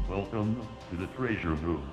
Welcome to the treasure room.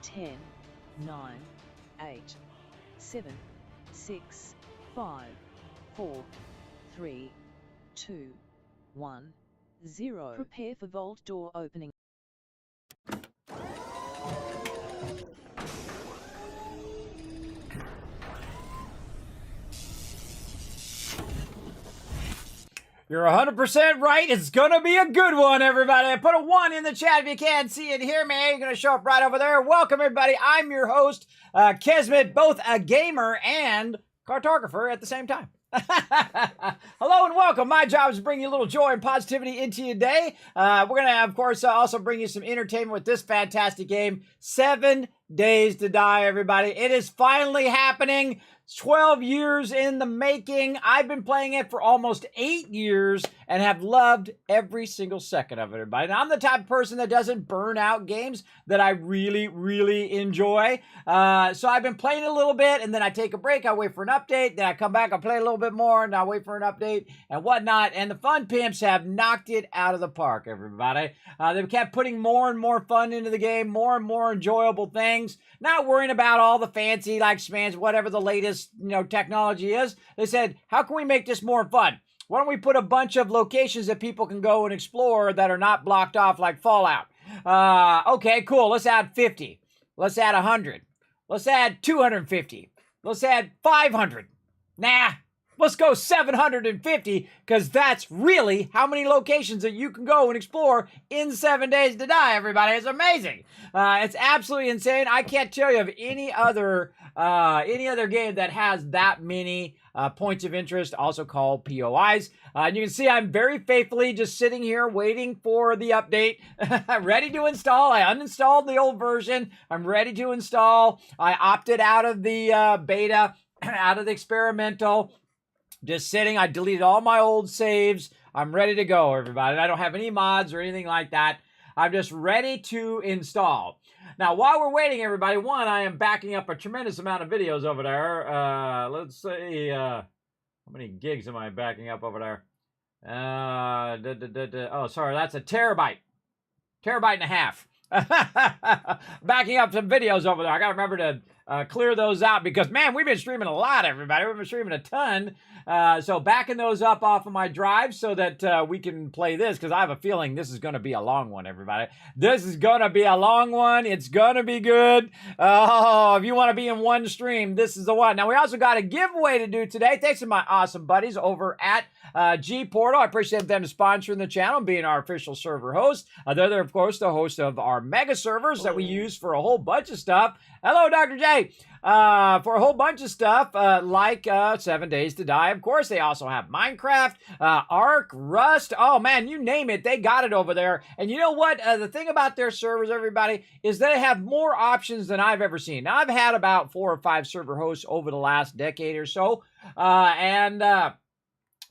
Ten, 9, 8, 7, 6, 5, 4, 3, 2, 1, 0. Prepare for vault door opening. You're 100% right. It's going to be a good one, everybody. Put a 1 in the chat if you can see and hear me. You're going to show up right over there. Welcome, everybody. I'm your host, Kismet, both a gamer and cartographer at the same time. Hello and welcome. My job is to bring you a little joy and positivity into your day. We're going to, of course, also bring you some entertainment with this fantastic game, 7 Days to Die, everybody. It is finally happening. 12 years in the making. I've been playing it for almost 8 years and have loved every single second of it, everybody. And I'm the type of person that doesn't burn out games that I really, really enjoy. So I've been playing a little bit, and then I take a break. I wait for an update. Then I come back. I play a little bit more, and I wait for an update and whatnot. And the fun pimps have knocked it out of the park, everybody. They've kept putting more and more fun into the game, more and more enjoyable things. Not worrying about all the fancy, like, spans, whatever the latest technology is. They said, how can we make this more fun? Why don't we put a bunch of locations that people can go and explore that are not blocked off like Fallout? Okay, cool. Let's add 50. Let's add 100. Let's add 250. Let's add 500. Nah, let's go 750, because that's really how many locations that you can go and explore in 7 Days to Die, everybody. It's amazing. It's absolutely insane. I can't tell you of any other game that has that many points of interest, also called POIs. And you can see I'm very faithfully just sitting here waiting for the update, ready to install. I uninstalled the old version. I'm ready to install. I opted out of the beta, out of the experimental. Just sitting. I deleted all my old saves. I'm ready to go, everybody. I don't have any mods or anything like that. I'm just ready to install. Now, while we're waiting, everybody, one, I am backing up a tremendous amount of videos over there. Let's see, how many gigs am I backing up over there? Oh, sorry, that's a terabyte. Terabyte and a half. Backing up some videos over there. I got to remember to clear those out because, man, we've been streaming a lot, everybody. We've been streaming a ton. So backing those up off of my drive so that we can play this, because I have a feeling this is going to be a long one, everybody. This is going to be a long one. It's going to be good. Oh, if you want to be in one stream, this is the one. Now, we also got a giveaway to do today. Thanks to my awesome buddies over at G Portal. I appreciate them sponsoring the channel and being our official server host. They're, of course, the host of our mega servers that we use for a whole bunch of stuff. Hello, Dr. J. For a whole bunch of stuff like 7 Days to Die. Of course, they also have Minecraft, Ark, Rust. Oh, man, you name it. They got it over there. And you know what? The thing about their servers, everybody, is they have more options than I've ever seen. Now, I've had about 4 or 5 server hosts over the last decade or so.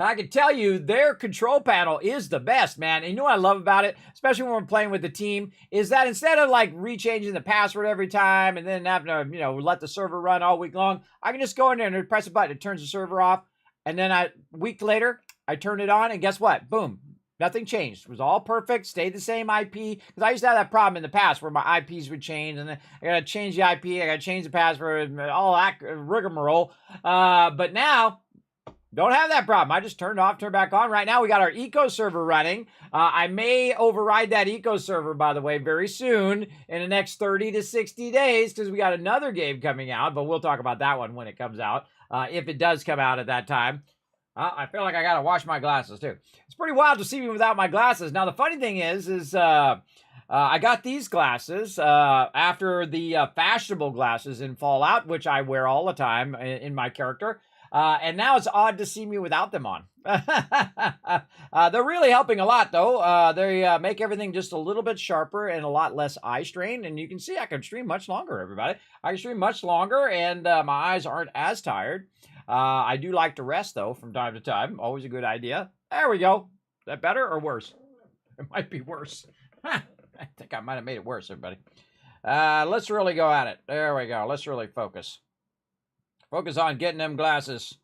I can tell you their control panel is the best, man. And you know what I love about it, especially when we're playing with the team, is that instead of like rechanging the password every time and then having to, let the server run all week long, I can just go in there and press a button. It turns the server off. And then a week later, I turn it on and guess what? Boom. Nothing changed. It was all perfect. Stayed the same IP. Because I used to have that problem in the past where my IPs would change. And then I got to change the IP. I got to change the password. All that rigmarole. But now, don't have that problem. I just turned off, turned back on. Right now, we got our eco server running. I may override that eco server, by the way, very soon in the next 30 to 60 days because we got another game coming out, but we'll talk about that one when it comes out, if it does come out at that time. I feel like I got to wash my glasses, too. It's pretty wild to see me without my glasses. Now, the funny thing is I got these glasses after the fashionable glasses in Fallout, which I wear all the time in my character. And now it's odd to see me without them on. They're really helping a lot, though. They make everything just a little bit sharper and a lot less eye strain. And you can see I can stream much longer, everybody. I can stream much longer, and my eyes aren't as tired. I do like to rest, though, from time to time. Always a good idea. There we go. Is that better or worse? It might be worse. I think I might have made it worse, everybody. Let's really go at it. There we go. Let's really focus. Focus on getting them glasses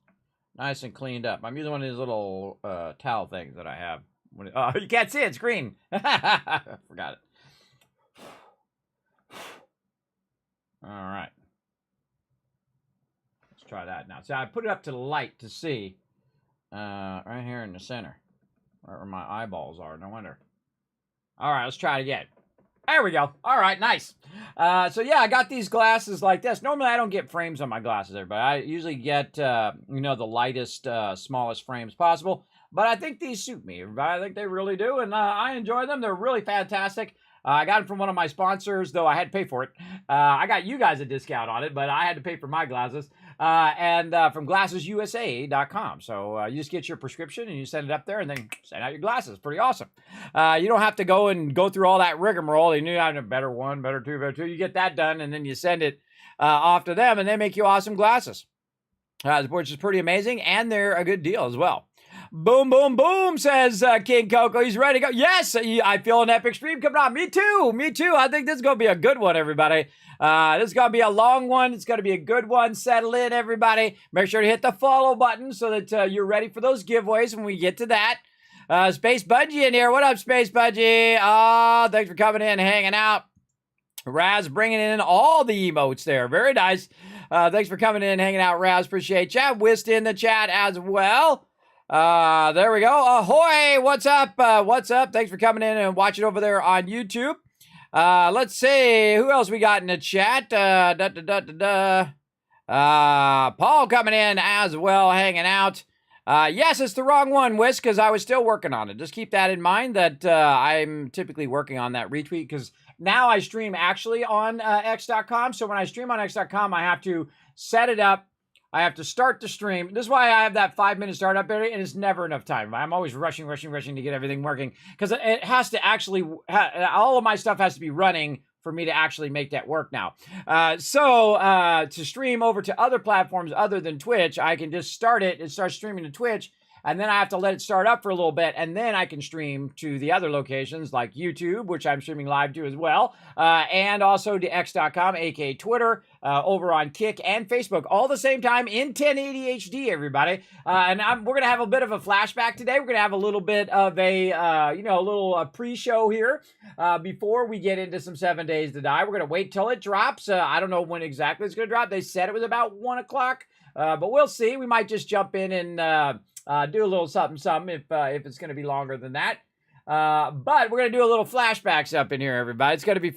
nice and cleaned up. I'm using one of these little towel things that I have. Oh, you can't see it. It's green. Forgot it. All right. Let's try that now. So I put it up to the light to see right here in the center where my eyeballs are. No wonder. All right, let's try it again. There we go. All right, nice. So yeah, I got these glasses like this. Normally, I don't get frames on my glasses there, but I usually get, the lightest, smallest frames possible. But I think these suit me. I think they really do, and I enjoy them. They're really fantastic. I got them from one of my sponsors, though I had to pay for it. I got you guys a discount on it, but I had to pay for my glasses. And from glassesusa.com. So you just get your prescription and you send it up there and then send out your glasses. Pretty awesome. You don't have to go through all that rigmarole. You knew I had a better one, better two. You get that done and then you send it off to them and they make you awesome glasses, which is pretty amazing. And they're a good deal as well. Boom, boom, boom, says King Coco. He's ready to go. Yes, I feel an epic stream coming on. Me too. I think this is going to be a good one, everybody. This is going to be a long one. It's going to be a good one. Settle in, everybody. Make sure to hit the follow button so that you're ready for those giveaways when we get to that. Space Budgie in here. What up, Space Budgie? Thanks for coming in, hanging out. Raz bringing in all the emotes there. Very nice. Thanks for coming in, hanging out, Raz. Appreciate you. Whist in the chat as well. There we go. Ahoy! What's up? What's up? Thanks for coming in and watching over there on YouTube. Let's see who else we got in the chat. Paul coming in as well, hanging out. Yes, it's the wrong one, Whisk, because I was still working on it. Just keep that in mind that I'm typically working on that retweet because now I stream actually on X.com. So when I stream on X.com, I have to set it up. I have to start the stream. This is why I have that 5-minute startup area, and it's never enough time. I'm always rushing to get everything working because it has to actually, all of my stuff has to be running for me to actually make that work now. So to stream over to other platforms other than Twitch, I can just start it and start streaming to Twitch, and then I have to let it start up for a little bit, and then I can stream to the other locations like YouTube, which I'm streaming live to as well, and also to X.com, aka Twitter, over on Kick and Facebook, all the same time in 1080 HD, everybody. And we're going to have a bit of a flashback today. We're going to have a little bit of a little pre-show here before we get into some 7 Days to Die. We're going to wait till it drops. I don't know when exactly it's going to drop. They said it was about 1 o'clock, but we'll see. We might just jump in and do a little something if it's going to be longer than that. But we're going to do a little flashbacks up in here, everybody. It's going to be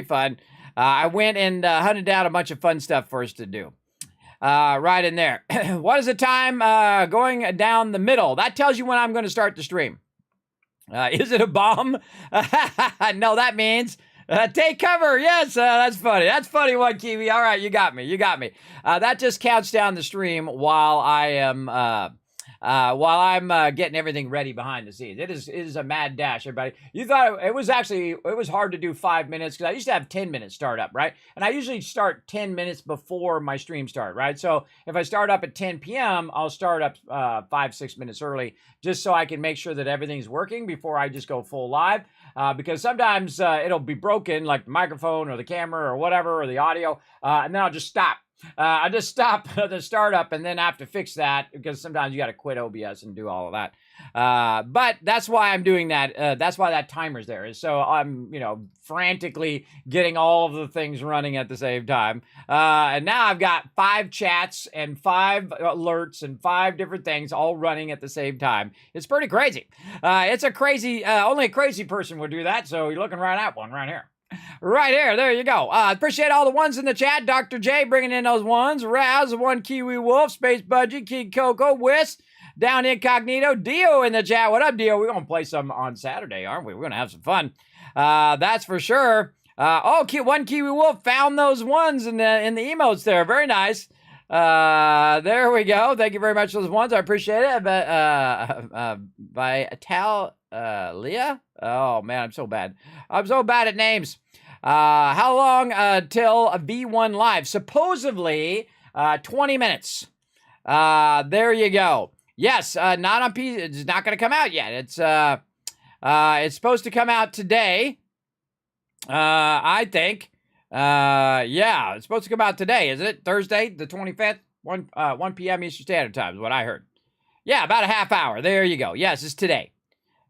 fun. I went and hunted down a bunch of fun stuff for us to do. Right in there. What is the time going down the middle? That tells you when I'm going to start the stream. Is it a bomb? No, that means take cover. Yes, that's funny. That's funny one, Kiwi. All right, you got me. That just counts down the stream while I'm getting everything ready behind the scenes. It is a mad dash, everybody. You thought it was hard to do 5 minutes because I used to have 10 minutes start up, right? And I usually start 10 minutes before my stream start, right? So if I start up at 10 p.m., I'll start up 5-6 minutes early just so I can make sure that everything's working before I just go full live. Because sometimes it'll be broken, like the microphone or the camera or whatever, or the audio, and then I'll just stop. I just stop the startup and then have to fix that because sometimes you got to quit OBS and do all of that. But that's why I'm doing that. That's why that timer's there. Is so I'm, frantically getting all of the things running at the same time. And now I've got 5 chats and 5 alerts and 5 different things all running at the same time. It's pretty crazy. It's a crazy, only a crazy person would do that. So you're looking right at one right here. Right here, there you go. Appreciate all the ones in the chat. Dr. J bringing in those ones. Raz, one Kiwi Wolf, Space Budgie, King Coco, Whis, Down Incognito, Dio in the chat. What up, Dio? We're going to play some on Saturday, aren't we? We're going to have some fun. That's for sure. One Kiwi Wolf found those ones in the emotes there. Very nice. There we go. Thank you very much for those ones. I appreciate it. By Leah. Oh man, I'm so bad. I'm so bad at names. How long till a V1 live? Supposedly 20 minutes. There you go. Yes, not on PC. It's not going to come out yet. It's supposed to come out today. I think. Yeah, it's supposed to come out today. Is it Thursday, the 25th? 1 p.m. Eastern Standard Time is what I heard. Yeah, about a half hour. There you go. Yes, it's today.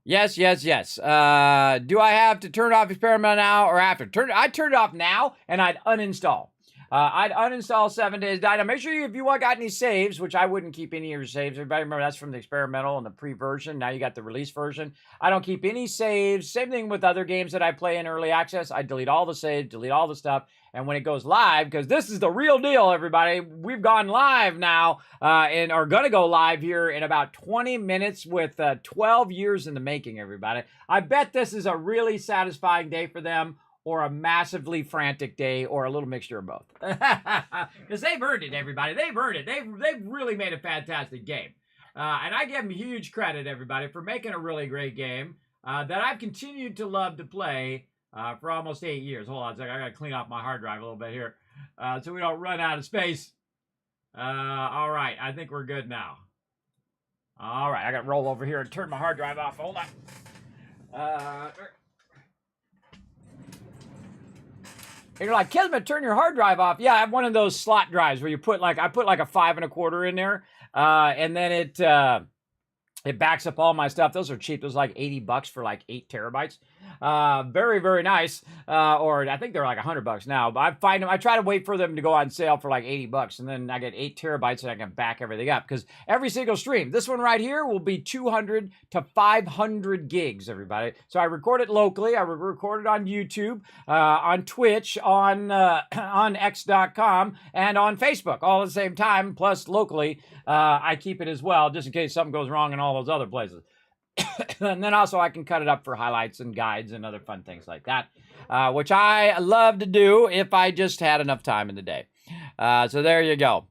Yes. Do I have to turn off experiment now or after? I turned it off now, and I'd uninstall. I'd uninstall 7 Days to Die. Now, make sure if you got any saves, which I wouldn't keep any of your saves. Everybody remember that's from the experimental and the pre-version. Now you got the release version. I don't keep any saves. Same thing with other games that I play in early access. I delete all the saves, delete all the stuff. And when it goes live, because this is the real deal, everybody, we've gone live now and are going to go live here in about 20 minutes with 12 years in the making, everybody. I bet this is a really satisfying day for them, or a massively frantic day, or a little mixture of both. Because they've earned it, everybody. They've earned it. They've really made a fantastic game. And I give them huge credit, everybody, for making a really great game that I've continued to love to play for almost 8 years. Hold on a second. I got to clean off my hard drive a little bit here so we don't run out of space. All right. I think we're good now. All right. I got to roll over here and turn my hard drive off. Hold on. You're like, Kismet, turn your hard drive off. Yeah, I have one of those slot drives where you put I put like a 5 1/4 in there, and then it backs up all my stuff. Those are cheap. Those are like $80 for like 8 terabytes. Very, very nice. Or I think they're like $100 now. But I try to wait for them to go on sale for like $80, and then I get 8 terabytes and I can back everything up. Because every single stream, this one right here will be 200 to 500 gigs, everybody. So I record it locally. I record it on YouTube, on Twitch, on X.com, and on Facebook all at the same time. Plus locally, I keep it as well, just in case something goes wrong in all those other places. And then also I can cut it up for highlights and guides and other fun things like that, which I love to do if I just had enough time in the day. So there you go.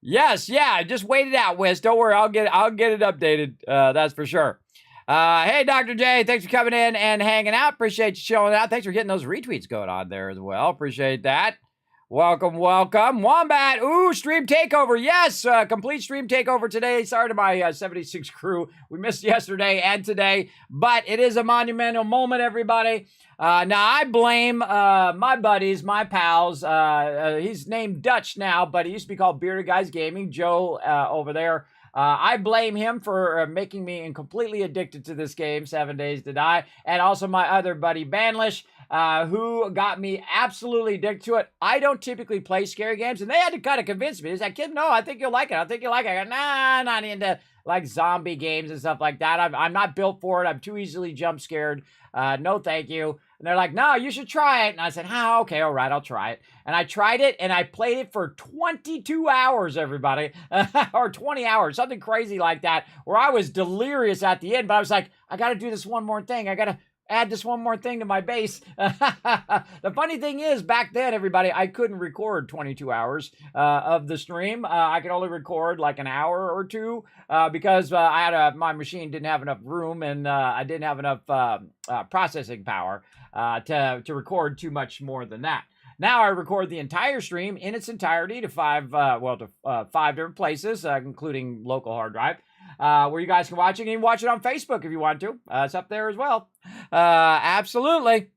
Yes, yeah, just wait it out, Wiz. Don't worry, I'll get it updated. That's for sure. Hey, Dr. J, thanks for coming in and hanging out. Appreciate you showing out. Thanks for getting those retweets going on there as well. Appreciate that. Welcome, welcome. Wombat, ooh, stream takeover. Yes, complete stream takeover today. Sorry to my 76 crew. We missed yesterday and today, but it is a monumental moment, everybody. Now, I blame my buddies, my pals. He's named Dutch now, but he used to be called Bearded Guys Gaming, Joe over there. I blame him for making me completely addicted to this game, 7 Days to Die, and also my other buddy, Banlish, who got me absolutely addicted to it. I don't typically play scary games, and they had to kind of convince me. They said, "Kid, no, I think you'll like it. I think you'll like it." I go, nah, I'm not into like zombie games and stuff like that. I'm not built for it. I'm too easily jump scared. No, thank you. And they're like, "No, you should try it." And I said, okay, all right, I'll try it. And I tried it, and I played it for 22 hours, everybody, or 20 hours, something crazy like that, where I was delirious at the end. But I was like, I got to do this one more thing. I got to add this one more thing to my base. The funny thing is, back then, everybody, I couldn't record 22 hours of the stream. I could only record like an hour or two because I had my machine didn't have enough room, and I didn't have enough processing power to record too much more than that. Now I record the entire stream in its entirety to five different places, including local hard drive, where you guys can watch it. You can watch it on Facebook if you want to. It's up there as well. Absolutely.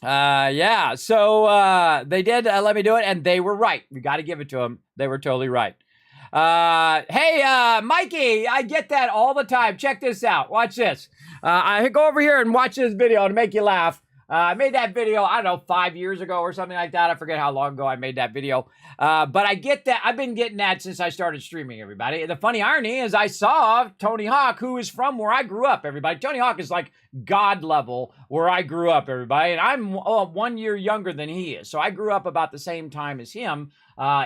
Yeah. So they did let me do it, and they were right. We got to give it to them. They were totally right. Hey, Mikey, I get that all the time. Check this out. Watch this. I go over here and watch this video to make you laugh. I made that video, I don't know, 5 years ago or something like that. I forget how long ago I made that video. But I get that. I've been getting that since I started streaming, everybody. The funny irony is I saw Tony Hawk, who is from where I grew up, everybody. Tony Hawk is like God level where I grew up, everybody. And I'm 1 year younger than he is. So I grew up about the same time as him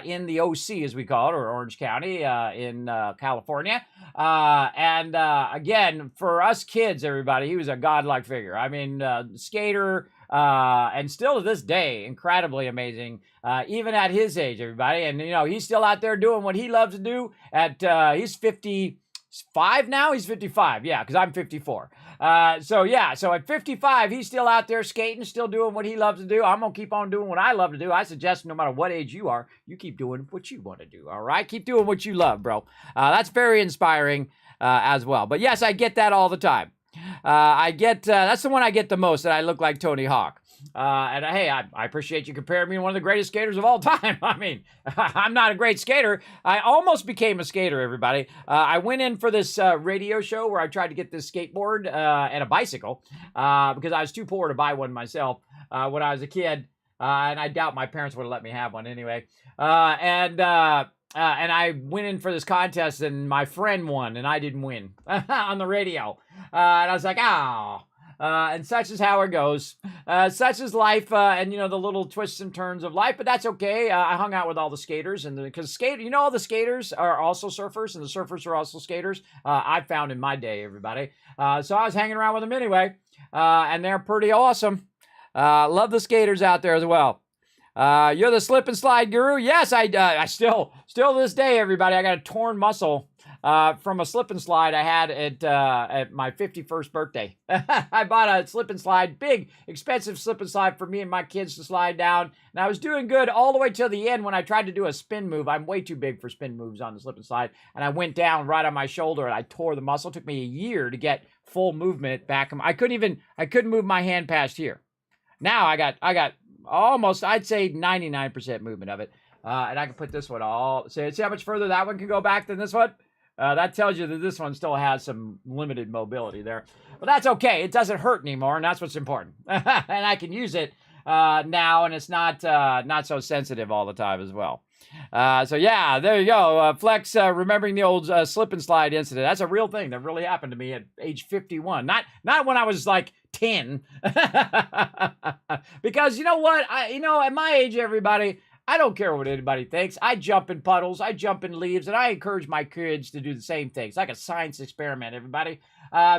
in the OC, as we call it, or Orange County in California. And again, for us kids, everybody, he was a godlike figure. I mean, skater, and still to this day, incredibly amazing, even at his age, everybody. And, you know, he's still out there doing what he loves to do at, he's 55 now? He's 55, yeah, because I'm 54. So at 55, he's still out there skating, still doing what he loves to do. I'm going to keep on doing what I love to do. I suggest no matter what age you are, you keep doing what you want to do, all right? Keep doing what you love, bro. That's very inspiring as well. But yes, I get that all the time. That's the one I get the most, that I look like Tony Hawk. And hey, I appreciate you comparing me to one of the greatest skaters of all time. I mean, I'm not a great skater. I almost became a skater, everybody. I went in for this radio show where I tried to get this skateboard and a bicycle because I was too poor to buy one myself when I was a kid. And I doubt my parents would have let me have one anyway. And I went in for this contest, and my friend won, and I didn't win on the radio. And I was like, oh. And such is how it goes. Such is life, and the little twists and turns of life. But that's okay. I hung out with all the skaters, and because all the skaters are also surfers, and the surfers are also skaters. I found in my day, everybody. So I was hanging around with them anyway, and they're pretty awesome. Love the skaters out there as well. You're the slip and slide guru. Yes, I still to this day, everybody, I got a torn muscle from a slip and slide I had at my 51st birthday. I bought a slip and slide, big, expensive slip and slide for me and my kids to slide down. And I was doing good all the way till the end when I tried to do a spin move. I'm way too big for spin moves on the slip and slide. And I went down right on my shoulder and I tore the muscle. It took me a year to get full movement back. I couldn't move my hand past here. Now I got almost, I'd say 99% movement of it. And I can put this one see how much further that one can go back than this one? That tells you that this one still has some limited mobility there. But that's okay. It doesn't hurt anymore, and that's what's important. And I can use it now, and it's not so sensitive all the time as well. So yeah, there you go. Flex, remembering the old slip and slide incident. That's a real thing that really happened to me at age 51. Not when I was like 10. Because you know what? At my age, everybody, I don't care what anybody thinks. I jump in puddles, I jump in leaves, and I encourage my kids to do the same thing. It's like a science experiment, everybody.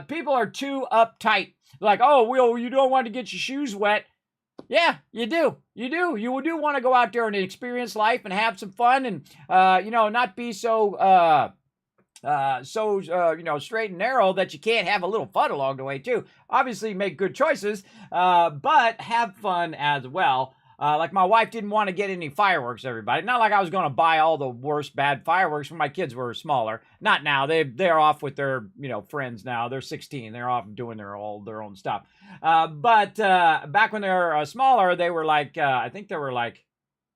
People are too uptight. Like, oh, well, you don't want to get your shoes wet. Yeah, you do. You do want to go out there and experience life and have some fun and, not be so straight and narrow that you can't have a little fun along the way too. Obviously make good choices, but have fun as well. Like my wife didn't want to get any fireworks, everybody. Not like I was going to buy all the worst bad fireworks when my kids were smaller. Not now. They're off with their, friends now. They're 16. They're off doing their own stuff. But back when they were smaller, they were like, I think they were like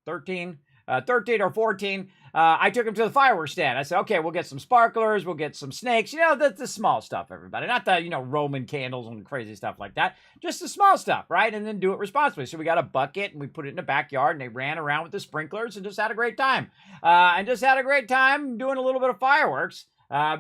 13 or 14. I took them to the fireworks stand. I said, okay, we'll get some sparklers, we'll get some snakes, the small stuff, everybody. Not the, Roman candles and crazy stuff like that. Just the small stuff, right? And then do it responsibly. So we got a bucket and we put it in the backyard and they ran around with the sprinklers and just had a great time. And just had a great time doing a little bit of fireworks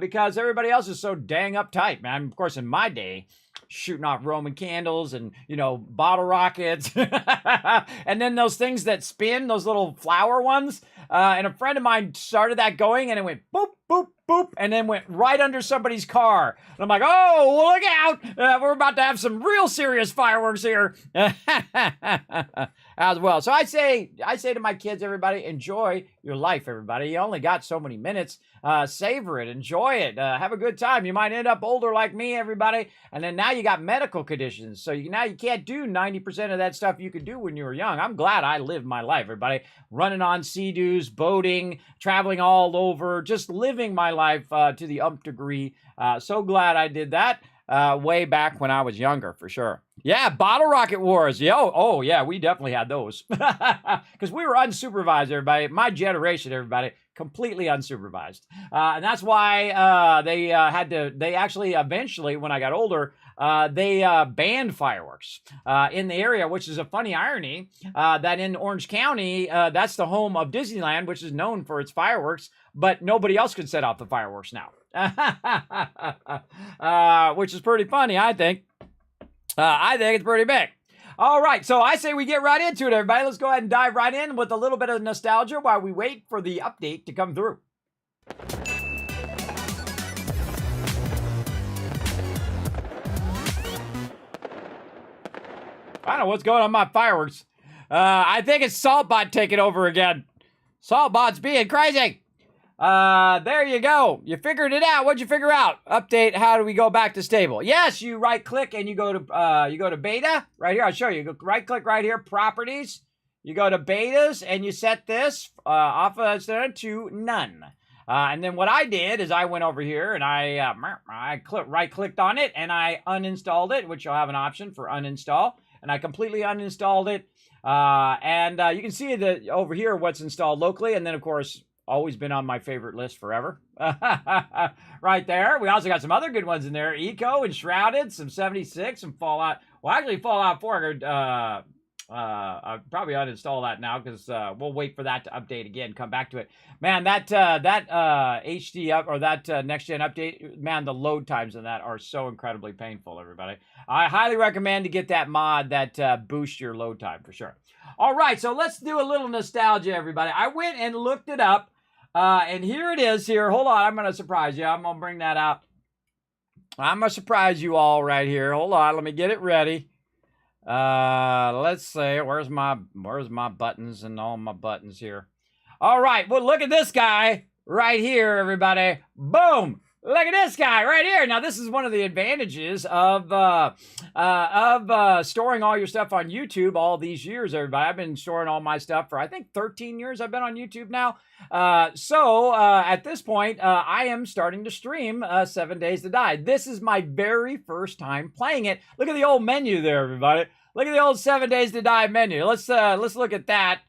because everybody else is so dang uptight, man. Of course, in my day, shooting off Roman candles and, bottle rockets. And then those things that spin, those little flower ones. And a friend of mine started that going and it went boop, boop, boop, and then went right under somebody's car. And I'm like, oh, look out. We're about to have some real serious fireworks here. As well. So I say to my kids, everybody, enjoy your life, everybody. You only got so many minutes. Savor it, enjoy it, have a good time. You might end up older like me, everybody. And then now you got medical conditions. So now you can't do 90% of that stuff you could do when you were young. I'm glad I lived my life, everybody. Running on sea-doos, boating, traveling all over, just living my life to the umph degree. So glad I did that. Way back when I was younger, for sure. Yeah, bottle rocket wars. Oh, yeah, we definitely had those. Because we were unsupervised, everybody. My generation, everybody, completely unsupervised. And that's why they actually, eventually, when I got older, they banned fireworks in the area, which is a funny irony that in Orange County, that's the home of Disneyland, which is known for its fireworks, but nobody else can set off the fireworks now. Which is pretty funny, I think. I think it's pretty big. All right, so I say we get right into it, everybody. Let's go ahead and dive right in with a little bit of nostalgia while we wait for the update to come through. I don't know what's going on with my fireworks. I think it's Saltbot taking over again. Saltbot's being crazy. There you go. You figured it out. What'd you figure out? Update. How do we go back to stable? Yes, you right click and you go to beta right here. I'll show you. You right click right here, properties. You go to betas and you set this off to none. And then what I did is I went over here and I right clicked on it and I uninstalled it, which you'll have an option for uninstall. And I completely uninstalled it. And you can see that over here what's installed locally, and then of course always been on my favorite list forever. Right there. We also got some other good ones in there. Eco and Shrouded, some 76, some Fallout. Well, actually, Fallout 4 I'll probably uninstall that now because we'll wait for that to update again. Come back to it, man. That HD up or that next gen update, man. The load times in that are so incredibly painful. Everybody, I highly recommend to get that mod that boosts your load time for sure. All right, so let's do a little nostalgia, everybody. I went and looked it up, and here it is. Here, hold on. I'm gonna surprise you. I'm gonna bring that out. I'm gonna surprise you all right here. Hold on. Let me get it ready. Let's see, where's my buttons and all my buttons here. All right, well, look at this guy right here, everybody. Boom. Look at this guy right here. Now, this is one of the advantages of storing all your stuff on YouTube all these years, everybody. I've been storing all my stuff for, I think, 13 years I've been on YouTube now. So at this point, I am starting to stream 7 Days to Die. This is my very first time playing it. Look at the old menu there, everybody. Look at the old 7 Days to Die menu. Let's look at that.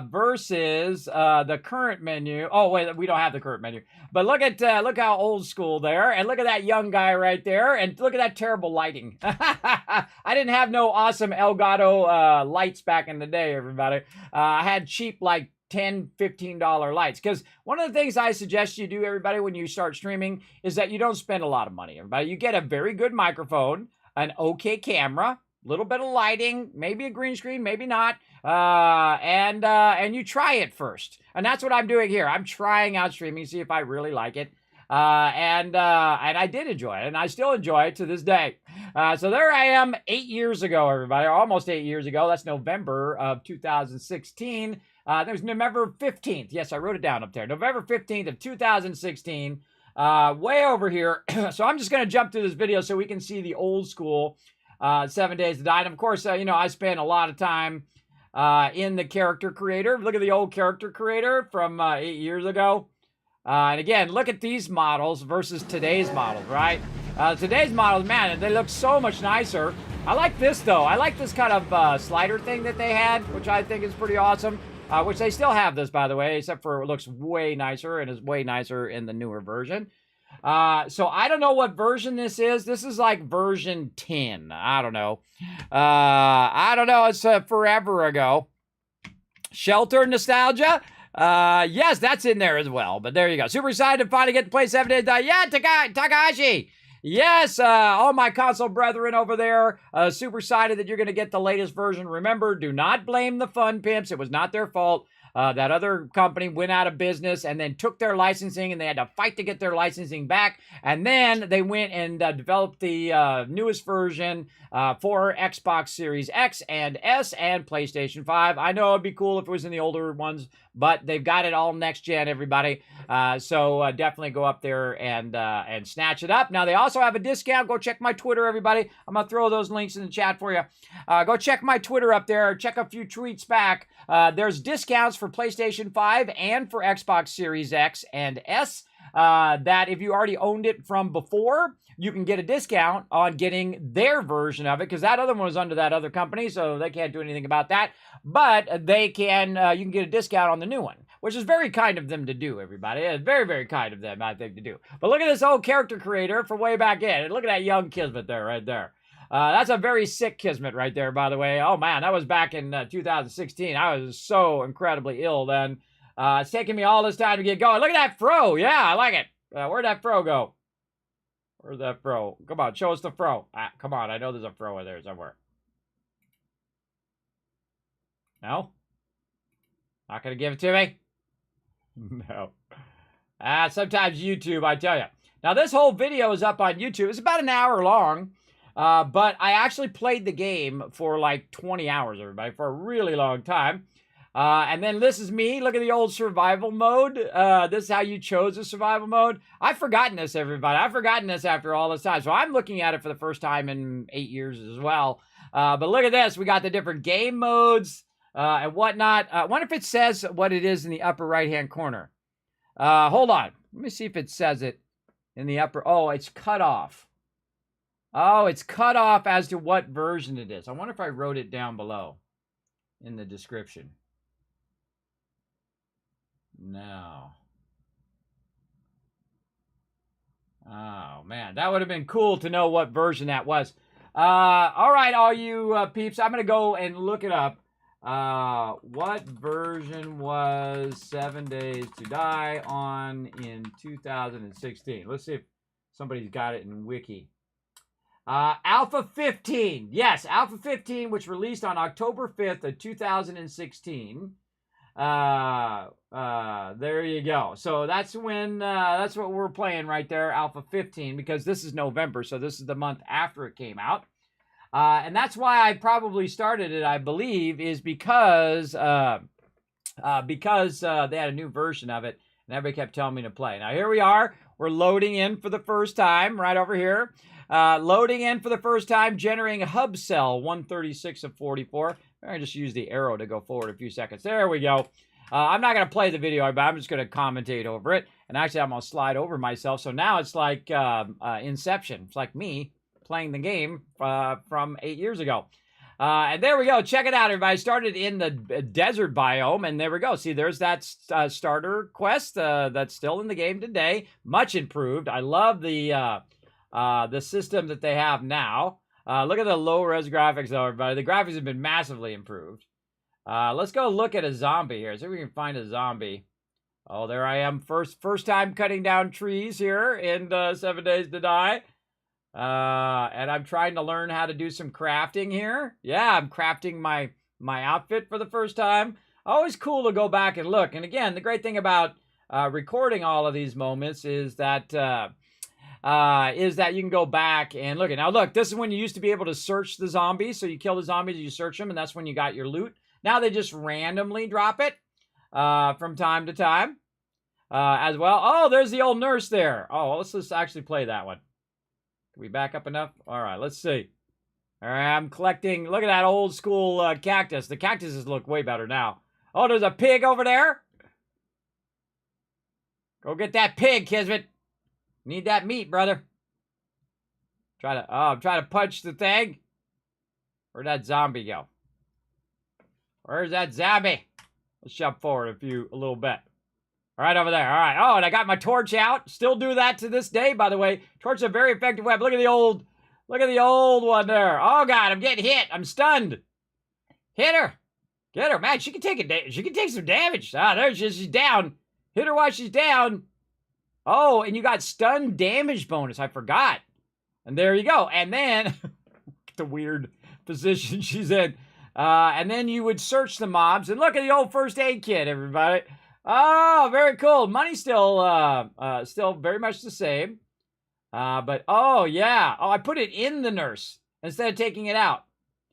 Versus the current menu. Oh wait, we don't have the current menu. But look how old school there, and look at that young guy right there, and look at that terrible lighting. I didn't have no awesome Elgato lights back in the day, everybody. I had cheap like $10, $15 lights. Because one of the things I suggest you do, everybody, when you start streaming is that you don't spend a lot of money, everybody. You get a very good microphone, an okay camera, a little bit of lighting, maybe a green screen, maybe not. And you try it first. And that's what I'm doing here. I'm trying out streaming, see if I really like it. And I did enjoy it, and I still enjoy it to this day. So there I am 8 years ago, everybody, almost 8 years ago. That's November of 2016. There's November 15th. Yes, I wrote it down up there. November 15th of 2016. Way over here. So I'm just going to jump through this video so we can see the old school 7 Days to Die. And of course, I spent a lot of time in the character creator. Look at the old character creator from 8 years ago. And again, look at these models versus today's models, right? Today's models, man, they look so much nicer. I like this, though. I like this kind of slider thing that they had, which I think is pretty awesome. Which they still have this, by the way, except for it looks way nicer and is way nicer in the newer version. So I don't know what version this is. This is like version 10. I don't know. It's forever ago. Shelter nostalgia. Yes, that's in there as well. But there you go. Super excited to finally get to play 7 Days to Die. Yeah, Takahashi. Yes, all my console brethren over there, super excited that you're going to get the latest version. Remember, do not blame the Fun Pimps. It was not their fault. That other company went out of business and then took their licensing, and they had to fight to get their licensing back. And then they went and developed the newest version for Xbox Series X and S and PlayStation 5. I know it'd be cool if it was in the older ones, but they've got it all next gen, everybody. So definitely go up there and snatch it up. Now, they also have a discount. Go check my Twitter, everybody. I'm going to throw those links in the chat for you. Go check my Twitter up there. Check a few tweets back. There's discounts for PlayStation 5 and for Xbox Series X and S that if you already owned it from before, you can get a discount on getting their version of it, because that other one was under that other company, so they can't do anything about that. But they can, you can get a discount on the new one, which is very kind of them to do, everybody. It's very, very kind of them, I think, to do. But look at this old character creator from way back in. Look at that young Kismet there, right there. That's a very sick Kismet right there, by the way. Oh, man, that was back in 2016. I was so incredibly ill then. It's taking me all this time to get going. Look at that fro. Yeah, I like it. Where'd that fro go? Where's that fro? Come on, show us the fro. Come on, I know there's a fro in there somewhere. No? Not going to give it to me? No. Sometimes YouTube, I tell you. Now, this whole video is up on YouTube. It's about an hour long. But I actually played the game for like 20 hours, everybody, for a really long time. And then this is me. Look at the old survival mode. This is how you chose the survival mode. I've forgotten this, everybody. I've forgotten this after all this time. So I'm looking at it for the first time in 8 years as well. But look at this. We got the different game modes and whatnot. I wonder if it says what it is in the upper right-hand corner. Hold on. Let me see if it says it in the upper. Oh, it's cut off. Oh, it's cut off as to what version it is. I wonder if I wrote it down below in the description. No. Oh, man. That would have been cool to know what version that was. All right, all you peeps, I'm going to go and look it up. What version was 7 Days to Die on in 2016? Let's see if somebody's got it in Wiki. Alpha 15. Yes, Alpha 15, which released on October 5th of 2016. There you go. So that's when, that's what we're playing right there, Alpha 15, because this is November, so this is the month after it came out. And that's why I probably started it, I believe, is because they had a new version of it, and everybody kept telling me to play. Now, here we are. We're loading in for the first time right over here. Loading in for the first time, generating a hub cell, 136 of 44. I just use the arrow to go forward a few seconds. There we go. I'm not going to play the video, but I'm just going to commentate over it. And actually, I'm going to slide over myself. So now it's like Inception. It's like me playing the game from 8 years ago. And there we go. Check it out, everybody. Started in the desert biome, and there we go. See, there's that starter quest that's still in the game today. Much improved. I love the system that they have now. Look at the low-res graphics, though, everybody. The graphics have been massively improved. Let's go look at a zombie here. See if we can find a zombie. Oh, there I am. First time cutting down trees here in 7 Days to Die. And I'm trying to learn how to do some crafting here. Yeah, I'm crafting my outfit for the first time. Always cool to go back and look. And again, the great thing about recording all of these moments is that you can go back and look. Now, look, this is when you used to be able to search the zombies. So you kill the zombies, you search them, and that's when you got your loot. Now they just randomly drop it from time to time as well. Oh, there's the old nurse there. Oh, let's just actually play that one. Can we back up enough? All right, let's see. All right, I'm collecting. Look at that old school cactus. The cactuses look way better now. Oh, there's a pig over there. Go get that pig, Kismet. Need that meat, brother. I'm trying to punch the thing. Where'd that zombie go? Where's that zombie? Let's jump forward a little bit. All right, over there. All right. Oh, and I got my torch out. Still do that to this day, by the way. Torch is a very effective weapon. Look at the old one there. Oh God, I'm getting hit. I'm stunned. Hit her. Get her, man. She can take some damage. Ah, there she is. She's down. Hit her while she's down. Oh, and you got stun damage bonus. I forgot. And there you go. And then the weird position she's in. And then you would search the mobs. And look at the old first aid kit, everybody. Oh, very cool. Money's still very much the same. But, oh, yeah. Oh, I put it in the nurse instead of taking it out.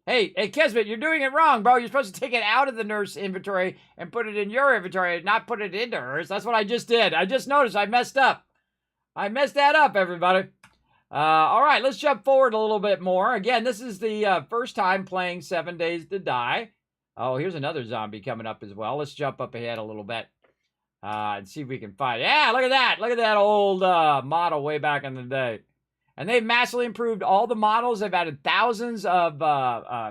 Hey, Kismet, you're doing it wrong, bro. You're supposed to take it out of the nurse inventory and put it in your inventory, not put it into hers. That's what I just did. I just noticed I messed up. I messed that up, everybody. All right, let's jump forward a little bit more. Again, this is the first time playing 7 Days to Die. Oh, here's another zombie coming up as well. Let's jump up ahead a little bit and see if we can find. Yeah, look at that. Look at that old model way back in the day. And they've massively improved all the models. They've added thousands of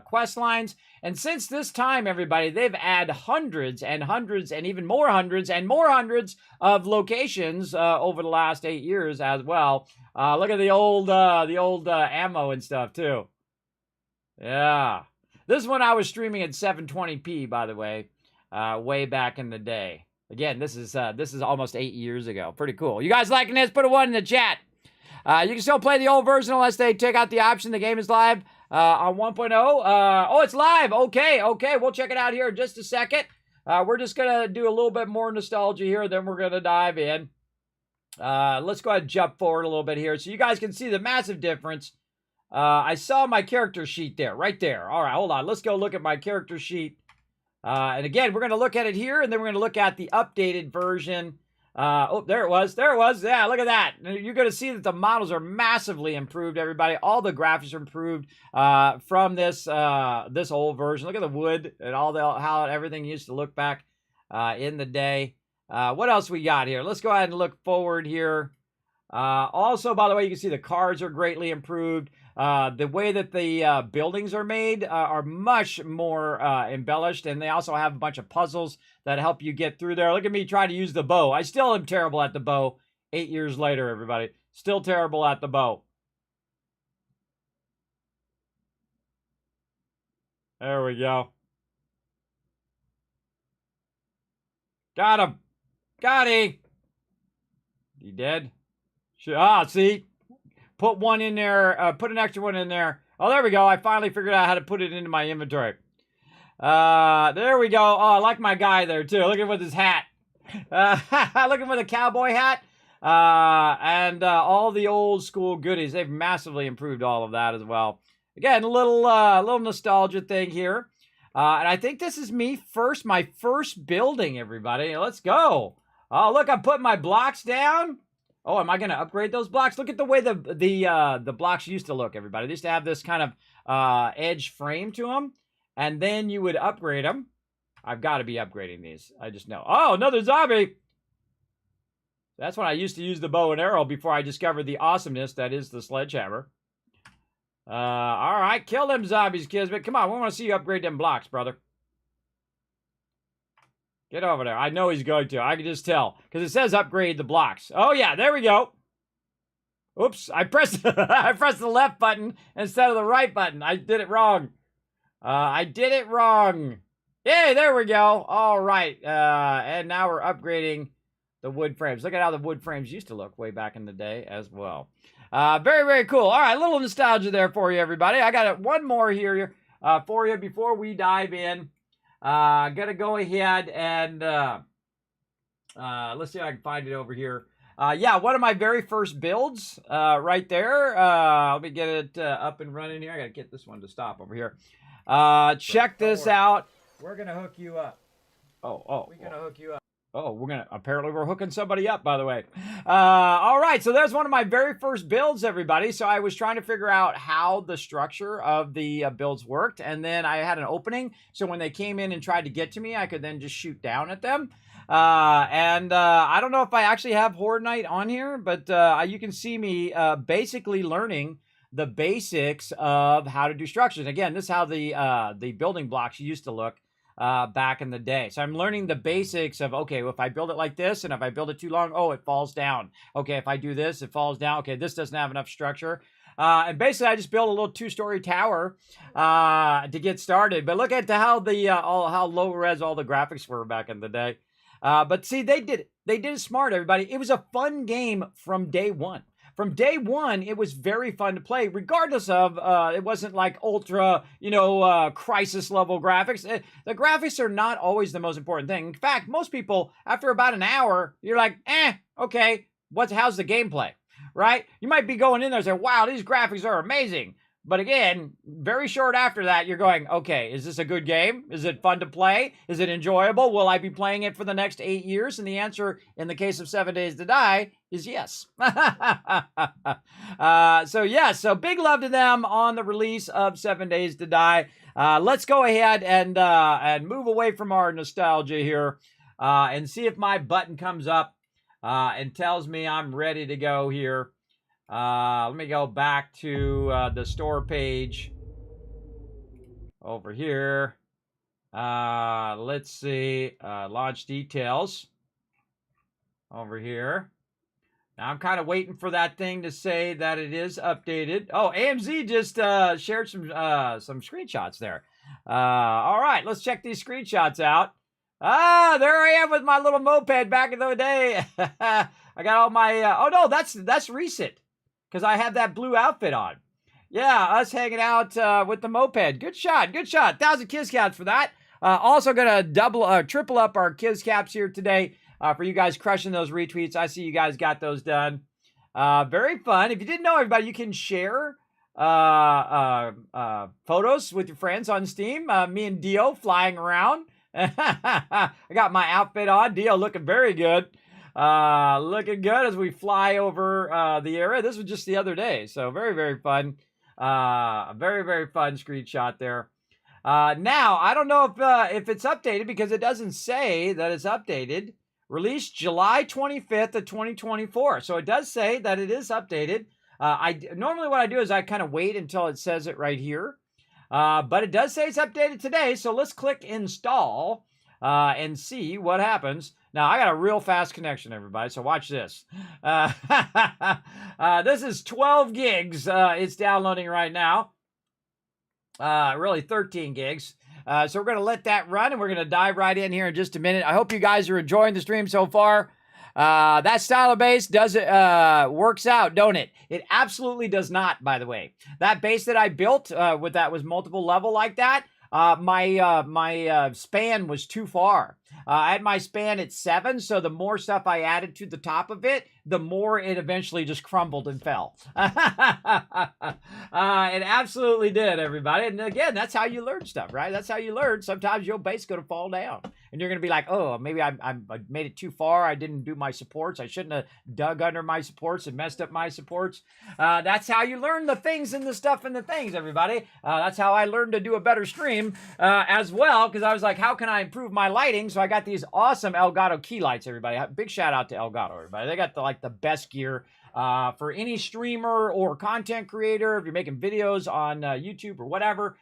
quest lines. And since this time, everybody, they've added hundreds and hundreds and even more hundreds and more hundreds of locations over the last 8 years as well. Look at the old ammo and stuff, too. Yeah. This is when I was streaming at 720p, by the way, way back in the day. Again, this is almost 8 years ago. Pretty cool. You guys liking this? Put a 1 in the chat. You can still play the old version unless they take out the option. The game is live on 1.0. Oh, it's live. Okay. We'll check it out here in just a second. We're just going to do a little bit more nostalgia here, then we're going to dive in. Let's go ahead and jump forward a little bit here so you guys can see the massive difference. I saw my character sheet there, right there. All right, hold on. Let's go look at my character sheet. And again, we're going to look at it here, and then we're going to look at the updated version. Oh, there it was. Yeah, look at that. You're going to see that the models are massively improved, everybody. All the graphics are improved from this old version. Look at the wood and how everything used to look back in the day. What else we got here? Let's go ahead and look forward here. Also, by the way, you can see the cars are greatly improved. The way that the buildings are made are much more embellished, and they also have a bunch of puzzles that help you get through there. Look at me trying to use the bow. I still am terrible at the bow 8 years later, everybody. Still terrible at the bow. There we go. Got him. Got him. He dead? See? Put one in there. Put an extra one in there. Oh, there we go. I finally figured out how to put it into my inventory. There we go. Oh, I like my guy there, too. Look at with his hat. Looking with a cowboy hat. And all the old school goodies. They've massively improved all of that as well. Again, a little nostalgia thing here. And I think this is my first building, everybody. Let's go. Oh, look, I'm putting my blocks down. Oh, am I going to upgrade those blocks? Look at the way the blocks used to look, everybody. They used to have this kind of edge frame to them. And then you would upgrade them. I've got to be upgrading these. I just know. Oh, another zombie. That's when I used to use the bow and arrow before I discovered the awesomeness that is the sledgehammer. All right. Kill them zombies, Kismet. Come on. We want to see you upgrade them blocks, brother. Get over there. I know he's going to. I can just tell. Because it says upgrade the blocks. Oh, yeah. There we go. Oops. I pressed the left button instead of the right button. I did it wrong. I did it wrong. Yay, there we go. All right. And now we're upgrading the wood frames. Look at how the wood frames used to look way back in the day as well. Very, very cool. All right, a little nostalgia there for you, everybody. I got one more here for you before we dive in. Gonna go ahead and let's see if I can find it over here. Yeah, one of my very first builds right there. Let me get it up and running here. I gotta get this one to stop over here. Check this out. We're gonna hook you up. We're gonna hook you up. Oh, apparently we're hooking somebody up, by the way. All right, so there's one of my very first builds, everybody. So I was trying to figure out how the structure of the builds worked. And then I had an opening. So when they came in and tried to get to me, I could then just shoot down at them. I don't know if I actually have Horde Night on here, but you can see me basically learning the basics of how to do structures. Again, this is how the building blocks used to look back in the day. So I'm learning the basics of, okay, well, if I build it like this, and if I build it too long, oh, it falls down. Okay, if I do this, it falls down. Okay, this doesn't have enough structure. And basically, I just built a little 2-story tower to get started. But look at how how low res all the graphics were back in the day. But see, they did it smart, everybody. It was a fun game from day one. From day one, it was very fun to play, regardless of, it wasn't like ultra, crisis level graphics. The graphics are not always the most important thing. In fact, most people, after about an hour, you're like, okay, how's the gameplay, right? You might be going in there and say, wow, these graphics are amazing. But again, very short after that, you're going, okay, is this a good game? Is it fun to play? Is it enjoyable? Will I be playing it for the next 8 years? And the answer, in the case of 7 Days to Die, is yes. So big love to them on the release of 7 Days to Die. Let's go ahead and move away from our nostalgia here and see if my button comes up and tells me I'm ready to go here. Let me go back to the store page over here. Let's see, launch details over here. Now I'm kind of waiting for that thing to say that it is updated. Oh, AMZ just shared some screenshots there. All right, let's check these screenshots out. There I am with my little moped back in the day. I got all my, oh no, that's recent. Because I have that blue outfit on. Yeah, us hanging out with the moped. Good shot, good shot. 1,000 Kiz Caps for that. Also going to triple up our Kiz Caps here today for you guys crushing those retweets. I see you guys got those done. Very fun. If you didn't know, everybody, you can share photos with your friends on Steam. Me and Dio flying around. I got my outfit on. Dio looking very good. Looking good as we fly over the area. This was just the other day, so very, very fun. Very, very fun screenshot there. Now, I don't know if it's updated because it doesn't say that it's updated. Released July 25th of 2024. So it does say that it is updated. Normally what I do is I kind of wait until it says it right here. But it does say it's updated today. So let's click install and see what happens. Now, I got a real fast connection, everybody, so watch this. This is 12 gigs it's downloading right now. really 13 gigs. So we're going to let that run, and we're going to dive right in here in just a minute. I hope you guys are enjoying the stream so far. That style of base works out, don't it? It absolutely does not, by the way. That base that I built with that was multiple level like that, my span was too far. I had my span at 7, so the more stuff I added to the top of it, the more it eventually just crumbled and fell. It absolutely did, everybody. And again, that's how you learn stuff, right? That's how you learn. Sometimes your base is going to fall down. And you're going to be like, oh, maybe I made it too far. I didn't do my supports. I shouldn't have dug under my supports and messed up my supports. That's how you learn the things and the stuff and the things, everybody. That's how I learned to do a better stream as well, because I was like, how can I improve my lighting? So I got these awesome Elgato key lights, everybody. Big shout out to Elgato, everybody. They got the best gear for any streamer or content creator. If you're making videos on YouTube or whatever,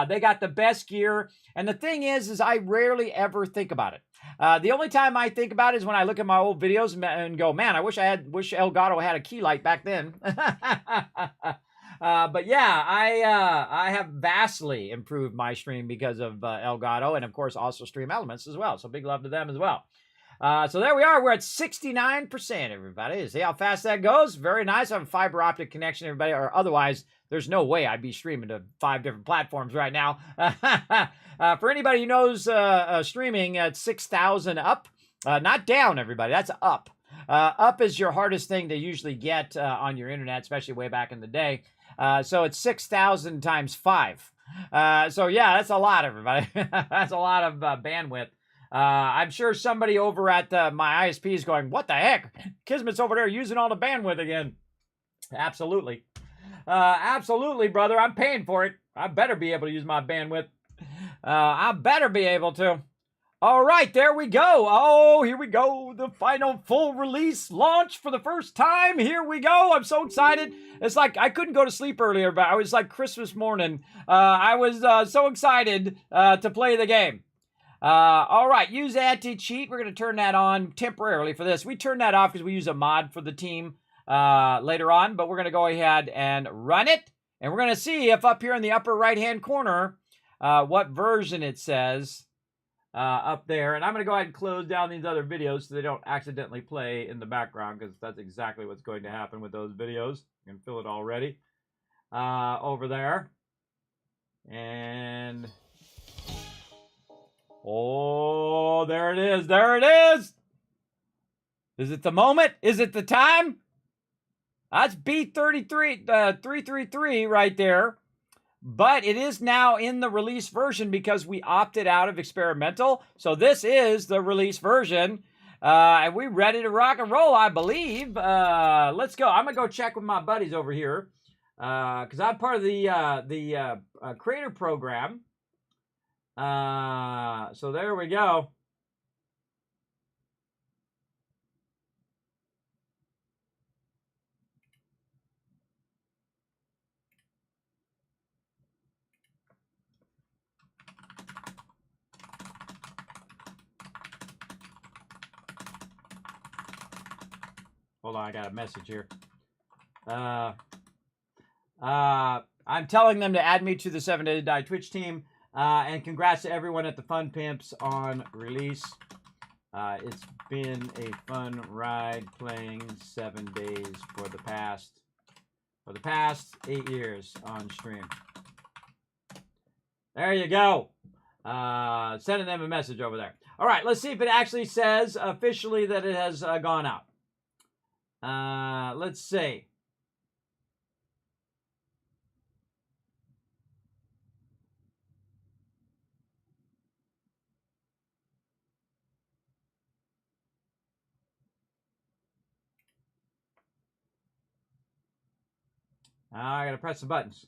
they got the best gear. And the thing is I rarely ever think about it. The only time I think about it is when I look at my old videos and go, man, I wish Elgato had a key light back then. But yeah, I have vastly improved my stream because of Elgato, and of course also Stream Elements as well. So big love to them as well. So there we are. We're at 69%, everybody. See how fast that goes? Very nice. I have a fiber optic connection, everybody, or otherwise there's no way I'd be streaming to 5 different platforms right now. For anybody who knows streaming at 6,000 up, not down, everybody. That's up. Up is your hardest thing to usually get on your internet, especially way back in the day. So it's 6,000 times 5. So yeah, that's a lot, everybody. That's a lot of bandwidth. I'm sure somebody over at my ISP is going, what the heck? Kismet's over there using all the bandwidth again. Absolutely. Absolutely, brother. I'm paying for it. I better be able to use my bandwidth. I better be able to. All right, there we go. Oh, here we go. The final full release launch for the first time. Here we go. I'm so excited. It's like I couldn't go to sleep earlier, but I was like Christmas morning. I was so excited to play the game. All right, use anti-cheat. We're going to turn that on temporarily for this. We turn that off because we use a mod for the team later on, but we're going to go ahead and run it. And we're going to see if up here in the upper right-hand corner, what version it says. Up there, and I'm going to go ahead and close down these other videos so they don't accidentally play in the background, because that's exactly what's going to happen with those videos. You can feel it already over there. And oh, there it is. There it is. Is it the moment? Is it the time? That's B33 333 right there. But it is now in the release version because we opted out of experimental. So this is the release version. And we're ready to rock and roll, I believe. Let's go. I'm going to go check with my buddies over here. Because I'm part of the creator program. So there we go. Hold on, I got a message here. I'm telling them to add me to the 7 Days to Die Twitch team. And congrats to everyone at the Fun Pimps on release. It's been a fun ride playing 7 days for the past 8 years on stream. There you go. Sending them a message over there. All right, let's see if it actually says officially that it has gone out. Let's see. I gotta press the buttons.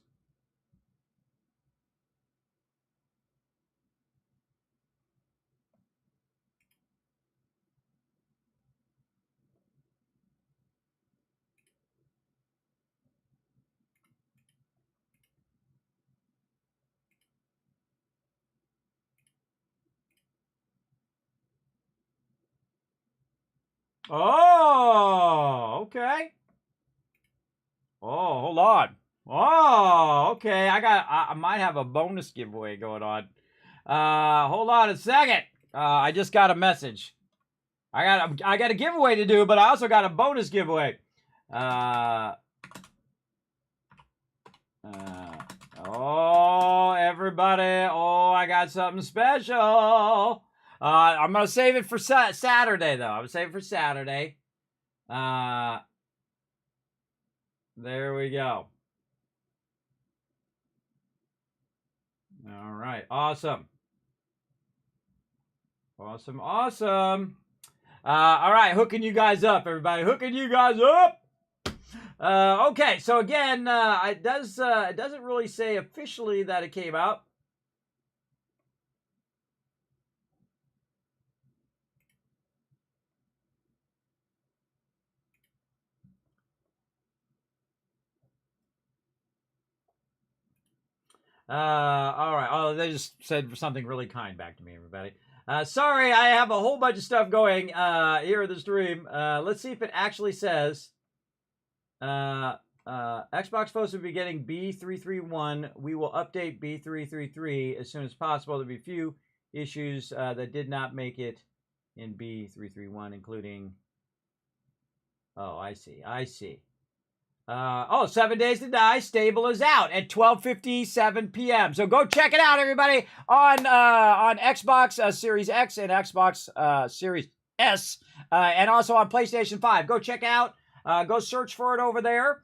Oh, okay. Oh, hold on. Oh, okay. I might have a bonus giveaway going on. Hold on a second. I just got a message. I got a giveaway to do, but I also got a bonus giveaway. Oh, everybody. Oh, I got something special. I'm going to save it for Saturday, though. I'm going to save it for Saturday. There we go. All right. Awesome. Awesome. Awesome. All right. Hooking you guys up, everybody. Hooking you guys up. Okay. So again, it doesn't really say officially that it came out. All right. Oh, they just said something really kind back to me, everybody. Sorry, I have a whole bunch of stuff going here in the stream. Let's see if it actually says Xbox folks will be getting B331. We will update B333 as soon as possible. There'll be a few issues that did not make it in B331, including... Oh, I see. 7 Days to Die Stable is out at 12:57 p.m. So go check it out, everybody, on Xbox Series X and Xbox Series S, and also on PlayStation 5. Go check out. Go search for it over there.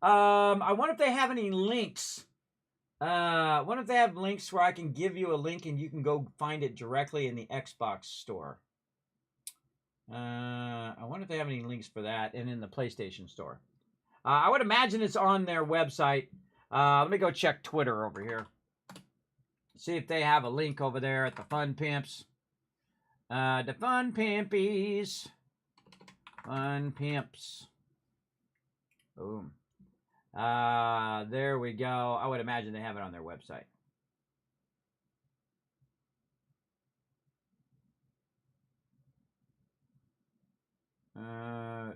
I wonder if they have any links. I wonder if they have links where I can give you a link and you can go find it directly in the Xbox store. I wonder if they have any links for that and in the PlayStation store. I would imagine it's on their website. Let me go check Twitter over here. See if they have a link over there at the Fun Pimps. The Fun Pimpies. Fun Pimps. Boom. There we go. I would imagine they have it on their website.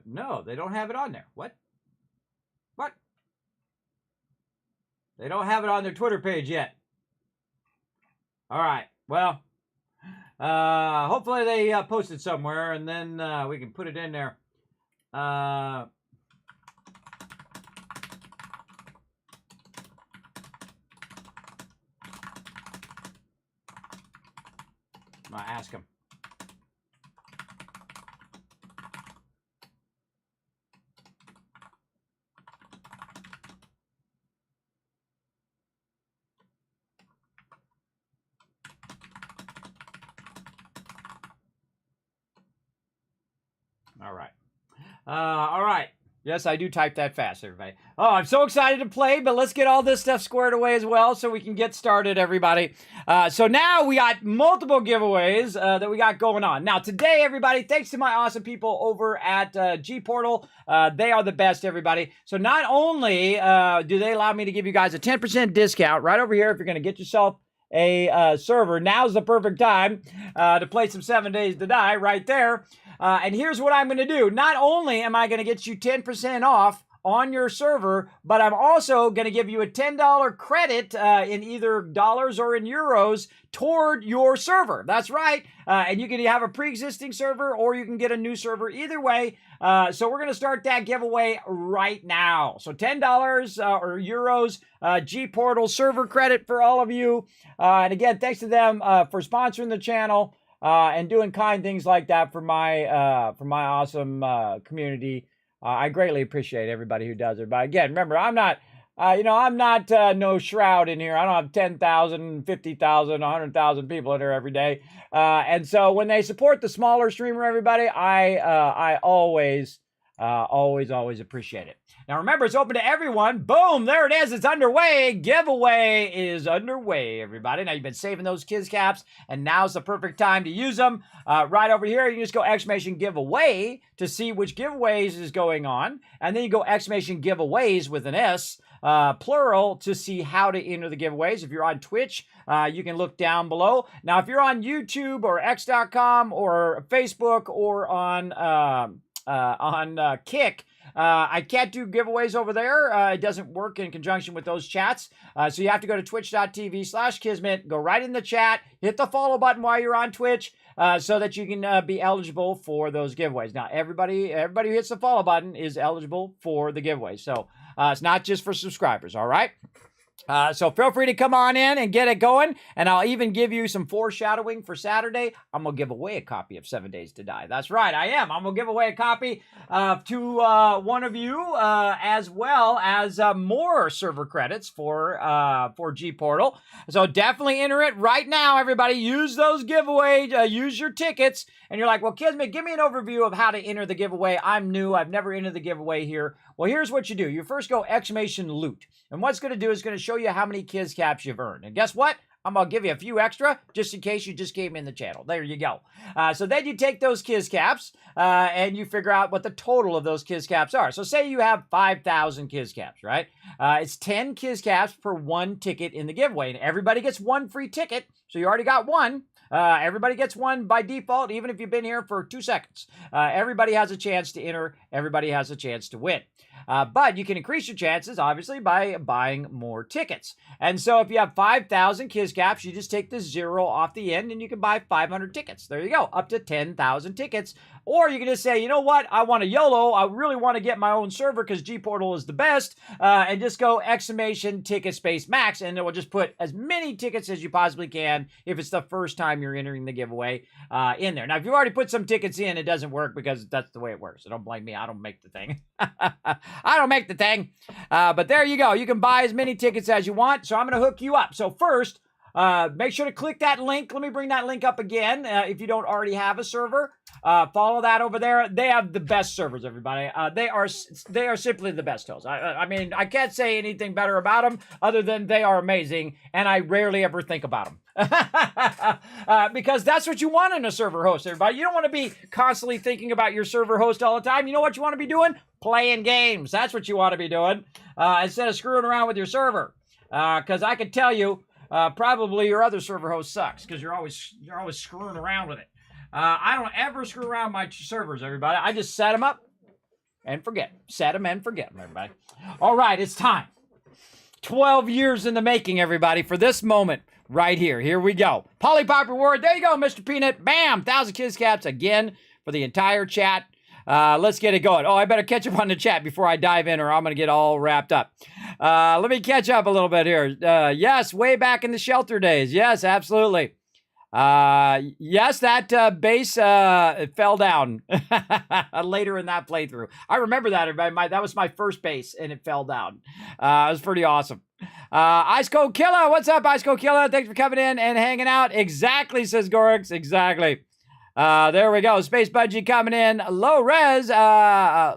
No, they don't have it on there. What? They don't have it on their Twitter page yet. All right. Well, hopefully they post it somewhere, and then we can put it in there. I ask them. All right. Yes, I do type that fast, everybody. Oh, I'm so excited to play, but let's get all this stuff squared away as well so we can get started, everybody. So now we got multiple giveaways that we got going on. Now, today, everybody, thanks to my awesome people over at G Portal. They are the best, everybody. So not only do they allow me to give you guys a 10% discount right over here if you're going to get yourself a server, now's the perfect time to play some 7 Days to Die right there. And here's what I'm going to do. Not only am I going to get you 10% off on your server, but I'm also going to give you a $10 credit in either dollars or in euros toward your server. That's right. And you can have a pre-existing server or you can get a new server. Either way. So we're going to start that giveaway right now. So $10 or euros G Portal server credit for all of you. And again, thanks to them for sponsoring the channel. And doing kind things like that for my awesome community. I greatly appreciate everybody who does it. But again, remember, I'm not no Shroud in here. I don't have 10,000, 50,000, 100,000 people in here every day. And so when they support the smaller streamer, everybody, I always appreciate it. Now remember, it's open to everyone. Boom, there it is. It's underway. Giveaway is underway, everybody. Now you've been saving those Kiz caps, and now's the perfect time to use them. Right over here, you can just go exclamation giveaway to see which giveaways is going on, and then you go exclamation giveaways with an S, plural, to see how to enter the giveaways. If you're on Twitch, you can look down below. Now, if you're on YouTube or X.com or Facebook or on Kick, I can't do giveaways over there. It doesn't work in conjunction with those chats. So you have to go to twitch.tv/Kismet, go right in the chat, hit the follow button while you're on Twitch, so that you can be eligible for those giveaways. Now, everybody who hits the follow button is eligible for the giveaway. So it's not just for subscribers, all right? So feel free to come on in and get it going, and I'll even give you some foreshadowing for Saturday. I'm going to give away a copy of 7 Days to Die. That's right, I am. I'm going to give away a copy to one of you, as well as more server credits for G-Portal. So definitely enter it right now, everybody. Use those giveaways. Use your tickets. And you're like, well, Kismet, give me an overview of how to enter the giveaway. I'm new. I've never entered the giveaway here. Well, here's what you do. You first go exclamation loot. And what's going to do is going to show you how many Kiz Caps you've earned. And guess what? I'm going to give you a few extra just in case you just came in the channel. There you go. So then you take those Kiz Caps and you figure out what the total of those Kiz Caps are. So say you have 5,000 Kiz Caps, right? It's 10 Kiz Caps per one ticket in the giveaway. And everybody gets one free ticket. So you already got one. Everybody gets one by default, even if you've been here for 2 seconds. Everybody has a chance to enter. Everybody has a chance to win. But you can increase your chances, obviously, by buying more tickets. And so if you have 5,000 Kiz Caps, you just take the 0 off the end and you can buy 500 tickets. There you go, up to 10,000 tickets. Or you can just say, you know what, I want a YOLO. I really want to get my own server because G-Portal is the best. And just go exclamation ticket space max, and it will just put as many tickets as you possibly can if it's the first time you're entering the giveaway in there. Now, if you've already put some tickets in, it doesn't work because that's the way it works. So don't blame me. I don't make the thing. I don't make the thing. But there you go. You can buy as many tickets as you want. So I'm going to hook you up. So first, make sure to click that link. Let me bring that link up again. If you don't already have a server, follow that over there. They have the best servers, everybody. They are simply the best hosts. I mean, I can't say anything better about them other than they are amazing, and I rarely ever think about them. Because that's what you want in a server host, everybody. You don't want to be constantly thinking about your server host all the time. You know what you want to be doing? Playing games. That's what you want to be doing, instead of screwing around with your server. Because I can tell you, probably your other server host sucks because you're always screwing around with it. I don't ever screw around my servers, everybody. I just set them up and forget. Set them and forget them, everybody. All right, it's time. 12 years in the making, everybody, for this moment right here. Here we go. Polypop reward. There you go, Mr. Peanut. Bam! 1,000 Kiz Caps again for the entire chat. Let's get it going. Oh, I better catch up on the chat before I dive in or I'm going to get all wrapped up. Let me catch up a little bit here. Yes, way back in the shelter days. Yes, absolutely. Yes, that base fell down later in that playthrough. I remember that, everybody. That was my first base, and it fell down. It was pretty awesome. Ice Cold Killer, what's up, Ice Cold Killer? Thanks for coming in and hanging out. Exactly, says Gorix. Exactly. There we go. Space Budgie coming in. Low Res. How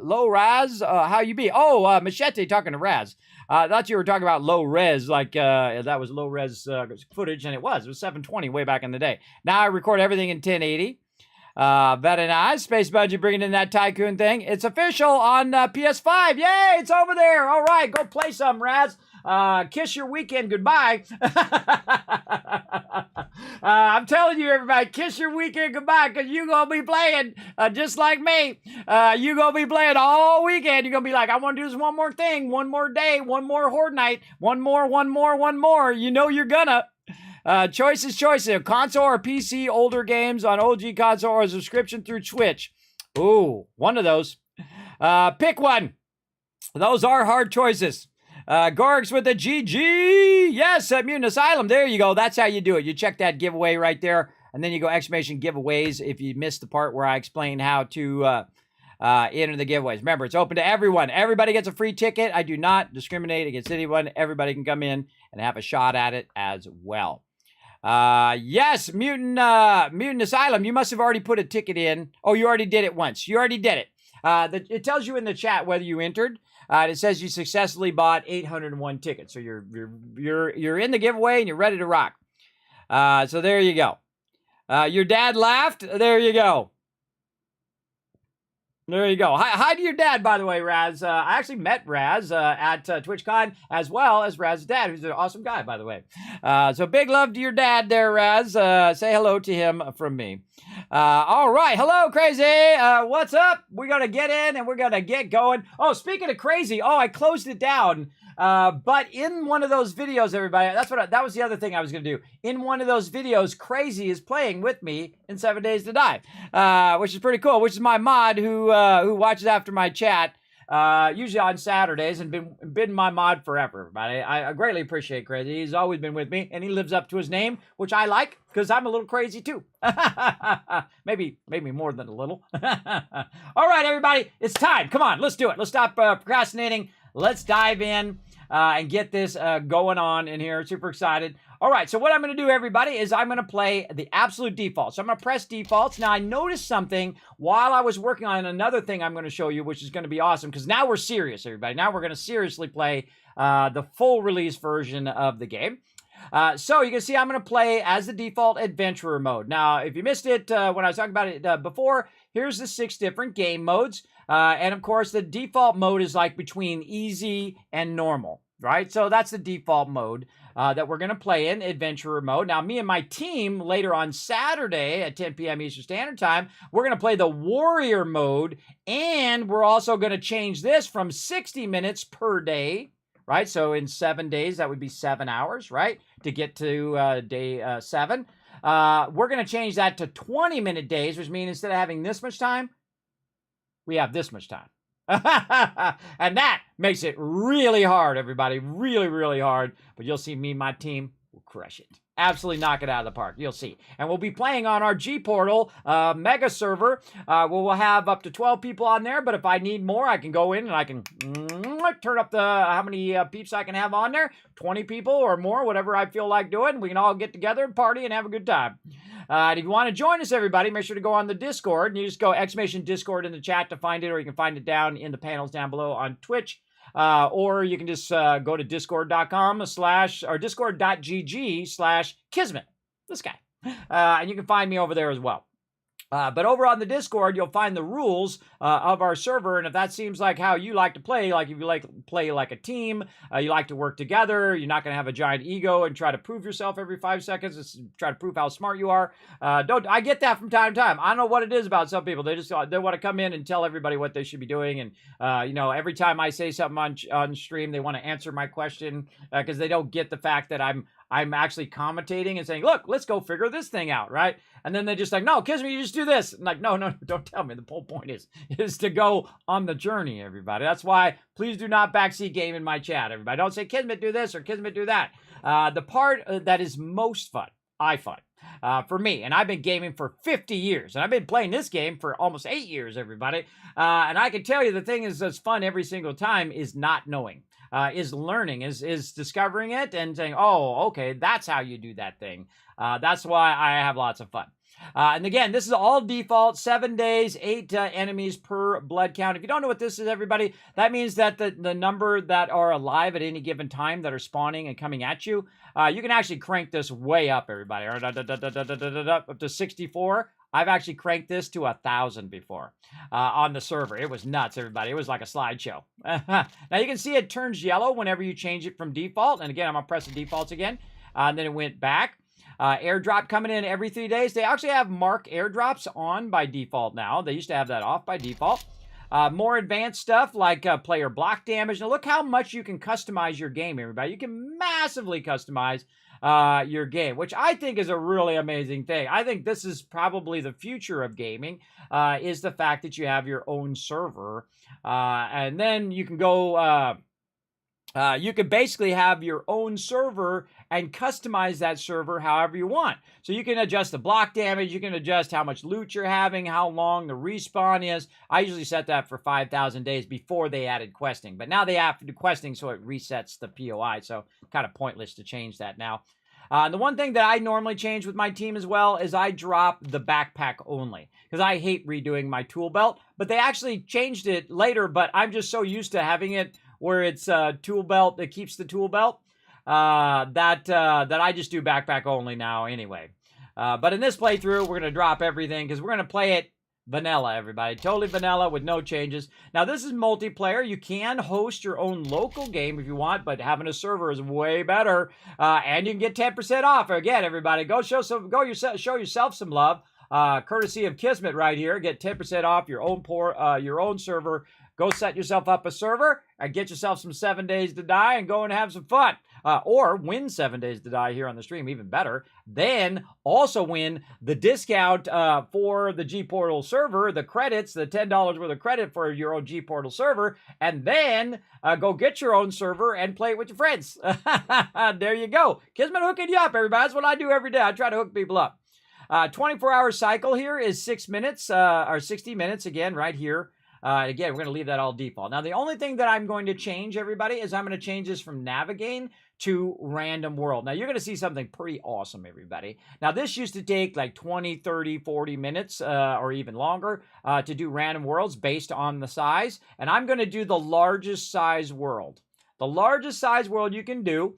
you be? Oh, Machete talking to Raz. I thought you were talking about low res, like that was low res footage, and it was 720 way back in the day. Now I record everything in 1080. Very nice. Space Budgie bringing in that Tycoon thing. It's official on PS5. Yay, it's over there. All right, go play some, Raz. Kiss your weekend goodbye. I'm telling you, everybody, kiss your weekend goodbye because you're going to be playing just like me. You're going to be playing all weekend. You're going to be like, I want to do this one more thing, one more day, one more Horde night, one more. You know you're gonna. Choice is console or PC, older games on OG console or a subscription through Twitch. Ooh, one of those. Pick one. Those are hard choices. Gorgs with the GG. Yes, at Mutant Asylum. There you go. That's how you do it. You check that giveaway right there, and then you go exclamation giveaways if you missed the part where I explained how to enter the giveaways. Remember, it's open to everyone. Everybody gets a free ticket. I do not discriminate against anyone. Everybody can come in and have a shot at it as well. Yes, Mutant Asylum. You must have already put a ticket in. Oh, you already did it once. You already did it. It tells you in the chat whether you entered. It says you successfully bought 801 tickets. So you're in the giveaway and you're ready to rock. So there you go. Your dad laughed. There you go. There you go. Hi to your dad, by the way, Raz. I actually met Raz at TwitchCon, as well as Raz's dad, who's an awesome guy, by the way. So big love to your dad there, Raz. Say hello to him from me. All right. Hello, Crazy. What's up? We're going to get in and we're going to get going. Oh, speaking of crazy, I closed it down. But in one of those videos, everybody, that was the other thing I was going to do. In one of those videos, Crazy is playing with me in 7 Days to Die, which is pretty cool, which is my mod who watches after my chat, usually on Saturdays, and been my mod forever, everybody. I greatly appreciate Crazy. He's always been with me, and he lives up to his name, which I like, because I'm a little crazy too. maybe more than a little. All right, everybody, it's time. Come on, let's do it. Let's stop procrastinating. Let's dive in and get this going on in here. Super excited. All right, so what I'm going to do, everybody, is I'm going to play the absolute default. So I'm going to press defaults. Now, I noticed something while I was working on another thing I'm going to show you, which is going to be awesome, because now we're serious, everybody. Now we're going to seriously play the full release version of the game. So you can see I'm going to play as the default adventurer mode. Now, if you missed it when I was talking about it before, here's the 6 different game modes. And of course, the default mode is like between easy and normal, right? So that's the default mode that we're going to play in, adventurer mode. Now, me and my team later on Saturday at 10 p.m. Eastern Standard Time, we're going to play the warrior mode. And we're also going to change this from 60 minutes per day, right? So in 7 days, that would be 7 hours, right? To get to day 7. We're going to change that to 20-minute days, which means instead of having this much time, we have this much time. And that makes it really hard, everybody. Really, really hard. But you'll see me and my team will crush it. Absolutely knock it out of the park. You'll see. And we'll be playing on our G Portal mega server. We'll have up to 12 people on there. But if I need more, I can go in and I can turn up the how many peeps I can have on there. 20 people or more, whatever I feel like doing. We can all get together and party and have a good time. And if you want to join us, everybody, make sure to go on the Discord. And you just go !Discord in the chat to find it, or you can find it down in the panels down below on Twitch. Or you can just go to discord.com/ or discord.gg/Kismet. This guy. And you can find me over there as well. But over on the Discord, you'll find the rules of our server, and if that seems like how you like to play, like if you like to play like a team, you like to work together, you're not going to have a giant ego and try to prove yourself every 5 seconds, try to prove how smart you are. I get that from time to time. I don't know what it is about some people. They want to come in and tell everybody what they should be doing, and every time I say something on stream, they want to answer my question because they don't get the fact that I'm actually commentating and saying, look, let's go figure this thing out, right? And then they just like, no, Kismet, you just do this. I'm like, no, don't tell me. The whole point is to go on the journey, everybody. That's why please do not backseat game in my chat, everybody. Don't say, Kismet, do this or Kismet, do that. The part that is most fun, for me, and I've been gaming for 50 years, and I've been playing this game for almost 8 years, everybody. And I can tell you the thing is that's fun every single time is not knowing. Is learning, is discovering it and saying, oh, okay, that's how you do that thing. That's why I have lots of fun. And again, this is all default, 7 days, 8 enemies per blood count. If you don't know what this is, everybody, that means that the number that are alive at any given time that are spawning and coming at you, you can actually crank this way up, everybody, up to 64. I've actually cranked this to 1,000 before on the server. It was nuts, everybody. It was like a slideshow. Now, you can see it turns yellow whenever you change it from default. And again, I'm going to press the defaults again. And then it went back. Airdrop coming in every 3 days. They actually have mark airdrops on by default now. They used to have that off by default. More advanced stuff like player block damage. Now, look how much you can customize your game, everybody. You can massively customize your game, which I think is a really amazing thing. I think this is probably the future of gaming, is the fact that you have your own server. And then you can go, you can basically have your own server and customize that server however you want. So you can adjust the block damage, you can adjust how much loot you're having, how long the respawn is. I usually set that for 5,000 days before they added questing. But now they have to do questing, so it resets the POI. So kind of pointless to change that now. The one thing that I normally change with my team as well is I drop the backpack only, because I hate redoing my tool belt. But they actually changed it later, but I'm just so used to having it where it's a tool belt that keeps the tool belt that I just do backpack only now anyway. But in this playthrough, we're going to drop everything because we're going to play it vanilla, everybody. Totally vanilla with no changes. Now, this is multiplayer. You can host your own local game if you want, but having a server is way better. And you can get 10% off. Again, everybody, show yourself some love. Courtesy of Kismet right here. Get 10% off your own server. Go set yourself up a server and get yourself some 7 Days to Die and go and have some fun. Or win 7 Days to Die here on the stream, even better. Then also win the discount for the G Portal server, the credits, the $10 worth of credit for your own G Portal server, and then go get your own server and play it with your friends. There you go. Kismet hooking you up, everybody. That's what I do every day. I try to hook people up. 24-hour cycle here is 6 minutes, or 60 minutes again, right here. Again, we're going to leave that all default. Now, the only thing that I'm going to change, everybody, is I'm going to change this from Navigate to Random World. Now, you're going to see something pretty awesome, everybody. Now, this used to take like 20, 30, 40 minutes or even longer to do Random Worlds based on the size. And I'm going to do the largest size world. The largest size world you can do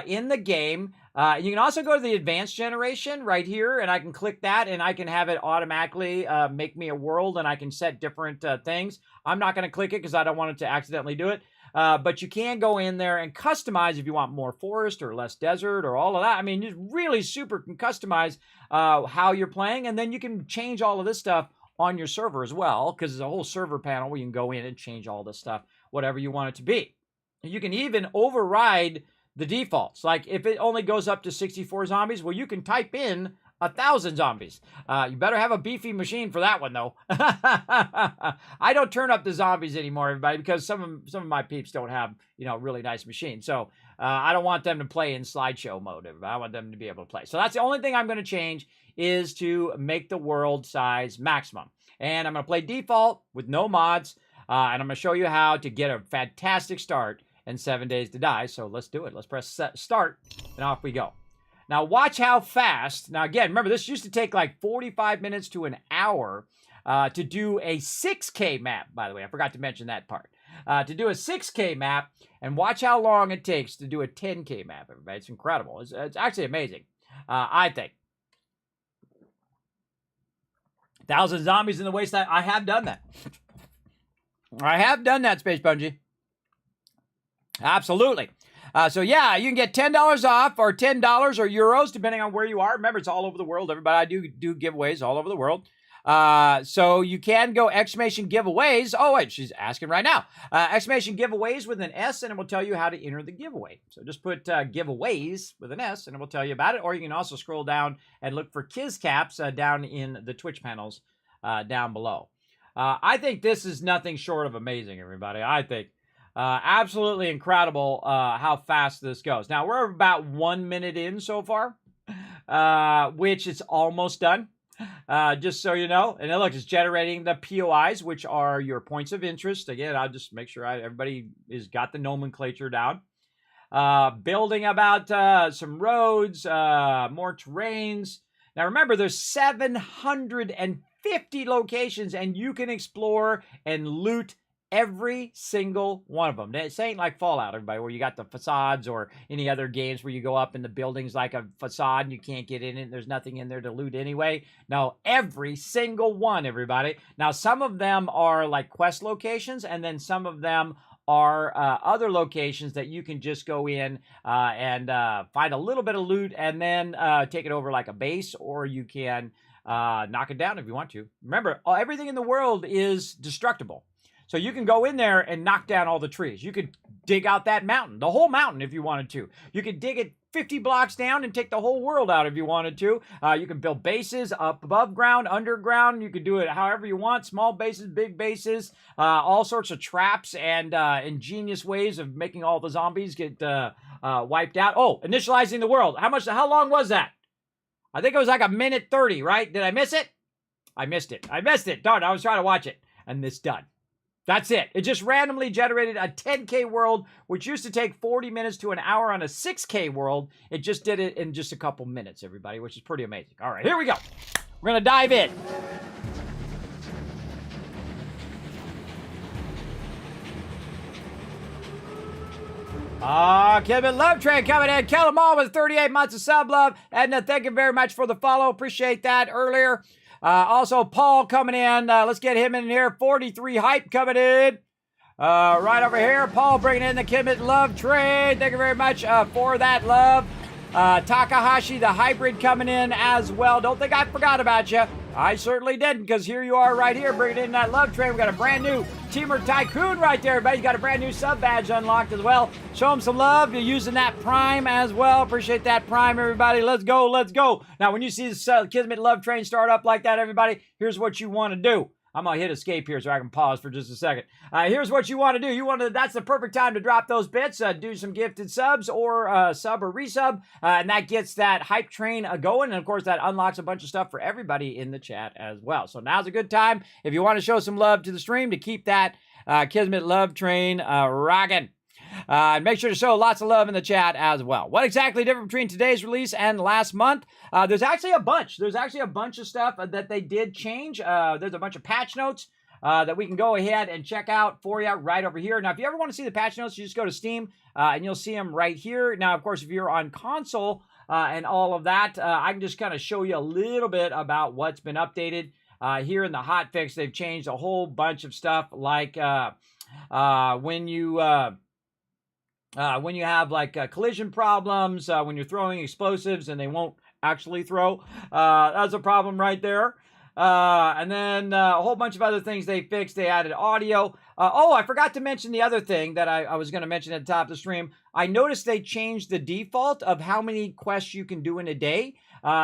in the game. You can also go to the advanced generation right here, and I can click that, and I can have it automatically make me a world, and I can set different things. I'm not going to click it because I don't want it to accidentally do it. But you can go in there and customize if you want more forest or less desert or all of that. I mean, you really super can customize how you're playing, and then you can change all of this stuff on your server as well, because there's a whole server panel where you can go in and change all this stuff, whatever you want it to be. You can even override the defaults. Like if it only goes up to 64 zombies, well, you can type in 1,000 zombies. You better have a beefy machine for that one, though. I don't turn up the zombies anymore, everybody, because some of my peeps don't have, really nice machines. So I don't want them to play in slideshow mode, everybody. I want them to be able to play. So that's the only thing I'm going to change, is to make the world size maximum. And I'm going to play default with no mods. And I'm going to show you how to get a fantastic start in 7 Days to Die. So let's do it. Let's press start, and off we go. Now, watch how fast. Now, again, remember, this used to take like 45 minutes to an hour to do a 6K map, by the way. I forgot to mention that part. To do a 6K map, and watch how long it takes to do a 10K map, everybody. It's incredible. It's actually amazing, I think. 1,000 zombies in the wasteland. I have done that. I have done that, Space Bungie. Absolutely. So yeah, you can get $10 off, or $10 or euros, depending on where you are. Remember, it's all over the world, everybody. I do giveaways all over the world. So you can go exclamation giveaways. Oh, wait, she's asking right now. Exclamation giveaways with an S, and it will tell you how to enter the giveaway. So just put giveaways with an S, and it will tell you about it. Or you can also scroll down and look for Kizcaps down in the Twitch panels down below. I think this is nothing short of amazing, everybody. I think. Absolutely incredible how fast this goes. Now, we're about 1 minute in so far, which is almost done, just so you know. And then look, it's generating the POIs, which are your points of interest. Again, I'll just make sure everybody has got the nomenclature down. Building about some roads, more terrains. Now, remember, there's 750 locations, and you can explore and loot every single one of them. This ain't like Fallout, everybody, where you got the facades, or any other games where you go up in the buildings like a facade and you can't get in it and there's nothing in there to loot anyway. No, every single one, everybody. Now, some of them are like quest locations, and then some of them are other locations that you can just go in and find a little bit of loot and then take it over like a base, or you can knock it down if you want to. Remember, everything in the world is destructible. So you can go in there and knock down all the trees. You could dig out that mountain, the whole mountain, if you wanted to. You could dig it 50 blocks down and take the whole world out if you wanted to. You can build bases up above ground, underground. You could do it however you want. Small bases, big bases, all sorts of traps and ingenious ways of making all the zombies get wiped out. Oh, initializing the world. How long was that? I think it was like 1:30, right? Did I miss it? I missed it. Darn, I was trying to watch it. And it's done. That's it. It just randomly generated a 10K world, which used to take 40 minutes to an hour on a 6K world. It just did it in just a couple minutes, everybody, which is pretty amazing. All right, here we go. We're going to dive in. Kevin Love Train coming in. Kill 'em all with 38 months of sub love. Edna, thank you very much for the follow. Appreciate that earlier. Also, Paul coming in. Let's get him in here. 43 hype coming in. Right over here, Paul bringing in the Kismet love train. Thank you very much for that love. Takahashi, the hybrid, coming in as well. Don't think I forgot about you. I certainly didn't, because here you are right here bringing in that love train. We got a brand new Teamwork Tycoon right there, everybody. You got a brand new sub badge unlocked as well. Show them some love. You're using that Prime as well. Appreciate that Prime, everybody. Let's go, let's go. Now, when you see this Kismet love train start up like that, everybody, here's what you want to do. I'm going to hit escape here so I can pause for just a second. Here's what you want to do. That's the perfect time to drop those bits, do some gifted subs or sub or resub, and that gets that hype train going. And of course, that unlocks a bunch of stuff for everybody in the chat as well. So now's a good time if you want to show some love to the stream to keep that Kismet love train rocking. Make sure to show lots of love in the chat as well. What exactly different between today's release and last month? There's actually a bunch. There's actually a bunch of stuff that they did change. There's a bunch of patch notes that we can go ahead and check out for you right over here. Now, if you ever want to see the patch notes, you just go to Steam and you'll see them right here. Now, of course, if you're on console and all of that, I can just kind of show you a little bit about what's been updated. Here in the hotfix, they've changed a whole bunch of stuff, like when you have like collision problems, when you're throwing explosives and they won't actually throw, that's a problem right there. And then a whole bunch of other things they fixed. They added audio. Oh, I forgot to mention the other thing that I was going to mention at the top of the stream. I noticed they changed the default of how many quests you can do in a day.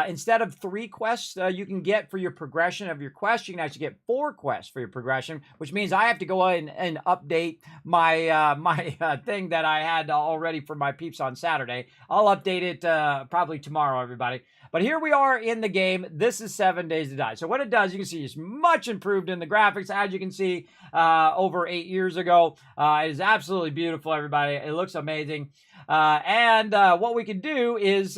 Instead of 3 quests you can get for your progression of your quest, you can actually get 4 quests for your progression, which means I have to go in and update my my thing that I had already for my peeps on Saturday. I'll update it probably tomorrow, everybody. But here we are in the game. This is 7 Days to Die. So what it does, you can see it's much improved in the graphics, as you can see over 8 years ago. It is absolutely beautiful, everybody. It looks amazing. And what we can do is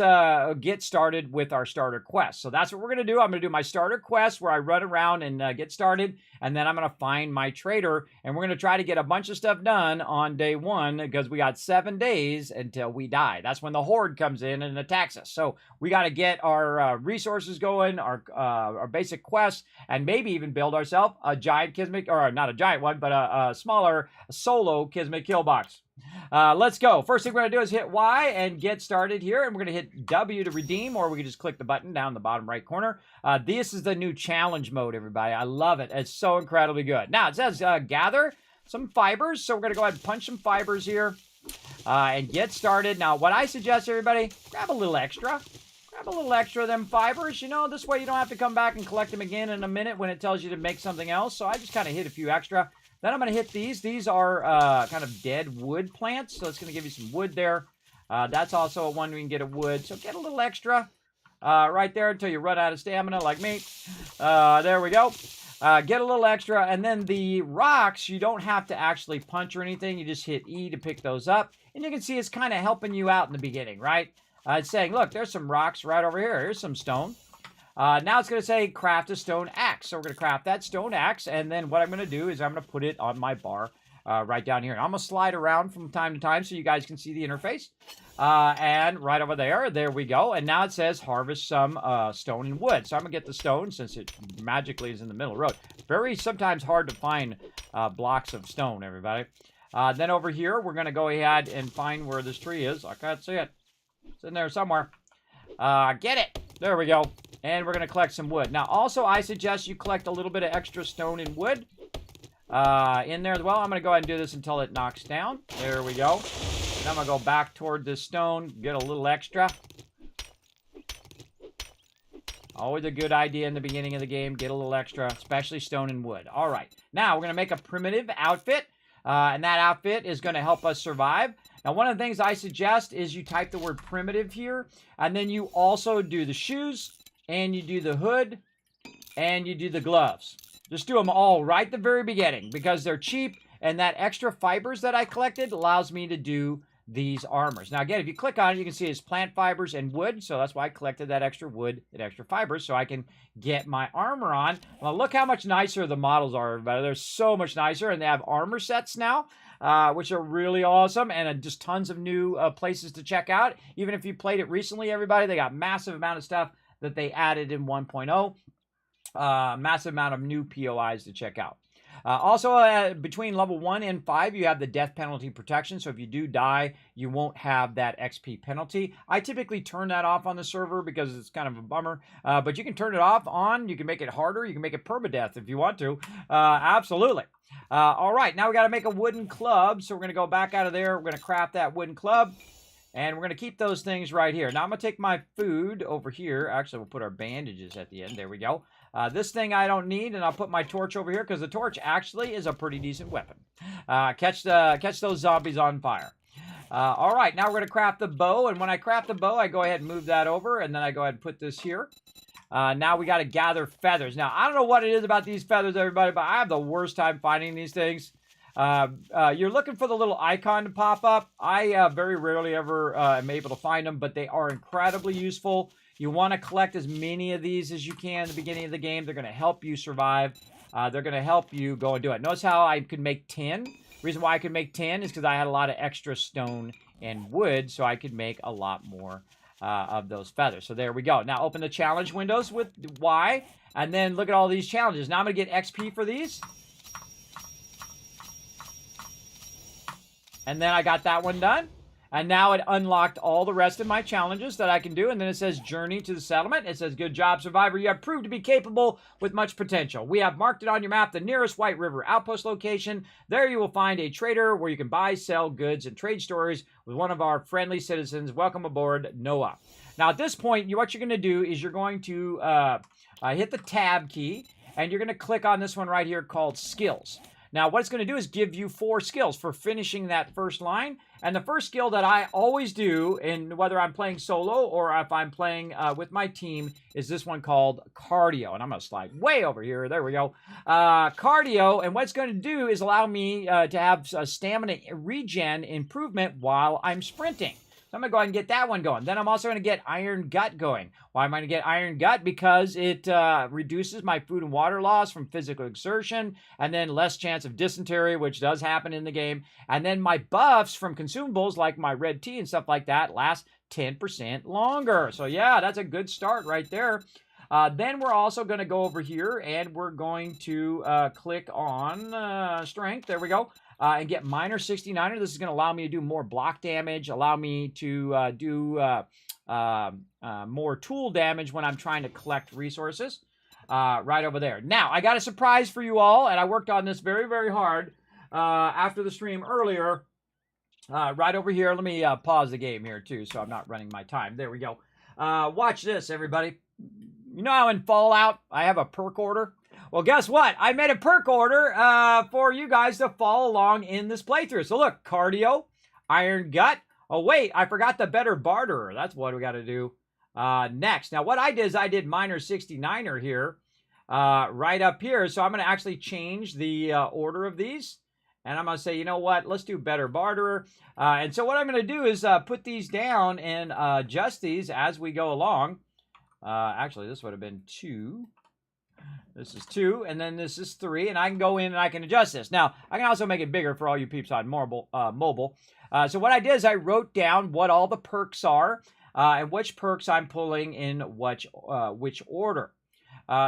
get started with our starter quest. So that's what we're going to do. I'm going to do my starter quest where I run around and get started. And then I'm going to find my trader. And we're going to try to get a bunch of stuff done on day 1 because we got 7 days until we die. That's when the Horde comes in and attacks us. So we got to get our resources going, our basic quests, and maybe even build ourselves a giant Kismet, or not a giant one, but a smaller solo Kismet kill box. Let's go. First thing we're going to do is hit Y and get started here. And we're going to hit W to redeem, or we can just click the button down in the bottom right corner. This is the new challenge mode, everybody. I love it. It's so incredibly good. Now, it says gather some fibers. So we're going to go ahead and punch some fibers here and get started. Now, what I suggest, everybody, grab a little extra. Grab a little extra of them fibers. You know, this way you don't have to come back and collect them again in a minute when it tells you to make something else. So I just kind of hit a few extra. Then I'm going to hit these. These are kind of dead wood plants, so it's going to give you some wood there. That's also a one we can get a wood. So get a little extra right there until you run out of stamina like me. There we go. Get a little extra. And then the rocks, you don't have to actually punch or anything. You just hit E to pick those up. And you can see it's kind of helping you out in the beginning, right? It's saying, look, there's some rocks right over here. Here's some stone. Now it's going to say craft a stone axe. So we're going to craft that stone axe. And then what I'm going to do is I'm going to put it on my bar right down here. And I'm going to slide around from time to time so you guys can see the interface. And right over there we go. And now it says harvest some stone and wood. So I'm going to get the stone since it magically is in the middle of the road. Very sometimes hard to find blocks of stone, everybody. Then over here, we're going to go ahead and find where this tree is. I can't see it. It's in there somewhere. Get it. There we go. And we're going to collect some wood. Now, also, I suggest you collect a little bit of extra stone and wood in there as well. I'm going to go ahead and do this until it knocks down. There we go. And I'm going to go back toward this stone, get a little extra. Always a good idea in the beginning of the game, get a little extra, especially stone and wood. All right. Now, we're going to make a primitive outfit, and that outfit is going to help us survive. Now, one of the things I suggest is you type the word primitive here, and then you also do the shoes, and you do the hood, and you do the gloves. Just do them all right at the very beginning because they're cheap, and that extra fibers that I collected allows me to do these armors. Now, again, if you click on it, you can see it's plant fibers and wood, so that's why I collected that extra wood and extra fibers so I can get my armor on. Well, look how much nicer the models are, everybody. They're so much nicer, and they have armor sets now, which are really awesome, and just tons of new places to check out. Even if you played it recently, everybody, they got massive amount of stuff that they added in 1.0. Massive amount of new POIs to check out. Also, between level 1 and 5, you have the death penalty protection. So if you do die, you won't have that XP penalty. I typically turn that off on the server because it's kind of a bummer. But you can turn it off on. You can make it harder. You can make it permadeath if you want to. Absolutely. All right, now we got to make a wooden club. So we're going to go back out of there. We're going to craft that wooden club. And we're going to keep those things right here. Now I'm going to take my food over here. Actually, we'll put our bandages at the end. There we go. This thing I don't need, and I'll put my torch over here because the torch actually is a pretty decent weapon. Catch those zombies on fire. All right, now we're going to craft the bow, and when I craft the bow, I go ahead and move that over, and then I go ahead and put this here. Now we got to gather feathers. Now, I don't know what it is about these feathers, everybody, but I have the worst time finding these things. You're looking for the little icon to pop up. I very rarely ever am able to find them, but they are incredibly useful. You want to collect as many of these as you can at the beginning of the game. They're going to help you survive. They're going to help you go and do it. Notice how I could make 10. The reason why I could make 10 is because I had a lot of extra stone and wood, so I could make a lot more of those feathers. So there we go. Now open the challenge windows with Y, and then look at all these challenges. Now I'm going to get XP for these. And then I got that one done. And now it unlocked all the rest of my challenges that I can do. And then it says Journey to the Settlement. It says, good job, Survivor. You have proved to be capable with much potential. We have marked it on your map, the nearest White River outpost location. There you will find a trader where you can buy, sell goods, and trade stories with one of our friendly citizens. Welcome aboard, Noah. Now, at this point, what you're going to do is you're going to hit the Tab key. And you're going to click on this one right here called Skills. Now, what it's going to do is give you 4 skills for finishing that first line. And the first skill that I always do, and whether I'm playing solo or if I'm playing with my team, is this one called Cardio. And I'm going to slide way over here. There we go. Cardio. And what it's going to do is allow me to have a stamina regen improvement while I'm sprinting. So I'm going to go ahead and get that one going. Then I'm also going to get Iron Gut going. Why am I going to get Iron Gut? Because it reduces my food and water loss from physical exertion, and then less chance of dysentery, which does happen in the game. And then my buffs from consumables, like my red tea and stuff like that, last 10% longer. So yeah, that's a good start right there. Then we're also going to go over here, and we're going to click on Strength. There we go. And get minor 69er. This is going to allow me to do more block damage, allow me to do more tool damage when I'm trying to collect resources. Right over there. Now, I got a surprise for you all, and I worked on this very, very hard after the stream earlier. Right over here. Let me pause the game here, too, so I'm not running my time. There we go. Watch this, everybody. You know how in Fallout I have a perk order? Well, guess what? I made a perk order for you guys to follow along in this playthrough. So look, Cardio, Iron Gut. Oh, wait, I forgot the Better Barterer. That's what we got to do next. Now, what I did is I did minor 69er here, right up here. So I'm going to actually change the order of these. And I'm going to say, you know what? Let's do Better Barterer. And so what I'm going to do is put these down and adjust these as we go along. Actually, this would have been 2. This is 2, and then this is 3, and I can go in and I can adjust this. Now, I can also make it bigger for all you peeps on mobile. So what I did is I wrote down what all the perks are and which perks I'm pulling in which order.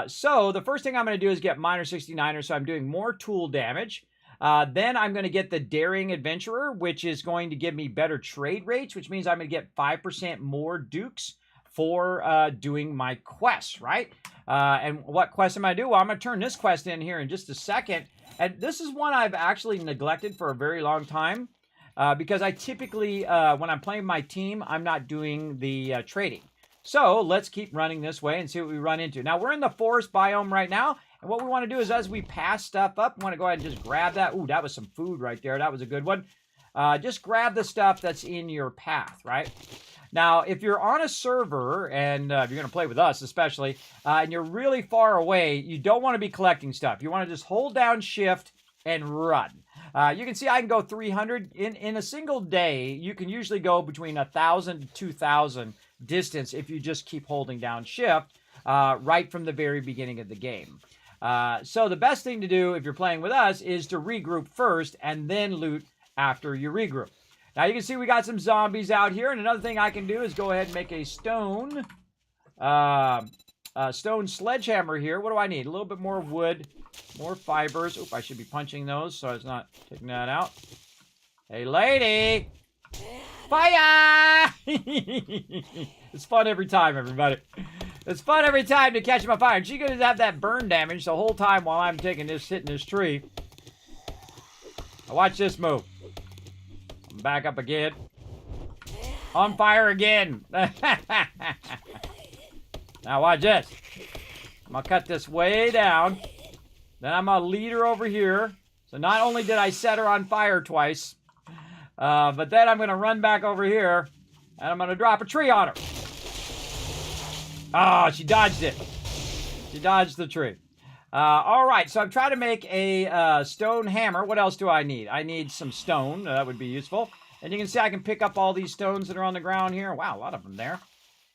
So the first thing I'm going to do is get minor 69er, so I'm doing more tool damage. Then I'm going to get the Daring Adventurer, which is going to give me better trade rates, which means I'm going to get 5% more dukes for doing my quests, right? And what quest am I doing? Well, I'm going to turn this quest in here in just a second. And this is one I've actually neglected for a very long time because I typically, when I'm playing my team, I'm not doing the trading. So let's keep running this way and see what we run into. Now, we're in the forest biome right now. And what we want to do is as we pass stuff up, we want to go ahead and just grab that. Ooh, that was some food right there. That was a good one. Just grab the stuff that's in your path, right? Now, if you're on a server, and if you're going to play with us especially, and you're really far away, you don't want to be collecting stuff. You want to just hold down Shift and run. You can see I can go 300. In a single day, you can usually go between 1,000 to 2,000 distance if you just keep holding down Shift right from the very beginning of the game. So the best thing to do if you're playing with us is to regroup first and then loot after you regroup. Now, you can see we got some zombies out here, and another thing I can do is go ahead and make a stone stone sledgehammer here. What do I need? A little bit more wood, more fibers. Oop, I should be punching those so it's not taking that out. Hey, lady! Fire! It's fun every time, everybody. It's fun every time to catch my fire. And she's going to have that burn damage the whole time while I'm hitting this tree. Now watch this move. I'm back up again. On fire again. Now watch this. I'm going to cut this way down. Then I'm going to lead her over here. So not only did I set her on fire twice, but then I'm going to run back over here, and I'm going to drop a tree on her. Oh, she dodged it. She dodged the tree. All right, so I'm trying to make a stone hammer. What else do I need? I need some stone. That would be useful. And you can see I can pick up all these stones that are on the ground here. Wow, a lot of them there.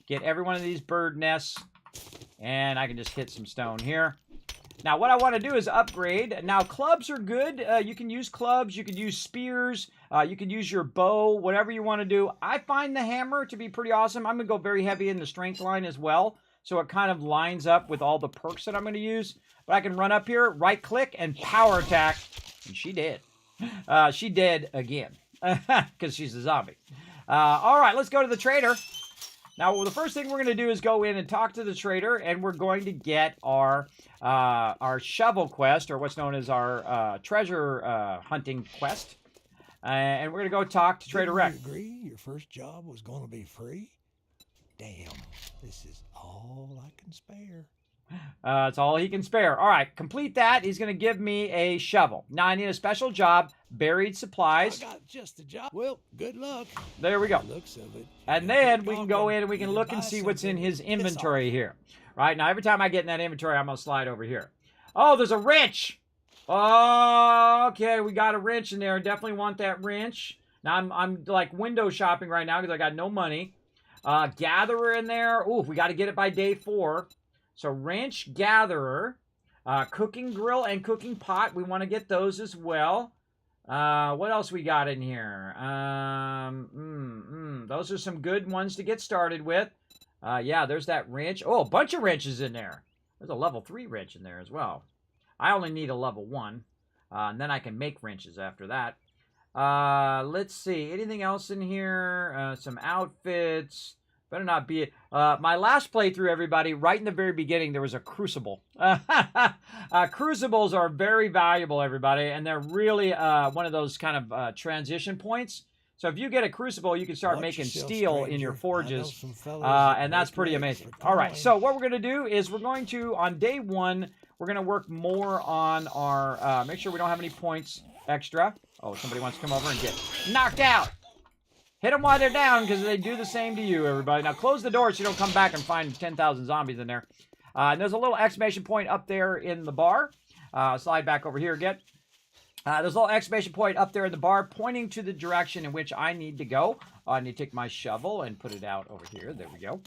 Get every one of these bird nests, and I can just hit some stone here. Now, what I want to do is upgrade. Now, clubs are good. You can use clubs. You can use spears. You can use your bow, whatever you want to do. I find the hammer to be pretty awesome. I'm going to go very heavy in the strength line as well, so it kind of lines up with all the perks that I'm going to use. But I can run up here, right-click, and power attack. And she did. She did again, because she's a zombie. All right, let's go to the trader. Now, the first thing we're going to do is go in and talk to the trader, and we're going to get our shovel quest, or what's known as our treasure hunting quest. And we're going to go talk to Trader Rex. Didn't you agree your first job was going to be free? Damn, this is all I can spare. It's all he can spare. All right, complete that. He's going to give me a shovel. Now, I need a special job, buried supplies. I got just a job. Well, good luck. There we go. Looks of it. And then we can go in and we can look and see what's in his inventory here. Right, now every time I get in that inventory, I'm going to slide over here. Oh, there's a wrench. Oh, okay, we got a wrench in there. Definitely want that wrench. Now, I'm like window shopping right now because I got no money. Gatherer in there. Ooh, we got to get it by day 4. So wrench, gatherer, cooking grill, and cooking pot. We want to get those as well. What else we got in here? Those are some good ones to get started with. Yeah, there's that wrench. Oh, a bunch of wrenches in there. There's a level 3 wrench in there as well. I only need a level 1. And then I can make wrenches after that. Let's see. Anything else in here? Some outfits. Better not be it. My last playthrough, everybody, right in the very beginning, there was a crucible. Crucibles are very valuable, everybody, and they're really one of those kind of transition points. So if you get a crucible, you can start making steel in your forges, and that's pretty amazing. All right, so what we're going to do is we're going to, on day 1, we're going to work more on our, make sure we don't have any points extra. Oh, somebody wants to come over and get knocked out. Hit them while they're down, because they do the same to you, everybody. Now, close the door so you don't come back and find 10,000 zombies in there. And there's a little exclamation point up there in the bar. Slide back over here again. There's a little exclamation point up there in the bar pointing to the direction in which I need to go. I need to take my shovel and put it out over here. There we go.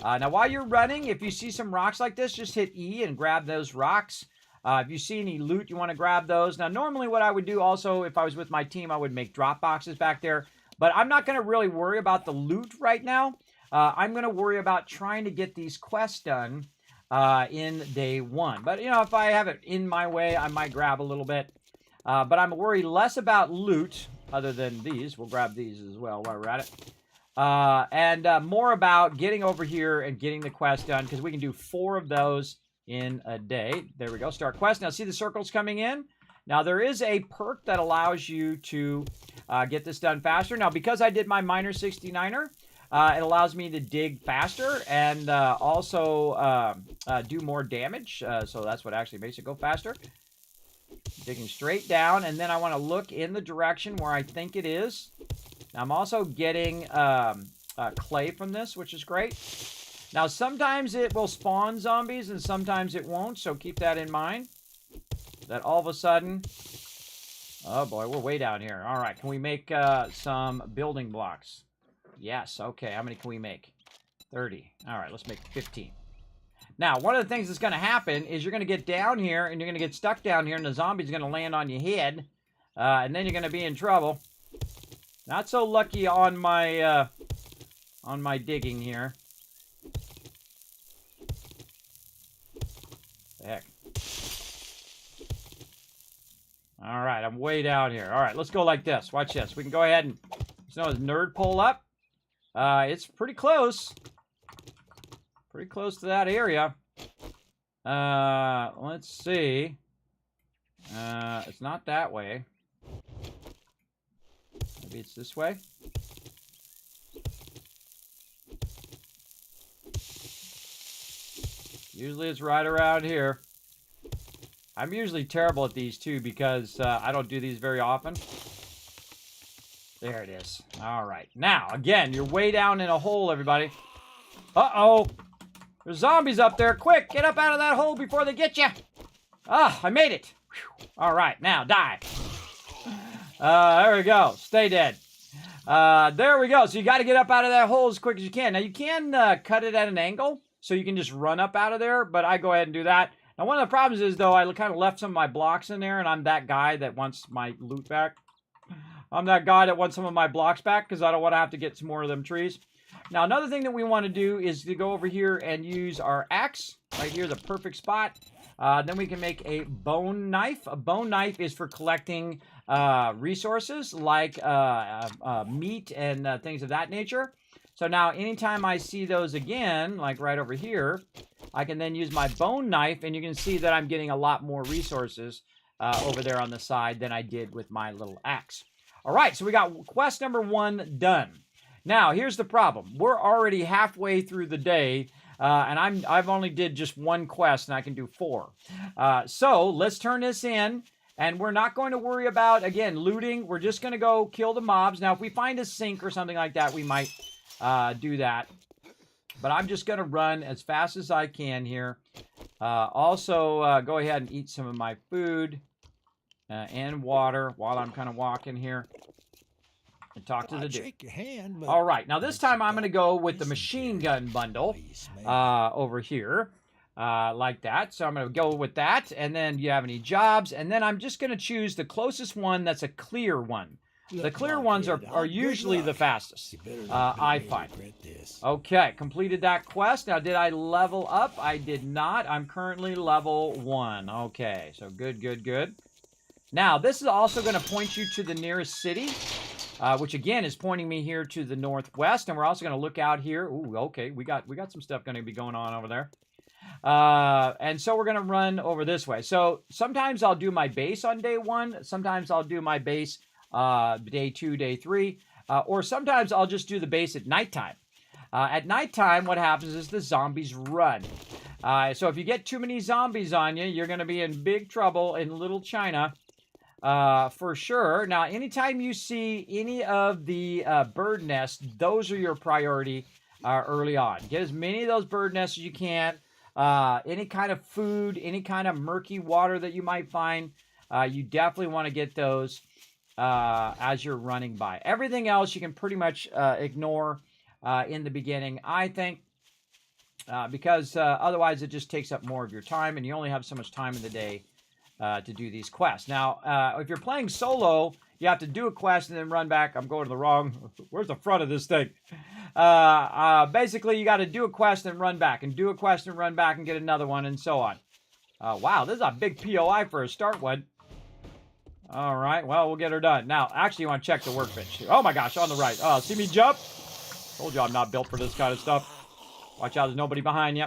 Now, while you're running, if you see some rocks like this, just hit E and grab those rocks. If you see any loot, you want to grab those. Now, normally what I would do also, if I was with my team, I would make drop boxes back there. But I'm not going to really worry about the loot right now. I'm going to worry about trying to get these quests done in day 1. But, you know, if I have it in my way, I might grab a little bit. But I'm worried less about loot, other than these. We'll grab these as well while we're at it. And more about getting over here and getting the quest done, because we can do 4 of those in a day. There we go. Start quest. Now, see the circles coming in? Now, there is a perk that allows you to get this done faster. Now, because I did my Miner 69er, it allows me to dig faster and also do more damage. So that's what actually makes it go faster. Digging straight down, and then I want to look in the direction where I think it is. Now, I'm also getting clay from this, which is great. Now, sometimes it will spawn zombies, and sometimes it won't, so keep that in mind. That all of a sudden... Oh, boy, we're way down here. All right, can we make some building blocks? Yes, okay. How many can we make? 30. All right, let's make 15. Now, one of the things that's going to happen is you're going to get down here, and you're going to get stuck down here, and the zombie's going to land on your head, and then you're going to be in trouble. Not so lucky on my digging here. I'm way down here. All right, let's go like this. Watch this. We can go ahead and, nerd pull up. It's pretty close. Pretty close to that area. Let's see. It's not that way. Maybe it's this way. Usually it's right around here. I'm usually terrible at these too because I don't do these very often. There it is. All right. Now, again, you're way down in a hole, everybody. Uh-oh. There's zombies up there. Quick, get up out of that hole before they get you. Ah, I made it. Whew. All right, now die. There we go. Stay dead. There we go. So you got to get up out of that hole as quick as you can. Now, you can cut it at an angle, so you can just run up out of there, but I go ahead and do that. Now, one of the problems is, though, I kind of left some of my blocks in there, and I'm that guy that wants my loot back. I'm that guy that wants some of my blocks back because I don't want to have to get some more of them trees. Now, another thing that we want to do is to go over here and use our axe. Right here, the perfect spot. Then we can make a bone knife. A bone knife is for collecting resources like meat and things of that nature. So now, anytime I see those again, like right over here, I can then use my bone knife, and you can see that I'm getting a lot more resources over there on the side than I did with my little axe. All right, so we got quest number 1 done. Now, here's the problem. We're already halfway through the day, and I've only did just 1 quest, and I can do 4. So let's turn this in, and we're not going to worry about, again, looting. We're just going to go kill the mobs. Now, if we find a sink or something like that, we might do that. But I'm just going to run as fast as I can here. Also, go ahead and eat some of my food and water while I'm kind of walking here. And talk to the dude. Shake your hand, all right, now this time I'm going to go with the machine gun bundle over here, like that. So I'm going to go with that, and then do you have any jobs? And then I'm just going to choose the closest one that's a clear one. The clear ones are usually the fastest, I find. Okay, completed that quest. Now, did I level up? I did not. I'm currently level 1. Okay, so good, good, good. Now, this is also going to point you to the nearest city. Which again is pointing me here to the northwest, and we're also going to look out here. Ooh, okay, we got some stuff going to be going on over there, and so we're going to run over this way. So sometimes I'll do my base on day 1. Sometimes I'll do my base day 2, day 3, or sometimes I'll just do the base at nighttime. At nighttime, what happens is the zombies run. So if you get too many zombies on you, you're going to be in big trouble in Little China. For sure. Now, anytime you see any of the bird nests, those are your priority early on. Get as many of those bird nests as you can. Any kind of food, any kind of murky water that you might find, you definitely want to get those as you're running by. Everything else you can pretty much ignore in the beginning, I think, because otherwise it just takes up more of your time, and you only have so much time in the day to do these quests. Now, if you're playing solo, you have to do a quest and then run back. I'm going to the wrong... Where's the front of this thing? Basically, you got to do a quest and run back, and do a quest and run back and get another one, and so on. Wow, this is a big POI for a start one. All right, well, we'll get her done. Now, actually, you want to check the workbench. Oh, my gosh, on the right. Oh, see me jump? Told you I'm not built for this kind of stuff. Watch out, there's nobody behind you.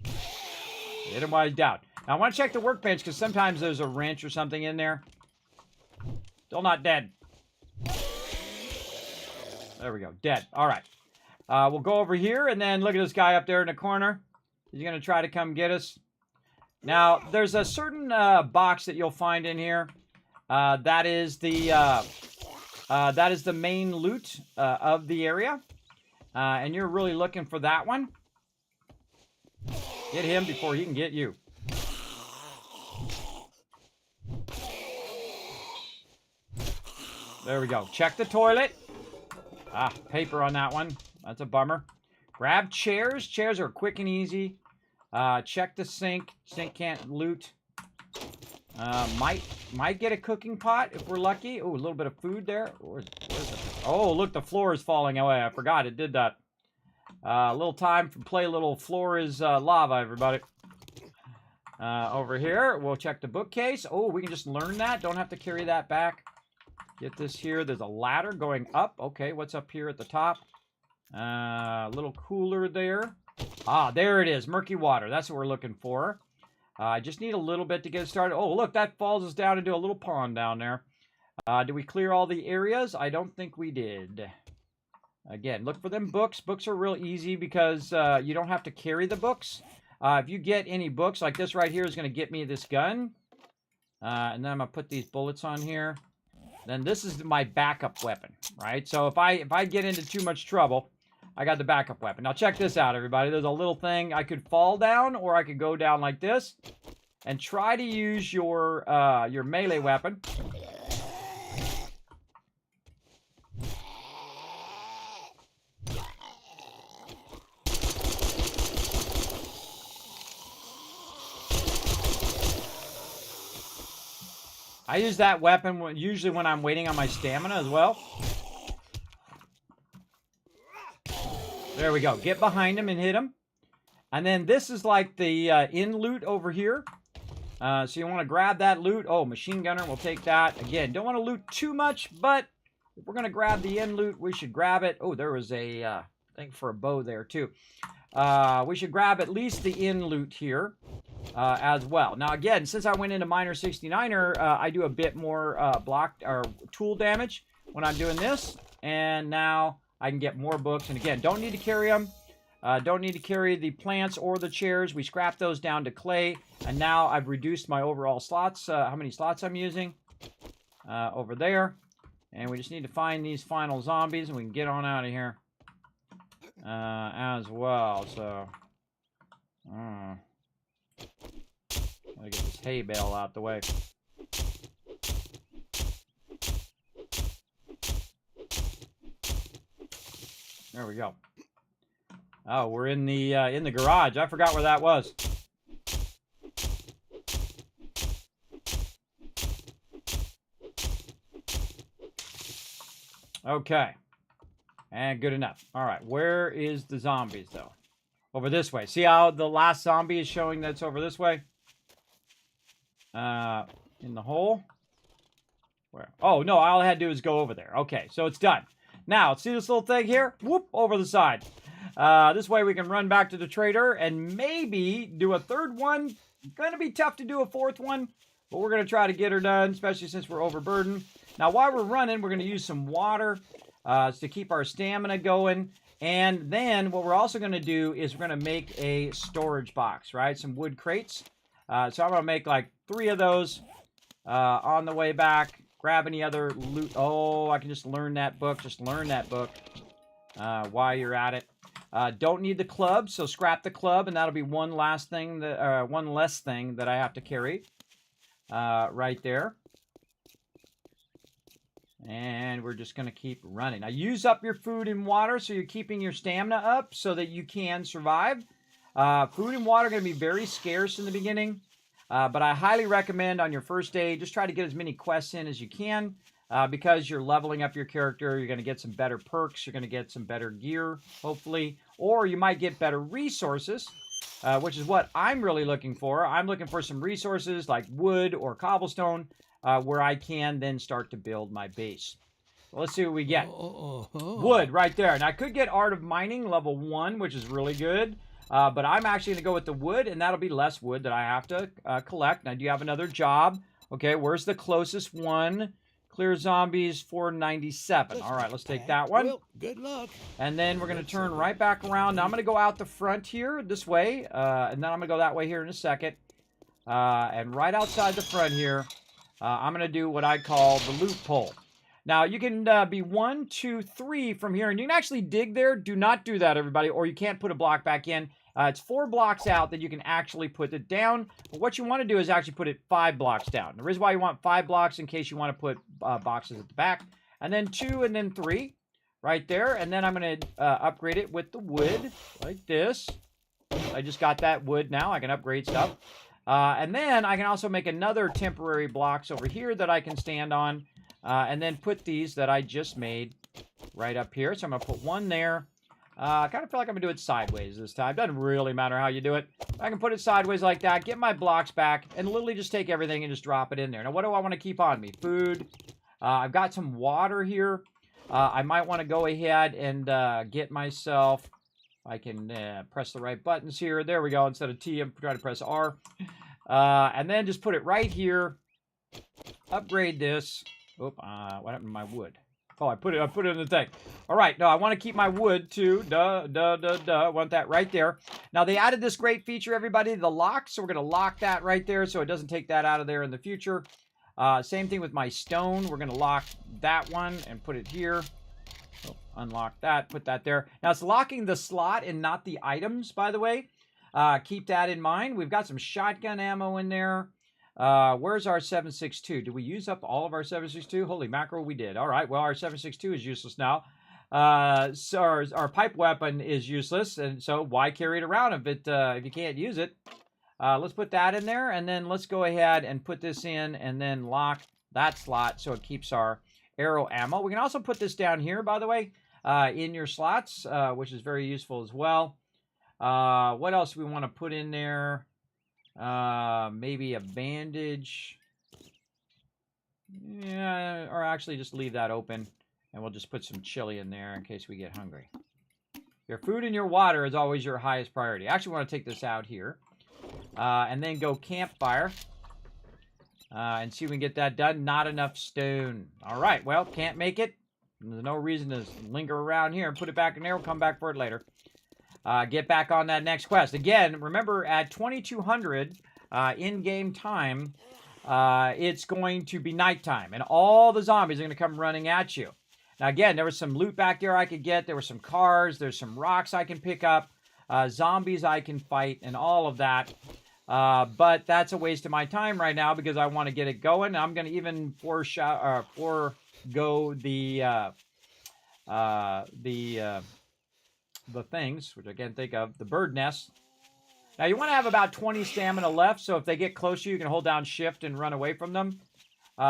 Hit him while he's down. Now, I want to check the workbench because sometimes there's a wrench or something in there. Still not dead. There we go. Dead. All right. We'll go over here and then look at this guy up there in the corner. He's going to try to come get us. Now, there's a certain box that you'll find in here. That is the main loot of the area. And you're really looking for that one. Get him before he can get you. There we go. Check the toilet. Ah, paper on that one. That's a bummer. Grab chairs. Chairs are quick and easy. Check the sink. Sink can't loot. Might get a cooking pot if we're lucky. Oh, a little bit of food there. Where's it? Oh, look, the floor is falling away. I forgot it did that. A little time to play a little floor is lava, everybody. Over here, we'll check the bookcase. Oh, we can just learn that. Don't have to carry that back. Get this here. There's a ladder going up. Okay, what's up here at the top? A little cooler there. Ah, there it is. Murky water. That's what we're looking for. I just need a little bit to get started. Oh, look, that falls us down into a little pond down there. Did we clear all the areas? I don't think we did. Again, look for them books. Books are real easy because you don't have to carry the books. If you get any books, like this right here is going to get me this gun. And then I'm going to put these bullets on here. Then this is my backup weapon, right? So if I get into too much trouble, I got the backup weapon. Now check this out, everybody. There's a little thing. I could fall down or I could go down like this and try to use your melee weapon. I use that weapon usually when I'm waiting on my stamina as well. There we go. Get behind him and hit him. And then this is like the in loot over here. So you want to grab that loot. Oh, machine gunner, we'll take that. Again, don't want to loot too much, but if we're going to grab the in loot, we should grab it. Oh, there was a thing for a bow there too. We should grab at least the in loot here as well. Now, again, since I went into Miner 69er, I do a bit more block or tool damage when I'm doing this. And now I can get more books. And again, don't need to carry them. Don't need to carry the plants or the chairs. We scrap those down to clay. And now I've reduced my overall slots, how many slots I'm using over there. And we just need to find these final zombies and we can get on out of here as well. So, gotta get this hay bale out the way. There we go. Oh, we're in the garage. I forgot where that was. Okay. And good enough. All right. Where is the zombies, though? Over this way. See how the last zombie is showing that's over this way? In the hole? Where? Oh, no. All I had to do is go over there. Okay. So it's done. Now, see this little thing here? Whoop, over the side. This way we can run back to the trader and maybe do a third one. Gonna be tough to do a fourth one, but we're gonna try to get her done, especially since we're overburdened. Now, while we're running, we're gonna use some water to keep our stamina going. And then what we're also gonna do is we're gonna make a storage box, right? Some wood crates. So I'm gonna make like 3 of those on the way back. Grab any other loot. Oh, I can just learn that book. Just learn that book while you're at it. Don't need the club, so scrap the club, and that'll be one less thing that I have to carry right there. And we're just going to keep running. Now, use up your food and water so you're keeping your stamina up so that you can survive. Food and water are going to be very scarce in the beginning. But I highly recommend on your first day, just try to get as many quests in as you can because you're leveling up your character. You're going to get some better perks. You're going to get some better gear, hopefully. Or you might get better resources, which is what I'm really looking for. I'm looking for some resources like wood or cobblestone where I can then start to build my base. So let's see what we get. Wood right there. And I could get Art of Mining level 1, which is really good. But I'm actually going to go with the wood, and that'll be less wood that I have to collect. Now, do you have another job? Okay, where's the closest one? Clear zombies 497. All right, let's take that one. Well, good luck. And then we're going to turn right back around. Now, I'm going to go out the front here this way, and then I'm going to go that way here in a second. And right outside the front here, I'm going to do what I call the loophole. Now, you can be 1, 2, 3 from here, and you can actually dig there. Do not do that, everybody, or you can't put a block back in. It's 4 blocks out that you can actually put it down. But what you want to do is actually put it 5 blocks down. The reason why you want 5 blocks in case you want to put boxes at the back. And then 2 and then 3 right there. And then I'm going to upgrade it with the wood like this. I just got that wood now. I can upgrade stuff. And then I can also make another temporary blocks over here that I can stand on. And then put these that I just made right up here. So I'm going to put one there. I kind of feel like I'm going to do it sideways this time. Doesn't really matter how you do it. I can put it sideways like that, get my blocks back, and literally just take everything and just drop it in there. Now, what do I want to keep on me? Food. I've got some water here. I might want to go ahead and get myself... I can press the right buttons here. There we go. Instead of T, I'm trying to press R. And then just put it right here. Upgrade this. Oop, what happened to my wood? Oh, I put it in the thing. All right, no, I want to keep my wood too. I want that right there. Now, they added this great feature, everybody, the lock. So we're going to lock that right there so it doesn't take that out of there in the future. Same thing with my stone. We're going to lock that one and put it here. So unlock that, put that there. Now, it's locking the slot and not the items, by the way. Keep that in mind. We've got some shotgun ammo in there. Where's our 7.62? Did we use up all of our 7.62? Holy mackerel, we did. All right, well, our 7.62 is useless now. So our pipe weapon is useless, and so why carry it around if you can't use it? Let's put that in there, and then let's go ahead and put this in, and then lock that slot so it keeps our arrow ammo. We can also put this down here, by the way, in your slots, which is very useful as well. What else do we want to put in there? Maybe a bandage. Yeah, or actually just leave that open, and we'll just put some chili in there in case we get hungry. Your food and your water is always your highest priority. Actually, we want to take this out here. And then go campfire. And see if we can get that done. Not enough stone. All right, well, can't make it. There's no reason to linger around here and put it back in there. We'll come back for it later. Get back on that next quest. Again, remember, at 2200 in-game time, it's going to be nighttime. And all the zombies are going to come running at you. Now, again, there was some loot back there I could get. There were some cars. There's some rocks I can pick up. Zombies I can fight and all of that. But that's a waste of my time right now because I want to get it going. I'm going to even forego the things, which I can't think of, the bird nest. Now, you want to have about 20 stamina left, so if they get close to you, you can hold down shift and run away from them.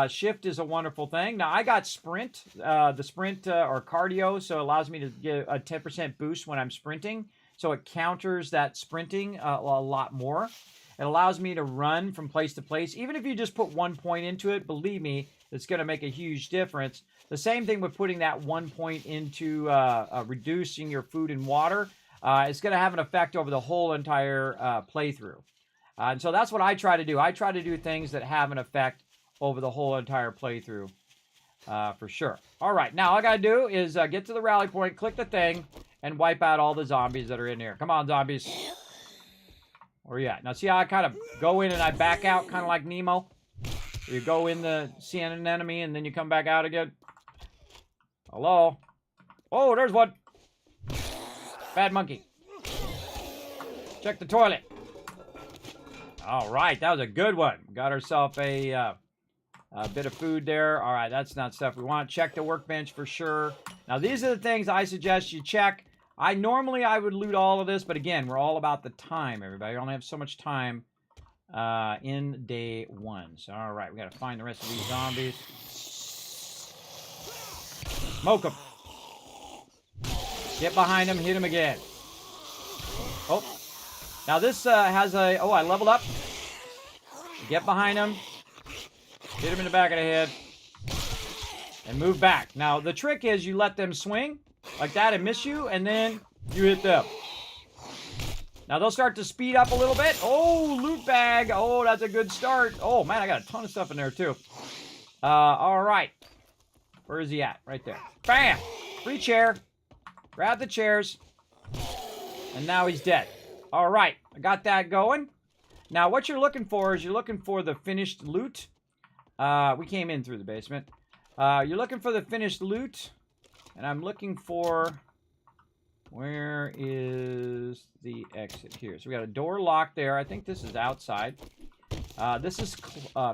Shift is a wonderful thing. Now, I got sprint, the sprint or cardio, so it allows me to get a 10% boost when I'm sprinting. So it counters that sprinting a lot more. It allows me to run from place to place. Even if you just put 1 point into it, believe me, it's going to make a huge difference. The same thing with putting that 1 point into reducing your food and water. It's going to have an effect over the whole entire playthrough. And so that's what I try to do. I try to do things that have an effect over the whole entire playthrough for sure. All right, now all I got to do is get to the rally point, click the thing, and wipe out all the zombies that are in here. Come on, zombies. Where you at? Now, see how I kind of go in and I back out, kind of like Nemo? You go in to see an enemy, and then you come back out again. Hello? Oh, there's one. Bad monkey. Check the toilet. All right, that was a good one. Got ourselves a bit of food there. All right, that's not stuff we want. Check the workbench for sure. Now, these are the things I suggest you check. Normally I would loot all of this, but again, we're all about the time, everybody. We only have so much time in day one. So, all right, we got to find the rest of these zombies. Smoke them. Get behind them, hit them again. Oh, now this has a, oh, I leveled up. Get behind them. Hit them in the back of the head. And move back. Now, the trick is you let them swing like that and miss you, and then you hit them. Now, they'll start to speed up a little bit. Oh, loot bag. Oh, that's a good start. Oh, man, I got a ton of stuff in there, too. All right. Where is he at? Right there. Bam! Free chair. Grab the chairs. And now he's dead. All right. I got that going. Now, what you're looking for is you're looking for the finished loot. We came in through the basement. You're looking for the finished loot. And I'm looking for... Where is the exit here? So we got a door locked there. I think this is outside. This is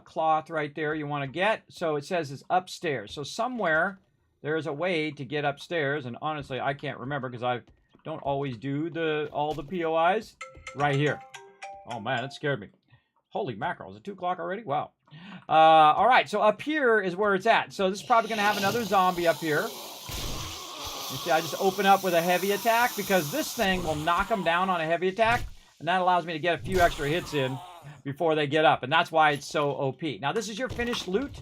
cloth right there you want to get. So it says it's upstairs. So somewhere there's a way to get upstairs. And honestly, I can't remember because I don't always do all the POIs. Right here. Oh, man, that scared me. Holy mackerel. Is it 2 o'clock already? Wow. All right, so up here is where it's at. So this is probably going to have another zombie up here. You see, I just open up with a heavy attack because this thing will knock them down on a heavy attack, and that allows me to get a few extra hits in before they get up, and that's why it's so OP. Now, this is your finished loot,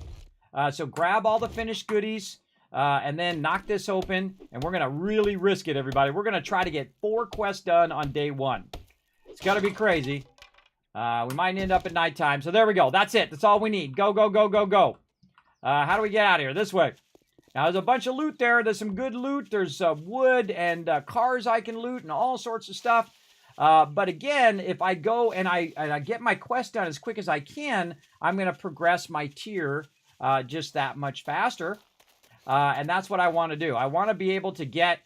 so grab all the finished goodies, and then knock this open, and we're going to really risk it, everybody. We're going to try to get 4 quests done on day 1. It's going to be crazy. We might end up at nighttime, so there we go. That's it. That's all we need. Go, go, go, go, go. How do we get out of here? This way. Now, there's a bunch of loot there. There's some good loot. There's wood and cars I can loot and all sorts of stuff. But again, if I go and I get my quest done as quick as I can, I'm going to progress my tier just that much faster. And that's what I want to do. I want to be able to get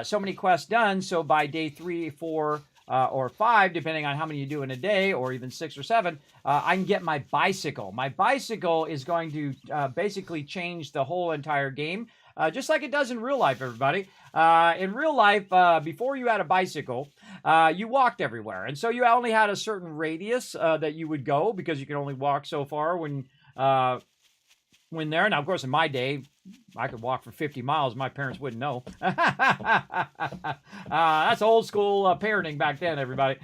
so many quests done, so by day 3, 4, or 5, depending on how many you do in a day, or even 6 or 7, I can get my bicycle. My bicycle is going to basically change the whole entire game, just like it does in real life, everybody. In real life, before you had a bicycle, you walked everywhere. And so you only had a certain radius that you would go, because you can only walk so far when there. Now, of course, in my day, I could walk for 50 miles. My parents wouldn't know. That's old school parenting back then, everybody.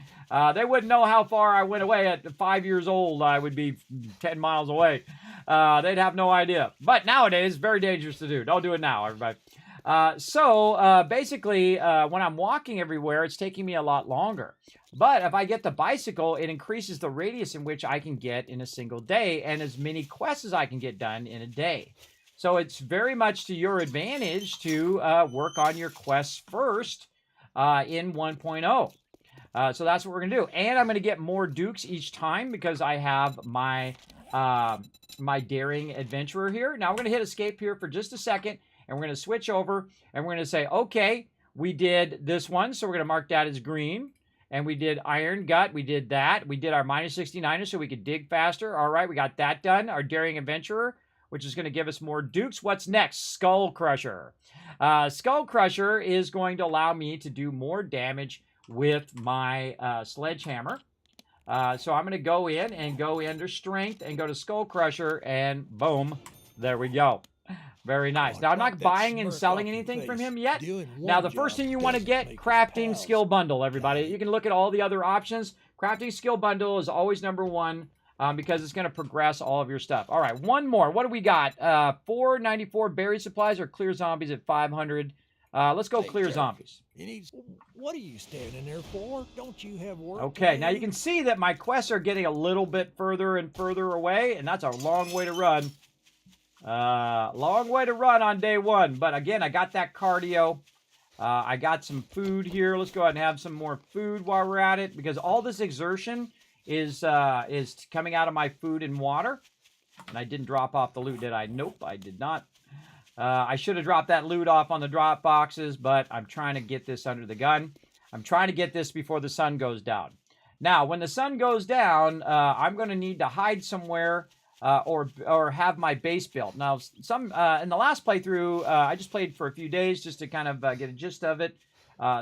They wouldn't know how far I went away. At 5 years old, I would be 10 miles away. They'd have no idea. But nowadays, very dangerous to do. Don't do it now, everybody. Basically, when I'm walking everywhere, it's taking me a lot longer. But if I get the bicycle, it increases the radius in which I can get in a single day, and as many quests as I can get done in a day. So it's very much to your advantage to work on your quests first in 1.0. So that's what we're going to do. And I'm going to get more dukes each time because I have my my daring adventurer here. Now we're going to hit escape here for just a second, and we're going to switch over, and we're going to say, okay, we did this one, so we're going to mark that as green. And we did Iron Gut. We did that. We did our minus 69er so we could dig faster. All right, we got that done. Our Daring Adventurer, which is going to give us more dukes. What's next? Skull Crusher. Skull Crusher is going to allow me to do more damage with my sledgehammer. So I'm going to go in and go under Strength and go to Skull Crusher, and boom, there we go. Very nice. Now, I'm not buying and selling anything from him yet. Now, the first thing you want to get, Crafting Skill Bundle, everybody. You can look at all the other options. Crafting Skill Bundle is always #1 because it's going to progress all of your stuff. All right, one more. What do we got? 494 berry supplies or clear zombies at 500. Let's go clear zombies. What are you standing there for? Don't you have work? Okay, now you can see that my quests are getting a little bit further and further away, and that's a long way to run. Long way to run on day 1, but again, I got that cardio. I got some food here. Let's go ahead and have some more food while we're at it, because all this exertion is coming out of my food and water. And I didn't drop off the loot, did I? Nope, I did not. I should have dropped that loot off on the drop boxes, but I'm trying to get this under the gun. I'm trying to get this before the sun goes down. Now, when the sun goes down, I'm going to need to hide somewhere. Or have my base built. Now, in the last playthrough, I just played for a few days just to kind of get a gist of it.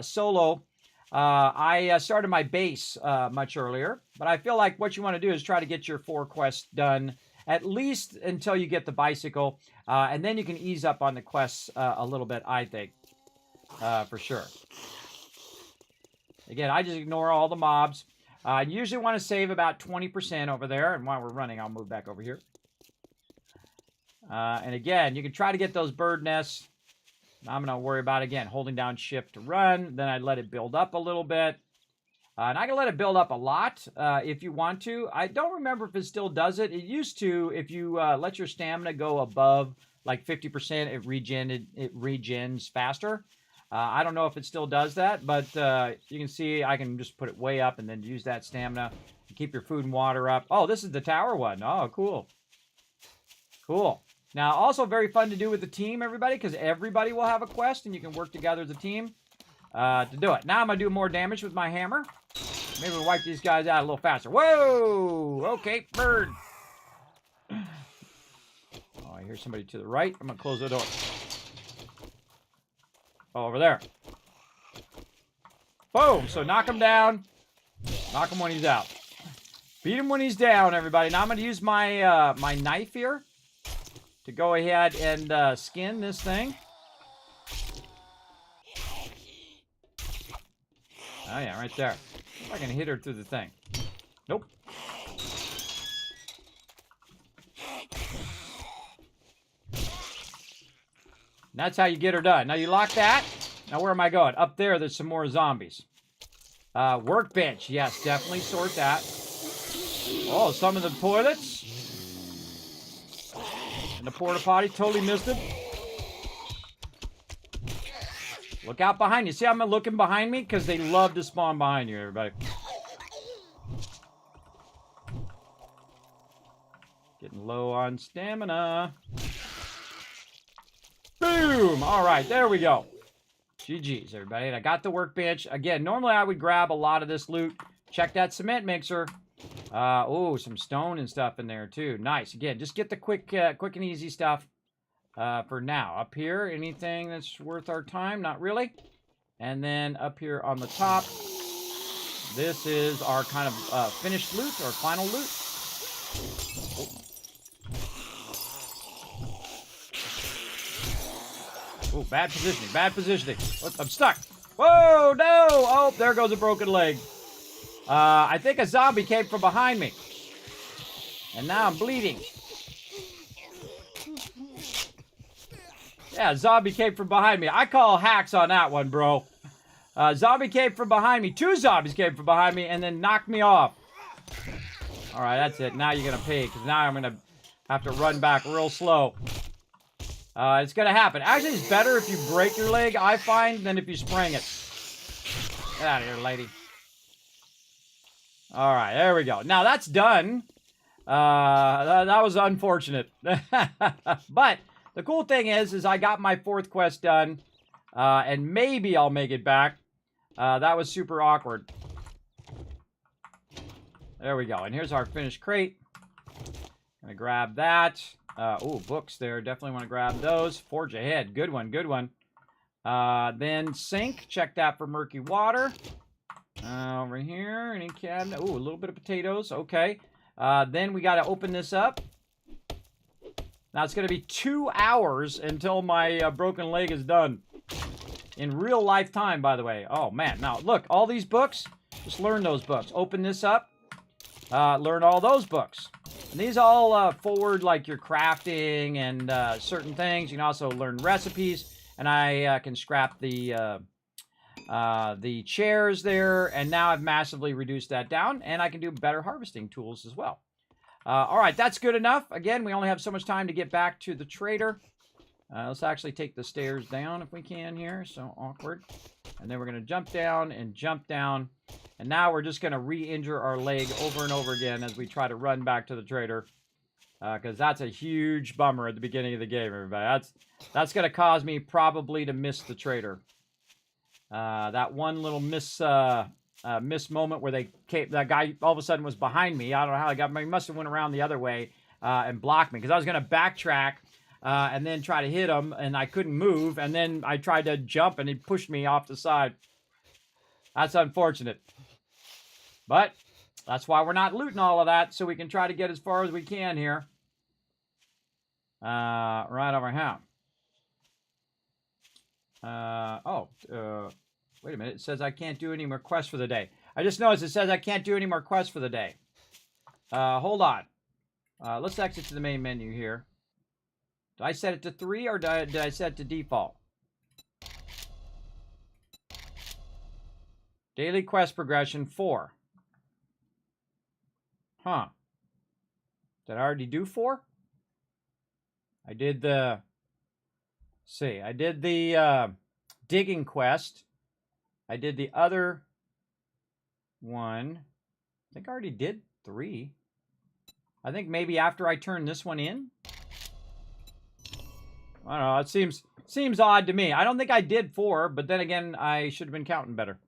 Solo, I started my base much earlier, but I feel like what you want to do is try to get your 4 quests done, at least until you get the bicycle, and then you can ease up on the quests a little bit, I think, for sure. Again, I just ignore all the mobs. You usually want to save about 20% over there. And while we're running, I'll move back over here. And again, you can try to get those bird nests. I'm going to worry about, again, holding down shift to run. Then I let it build up a little bit. And I can let it build up a lot if you want to. I don't remember if it still does it. It used to, if you let your stamina go above like 50%, it regens faster. I don't know if it still does that, but you can see I can just put it way up and then use that stamina to keep your food and water up. Oh, this is the tower one. Oh, cool. Cool. Now, also very fun to do with the team, everybody, because everybody will have a quest, and you can work together as a team to do it. Now I'm going to do more damage with my hammer. Maybe we'll wipe these guys out a little faster. Whoa! Okay, bird. Oh, I hear somebody to the right. I'm going to close the door. Over there. Boom. So knock him down. Knock him when he's out. Beat him when he's down, everybody. Now I'm going to use my my knife here to go ahead and skin this thing. Oh, yeah, right there. If I can hit her through the thing. Nope. That's how you get her done. Now you lock that. Now where am I going? Up there's some more zombies. Workbench. Yes, definitely sort that. Oh, some of the toilets. And the porta potty. Totally missed it. Look out behind you. See how I'm looking behind me? Because they love to spawn behind you, everybody. Getting low on stamina. Boom! All right, there we go. GG's, everybody. And I got the workbench. Again, normally I would grab a lot of this loot. Check that cement mixer. Oh, some stone and stuff in there, too. Nice. Again, just get the quick and easy stuff for now. Up here, anything that's worth our time? Not really. And then up here on the top, this is our kind of finished loot, or final loot. Oh. Oh, bad positioning, bad positioning. Oops, I'm stuck. Whoa, no! Oh, there goes a broken leg. I think a zombie came from behind me. And now I'm bleeding. Yeah, zombie came from behind me. I call hacks on that one, bro. Zombie came from behind me. 2 zombies came from behind me and then knocked me off. All right, that's it. Now you're going to pay, because now I'm going to have to run back real slow. It's going to happen. Actually, it's better if you break your leg, I find, than if you sprain it. Get out of here, lady. All right, there we go. Now, that's done. That was unfortunate. But the cool thing is I got my 4th quest done, and maybe I'll make it back. That was super awkward. There we go. And here's our finished crate. Gonna grab that. Oh, books there. Definitely want to grab those. Forge ahead. Good one, good one. Then sink. Check that for murky water. Over here, any cabinet. Oh, a little bit of potatoes. Okay. Then we got to open this up. Now it's going to be 2 hours until my broken leg is done. In real life time, by the way. Oh, man. Now, look, all these books, just learn those books. Open this up. Learn all those books. And these all forward, like, your crafting and certain things. You can also learn recipes. And I can scrap the chairs there. And now I've massively reduced that down. And I can do better harvesting tools as well. All right, that's good enough. Again, we only have so much time to get back to the trader. Let's actually take the stairs down if we can here. So awkward. And then we're going to jump down and jump down. And now we're just going to re-injure our leg over and over again as we try to run back to the trader. Because that's a huge bummer at the beginning of the game, everybody. That's going to cause me probably to miss the trader. That one little miss moment where that guy all of a sudden was behind me. I don't know how he must have went around the other way and blocked me. Because I was going to backtrack and then try to hit him. And I couldn't move. And then I tried to jump and he pushed me off the side. That's unfortunate. But that's why we're not looting all of that, so we can try to get as far as we can here. Right over here. Wait a minute. It says I can't do any more quests for the day. I just noticed it says I can't do any more quests for the day. Hold on. Let's exit to the main menu here. Did I set it to 3 or did I set it to default? Daily quest progression 4. Huh. Did I already do 4? I did the... see, I did the digging quest. I did the other one. I think I already did 3. I think maybe after I turn this one in. I don't know. It seems odd to me. I don't think I did 4, but then again, I should have been counting better.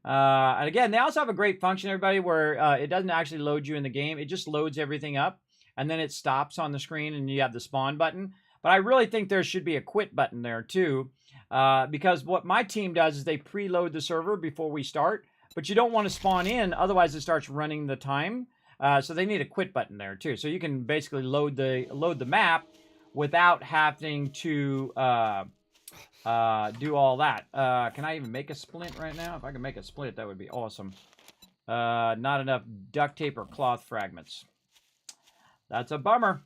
And again, they also have a great function, everybody, where it doesn't actually load you in the game. It just loads everything up, and then it stops on the screen, and you have the spawn button. But I really think there should be a quit button there, too, because what my team does is they preload the server before we start, but you don't want to spawn in, otherwise it starts running the time. So they need a quit button there, too. So you can basically load the map without having to do all that. Can I even make a splint right now? If I can make a splint, that would be awesome. Not enough duct tape or cloth fragments. That's a bummer.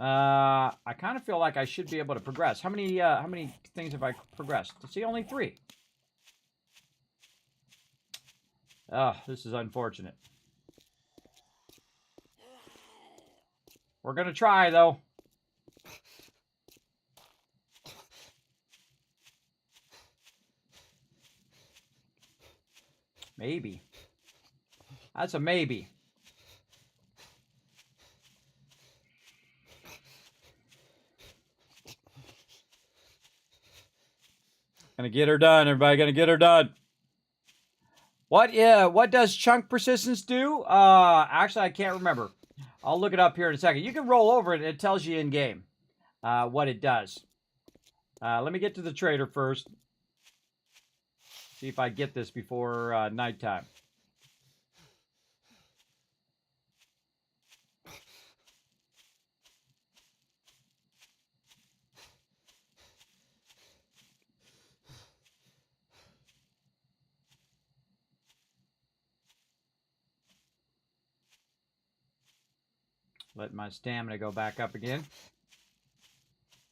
I kind of feel like I should be able to progress. How many things have I progressed? See, only 3. Oh, this is unfortunate. We're gonna try, though. Maybe. That's a maybe. Gonna get her done, everybody. Gonna get her done. What does chunk persistence do? Actually, I can't remember. I'll look it up here in a second. You can roll over it, and it tells you in game what it does. Let me get to the trader first. See if I get this before nighttime. Let my stamina go back up again.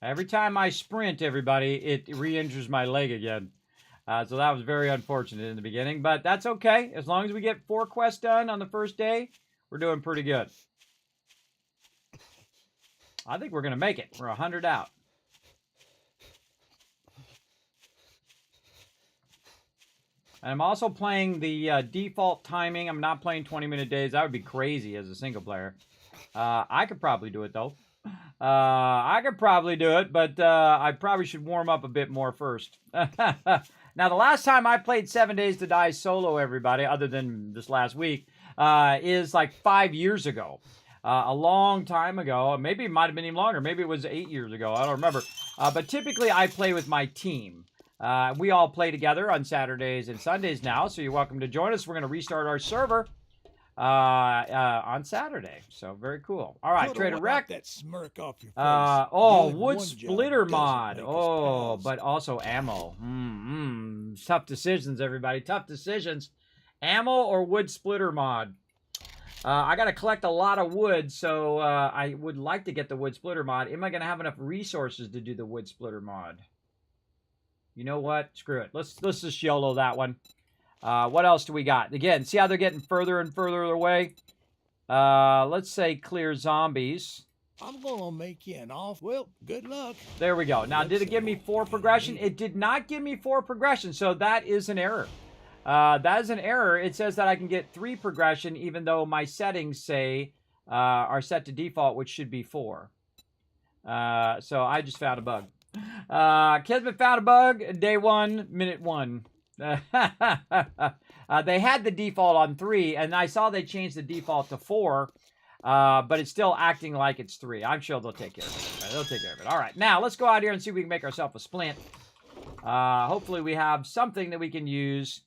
Every time I sprint, everybody, it re-injures my leg again. So that was very unfortunate in the beginning, but that's okay. As long as we get 4 quests done on the first day, we're doing pretty good. I think we're going to make it. We're 100 out. And I'm also playing the default timing. I'm not playing 20-minute days. That would be crazy as a single player. I could probably do it, though. I could probably do it, but I probably should warm up a bit more first. Now, the last time I played 7 Days to Die solo, everybody, other than this last week, is like 5 years ago. A long time ago. Maybe it might have been even longer. Maybe it was 8 years ago. I don't remember. But typically, I play with my team. We all play together on Saturdays and Sundays now, so you're welcome to join us. We're going to restart our server on Saturday. So very cool. All right, Trader Rec. That smirk off your face. Oh, Doing wood one splitter job mod. doesn't make us Oh, pals. but also ammo. Tough decisions, everybody. Tough decisions. Ammo or wood splitter mod. I got to collect a lot of wood, so I would like to get the wood splitter mod. Am I going to have enough resources to do the wood splitter mod? You know what? Screw it. Let's just YOLO that one. What else do we got? Again, see how they're getting further and further away? Let's say clear zombies. I'm gonna make you an off. Well, good luck. There we go. Now, did it give me 4 progression? It did not give me 4 progression, so that is an error. That is an error. It says that I can get 3 progression, even though my settings say are set to default, which should be 4. So I just found a bug. Kismet found a bug. Day 1, minute 1. They had the default on 3, and I saw they changed the default to 4, but it's still acting like it's 3. I'm sure they'll take care of it. They'll take care of it. All right, now let's go out here and see if we can make ourselves a splint. Hopefully we have something that we can use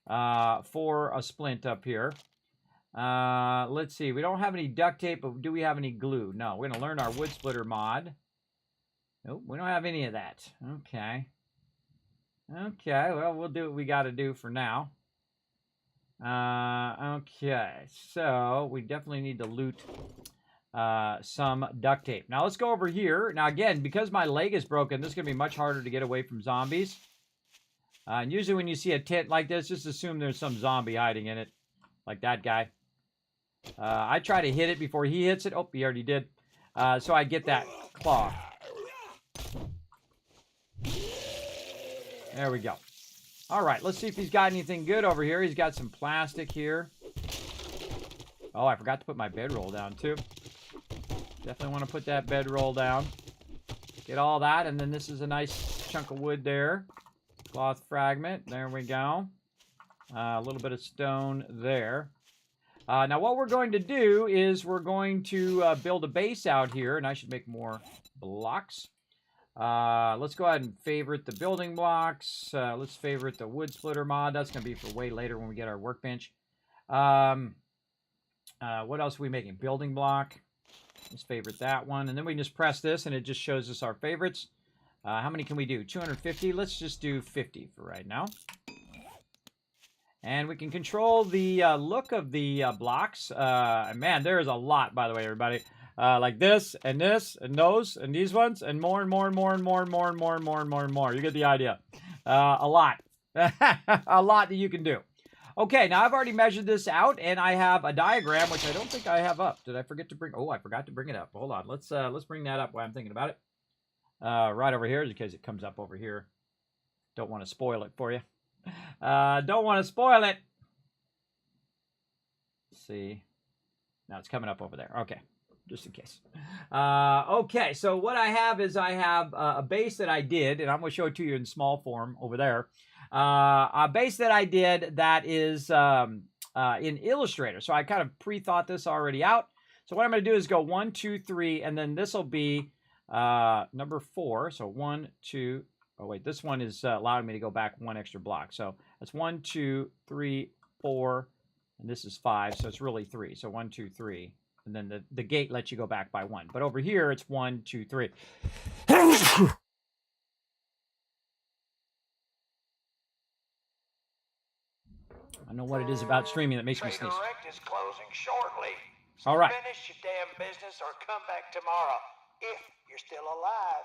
for a splint up here. Let's see. We don't have any duct tape, but do we have any glue? No, we're going to learn our wood splitter mod. Nope, we don't have any of that. Okay. Okay, well, we'll do what we got to do for now. Okay, so we definitely need to loot some duct tape. Now, let's go over here. Now, again, because my leg is broken, this is going to be much harder to get away from zombies. And usually when you see a tent like this, just assume there's some zombie hiding in it, like that guy. I try to hit it before he hits it. Oh, he already did. So I get that claw. There we go. All right, let's see if he's got anything good over here. He's got some plastic here. Oh, I forgot to put my bedroll down, too. Definitely want to put that bedroll down. Get all that, and then this is a nice chunk of wood there. Cloth fragment. There we go. A little bit of stone there. Now, what we're going to do is we're going to build a base out here, and I should make more blocks. Let's go ahead and favorite the building blocks. Let's favorite the wood splitter mod. That's going to be for way later when we get our workbench. What else are we making? Building block. Let's favorite that one. And then we can just press this, and it just shows us our favorites. How many can we do? 250. Let's just do 50 for right now. And we can control the look of the blocks. Man, there is a lot, by the way, everybody. Like this, and those, and these ones, and more, and more, and more, and more, and more, and more, and more, and more, and more. You get the idea. A lot. A lot that you can do. Okay, now I've already measured this out, and I have a diagram, which I don't think I have up. Did I forget to bring... Oh, I forgot to bring it up. Hold on. Let's bring that up while I'm thinking about it. Right over here, because it comes up over here. Don't want to spoil it for you. Don't want to spoil it. Let's see. Now it's coming up over there. Okay, just in case. Okay, so what I have is I have a base that I did, and I'm going to show it to you in small form over there. A base that I did that is in Illustrator. So I kind of pre-thought this already out. So what I'm going to do is go 1, 2, 3, and then this will be number 4. So 1, 2. Oh wait, this one is allowing me to go back 1 extra block. So that's 1, 2, 3, 4, and this is 5. So it's really 3. So 1, 2, 3, and then the gate lets you go back by 1. But over here it's 1, 2, 3. I know what it is about streaming that makes me sneeze. Is closing shortly. All right. Finish your damn business or come back tomorrow if you're still alive.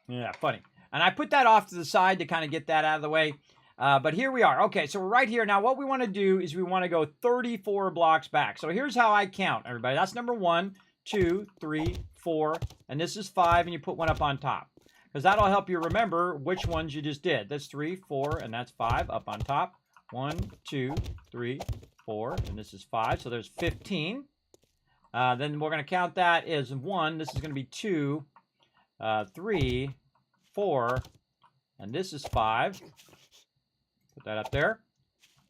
Yeah, funny. And I put that off to the side to kind of get that out of the way. But here we are. Okay, so we're right here. Now, what we want to do is we want to go 34 blocks back. So here's how I count, everybody. That's number 1, 2, 3, 4, and this is 5, and you put 1 up on top. Because that'll help you remember which ones you just did. That's 3, 4, and that's 5 up on top. 1, 2, 3, 4, and this is 5. So there's 15. Then we're going to count that as 1. This is going to be 2, 3, 4, and this is 5. Put that up there.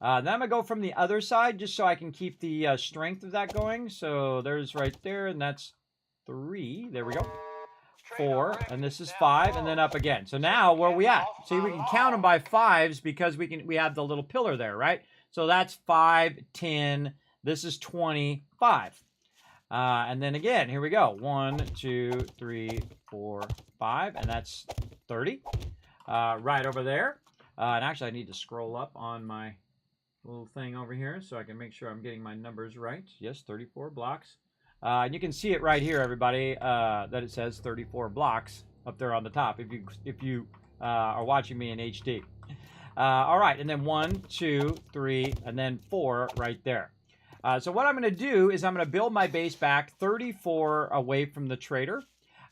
Then I'm going to go from the other side just so I can keep the strength of that going. So there's right there, and that's 3. There we go. 4, and this is 5, and then up again. So now where are we at? See, we can count them by 5s because we have the little pillar there, right? So that's 5, 10. This is 25. And then again, here we go. 1, 2, 3, 4, 5, and that's 30. Right over there. And actually, I need to scroll up on my little thing over here so I can make sure I'm getting my numbers right. Yes, 34 blocks. And you can see it right here, everybody, that it says 34 blocks up there on the top if you are watching me in HD. All right, and then 1, 2, 3, and then 4 right there. So what I'm going to do is I'm going to build my base back 34 away from the trader.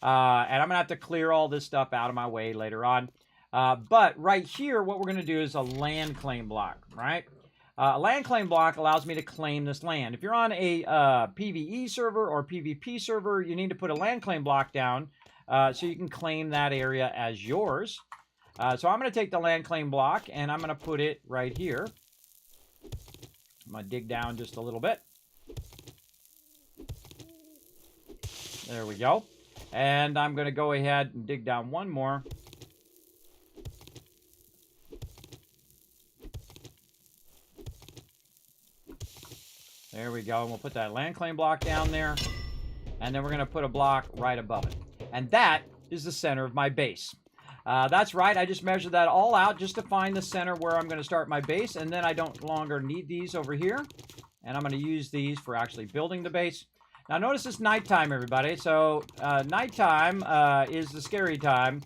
And I'm going to have to clear all this stuff out of my way later on. But right here, what we're going to do is a land claim block, right? A land claim block allows me to claim this land. If you're on a PvE server or PvP server, you need to put a land claim block down so you can claim that area as yours. So I'm going to take the land claim block and I'm going to put it right here. I'm going to dig down just a little bit. There we go. And I'm going to go ahead and dig down one more. There we go. And we'll put that land claim block down there. And then we're going to put a block right above it. And that is the center of my base. That's right. I just measured that all out just to find the center where I'm going to start my base. And then I don't longer need these over here. And I'm going to use these for actually building the base. Now notice it's nighttime, everybody. So nighttime is the scary time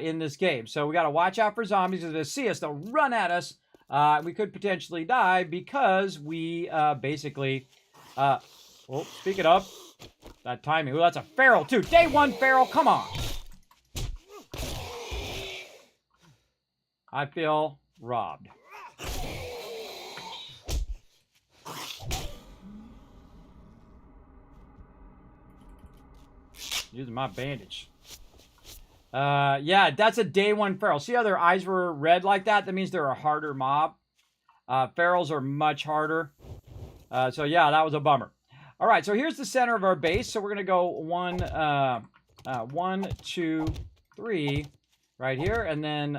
in this game. So we got to watch out for zombies. If they see us, they'll run at us. We could potentially die because we basically... oh, speaking of, that timing. Oh, that's a feral too. Day 1 feral, come on. I feel robbed. Using my bandage. Yeah, that's a day 1 feral. See how their eyes were red like that? That means they're a harder mob. Ferals are much harder. So yeah, that was a bummer. All right, so here's the center of our base. So we're going to go 1, 2, 3 right here. And then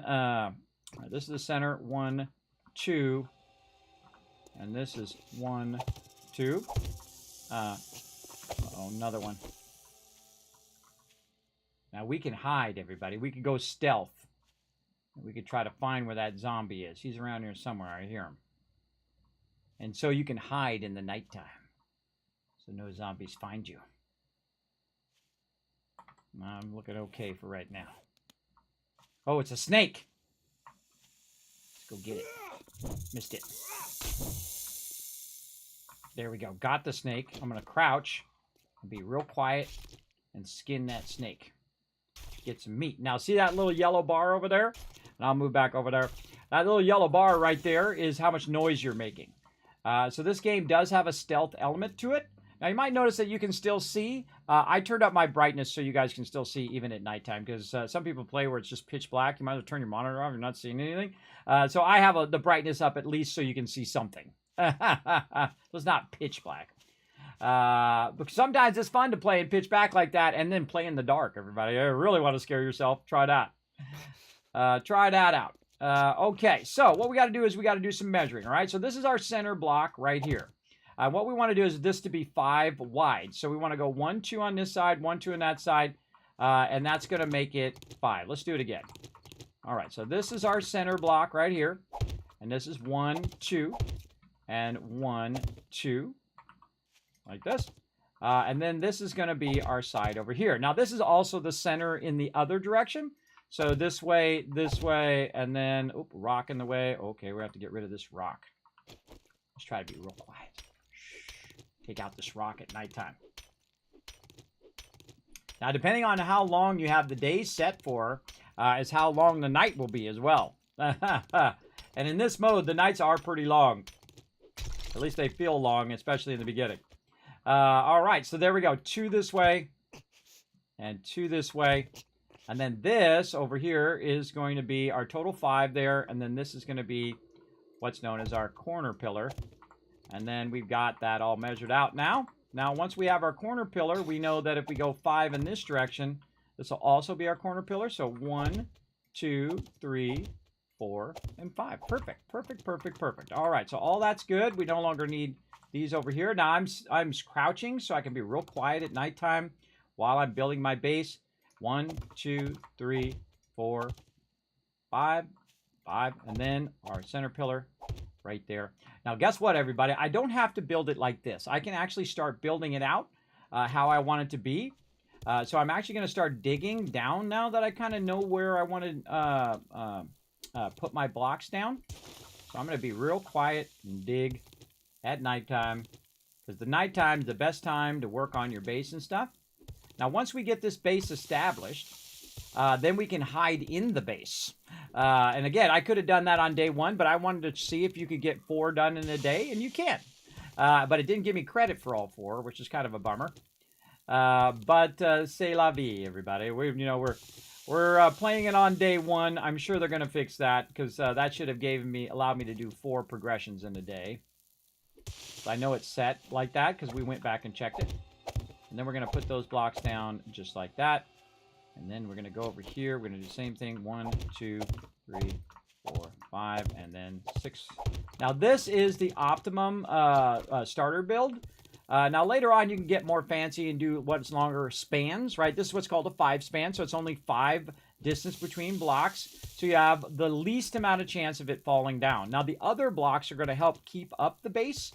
this is the center, 1, 2. And this is 1, 2. Oh, another one. Now we can hide, everybody. We could go stealth. We could try to find where that zombie is. He's around here somewhere. I hear him. And so you can hide in the nighttime. So no zombies find you. I'm looking okay for right now. Oh, it's a snake. Let's go get it. Missed it. There we go. Got the snake. I'm going to crouch and be real quiet and skin that snake. Get some meat. Now, see that little yellow bar over there? And I'll move back over there. That little yellow bar right there is how much noise you're making. So this game does have a stealth element to it. Now, you might notice that you can still see. I turned up my brightness so you guys can still see even at nighttime, because some people play where it's just pitch black. You might as well turn your monitor off. You're not seeing anything. So I have the brightness up at least so you can see something. So it's not pitch black. Because sometimes it's fun to play in pitch black like that and then play in the dark, everybody. I really want to scare yourself. Try that. Try that out. Okay, so what we got to do is we got to do some measuring, all right? So this is our center block right here. What we want to do is this to be 5 wide. So we want to go 1, 2 on this side, 1, 2 on that side, and that's going to make it 5. Let's do it again. All right, so this is our center block right here, and this is 1, 2, and 1, 2, like this. And then this is going to be our side over here. Now, this is also the center in the other direction. So this way, and then, oop, rock in the way. Okay, we have to get rid of this rock. Let's try to be real quiet. Take out this rock at nighttime. Now, depending on how long you have the day set for, is how long the night will be as well. And in this mode, the nights are pretty long. At least they feel long, especially in the beginning. All right, so there we go. 2 this way, and 2 this way. And then this over here is going to be our total 5 there, and then this is going to be what's known as our corner pillar. And then we've got that all measured out now. Now, once we have our corner pillar, we know that if we go 5 in this direction, this will also be our corner pillar. So 1, 2, 3, 4, and 5. Perfect, perfect, perfect, perfect. All right, so all that's good. We no longer need these over here. Now, I'm crouching so I can be real quiet at nighttime while I'm building my base. 1, 2, 3, 4, 5, 5, and then our center pillar right there. Now, guess what, everybody? I don't have to build it like this. I can actually start building it out how I want it to be. So I'm actually going to start digging down now that I kind of know where I want to put my blocks down. So I'm going to be real quiet and dig at nighttime, because the nighttime is the best time to work on your base and stuff. Now, once we get this base established, then we can hide in the base. And again, I could have done that on day 1, but I wanted to see if you could get 4 done in a day, and you can. But it didn't give me credit for all 4, which is kind of a bummer. But c'est la vie, everybody. We're playing it on day 1. I'm sure they're going to fix that, because that should have allowed me to do 4 progressions in a day. So I know it's set like that because we went back and checked it. And then we're going to put those blocks down just like that. And then we're going to go over here. We're going to do the same thing. 1, 2, 3, 4, 5, and then 6. Now, this is the optimum starter build. Now, later on, you can get more fancy and do what's longer spans, right? This is what's called a 5 span. So it's only 5 distance between blocks. So you have the least amount of chance of it falling down. Now, the other blocks are going to help keep up the base.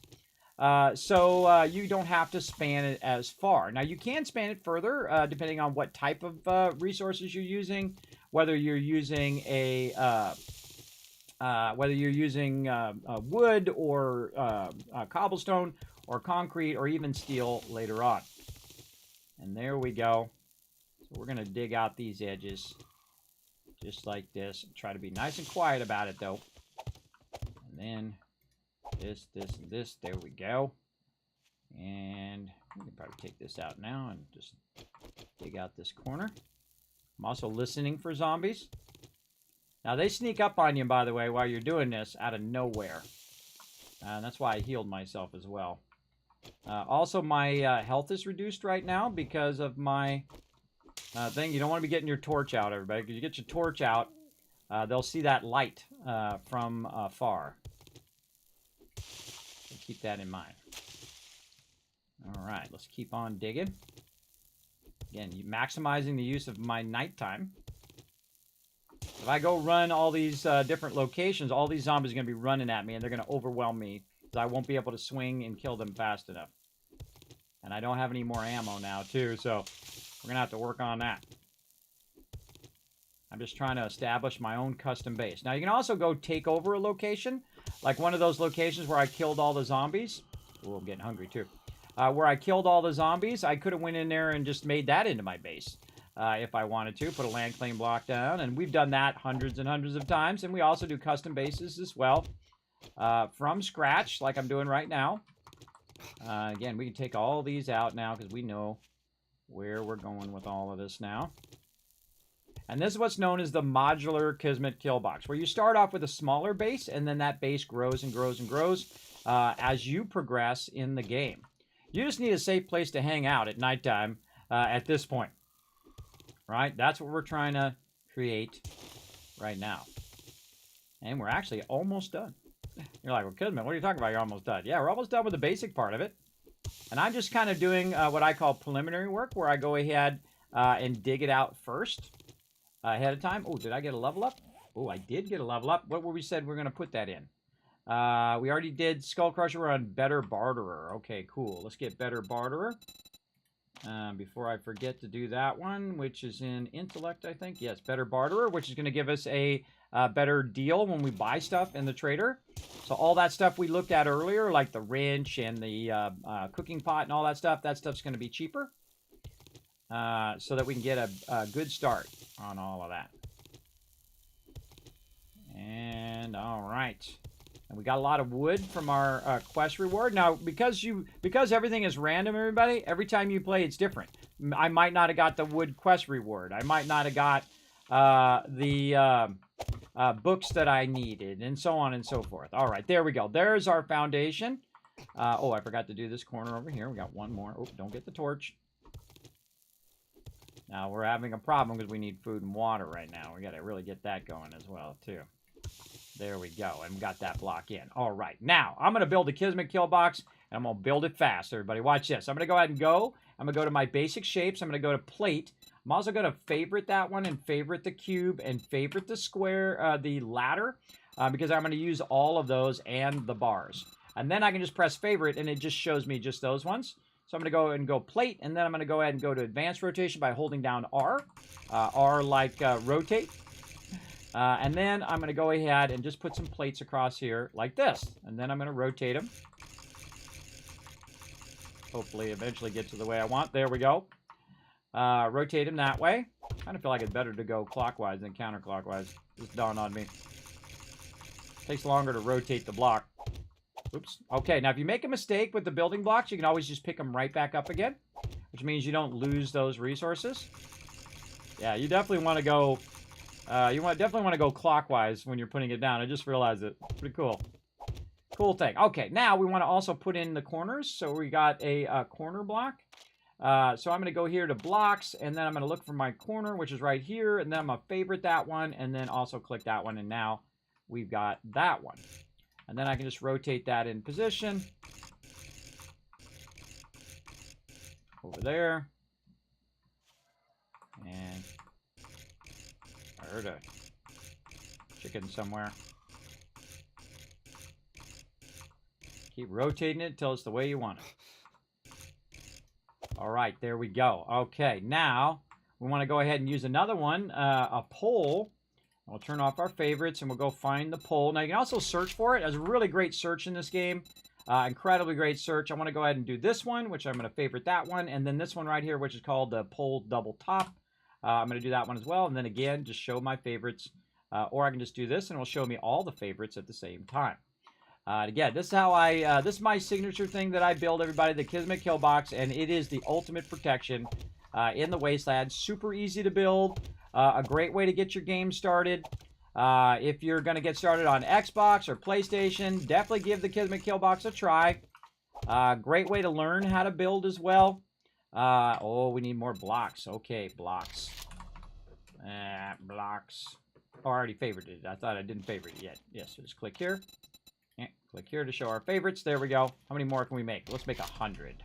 So you don't have to span it as far. Now, you can span it further, depending on what type of resources you're using, whether you're using wood or cobblestone or concrete or even steel later on. And there we go. So we're going to dig out these edges just like this. Try to be nice and quiet about it, though. And then this, and this. There we go. And we can probably take this out now and just dig out this corner. I'm also listening for zombies. Now, they sneak up on you, by the way, while you're doing this out of nowhere. And that's why I healed myself as well. Also, my health is reduced right now because of my thing. You don't want to be getting your torch out, everybody. Because you get your torch out, they'll see that light from far. So keep that in mind. All right, let's keep on digging. Again, maximizing the use of my nighttime. If I go run all these different locations, all these zombies are going to be running at me, and they're going to overwhelm me. Because I won't be able to swing and kill them fast enough. And I don't have any more ammo now, too, so we're going to have to work on that. I'm just trying to establish my own custom base. Now, you can also go take over a location. Like one of those locations where I killed all the zombies. Ooh, I'm getting hungry, too. Where I killed all the zombies, I could have went in there and just made that into my base. If I wanted to, put a land claim block down. And we've done that hundreds and hundreds of times. And we also do custom bases as well. From scratch, like I'm doing right now. Again, we can take all these out now because we know where we're going with all of this now. And this is what's known as the modular Kismet kill box, where you start off with a smaller base, and then that base grows and grows and grows as you progress in the game. You just need a safe place to hang out at nighttime at this point. Right? That's what we're trying to create right now. And we're actually almost done. You're like, well, Kismet, what are you talking about? You're almost done. Yeah, we're almost done with the basic part of it. And I'm just kind of doing what I call preliminary work, where I go ahead and dig it out first ahead of time. Oh, did I get a level up? Oh, I did get a level up. What were we said we're going to put that in? We already did Skull Crusher. We're on Better Barterer. Okay, cool. Let's get Better Barterer. Before I forget to do that one, which is in Intellect, I think. Yes, Better Barterer, which is going to give us a better deal when we buy stuff in the trader. So all that stuff we looked at earlier, like the wrench and the cooking pot and all that stuff's going to be cheaper. So that we can get a good start on all of that. And all right. And we got a lot of wood from our quest reward. Now, because everything is random, everybody, every time you play, it's different. I might not have got the wood quest reward. I might not have got the books that I needed, and so on and so forth. All right, there we go. There's our foundation. Oh, I forgot to do this corner over here. We got one more. Oh, don't get the torch. Now, we're having a problem because we need food and water right now. We got to really get that going as well, too. There we go, and we got that block in. All right, now, I'm going to build a Kismet kill box, and I'm going to build it fast, everybody. Watch this. I'm going to go ahead and go. I'm going to go to my basic shapes. I'm going to go to plate. I'm also going to favorite that one and favorite the cube and favorite the square, the ladder, because I'm going to use all of those and the bars. And then I can just press favorite, and it just shows me just those ones. So I'm going to go and go plate, and then I'm going to go ahead and go to advanced rotation by holding down R. R like rotate. And then I'm going to go ahead and just put some plates across here like this. And then I'm going to rotate them. Hopefully eventually get to the way I want. There we go. Rotate them that way. I kind of feel like it's better to go clockwise than counterclockwise. Just dawned on me. Takes longer to rotate the block. Oops. Okay, now if you make a mistake with the building blocks, you can always just pick them right back up again, which means you don't lose those resources. Yeah, you definitely want to go... definitely want to go clockwise when you're putting it down. I just realized it. Pretty cool. Cool thing. Okay, now we want to also put in the corners. So we got a corner block. So I'm going to go here to blocks, and then I'm going to look for my corner, which is right here, and then I'm going to favorite that one, and then also click that one, and now we've got that one. And then I can just rotate that in position. Over there. And I heard a chicken somewhere. Keep rotating it until it's the way you want it. All right, there we go. Okay, now we want to go ahead and use another one, a pole. We'll turn off our favorites, and we'll go find the pole. Now, you can also search for it. There's a really great search in this game. Incredibly great search. I want to go ahead and do this one, which I'm going to favorite that one. And then this one right here, which is called the pole double top. I'm going to do that one as well. And then again, just show my favorites. Or I can just do this, and it'll show me all the favorites at the same time. Again, this is how this is my signature thing that I build, everybody, the Kismet kill box. And it is the ultimate protection in the Wasteland. Super easy to build. A great way to get your game started. If you're going to get started on Xbox or PlayStation, definitely give the Kismet kill box a try. Great way to learn how to build as well. Oh, we need more blocks. Okay, blocks. Blocks. Oh, I already favorited it. I thought I didn't favorite it yet. Yes, so just click here. Click here to show our favorites. There we go. How many more can we make? Let's make 100.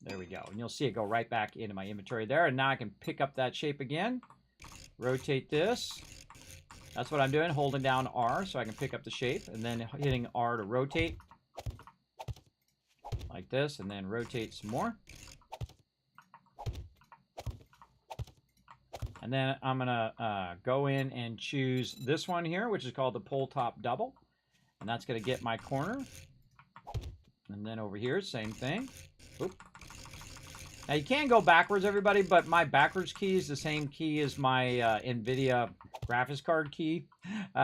There we go. And you'll see it go right back into my inventory there. And now I can pick up that shape again. Rotate this. That's what I'm doing, holding down R so I can pick up the shape. And then hitting R to rotate. Like this. And then rotate some more. And then I'm going to go in and choose this one here, which is called the pull top double. And that's going to get my corner. And then over here, same thing. Oop. Now you can go backwards, everybody, but my backwards key is the same key as my NVIDIA graphics card key.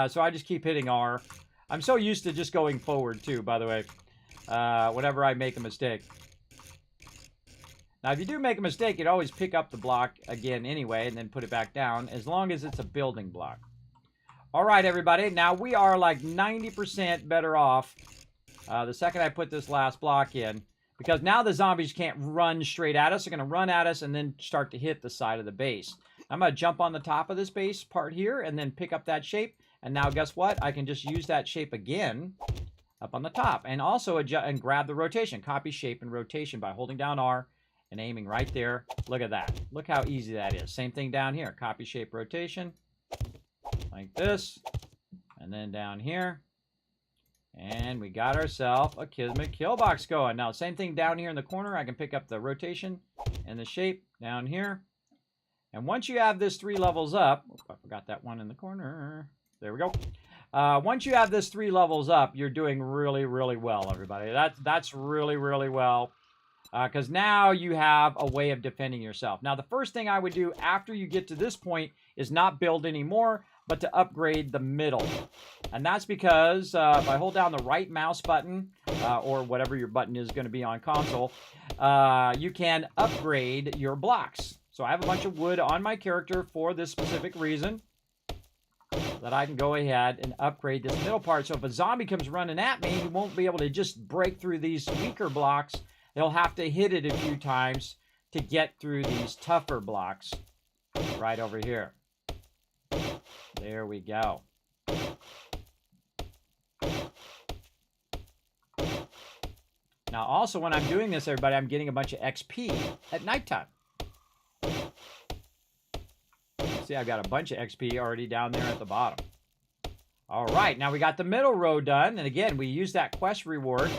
So I just keep hitting R. I'm so used to just going forward, too, by the way, whenever I make a mistake. Now, if you do make a mistake, you'd always pick up the block again anyway and then put it back down, as long as it's a building block. All right, everybody. Now, we are like 90% better off the second I put this last block in, because now the zombies can't run straight at us. They're going to run at us and then start to hit the side of the base. I'm going to jump on the top of this base part here and then pick up that shape. And now, guess what? I can just use that shape again up on the top. And also and grab the rotation. Copy shape and rotation by holding down R. And aiming right there. Look at that. Look how easy that is. Same thing down here. Copy shape rotation. Like this. And then down here. And we got ourselves a Kismet kill box going. Now, same thing down here in the corner. I can pick up the rotation and the shape down here. And once you have this 3 levels up. Oh, I forgot that one in the corner. There we go. Once you have this 3 levels up, you're doing really, really well, everybody. That's really, really well. Because now you have a way of defending yourself. Now, the first thing I would do after you get to this point is not build anymore, but to upgrade the middle. And that's because if I hold down the right mouse button, or whatever your button is going to be on console, you can upgrade your blocks. So I have a bunch of wood on my character for this specific reason, that I can go ahead and upgrade this middle part. So if a zombie comes running at me, he won't be able to just break through these weaker blocks. They'll have to hit it a few times to get through these tougher blocks right over here. There we go. Now, also, when I'm doing this, everybody, I'm getting a bunch of XP at nighttime. See, I've got a bunch of XP already down there at the bottom. All right, now we got the middle row done. And again, we use that quest reward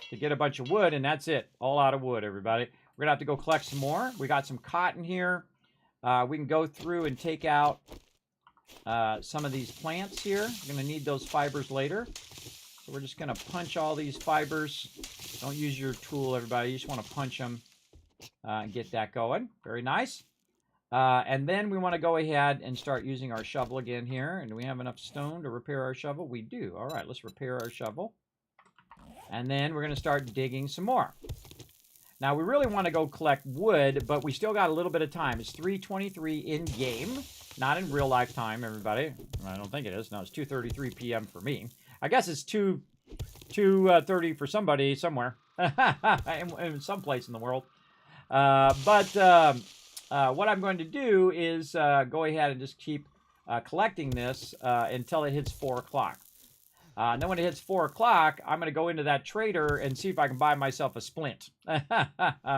to get a bunch of wood, and that's it. All out of wood, everybody. We're going to have to go collect some more. We got some cotton here. We can go through and take out some of these plants here. We're going to need those fibers later. So we're just going to punch all these fibers. Don't use your tool, everybody. You just want to punch them and get that going. Very nice. And then we want to go ahead and start using our shovel again here. And do we have enough stone to repair our shovel? We do. All right, let's repair our shovel. And then we're going to start digging some more. Now, we really want to go collect wood, but we still got a little bit of time. It's 3:23 in-game, not in real-life time, everybody. I don't think it is. No, it's 2:33 p.m. for me. I guess it's 2:30 for somebody somewhere in some place in the world. What I'm going to do is go ahead and just keep collecting this until it hits 4 o'clock. And then when it hits 4 o'clock, I'm going to go into that trader and see if I can buy myself a splint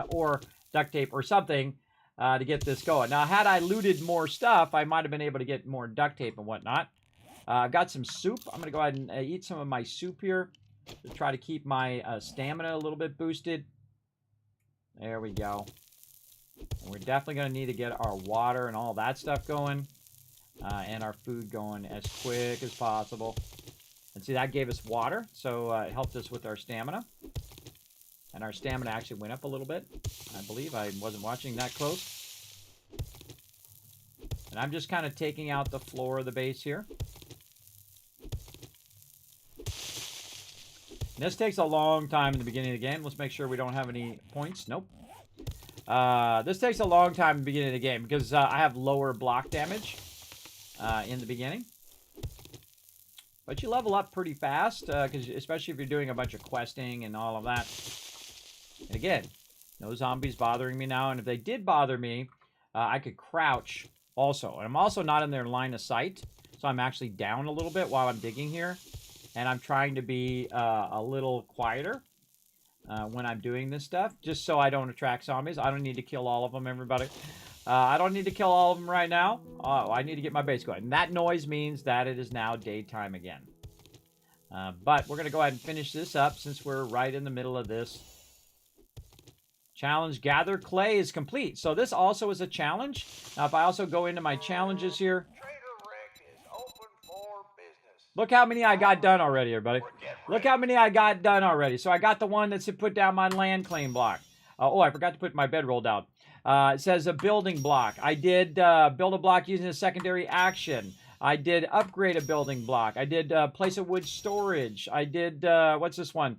or duct tape or something to get this going. Now, had I looted more stuff, I might have been able to get more duct tape and whatnot. I've got some soup. I'm going to go ahead and eat some of my soup here to try to keep my stamina a little bit boosted. There we go. And we're definitely going to need to get our water and all that stuff going and our food going as quick as possible. And see, that gave us water, so it helped us with our stamina. And our stamina actually went up a little bit, I believe. I wasn't watching that close. And I'm just kind of taking out the floor of the base here. And this takes a long time in the beginning of the game. Let's make sure we don't have any points. Nope. This takes a long time in the beginning of the game because I have lower block damage in the beginning. But you level up pretty fast, especially if you're doing a bunch of questing and all of that. And again, no zombies bothering me now. And if they did bother me, I could crouch also. And I'm also not in their line of sight. So I'm actually down a little bit while I'm digging here. And I'm trying to be a little quieter. when I'm doing this stuff, just so I don't attract zombies. I don't need to kill all of them, everybody. I don't need to kill all of them right now. I need to get my base going. And that noise means that it is now daytime again. But we're going to go ahead and finish this up since we're right in the middle of this. Challenge gather clay is complete. So this also is a challenge. Now if I also go into my challenges here. Look how many I got done already, everybody. Look how many I got done already. So I got the one that said put down my land claim block. Oh, I forgot to put my bedroll down. It says a building block. I did build a block using a secondary action. I did upgrade a building block. I did place a wood storage. I did, what's this one?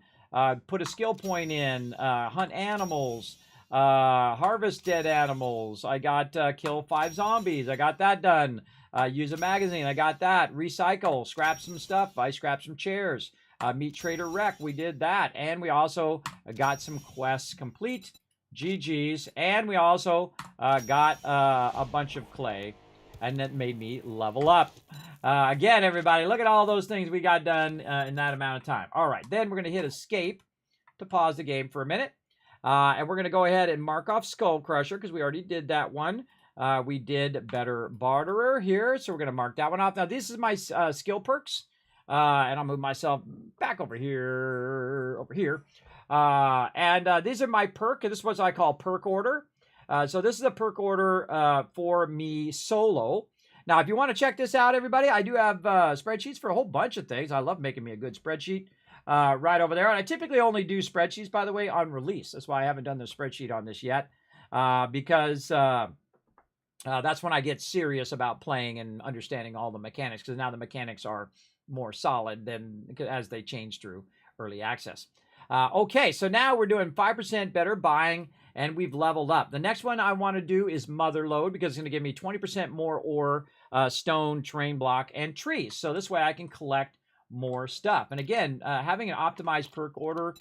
Put a skill point in, hunt animals, harvest dead animals. I got kill 5 zombies. I got that done. Use a magazine. I got that. Recycle. Scrap some stuff. I scrapped some chairs. Meet Trader Rec. We did that. And we also got some quests complete. GG's. And we also got a bunch of clay. And that made me level up. Again, everybody, look at all those things we got done in that amount of time. All right, then we're going to hit escape to pause the game for a minute. And we're going to go ahead and mark off Skull Crusher because we already did that one. We did Better Barterer here, so we're going to mark that one off. Now, this is my skill perks. And I'll move myself back over here. And these are my perk. This is what I call perk order. So this is a perk order for me solo. Now, if you want to check this out, everybody, I do have spreadsheets for a whole bunch of things. I love making me a good spreadsheet right over there. And I typically only do spreadsheets, by the way, on release. That's why I haven't done the spreadsheet on this yet. Because that's when I get serious about playing and understanding all the mechanics. Because now the mechanics are more solid than as they change through early access. Okay, so now we're doing 5% better buying. And we've leveled up. The next one I want to do is Mother Load because it's going to give me 20% more ore, stone, terrain block, and trees. So this way I can collect more stuff. And again, having an optimized perk order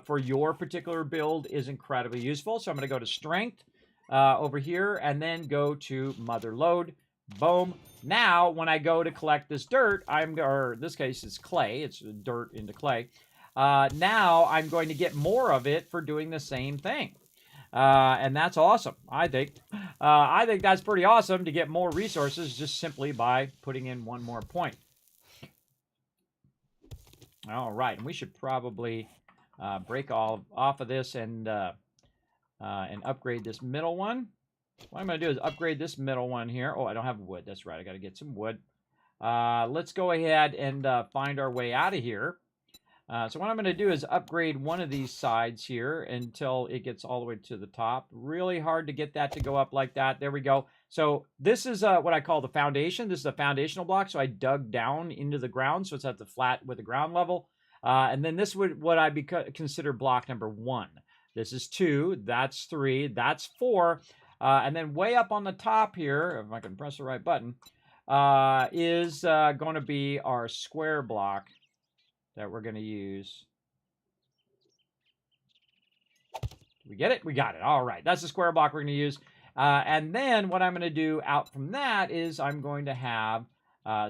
for your particular build is incredibly useful. So I'm going to go to Strength over here and then go to Mother Load. Boom. Now, when I go to collect this dirt, or in this case, it's clay. It's dirt into clay. Now I'm going to get more of it for doing the same thing. And that's awesome, I think. I think that's pretty awesome to get more resources just simply by putting in one more point. All right, and we should probably break off of this and upgrade this middle one. What I'm going to do is upgrade this middle one here. Oh, I don't have wood. That's right. I got to get some wood. Let's go ahead and find our way out of here. So what I'm going to do is upgrade one of these sides here until it gets all the way to the top. Really hard to get that to go up like that. There we go. So this is what I call the foundation. This is a foundational block. So I dug down into the ground. So it's at the flat with the ground level. And then this would what I consider block number 1. This is 2. That's 3. That's 4. And then way up on the top here, if I can press the right button, is going to be our square block that we're going to use. Did we get it? We got it. All right. That's the square block we're going to use. And then what I'm going to do out from that is I'm going to have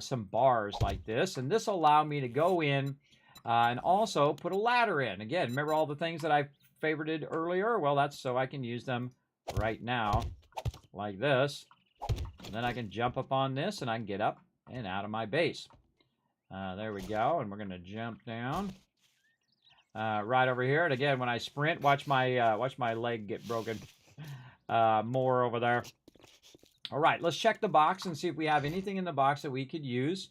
some bars like this. And this will allow me to go in and also put a ladder in. Again, remember all the things that I favorited earlier? Well, that's so I can use them right now like this. And then I can jump up on this and I can get up and out of my base. There we go, and we're going to jump down right over here. And again, when I sprint, watch my leg get broken more over there. All right, let's check the box and see if we have anything in the box that we could use.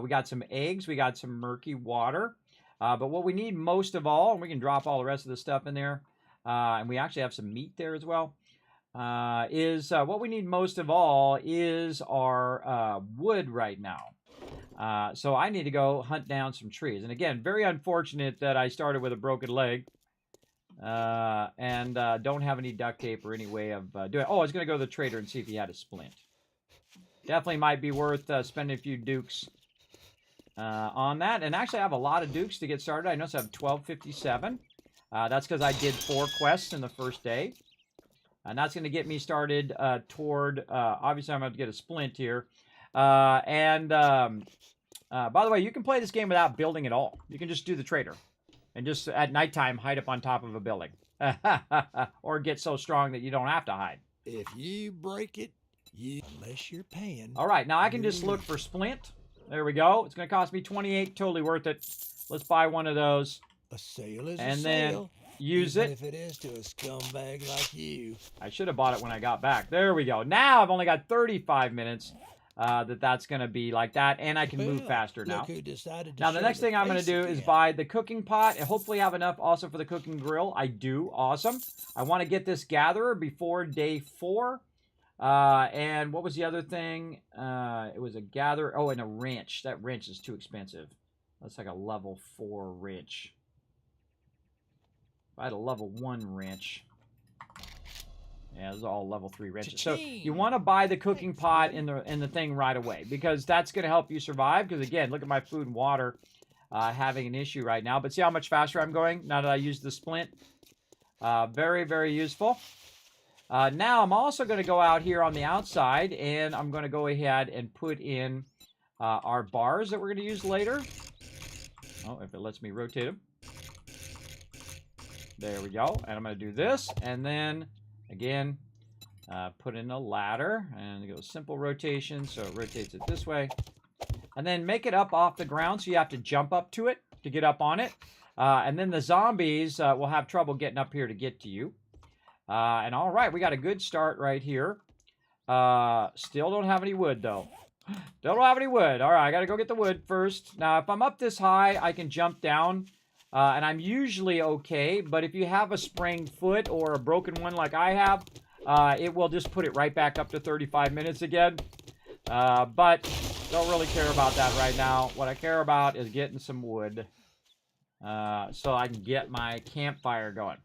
We got some eggs. We got some murky water. But what we need most of all, and we can drop all the rest of the stuff in there, and we actually have some meat there as well, is what we need most of all is our wood right now. So I need to go hunt down some trees. And again, very unfortunate that I started with a broken leg and don't have any duct tape or any way of doing it. Oh, I was going to go to the trader and see if he had a splint. Definitely might be worth spending a few dukes on that. And actually, I have a lot of dukes to get started. I notice I have 1257. That's because I did 4 quests in the first day. And that's going to get me started toward, obviously, I'm going to get a splint here. By the way, you can play this game without building at all. You can just do the trader. and just at nighttime hide up on top of a building. Or get so strong that you don't have to hide. If you break it, unless you're paying. All right, now I can just look for splint. There we go. It's going to cost me 28. Totally worth it. Let's buy one of those. A sale is and a then sale. Use even it. if it is to a scumbag like you. I should have bought it when I got back. There we go. Now I've only got 35 minutes that's going to be like that, and I can move faster now. Look who decided to Now, the show next thing I'm going to do face is again. buy the cooking pot and hopefully have enough also for the cooking grill. I do. Awesome. I want to get this gatherer before day 4. And what was the other thing? It was a gatherer. Oh, and a wrench. That wrench is too expensive. That's like a level 4 wrench. If I had a level 1 wrench. Yeah, those are all level 3 wrenches. So you want to buy the cooking pot in the thing right away, because that's going to help you survive. Because again, look at my food and water having an issue right now. But see how much faster I'm going now that I use the splint. Very, very useful. Now I'm also going to go out here on the outside, and I'm going to go ahead and put in our bars that we're going to use later. Oh, if it lets me rotate them. There we go. And I'm going to do this, and then again, put in a ladder, and go simple rotation, so it rotates it this way. And then make it up off the ground, so you have to jump up to it to get up on it. And then the zombies will have trouble getting up here to get to you. And all right, we got a good start right here. Still don't have any wood, though. Still don't have any wood. All right, I got to go get the wood first. Now, if I'm up this high, I can jump down. And I'm usually okay, but if you have a sprained foot or a broken one like I have, it will just put it right back up to 35 minutes again. But don't really care about that right now. What I care about is getting some wood so I can get my campfire going.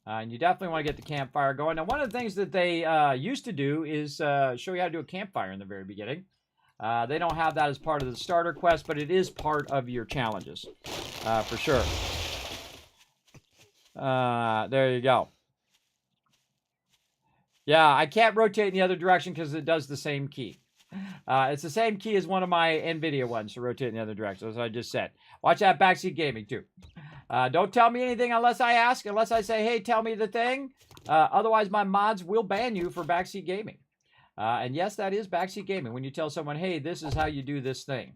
And you definitely want to get the campfire going. Now, one of the things that they used to do is show you how to do a campfire in the very beginning. They don't have that as part of the starter quest, but it is part of your challenges, for sure. There you go. Yeah, I can't rotate in the other direction because it does the same key. It's the same key as one of my NVIDIA ones to rotate in the other direction, as I just said. Watch that backseat gaming, too. Don't tell me anything unless I ask, unless I say, hey, tell me the thing. Otherwise, my mods will ban you for backseat gaming. And yes, that is backseat gaming. When you tell someone, hey, this is how you do this thing.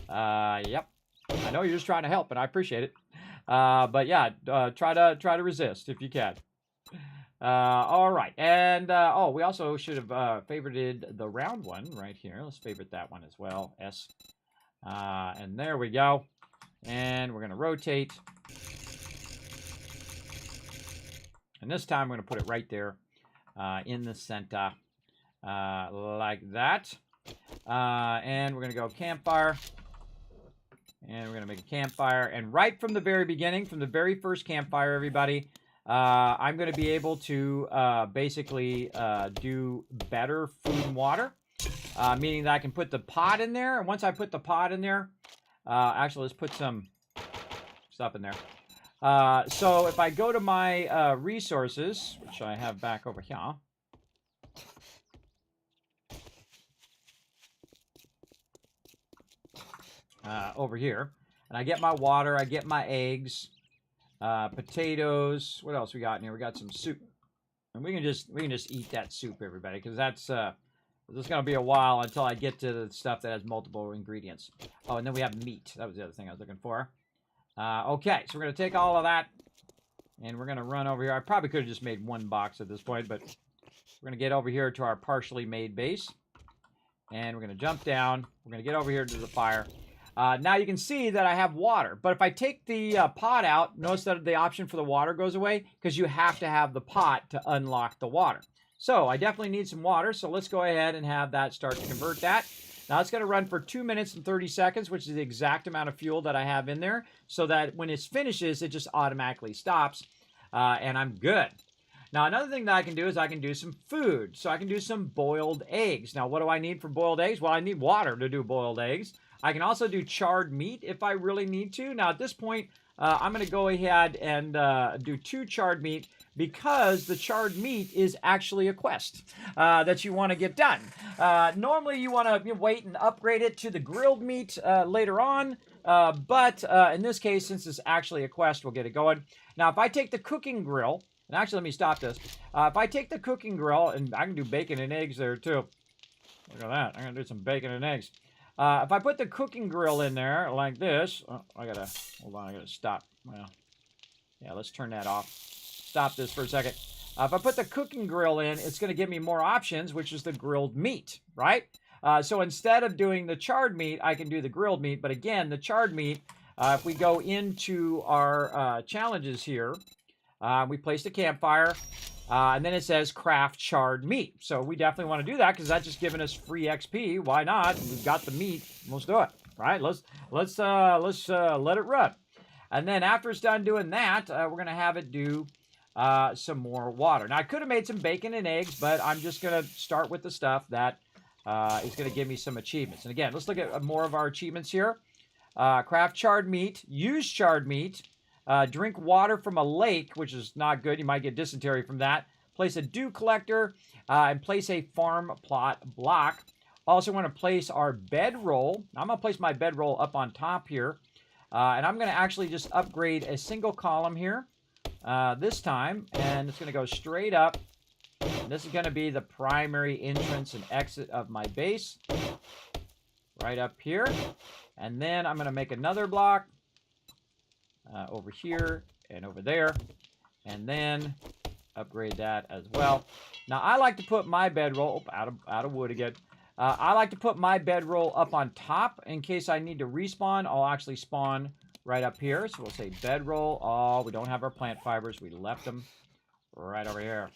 Yep. I know you're just trying to help, and I appreciate it. But yeah, try to resist if you can. All right. And, oh, we also should have favorited the round one right here. Let's favorite that one as well. S. And there we go. And we're going to rotate. And this time, we're going to put it right there in the center. Like that. And we're going to go campfire. And we're going to make a campfire. And right from the very beginning, from the very first campfire, everybody, I'm going to be able to basically do better food and water. Meaning that I can put the pot in there. And once I put the pot in there, actually, let's put some stuff in there. So if I go to my resources, which I have back over here. Over here, and I get my water, I get my eggs, potatoes. What else we got in here? We got some soup, and we can just eat that soup, everybody, because that's it's gonna be a while until I get to the stuff that has multiple ingredients. Oh, and then we have meat. That was the other thing I was looking for. Okay, so we're gonna take all of that, and we're gonna run over here. I probably could have just made one box at this point, but we're gonna get over here to our partially made base, and we're gonna jump down. We're gonna get over here to the fire. Now you can see that I have water, but if I take the pot out, notice that the option for the water goes away because you have to have the pot to unlock the water. So I definitely need some water, so let's go ahead and have that start to convert that. Now it's going to run for 2 minutes and 30 seconds, which is the exact amount of fuel that I have in there, so that when it finishes, it just automatically stops, and I'm good. Now, another thing that I can do is I can do some food. So I can do some boiled eggs. Now, what do I need for boiled eggs? Well, I need water to do boiled eggs. I can also do charred meat if I really need to. Now, at this point, I'm going to go ahead and do 2 charred meat because the charred meat is actually a quest that you want to get done. Normally, you want to wait and upgrade it to the grilled meat later on. But in this case, since it's actually a quest, we'll get it going. Now, if I take the cooking grill, and actually, let me stop this. If I take the cooking grill, and I can do bacon and eggs there too. Look at that. I'm going to do some bacon and eggs. If I put the cooking grill in there like this, oh, hold on, I got to stop. Well, yeah, let's turn that off. Stop this for a second. If I put the cooking grill in, it's going to give me more options, which is the grilled meat, right? So instead of doing the charred meat, I can do the grilled meat. But again, the charred meat, if we go into our challenges here, we placed a campfire, and then it says craft charred meat. So we definitely want to do that because that's just giving us free XP. Why not? We've got the meat. Let's do it, right? Let's let it run. And then after it's done doing that, we're going to have it do some more water. Now, I could have made some bacon and eggs, but I'm just going to start with the stuff that is going to give me some achievements. And again, let's look at more of our achievements here. Craft charred meat, use charred meat, drink water from a lake, which is not good. You might get dysentery from that. Place a dew collector, and place a farm plot block. Also want to place our bedroll. I'm going to place my bedroll up on top here. And I'm going to actually just upgrade a single column here this time. And it's going to go straight up. And this is going to be the primary entrance and exit of my base. Right up here. And then I'm going to make another block over here and over there. And then upgrade that as well. Now, I like to put my bedroll out of wood again. I like to put my bedroll up on top in case I need to respawn. I'll actually spawn right up here. So we'll say bedroll. Oh, we don't have our plant fibers. We left them right over here.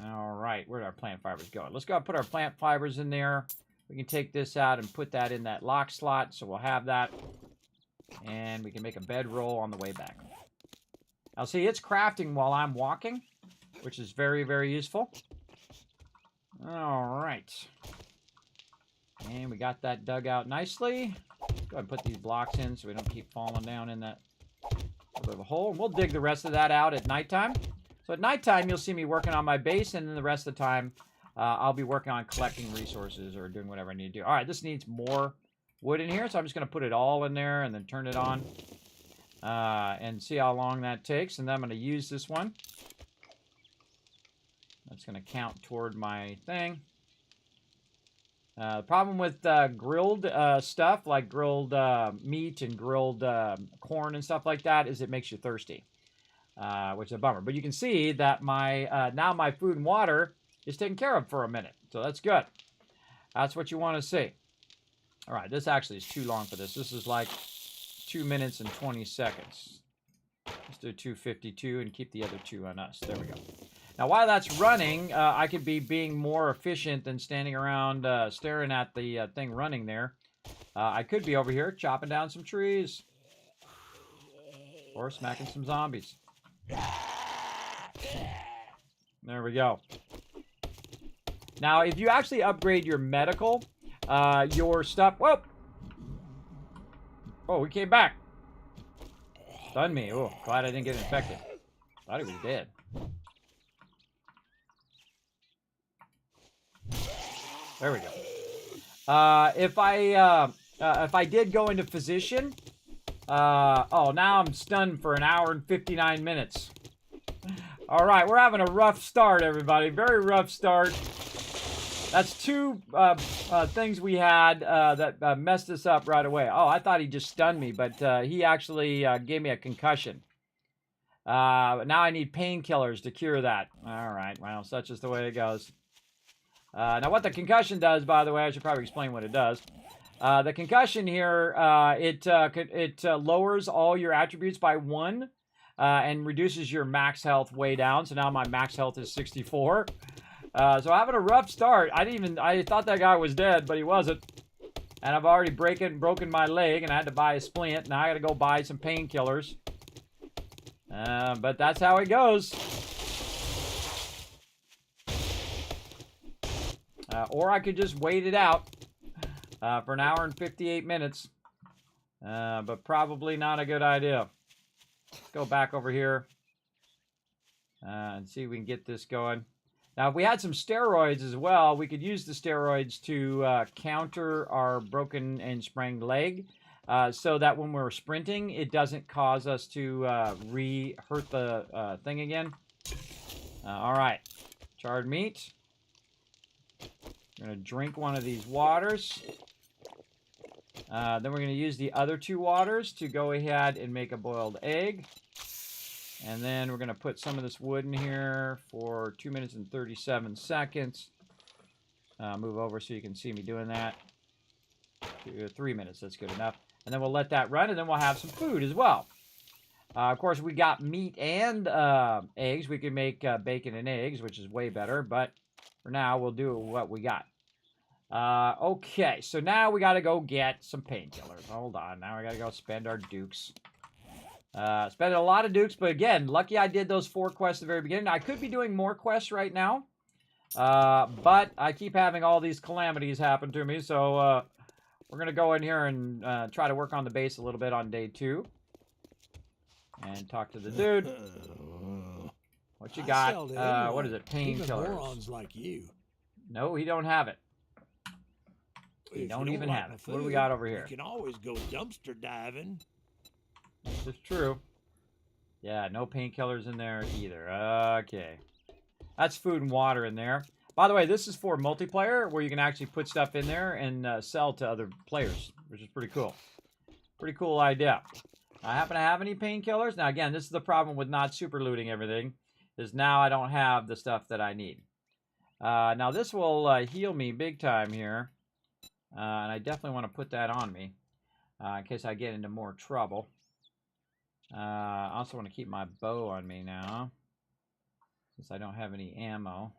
All right, where did our plant fibers go? Let's go and put our plant fibers in there. We can take this out and put that in that lock slot. So we'll have that. And we can make a bedroll on the way back. Now see, it's crafting while I'm walking, which is very, very useful. All right. And we got that dug out nicely. Go ahead and put these blocks in so we don't keep falling down in that little bit of a hole. And we'll dig the rest of that out at nighttime. So at nighttime, you'll see me working on my base, and then the rest of the time, I'll be working on collecting resources or doing whatever I need to do. All right, this needs more wood in here, so I'm just going to put it all in there and then turn it on and see how long that takes. And then I'm going to use this one. That's going to count toward my thing. The problem with grilled stuff, like grilled meat and grilled corn and stuff like that, is it makes you thirsty, which is a bummer. But you can see that my now my food and water is taken care of for a minute. So that's good. That's what you want to see. All right, this actually is too long for this. This is like 2 minutes and 20 seconds. Let's do 2:52 and keep the other 2 on us. There we go. Now, while that's running, I could be being more efficient than standing around staring at the thing running there. I could be over here chopping down some trees. Or smacking some zombies. There we go. Now, if you actually upgrade your medical, your stuff... Whoa! Oh, we came back. Stunned me. Oh, glad I didn't get infected. Thought he was dead. There we go. If I did go into physician, oh, now I'm stunned for an hour and 59 minutes. All right, we're having a rough start, everybody. Very rough start. That's 2 things we had that messed us up right away. Oh, I thought he just stunned me, but he actually gave me a concussion. Now I need painkillers to cure that. All right, well, such is the way it goes. Now, what the concussion does, by the way, I should probably explain what it does. The concussion here, it lowers all your attributes by 1 and reduces your max health way down. So now my max health is 64. So I'm having a rough start. I thought that guy was dead, but he wasn't. And I've already broken my leg, and I had to buy a splint. Now I got to go buy some painkillers. But that's how it goes. Or I could just wait it out for an hour and 58 minutes. But probably not a good idea. Let's go back over here and see if we can get this going. Now, if we had some steroids as well, we could use the steroids to counter our broken and sprained leg, so that when we're sprinting, it doesn't cause us to hurt the thing again. All right, charred meat. We're going to drink one of these waters. Then we're going to use the other 2 waters to go ahead and make a boiled egg. And then we're going to put some of this wood in here for 2 minutes and 37 seconds. Move over so you can see me doing that. 3 minutes, that's good enough. And then we'll let that run, and then we'll have some food as well. Of course, we got meat and eggs. We can make bacon and eggs, which is way better. But for now, we'll do what we got. Okay, so now we got to go get some painkillers. Hold on, now we got to go spend our dukes. Spent a lot of dukes, but again, lucky I did those 4 quests at the very beginning. I could be doing more quests right now, but I keep having all these calamities happen to me, so we're going to go in here and try to work on the base a little bit on day 2. And talk to the dude. What you got? What is it? Painkillers. Morons like you. No, he don't have it. He don't even have it. What do we got over here? You can always go dumpster diving. This is true. Yeah, no painkillers in there either. Okay. That's food and water in there. By the way, this is for multiplayer, where you can actually put stuff in there and sell to other players, which is pretty cool. Pretty cool idea. I happen to have any painkillers. Now, again, this is the problem with not super looting everything, is now I don't have the stuff that I need. Now, this will heal me big time here. And I definitely want to put that on me in case I get into more trouble. I also want to keep my bow on me now, since I don't have any ammo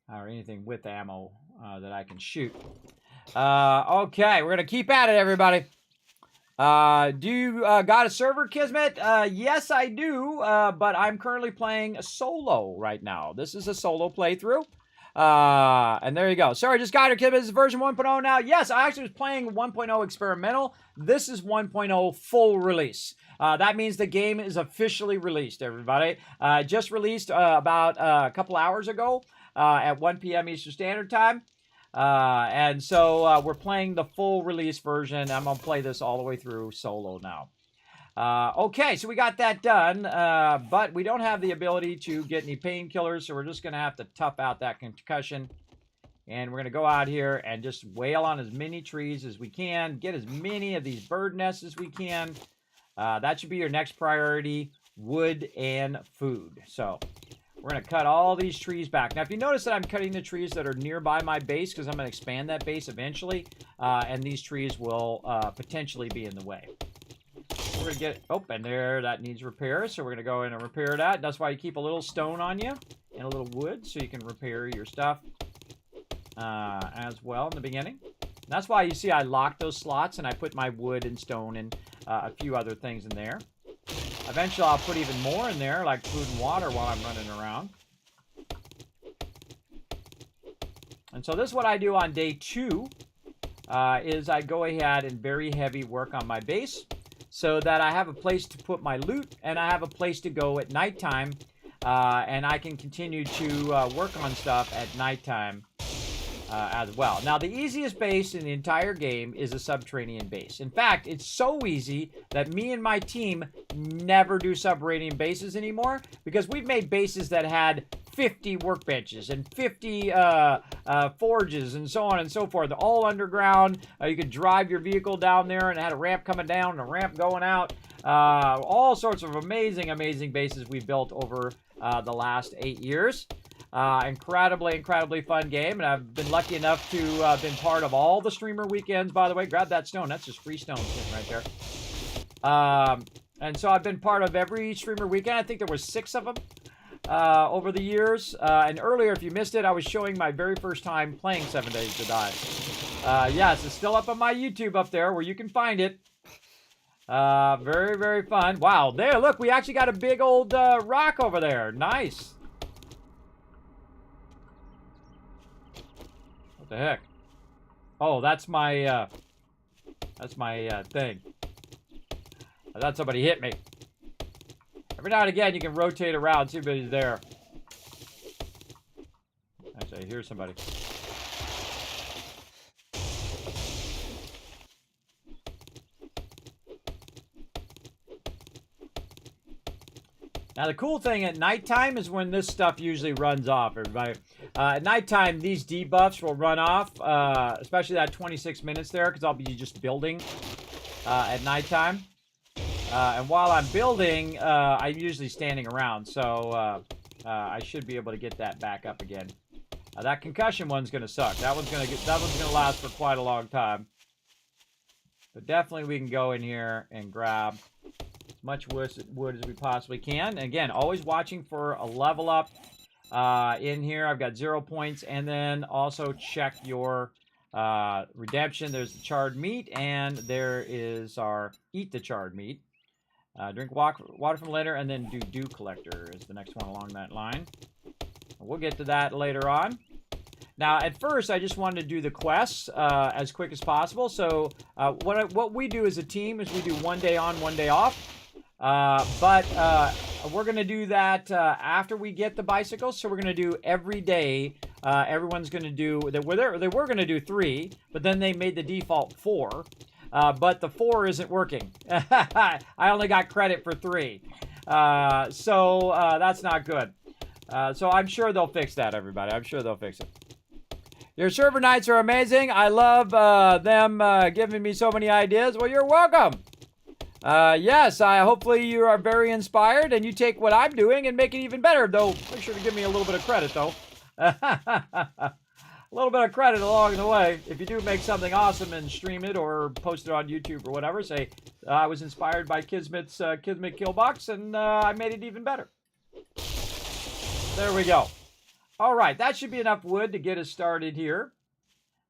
or anything with ammo that I can shoot. Okay, we're going to keep at it, everybody. Do you got a server, Kismet? Yes, I do, but I'm currently playing solo right now. This is a solo playthrough. And there you go. Sorry, just got it, Kismet. This is version 1.0 now. Yes, I actually was playing 1.0 experimental. This is 1.0 full release. That means the game is officially released, everybody. Just released about a couple hours ago at 1 p.m. Eastern Standard Time. And so we're playing the full release version. I'm going to play this all the way through solo now. Okay, so we got that done, but we don't have the ability to get any painkillers, so we're just going to have to tough out that concussion. And we're going to go out here and just wail on as many trees as we can, get as many of these bird nests as we can. That should be your next priority, wood and food. So we're going to cut all these trees back. Now, if you notice that I'm cutting the trees that are nearby my base, because I'm going to expand that base eventually, and these trees will potentially be in the way. We're going to get, oh, and there, that needs repair, so we're going to go in and repair that. That's why you keep a little stone on you and a little wood, so you can repair your stuff as well in the beginning. And that's why you see I locked those slots, and I put my wood and stone and a few other things in there. Eventually, I'll put even more in there, like food and water, while I'm running around. And so this is what I do on day 2, is I go ahead and very heavy work on my base, so that I have a place to put my loot, and I have a place to go at nighttime, and I can continue to work on stuff at nighttime as well. Now, the easiest base in the entire game is a subterranean base. In fact, it's so easy that me and my team never do subterranean bases anymore, because we've made bases that had 50 workbenches and 50 forges and so on and so forth, all underground. You could drive your vehicle down there, and it had a ramp coming down and a ramp going out. All sorts of amazing, amazing bases we built over the last 8 years. Incredibly fun game, and I've been lucky enough to been part of all the streamer weekends. By the way, grab that stone. That's just free stone sitting right there. And so I've been part of every streamer weekend. I think there was 6 of them over the years. And earlier, if you missed it, I was showing my very first time playing 7 Days to Die. Yes, it's still up on my YouTube up there where you can find it. Very fun. Wow, there, look, we actually got a big old rock over there. Nice. What the heck? Oh, that's my thing. I thought somebody hit me. Every now and again, you can rotate around, see if anybody's there. I hear somebody. Now, the cool thing at nighttime is when this stuff usually runs off, everybody. At nighttime, these debuffs will run off, especially that 26 minutes there, because I'll be just building at nighttime. And while I'm building, I'm usually standing around, so I should be able to get that back up again. That concussion one's going to suck. That one's going to last for quite a long time. But definitely we can go in here and grab as much wood as we possibly can. And again, always watching for a level up in here. I've got 0 points. And then also check your redemption. There's the charred meat, and there is our eat the charred meat. Drink water from later, and then do dew collector is the next one along that line. We'll get to that later on. Now, at first, I just wanted to do the quests as quick as possible. So what we do as a team is we do 1 day on, 1 day off. But we're going to do that after we get the bicycles. So we're going to do every day. Everyone's going to do, they were going to do 3, but then they made the default 4. But the 4 isn't working. I only got credit for 3. So that's not good. So I'm sure they'll fix that, everybody. I'm sure they'll fix it. Your server nights are amazing. I love them giving me so many ideas. Well, you're welcome. Yes, hopefully you are very inspired and you take what I'm doing and make it even better. Though, make sure to give me a little bit of credit, though. A little bit of credit along the way. If you do make something awesome and stream it or post it on YouTube or whatever, say, I was inspired by Kismet's Kismet Killbox and I made it even better. There we go. All right, that should be enough wood to get us started here.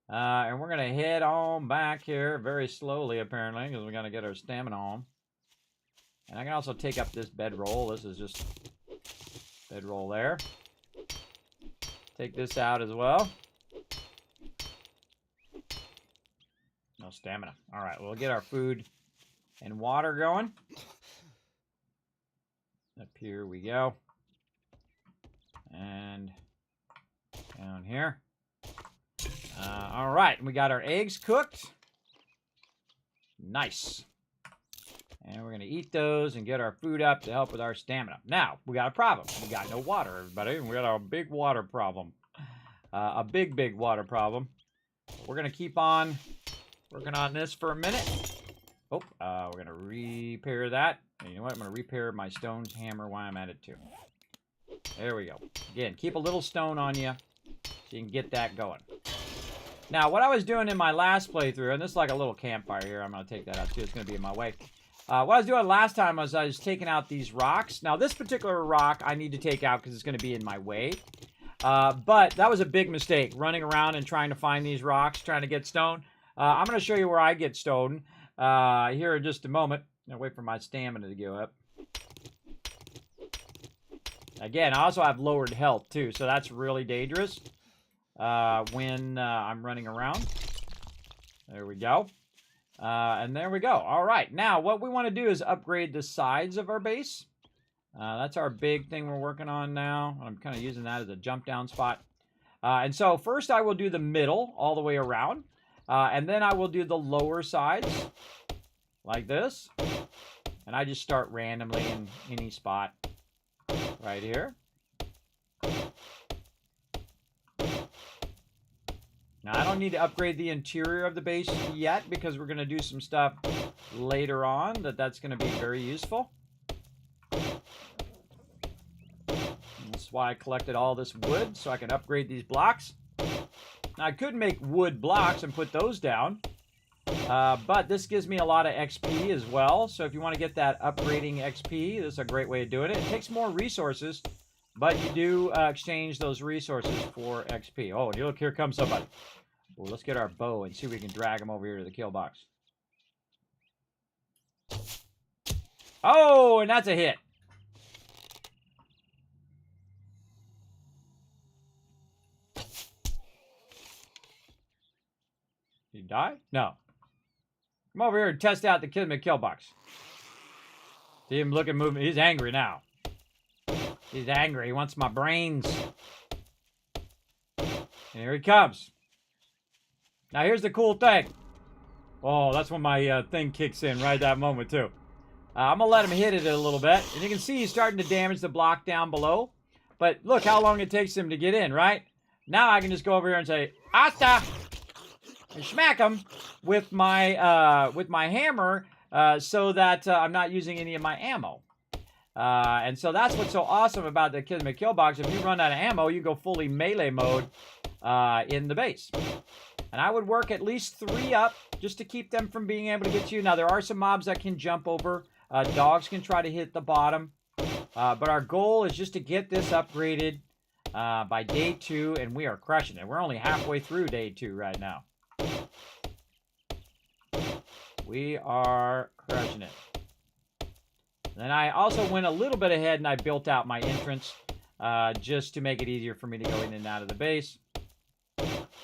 And we're going to head on back here very slowly, apparently, because we're going to get our stamina on. And I can also take up this bedroll. This is just bedroll there. Take this out as well. No stamina. All right, we'll get our food and water going. Up here we go. And down here. All right, we got our eggs cooked. Nice. And we're going to eat those and get our food up to help with our stamina. Now, we got a problem. We got no water, everybody. We got a big water problem. A big water problem. We're going to keep on working on this for a minute. Oh, we're going to repair that. And you know what? I'm going to repair my stone hammer while I'm at it, too. There we go. Again, keep a little stone on you so you can get that going. Now, what I was doing in my last playthrough, and this is like a little campfire here. I'm going to take that out, too. It's going to be in my way. What I was doing last time was I was taking out these rocks. Now, this particular rock I need to take out because it's going to be in my way. But that was a big mistake, running around and trying to find these rocks, trying to get stone. I'm going to show you where I get stone here in just a moment. I'll wait for my stamina to go up. Again, I also have lowered health, too, so that's really dangerous when I'm running around. There we go. And there we go. All right. Now, what we want to do is upgrade the sides of our base. That's our big thing we're working on now. I'm kind of using that as a jump down spot. And so first I will do the middle all the way around. And then I will do the lower sides like this. And I just start randomly in any spot right here. Now, I don't need to upgrade the interior of the base yet because we're going to do some stuff later on that's going to be very useful. That's why I collected all this wood, so I can upgrade these blocks. Now, I could make wood blocks and put those down, but this gives me a lot of XP as well. So if you want to get that upgrading XP, this is a great way of doing it. It takes more resources, but you do exchange those resources for XP. Oh, and look, here comes somebody. Well, let's get our bow and see if we can drag him over here to the kill box. Oh, and that's a hit. Did he die? No. Come over here and test out the Kismet kill box. See him looking, moving. He's angry now. He's angry. He wants my brains. And here he comes. Now here's the cool thing. Oh, that's when my thing kicks in right at that moment too. I'm going to let him hit it a little bit. And you can see he's starting to damage the block down below. But look how long it takes him to get in, right? Now I can just go over here and say, Asta! And smack him with my hammer so that I'm not using any of my ammo. And so that's what's so awesome about the Kismet kill box. If you run out of ammo, you go fully melee mode in the base. And I would work at least 3 up just to keep them from being able to get you. Now, there are some mobs that can jump over. Dogs can try to hit the bottom. But our goal is just to get this upgraded by day 2, and we are crushing it. We're only halfway through day 2 right now. We are crushing it. Then I also went a little bit ahead and I built out my entrance just to make it easier for me to go in and out of the base.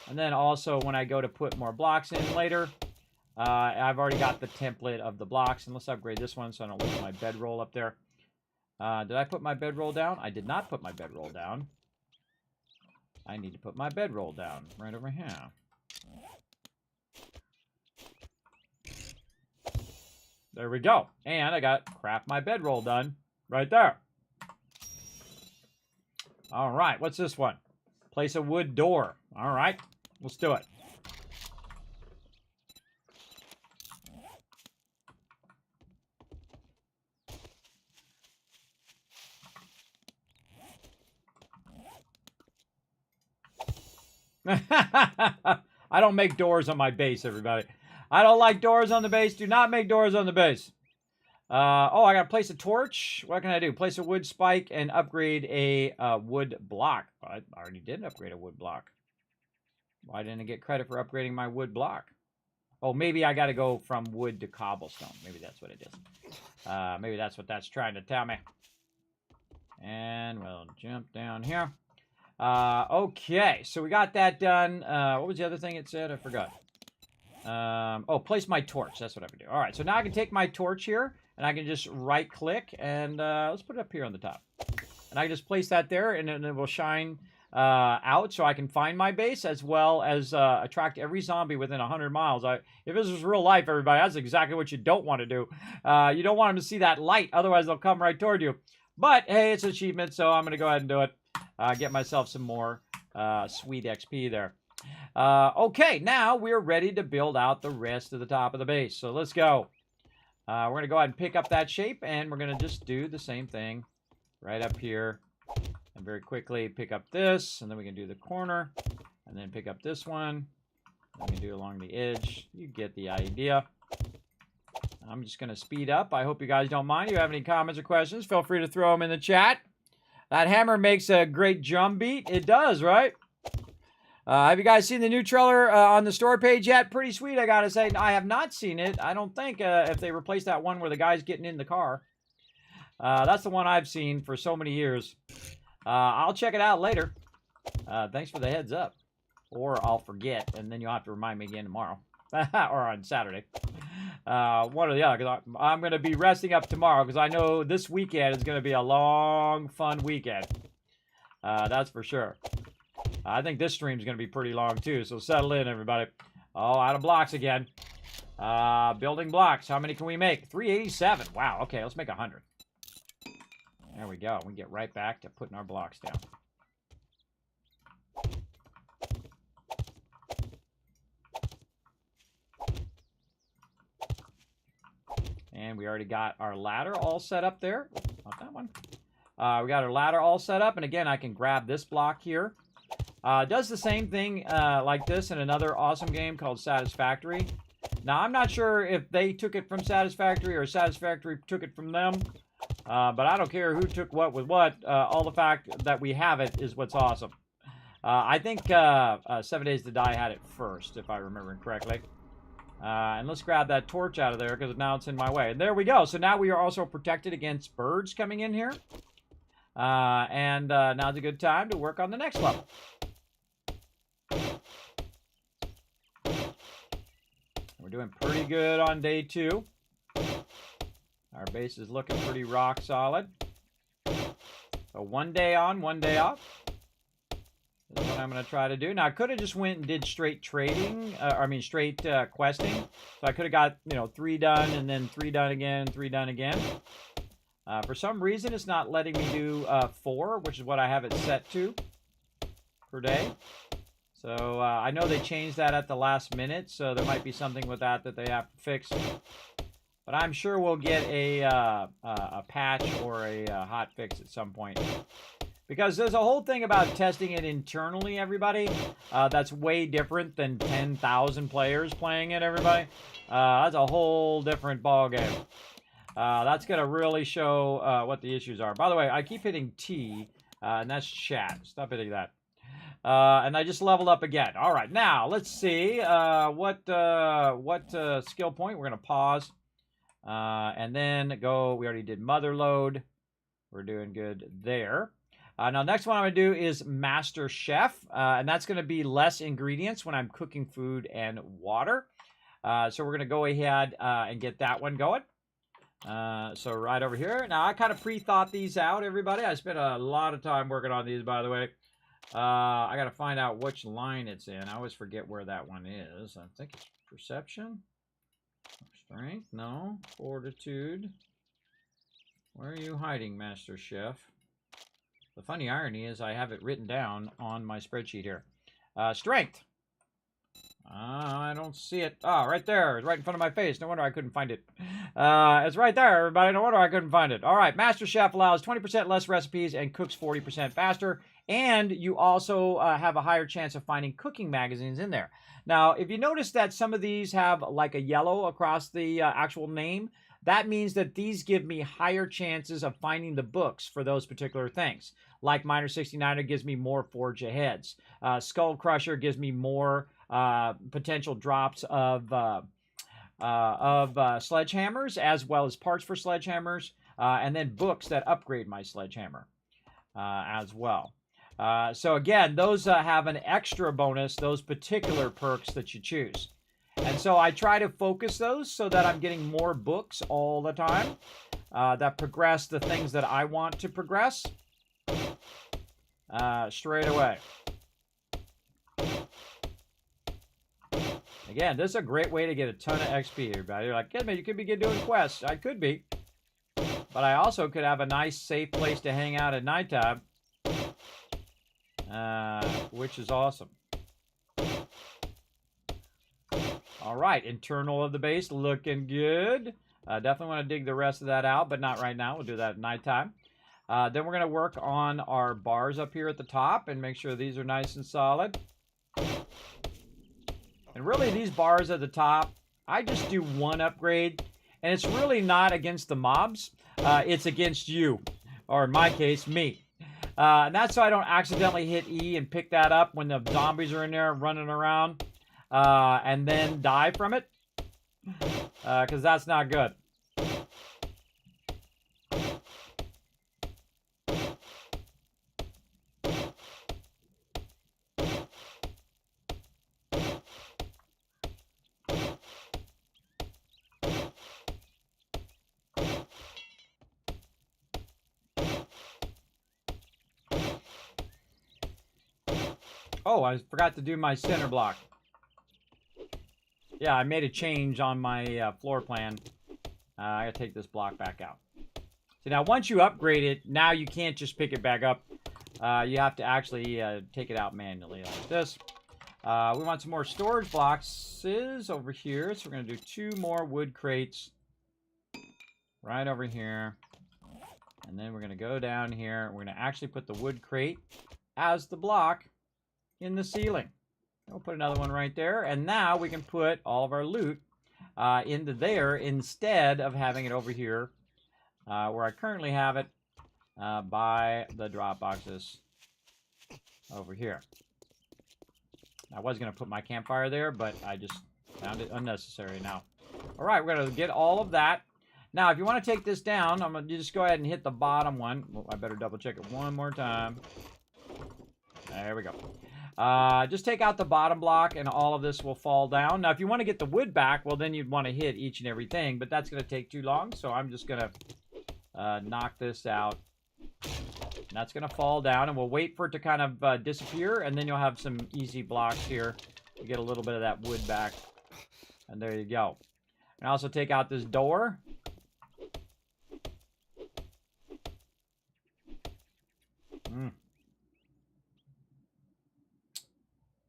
And then also when I go to put more blocks in later, I've already got the template of the blocks. And let's upgrade this one so I don't lose my bedroll up there. Did I put my bedroll down? I did not put my bedroll down. I need to put my bedroll down right over here. There we go. And I got craft my bedroll done right there. All right, what's this one? Place a wood door. All right, let's do it. I don't make doors on my base, everybody. I don't like doors on the base. Do not make doors on the base. Oh, I got to place a torch. What can I do? Place a wood spike and upgrade a wood block. I already did upgrade a wood block. Why didn't I get credit for upgrading my wood block? Oh, maybe I got to go from wood to cobblestone. Maybe that's what it is. Maybe that's what that's trying to tell me. And we'll jump down here. Okay, so we got that done. What was the other thing it said? I forgot. Oh, place my torch. That's what I would do. All right, so now I can take my torch here, and I can just right-click, and let's put it up here on the top. And I can just place that there, and then it will shine out so I can find my base, as well as attract every zombie within 100 miles. If this was real life, everybody, that's exactly what you don't want to do. You don't want them to see that light, otherwise they'll come right toward you. But, hey, it's an achievement, so I'm going to go ahead and do it. Get myself some more sweet XP there. Okay, now we're ready to build out the rest of the top of the base. So let's go. We're going to go ahead and pick up that shape, and we're going to just do the same thing right up here. And very quickly pick up this, and then we can do the corner, and then pick up this one. And we can do along the edge. You get the idea. I'm just going to speed up. I hope you guys don't mind. If you have any comments or questions, feel free to throw them in the chat. That hammer makes a great drum beat. It does, right? Have you guys seen the new trailer on the store page yet? Pretty sweet, I gotta say. I have not seen it. I don't think if they replaced that one where the guy's getting in the car. That's the one I've seen for so many years. I'll check it out later. Thanks for the heads up. Or I'll forget, and then you'll have to remind me again tomorrow. Or on Saturday. One or the other, because I'm going to be resting up tomorrow, because I know this weekend is going to be a long, fun weekend. That's for sure. I think this stream is going to be pretty long, too, so settle in, everybody. Oh, out of blocks again. Building blocks. How many can we make? 387. Wow, okay, let's make 100. There we go. We get right back to putting our blocks down. And we already got our ladder all set up there. Not that one. We got our ladder all set up. And again, I can grab this block here. Does the same thing like this in another awesome game called Satisfactory. Now, I'm not sure if they took it from Satisfactory or Satisfactory took it from them. But I don't care who took what with what. All the fact that we have it is what's awesome. I think 7 Days to Die had it first, if I remember correctly. And let's grab that torch out of there, because now it's in my way. And there we go. So now we are also protected against birds coming in here. And now's a good time to work on the next level. We're doing pretty good on day 2. Our base is looking pretty rock solid. So 1 day on, 1 day off. This is what I'm going to try to do. Now, I could have just went and did straight trading. Straight questing. So I could have got, 3 done and then 3 done again, 3 done again. For some reason, it's not letting me do 4, which is what I have it set to per day. So I know they changed that at the last minute, so there might be something with that they have to fix. But I'm sure we'll get a patch or a hot fix at some point. Because there's a whole thing about testing it internally, everybody. That's way different than 10,000 players playing it, everybody. That's a whole different ballgame. That's going to really show what the issues are. By the way, I keep hitting T, and that's chat. Stop hitting that. And I just leveled up again. All right, now let's see what skill point. We're going to pause. And then go, we already did mother load. We're doing good there. Now, next one I'm going to do is Master Chef. And that's going to be less ingredients when I'm cooking food and water. So we're going to go ahead and get that one going. So right over here. Now, I kind of pre-thought these out, everybody. I spent a lot of time working on these, by the way. I got to find out which line it's in. I always forget where that one is. I think it's perception. Strength? No. Fortitude. Where are you hiding, Master Chef? The funny irony is I have it written down on my spreadsheet here. Strength. I don't see it. Oh, right there. It's right in front of my face. No wonder I couldn't find it. It's right there, everybody. No wonder I couldn't find it. All right. Master Chef allows 20% less recipes and cooks 40% faster. And you also have a higher chance of finding cooking magazines in there. Now, if you notice that some of these have like a yellow across the actual name, that means that these give me higher chances of finding the books for those particular things. Like Miner 69er gives me more Forge Aheads. Skull Crusher gives me more potential drops of sledgehammers, as well as parts for sledgehammers, and then books that upgrade my sledgehammer as well. So again, those have an extra bonus, those particular perks that you choose. And so I try to focus those so that I'm getting more books all the time that progress the things that I want to progress straight away. Again, this is a great way to get a ton of XP, everybody. You're like, Kismet, you could be doing quests. I could be. But I also could have a nice, safe place to hang out at nighttime. Which is awesome. All right, internal of the base looking good. Definitely want to dig the rest of that out, but not right now. We'll do that at nighttime. Then we're going to work on our bars up here at the top and make sure these are nice and solid. And really, these bars at the top, I just do one upgrade. And it's really not against the mobs. It's against you. Or in my case, me. And that's so I don't accidentally hit E and pick that up when the zombies are in there running around. And then die from it. Because that's not good. Oh, I forgot to do my center block. Yeah, I made a change on my floor plan. I gotta take this block back out. So now once you upgrade it, now you can't just pick it back up. You have to actually take it out manually like this. We want some more storage boxes over here. So we're gonna do 2 more wood crates right over here. And then we're gonna go down here. We're gonna actually put the wood crate as the block in the ceiling. We'll put another one right there, and now we can put all of our loot into there instead of having it over here where I currently have it by the drop boxes over here. I was going to put my campfire there, but I just found it unnecessary now. All right, we're going to get all of that. Now, if you want to take this down, I'm going to just go ahead and hit the bottom one. Well, I better double check it one more time. There we go. Just take out the bottom block and all of this will fall down. Now, if you want to get the wood back, well, then you'd want to hit each and everything, but that's going to take too long. So I'm just going to knock this out And that's going to fall down, and we'll wait for it to kind of disappear, and then you'll have some easy blocks here to get a little bit of that wood back. And there you go. And also take out this door.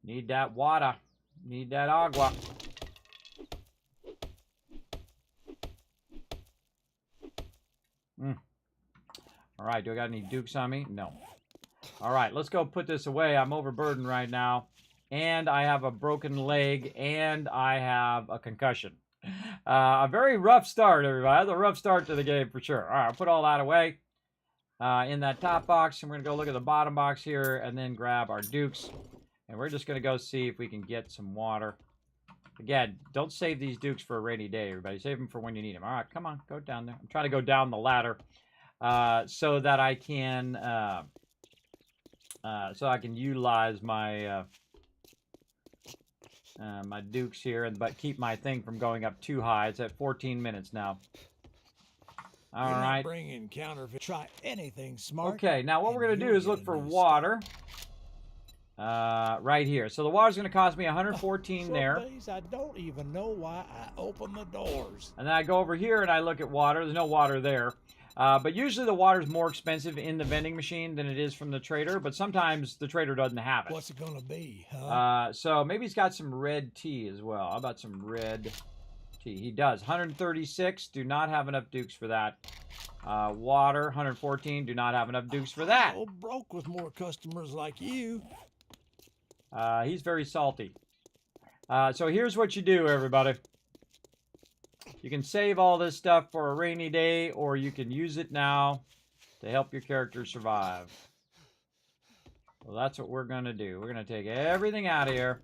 Need that water. Need that agua. All right, do I got any dukes on me? No. All right, let's go put this away. I'm overburdened right now. And I have a broken leg, and I have a concussion. A very rough start, everybody. That's a rough start to the game for sure. All right, I'll put all that away in that top box. And we're going to go look at the bottom box here and then grab our dukes. And we're just going to go see if we can get some water. Again, don't save these dukes for a rainy day, everybody. Save them for when you need them. All right, come on, go down there. I'm trying to go down the ladder so that I can utilize my my dukes here, but keep my thing from going up too high. It's at 14 minutes now. All right. Bringing counterfeit. Try anything smart. Okay, now what we're going to do is look for water. Right here. So the water's going to cost me 114 there. Days I don't even know why I open the doors. And then I go over here and I look at water. There's no water there. But usually the water's more expensive in the vending machine than it is from the trader. But sometimes the trader doesn't have it. What's it going to be, huh? So maybe he's got some red tea as well. How about some red tea? He does. 136. Do not have enough dukes for that. Water. 114. Do not have enough dukes for that. I'm broke with more customers like you. He's very salty. So here's what you do, everybody. You can save all this stuff for a rainy day, or you can use it now to help your character survive. Well, that's what we're going to do. We're going to take everything out of here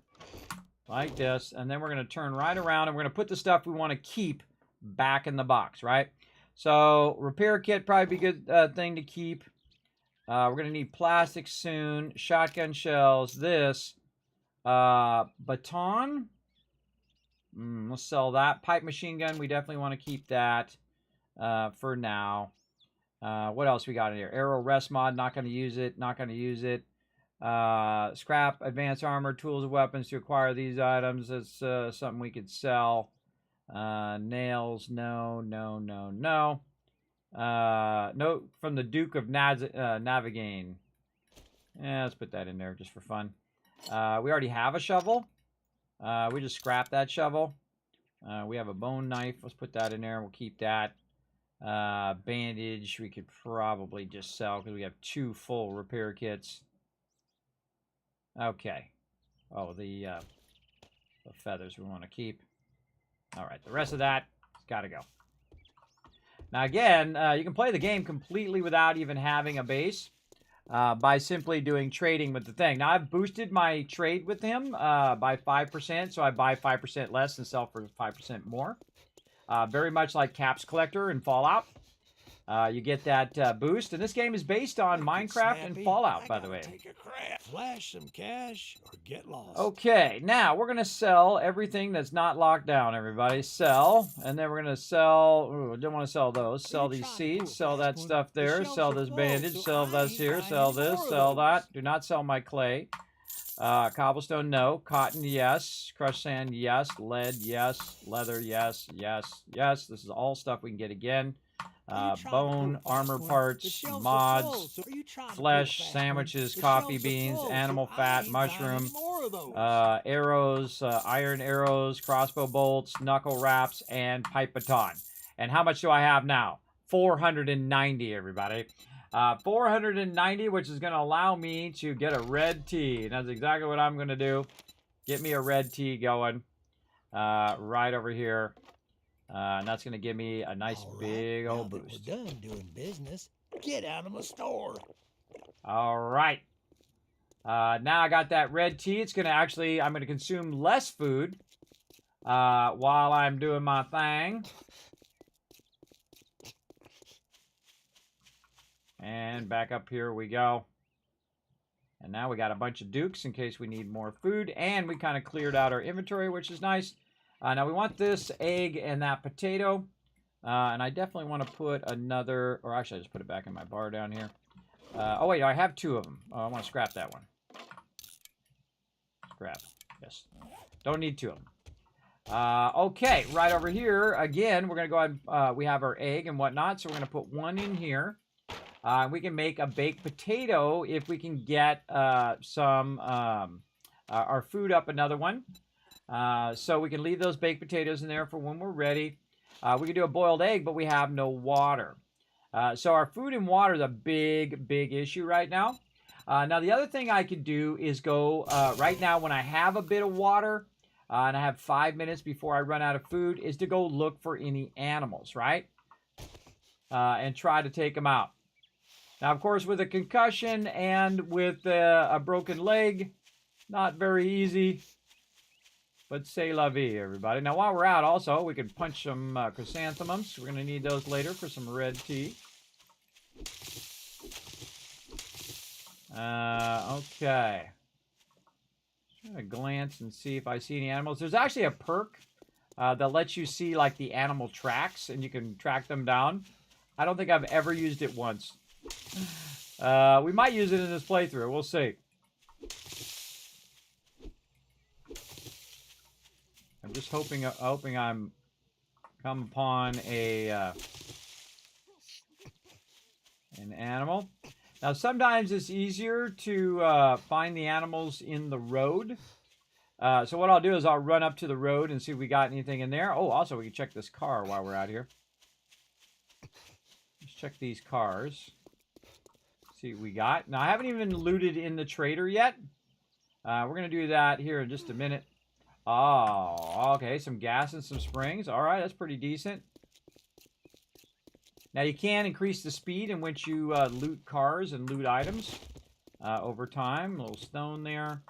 like this, and then we're going to turn right around, and we're going to put the stuff we want to keep back in the box, right? So repair kit, probably be a good thing to keep. We're going to need plastic soon, shotgun shells, this. Baton. Let's sell that. Pipe machine gun. We definitely want to keep that for now. What else we got in here? Arrow rest mod. Not going to use it. Not going to use it. Scrap advanced armor. Tools and weapons to acquire these items. That's something we could sell. Nails. No. No, from the Duke of Navigane. Yeah, let's put that in there just for fun. We already have a shovel. We just scrapped that shovel. We have a bone knife. Let's put that in there. We'll keep that. Bandage we could probably just sell because we have 2 full repair kits. Okay. Oh, the feathers we want to keep. All right, the rest of that has got to go. Now again, you can play the game completely without even having a base. By simply doing trading with the thing. Now, I've boosted my trade with him by 5%, so I buy 5% less and sell for 5% more. Very much like Caps Collector in Fallout. You get that boost, and this game is based on Minecraft and Fallout, by the way. Take a crap, flash some cash, or get lost. Okay, now we're going to sell everything that's not locked down, everybody. Sell, and then we're going to sell... Ooh, I don't want to sell those. Sell these seeds, sell that stuff there, sell this bandage, sell this here, sell this, sell that. Do not sell my clay. Cobblestone, no. Cotton, yes. Crushed sand, yes. Lead, yes. Leather, yes, yes, yes. This is all stuff we can get again. Bone, armor parts, mods, flesh, sandwiches, coffee beans, animal fat, mushroom, arrows, iron arrows, crossbow bolts, knuckle wraps, and pipe baton. And how much do I have now? 490, everybody. 490, which is going to allow me to get a red tea. And that's exactly what I'm going to do. Get me a red tea going right over here. And that's going to give me a nice big old boost. We're done doing business. Get out of my store. All right. Now I got that red tea. It's going to actually, I'm going to consume less food while I'm doing my thing. And back up here we go. And now we got a bunch of dukes in case we need more food. And we kind of cleared out our inventory, which is nice. Now we want this egg and that potato. And I definitely want to put another, or actually I just put it back in my bar down here. Oh, wait, I have 2 of them. Oh, I want to scrap that one. Scrap. Yes. Don't need 2 of them. Okay, right over here, again, we're going to go ahead, we have our egg and whatnot, so we're going to put 1 in here. We can make a baked potato if we can get our food up another one. So we can leave those baked potatoes in there for when we're ready. We can do a boiled egg, but we have no water. So our food and water is a big, big issue right now. Now, the other thing I could do is go, right now when I have a bit of water, and I have 5 minutes before I run out of food, is to go look for any animals, right? And try to take them out. Now, of course, with a concussion and with a broken leg, not very easy. But c'est la vie, everybody. Now, while we're out, also, we can punch some chrysanthemums. We're going to need those later for some red tea. Okay. Trying to glance and see if I see any animals. There's actually a perk that lets you see, like, the animal tracks, and you can track them down. I don't think I've ever used it once. We might use it in this playthrough. We'll see. I'm just hoping I'm come upon an animal. Now, sometimes it's easier to find the animals in the road. So what I'll do is I'll run up to the road and see if we got anything in there. Oh, also, we can check this car while we're out here. Let's check these cars. See what we got. Now, I haven't even looted in the trader yet. We're going to do that here in just a minute. Oh, okay. Some gas and some springs. All right, that's pretty decent. Now, you can increase the speed in which you loot cars and loot items over time. A little stone there.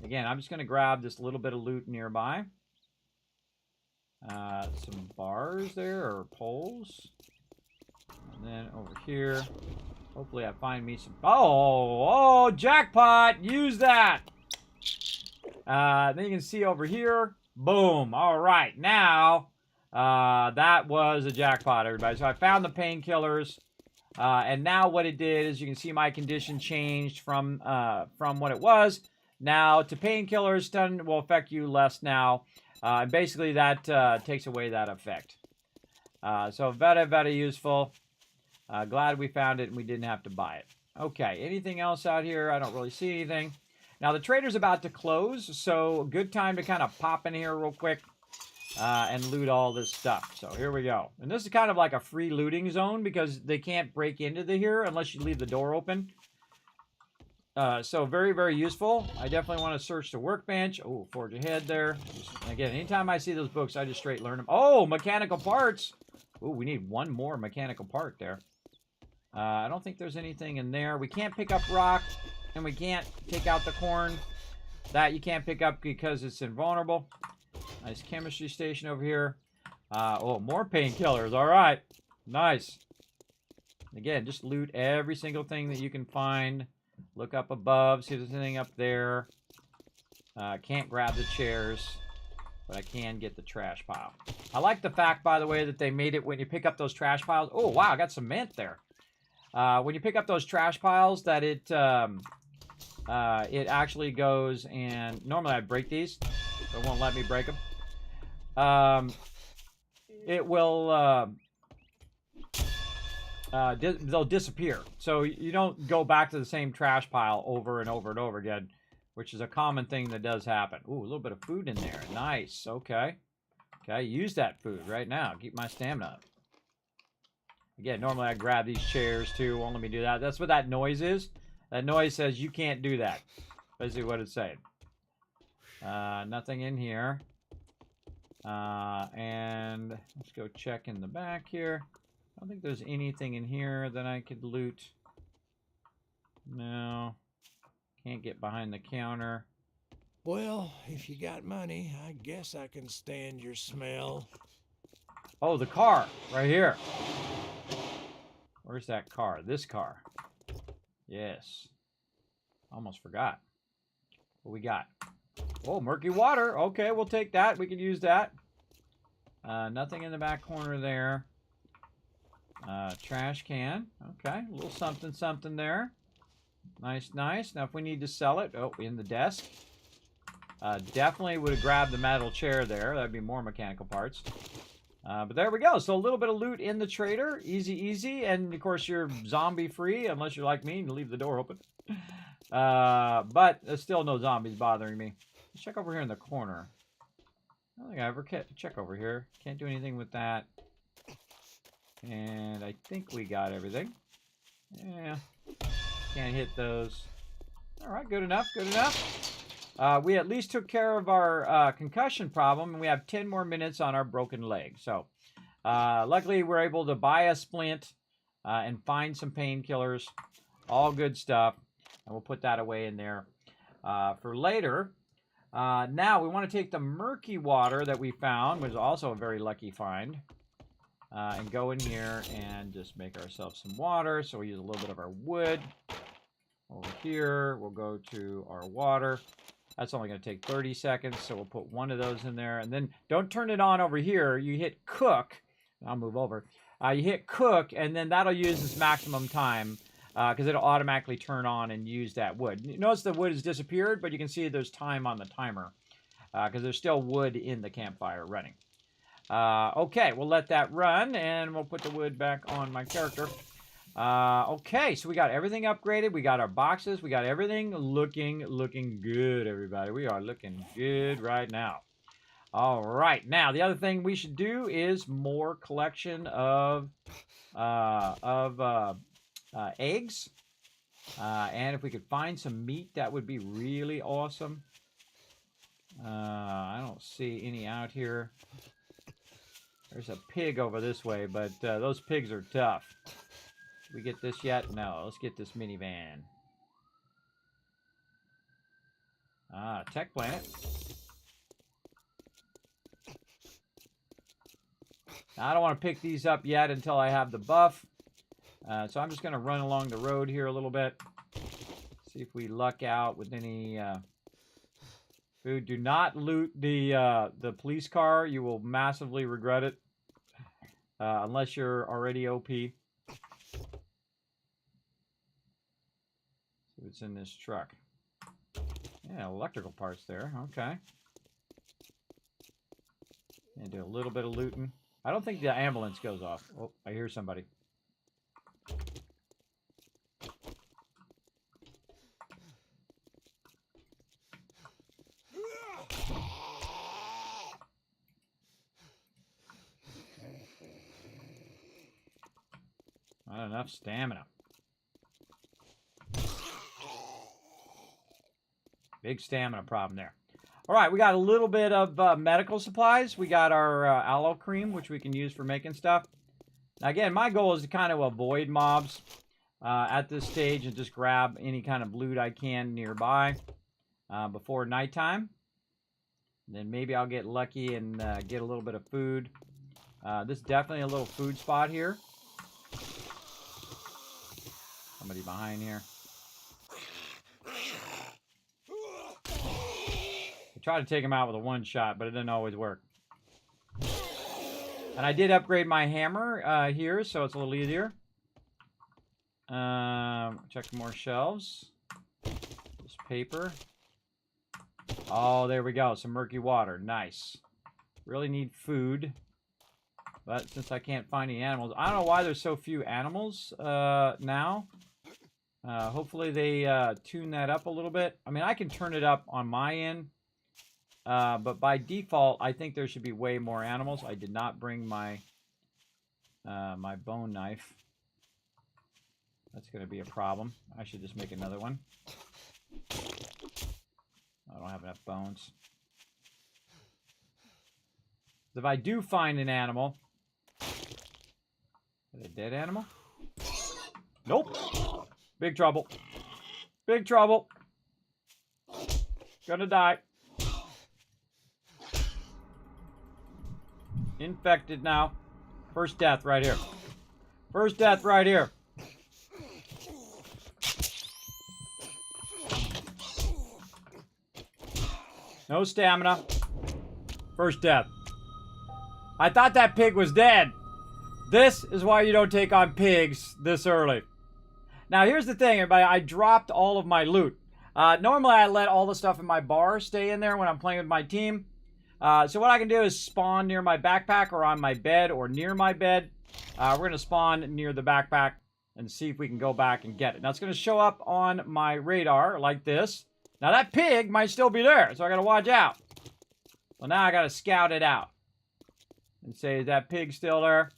Again, I'm just going to grab this little bit of loot nearby. Some bars there, or poles. And then over here, hopefully I find me some... Oh, jackpot! Use that! Then you can see over here. Boom. All right. Now, that was a jackpot, everybody. So I found the painkillers. And now what it did is you can see my condition changed from what it was. Now to painkillers, stun will affect you less now. And basically that takes away that effect. So very, very useful. Glad we found it and we didn't have to buy it. Okay. Anything else out here? I don't really see anything. Now, the trader's about to close, so good time to kind of pop in here real quick and loot all this stuff. So here we go. And this is kind of like a free looting zone because they can't break into here unless you leave the door open. So very, very useful. I definitely want to search the workbench. Oh, forge ahead there. Again, anytime I see those books, I just straight learn them. Oh, mechanical parts. Oh, we need one more mechanical part there. I don't think there's anything in there. We can't pick up rock. And we can't take out the corn. That you can't pick up because it's invulnerable. Nice chemistry station over here. Oh, more painkillers. All right. Nice. Again, just loot every single thing that you can find. Look up above. See if there's anything up there. Can't grab the chairs. But I can get the trash pile. I like the fact, by the way, that they made it when you pick up those trash piles. Oh, wow. I got some mint there. When you pick up those trash piles, that it actually goes and... Normally I break these. But it won't let me break them. It will... they'll disappear. So you don't go back to the same trash pile over and over and over again, which is a common thing that does happen. Ooh, a little bit of food in there. Nice. Okay. Okay, use that food right now. Keep my stamina up. Again, normally I grab these chairs too. Won't let me do that. That's what that noise is. That noise says you can't do that. Basically what it's saying. Nothing in here. And let's go check in the back here. I don't think there's anything in here that I could loot. No. Can't get behind the counter. Well, if you got money, I guess I can stand your smell. Oh, the car. Right here. Where's that car? This car. Yes. Almost forgot. What we got? Oh, murky water. Okay, we'll take that. We can use that. Nothing in the back corner there. Trash can. Okay, a little something, something there. Nice, nice. Now, if we need to sell it, oh, in the desk. Definitely would have grabbed the metal chair there. That'd be more mechanical parts. But there we go. So a little bit of loot in the trader. Easy, easy. And, of course, you're zombie-free, unless you're like me and leave the door open. But there's still no zombies bothering me. Let's check over here in the corner. I don't think I ever check over here. Can't do anything with that. And I think we got everything. Yeah. Can't hit those. All right, good enough, good enough. We at least took care of our concussion problem, and we have 10 more minutes on our broken leg. So, luckily, we're able to buy a splint and find some painkillers. All good stuff. And we'll put that away in there for later. Now, we want to take the murky water that we found, which is also a very lucky find, and go in here and just make ourselves some water. So we use a little bit of our wood. Over here, we'll go to our water. That's only going to take 30 seconds, so we'll put one of those in there. And then don't turn it on over here. You hit cook. I'll move over. You hit cook, and then that'll use this maximum time because it'll automatically turn on and use that wood. You notice the wood has disappeared, but you can see there's time on the timer because there's still wood in the campfire running. Okay, we'll let that run, and we'll put the wood back on my character. Okay, so we got everything upgraded. We got our boxes. We got everything looking good, everybody. We are looking good right now. All right, now the other thing we should do is more collection of eggs. And if we could find some meat, that would be really awesome. I don't see any out here. There's a pig over this way, but those pigs are tough. Did we get this yet? No. Let's get this minivan. Tech Planet. Now, I don't want to pick these up yet until I have the buff. So I'm just going to run along the road here a little bit. See if we luck out with any food. Do not loot the police car. You will massively regret it. Unless you're already OP. See what's in this truck. Yeah, electrical parts there. Okay. And do a little bit of looting. I don't think the ambulance goes off. Oh, I hear somebody. Not enough stamina. Big stamina problem there. All right, we got a little bit of medical supplies. We got our aloe cream, which we can use for making stuff. Now, again, my goal is to kind of avoid mobs at this stage and just grab any kind of loot I can nearby before nighttime. And then maybe I'll get lucky and get a little bit of food. This is definitely a little food spot here. Somebody behind here. I tried to take him out with a one shot, but it didn't always work. And I did upgrade my hammer here, so it's a little easier. Check more shelves. This paper. Oh, there we go. Some murky water. Nice. Really need food. But since I can't find any animals, I don't know why there's so few animals now. Hopefully they tune that up a little bit. I mean, I can turn it up on my end. But by default, I think there should be way more animals. I did not bring my my bone knife. That's going to be a problem. I should just make another one. I don't have enough bones. If I do find an animal... Is it a dead animal? Nope. Big trouble. Big trouble. Gonna die. Infected now. First death right here. First death right here. No stamina. First death. I thought that pig was dead. This is why you don't take on pigs this early. Now, here's the thing, everybody. I dropped all of my loot. Normally, I let all the stuff in my bar stay in there when I'm playing with my team. So what I can do is spawn near my backpack or on my bed or near my bed. We're going to spawn near the backpack and see if we can go back and get it. Now, it's going to show up on my radar like this. Now, that pig might still be there, so I got to watch out. Well, now I got to scout it out and say, is that pig still there?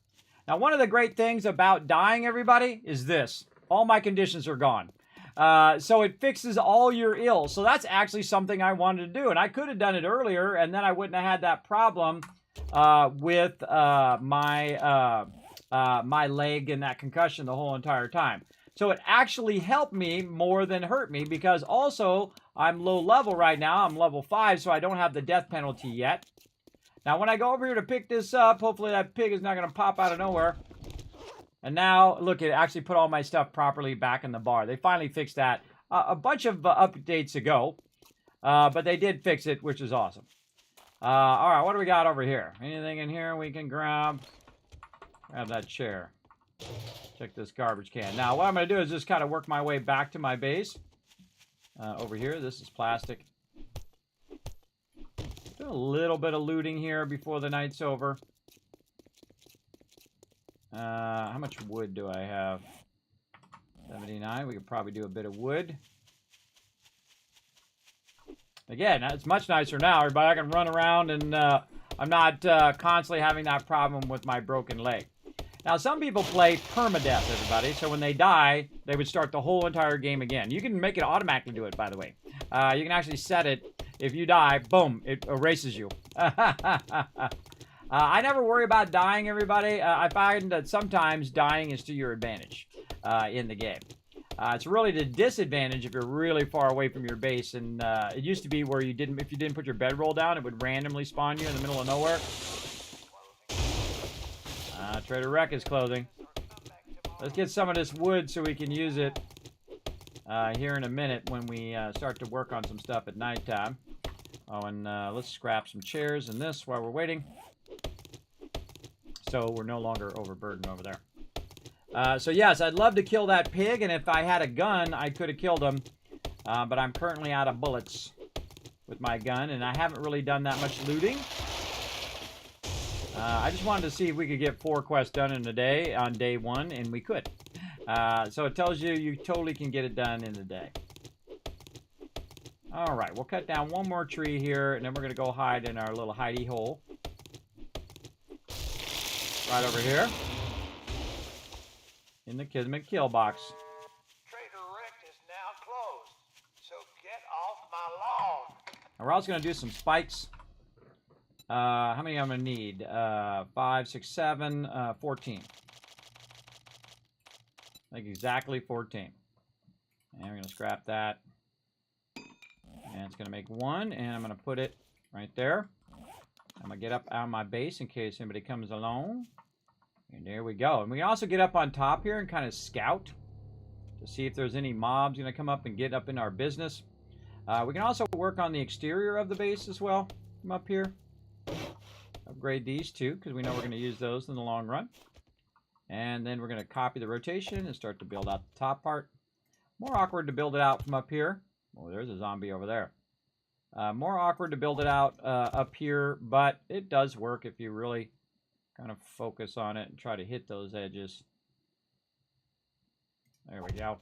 Now, one of the great things about dying, everybody, is this. All my conditions are gone. So it fixes all your ills. So that's actually something I wanted to do. And I could have done it earlier, and then I wouldn't have had that problem with my leg and that concussion the whole entire time. So it actually helped me more than hurt me, because also I'm low level right now. I'm level 5, so I don't have the death penalty yet. Now, when I go over here to pick this up, hopefully that pig is not going to pop out of nowhere. And now, look, it actually put all my stuff properly back in the bar. They finally fixed that a bunch of updates ago. But they did fix it, which is awesome. All right, what do we got over here? Anything in here we can grab? Grab that chair. Check this garbage can. Now, what I'm going to do is just kind of work my way back to my base. Over here, this is plastic. Do a little bit of looting here before the night's over. How much wood do I have? 79. We could probably do a bit of wood. Again, it's much nicer now, everybody. I can run around and I'm not constantly having that problem with my broken leg. Now, some people play permadeath, everybody. So when they die, they would start the whole entire game again. You can make it automatically do it, by the way. You can actually set it. If you die, boom, it erases you. I never worry about dying, everybody. I find that sometimes dying is to your advantage in the game. It's really the disadvantage if you're really far away from your base. And it used to be where if you didn't put your bedroll down, it would randomly spawn you in the middle of nowhere. Trader Wreck is closing. Let's get some of this wood so we can use it here in a minute when we start to work on some stuff at nighttime. Oh, and let's scrap some chairs and this while we're waiting. So we're no longer overburdened over there. So yes, I'd love to kill that pig, and if I had a gun, I could have killed him. But I'm currently out of bullets with my gun, and I haven't really done that much looting. I just wanted to see if we could get 4 quests done in a day on day 1, and we could. So it tells you you totally can get it done in a day. All right, we'll cut down one more tree here, and then we're going to go hide in our little hidey hole. Right over here. In the Kismet kill box. Trader Rick is now closed, so get off my lawn. And we're also going to do some spikes. How many I'm going to need? 5, 6, 7, 14. Like exactly 14. And we're going to scrap that. And it's going to make 1, and I'm going to put it right there. I'm going to get up out of my base in case anybody comes along. And there we go. And we can also get up on top here and kind of scout to see if there's any mobs going to come up and get up in our business. We can also work on the exterior of the base as well from up here. Upgrade these two because we know we're going to use those in the long run. And then we're going to copy the rotation and start to build out the top part. More awkward to build it out from up here. Oh, there's a zombie over there. More awkward to build it out up here, but it does work if you really kind of focus on it and try to hit those edges. There we go.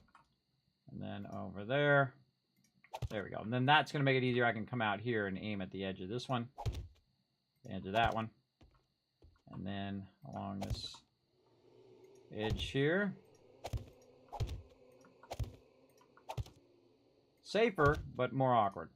And then over there. There we go. And then that's going to make it easier. I can come out here and aim at the edge of this one. The edge of that one. And then along this edge here. Safer, but more awkward.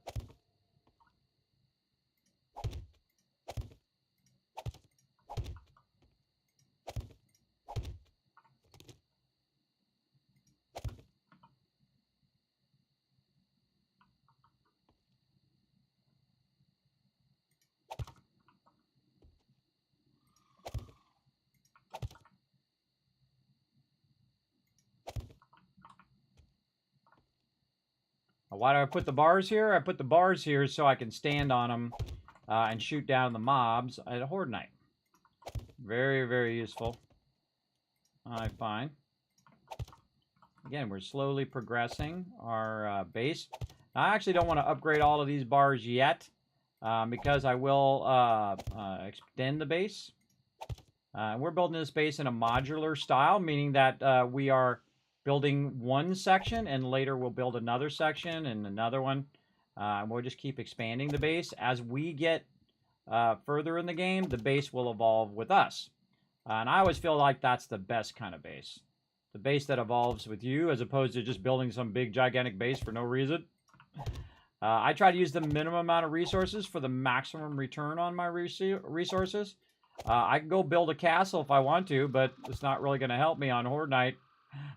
Why do I put the bars here? I put the bars here so I can stand on them and shoot down the mobs at a Horde night. Very, very useful. I find. Again, we're slowly progressing our base. Now, I actually don't want to upgrade all of these bars yet because I will extend the base. We're building this base in a modular style, meaning that we are building one section and later we'll build another section and another one. We'll just keep expanding the base. As we get further in the game, the base will evolve with us. And I always feel like that's the best kind of base. The base that evolves with you as opposed to just building some big gigantic base for no reason. I try to use the minimum amount of resources for the maximum return on my resources. I can go build a castle if I want to, but it's not really going to help me on Horde Night.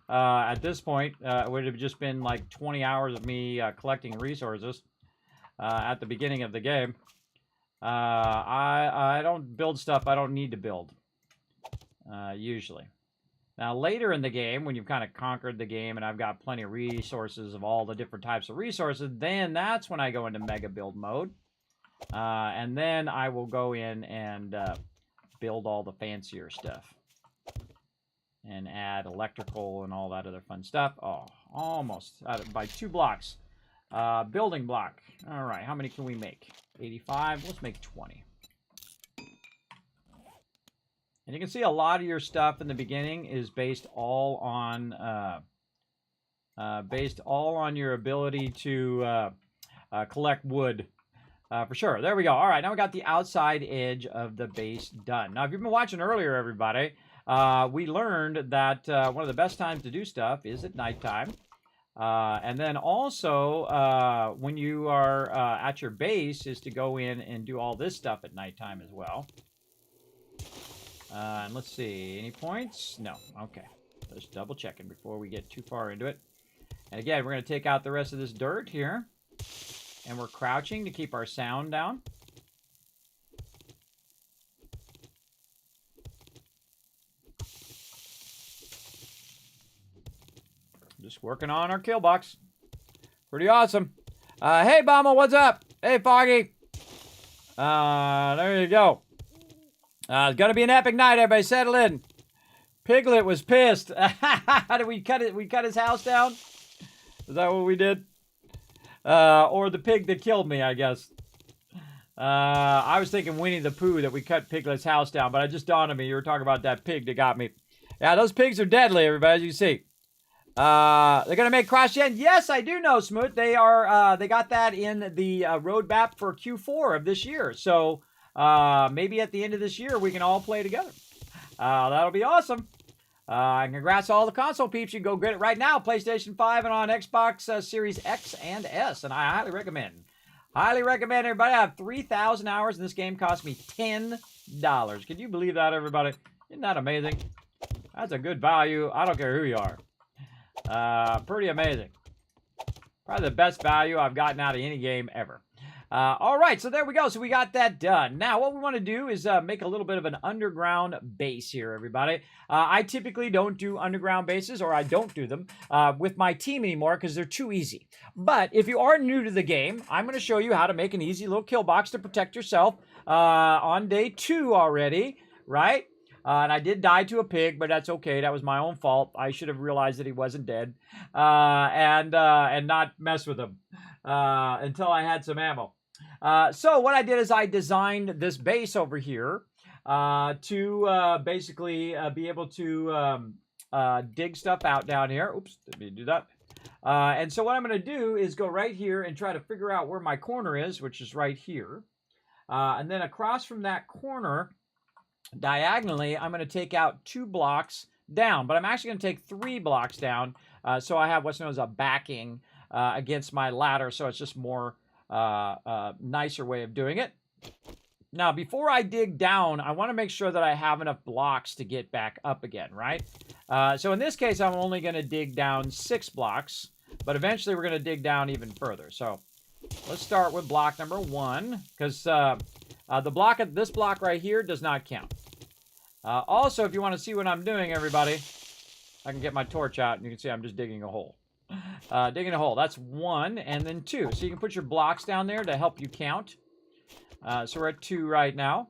At this point, it would have just been like 20 hours of me collecting resources at the beginning of the game. I don't build stuff I don't need to build, usually. Now, later in the game, when you've kind of conquered the game and I've got plenty of resources of all the different types of resources, then that's when I go into mega build mode. And then I will go in and build all the fancier stuff. And add electrical and all that other fun stuff. Oh, almost by 2 blocks. Building block. All right, how many can we make? 85. Let's make 20. And you can see a lot of your stuff in the beginning is based all on your ability to collect wood. For sure. There we go. All right, now we got the outside edge of the base done. Now, if you've been watching earlier, everybody, we learned that one of the best times to do stuff is at nighttime. And then also, when you are at your base, is to go in and do all this stuff at nighttime as well. And let's see, any points? No. Okay. Just double checking before we get too far into it. And again, we're going to take out the rest of this dirt here. And we're crouching to keep our sound down. Just working on our kill box. Pretty awesome. Hey, Bama, what's up? Hey, Foggy. There you go. It's going to be an epic night, everybody. Settle in. Piglet was pissed. How did we cut it? We cut his house down? Is that what we did? Or the pig that killed me, I guess. I was thinking Winnie the Pooh that we cut Piglet's house down, but it just dawned on me you were talking about that pig that got me. Yeah, those pigs are deadly, everybody, as you see. They're going to make cross-gen? Yes, I do know, Smoot. They are, they got that in the roadmap for Q4 of this year. So, maybe at the end of this year, we can all play together. That'll be awesome. And congrats to all the console peeps. You can go get it right now. PlayStation 5 and on Xbox Series X and S. And I highly recommend. Highly recommend, everybody. I have 3,000 hours, and this game cost me $10. Can you believe that, everybody? Isn't that amazing? That's a good value. I don't care who you are. Pretty amazing. Probably the best value I've gotten out of any game ever. All right, so there we go. So we got that done. Now, what we want to do is make a little bit of an underground base here, everybody. I typically don't do underground bases, or I don't do them with my team anymore because they're too easy. But if you are new to the game, I'm going to show you how to make an easy little kill box to protect yourself on day 2 already, right? And I did die to a pig, but that's okay. That was my own fault. I should have realized that he wasn't dead and not mess with him until I had some ammo. So what I did is I designed this base over here to basically be able to dig stuff out down here. Oops, didn't mean to do that. And so what I'm going to do is go right here and try to figure out where my corner is, which is right here. And then across from that corner, diagonally, I'm going to take out 2 blocks down. But I'm actually going to take 3 blocks down. So I have what's known as a backing against my ladder. So it's just more nicer way of doing it. Now, before I dig down, I want to make sure that I have enough blocks to get back up again, right? So in this case, I'm only going to dig down 6 blocks, but eventually we're going to dig down even further. So let's start with block number 1, because this block right here does not count. Also, if you want to see what I'm doing, everybody, I can get my torch out, and you can see I'm just digging a hole. Digging a hole. That's 1 and then 2. So you can put your blocks down there to help you count. So we're at 2 right now.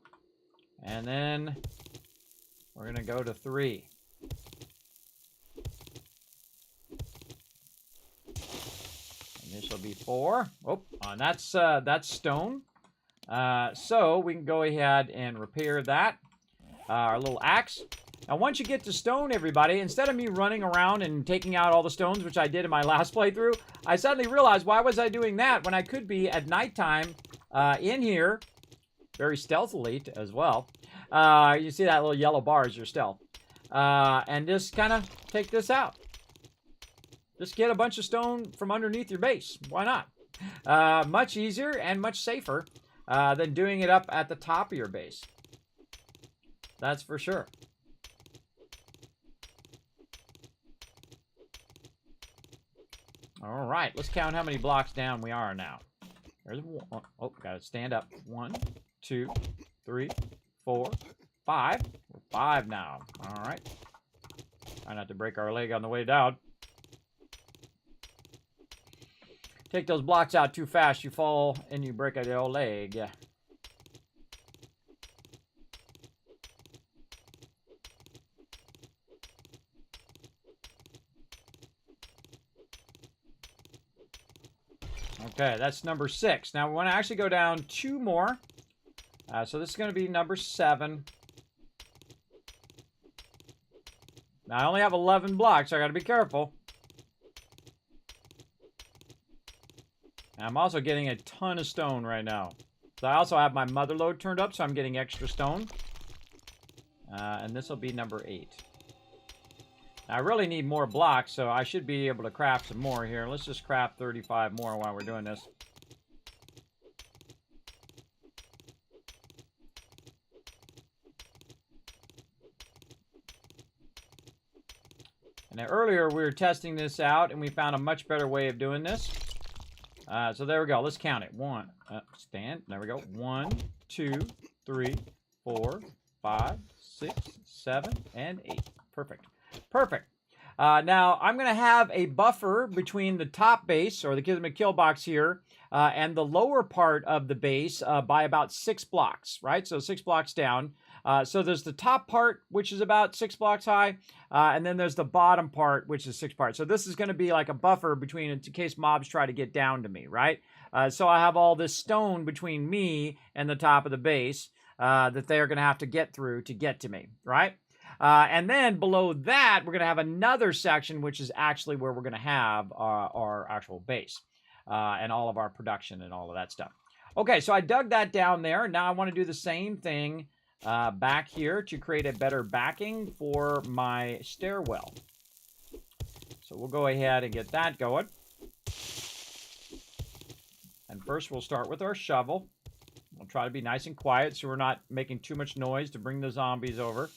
And then we're going to go to 3. 4. Oh, and that's stone. So we can go ahead and repair that. Our little axe. Now, once you get to stone, everybody, instead of me running around and taking out all the stones, which I did in my last playthrough, I suddenly realized, why was I doing that when I could be at nighttime in here, very stealthily as well. You see that little yellow bar is your stealth. And just kind of take this out. Just get a bunch of stone from underneath your base. Why not? Much easier and much safer than doing it up at the top of your base. That's for sure. All right, let's count how many blocks down we are now. There's one. Oh, gotta stand up. 1, 2, 3, 4, 5. We're 5 now. All right. Try not to break our leg on the way down. Take those blocks out too fast, you fall and you break your old leg. Yeah. Okay, that's number 6. Now, we want to actually go down 2 more. So this is going to be number 7. Now, I only have 11 blocks, so I got to be careful. And I'm also getting a ton of stone right now. So I also have my mother lode turned up, so I'm getting extra stone. And this will be number 8. Now, I really need more blocks, so I should be able to craft some more here. Let's just craft 35 more while we're doing this. And now earlier we were testing this out, and we found a much better way of doing this. So there we go. Let's count it. 1, stand. There we go. 1, 2, 3, 4, 5, 6, 7, and 8. Perfect. Perfect. Now, I'm going to have a buffer between the top base, or the Kismet kill box here, and the lower part of the base by about 6 blocks, right? So 6 blocks down. So there's the top part, which is about 6 blocks high, and then there's the bottom part, which is 6 parts. So this is going to be like a buffer between, in case mobs try to get down to me, right? So I have all this stone between me and the top of the base that they're going to have to get through to get to me, right? And then below that, we're going to have another section, which is actually where we're going to have our actual base and all of our production and all of that stuff. Okay, so I dug that down there. Now I want to do the same thing back here to create a better backing for my stairwell. So we'll go ahead and get that going. And first we'll start with our shovel. We'll try to be nice and quiet so we're not making too much noise to bring the zombies over.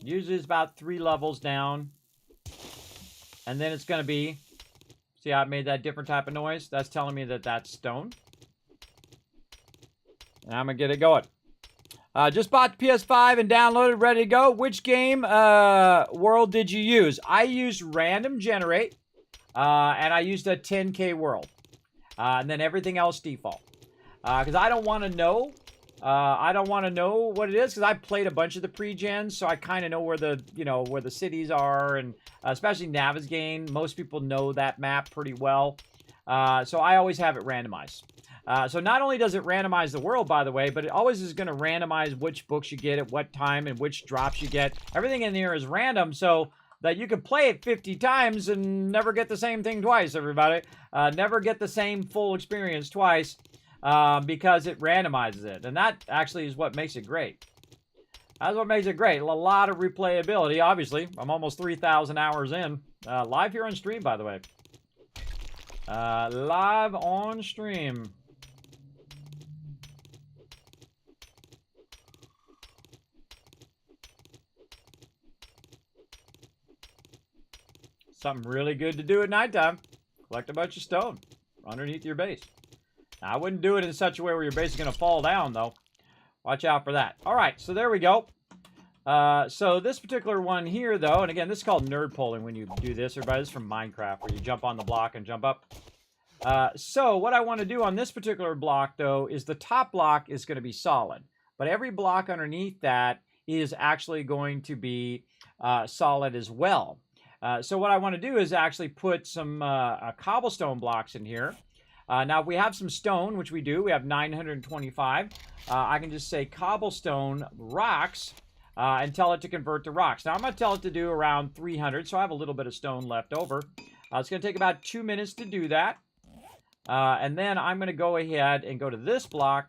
Usually it's about 3 levels down. And then it's going to be, see how I made that different type of noise? That's telling me that that's stone. And I'm going to get it going. Just bought the PS5 and downloaded, ready to go. Which game world did you use? I used random generate. And I used a 10K world. And then everything else default. Because I don't want to know. I don't want to know what it is because I played a bunch of the pre-gens, so I kind of know where the, where the cities are, and especially Navezgane. Most people know that map pretty well. So I always have it randomized. So not only does it randomize the world, by the way, but it always is going to randomize which books you get at what time and which drops you get. Everything in here is random, so that you can play it 50 times and never get the same thing twice, everybody. Never get the same full experience twice. Because it randomizes it. And that actually is what makes it great. That's what makes it great. A lot of replayability, obviously. I'm almost 3,000 hours in. Live here on stream, by the way. Live on stream. Something really good to do at nighttime. Collect a bunch of stone underneath your base. Now, I wouldn't do it in such a way where your base is going to fall down, though. Watch out for that. All right, so there we go. So this particular one here, though, and again, this is called nerd polling when you do this. Everybody, this is from Minecraft, where you jump on the block and jump up. So what I want to do on this particular block, though, is the top block is going to be solid. But every block underneath that is actually going to be solid as well. So what I want to do is actually put some cobblestone blocks in here. Now, if we have some stone, which we do, we have 925. I can just say cobblestone rocks and tell it to convert to rocks. Now, I'm going to tell it to do around 300, so I have a little bit of stone left over. It's going to take about 2 minutes to do that. And then I'm going to go ahead and go to this block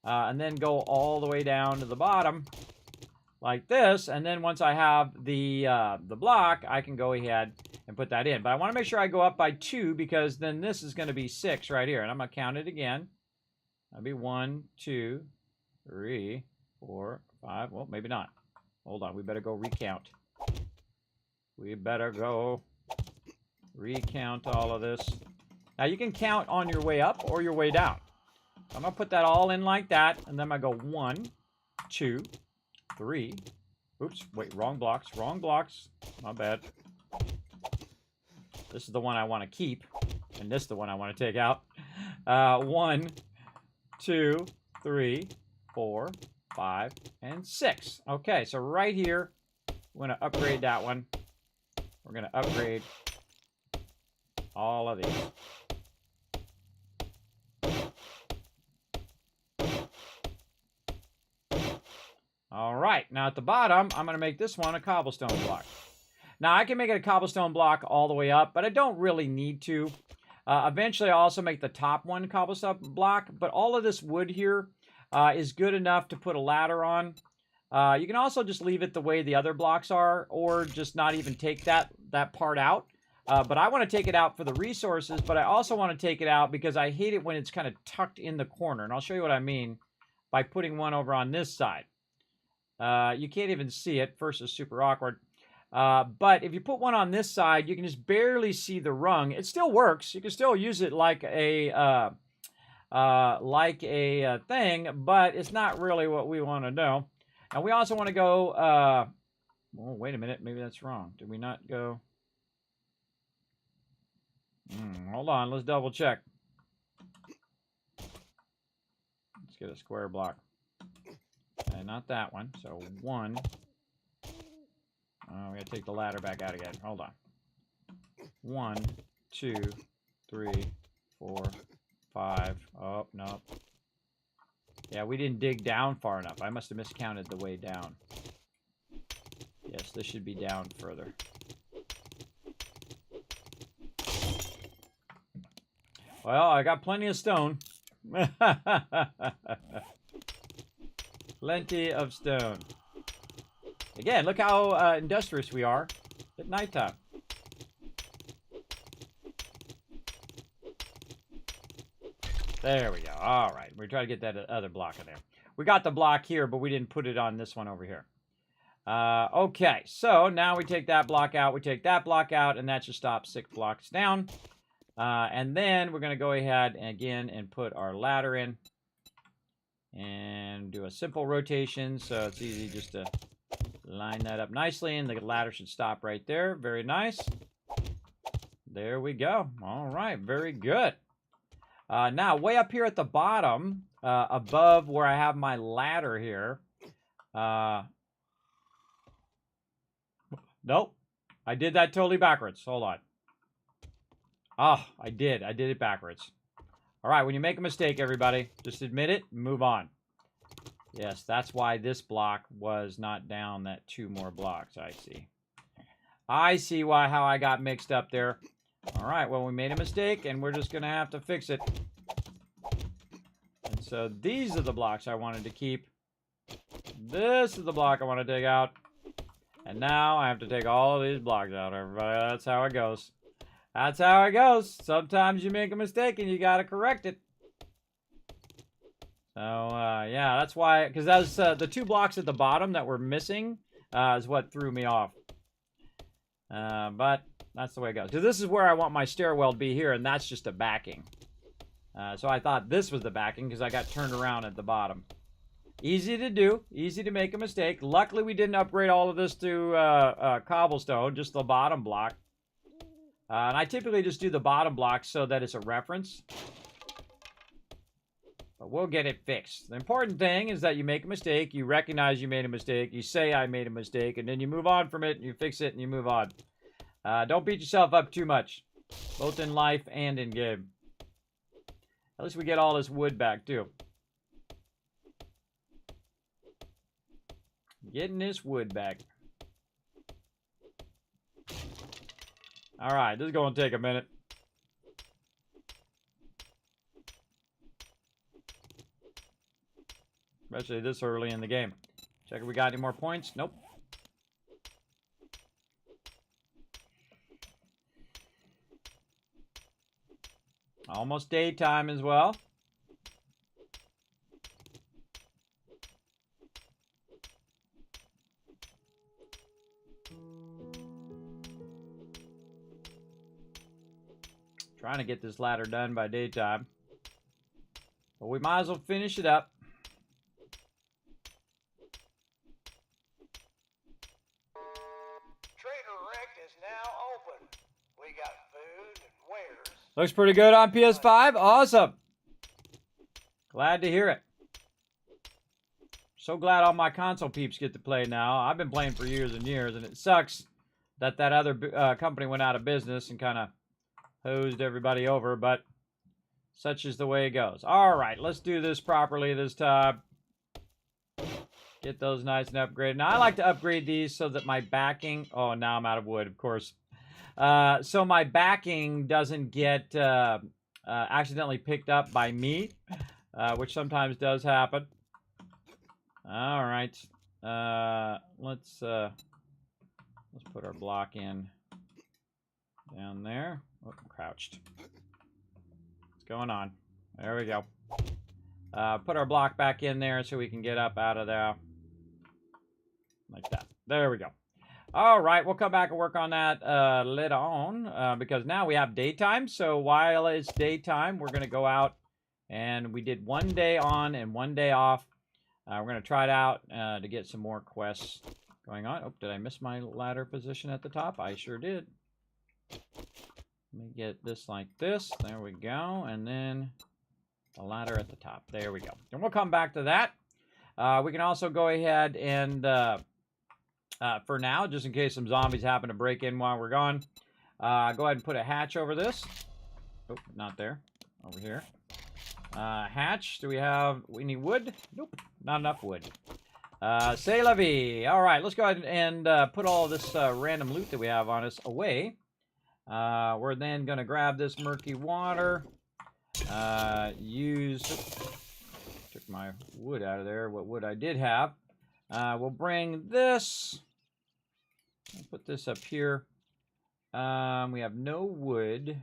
and then go all the way down to the bottom like this. And then once I have the block, I can go ahead and put that in. But I want to make sure I go up by 2 because then this is going to be 6 right here. And I'm going to count it again. That'll be 1, 2, 3, 4, 5. Well, maybe not. Hold on. We better go recount. We better go recount all of this. Now, you can count on your way up or your way down. I'm going to put that all in like that. And then I go 1, 2, 3. Oops. Wait. Wrong blocks. Wrong blocks. My bad. This is the one I want to keep. And this is the one I want to take out. 1, 2, 3, 4, 5, and 6. Okay, so right here, we're going to upgrade that one. We're going to upgrade all of these. All right, now at the bottom, I'm going to make this one a cobblestone block. Now, I can make it a cobblestone block all the way up, but I don't really need to. Eventually, I'll also make the top one cobblestone block, but all of this wood here is good enough to put a ladder on. You can also just leave it the way the other blocks are, or just not even take that part out. But I want to take it out for the resources, but I also want to take it out because I hate it when it's kind of tucked in the corner. And I'll show you what I mean by putting one over on this side. You can't even see it. First is super awkward. But if you put one on this side, you can just barely see the rung. It still works. You can still use it like a thing, but it's not really what we want to do. And we also want to go, oh, wait a minute. Maybe that's wrong. Did we not go? Hold on. Let's double check. Let's get a square block. And not that one. So 1. Oh, we gotta take the ladder back out again. Hold on. 1, 2, 3, 4, 5. Oh, no. Yeah, we didn't dig down far enough. I must have miscounted the way down. Yes, this should be down further. Well, I got plenty of stone. Plenty of stone. Again, look how industrious we are at nighttime. There we go. All right. We're trying to get that other block in there. We got the block here, but we didn't put it on this one over here. Okay. So now we take that block out. We take that block out, and that should stop 6 blocks down. And then we're going to go ahead and again and put our ladder in. And do a simple rotation, so it's easy just to line that up nicely, and the ladder should stop right there. Very nice. There we go. All right, very good. Now, way up here at the bottom, above where I have my ladder here. Nope, I did that totally backwards. Hold on. Oh, I did it backwards. All right, when you make a mistake, everybody, just admit it and move on. Yes, that's why this block was not down that 2 more blocks, I see. I see how I got mixed up there. All right, well, we made a mistake, and we're just going to have to fix it. And so these are the blocks I wanted to keep. This is the block I want to take out. And now I have to take all of these blocks out, everybody. That's how it goes. That's how it goes. Sometimes you make a mistake and you got to correct it. So, yeah, that's why, because that's the 2 blocks at the bottom that were missing is what threw me off. But that's the way it goes. Because this is where I want my stairwell to be here, and that's just a backing. So I thought this was the backing because I got turned around at the bottom. Easy to do. Easy to make a mistake. Luckily, we didn't upgrade all of this to cobblestone, just the bottom block. And I typically just do the bottom block so that it's a reference. But we'll get it fixed. The important thing is that you make a mistake, you recognize you made a mistake, you say I made a mistake, and then you move on from it, and you fix it, and you move on. Don't beat yourself up too much, both in life and in game. At least we get all this wood back, too. Getting this wood back. Alright, this is going to take a minute. Especially this early in the game. Check if we got any more points. Nope. Almost daytime as well. Trying to get this ladder done by daytime. But we might as well finish it up. Looks pretty good on PS5. Awesome. Glad to hear it. So glad all my console peeps get to play now. I've been playing for years and years, and it sucks that that other company went out of business and kind of hosed everybody over, but such is the way it goes. All right, let's do this properly this time. Get those nice and upgraded. Now, I like to upgrade these so that my backing... Oh, now I'm out of wood, of course. So my backing doesn't get accidentally picked up by me, which sometimes does happen. All right, let's put our block in down there. Oh, I'm crouched. What's going on? There we go. Put our block back in there so we can get up out of there like that. There we go. All right, we'll come back and work on that later on because now we have daytime. So while it's daytime, we're going to go out and we did 1 day on and 1 day off. We're going to try it out to get some more quests going on. Oh, did I miss my ladder position at the top? I sure did. Let me get this like this. There we go. And then the ladder at the top. There we go. And we'll come back to that. We can also go ahead and... for now, just in case some zombies happen to break in while we're gone, go ahead and put a hatch over this. Oh, not there. Over here. Hatch. Do we have... We need wood? Nope. Not enough wood. C'est la vie. All right, let's go ahead and put all this random loot that we have on us away. We're then going to grab this murky water. Took my wood out of there. What wood I did have. We'll bring this. I'll put this up here. We have no wood.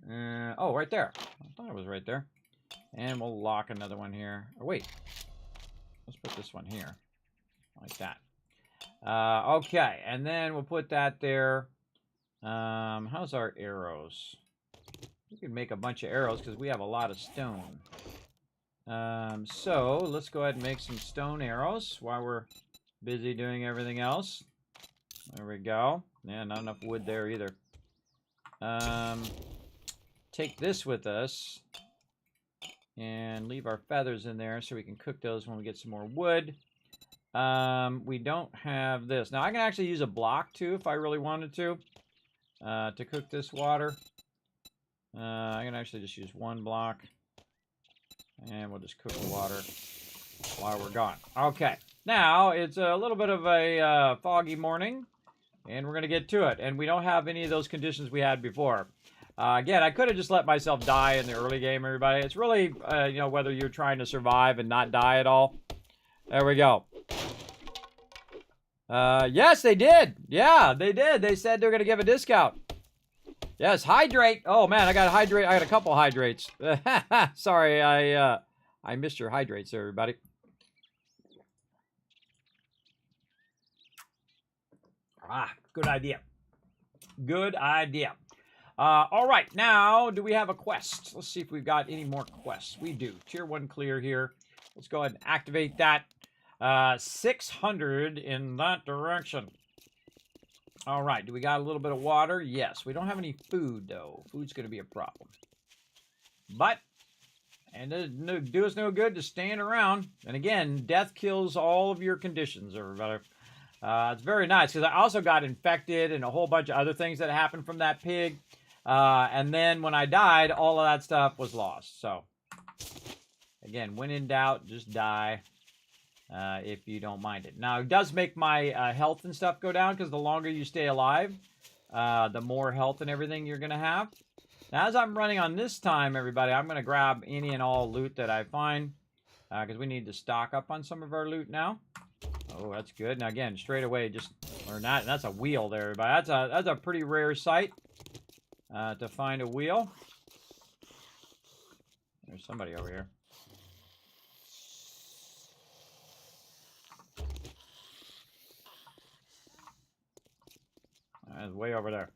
Oh, right there. I thought it was right there. And we'll lock another one here. Oh, wait. Let's put this one here. Like that. Okay, and then we'll put that there. How's our arrows? We can make a bunch of arrows because we have a lot of stone. So let's go ahead and make some stone arrows while we're busy doing everything else. There we go. Yeah, not enough wood there either. Take this with us and leave our feathers in there so we can cook those when we get some more wood. We don't have this. Now I can actually use a block too if I really wanted to cook this water. I can actually just use one block. And we'll just cook the water while we're gone. Okay. Now, it's a little bit of a foggy morning. And we're going to get to it. And we don't have any of those conditions we had before. Again, I could have just let myself die in the early game, everybody. It's really, you know, whether you're trying to survive and not die at all. There we go. Yes, they did. Yeah, they did. They said they're going to give a discount. Yes, hydrate. Oh man, I got hydrate. I got a couple hydrates. Sorry, I missed your hydrates there, everybody. Ah, good idea. Good idea. All right, now do we have a quest? Let's see if we've got any more quests. We do. Tier 1 clear here. Let's go ahead and activate that. 600 in that direction. All right, do we got a little bit of water? Yes. We don't have any food, though. Food's going to be a problem. But, and it do us no good to stand around. And again, death kills all of your conditions, everybody. It's very nice because I also got infected and a whole bunch of other things that happened from that pig. And then when I died, all of that stuff was lost. So, again, when in doubt, just die if you don't mind it. Now, it does make my health and stuff go down because the longer you stay alive, the more health and everything you're going to have. Now, as I'm running on this time, everybody, I'm going to grab any and all loot that I find because we need to stock up on some of our loot now. Oh, that's good. Now, again, straight away, just, or not, that's a wheel there, everybody. That's a pretty rare sight to find a wheel. There's somebody over here. That's way over there.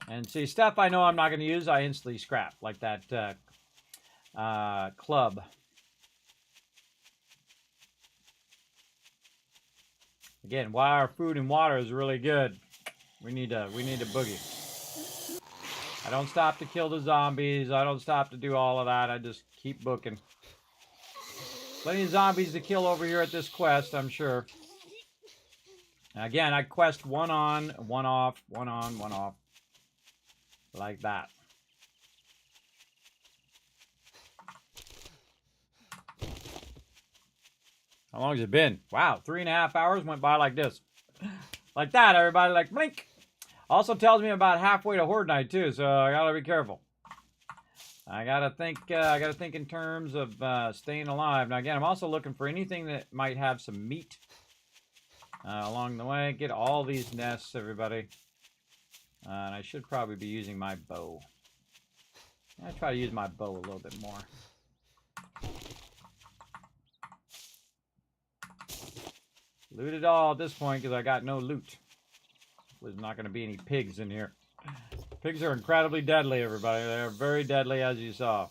And see, stuff I know I'm not going to use, I instantly scrap, like that club. Again, while our food and water is really good, we need to boogie. I don't stop to kill the zombies. I don't stop to do all of that. I just keep booking. Plenty of zombies to kill over here at this quest, I'm sure. Again, I quest one on, one off, one on, one off. Like that. How long has it been? Wow, 3.5 hours went by like this. Like that, everybody, like blink. Also tells me about halfway to Horde night too, so I gotta be careful. I gotta think in terms of staying alive. Now again, I'm also looking for anything that might have some meat along the way. Get all these nests, everybody. And I should probably be using my bow. I try to use my bow a little bit more. Loot it all at this point because I got no loot. There's not going to be any pigs in here. Pigs are incredibly deadly, everybody. They're very deadly, as you saw.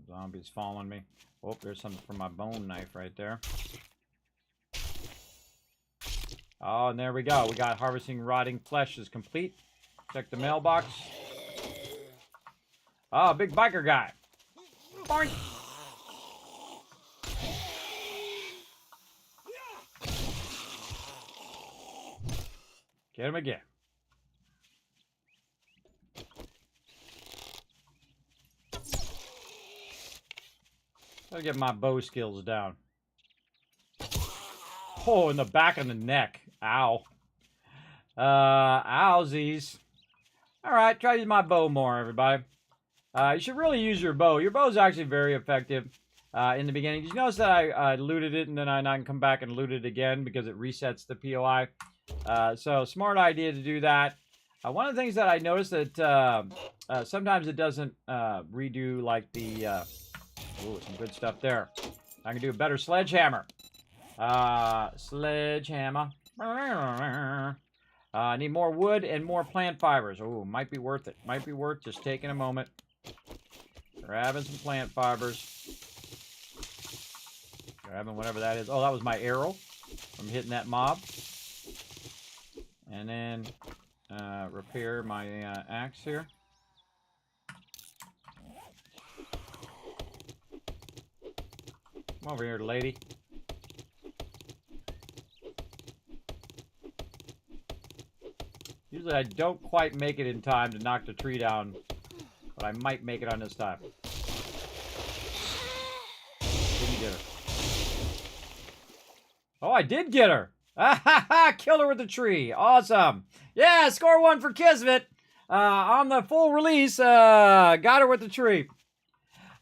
Zombies following me. Oh, there's something for my bone knife right there. Oh, and there we go. We got harvesting rotting flesh is complete. Check the mailbox. Oh, big biker guy. Boink. Get him again. Gotta get my bow skills down. Oh, in the back of the neck. Ow. Owsies. Alright, try to use my bow more, everybody. You should really use your bow. Your bow is actually very effective in the beginning. Did you notice that I looted it and then I can come back and loot it again because it resets the POI? So, smart idea to do that. One of the things that I noticed that sometimes it doesn't redo like the... ooh, some good stuff there. I can do a better sledgehammer. Sledgehammer. I need more wood and more plant fibers. Oh, might be worth it. Might be worth just taking a moment. Grabbing some plant fibers. Grabbing whatever that is. Oh, that was my arrow from hitting that mob. And then repair my axe here. Come over here, lady. Usually I don't quite make it in time to knock the tree down, but I might make it on this time. Didn't get her. Oh, I did get her! Ah ha ha! Killed her with the tree. Awesome. Yeah, score 1 for Kismet. On the full release, got her with the tree.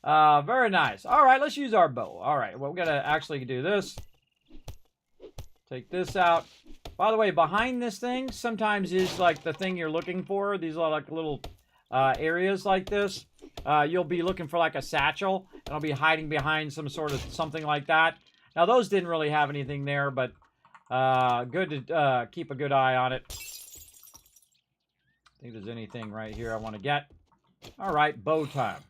Very nice. All right, let's use our bow. All right, well, we're going to actually do this. Take this out. By the way, behind this thing sometimes is like the thing you're looking for. These are like little areas like this. You'll be looking for like a satchel, and it'll be hiding behind some sort of something like that. Now, those didn't really have anything there, but good to keep a good eye on it. I think there's anything right here I want to get. All right, bow time.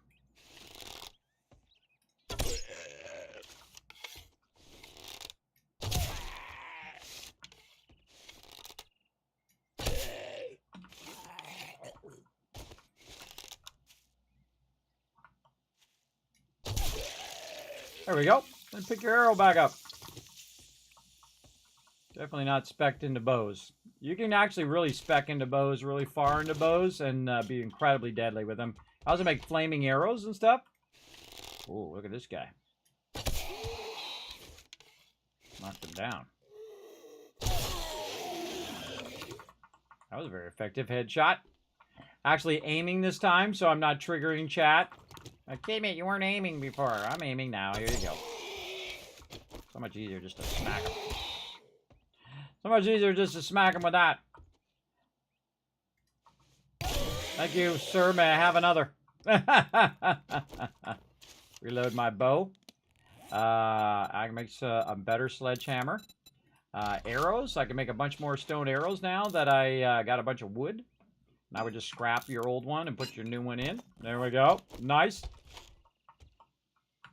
There we go. Then pick your arrow back up. Definitely not spec'd into bows. You can actually really spec into bows, really far into bows, and be incredibly deadly with them. I also make flaming arrows and stuff. Oh, look at this guy. Knocked him down. That was a very effective headshot. Actually aiming this time, so I'm not triggering chat. Kismet, you weren't aiming before. I'm aiming now. Here you go. So much easier just to smack him. So much easier just to smack him with that. Thank you, sir. May I have another? Reload my bow. I can make a better sledgehammer. Arrows. I can make a bunch more stone arrows now that I got a bunch of wood. Now we just scrap your old one and put your new one in. There we go. Nice.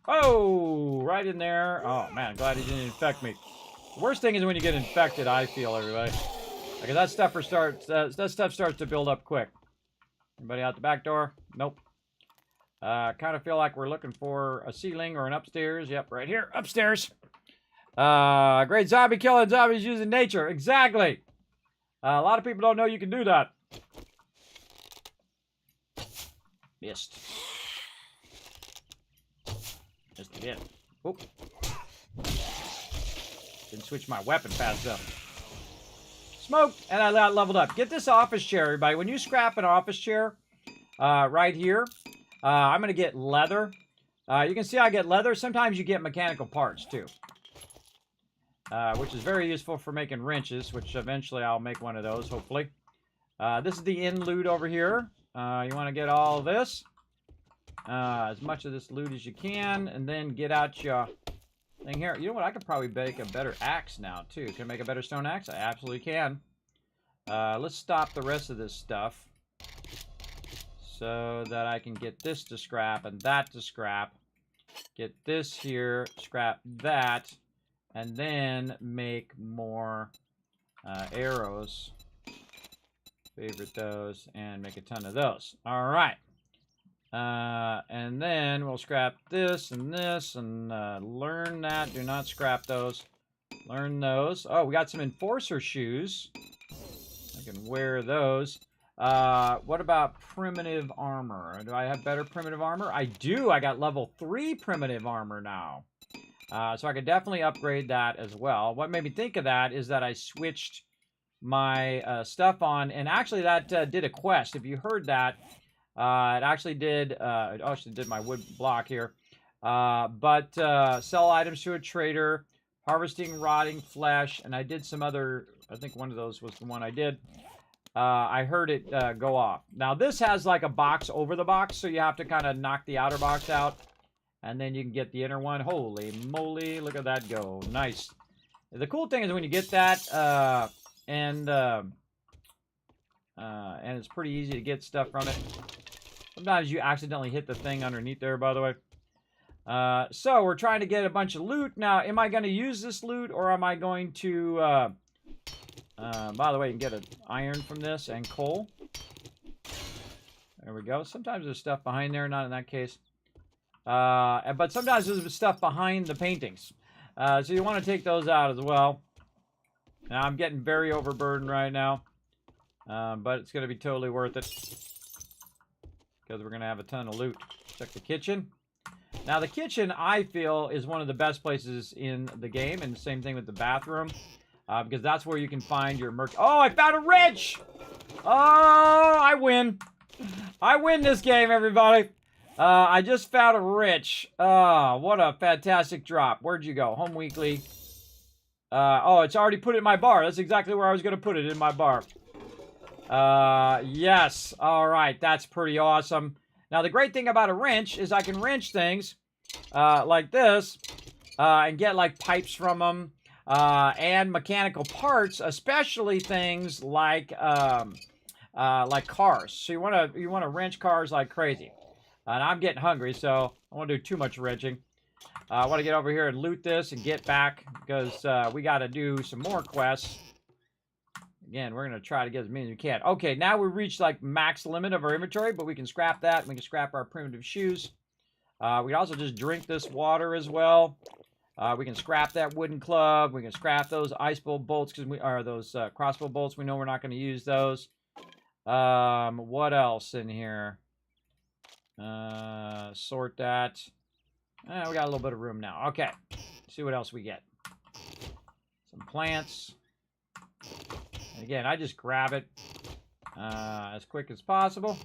Oh, right in there. Oh, man. Glad he didn't infect me. The worst thing is when you get infected, I feel, everybody. Because that stuff starts to build up quick. Anybody out the back door? Nope. Kind of feel like we're looking for a ceiling or an upstairs. Yep, right here. Upstairs. Great zombie killing zombies using nature. Exactly. A lot of people don't know you can do that. Missed. Just again. Oop. Didn't switch my weapon fast enough. Smoke, and I leveled up. Get this office chair, everybody. When you scrap an office chair, right here, I'm going to get leather. You can see I get leather. Sometimes you get mechanical parts, too. Which is very useful for making wrenches, which eventually I'll make one of those, hopefully. This is the inn loot over here. You want to get all of this. As much of this loot as you can, and then get out your thing here. You know what? I could probably make a better axe now, too. Can I make a better stone axe? I absolutely can. Let's stop the rest of this stuff so that I can get this to scrap and that to scrap. Get this here, scrap that, and then make more arrows. Favorite those, and make a ton of those. All right. And then we'll scrap this, and learn that. Do not scrap those. Learn those. Oh, we got some enforcer shoes. I can wear those. What about primitive armor? Do I have better primitive armor? I do. I got level 3 primitive armor now. So I could definitely upgrade that as well. What made me think of that is that I switched my stuff on, and actually that did a quest. If you heard that, it actually did, it actually did my wood block here. Sell items to a trader, harvesting rotting flesh, and I did some other, I think one of those was the one I did. I heard it go off. Now this has like a box over the box, so you have to kind of knock the outer box out, and then you can get the inner one. Holy moly, look at that go. Nice. The cool thing is when you get that, and it's pretty easy to get stuff from it. Sometimes you accidentally hit the thing underneath there, by the way. So we're trying to get a bunch of loot. Now, am I going to use this loot, or am I going to... by the way, you can get an iron from this and coal. There we go. Sometimes there's stuff behind there, not in that case. But sometimes there's stuff behind the paintings. So you want to take those out as well. Now, I'm getting very overburdened right now. But it's going to be totally worth it. Because we're going to have a ton of loot. Check the kitchen. Now, the kitchen, I feel, is one of the best places in the game. And the same thing with the bathroom. Because that's where you can find your merch. Oh, I found a wrench! Oh, I win. I win this game, everybody. I just found a wrench. Oh, what a fantastic drop. Where'd you go? Home Weekly. Oh, it's already put it in my bar. That's exactly where I was going to put it, in my bar. Yes. All right. That's pretty awesome. Now, the great thing about a wrench is I can wrench things like this and get like pipes from them and mechanical parts, especially things like cars. So you want to wrench cars like crazy. And I'm getting hungry, so I don't want to do too much wrenching. I want to get over here and loot this and get back because we got to do some more quests. Again, we're going to try to get as many as we can. Okay, now we reached like max limit of our inventory, but we can scrap that. We can scrap our primitive shoes. We can also just drink this water as well. We can scrap that wooden club. We can scrap those ice bow bolts those crossbow bolts. We know we're not going to use those. What else in here? Sort that. We got a little bit of room now. Okay. See what else we get. Some plants. And again, I just grab it as quick as possible.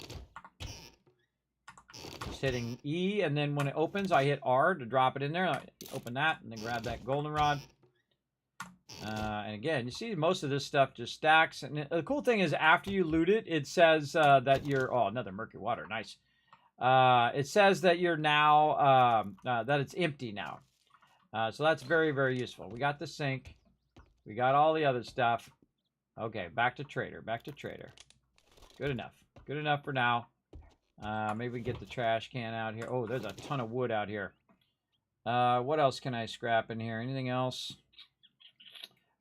Just hitting E, and then when it opens, I hit R to drop it in there. I open that, and then grab that goldenrod. And again, you see most of this stuff just stacks. And the cool thing is after you loot it, it says that you're... Oh, another murky water. Nice. It says that you're now... that it's empty now. So that's very, very useful. We got the sink. We got all the other stuff. Okay, back to trader. Back to trader. Good enough. Good enough for now. Maybe we can get the trash can out here. Oh, there's a ton of wood out here. What else can I scrap in here? Anything else?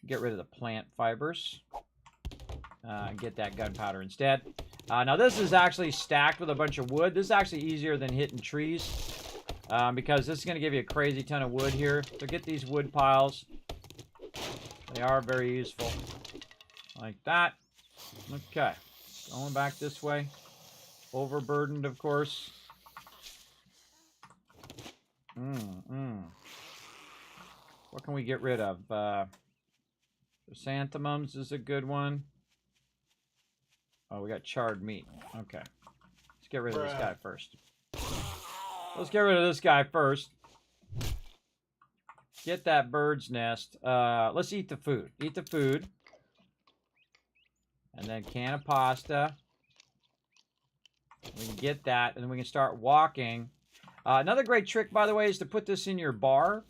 Get rid of the plant fibers. Get that gunpowder instead. Now this is actually stacked with a bunch of wood. This is actually easier than hitting trees. Because this is going to give you a crazy ton of wood here. So get these wood piles. They are very useful. Like that. Okay. Going back this way. Overburdened, of course. What can we get rid of? Chrysanthemums is a good one. Oh, we got charred meat. Okay. Let's get rid of this guy first. Let's get rid of this guy first. Get that bird's nest. Let's eat the food. Eat the food. And then can of pasta. We can get that, and then we can start walking. Another great trick, by the way, is to put this in your bar.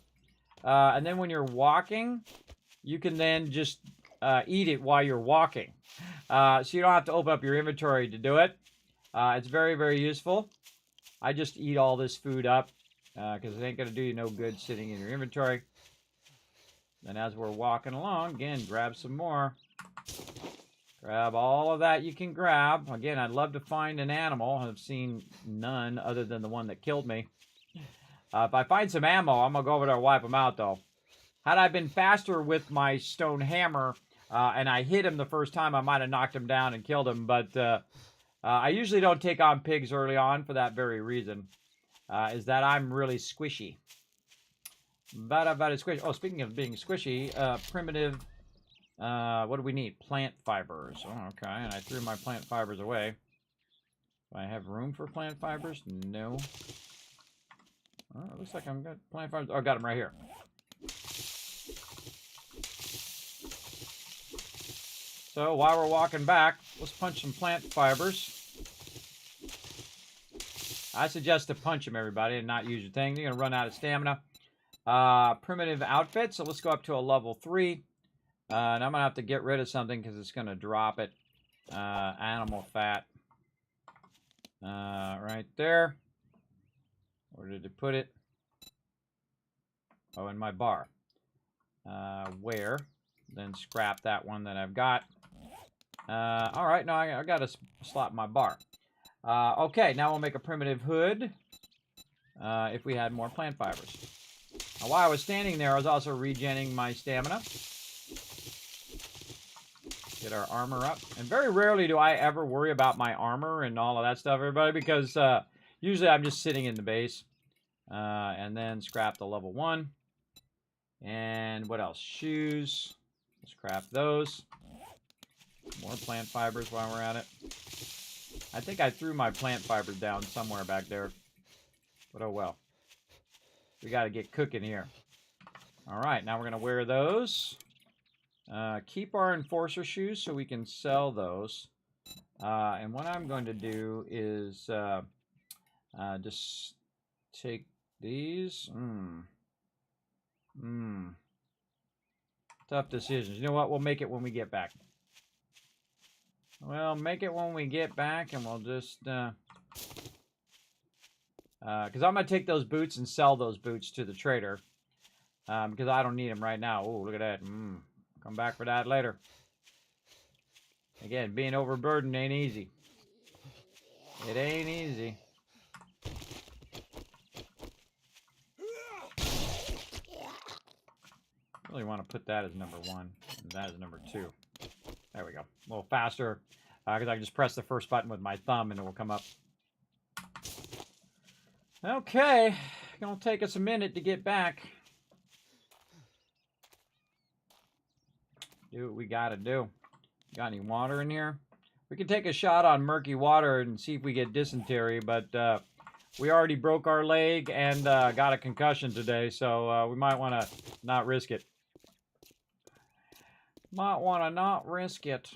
And then when you're walking, you can then just eat it while you're walking. So you don't have to open up your inventory to do it. It's very, very useful. I just eat all this food up because it ain't going to do you no good sitting in your inventory. Then as we're walking along, again, grab some more. Grab all of that you can grab. Again, I'd love to find an animal. I've seen none other than the one that killed me. If I find some ammo, I'm going to go over there and wipe them out, though. Had I been faster with my stone hammer and I hit him the first time, I might have knocked him down and killed him. But I usually don't take on pigs early on for that very reason. Is that I'm really squishy. Squishy. Oh, speaking of being squishy, primitive... what do we need? Plant fibers. Oh, okay, and I threw my plant fibers away. Do I have room for plant fibers? No. Oh, it looks like I've got plant fibers. Oh, I got them right here. So, while we're walking back, let's punch some plant fibers. I suggest to punch them, everybody, and not use your thing. You're going to run out of stamina. Primitive outfit. So, let's go up to a level 3. And I'm going to have to get rid of something because it's going to drop it. Animal fat. Right there. Where did it put it? Oh, in my bar. Where? Then scrap that one that I've got. All right, now I got to slot my bar. Okay, now we'll make a primitive hood. If we had more plant fibers. Now, while I was standing there, I was also regenerating my stamina. Get our armor up. And very rarely do I ever worry about my armor and all of that stuff, everybody, because usually I'm just sitting in the base. And then scrap the level 1. And what else? Shoes. Scrap those. More plant fibers while we're at it. I think I threw my plant fibers down somewhere back there. But oh well. We got to get cooking here. All right, now we're going to wear those. Keep our enforcer shoes so we can sell those. And what I'm going to do is just take these. Tough decisions. You know what? We'll make it when we get back. Well, make it when we get back, and we'll just... because I'm going to take those boots and sell those boots to the trader. Because I don't need them right now. Oh, look at that. Come back for that later. Again, being overburdened ain't easy. It ain't easy. Really want to put that as number 1, and that is number 2. There we go. A little faster, because I can just press the first button with my thumb and it will come up. Okay, gonna take us a minute to get back. Do what we gotta do. Got any water in here? We can take a shot on murky water and see if we get dysentery, but we already broke our leg and got a concussion today, so we might want to not risk it. Might want to not risk it.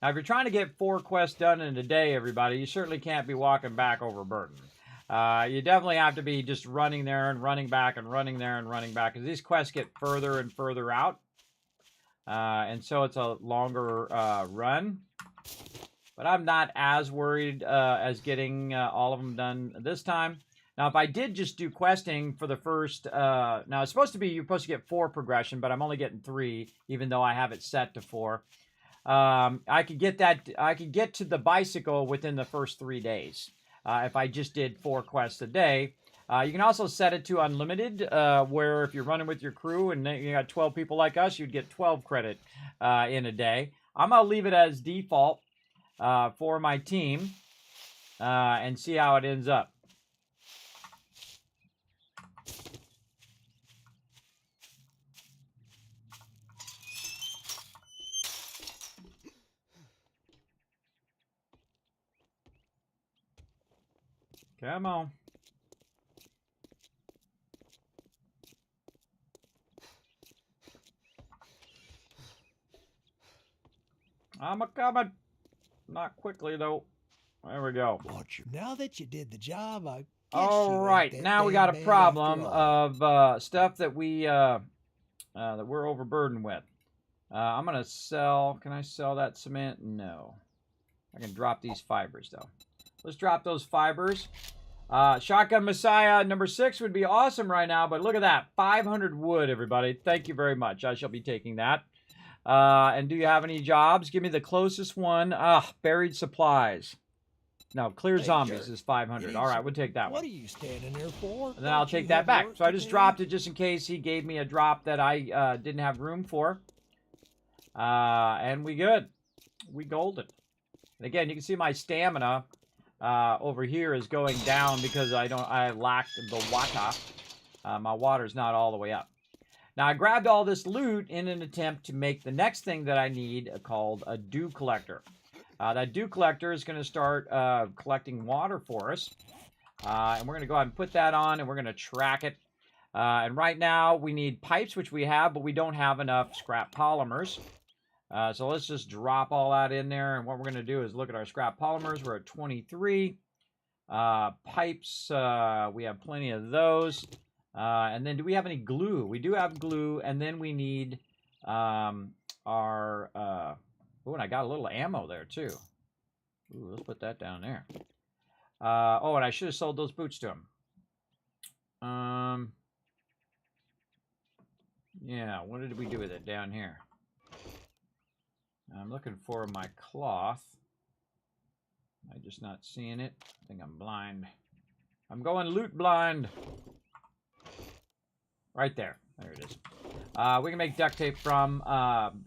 Now, if you're trying to get 4 quests done in a day, everybody, you certainly can't be walking back overburdened. You definitely have to be just running there and running back and running there and running back, because these quests get further and further out. And so it's a longer run. But I'm not as worried as getting all of them done this time. Now, if I did just do questing for the first... now, it's supposed to be... You're supposed to get 4 progression, but I'm only getting 3, even though I have it set to 4. I could get that... I could get to the bicycle within the first 3 days. If I just did 4 quests a day. You can also set it to unlimited, where if you're running with your crew and you got 12 people like us, you'd get 12 credit in a day. I'm going to leave it as default for my team and see how it ends up. Come on. I'm a-coming. Not quickly, though. There we go. Watch your... Now that you did the job, I guess All right. Now we got a problem of stuff that we're overburdened with. I'm going to sell... Can I sell that cement? No. I can drop these fibers, though. Let's drop those fibers. Shotgun Messiah number 6 would be awesome right now, but look at that. 500 wood, everybody. Thank you very much. I shall be taking that. And do you have any jobs? Give me the closest one. Buried supplies. No, clear zombies is 500. All right, we'll take that one. What are you standing there for? And then I'll take that back. So I just dropped it just in case he gave me a drop that I didn't have room for. And we good. We golden. And again, you can see my stamina over here is going down because I lack the water. My water's not all the way up. Now, I grabbed all this loot in an attempt to make the next thing that I need called a dew collector. That dew collector is going to start collecting water for us. And we're going to go ahead and put that on, and we're going to track it. And right now, we need pipes, which we have, but we don't have enough scrap polymers. So let's just drop all that in there. And what we're going to do is look at our scrap polymers. We're at 23. Pipes, we have plenty of those. And then do we have any glue? We do have glue, and then we need our... oh, and I got a little ammo there, too. Ooh, let's put that down there. Oh, and I should have sold those boots to him. Yeah, what did we do with it down here? I'm looking for my cloth. I'm just not seeing it. I think I'm blind. I'm going loot blind. Right there. There it is. We can make duct tape from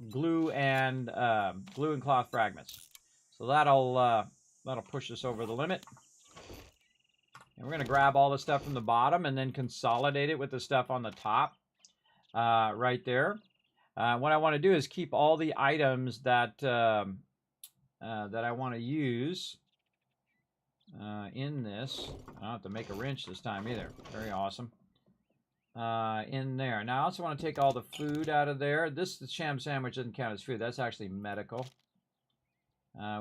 glue and cloth fragments. So that'll push us over the limit. And we're going to grab all the stuff from the bottom and then consolidate it with the stuff on the top. Right there. What I want to do is keep all the items that that I want to use in this. I don't have to make a wrench this time either. Very awesome. In there. Now I also want to take all the food out of there. The sham sandwich doesn't count as food. That's actually medical.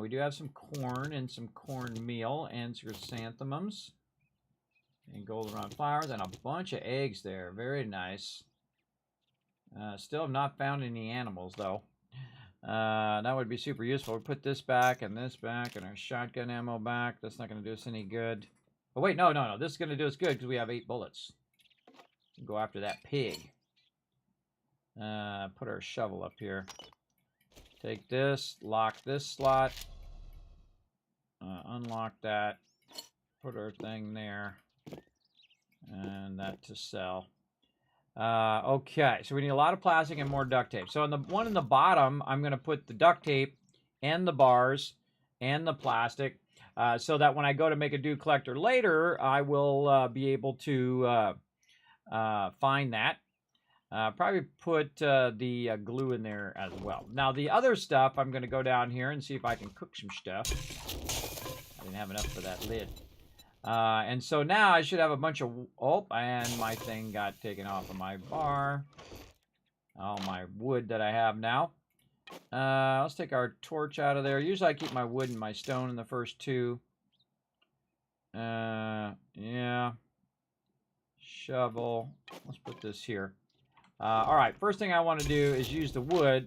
We do have some corn and some cornmeal and chrysanthemums and goldenrod flowers and a bunch of eggs there. Very nice. Still have not found any animals though. That would be super useful. We put this back and our shotgun ammo back. That's not going to do us any good. Oh wait, no. This is going to do us good because we have 8 bullets. Go after that pig. Put our shovel up here. Take this, lock this slot. Unlock that. Put our thing there. And that to sell. Okay, so we need a lot of plastic and more duct tape. So on the one in the bottom, I'm going to put the duct tape and the bars and the plastic so that when I go to make a dew collector later, I will be able to find that. Probably put the glue in there as well. Now the other stuff, I'm going to go down here and see if I can cook some stuff. I didn't have enough for that lid. And so now I should have a bunch of... Oh, and my thing got taken off of my bar. All my wood that I have now. Let's take our torch out of there. Usually I keep my wood and my stone in the first two. Yeah. Shovel. Let's put this here. Alright, first thing I want to do is use the wood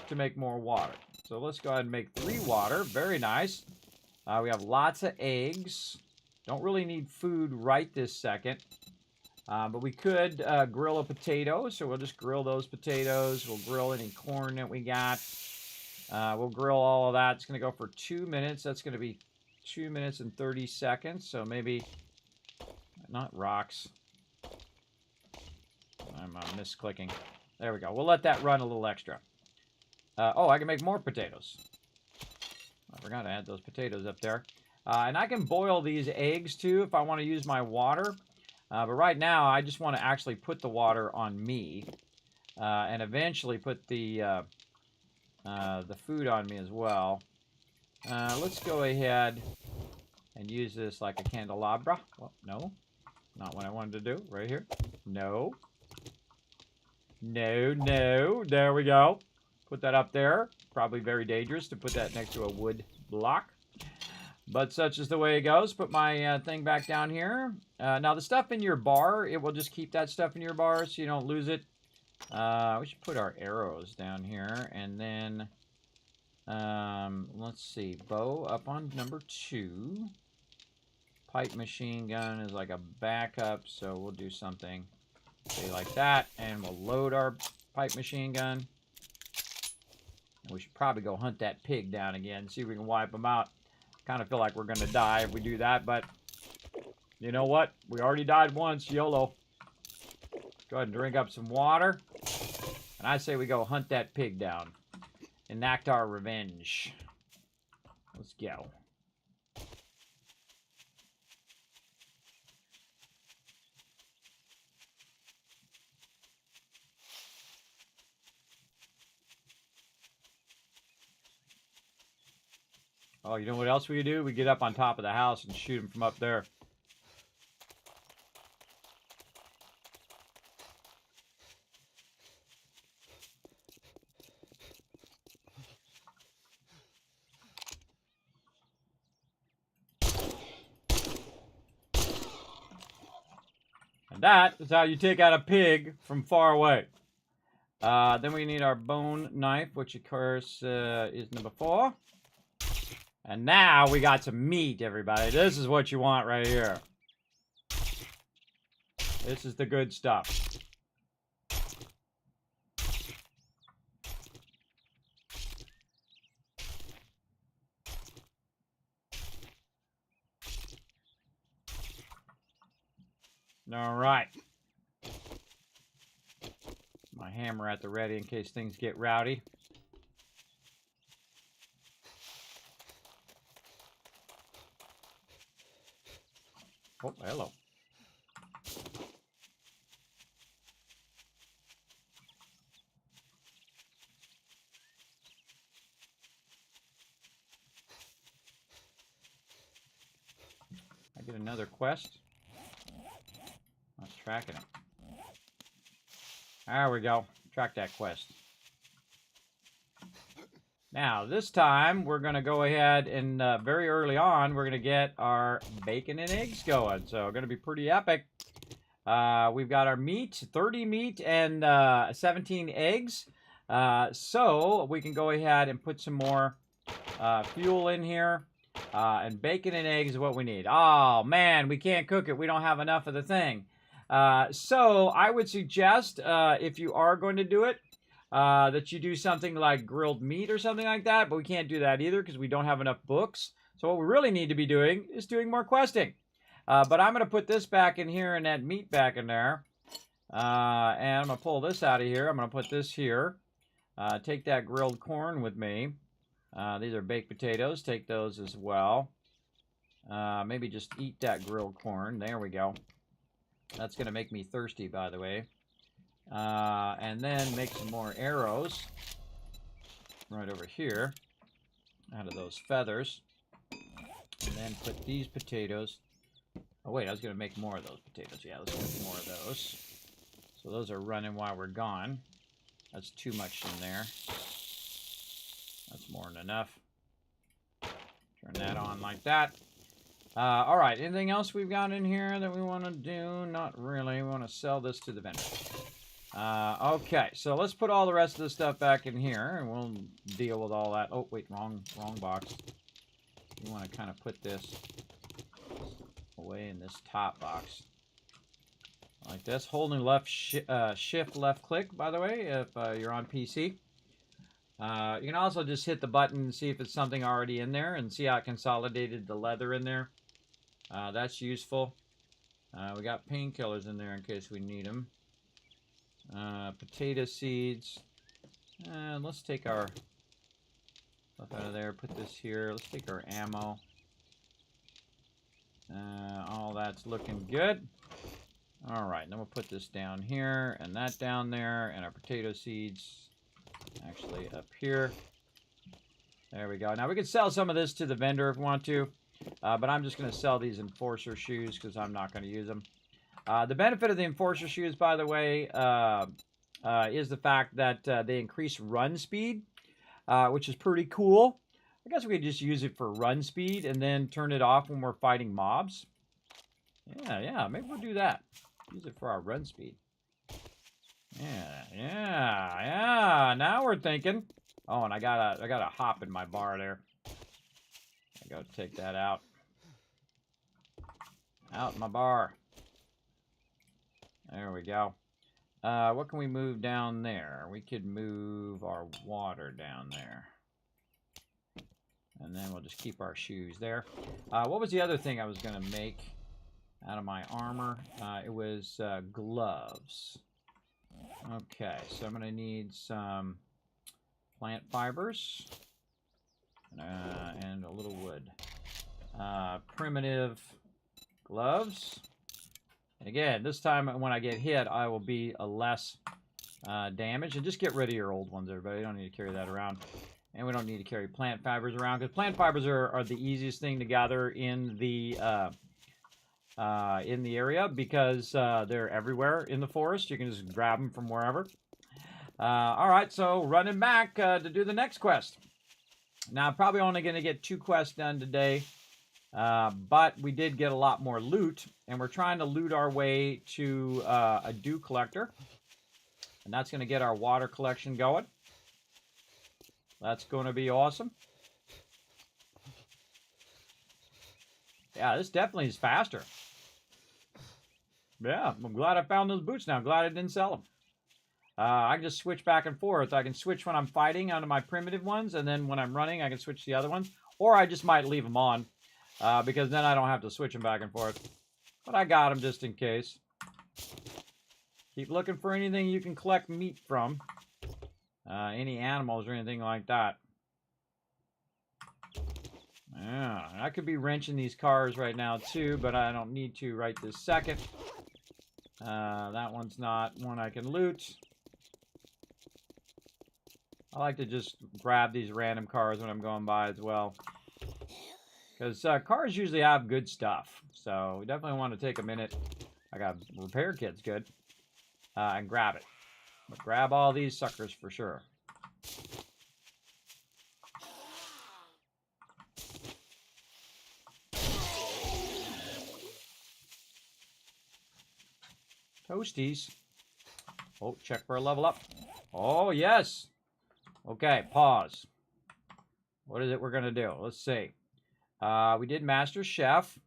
to make more water. So let's go ahead and make 3 water. Very nice. We have lots of eggs. Don't really need food right this second. But we could grill a potato, so we'll just grill those potatoes. We'll grill any corn that we got. We'll grill all of that. It's going to go for 2 minutes. That's going to be 2 minutes and 30 seconds. So maybe, not rocks. I'm misclicking. There we go. We'll let that run a little extra. Oh, I can make more potatoes. I forgot to add those potatoes up there. And I can boil these eggs too if I want to use my water. But right now, I just want to actually put the water on me. And eventually put the food on me as well. Let's go ahead and use this like a candelabra. Well, no. Not what I wanted to do. Right here. No. No, no. There we go. Put that up there. Probably very dangerous to put that next to a wood block. But such is the way it goes. Put my thing back down here. Now, the stuff in your bar, it will just keep that stuff in your bar so you don't lose it. We should put our arrows down here. And then, let's see. Bow up on number 2. Pipe machine gun is like a backup, so we'll do something say like that. And we'll load our pipe machine gun. And we should probably go hunt that pig down again, see if we can wipe him out. Kind of feel like we're going to die if we do that, but you know what? We already died once, YOLO. Go ahead and drink up some water. And I say we go hunt that pig down. Enact our revenge. Let's go. Oh, you know what else we do? We get up on top of the house and shoot them from up there. And that is how you take out a pig from far away. Then we need our bone knife, which of course is number 4. And now we got some meat, everybody. This is what you want right here. This is the good stuff. All right. My hammer at the ready in case things get rowdy. Oh, hello. I get another quest. Not tracking it. There we go. Track that quest. Now, this time, we're going to go ahead and very early on, we're going to get our bacon and eggs going. So, going to be pretty epic. We've got our meat, 30 meat and 17 eggs. So, we can go ahead and put some more fuel in here. And bacon and eggs is what we need. Oh, man, we can't cook it. We don't have enough of the thing. So, I would suggest, if you are going to do it, that you do something like grilled meat or something like that, but we can't do that either because we don't have enough books. So what we really need to be doing is doing more questing. But I'm going to put this back in here and that meat back in there. And I'm going to pull this out of here. I'm going to put this here. Take that grilled corn with me. These are baked potatoes. Take those as well. Maybe just eat that grilled corn. There we go. That's going to make me thirsty, by the way. And then make some more arrows. Right over here. Out of those feathers. And then put these potatoes. Oh, wait, I was going to make more of those potatoes. Yeah, let's get more of those. So those are running while we're gone. That's too much in there. That's more than enough. Turn that on like that. All right, anything else we've got in here that we want to do? Not really. We want to sell this to the vendor. Okay, so let's put all the rest of the stuff back in here, and we'll deal with all that. Oh, wait, wrong box. You want to kind of put this away in this top box. Like this. Holding left shift left click, by the way, if you're on PC. You can also just hit the button and see if it's something already in there and see how it consolidated the leather in there. That's useful. We got painkillers in there in case we need them. Potato seeds. And let's take our stuff out of there. Put this here. Let's take our ammo. All that's looking good. Alright, then we'll put this down here and that down there. And our potato seeds actually up here. There we go. Now we can sell some of this to the vendor if we want to. But I'm just going to sell these enforcer shoes because I'm not going to use them. The benefit of the enforcer shoes, by the way, is the fact that they increase run speed, which is pretty cool. I guess we could just use it for run speed and then turn it off when we're fighting mobs. Yeah, maybe we'll do that. Use it for our run speed. Yeah. Now we're thinking. Oh, and I got a hop in my bar there. I gotta take that out. Out my bar. There we go. What can we move down there? We could move our water down there. And then we'll just keep our shoes there. What was the other thing I was going to make out of my armor? It was gloves. Okay, so I'm going to need some plant fibers and a little wood. Primitive gloves. And again, this time when I get hit, I will be a less damage. And just get rid of your old ones, everybody. You don't need to carry that around. And we don't need to carry plant fibers around, because plant fibers are the easiest thing to gather in the area, because they're everywhere in the forest. You can just grab them from wherever. All right, so running back to do the next quest. Now, I'm probably only going to get 2 quests done today, but we did get a lot more loot, and we're trying to loot our way to a dew collector, and that's going to get our water collection going. That's going to be awesome. Yeah, this definitely is faster. Yeah, I'm glad I found those boots now. I'm glad I didn't sell them. I can just switch back and forth. I can switch when I'm fighting onto my primitive ones, and then when I'm running, I can switch to the other ones. Or I just might leave them on, because then I don't have to switch them back and forth. But I got them just in case. Keep looking for anything you can collect meat from. Any animals or anything like that. Yeah, I could be wrenching these cars right now too, but I don't need to right this second. That one's not one I can loot. I like to just grab these random cars when I'm going by as well. Because cars usually have good stuff. So we definitely want to take a minute. I got repair kits, good. And grab it. But grab all these suckers for sure. Toasties. Oh, check for a level up. Oh, yes. Okay, pause. What is it we're going to do? Let's see. We did Master Chef.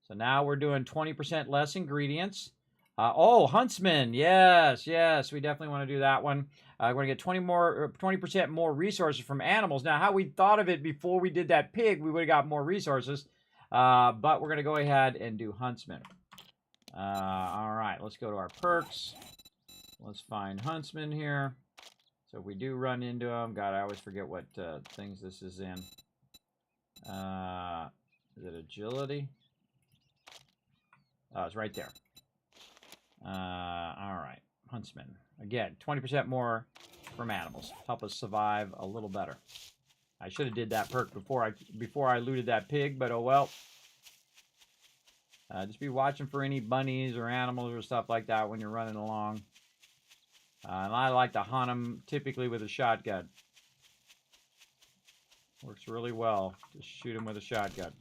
So now we're doing 20% less ingredients. Oh, Huntsman. Yes. We definitely want to do that one. We're going to get 20% more resources from animals. Now, how we thought of it before we did that pig, we would have got more resources. But we're going to go ahead and do Huntsman. All right, let's go to our perks. Let's find Huntsman here. So if we do run into them, God, I always forget what things this is in. Is it agility? Oh, it's right there. All right, Huntsman. Again, 20% more from animals. Help us survive a little better. I should have did that perk before I looted that pig, but oh well. Just be watching for any bunnies or animals or stuff like that when you're running along. And I like to hunt them typically with a shotgun. Works really well. Just shoot them with a shotgun.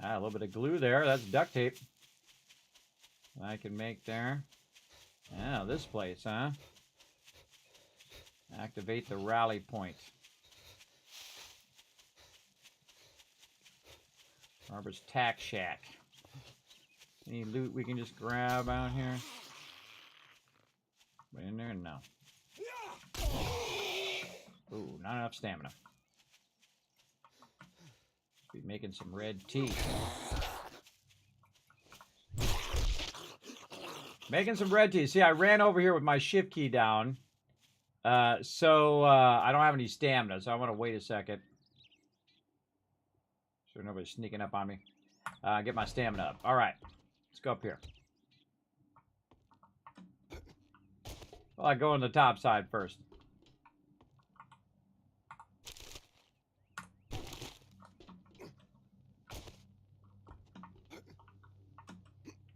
A little bit of glue there. That's duct tape. I can make there. Oh, this place, huh? Activate the rally point. Robert's Tack Shack. Any loot we can just grab out here? In there? No. Ooh, not enough stamina. Be making some red tea. Making some red tea. See, I ran over here with my shift key down. So I don't have any stamina, so I want to wait a second. So nobody's sneaking up on me. Get my stamina up. All right. Let's go up here. Well, I go on the top side first.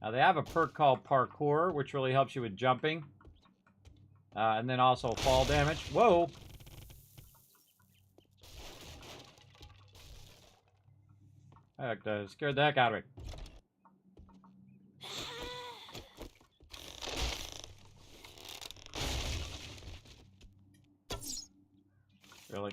Now, they have a perk called Parkour, which really helps you with jumping. And then also fall damage. Whoa! Heck, scared the heck out of me. Really?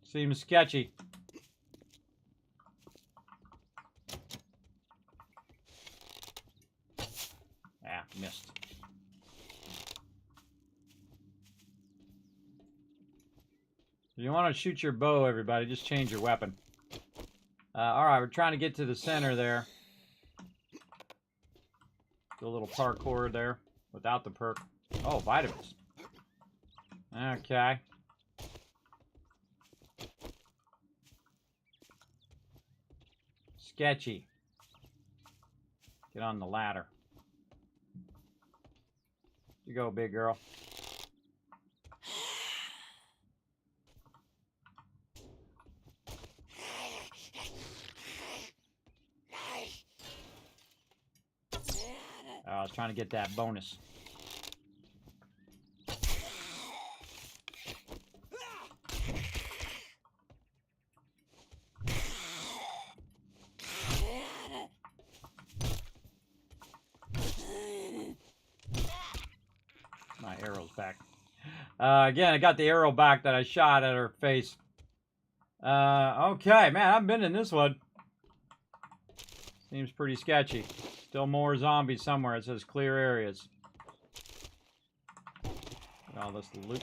Seems sketchy. Missed. If you want to shoot your bow, everybody, just change your weapon. Alright, we're trying to get to the center there. Do a little parkour there without the perk. Oh, vitamins. Okay. Sketchy. Get on the ladder. You go, big girl. I was trying to get that bonus. My arrow's back. Again, I got the arrow back that I shot at her face. Okay, man, I've been in this one. Seems pretty sketchy. Still more zombies somewhere. It says clear areas. Got all this loot.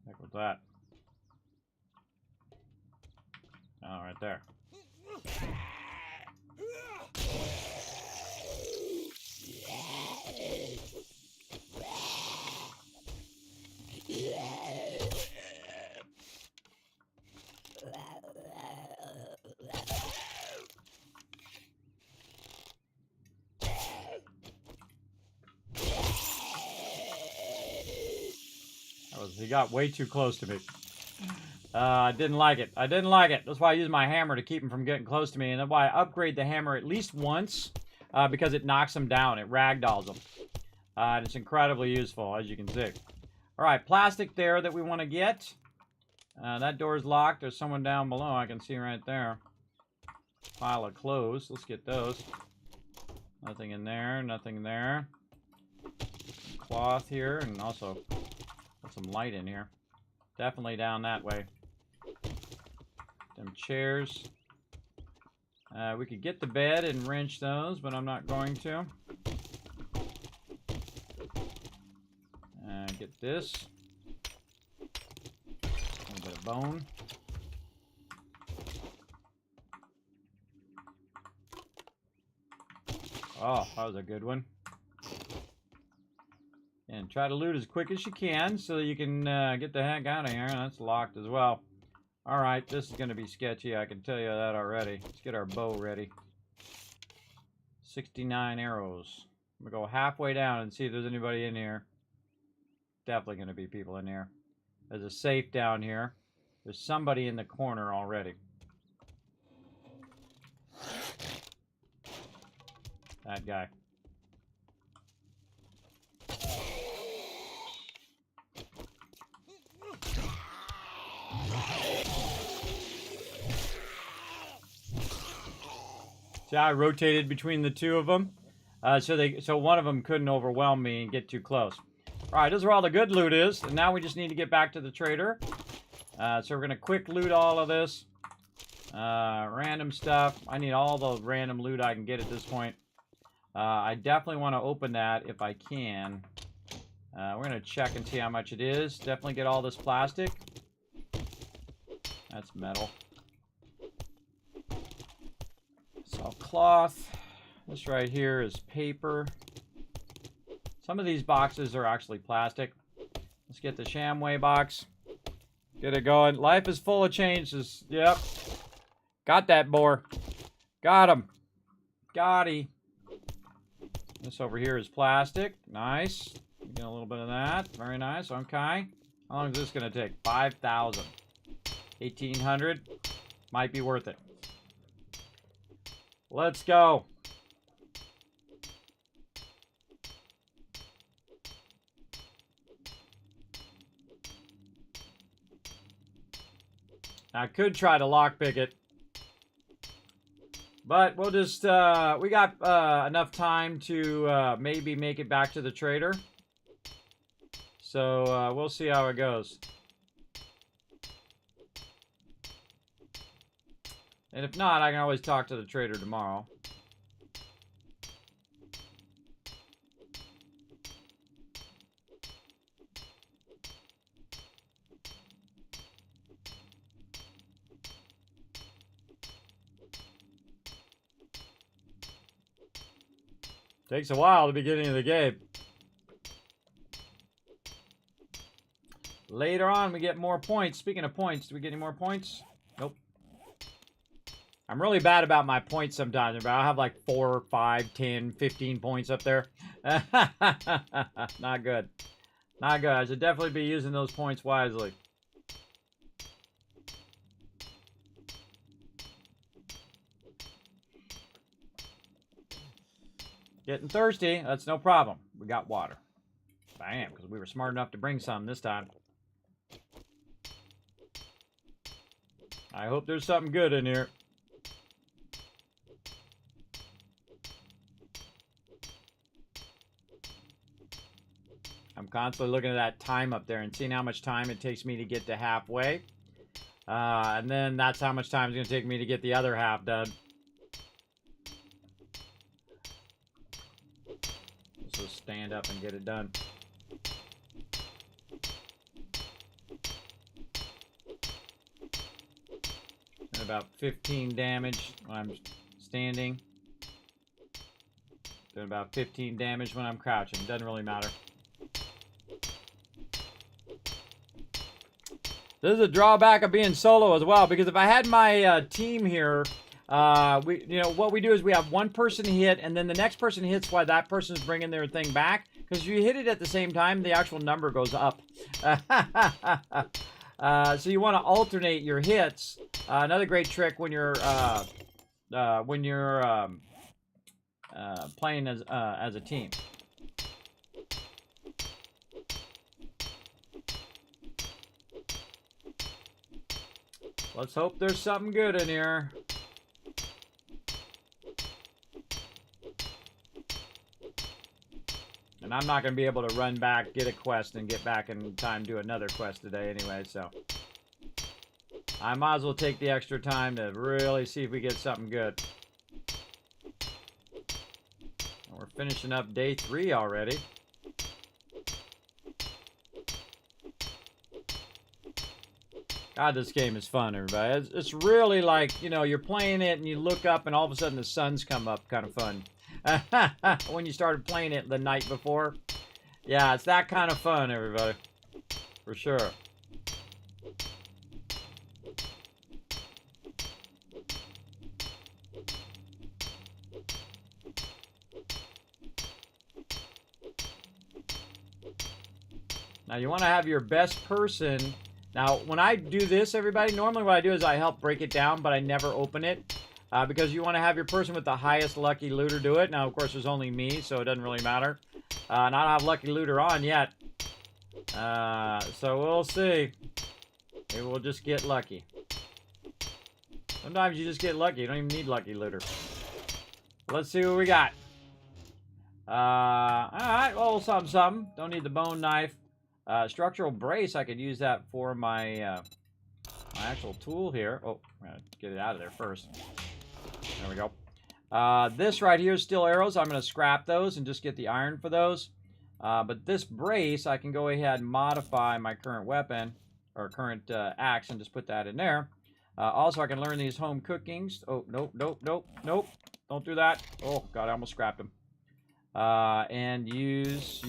Heck with that. Oh, right there. He got way too close to me. I didn't like it. I didn't like it. That's why I use my hammer to keep him from getting close to me. And that's why I upgrade the hammer at least once. Because it knocks them down. It ragdolls them. And it's incredibly useful, as you can see. Alright, plastic there that we want to get. That door's locked. There's someone down below. I can see right there. Pile of clothes. Let's get those. Nothing in there. Nothing there. cloth here, and also put some light in here. Definitely down that way. Them chairs. We could get the bed and wrench those, but I'm not going to. Get this. A little bit of bone. Oh, that was a good one. And try to loot as quick as you can so that you can get the heck out of here. That's locked as well. Alright, this is going to be sketchy. I can tell you that already. Let's get our bow ready. 69 arrows. I'm going to go halfway down and see if there's anybody in here. Definitely going to be people in here. There's a safe down here. There's somebody in the corner already. That guy. See how I rotated between the two of them? So one of them couldn't overwhelm me and get too close. Alright, this is where all the good loot is. And now we just need to get back to the trader. So we're going to quick loot all of this. Random stuff. I need all the random loot I can get at this point. I definitely want to open that if I can. We're going to check and see how much it is. Definitely get all this plastic. That's metal. So cloth. This right here is paper. Some of these boxes are actually plastic. Let's get the Shamway box. Get it going. Life is full of changes. Yep. Got that boar. Got him. Got-y. This over here is plastic. Nice. Get a little bit of that. Very nice. Okay. How long is this going to take? 5,000. 1,800. Might be worth it. Let's go. I could try to lockpick it. But we'll just, we got enough time to maybe make it back to the trader. So we'll see how it goes. And if not, I can always talk to the trader tomorrow. Takes a while at the beginning of the game. Later on, we get more points. Speaking of points, do we get any more points? Nope. I'm really bad about my points sometimes. I'll have like 4, 5, 10, 15 points up there. Not good. Not good. I should definitely be using those points wisely. Getting thirsty. That's no problem. We got water. Bam, because we were smart enough to bring some this time. I hope there's something good in here. I'm constantly looking at that time up there and seeing how much time it takes me to get to halfway. And then that's how much time it's going to take me to get the other half done. So stand up and get it done. And about 15 damage when I'm standing. Doing about 15 damage when I'm crouching. Doesn't really matter. This is a drawback of being solo as well, because if I had my team here, what we do is we have one person hit, and then the next person hits while that person's bringing their thing back. Because if you hit it at the same time, the actual number goes up. So you want to alternate your hits. Another great trick when you're playing as a team. Let's hope there's something good in here. And I'm not going to be able to run back, get a quest, and get back in time to do another quest today anyway, so. I might as well take the extra time to really see if we get something good. And we're finishing up day 3 already. God, this game is fun, everybody. It's really like, you know, you're playing it and you look up and all of a sudden the sun's come up. Kind of fun. When you started playing it the night before. Yeah, it's that kind of fun, everybody. For sure. Now, you want to have your best person. Now, when I do this, everybody, normally what I do is I help break it down, but I never open it. Because you want to have your person with the highest lucky looter do it. Now, of course, there's only me, so it doesn't really matter. And I don't have lucky looter on yet. So we'll see. Maybe we'll just get lucky. Sometimes you just get lucky. You don't even need lucky looter. Let's see what we got. Alright, well, something. Don't need the bone knife. Structural brace, I could use that for my, my actual tool here. Oh, I'm going to get it out of there first. There we go. This right here is still arrows. I'm going to scrap those and just get the iron for those. But this brace, I can go ahead and modify my current weapon, or current axe, and just put that in there. Also, I can learn these home cookings. Oh, nope. Don't do that. Oh, God, I almost scrapped them. And use.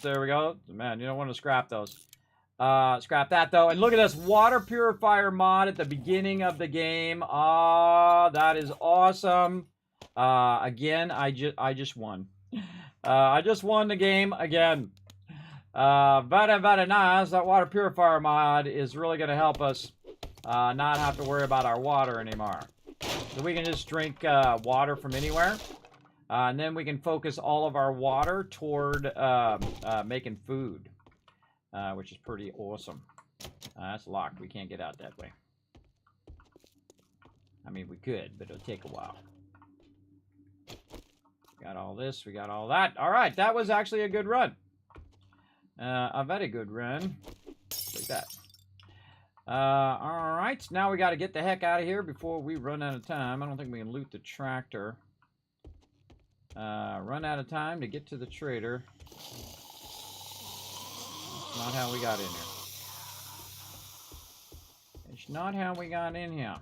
There we go. Man, you don't want to scrap those. Scrap that, though. And look at this water purifier mod at the beginning of the game. Ah, that is awesome. Again, I just won. I just won the game again. Very nice. That water purifier mod is really going to help us not have to worry about our water anymore. So we can just drink water from anywhere. And then we can focus all of our water toward making food, which is pretty awesome. That's locked. We can't get out that way. I mean, we could, but it'll take a while. Got all this. We got all that. All right. That was actually a good run. A very good run. Like that. All right. Now we got to get the heck out of here before we run out of time. I don't think we can loot the tractor. Run out of time to get to the trader. That's not how we got in here. It's not how we got in here.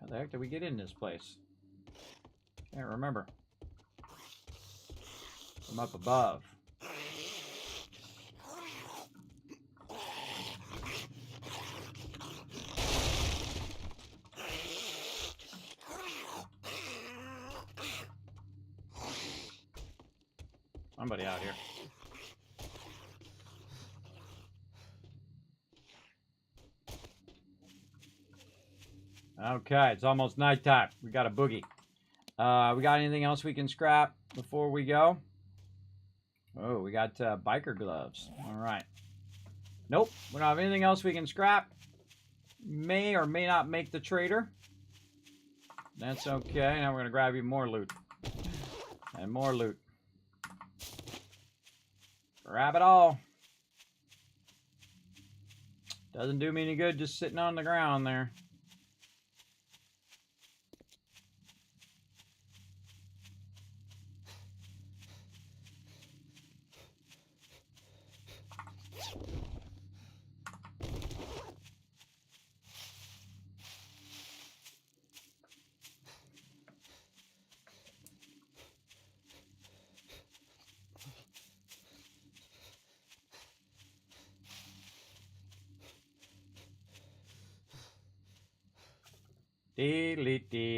How the heck did we get in this place? Can't remember. From up above. Somebody out here. Okay, it's almost nighttime. We got a boogie. We got anything else we can scrap before we go? Oh, we got biker gloves. All right. Nope, we don't have anything else we can scrap. May or may not make the trader. That's okay. Now we're going to grab even more loot. And more loot. Grab it all. Doesn't do me any good just sitting on the ground there.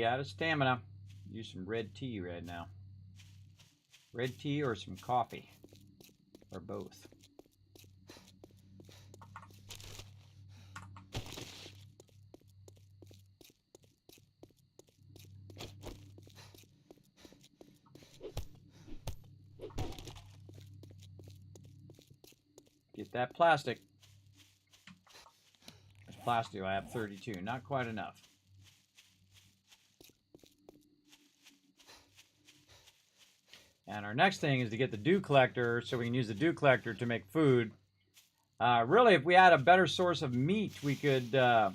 Out of stamina. Use some red tea right now. Red tea or some coffee. Or both. Get that plastic. There's plastic. I have 32. Not quite enough. And our next thing is to get the dew collector so we can use the dew collector to make food. Really, if we had a better source of meat, we could just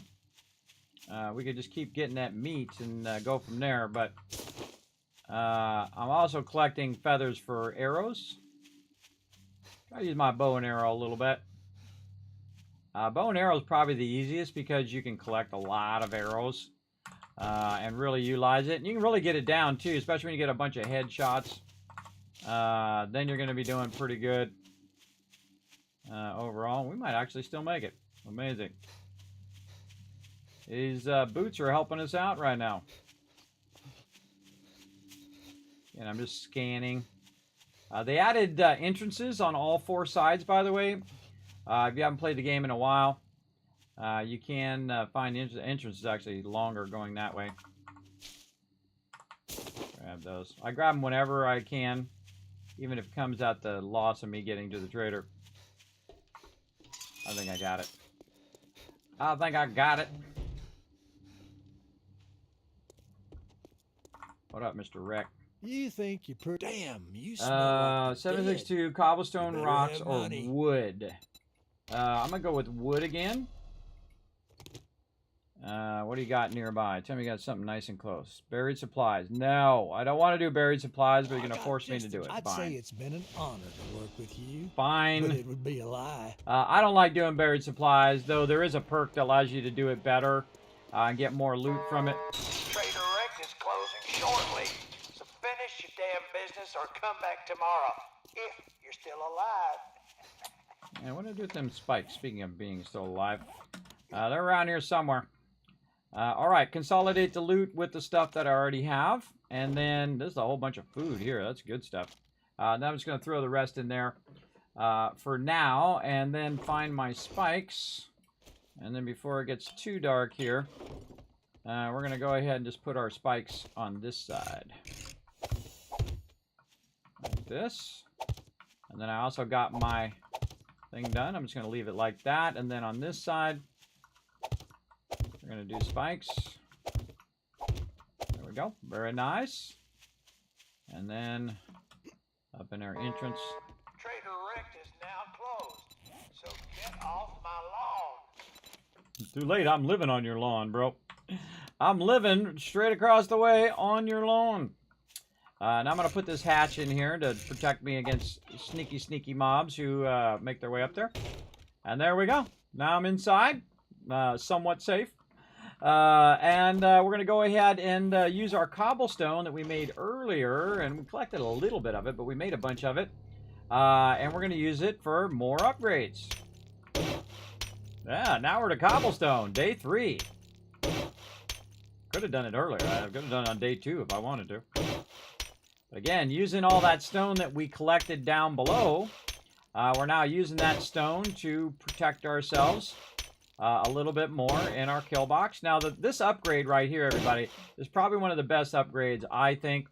keep getting that meat and go from there. But I'm also collecting feathers for arrows. Try to use my bow and arrow a little bit. Bow and arrow is probably the easiest because you can collect a lot of arrows and really utilize it. And you can really get it down too, especially when you get a bunch of headshots. Then you're going to be doing pretty good overall. We might actually still make it. Amazing. These boots are helping us out right now. And I'm just scanning. They added entrances on all 4 sides, by the way. If you haven't played the game in a while, you can find entrances actually longer going that way. Grab those. I grab them whenever I can, even if it comes at the loss of me getting to the trader. I think I got it. I think I got it. What up, Mr. Wreck? You think you're pretty... Damn, you smell like 762 cobblestone, rocks, or wood. I'm going to go with wood again. What do you got nearby? Tell me you got something nice and close. Buried supplies. No, I don't want to do buried supplies, but you're going to force me to do it. I'd Fine. say it's been an honor to work with you. Fine. But it would be a lie. I don't like doing buried supplies, though there is a perk that allows you to do it better and get more loot from it. Trader Rex is closing shortly, so finish your damn business or come back tomorrow, if you're still alive. And what do I do with them spikes, speaking of being still alive? They're around here somewhere. Alright, consolidate the loot with the stuff that I already have. And then, there's a whole bunch of food here. That's good stuff. Now I'm just going to throw the rest in there for now. And then find my spikes. And then before it gets too dark here, we're going to go ahead and just put our spikes on this side. Like this. And then I also got my thing done. I'm just going to leave it like that. And then on this side, we're going to do spikes. There we go. Very nice. And then up in our entrance. Trader Rex is now closed, so get off my lawn. It's too late. I'm living on your lawn, bro. I'm living straight across the way on your lawn. Now I'm going to put this hatch in here to protect me against sneaky mobs who make their way up there. And there we go. Now I'm inside. Somewhat safe. And we're going to go ahead and use our cobblestone that we made earlier. And we collected a little bit of it, but we made a bunch of it. And we're going to use it for more upgrades. Yeah, now we're to cobblestone. Day 3. Could have done it earlier. I could have done it on day 2 if I wanted to. Again, using all that stone that we collected down below, we're now using that stone to protect ourselves a little bit more in our kill box. Now, this upgrade right here, everybody, is probably one of the best upgrades, I think,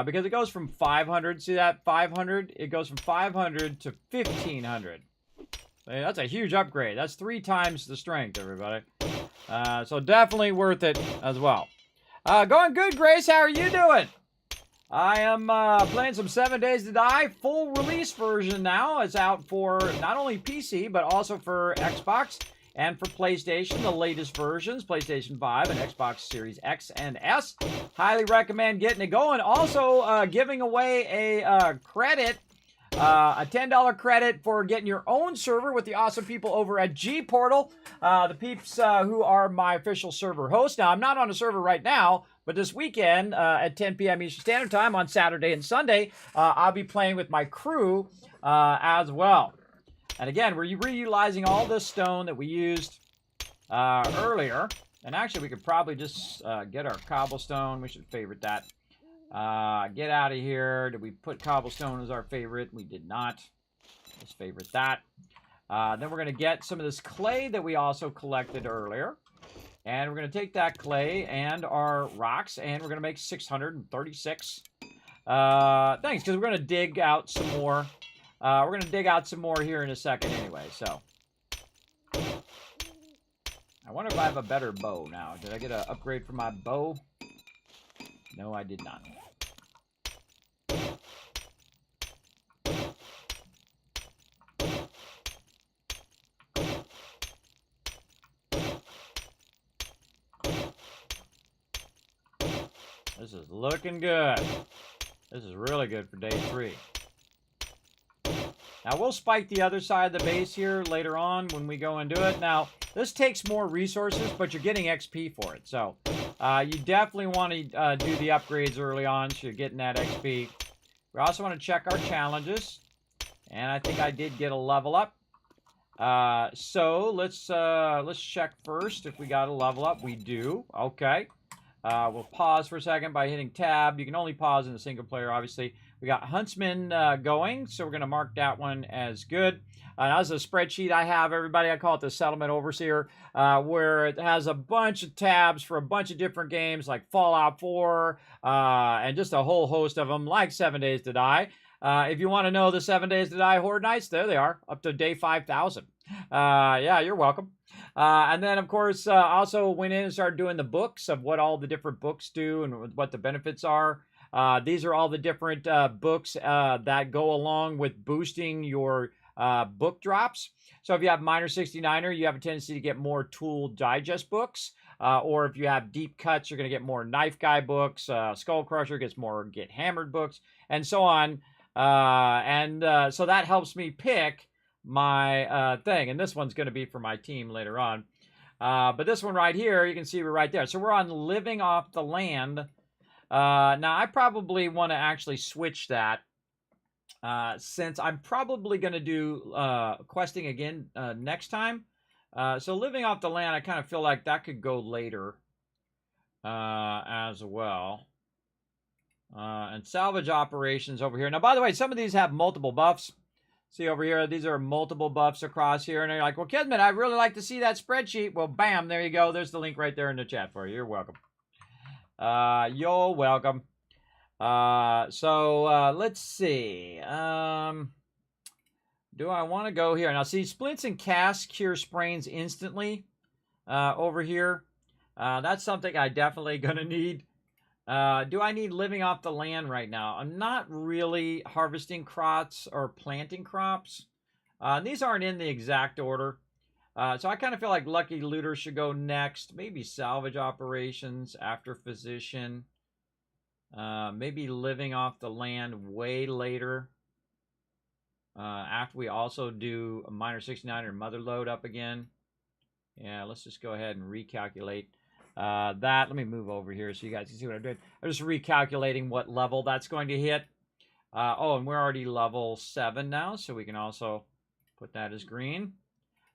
because it goes from 500. See that 500? It goes from 500 to 1500. That's a huge upgrade. That's 3 times the strength, everybody. So definitely worth it as well. Going good, Grace. How are you doing? I am playing some 7 Days to Die full release version now. It's out for not only PC, but also for Xbox and for PlayStation, the latest versions, PlayStation 5 and Xbox Series X and S. Highly recommend getting it going. Also giving away a credit, a $10 credit for getting your own server with the awesome people over at G-Portal, the peeps who are my official server host. Now, I'm not on a server right now, but this weekend at 10 p.m. Eastern Standard Time on Saturday and Sunday, I'll be playing with my crew as well. And again, we're reutilizing all this stone that we used earlier. And actually, we could probably just get our cobblestone. We should favorite that. Get out of here. Did we put cobblestone as our favorite? We did not. Let's favorite that. Then we're going to get some of this clay that we also collected earlier. And we're going to take that clay and our rocks, and we're going to make 636 things, because we're going to dig out some more. We're going to dig out some more here in a second anyway, so. I wonder if I have a better bow now. Did I get an upgrade for my bow? No, I did not. This is looking good. This is really good for day 3. Now, we'll spike the other side of the base here later on when we go and do it. Now, this takes more resources, but you're getting XP for it. So, you definitely want to do the upgrades early on so you're getting that XP. We also want to check our challenges. And I think I did get a level up. So, let's check first if we got a level up. We do. Okay. We'll pause for a second by hitting tab. You can only pause in the single player, obviously. We got Huntsman going, so we're going to mark that one as good. That's a spreadsheet I have, everybody. I call it the Settlement Overseer, where it has a bunch of tabs for a bunch of different games like Fallout 4 and just a whole host of them, like 7 Days to Die. If you want to know the 7 Days to Die Horde Nights, there they are, up to day 5,000. Yeah, you're welcome. And then, of course, also went in and started doing the books of what all the different books do and what the benefits are. These are all the different books that go along with boosting your book drops. So if you have Minor 69er, you have a tendency to get more Tool Digest books. Or if you have Deep Cuts, you're going to get more Knife Guy books. Skull Crusher gets more Get Hammered books, and so on. So that helps me pick my thing. And this one's going to be for my team later on. But this one right here, you can see we're right there. So we're on Living Off the Land. Now, I probably want to actually switch that since I'm probably going to do questing again next time. So Living Off the Land, I kind of feel like that could go later as well. And Salvage Operations over here. Now, by the way, some of these have multiple buffs. See over here, these are multiple buffs across here. And you're like, well, Kismet, I'd really like to see that spreadsheet. Well, bam, there you go. There's the link right there in the chat for you. You're welcome. You're welcome. Let's see. Do I want to go here? Now, see, Splints and Casts cure sprains instantly over here. That's something I definitely going to need. Do I need Living Off the Land right now? I'm not really harvesting crops or planting crops. These aren't in the exact order. So I kind of feel like Lucky Looter should go next. Maybe Salvage Operations after Physician. Maybe Living Off the Land way later. After we also do a Minor 69 or Mother Load up again. Yeah, let's just go ahead and recalculate that. Let me move over here so you guys can see what I'm doing. I'm just recalculating what level that's going to hit. Oh, and we're already level 7 now, so we can also put that as green.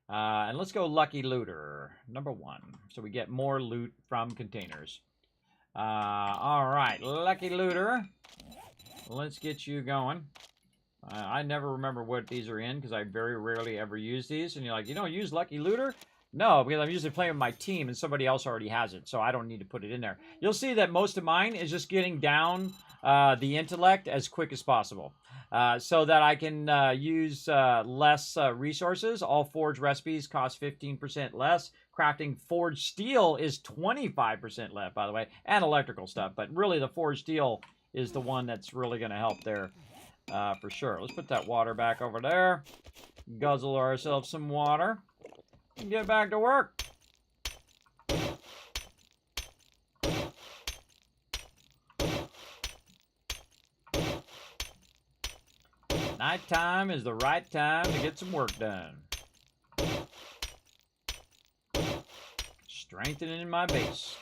And let's go Lucky Looter, number 1. So we get more loot from containers. All right, Lucky Looter. Let's get you going. I never remember what these are in because I very rarely ever use these. And you're like, you don't use Lucky Looter? No, because I'm usually playing with my team and somebody else already has it, so I don't need to put it in there. You'll see that most of mine is just getting down the intellect as quick as possible so that I can use less resources. All forge recipes cost 15% less. Crafting forged steel is 25% less, by the way, and electrical stuff. But really, the forged steel is the one that's really going to help there for sure. Let's put that water back over there. Guzzle ourselves some water. And get back to work. Nighttime is the right time to get some work done. Strengthening my base.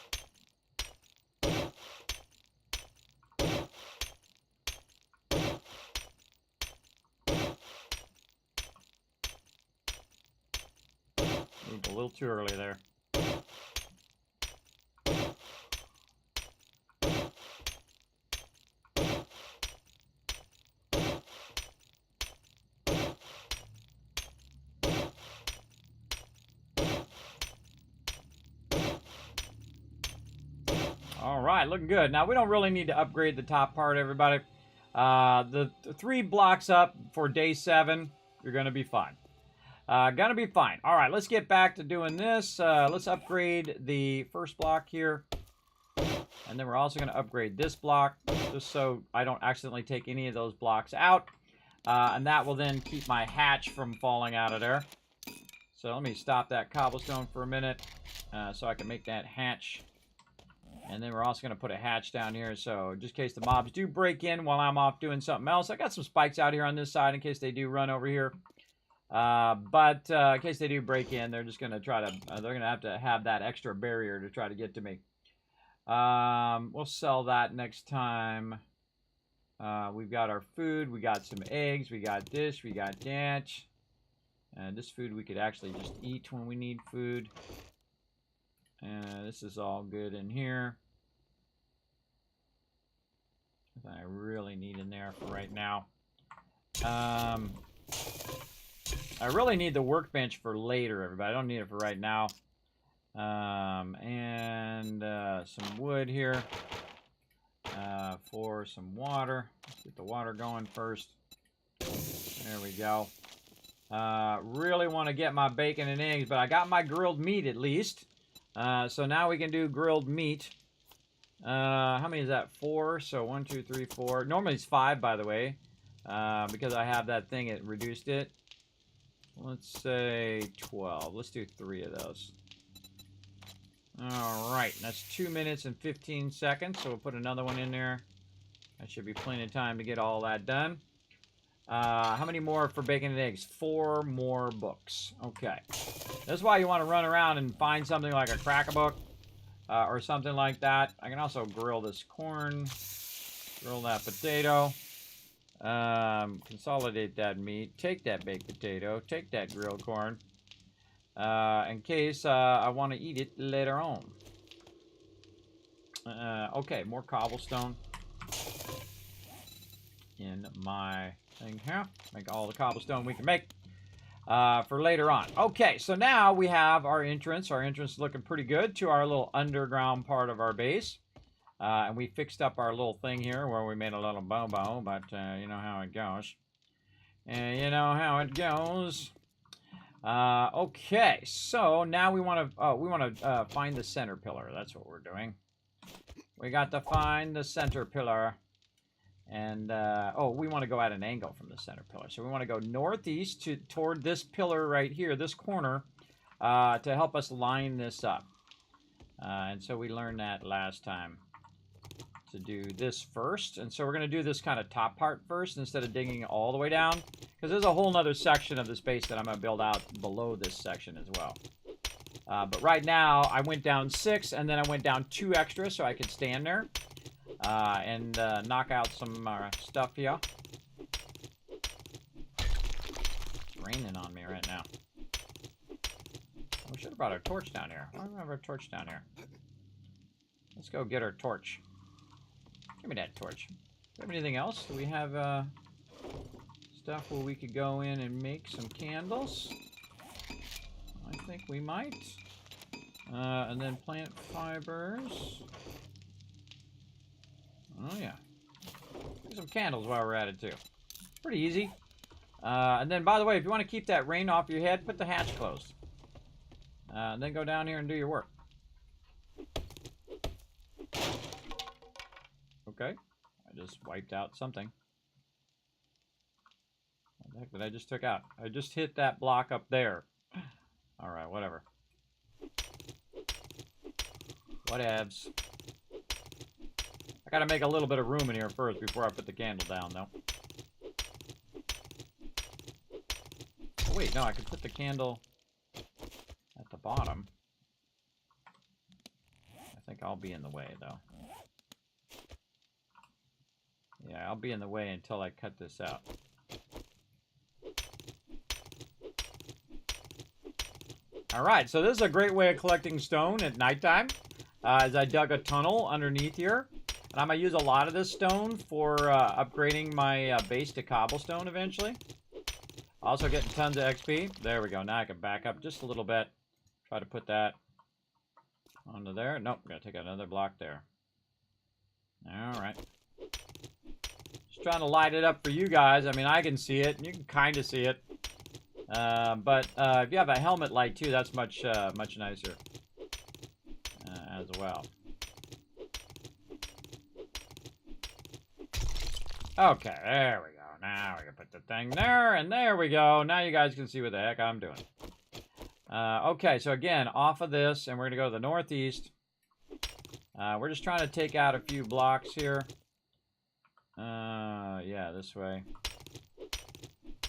Moved a little too early there. All right, looking good. Now, we don't really need to upgrade the top part, everybody. The 3 blocks up for day 7, you're going to be fine. Gonna be fine. All right, let's get back to doing this. Let's upgrade the first block here. And then we're also going to upgrade this block, just so I don't accidentally take any of those blocks out. And that will then keep my hatch from falling out of there. So let me stop that cobblestone for a minute so I can make that hatch And then we're also going to put a hatch down here, so just in case the mobs do break in while I'm off doing something else. I got some spikes out here on this side in case they do run over here. But in case they do break in, they're just going to try to, they're going to have that extra barrier to try to get to me. We'll sell that next time. We've got our food, we got some eggs, we got this, we got that. This food we could actually just eat when we need food. This is all good in here. I really need in there for right now. I really need the workbench for later, everybody. I don't need it for right now. Some wood here for some water. Let's get the water going first. There we go. Really want to get my bacon and eggs, but I got my grilled meat at least. So now we can do grilled meat. How many is that? 4. So 1, 2, 3, 4. Normally it's 5, by the way. Because I have that thing, it reduced it. Let's say 12. Let's do 3 of those. Alright, that's 2 minutes and 15 seconds. So we'll put another one in there. That should be plenty of time to get all that done. How many more for bacon and eggs? 4 more books. Okay. That's why you want to run around and find something like a crack-a-book or something like that. I can also grill this corn, grill that potato, consolidate that meat, take that baked potato, take that grilled corn, in case I want to eat it later on. Okay, more cobblestone in my thing here. Make all the cobblestone we can make for later on. Okay, so now we have our entrance. Our entrance is looking pretty good to our little underground part of our base. And we fixed up our little thing here where we made a little bobo, but you know how it goes. You know how it goes. Okay, so now we want to find the center pillar. That's what we're doing. We got to find the center pillar. And, we want to go at an angle from the center pillar. So we want to go northeast toward this pillar right here, this corner, to help us line this up. And so we learned that last time to do this first. And so we're going to do this kind of top part first instead of digging all the way down. Because there's a whole nother section of this base that I'm going to build out below this section as well. But right now, I went down 6, and then I went down 2 extra so I could stand there. And knock out some stuff here. It's raining on me right now. We should have brought our torch down here. Why don't we have our torch down here? Let's go get our torch. Give me that torch. Do we have anything else? Do we have stuff where we could go in and make some candles? I think we might. And then plant fibers. Oh, yeah. Get some candles while we're at it, too. Pretty easy. And then, by the way, if you want to keep that rain off your head, put the hatch closed. And then go down here and do your work. Okay. I just wiped out something. What the heck did I just took out? I just hit that block up there. Alright, whatever. Whatevs. I gotta make a little bit of room in here first before I put the candle down, though. Oh, wait, no, I could put the candle at the bottom. I think I'll be in the way, though. Yeah, I'll be in the way until I cut this out. Alright, so this is a great way of collecting stone at nighttime. As I dug a tunnel underneath here. And I'm going to use a lot of this stone for upgrading my base to cobblestone eventually. Also getting tons of XP. There we go. Now I can back up just a little bit. Try to put that onto there. Nope, got to take out another block there. Alright. Just trying to light it up for you guys. I mean, I can see it. You can kind of see it. But if you have a helmet light too, that's much nicer as well. Okay, there we go. Now we can put the thing there, and there we go. Now you guys can see what the heck I'm doing. Okay, so again, off of this, and we're going to go to the northeast. We're just trying to take out a few blocks here. Yeah, this way.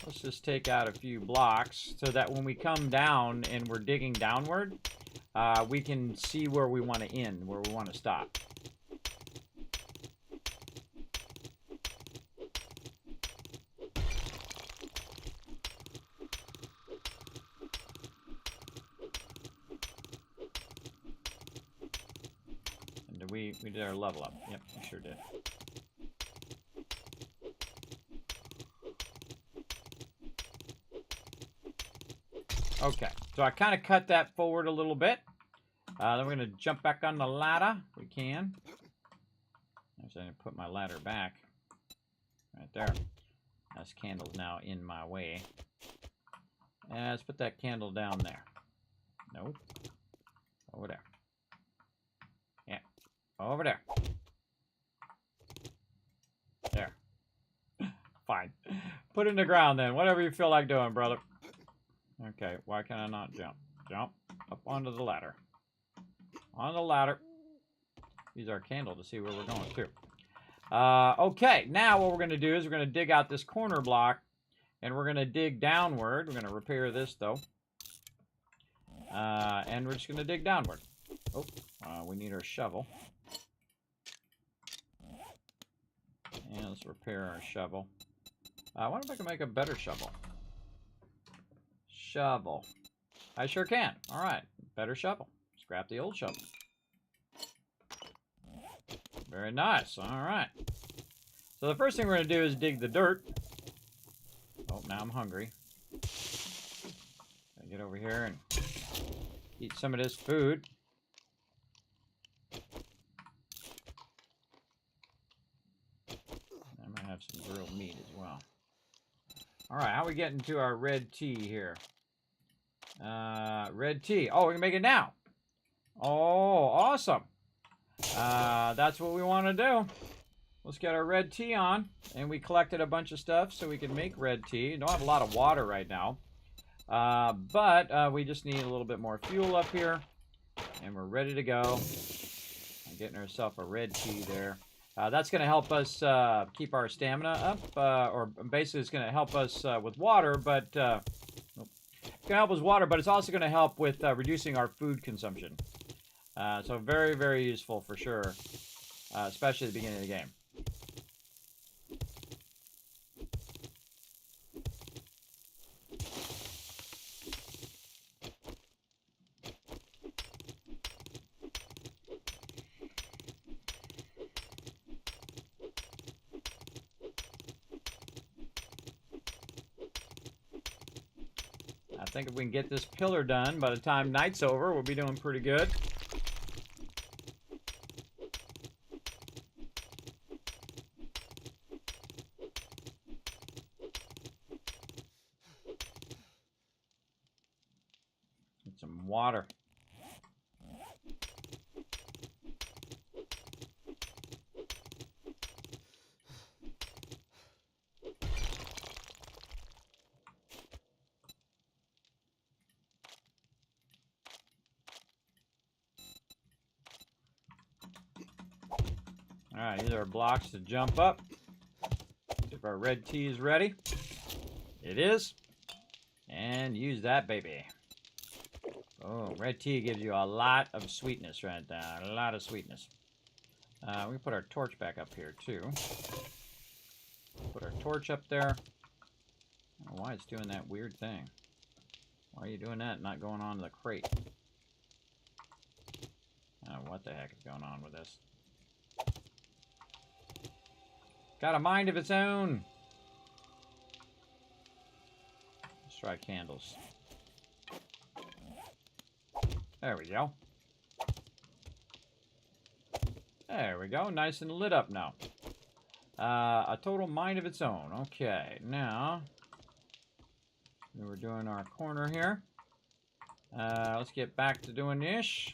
Let's just take out a few blocks so that when we come down and we're digging downward, we can see where we want to end, where we want to stop. And we did our level up. Yep, we sure did. Okay, so I kind of cut that forward a little bit. Then we're going to jump back on the ladder. We can. Actually, I'm going to put my ladder back. Right there. This candle's now in my way. And let's put that candle down there. Nope. Over there. Yeah. Over there. There. Fine. Put it in the ground then. Whatever you feel like doing, brother. Okay, why can I not jump? Jump up onto the ladder. On the ladder. Use our candle to see where we're going to. Okay, now what we're going to do is we're going to dig out this corner block. And we're going to dig downward. We're going to repair this, though. And we're just going to dig downward. Oh, we need our shovel. And let's repair our shovel. I wonder if I can make a better shovel. Shovel. I sure can. All right, better shovel. Scrap the old shovel. Very nice. All right. So the first thing we're going to do is dig the dirt. Oh, now I'm hungry. Gotta get over here and eat some of this food. I might have some grilled meat as well. All right, how are we getting to our red tea here? Red tea. Oh, we can make it now. Oh, awesome. That's what we want to do. Let's get our red tea on. And we collected a bunch of stuff so we can make red tea. Don't have a lot of water right now. But we just need a little bit more fuel up here. And we're ready to go. I'm getting ourselves a red tea there. That's going to help us keep our stamina up. Or basically it's going to help us with water. But it's going to help us with water, but it's also going to help with reducing our food consumption. So very, very useful for sure. Especially at the beginning of the game. I think if we can get this pillar done by the time night's over, we'll be doing pretty good. Get some water. Alright, these are blocks to jump up. If our red tea is ready. It is. And use that baby. Oh, red tea gives you a lot of sweetness right there. A lot of sweetness. We can put our torch back up here too. Put our torch up there. I don't know why it's doing that weird thing. Why are you doing that? Not going on to the crate. I don't know what the heck is going on with this. Got a mind of its own. Let's try candles. There we go. There we go. Nice and lit up now. A total mind of its own. Okay, now we're doing our corner here. Let's get back to doing this.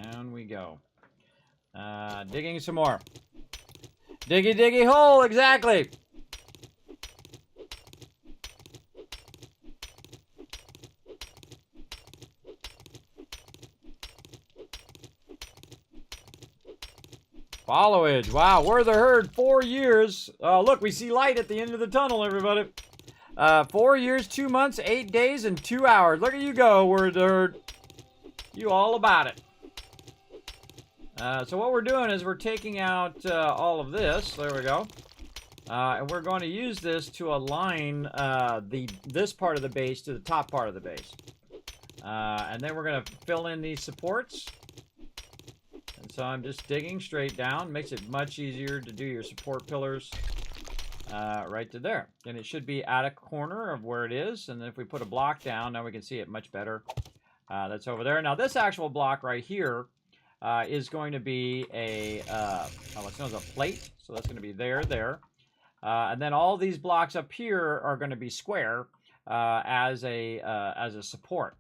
Down we go. Digging some more. Diggy, diggy hole, exactly. Followage. Wow, we're the herd. 4 years. Look, we see light at the end of the tunnel, everybody. 4 years, 2 months, 8 days, and 2 hours. Look at you go, we're the herd. You all about it. So what we're doing is we're taking out all of this. There we go. And we're going to use this to align this part of the base to the top part of the base. And then we're going to fill in these supports. And so I'm just digging straight down. Makes it much easier to do your support pillars right to there. And it should be at a corner of where it is. And then if we put a block down, now we can see it much better. That's over there. Now this actual block right here is going to be what's known as a plate. So that's going to be there. And then all these blocks up here are going to be square as a support.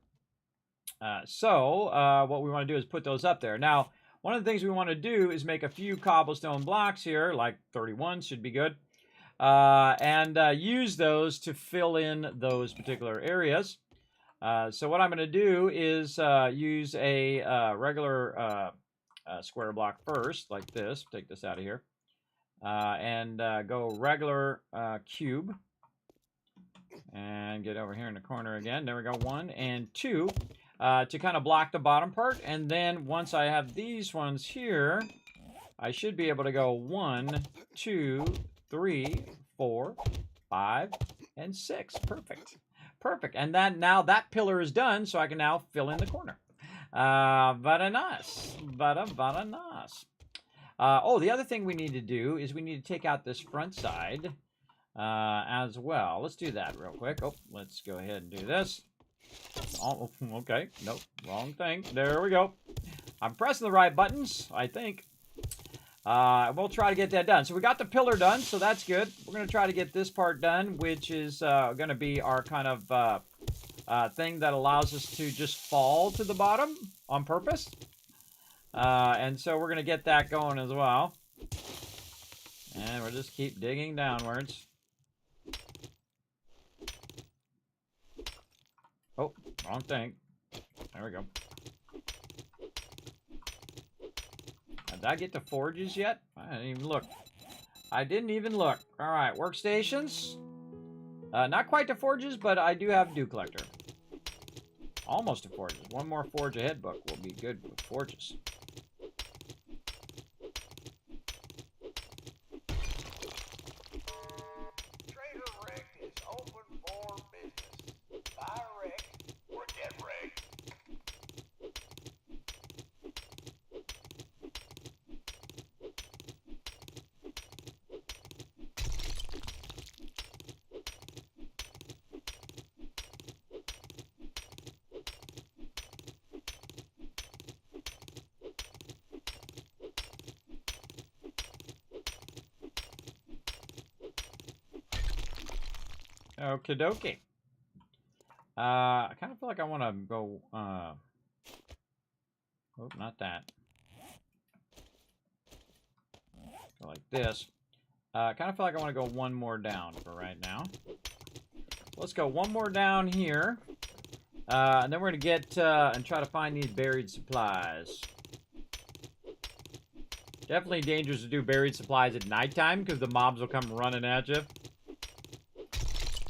So what we want to do is put those up there. Now, one of the things we want to do is make a few cobblestone blocks here, like 31 should be good, and use those to fill in those particular areas. So what I'm going to do is use a regular square block first, like this. Take this out of here. And go regular cube. And get over here in the corner again. There we go. 1 and 2. To kind of block the bottom part. And then once I have these ones here, I should be able to go 1, 2, 3, 4, 5, and 6. Perfect. Perfect. And then now that pillar is done, so I can now fill in the corner. Very nice. Very nice. Oh, the other thing we need to do is we need to take out this front side as well. Let's do that real quick. Oh, let's go ahead and do this. Oh, okay. Nope. Wrong thing. There we go. I'm pressing the right buttons, I think. We'll try to get that done. So we got the pillar done, so that's good. We're going to try to get this part done, which is going to be our kind of thing that allows us to just fall to the bottom on purpose. And so we're going to get that going as well. And we'll just keep digging downwards. Oh, wrong thing. There we go. Did I get to forges yet? I didn't even look. I didn't even look. All right, workstations. Not quite to forges, but I do have dew collector. Almost to forges. One more forge ahead book will be good with forges. Trader Wreck is open for business. Buy wreck or get wrecked. Okie dokie. I kind of feel like I want to go, oh, not that. Go like this. I kind of feel like I want to go one more down for right now. Let's go one more down here. And then we're going to get, and try to find these buried supplies. Definitely dangerous to do buried supplies at nighttime because the mobs will come running at you.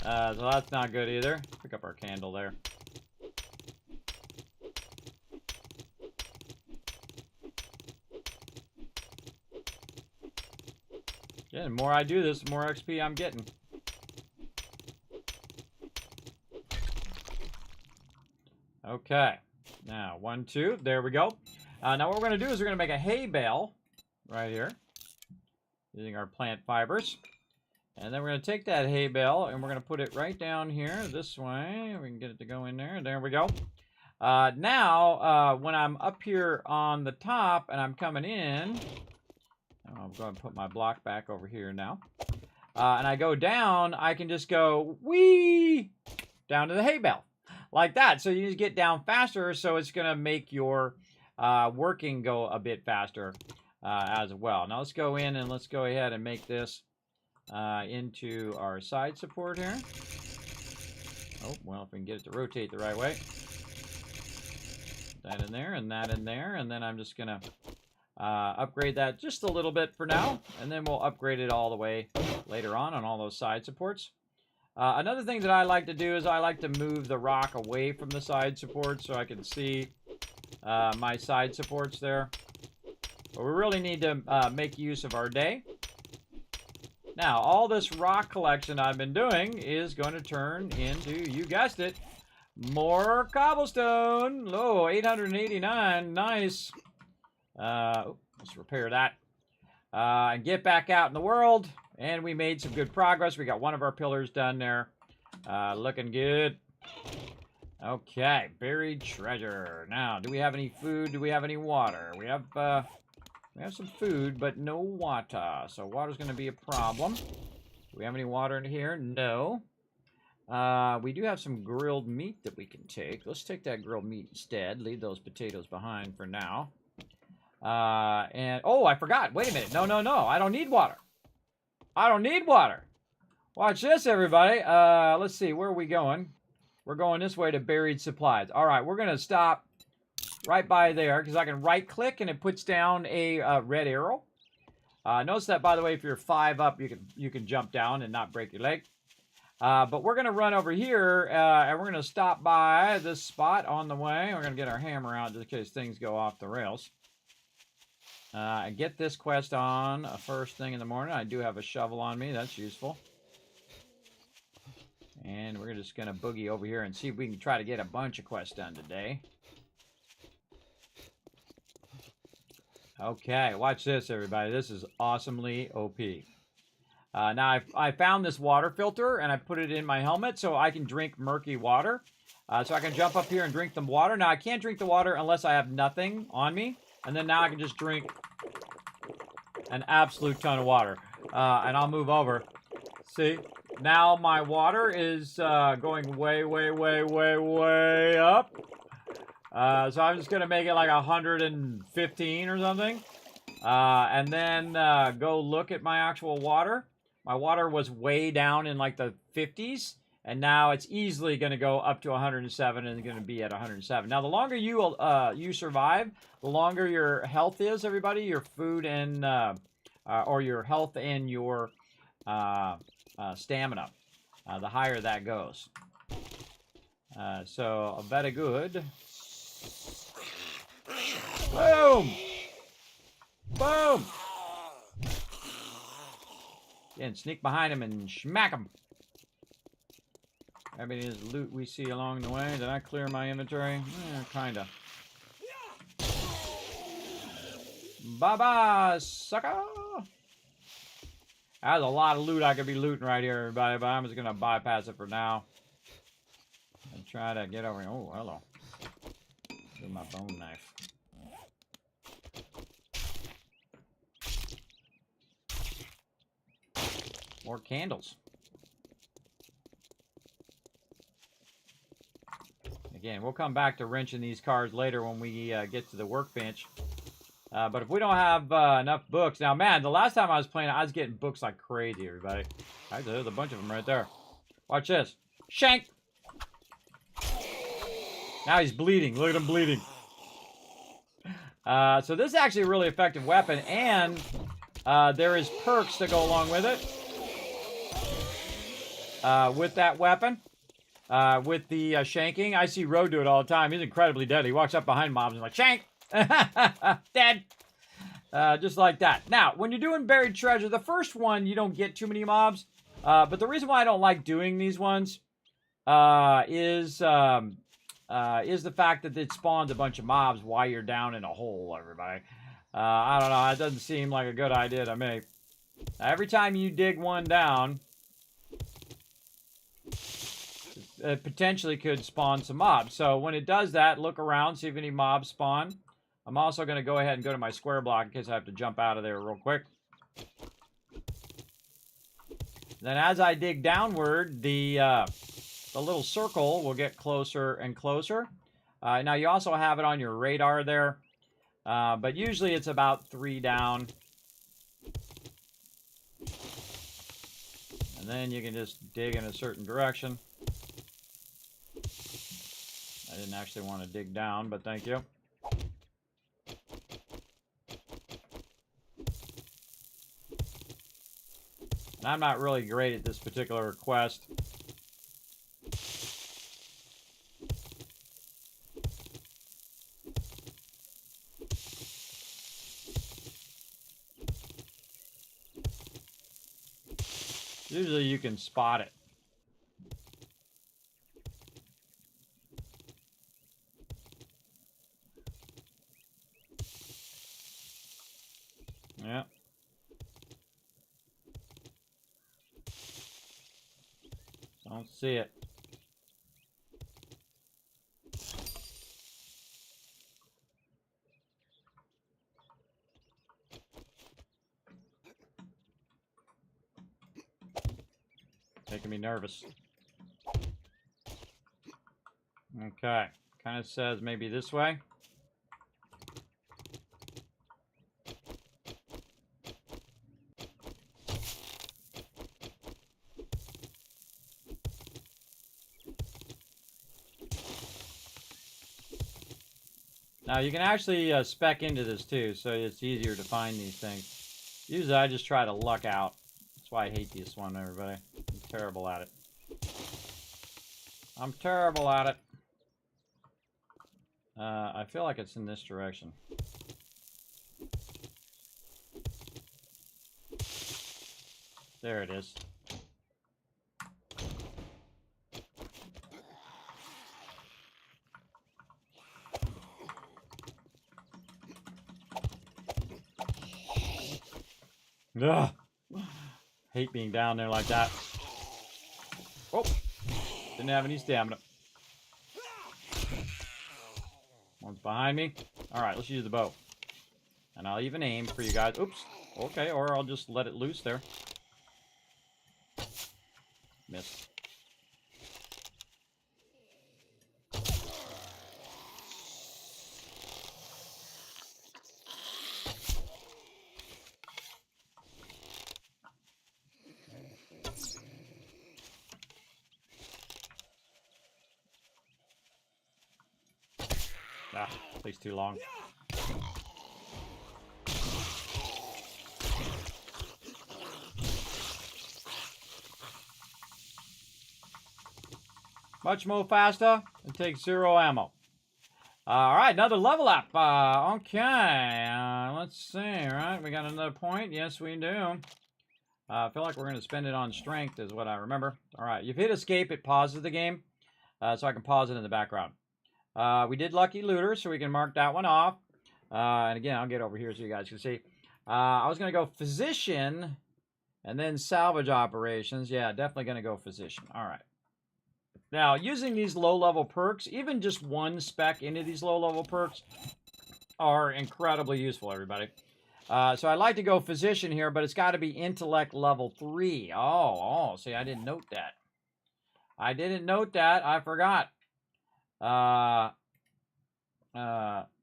So that's not good either. Pick up our candle there. Yeah, the more I do this, the more XP I'm getting. Okay. Now, 1, 2. There we go. Now what we're going to do is we're going to make a hay bale right here. Using our plant fibers. And then we're going to take that hay bale and we're going to put it right down here this way. We can get it to go in there. There we go. Now, when I'm up here on the top and I'm coming in, I'm going to put my block back over here now. And I go down, I can just go, whee, down to the hay bale. Like that. So you need to get down faster, so it's going to make your working go a bit faster as well. Now let's go in and let's go ahead and make this into our side support here. Oh, well, if we can get it to rotate the right way. That in there and that in there. And then I'm just going to Upgrade that just a little bit for now, and then we'll upgrade it all the way later on all those side supports. Another thing that I like to do is I like to move the rock away from the side supports so I can see my side supports there. But we really need to make use of our day. Now, all this rock collection I've been doing is going to turn into, you guessed it, more cobblestone. Oh, 889. Nice. Let's repair that. And get back out in the world. And we made some good progress. We got one of our pillars done there. Looking good. Okay, buried treasure. Now, do we have any food? Do we have any water? We have some food, but no water. So water's going to be a problem. Do we have any water in here? No. We do have some grilled meat that we can take. Let's take that grilled meat instead. Leave those potatoes behind for now. And, oh, I forgot. Wait a minute. No, no, no. I don't need water. I don't need water. Watch this, everybody. Let's see. Where are we going? We're going this way to buried supplies. All right, we're going to stop right by there because I can right-click and it puts down a red arrow. Notice that, by the way, if you're 5 up, you can jump down and not break your leg. But we're going to run over here, and we're going to stop by this spot on the way. We're going to get our hammer out just in case things go off the rails. And get this quest on first thing in the morning. I do have a shovel on me. That's useful. And we're just going to boogie over here and see if we can try to get a bunch of quests done today. Okay, watch this, everybody. This is awesomely OP. Now, I found this water filter, and I put it in my helmet so I can drink murky water. So I can jump up here and drink the water. Now, I can't drink the water unless I have nothing on me. And then now I can just drink an absolute ton of water. And I'll move over. See? Now my water is going way, way, way, way, way up. So I'm just going to make it like 115 or something. And then go look at my actual water. My water was way down in like the 50s. And now it's easily going to go up to 107 and going to be at 107. Now, the longer you survive, the longer your health is, everybody. Your food and, or your health and your stamina. The higher that goes. So, very good. Boom! Boom! And sneak behind him and smack him. Everything is loot we see along the way. Did I clear my inventory? Kinda. Bye-bye, sucker! There's a lot of loot I could be looting right here, everybody, but I'm just gonna bypass it for now. And try to get over here. Oh, hello. Do my bone knife. More candles. Again, we'll come back to wrenching these cars later when we get to the workbench. But if we don't have enough books... Now, man, the last time I was playing, I was getting books like crazy, everybody. There's a bunch of them right there. Watch this. Shank! Now he's bleeding. Look at him bleeding. So this is actually a really effective weapon, and there is perks that go along with it. With that weapon. With the shanking. I see Road do it all the time. He's incredibly deadly. He walks up behind mobs and is like, shank! Dead! Just like that. Now, when you're doing buried treasure, the first one, you don't get too many mobs. But the reason why I don't like doing these ones is the fact that it spawns a bunch of mobs while you're down in a hole, everybody. I don't know. It doesn't seem like a good idea to me. Every time you dig one down... it potentially could spawn some mobs. So when it does that, look around, see if any mobs spawn. I'm also going to go ahead and go to my square block in case I have to jump out of there real quick. Then as I dig downward, the little circle will get closer and closer. Now you also have it on your radar there. But usually it's about 3 down. And then you can just dig in a certain direction. I didn't actually want to dig down, but thank you. And I'm not really great at this particular quest. Usually you can spot it. Yeah. Don't see it. Making me nervous. Okay. Kind of says maybe this way. Now you can actually spec into this too, so it's easier to find these things. Usually I just try to luck out. That's why I hate this one, everybody. I'm terrible at it. I'm terrible at it. I feel like it's in this direction. There it is. Ugh. Hate being down there like that. Oh, didn't have any stamina. One's behind me. All right, let's use the bow. And I'll even aim for you guys. Oops. Okay, or I'll just let it loose there. Missed. Ah, takes too long. Much more faster. It takes 0 ammo. All right, another level up. Okay, let's see. All right, we got another point. Yes, we do. I feel like we're going to spend it on strength is what I remember. All right, you've hit escape. It pauses the game, so I can pause it in the background. We did Lucky Looter, so we can mark that one off. And again, I'll get over here so you guys can see. I was going to go Physician and then Salvage Operations. Yeah, definitely going to go Physician. All right. Now, using these low-level perks, even just one spec into these low-level perks are incredibly useful, everybody. So I like to go Physician here, but it's got to be Intellect level 3. Oh, see, I didn't note that. I didn't note that. I forgot.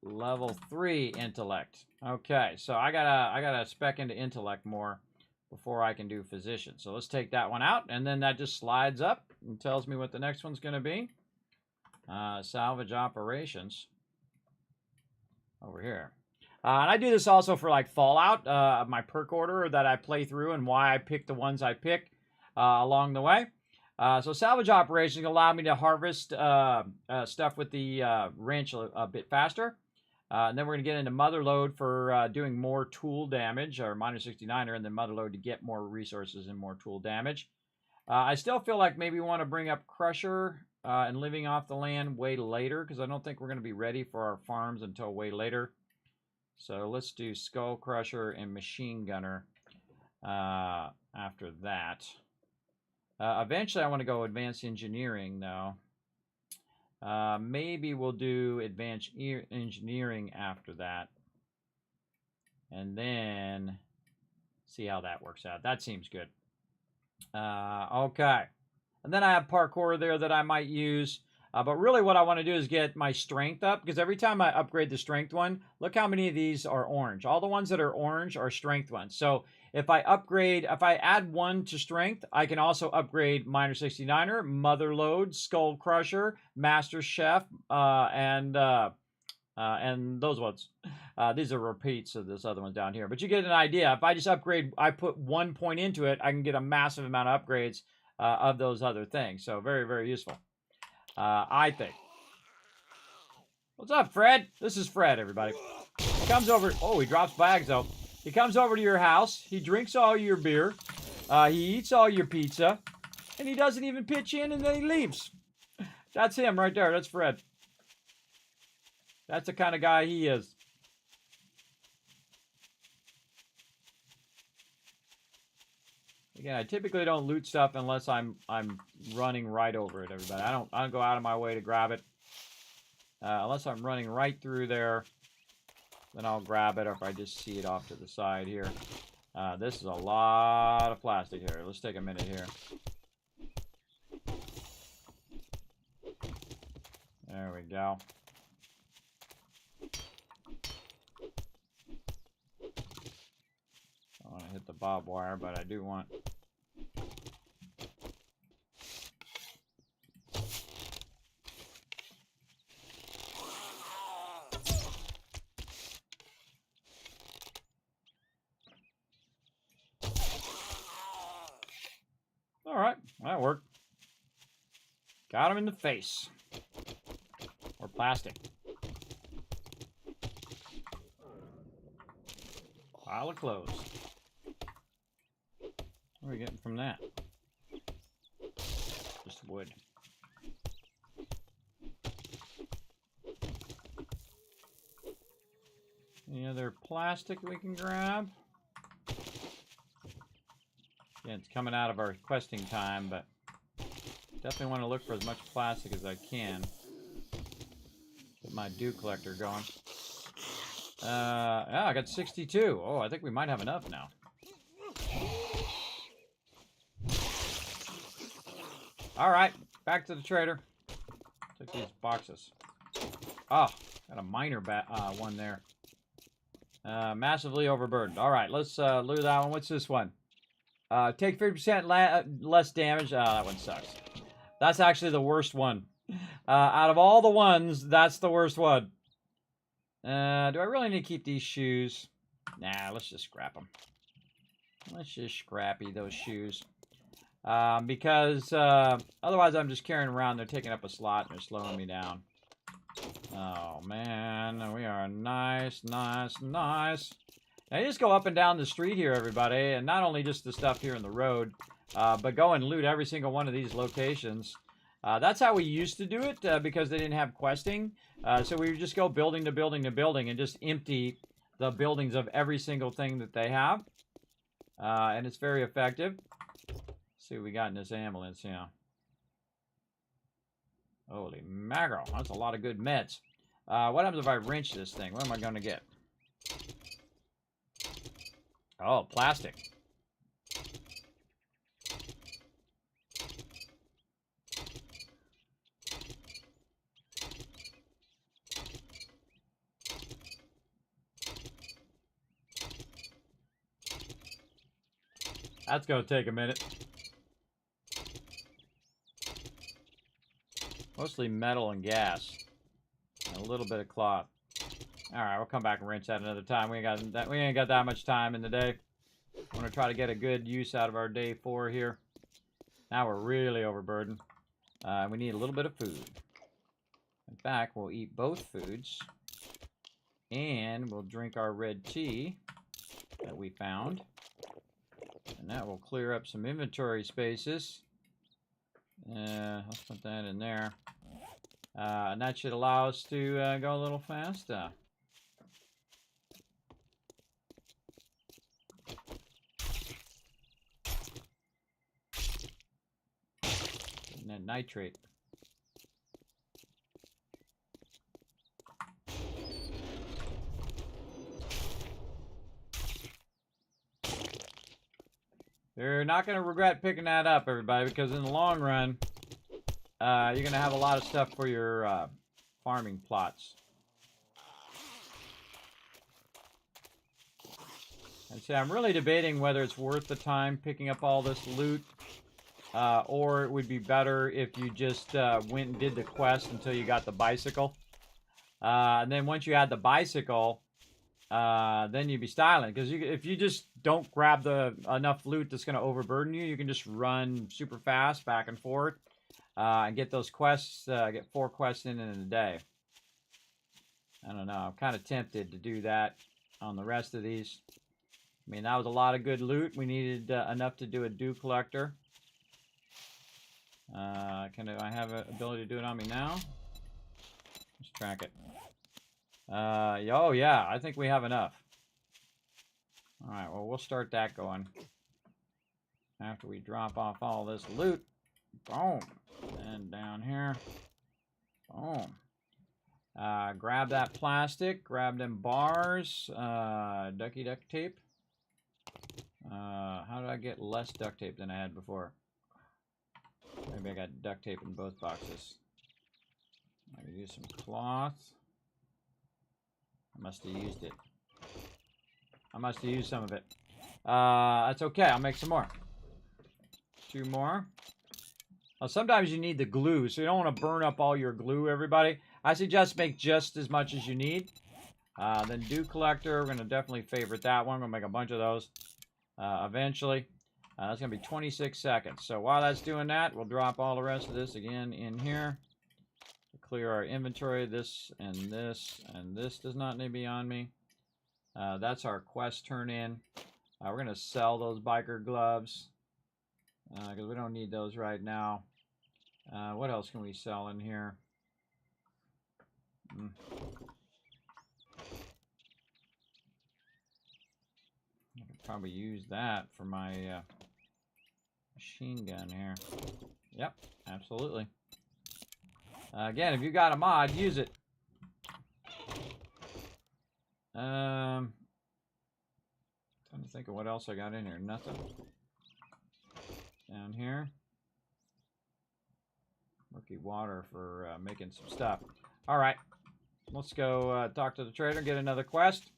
Level 3 Intellect. Okay, so I gotta spec into Intellect more before I can do Physician. So let's take that one out, and then that just slides up and tells me what the next one's going to be. Salvage Operations. Over here. And I do this also for like Fallout, my perk order that I play through and why I pick the ones I pick along the way. So Salvage Operations allow me to harvest stuff with the wrench a bit faster. And then we're going to get into Mother Load for doing more tool damage, or minus 69er, and then Mother Load to get more resources and more tool damage. I still feel like maybe we want to bring up Crusher and Living Off the Land way later, because I don't think we're going to be ready for our farms until way later. So let's do Skull Crusher and Machine Gunner after that. Eventually I want to go Advanced Engineering, though. Maybe we'll do Advanced Engineering after that. And then see how that works out. That seems good. Okay. And then I have parkour there that I might use. But really what I want to do is get my strength up, because every time I upgrade the strength one, look how many of these are orange. All the ones that are orange are strength ones. So if I add 1 to strength, I can also upgrade Miner 69er, Mother Load, Skull Crusher, Master Chef, and And those ones, these are repeats of this other one down here. But you get an idea. If I just upgrade, I put 1 point into it, I can get a massive amount of upgrades of those other things. So very, very useful, I think. What's up, Fred? This is Fred, everybody. He comes over. Oh, he drops bags, though. He comes over to your house. He drinks all your beer. He eats all your pizza. And he doesn't even pitch in, and then he leaves. That's him right there. That's Fred. That's the kind of guy he is. Again, I typically don't loot stuff unless I'm running right over it, everybody. I don't go out of my way to grab it. Unless I'm running right through there, then I'll grab it, or if I just see it off to the side here. This is a lot of plastic here. Let's take a minute here. There we go. I want to hit the barbed wire, but I do want... All right, that worked. Got him in the face. Or plastic. Pile of clothes. What are we getting from that? Just wood. Any other plastic we can grab? Yeah, it's coming out of our questing time, but definitely want to look for as much plastic as I can. Get my dew collector going. Yeah, I got 62. Oh, I think we might have enough now. All right, back to the trader. Take these boxes. Oh, got a minor one there. Massively overburdened. All right, let's loot that one. What's this one? Take 50% less damage. That one sucks. That's actually the worst one. Out of all the ones, that's the worst one. Do I really need to keep these shoes? Nah, let's just scrap them. Let's just scrappy those shoes. Because otherwise I'm just carrying around. They're taking up a slot and they're slowing me down. Oh, man. We are nice, nice, nice. Now, you just go up and down the street here, everybody. And not only just the stuff here in the road, but go and loot every single one of these locations. That's how we used to do it because they didn't have questing. So we would just go building to building to building and just empty the buildings of every single thing that they have. And it's very effective. Let's see what we got in this ambulance, you know. Holy mackerel. That's a lot of good meds. What happens if I wrench this thing? What am I going to get? Oh, plastic. That's going to take a minute. Mostly metal and gas. And a little bit of cloth. Alright, we'll come back and wrench that another time. We ain't got that much time in the day. I want to try to get a good use out of our day 4 here. Now we're really overburdened. We need a little bit of food. In fact, we'll eat both foods. And we'll drink our red tea that we found. And that will clear up some inventory spaces. Let's put that in there. And that should allow us to go a little faster. And that nitrate. You're not going to regret picking that up, everybody, because in the long run, you're going to have a lot of stuff for your farming plots. And see, I'm really debating whether it's worth the time picking up all this loot, or it would be better if you just went and did the quest until you got the bicycle. And then once you add the bicycle, then you'd be styling. Because if you just don't grab enough loot that's going to overburden you, you can just run super fast back and forth and get those quests, get 4 quests in a day. I don't know. I'm kind of tempted to do that on the rest of these. I mean, that was a lot of good loot. We needed enough to do a dew collector. I have an ability to do it on me now? Let's track it. Oh, yeah. I think we have enough. All right. Well, we'll start that going. After we drop off all this loot. Boom. And down here. Boom. Grab that plastic. Grab them bars. Ducky duct tape. How did I get less duct tape than I had before? Maybe I got duct tape in both boxes. Maybe use some cloth. I must have used it. I must have used some of it. That's okay. I'll make some more. 2 more. Now, sometimes you need the glue, so you don't want to burn up all your glue, everybody. I suggest make just as much as you need. Then dew collector, we're going to definitely favorite that one. We're going to make a bunch of those eventually. That's going to be 26 seconds. So while that's doing that, we'll drop all the rest of this again in here. Clear our inventory. This and this and this does not need to be on me. That's our quest turn in. We're going to sell those biker gloves because we don't need those right now. What else can we sell in here? I could probably use that for my machine gun here. Yep, absolutely. Again, if you got a mod, use it. Trying to think of what else I got in here. Nothing. Down here. Murky water for making some stuff. Alright. Let's go talk to the trader, get another quest.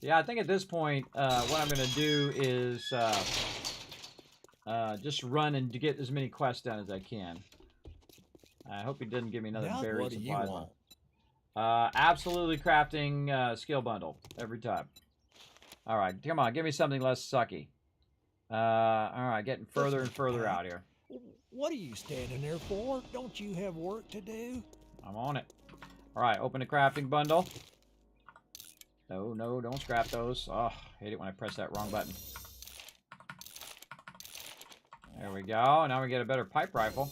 Yeah, I think at this point, what I'm going to do is just run and get as many quests done as I can. I hope he didn't give me another Now berry what do you supply. want? Absolutely crafting skill bundle every time. All right, come on, give me something less sucky. All right, getting further and further out here. What are you standing there for? Don't you have work to do? I'm on it. All right, open the crafting bundle. No, no, don't scrap those. Oh, I hate it when I press that wrong button. There we go. Now we get a better pipe rifle.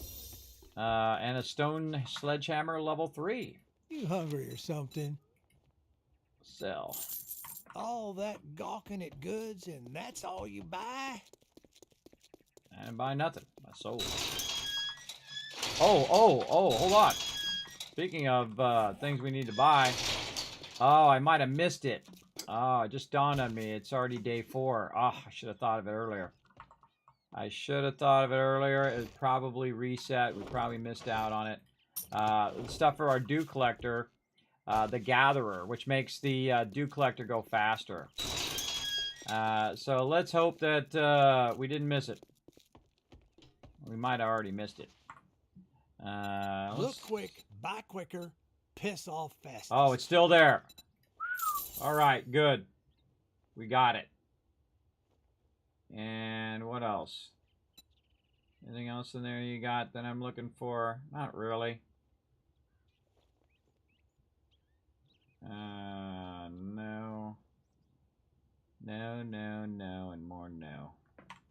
And a stone sledgehammer level 3. You hungry or something? Sell. All that gawking at goods and that's all you buy? I didn't buy nothing. I sold. Oh, hold on. Speaking of things we need to buy. Oh, I might have missed it. Oh, it just dawned on me. It's already day 4. Oh, I should have thought of it earlier. I should have thought of it earlier. It probably reset. We probably missed out on it. Stuff for our dew collector. The gatherer, which makes the dew collector go faster. So let's hope that we didn't miss it. We might have already missed it. Look quick, buy quicker, piss off fast. Oh, it's still there. All right, good. We got it. And what else? Anything else in there you got that I'm looking for? Not really. No. No, and more no.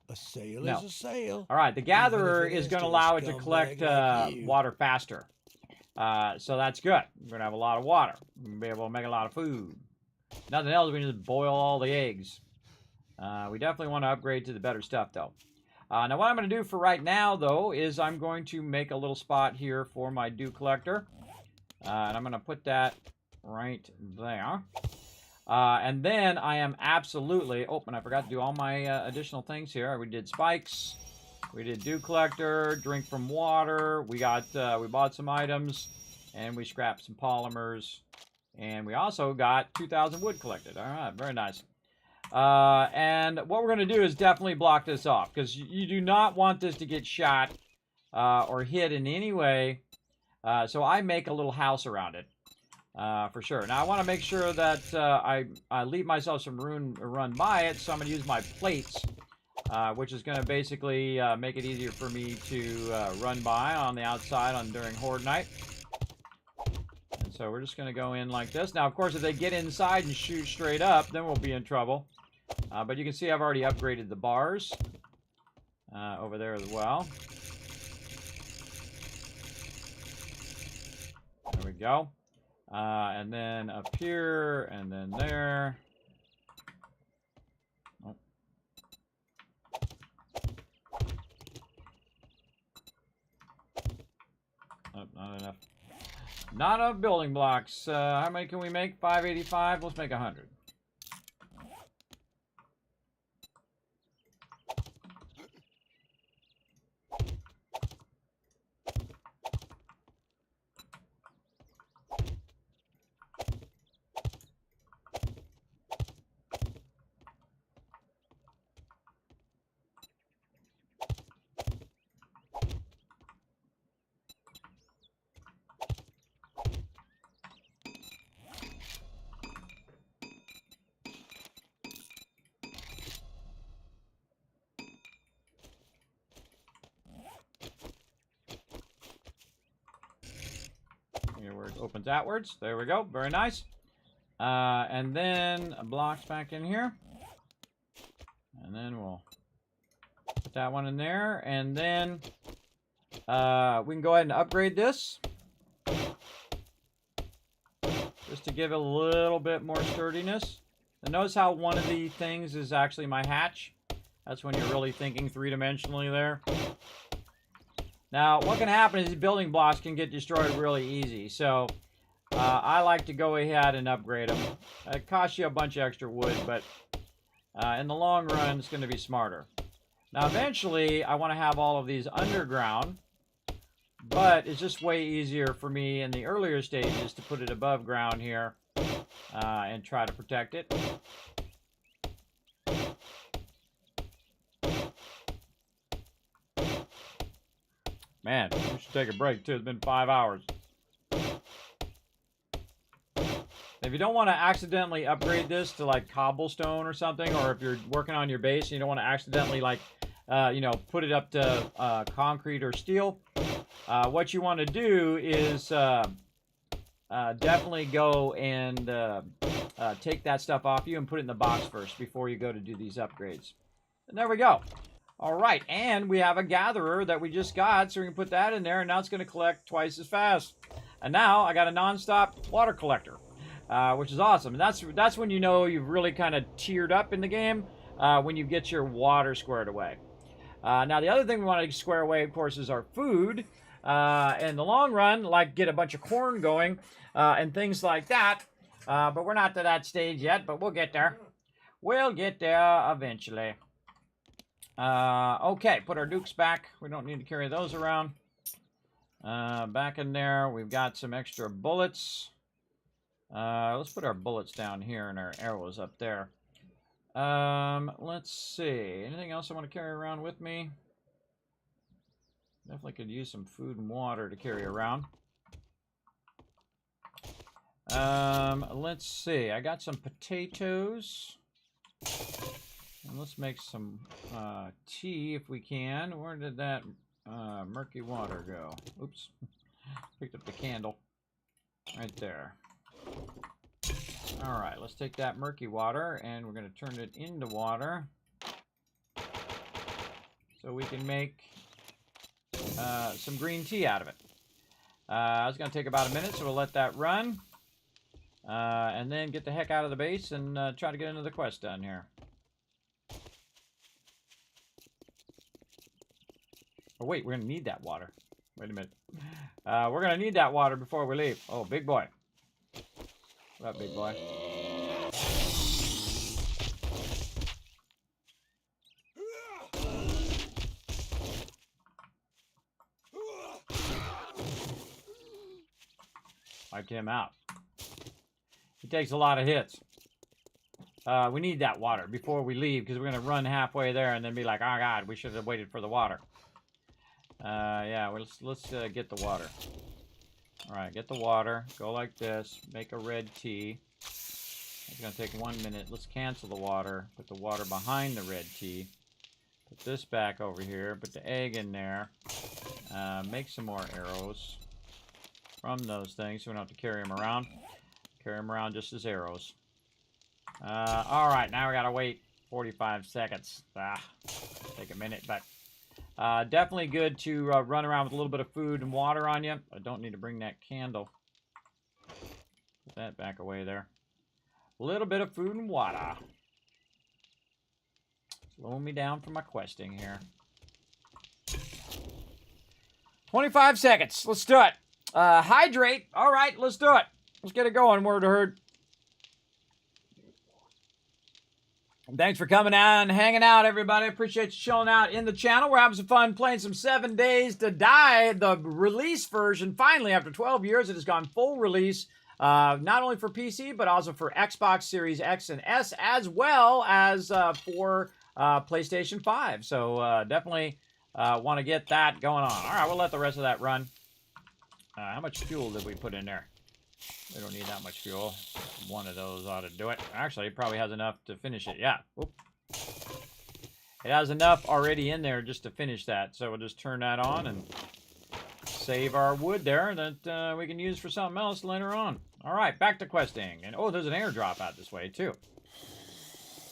A sale No. is a sale. All right, the gatherer is going to allow it to scumbag collect like you. water faster. So that's good. We're going to have a lot of water. We're going to be able to make a lot of food. Nothing else, we just boil all the eggs. We definitely want to upgrade to the better stuff, though. Now, what I'm going to do for right now, though, is I'm going to make a little spot here for my dew collector. And I'm going to put that right there. And then I am absolutely... Oh, and I forgot to do all my additional things here. We did spikes. We did dew collector, drink from water. We bought some items. And we scrapped some polymers. And we also got 2,000 wood collected. All right, very nice. And what we're going to do is definitely block this off. Because you do not want this to get shot or hit in any way. So I make a little house around it. for sure. Now I want to make sure that I leave myself some room to run by it, so I'm going to use my plates, which is going to basically make it easier for me to run by on the outside during Horde night. And so we're just going to go in like this. Now, of course, if they get inside and shoot straight up, then we'll be in trouble. But you can see I've already upgraded the bars over there as well. There we go. And then up here, and then there. Oh. Oh, not enough. Not enough building blocks. How many can we make? 585? Let's make 100. Where it opens outwards. There we go. Very nice. And then blocks back in here. And then we'll put that one in there. And then we can go ahead and upgrade this. Just to give it a little bit more sturdiness. And notice how one of the things is actually my hatch. That's when you're really thinking three-dimensionally there. Now, what can happen is building blocks can get destroyed really easy. So, I like to go ahead and upgrade them. It costs you a bunch of extra wood, but in the long run, it's going to be smarter. Now, eventually, I want to have all of these underground. But it's just way easier for me in the earlier stages to put it above ground here and try to protect it. Man, we should take a break too. It's been 5 hours. If you don't want to accidentally upgrade this to like cobblestone or something, or if you're working on your base and you don't want to accidentally like, you know, put it up to concrete or steel, what you want to do is definitely go and take that stuff off you and put it in the box first before you go to do these upgrades. And there we go. All right, and we have a gatherer that we just got, so we can put that in there, and now it's going to collect twice as fast. And now I got a non-stop water collector, which is awesome. And that's when you know you've really kind of tiered up in the game, when you get your water squared away. Now, the other thing we want to square away, of course, is our food. In the long run, like get a bunch of corn going and things like that. But we're not to that stage yet, but we'll get there. We'll get there eventually. Okay, put our nukes back. We don't need to carry those around. Back in there, we've got some extra bullets. Let's put our bullets down here and our arrows up there. Let's see. Anything else I want to carry around with me? Definitely could use some food and water to carry around. Let's see. I got some potatoes. And let's make some tea if we can. Where did that murky water go? Oops. Picked up the candle. Right there. Alright, let's take that murky water and we're going to turn it into water. So we can make some green tea out of it. It's going to take about a minute, so we'll let that run. And then get the heck out of the base and try to get another quest done here. Oh, wait, we're going to need that water. Wait a minute. We're going to need that water before we leave. Oh, big boy. What up, big boy? Wiped him out. He takes a lot of hits. We need that water before we leave because we're going to run halfway there and then be like, oh, God, we should have waited for the water. Yeah, well, let's get the water. All right, get the water. Go like this. Make a red tea. It's going to take 1 minute. Let's cancel the water. Put the water behind the red tea. Put this back over here. Put the egg in there. Make some more arrows from those things so we don't have to carry them around. Carry them around just as arrows. All right, now we got to wait 45 seconds. Take a minute, but definitely good to run around with a little bit of food and water on you. I don't need to bring that candle. Put that back away there. A little bit of food and water. Slowing me down for my questing here. 25 seconds. Let's do it. Hydrate. All right, let's do it. Let's get it going, Word to Herd. And thanks for coming out and hanging out, everybody. Appreciate you showing out in the channel. We're having some fun playing some 7 Days to Die. The release version, finally, after 12 years, it has gone full release. Not only for PC, but also for Xbox Series X and S, as well as for PlayStation 5. So definitely want to get that going on. All right, we'll let the rest of that run. How much fuel did we put in there? We don't need that much fuel. One of those ought to do it. Actually, it probably has enough to finish it. Yeah. Oop. It has enough already in there just to finish that. So we'll just turn that on and save our wood there that we can use for something else later on. All right, back to questing. And oh, there's an airdrop out this way too.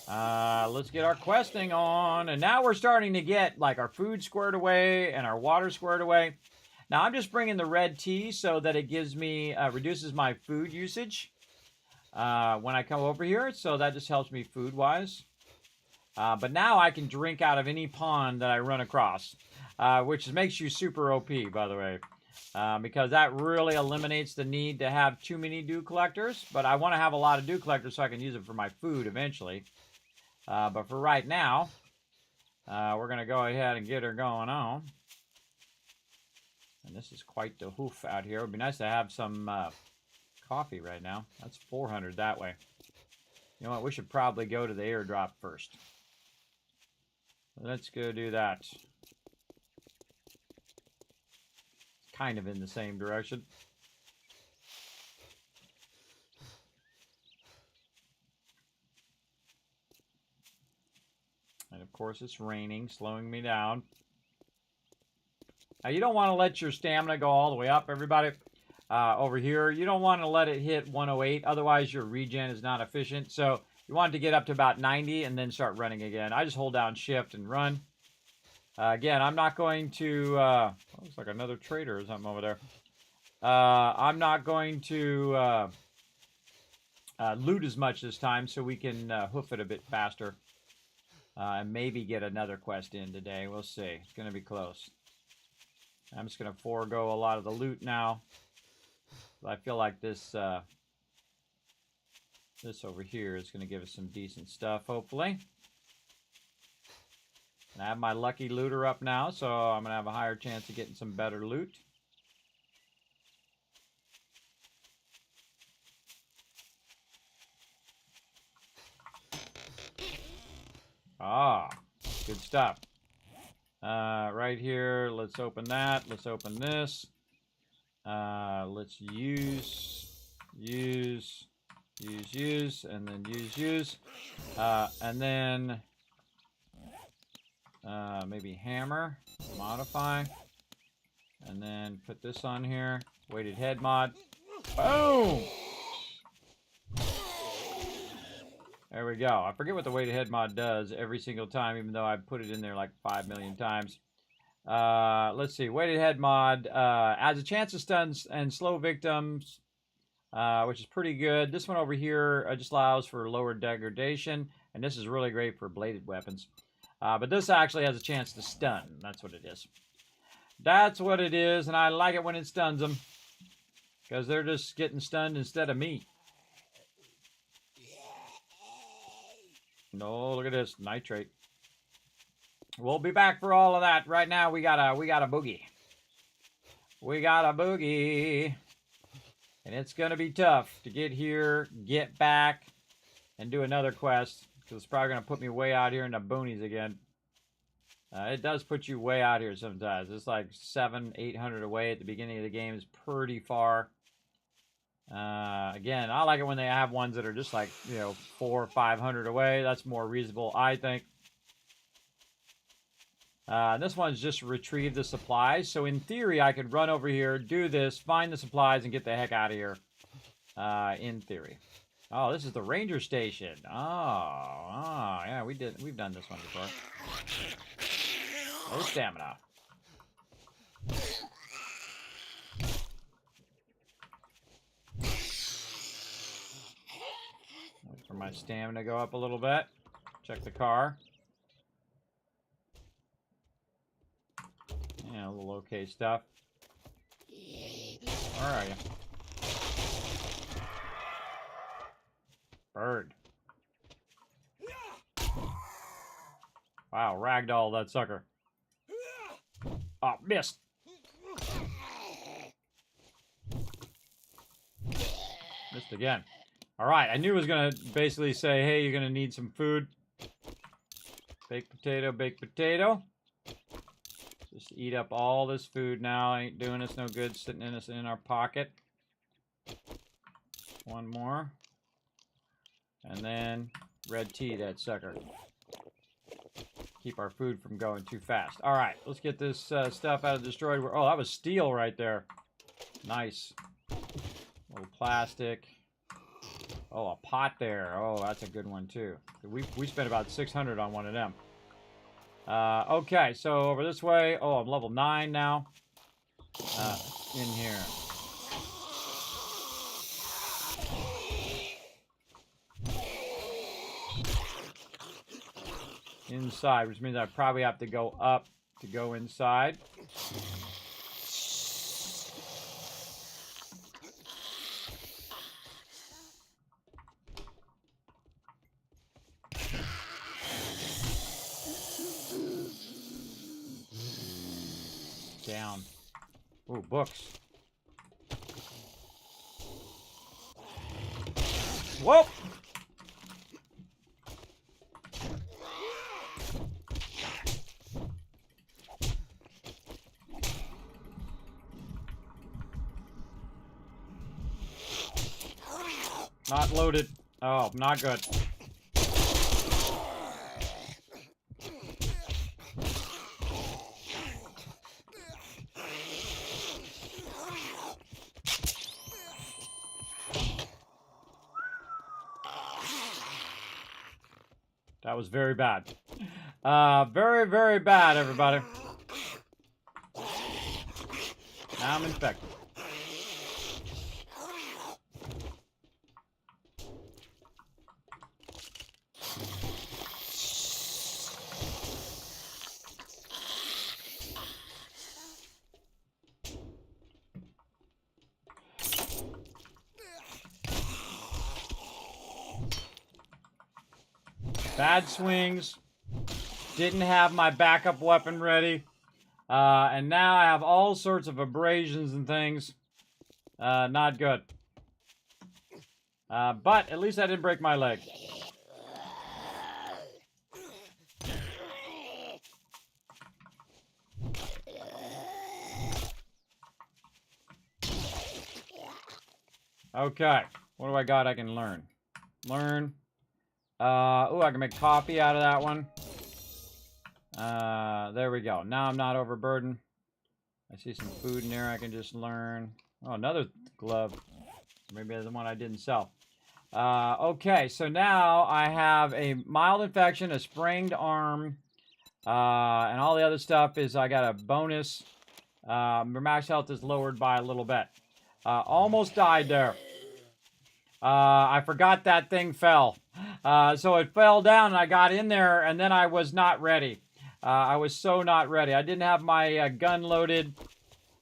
Let's get our questing on. And now we're starting to get like our food squared away and our water squared away. Now I'm just bringing the red tea so that it gives me, reduces my food usage when I come over here. So that just helps me food-wise. But now I can drink out of any pond that I run across, which makes you super OP, by the way, because that really eliminates the need to have too many dew collectors. But I want to have a lot of dew collectors so I can use it for my food eventually. But for right now, we're going to go ahead and get her going on. And this is quite the hoof out here. It would be nice to have some coffee right now. That's 400 that way. You know what? We should probably go to the airdrop first. Let's go do that. Kind of in the same direction. And of course it's raining, slowing me down. Now you don't want to let your stamina go all the way up, everybody. Over here, you don't want to let it hit 108, otherwise your regen is not efficient. So you want it to get up to about 90 and then start running again. I just hold down shift and run. Again, I'm not going to, looks like another trader or something over there. I'm not going to loot as much this time so we can hoof it a bit faster. And maybe get another quest in today. We'll see. It's going to be close. I'm just going to forego a lot of the loot now. I feel like this this over here is going to give us some decent stuff, hopefully. And I have my lucky looter up now, so I'm going to have a higher chance of getting some better loot. Ah, good stuff. Right here, let's open that. Let's open this. Let's use, and then use. And then maybe hammer, modify. And then put this on here. Weighted head mod. Boom! There we go. I forget what the weighted head mod does every single time, even though I put it in there like 5 million times. Let's see. Weighted head mod adds a chance to stun and slow victims, which is pretty good. This one over here just allows for lower degradation, and this is really great for bladed weapons. But this actually has a chance to stun. That's what it is. That's what it is, and I like it when it stuns them, because they're just getting stunned instead of me. No, look at this nitrate. We'll be back for all of that. Right now, we got a boogie. We got a boogie, and it's gonna be tough to get here, get back, and do another quest because it's probably gonna put me way out here in the boonies again. It does put you way out here sometimes. It's like 700-800 away at the beginning of the game. Is pretty far. Again, I like it when they have ones that are just like, you know, 400 or 500 away. That's more reasonable, I think. This one's just retrieve the supplies. So in theory, I could run over here, do this, find the supplies, and get the heck out of here. In theory. Oh, this is the ranger station. Oh, yeah, we've done this one before. No stamina. Wait for my stamina to go up a little bit. Check the car. Yeah, a little okay stuff. Where are you? Bird. Wow, ragdoll that sucker. Oh, missed. Missed again. Alright, I knew it was going to basically say, hey, you're going to need some food. Baked potato, baked potato. Just eat up all this food now. Ain't doing us no good sitting in our pocket. One more. And then red tea, that sucker. Keep our food from going too fast. All right, let's get this stuff out of destroyed. Oh, that was steel right there. Nice. A little plastic. Oh, a pot there. Oh, that's a good one too. We spent about 600 on one of them. Okay, so over this way. Oh, I'm level 9 now. In here. Inside, which means I probably have to go up to go inside. Down. Ooh, books. Whoa! Not loaded. Oh, not good. That was very bad. Very, very bad, everybody. Now I'm infected. Bad swings. Didn't have my backup weapon ready. And now I have all sorts of abrasions and things. Not good. But at least I didn't break my leg. Okay. What do I got I can learn? Learn. Oh, I can make coffee out of that one. There we go. Now I'm not overburdened. I see some food in there I can just learn. Oh, another glove. Maybe the one I didn't sell. Okay, so now I have a mild infection, a sprained arm, and all the other stuff is I got a bonus. My max health is lowered by a little bit. Almost died there. I forgot that thing fell. So it fell down and I got in there and then I was not ready. I was so not ready. I didn't have my gun loaded.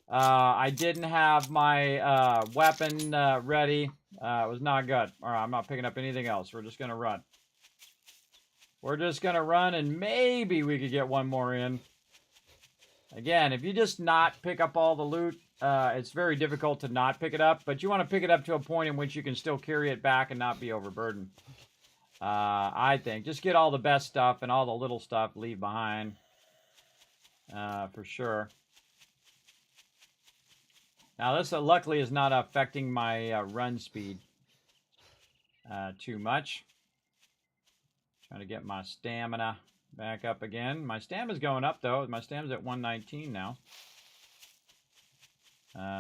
I didn't have my weapon ready. It was not good. All right, I'm not picking up anything else. We're just going to run. We're just going to run and maybe we could get one more in. Again, if you just not pick up all the loot, it's very difficult to not pick it up, but you want to pick it up to a point in which you can still carry it back and not be overburdened. I think. Just get all the best stuff and all the little stuff leave behind. for sure. Now this luckily is not affecting my run speed too much. Trying to get my stamina back up again. My stamina's going up though. My stamina's at 119 now.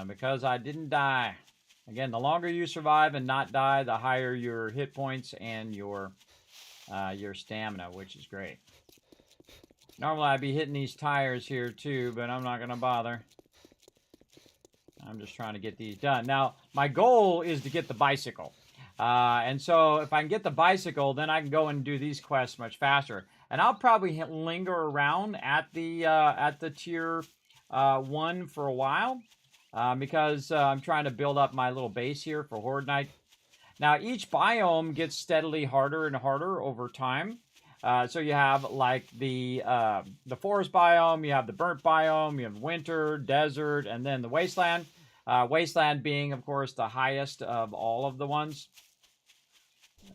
Because I didn't die. Again, the longer you survive and not die, the higher your hit points and your stamina, which is great. Normally I'd be hitting these tires here too, but I'm not going to bother. I'm just trying to get these done. Now, my goal is to get the bicycle. And so if I can get the bicycle, then I can go and do these quests much faster. And I'll probably linger around at the tier 1 for a while. Because I'm trying to build up my little base here for Horde Night. Now, each biome gets steadily harder and harder over time. So you have like the forest biome, you have the burnt biome, you have winter, desert, and then the wasteland. Wasteland being, of course, the highest of all of the ones.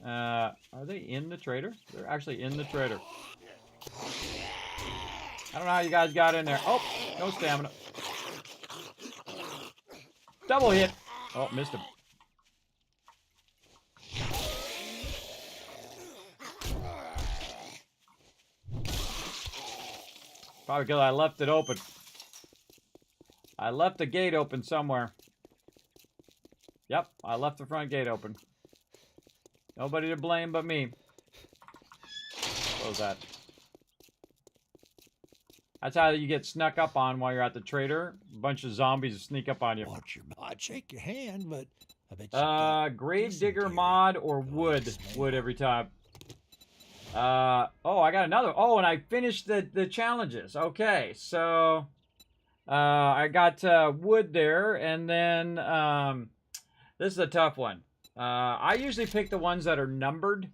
Are they in the trader? They're actually in the trader. I don't know how you guys got in there. Oh, no stamina. Double hit. Oh, missed him. Probably because I left it open. I left the gate open somewhere. Yep, I left the front gate open. Nobody to blame but me. What was that? That's how you get snuck up on while you're at the trader. A bunch of zombies sneak up on you. Watch your I'd shake your hand, but I bet you got grave digger dysentery. mod or wood. Wood every time. Oh, I got another. Oh, and I finished the challenges. Okay, so I got wood there, and then this is a tough one. I usually pick the ones that are numbered,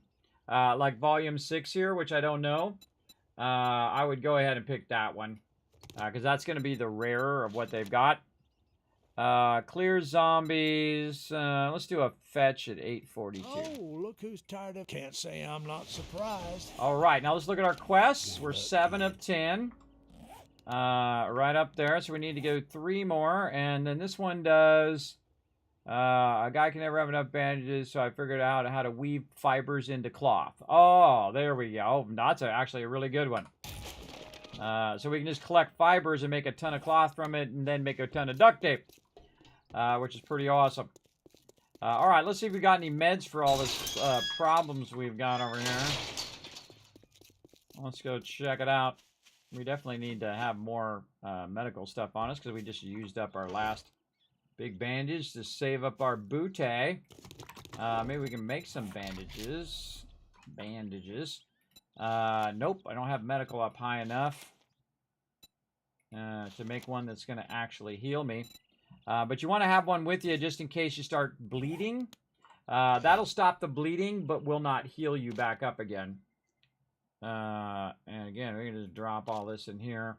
like volume 6 here, which I don't know. I would go ahead and pick that one, because that's going to be the rarer of what they've got. Clear zombies. Let's do a fetch at 842. Oh, look who's tired of. Can't say I'm not surprised. All right, now let's look at our quests. We're 7 of 10. Right up there, so we need to go 3 more. And then this one does... a guy can never have enough bandages, so I figured out how to weave fibers into cloth. Oh, there we go. That's actually a really good one. So we can just collect fibers and make a ton of cloth from it, and then make a ton of duct tape, which is pretty awesome. All right, let's see if we got any meds for all this problems we've got over here. Let's go check it out. We definitely need to have more medical stuff on us, because we just used up our last big bandage to save up our bootay. Maybe we can make some bandages. Nope, I don't have medical up high enough to make one that's going to actually heal me. But you want to have one with you just in case you start bleeding. That'll stop the bleeding, but will not heal you back up again. And again, we can just drop all this in here.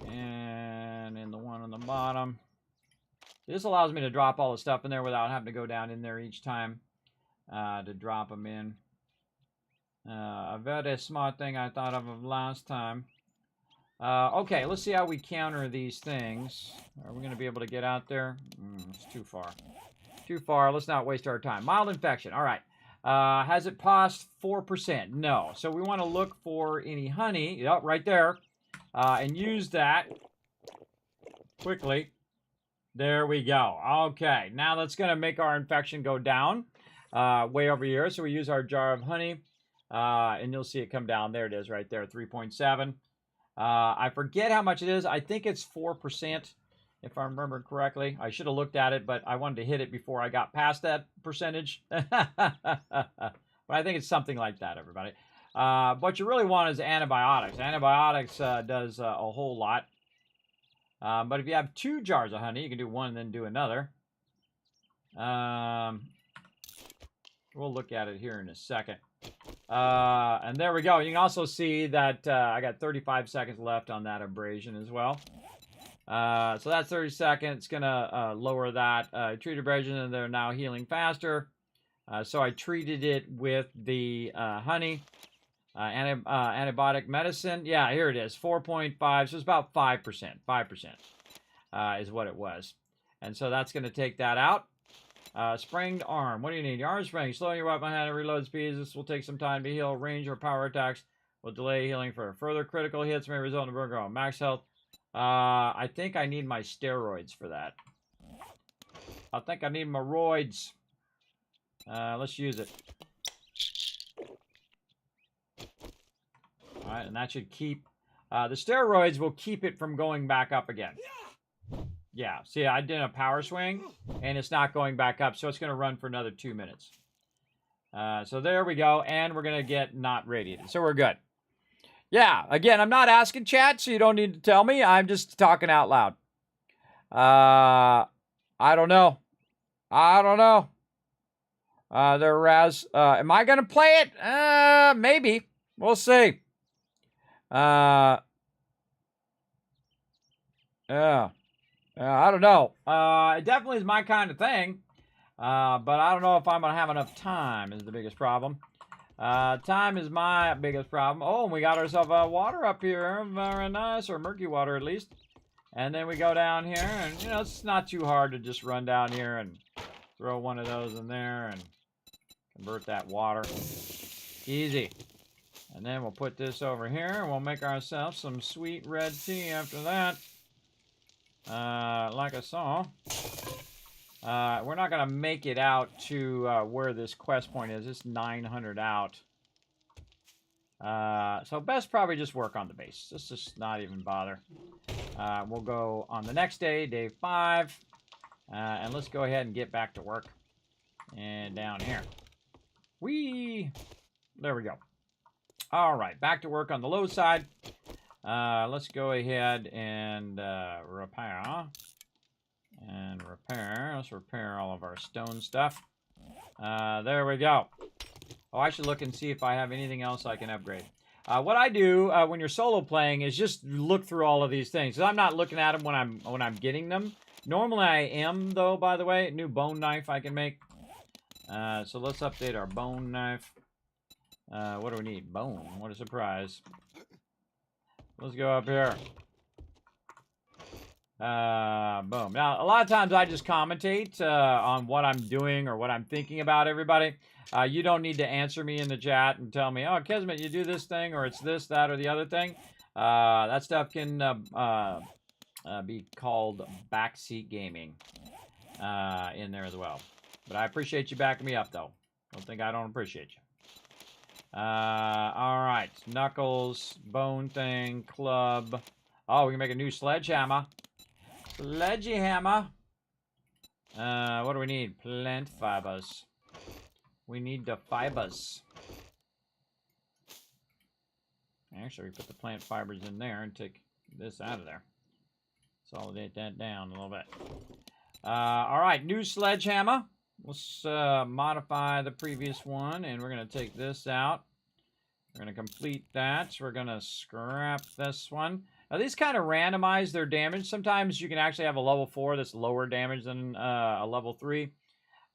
And in the one on the bottom. This allows me to drop all the stuff in there without having to go down in there each time to drop them in. A very smart thing I thought of last time. Okay, let's see how we counter these things. Are we going to be able to get out there? It's too far. Too far. Let's not waste our time. Mild infection. All right. Has it passed 4%? No. So we want to look for any honey. Yep, right there. And use that quickly. There we go. Okay, now that's going to make our infection go down way over here. So we use our jar of honey, and you'll see it come down. There it is right there, 3.7. I forget how much it is. I think it's 4%, if I remember correctly. I should have looked at it, but I wanted to hit it before I got past that percentage. But I think it's something like that, everybody. What you really want is antibiotics. Antibiotics does a whole lot. But if you have 2 jars of honey, you can do one and then do another. We'll look at it here in a second. And there we go. You can also see that I got 35 seconds left on that abrasion as well. So that's 30 seconds. It's going to lower that. Treat abrasion, and they're now healing faster. So I treated it with the honey. Antibiotic medicine. Yeah, here it is. 4.5. So it's about 5%. 5% is what it was. And so that's going to take that out. Springed arm. What do you need? Your arm spring. Slowing your weapon hand and reload speeds. This will take some time to heal. Range or power attacks will delay healing for further critical hits. May result in a burger. Max health. I think I need my steroids for that. I think I need my roids. Let's use it. All right, and that should keep... the steroids will keep it from going back up again. Yeah, see, I did a power swing, and it's not going back up, so it's going to run for another 2 minutes. So there we go, and we're going to get not radiated. So we're good. Yeah, again, I'm not asking chat, so you don't need to tell me. I'm just talking out loud. I don't know. I don't know. Am I going to play it? Maybe. We'll see. Yeah. I don't know. It definitely is my kind of thing. But I don't know if I'm going to have enough time is the biggest problem. Time is my biggest problem. Oh, and we got ourselves water up here. Very nice. Or murky water, at least. And then we go down here. And, you know, it's not too hard to just run down here and throw one of those in there and convert that water. Easy. And then we'll put this over here. And we'll make ourselves some sweet red tea after that. Like I saw. We're not going to make it out to where this quest point is. It's 900 out. So best probably just work on the base. Let's just not even bother. We'll go on the next day, day 5. And let's go ahead and get back to work. And down here. Whee! There we go. All right, back to work on the low side. Let's go ahead and repair. And repair. Let's repair all of our stone stuff. There we go. Oh, I should look and see if I have anything else I can upgrade. What I do when you're solo playing is just look through all of these things. 'Cause I'm not looking at them when I'm getting them. Normally I am, though, by the way. New bone knife I can make. So let's update our bone knife. What do we need? Bone. What a surprise. Let's go up here. Boom. Now, a lot of times I just commentate on what I'm doing or what I'm thinking about, everybody. You don't need to answer me in the chat and tell me, oh, Kismet, you do this thing, or it's this, that, or the other thing. That stuff can be called backseat gaming in there as well. But I appreciate you backing me up, though. Don't think I don't appreciate you. All right. Knuckles, bone thing, club. Oh, we can make a new sledgehammer. Sledgehammer. What do we need? Plant fibers. We need the fibers. Actually, we put the plant fibers in there and take this out of there. Consolidate that down a little bit. All right, new sledgehammer. Let's modify the previous one, and we're going to take this out. We're going to complete that. So we're going to scrap this one. Now, these kind of randomize their damage. Sometimes you can actually have a level 4 that's lower damage than a level 3.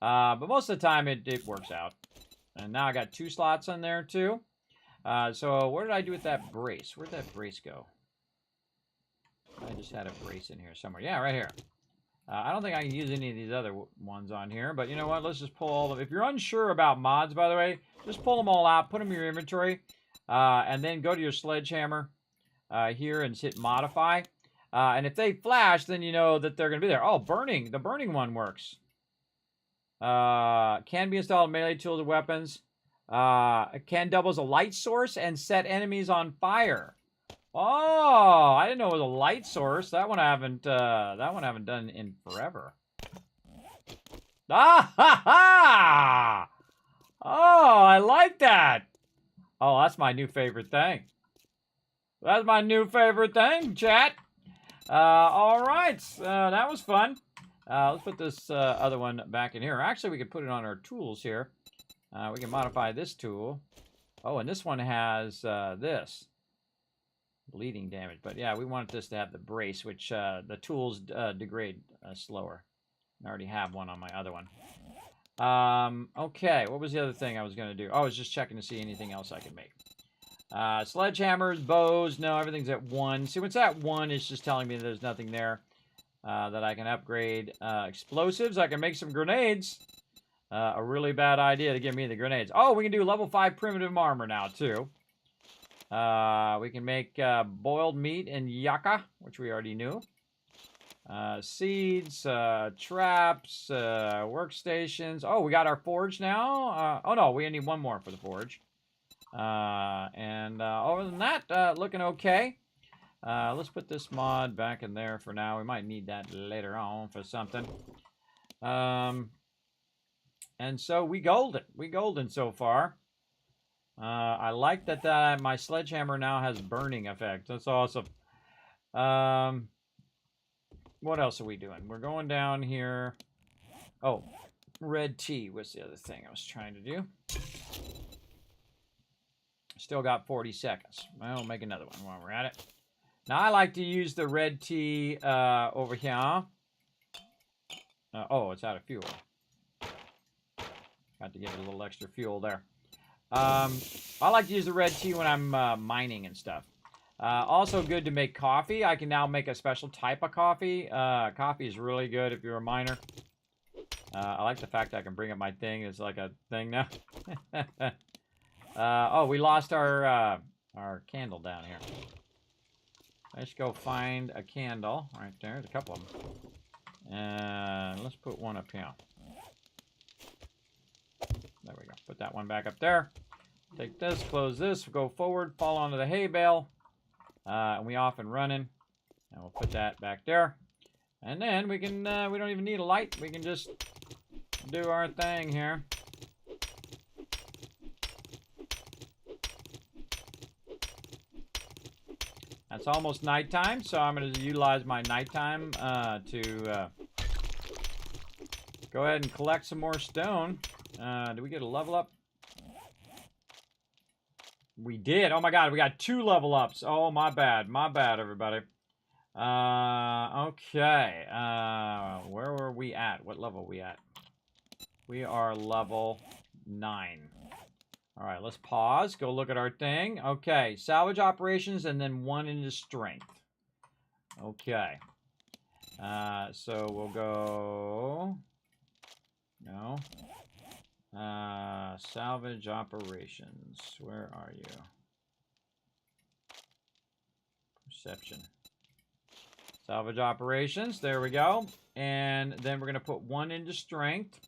But most of the time, it works out. And now I got 2 slots on there, too. So what did I do with that brace? Where'd that brace go? I just had a brace in here somewhere. Yeah, right here. I don't think I can use any of these other ones on here, but you know what? Let's just pull all of them. If you're unsure about mods, by the way, just pull them all out, put them in your inventory, and then go to your sledgehammer here and hit modify. And if they flash, then you know that they're going to be there. Oh, burning. The burning one works. Can be installed in melee tools and weapons. Can double as a light source and set enemies on fire. Oh, I didn't know it was a light source. That one I haven't done in forever. Ah ha ha! Oh, I like that. Oh, that's my new favorite thing. That's my new favorite thing, chat. All right, that was fun. Let's put this other one back in here. Actually, we could put it on our tools here. We can modify this tool. Oh, and this one has this. Bleeding damage. But yeah, we want this to have the brace, which the tools degrade slower. I already have one on my other one. Okay, what was the other thing I was going to do? Oh, I was just checking to see anything else I could make. Sledgehammers, bows, no, everything's at 1. See, what's at 1 is just telling me there's nothing there that I can upgrade. Explosives, I can make some grenades. A really bad idea to give me the grenades. Oh, we can do level 5 primitive armor now, too. We can make boiled meat and yucca, which we already knew. Seeds, traps, workstations. Oh, we got our forge now. Oh, no, we need one more for the forge. Other than that, looking okay. Let's put this mod back in there for now. We might need that later on for something. And so we golden. We golden so far. I like that my sledgehammer now has burning effect. That's awesome. What else are we doing? We're going down here. Oh, red tea was the other thing I was trying to do. Still got 40 seconds. I'll make another one while we're at it. Now, I like to use the red tea over here. Oh, it's out of fuel. Got to give it a little extra fuel there. I like to use the red tea when I'm mining and stuff. Also good to make coffee. I can now make a special type of coffee. Coffee is really good if you're a miner. I like the fact I can bring up my thing. It's like a thing now. Oh, we lost our candle down here. Let's go find a candle. Right there. There's a couple of them. And let's put one up here. There we go. Put that one back up there. Take this, close this, go forward, fall onto the hay bale. And we off and running. And we'll put that back there. And then we can, we don't even need a light. We can just do our thing here. It's almost nighttime, so I'm going to utilize my nighttime to go ahead and collect some more stone. Do we get a level up? We did. Oh my god, we got 2 level ups. Oh, my bad. My bad, everybody. Okay. Where were we at? What level are we at? We are level 9. All right, let's pause. Go look at our thing. Okay, salvage operations and then 1 into strength. Okay. So we'll go... No. Salvage operations. Where are you? Perception. Salvage operations. There we go. And then we're going to put 1 into strength.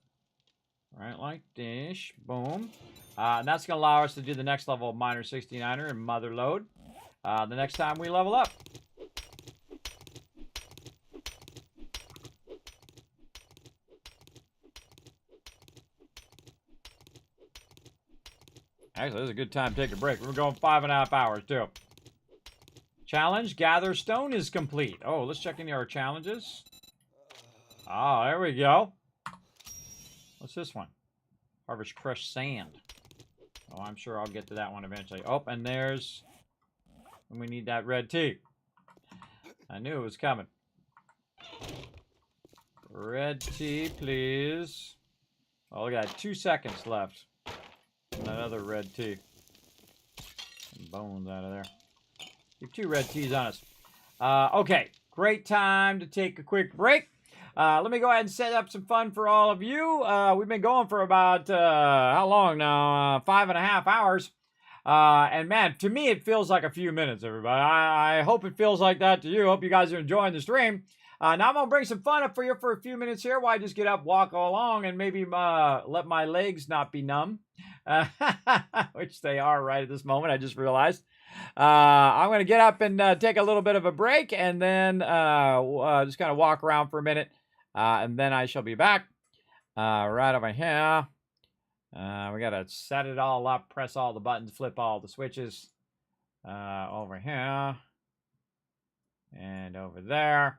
Right, like this. Boom. And that's going to allow us to do the next level of Miner 69er and Mother Load. The next time we level up. Actually, this is a good time to take a break. We're going 5.5 hours, too. Challenge, gather stone is complete. Oh, let's check into our challenges. Oh, there we go. What's this one? Harvest crushed sand. Oh, I'm sure I'll get to that one eventually. Oh, and there's... And we need that red tea. I knew it was coming. Red tea, please. Oh, we got 2 seconds left. And another red tea. Some bones out of there. Keep 2 red teas on us. Okay, great time to take a quick break. Let me go ahead and set up some fun for all of you. We've been going for about, how long now? 5.5 hours. And man, to me, it feels like a few minutes, everybody. I hope it feels like that to you. Hope you guys are enjoying the stream. Now I'm going to bring some fun up for you for a few minutes here while I just get up, walk along, and maybe let my legs not be numb. Which they are right at this moment, I just realized. I'm going to get up and take a little bit of a break and then just kind of walk around for a minute. And then I shall be back right over here. We got to set it all up, press all the buttons, flip all the switches over here and over there.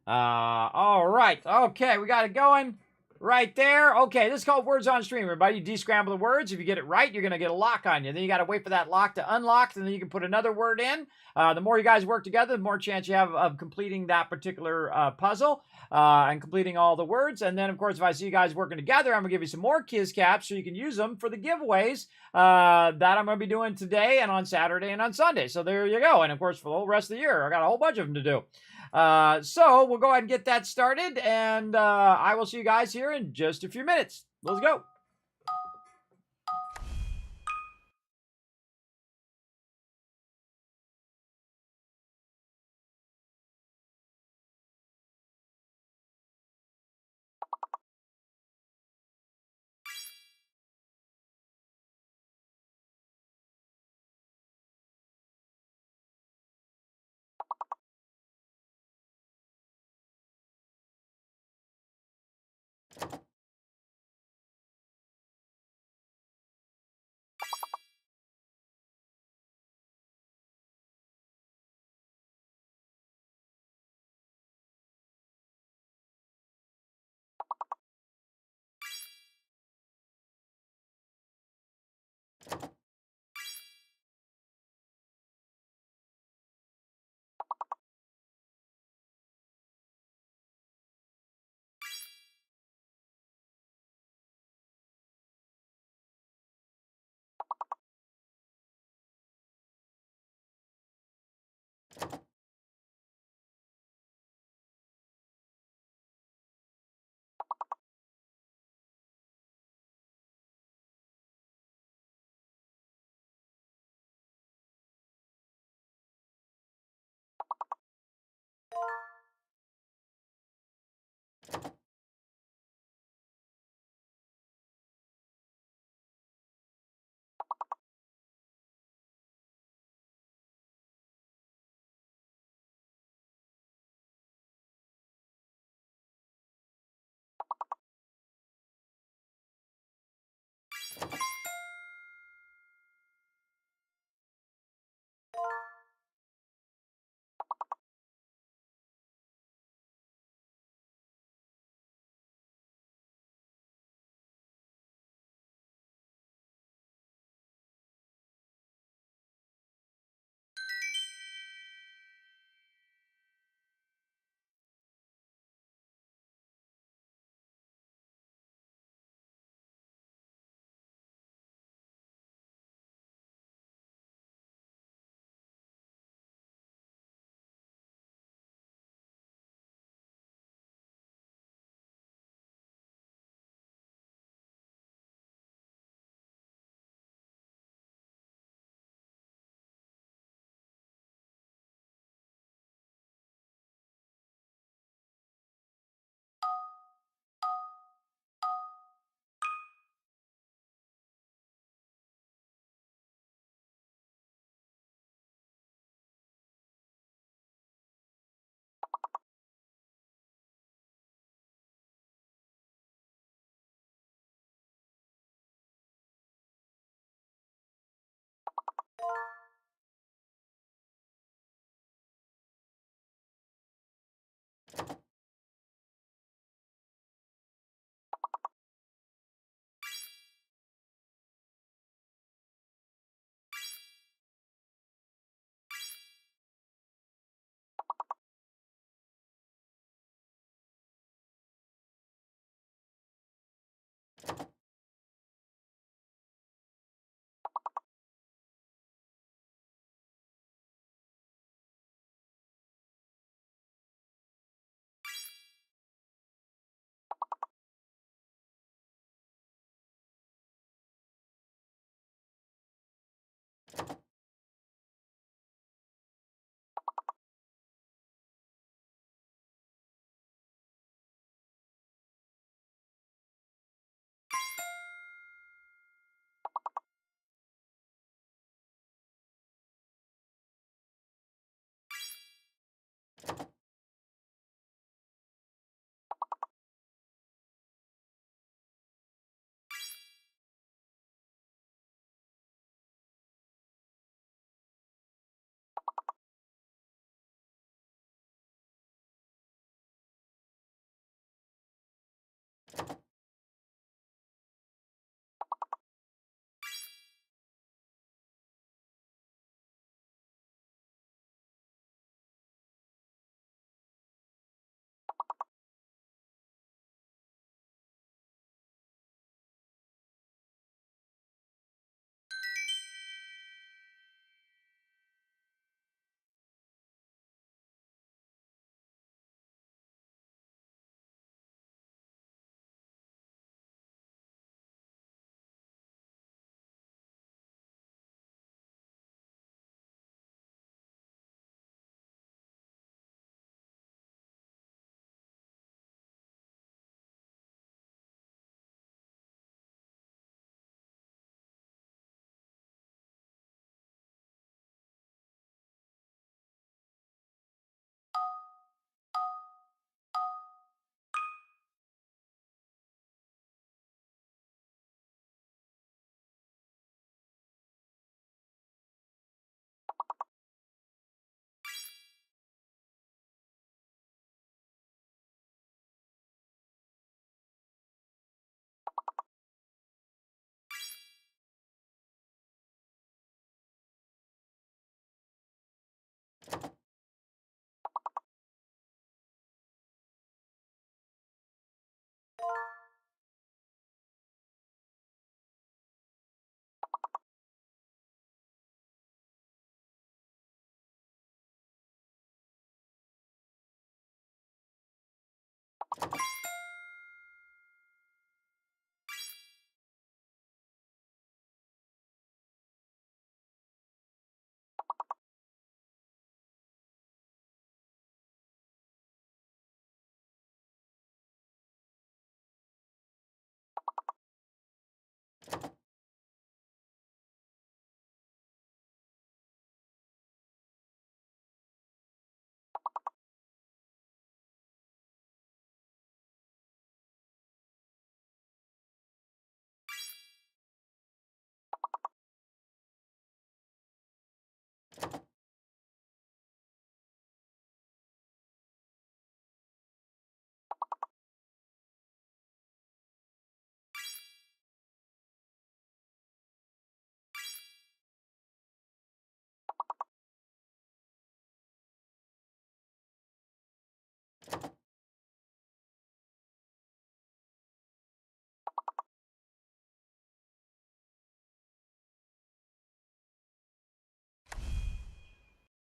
All right. Okay, we got it going. Right there. Okay, this is called Words on Stream. Everybody, you descramble the words. If you get it right, you're going to get a lock on you. Then you got to wait for that lock to unlock, and then you can put another word in. The more you guys work together, the more chance you have of completing that particular puzzle and completing all the words. And then, of course, if I see you guys working together, I'm going to give you some more Kiz Caps so you can use them for the giveaways that I'm going to be doing today and on Saturday and on Sunday. So there you go. And, of course, for the whole rest of the year, I got a whole bunch of them to do. So we'll go ahead and get that started, and I will see you guys here in just a few minutes. Let's go.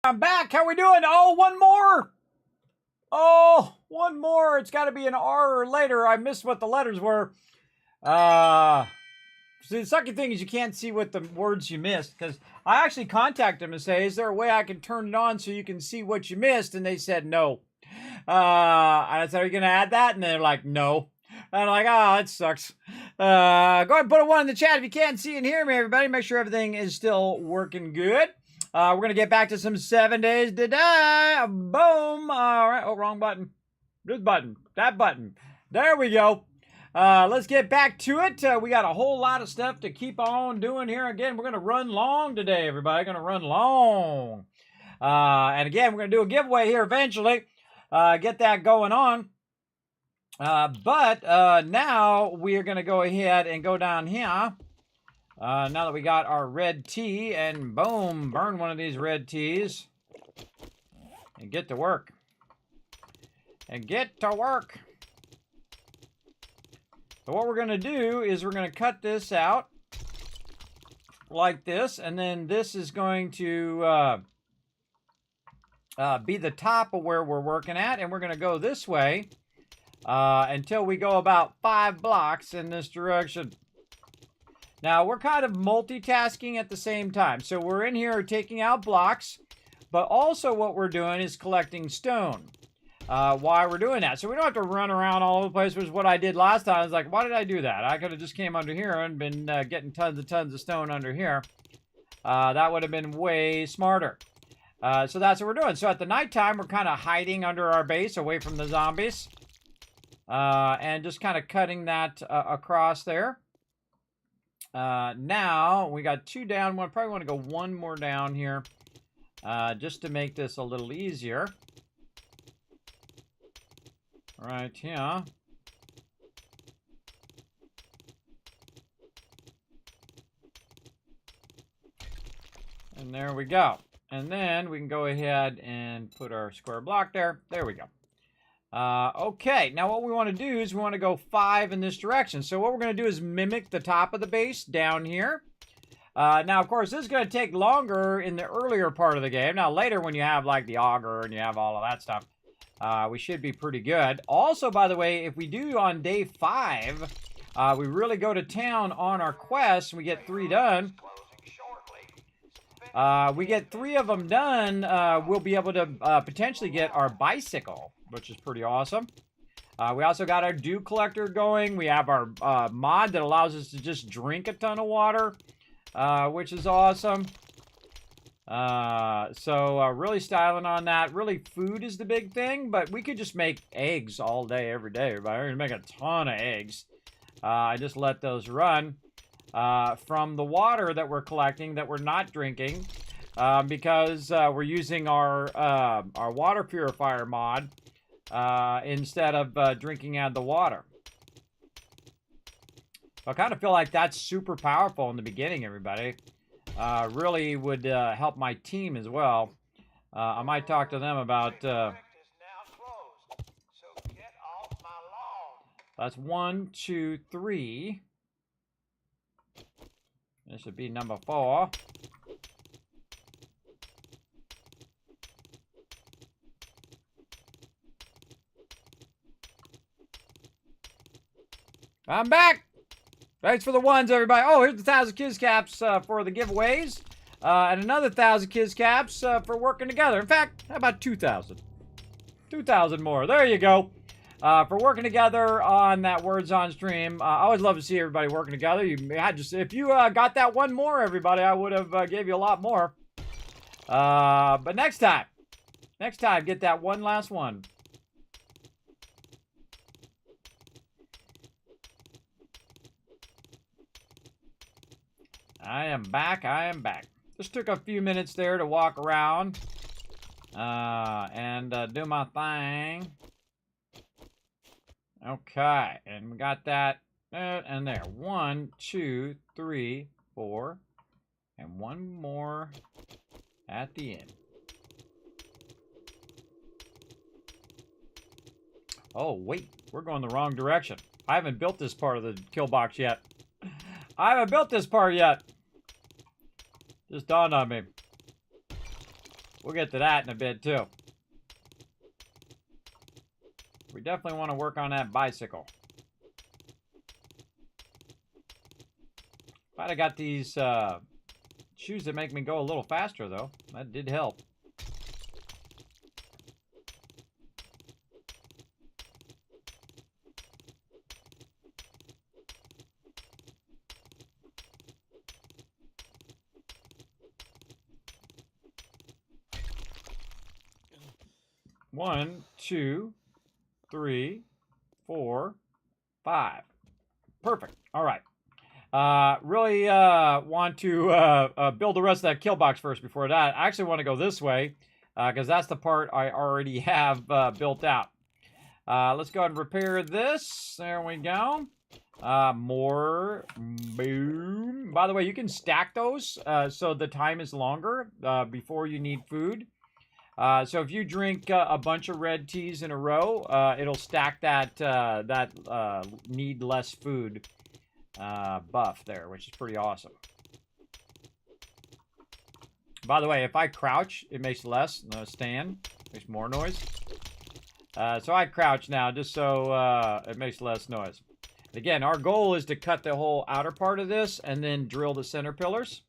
I'm back. How we doing? Oh, one more. Oh, one more. It's got to be an R or later. I missed what the letters were. See, the sucky thing is you can't see what the words you missed, because I actually contacted them and say, is there a way I can turn it on so you can see what you missed? And they said no. And I said, are you going to add that? And they're like, no. And I'm like, oh, that sucks. Go ahead and put a 1 in the chat if you can see and hear me, everybody. Make sure everything is still working good. We're going to get back to some 7 days today. Boom. All right. Oh, wrong button. This button. That button. There we go. Let's get back to it. We got a whole lot of stuff to keep on doing here. Again, we're going to run long today, everybody. Going to run long. And again, we're going to do a giveaway here eventually. Get that going on. But now we are going to go ahead and go down here. Now that we got our red tea, and boom, burn one of these red teas. And get to work. And get to work. So what we're going to do is we're going to cut this out like this, and then this is going to be the top of where we're working at, and we're going to go this way until we go about 5 blocks in this direction. Now, we're kind of multitasking at the same time. So we're in here taking out blocks, but also what we're doing is collecting stone. Why we're doing that. So we don't have to run around all over the place, which is what I did last time. I was like, why did I do that? I could have just came under here and been getting tons of stone under here. That would have been way smarter. So that's what we're doing. So at the nighttime, we're kind of hiding under our base away from the zombies. And just kind of cutting that across there. Now, we got 2 down. We probably want to go 1 more down here. Just to make this a little easier. Right here. And there we go. And then we can go ahead and put our square block there. There we go. Okay, now what we want to do is we want to go 5 in this direction. So what we're going to do is mimic the top of the base down here. Now, of course, this is going to take longer in the earlier part of the game. Now, later when you have, like, the auger and you have all of that stuff, we should be pretty good. Also, by the way, if we do on day 5, we really go to town on our quests, we get 3 done. We get 3 of them done, we'll be able to potentially get our bicycle, which is pretty awesome. We also got our dew collector going. We have our mod that allows us to just drink a ton of water, which is awesome. So really styling on that. Really, food is the big thing, but we could just make eggs all day, every day. Everybody, we're gonna make a ton of eggs. I just let those run from the water that we're collecting that we're not drinking, because we're using our water purifier mod instead of drinking out of the water. I kind of feel like that's super powerful in the beginning, everybody. Really would help my team as well. I might talk to them about... that's 1, 2, 3. This would be number 4. I'm back. Thanks for the ones, everybody. Oh, here's the 1,000 kids caps for the giveaways. And another 1,000 kids caps for working together. In fact, how about 2,000? 2,000 more. There you go. For working together on that Words on Stream. I always love to see everybody working together. If you got that one more, everybody, I would have gave you a lot more. But next time, get that one last one. I am back. Just took a few minutes there to walk around and do my thing. Okay, and we got that and there. 1, 2, 3, 4, and one more at the end. Oh, wait, we're going the wrong direction. I haven't built this part of the kill box yet. I haven't built this part yet. Just dawned on me. We'll get to that in a bit, too. We definitely want to work on that bicycle. Glad I got these shoes that make me go a little faster, though. That did help. One, 2, 3, 4, 5. Perfect. All right. Really want to build the rest of that kill box first before that. I actually want to go this way because that's the part I already have built out. Let's go ahead and repair this. There we go. More. Boom. By the way, you can stack those so the time is longer before you need food. So if you drink a bunch of red teas in a row, it'll stack that need less food buff there, which is pretty awesome. By the way, if I crouch, it makes less. Stand makes more noise. So I crouch now just so it makes less noise. Again, our goal is to cut the whole outer part of this and then drill the center pillars.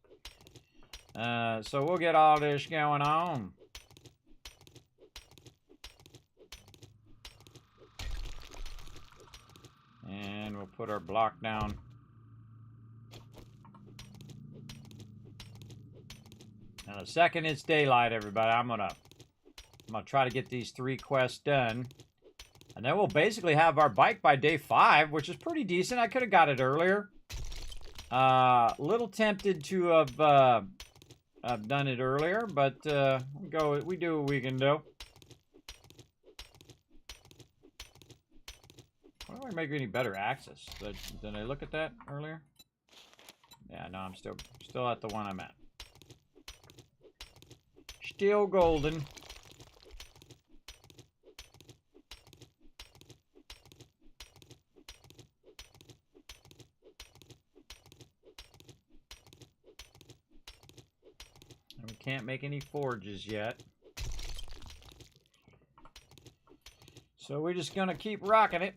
So we'll get all this going on. And we'll put our block down. And the second it's daylight, everybody, I'm gonna try to get these 3 quests done. And then we'll basically have our bike by day 5, which is pretty decent. I could have got it earlier. Little tempted to have done it earlier, but we do what we can do. Why don't I make any better access? Did I look at that earlier? Yeah, no, I'm still at the one I'm at. Still golden. And we can't make any forges yet. So we're just gonna keep rocking it.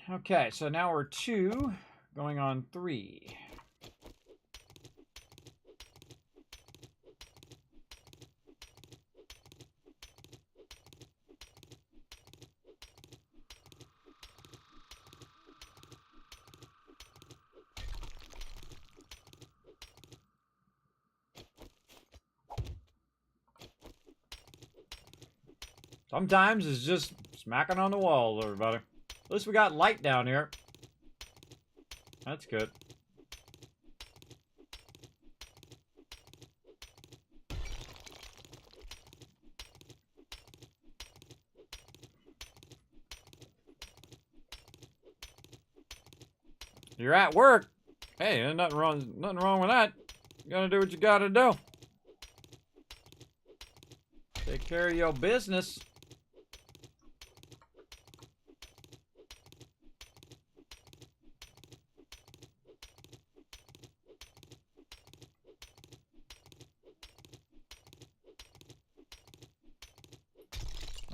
Okay, so now we're 2, going on 3. Sometimes it's just smacking on the wall, everybody. At least we got light down here. That's good. You're at work. Hey, there's nothing wrong with that. You gotta do what you gotta do. Take care of your business.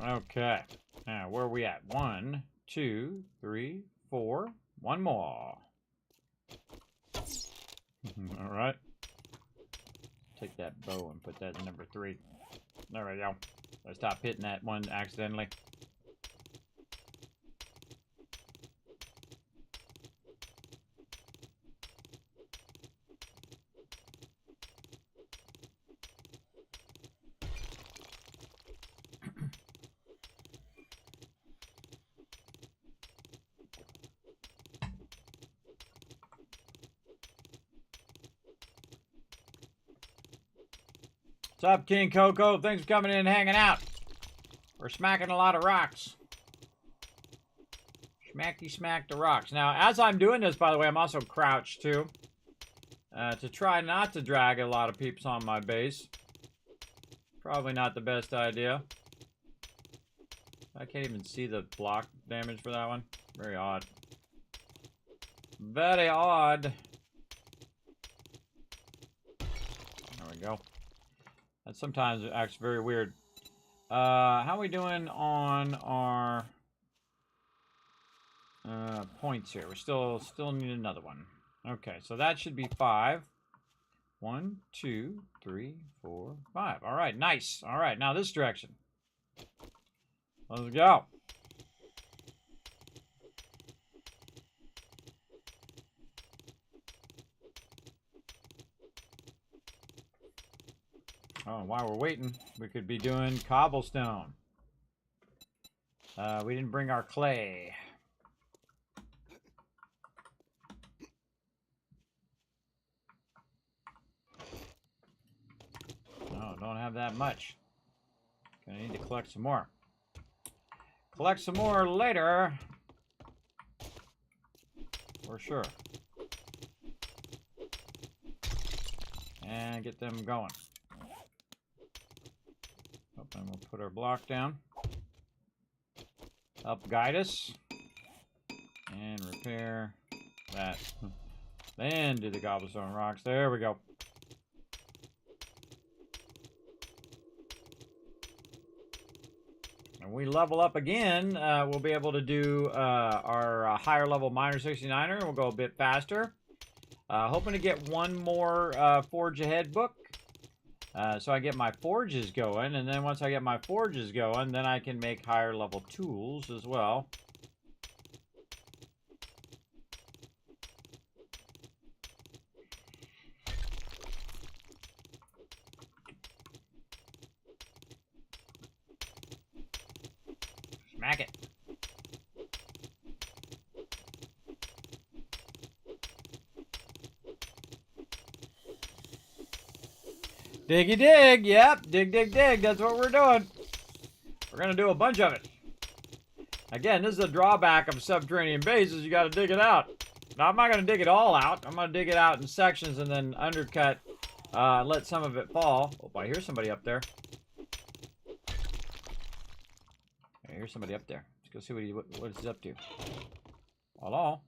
Okay. Now, where are we at? 1, 2, 3, 4. One more. All right. Take that bow and put that in number 3. There we go. I stopped hitting that one accidentally. What's up, King Coco? Thanks for coming in and hanging out. We're smacking a lot of rocks. Smacky smack the rocks. Now, as I'm doing this, by the way, I'm also crouched too. To try not to drag a lot of peeps on my base. Probably not the best idea. I can't even see the block damage for that one. Very odd. Very odd. There we go. That sometimes acts very weird. How are we doing on our points here? We still need another one. Okay, so that should be 5. 1, 2, 3, 4, 5. All right, nice. All right, now this direction. Let's go. Oh, while we're waiting, we could be doing cobblestone. We didn't bring our clay. No, don't have that much. Gonna need to collect some more. Collect some more later. For sure. And get them going. And we'll put our block down. Help guide us. And repair that. Then do the cobblestone rocks. There we go. And we level up again. We'll be able to do our higher level miner 69er. We'll go a bit faster. Hoping to get one more Forge Ahead book. So I get my forges going, and then once I get my forges going, then I can make higher level tools as well. Smack it. Diggy dig, yep, dig dig dig, that's what we're doing. We're gonna do a bunch of it. Again, this is a drawback of subterranean bases, you gotta dig it out. Now, I'm not gonna dig it all out, I'm gonna dig it out in sections and then undercut, let some of it fall. Oh, I hear somebody up there. I hear somebody up there. Let's go see what he's up to. Hello?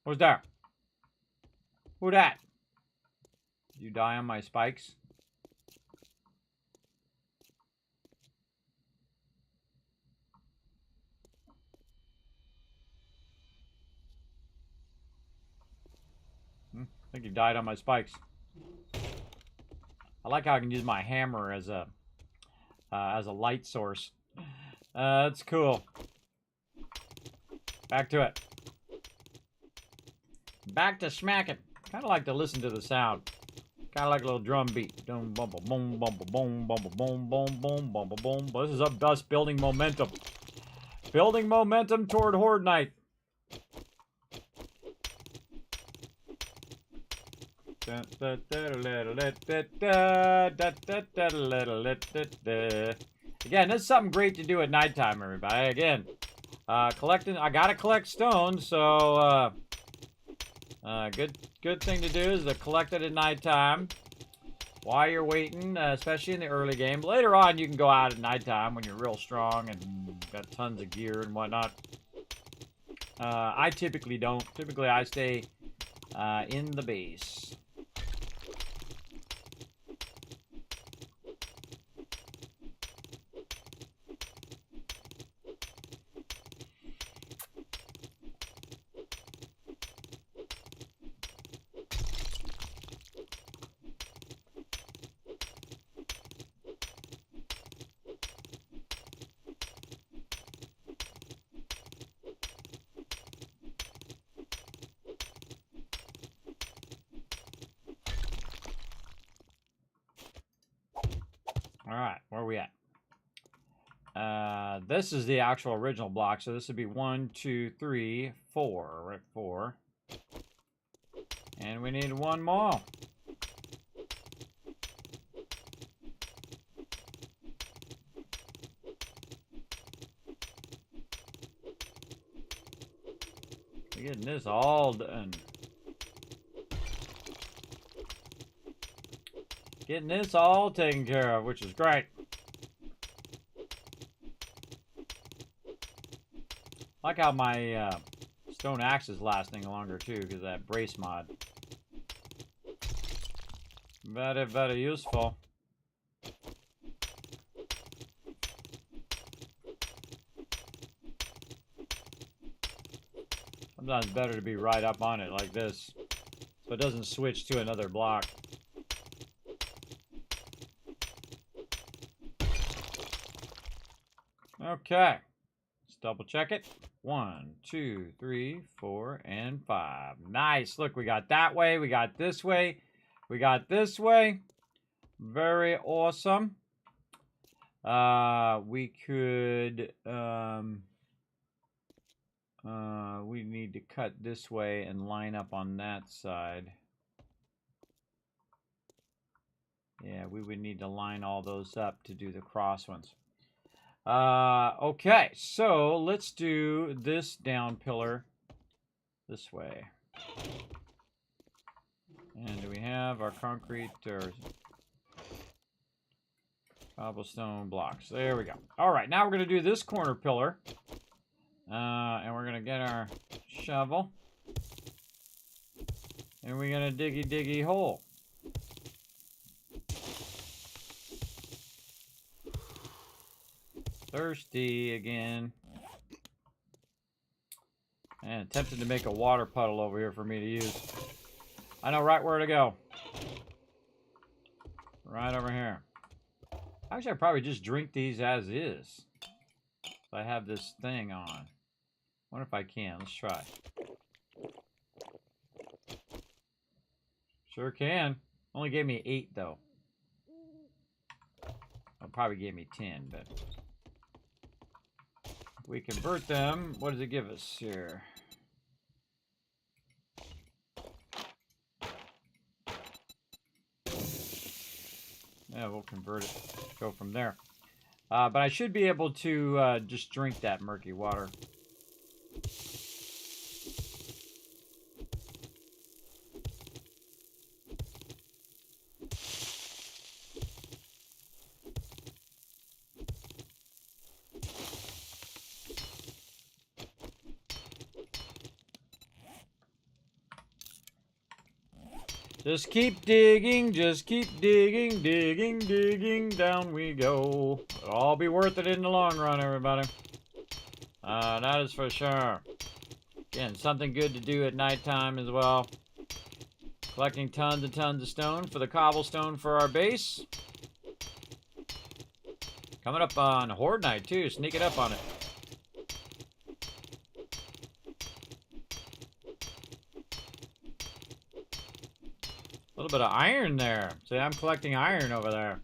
Who's there? Who that? You die on my spikes? I think you died on my spikes. I like how I can use my hammer as a light source. That's cool. Back to it. Back to smacking. Kind of like to listen to the sound. Kind of like a little drum beat. Boom, boom, boom, boom, boom, boom, boom, boom, boom, boom, boom, boom. This is us building momentum. Building momentum toward Horde Night. Again, this is something great to do at nighttime, everybody. Again, collecting. I gotta collect stones, so good thing to do is to collect it at nighttime while you're waiting, especially in the early game. Later on, you can go out at nighttime when you're real strong and got tons of gear and whatnot. I typically don't. Typically, I stay in the base. All right, where are we at? This is the actual original block, so this would be 1, 2, 3, 4. We're at 4. And we need one more. We're getting this all done. Getting this all taken care of, which is great. I like how my stone axe is lasting longer too, because of that brace mod. Very, very useful. Sometimes better to be right up on it like this, so it doesn't switch to another block. Okay, let's double check it. 1, 2, 3, 4, and 5. Nice. Look, we got that way. We got this way. We got this way. Very awesome. We could, we need to cut this way and line up on that side. Yeah, we would need to line all those up to do the cross ones. Okay, so let's do this down pillar this way. And do we have our concrete or cobblestone blocks? There we go. All right, now we're going to do this corner pillar. And we're going to get our shovel. And we're going to diggy hole. Thirsty again. And tempted to make a water puddle over here for me to use. I know right where to go. Right over here. Actually, I probably just drink these as is. I have this thing on. Wonder if I can. Let's try. Sure can. Only gave me 8 though. Well, probably gave me 10, but if we convert them, what does it give us here? Yeah, we'll convert it. Go from there. But I should be able to just drink that murky water. Just keep digging, digging, down we go. It'll all be worth it in the long run, everybody. That is for sure. Again, something good to do at nighttime as well. Collecting tons and tons of stone for the cobblestone for our base. Coming up on Horde night too, sneak it up on it. A little bit of iron there. See, I'm collecting iron over there.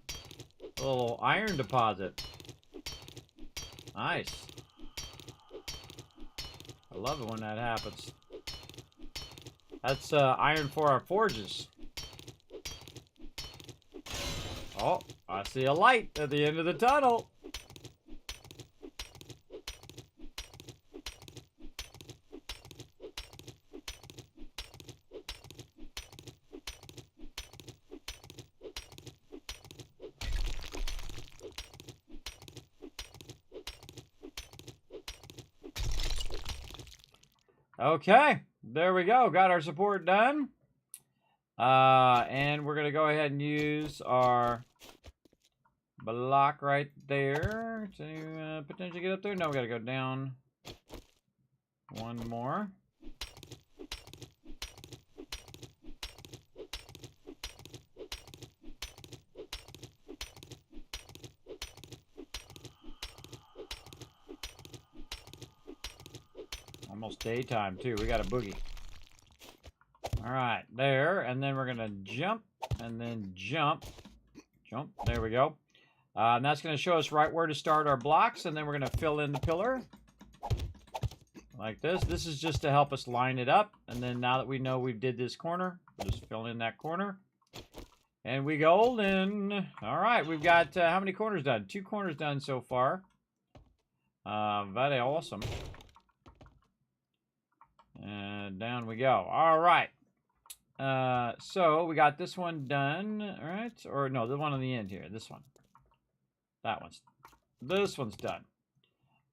A little iron deposit. Nice. I love it when that happens. That's iron for our forges. Oh, I see a light at the end of the tunnel. Okay, there we go. Got our support done. And we're going to go ahead and use our block right there to potentially get up there. No, we got to go down one more. Almost daytime too. We got a boogie. All right, there, and then we're gonna jump, and then jump. There we go. And that's going to show us right where to start our blocks, and then we're going to fill in the pillar. Like this. This is just to help us line it up. And then now that we know we did this corner, we'll just fill in that corner. And we golden. All right, we've got how many corners done? 2 corners done so far. Very awesome. And down we go. All right. So we got this one done. All right. Or no, the one on the end here. This one. That one's. This one's done.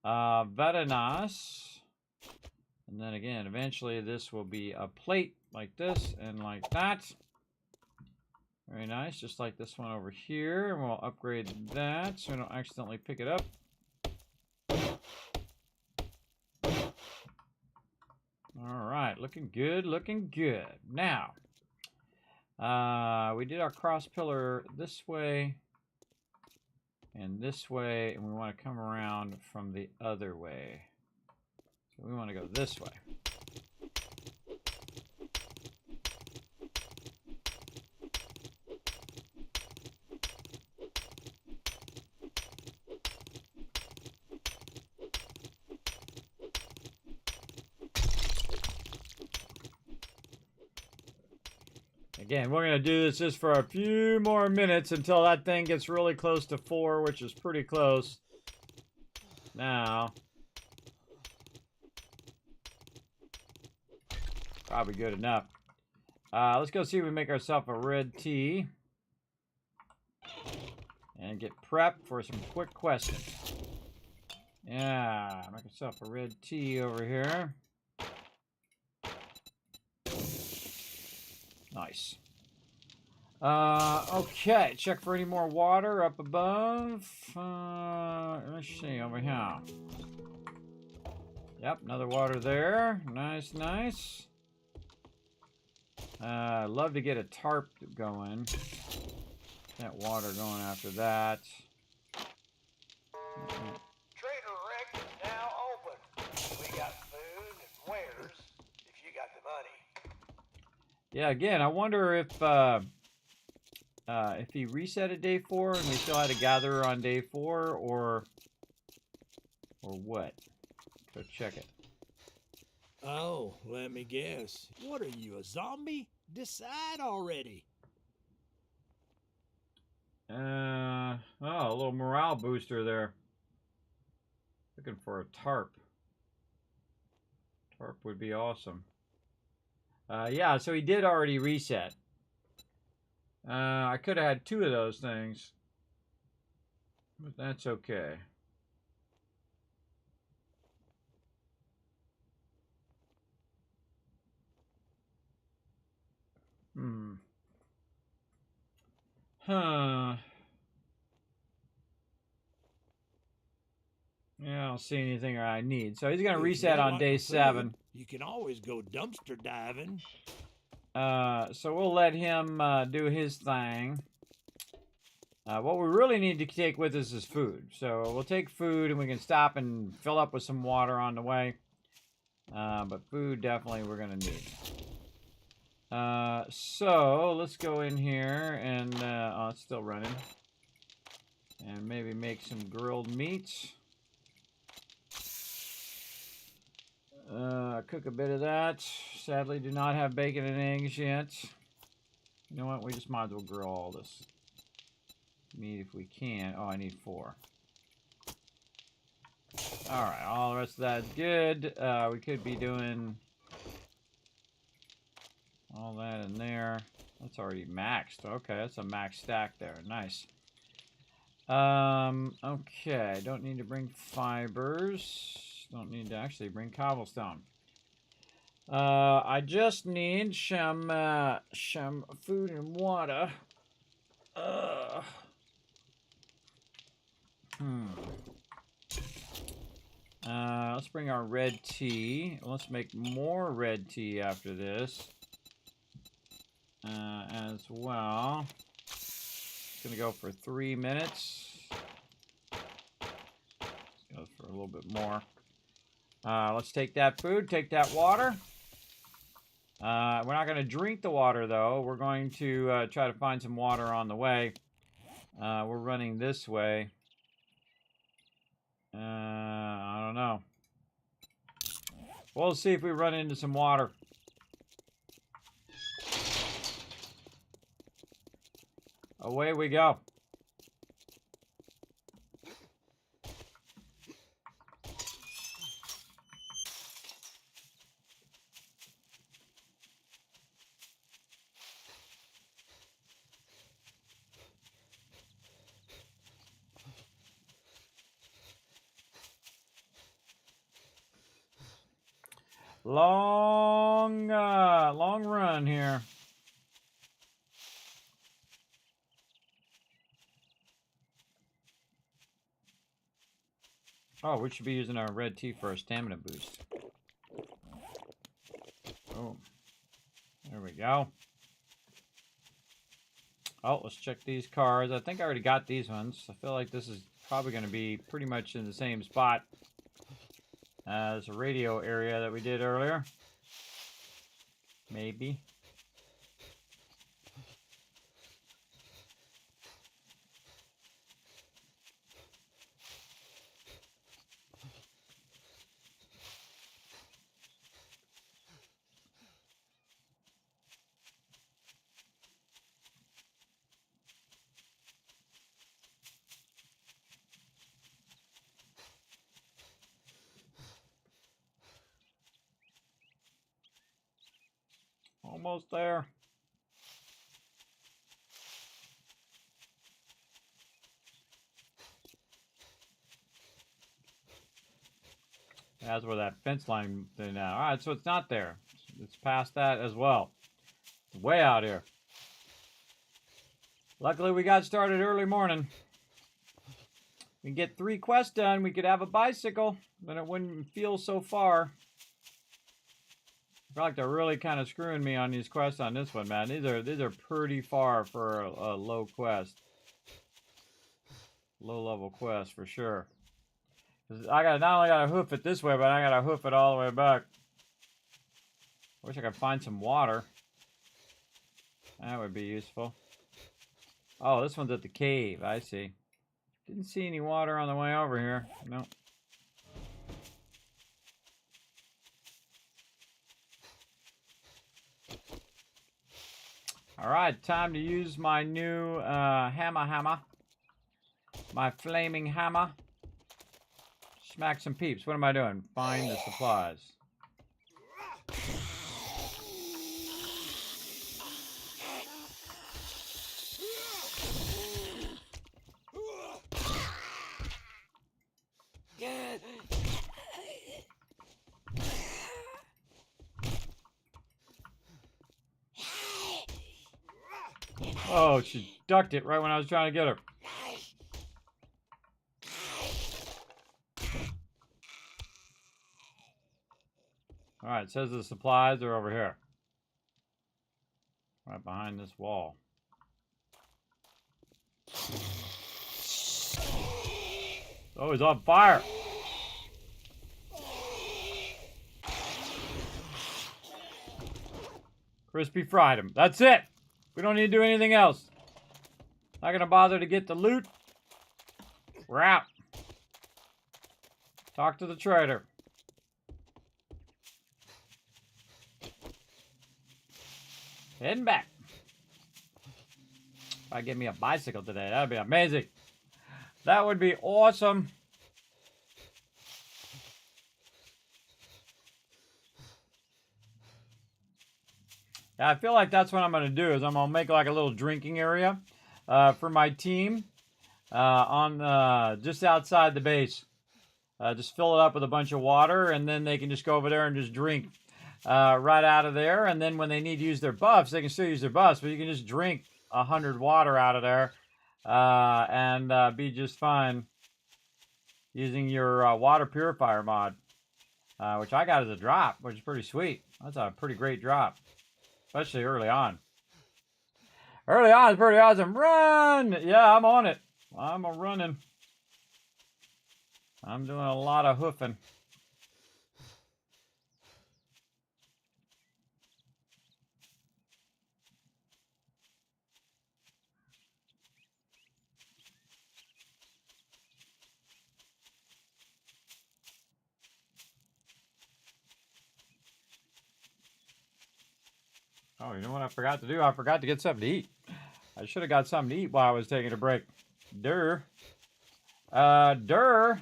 Very nice. And then again, eventually this will be a plate like this and like that. Very nice, just like this one over here. And we'll upgrade that so we don't accidentally pick it up. All right, looking good, looking good. Now, we did our cross pillar this way and this way, and we want to come around from the other way. So we want to go this way. Again, we're going to do this just for a few more minutes until that thing gets really close to 4, which is pretty close. Now, probably good enough. Let's go see if we make ourselves a red tea. And get prepped for some quick questions. Yeah, make yourself a red tea over here. Nice. Okay, check for any more water up above. Let's see, over here. Yep, another water there. Nice, nice. Love to get a tarp going. That water going after that. Trader Rick is now open. We got food and wares if you got the money. Yeah, again, I wonder if he reset at day 4 and we still had to gather on day 4, or what? Go check it. Oh, let me guess. What are you, a zombie? Decide already. Oh, a little morale booster there. Looking for a tarp. Tarp would be awesome. Yeah, so he did already reset. I could have had 2 of those things. But that's okay. Huh. Yeah, I don't see anything I need. So he's going to reset on day 7. You can always go dumpster diving. So we'll let him do his thing. What we really need to take with us is food. So we'll take food and we can stop and fill up with some water on the way. But food definitely we're going to need. So let's go in here and, oh, it's still running. And maybe make some grilled meats. Cook a bit of that. Sadly, do not have bacon and eggs yet. You know what? We just might as well grill all this meat if we can. Oh, I need 4. Alright, all the rest of that is good. We could be doing all that in there. That's already maxed. Okay, that's a max stack there. Nice. Okay, don't need to bring fibers. Don't need to actually bring cobblestone. I just need some food and water. Let's bring our red tea. Let's make more red tea after this. As well. It's gonna go for 3 minutes. Go for a little bit more. Let's take that food, take that water. We're not going to drink the water, though. We're going to try to find some water on the way. We're running this way. I don't know. We'll see if we run into some water. Away we go. Long run here. Oh, we should be using our red tea for a stamina boost. Oh, there we go. Oh, let's check these cars. I think I already got these ones. I feel like this is probably going to be pretty much in the same spot as the radio area that we did earlier. Maybe. Almost there. That's where that fence line is now. All right, so it's not there. It's past that as well. It's way out here. Luckily, we got started early morning. We get 3 quests done. We could have a bicycle, then it wouldn't feel so far. I feel like they're really kind of screwing me on these quests on this one, man. These are pretty far for a low quest. Low level quest for sure. I got not only gotta hoof it this way, but I gotta hoof it all the way back. I wish I could find some water. That would be useful. Oh, this one's at the cave. I see. Didn't see any water on the way over here. No. All right, time to use my new hammer. My flaming hammer. Smack some peeps. What am I doing? Find the supplies. Oh, she ducked it right when I was trying to get her. Alright, it says the supplies are over here. Right behind this wall. Oh, he's on fire! Crispy fried him. That's it! We don't need to do anything else. Not gonna bother to get the loot. We're out. Talk to the trader. Heading back. If I get me a bicycle today, that'd be amazing. That would be awesome. Yeah, I feel like that's what I'm going to do is I'm going to make like a little drinking area for my team on just outside the base. Just fill it up with a bunch of water, and then they can just go over there and just drink right out of there. And then when they need to use their buffs, they can still use their buffs, but you can just drink 100 water out of there and be just fine using your water purifier mod, which I got as a drop, which is pretty sweet. That's a pretty great drop. Especially early on. Early on is pretty awesome. Run! Yeah, I'm on it. I'm running. I'm doing a lot of hoofing. Oh, you know what I forgot to do? I forgot to get something to eat. I should have got something to eat while I was taking a break. Durr. Durr.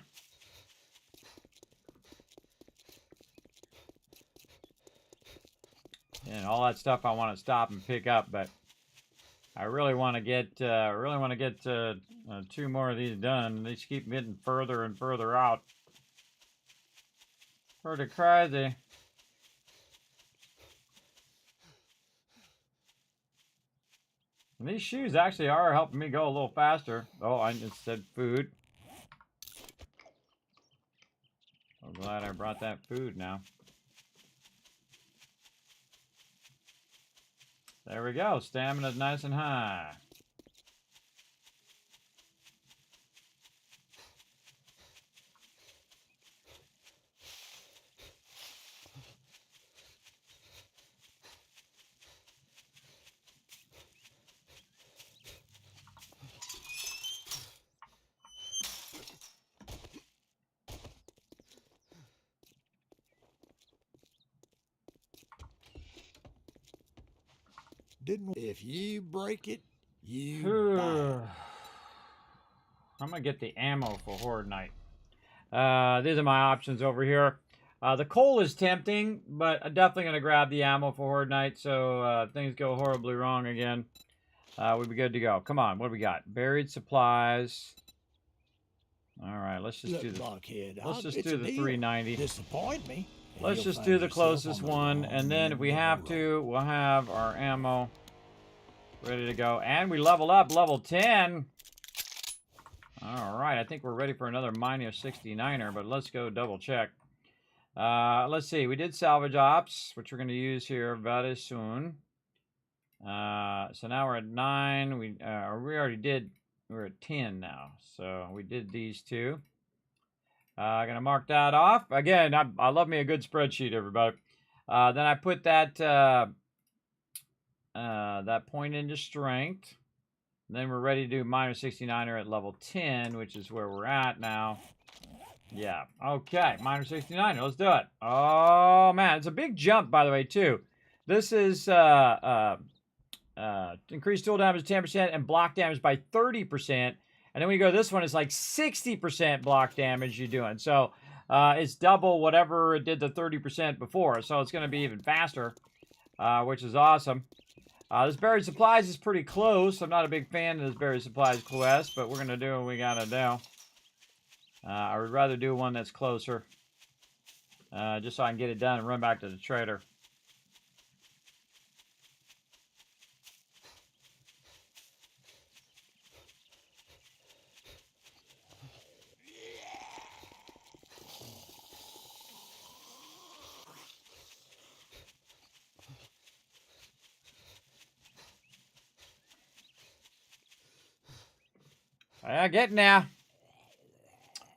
And all that stuff I want to stop and pick up, but I really want to get 2 more of these done. They just keep getting further and further out. Pretty crazy. And these shoes actually are helping me go a little faster. Oh, I just said food. I'm glad I brought that food now. There we go. Stamina's nice and high. If you break it, you buy. I'm gonna get the ammo for Horde Night. These are my options over here. The coal is tempting, but I'm definitely gonna grab the ammo for Horde Night. So if things go horribly wrong again, we'd be good to go. Come on, what do we got? Buried supplies. All right, let's just do the. Let's just do the 390. Disappoint me. Let's just do the closest one, and then if we have to, we'll have our ammo ready to go. And we level up, level 10. All right, I think we're ready for another minus 69er, but let's go double check. Let's see, we did salvage ops, which we're going to use here very soon. So now we're at 9. We already did, we're at 10 now. So we did these 2. I'm going to mark that off. Again, I love me a good spreadsheet, everybody. Then I put that that point into strength. And then we're ready to do minus 69er at level 10, which is where we're at now. Yeah, okay, minus 69er, let's do it. Oh, man, it's a big jump, by the way, too. This is increased tool damage 10% and block damage by 30%. And then when you go to this one, it's like 60% block damage you're doing. So it's double whatever it did the 30% before. So it's going to be even faster, which is awesome. This buried supplies is pretty close. I'm not a big fan of this buried supplies quest, but we're going to do what we got to do. I would rather do one that's closer, just so I can get it done and run back to the trader. Getting there.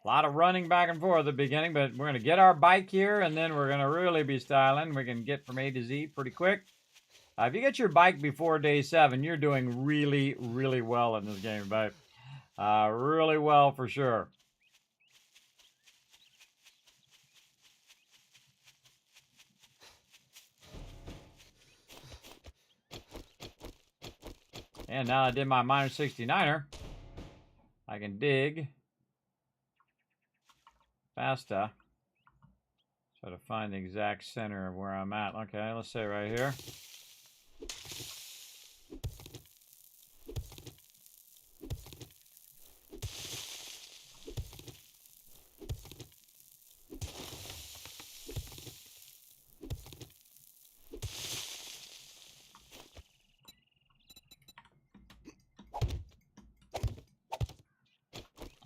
A lot of running back and forth at the beginning, but we're going to get our bike here, and then we're going to really be styling. We can get from A to Z pretty quick. If you get your bike before day 7, you're doing really, really well in this game, babe. Really well for sure. And now I did my minus 69er. I can dig faster. Try to find the exact center of where I'm at. Okay, let's say right here.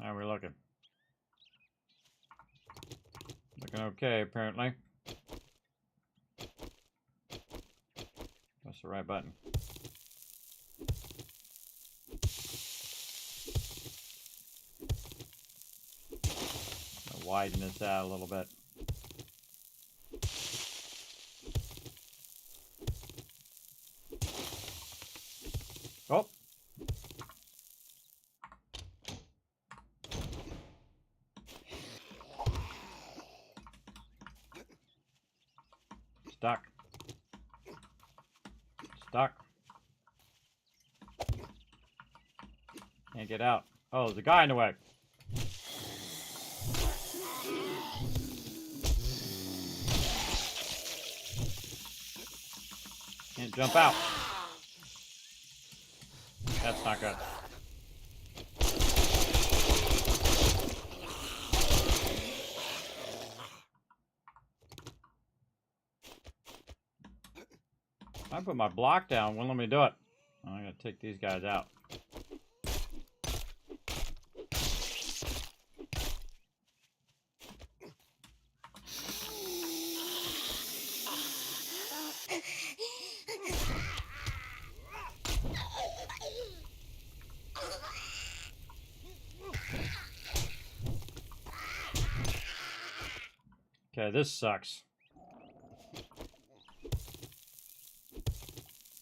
How are we looking? Looking okay, apparently. That's the right button. I'll widen this out a little bit. Oh! Stuck. Stuck. Can't get out. Oh, there's a guy in the way. Can't jump out. That's not good. I put my block down, won't let me do it. I'm gonna take these guys out. Okay, this sucks.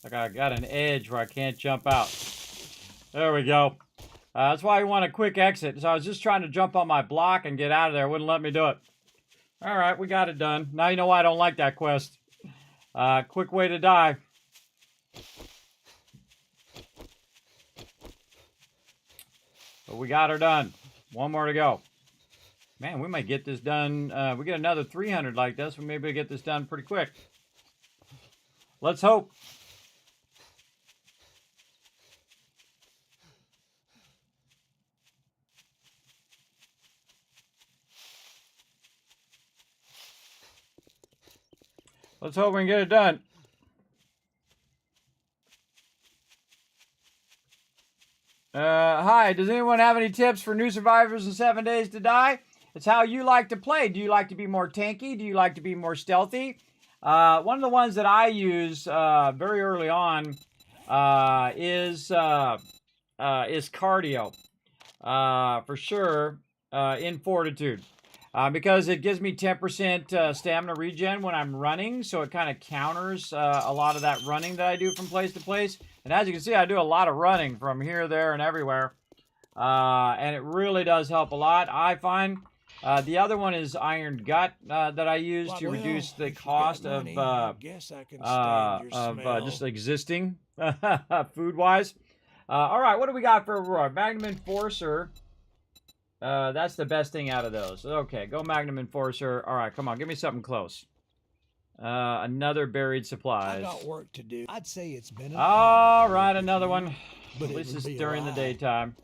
Like I got an edge where I can't jump out. There we go. That's why you want a quick exit. So I was just trying to jump on my block and get out of there. It wouldn't let me do it. All right, we got it done. Now you know why I don't like that quest. Quick way to die. But we got her done. One more to go. Man, we might get this done. We get another 300 like this. We may be able to get this done pretty quick. Let's hope. Let's hope we can get it done. Hi, does anyone have any tips for new survivors in 7 Days to Die? It's how you like to play. Do you like to be more tanky? Do you like to be more stealthy? One of the ones that I use very early on is cardio, for sure, in Fortitude. Because it gives me 10% stamina regen when I'm running, so it kind of counters a lot of that running that I do from place to place. And as you can see, I do a lot of running from here, there, and everywhere. And it really does help a lot, I find. The other one is Iron Gut that I use to reduce the cost of just existing food-wise. All right, what do we got for Aurora? Magnum Enforcer. That's the best thing out of those. Okay, go Magnum Enforcer. All right, come on, give me something close. Another buried supplies. I got work to do. I'd say it's been all right, another one. At least it's during the daytime.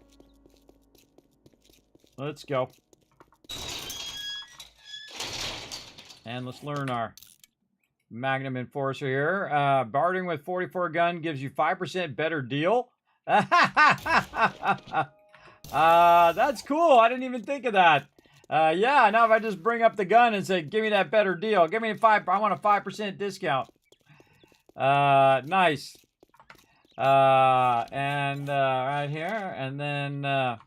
Let's go. And let's learn our Magnum Enforcer here. Bartering with 44 gun gives you 5% better deal. That's cool. I didn't even think of that. Yeah, now if I just bring up the gun and say, give me that better deal. Give me I want a 5% discount. Nice. And right here. And then let's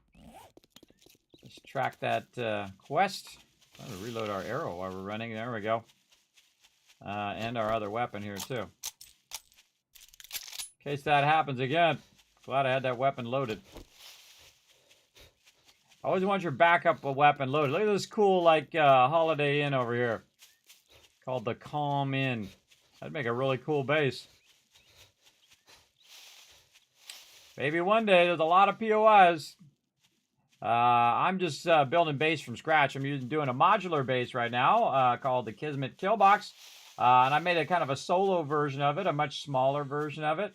track that quest. I'm going to reload our arrow while we're running. There we go. And our other weapon here, too. In case that happens again. Glad I had that weapon loaded. Always want your backup weapon loaded. Look at this cool, like, Holiday Inn over here. Called the Calm Inn. That'd make a really cool base. Maybe one day, there's a lot of POIs. I'm just building base from scratch. I'm doing a modular base right now called the Kismet Killbox. And I made a kind of a solo version of it, a much smaller version of it.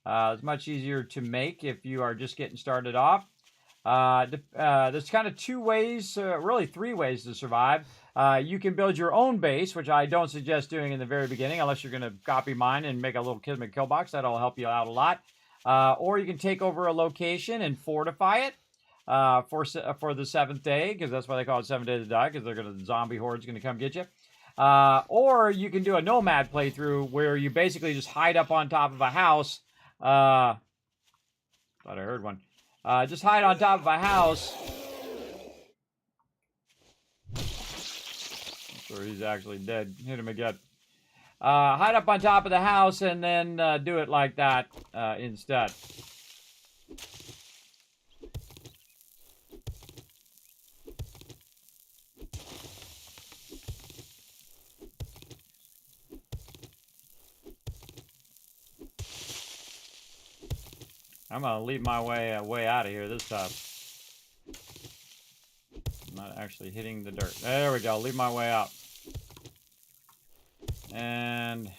It's much easier to make if you are just getting started off. There's kind of two ways, really three ways to survive. You can build your own base, which I don't suggest doing in the very beginning, unless you're going to copy mine and make a little Kismet Killbox. That'll help you out a lot. Or you can take over a location and fortify it. For the 7th day, because that's why they call it 7 Days to Die, because the zombie horde's going to come get you. Or you can do a nomad playthrough where you basically just hide up on top of a house. Thought I heard one. Just hide on top of a house. I'm sure he's actually dead. Hit him again. Hide up on top of the house and then do it like that instead. I'm gonna leave my way out of here this time. I'm not actually hitting the dirt. There we go. Leave my way out. And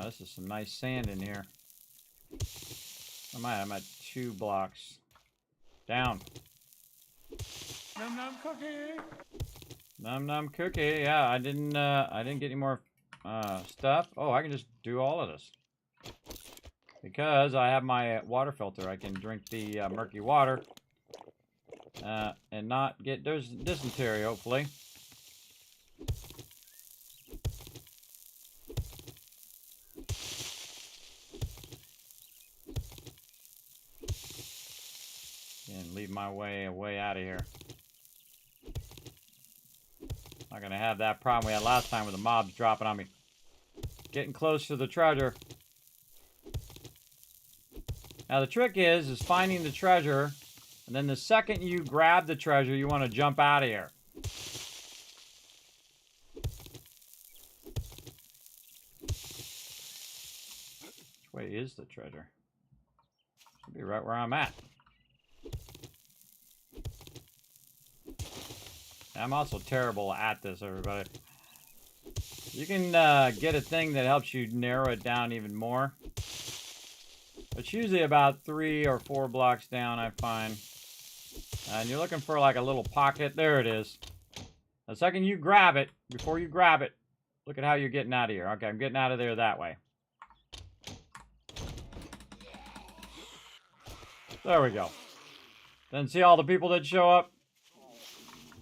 this is some nice sand in here. I'm at 2 blocks. Down. Num num cookie. Num num cookie. Yeah, I didn't get any more stuff. Oh, I can just do all of this. Because I have my water filter. I can drink the murky water and not get dysentery, hopefully. And leave my way out of here. Not gonna have that problem we had last time with the mobs dropping on me. Getting close to the treasure. Now the trick is finding the treasure, and then the second you grab the treasure, you want to jump out of here. Which way is the treasure? Should be right where I'm at. I'm also terrible at this, everybody. You can get a thing that helps you narrow it down even more. It's usually about 3 or 4 blocks down, I find. And you're looking for like a little pocket. There it is. The second you grab it, before you grab it, look at how you're getting out of here. Okay, I'm getting out of there that way. There we go. Then see all the people that show up?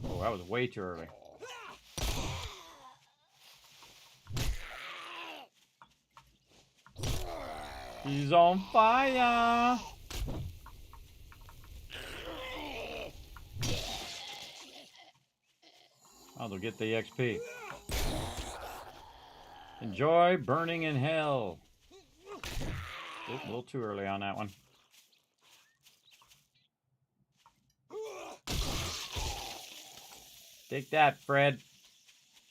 Oh, that was way too early. He's on fire. Oh, they'll get the XP. Enjoy burning in hell. Oop, a little too early on that one. Take that, Fred.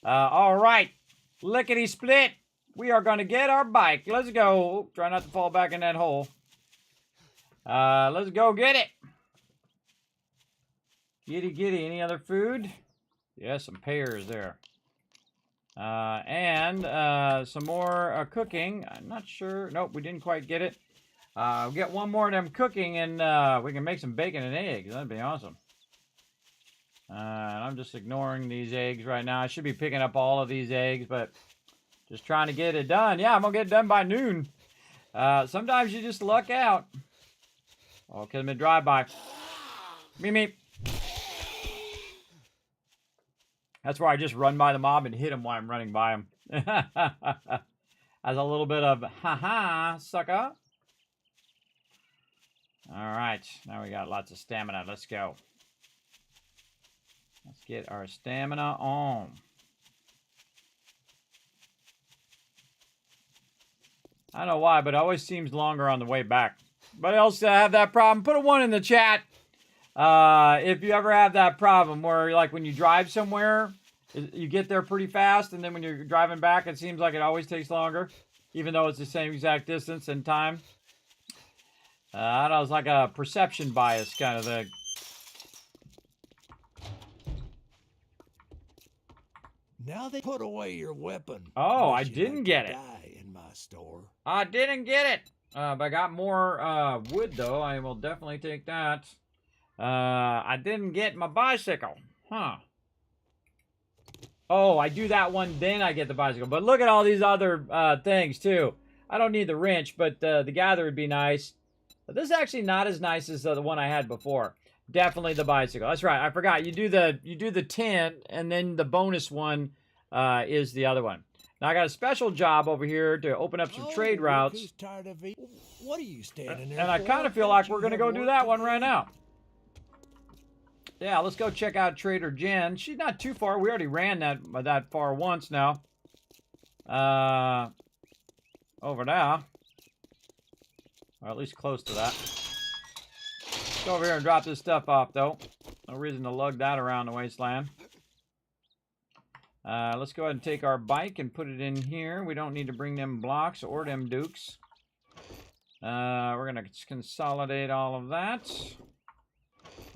All right. Lickety split. We are going to get our bike. Let's go. Oop, try not to fall back in that hole. Let's go get it. Giddy, giddy. Any other food? Yeah, some pears there. And some more cooking. I'm not sure. Nope, we didn't quite get it. We'll get one more of them cooking, and we can make some bacon and eggs. That'd be awesome. And I'm just ignoring these eggs right now. I should be picking up all of these eggs, but just trying to get it done. Yeah, I'm going to get it done by noon. Sometimes you just luck out. Oh, Kismet drive-by. Meep, meep. That's where I just run by the mob and hit him while I'm running by him. As a little bit of, ha-ha, sucker. All right, now we got lots of stamina. Let's go. Let's get our stamina on. I don't know why, but it always seems longer on the way back. Anybody else have that problem? Put a 1 in the chat. If you ever have that problem where, like, when you drive somewhere, you get there pretty fast, and then when you're driving back, it seems like it always takes longer, even though it's the same exact distance and time. I don't know, it's like a perception bias kind of thing. Now they put away your weapon. Oh, I Unless you didn't like get to it. die in my store. I didn't get it. But I got more wood, though. I will definitely take that. I didn't get my bicycle. Huh. Oh, I do that one, then I get the bicycle. But look at all these other things, too. I don't need the wrench, but the gather would be nice. But this is actually not as nice as the one I had before. Definitely the bicycle. That's right. I forgot. You do the 10, and then the bonus one is the other one. Now I got a special job over here to open up some trade look routes. who's tired of eating. What are you standing there And I for? kind of feel Don't like you we're going to have go do work that to one do? right now. Yeah, let's go check out Trader Jen. She's not too far. We already ran that far once now. Over there. Or at least close to that. Let's go over here and drop this stuff off, though. No reason to lug that around the wasteland. Let's go ahead and take our bike and put it in here. We don't need to bring them blocks or them dukes. We're going to consolidate all of that.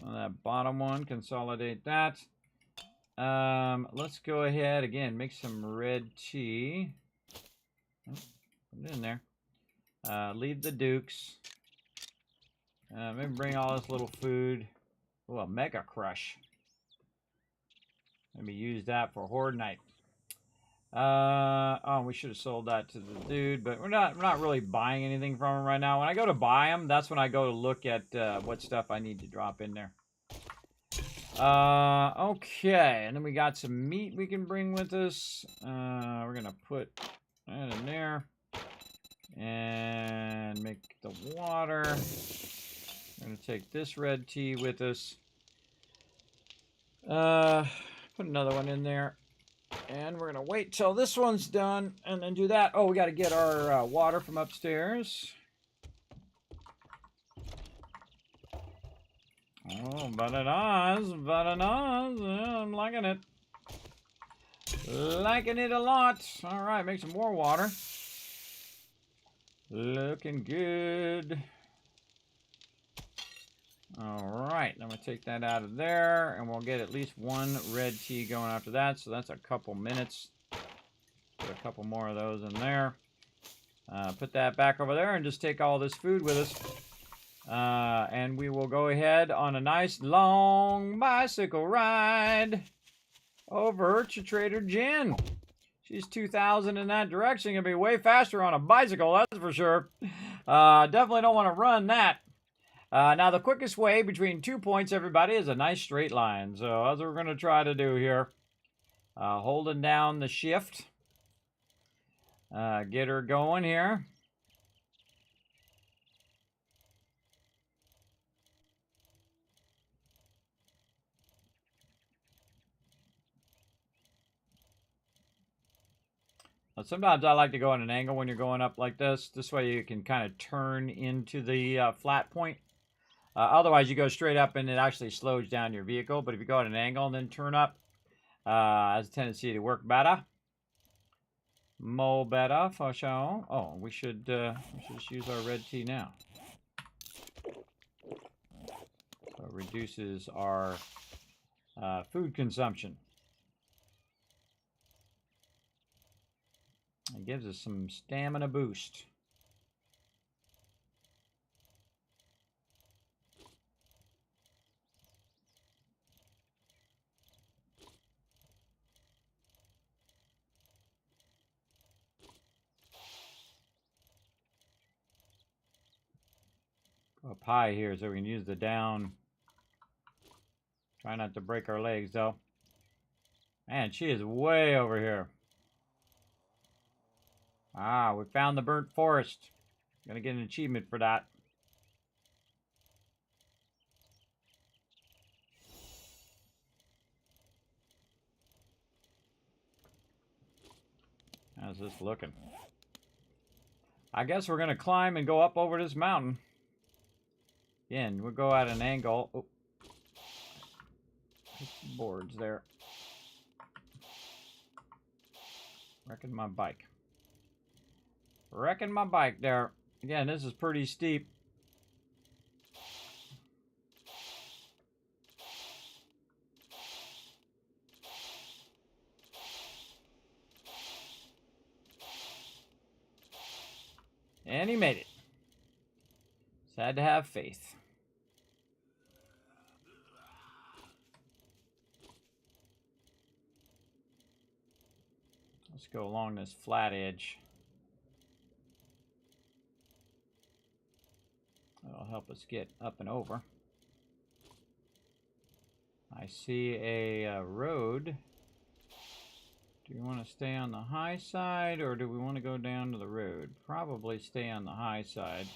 That bottom one, consolidate that. Let's go ahead again, make some red tea. Oh, put it in there. Leave the dukes. Maybe bring all this little food. Oh, a mega crush. Maybe use that for Horde night. Oh, we should have sold that to the dude, but we're not really buying anything from him right now. When I go to buy him, that's when I go to look at what stuff I need to drop in there. Okay, and then we got some meat we can bring with us. We're gonna put that in there and make the water. We're gonna take this red tea with us. Put another one in there. And we're going to wait till this one's done and then do that. Oh, we got to get our water from upstairs. Oh, bananas. Yeah, I'm liking it. Liking it a lot. All right, make some more water. Looking good. All right, I'm going to take that out of there, and we'll get at least one red tea going after that, so that's a couple minutes. Put a couple more of those in there. Put that back over there and just take all this food with us. And we will go ahead on a nice long bicycle ride over to Trader Jen. She's 2,000 in that direction. Gonna be way faster on a bicycle, that's for sure. Definitely don't want to run that. Now, the quickest way between 2 points, everybody, is a nice straight line. So that's what we're going to try to do here. Holding down the shift. Get her going here. Sometimes I like to go at an angle when you're going up like this. This way you can kind of turn into the flat point. Otherwise, you go straight up and it actually slows down your vehicle. But if you go at an angle and then turn up, has a tendency to work better. Mo better for sure. Oh, we should just use our red tea now. So it reduces our food consumption. It gives us some stamina boost. Up high here so we can use the down. Try not to break our legs though. Man, she is way over here. Ah, we found the burnt forest. Gonna get an achievement for that. How's this looking? I guess we're gonna climb and go up over this mountain. Again, we'll go at an angle. Oh. Boards there. Wrecking my bike. Wrecking my bike there. Again, this is pretty steep. And he made it. Just had to have faith. Let's go along this flat edge. That'll help us get up and over. I see a road. Do we want to stay on the high side or do we want to go down to the road? Probably stay on the high side.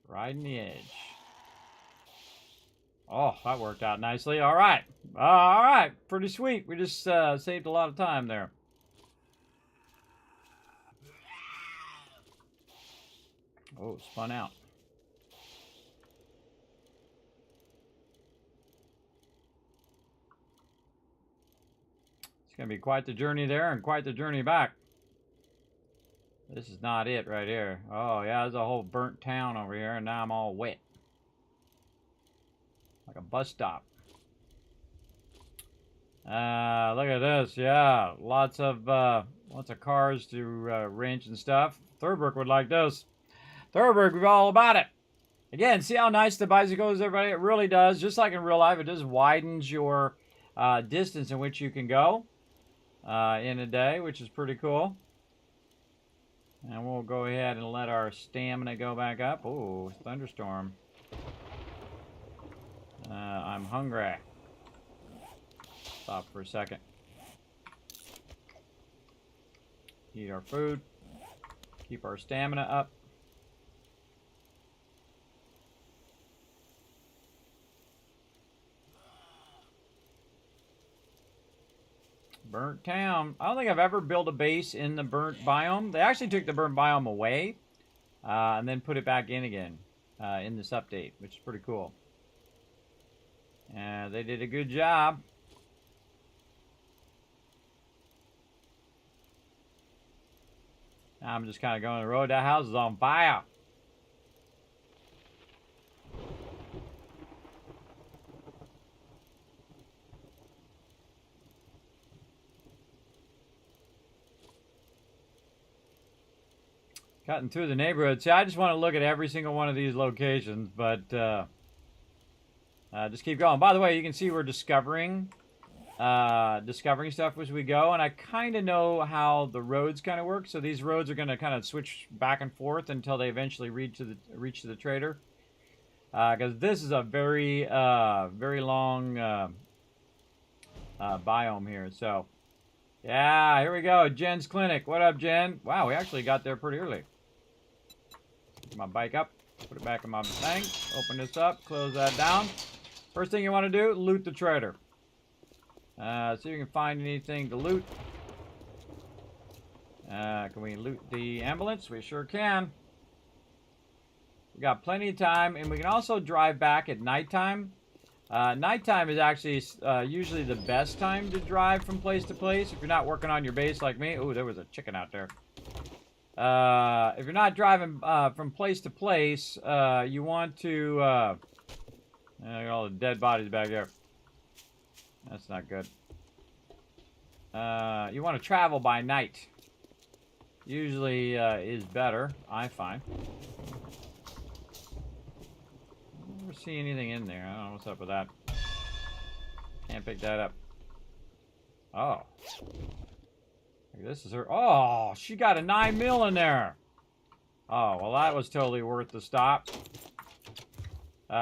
Riding the edge. Oh, that worked out nicely. All right. All right. Pretty sweet. We just saved a lot of time there. Oh, spun out. It's going to be quite the journey there and quite the journey back. This is not it right here. Oh, yeah, there's a whole burnt town over here, and now I'm all wet. Like a bus stop. Look at this. Yeah, lots of cars to rent and stuff. Thurberg would like this. Thurberg would be all about it. Again, see how nice the bicycle is, everybody? It really does. Just like in real life, it just widens your distance in which you can go in a day, which is pretty cool. And we'll go ahead and let our stamina go back up. Oh, thunderstorm. I'm hungry. Stop for a second. Eat our food. Keep our stamina up. Burnt town. I don't think I've ever built a base in the burnt biome. They actually took the burnt biome away and then put it back in again in this update, which is pretty cool. They did a good job. Now I'm just kind of going the road. That house is on fire. Cutting through the neighborhood. See, I just want to look at every single one of these locations, but just keep going. By the way, you can see we're discovering stuff as we go, and I kind of know how the roads kind of work. So these roads are going to kind of switch back and forth until they eventually reach to the trader. Because this is a very long biome here. So yeah, here we go. Jen's clinic. What up, Jen? Wow, we actually got there pretty early. Get my bike up, put it back in my thing, open this up, close that down. First thing you want to do, loot the trader. See if you can find anything to loot. Can we loot the ambulance? We sure can. We got plenty of time, and we can also drive back at nighttime. Nighttime is actually usually the best time to drive from place to place if you're not working on your base like me. Oh, there was a chicken out there. If you're not driving from place to place, you want to... got all the dead bodies back there. That's not good. You want to travel by night. Usually is better, I find. Never see anything in there. I don't know what's up with that. Can't pick that up. Oh. This is her. Oh, she got a 9mm in there. Oh, well, that was totally worth the stop.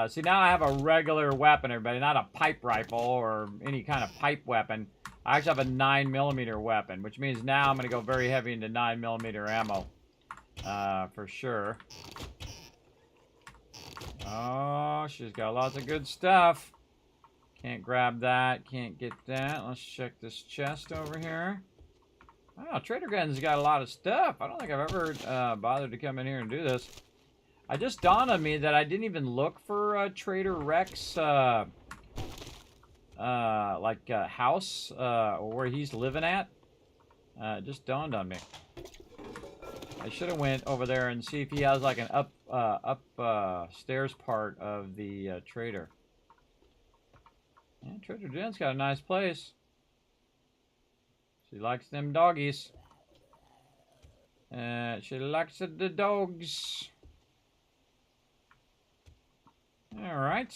See, now I have a regular weapon, everybody. Not a pipe rifle or any kind of pipe weapon. I actually have a 9mm weapon, which means now I'm going to go very heavy into 9mm ammo. For sure. Oh, she's got lots of good stuff. Can't grab that. Can't get that. Let's check this chest over here. Oh, Trader Gun's got a lot of stuff. I don't think I've ever bothered to come in here and do this. I just dawned on me that I didn't even look for Trader Rex, house or where he's living at. It just dawned on me. I should have went over there and see if he has like an upstairs part of the trader. Yeah, Trader Jen's got a nice place. She likes them doggies. She likes the dogs. All right.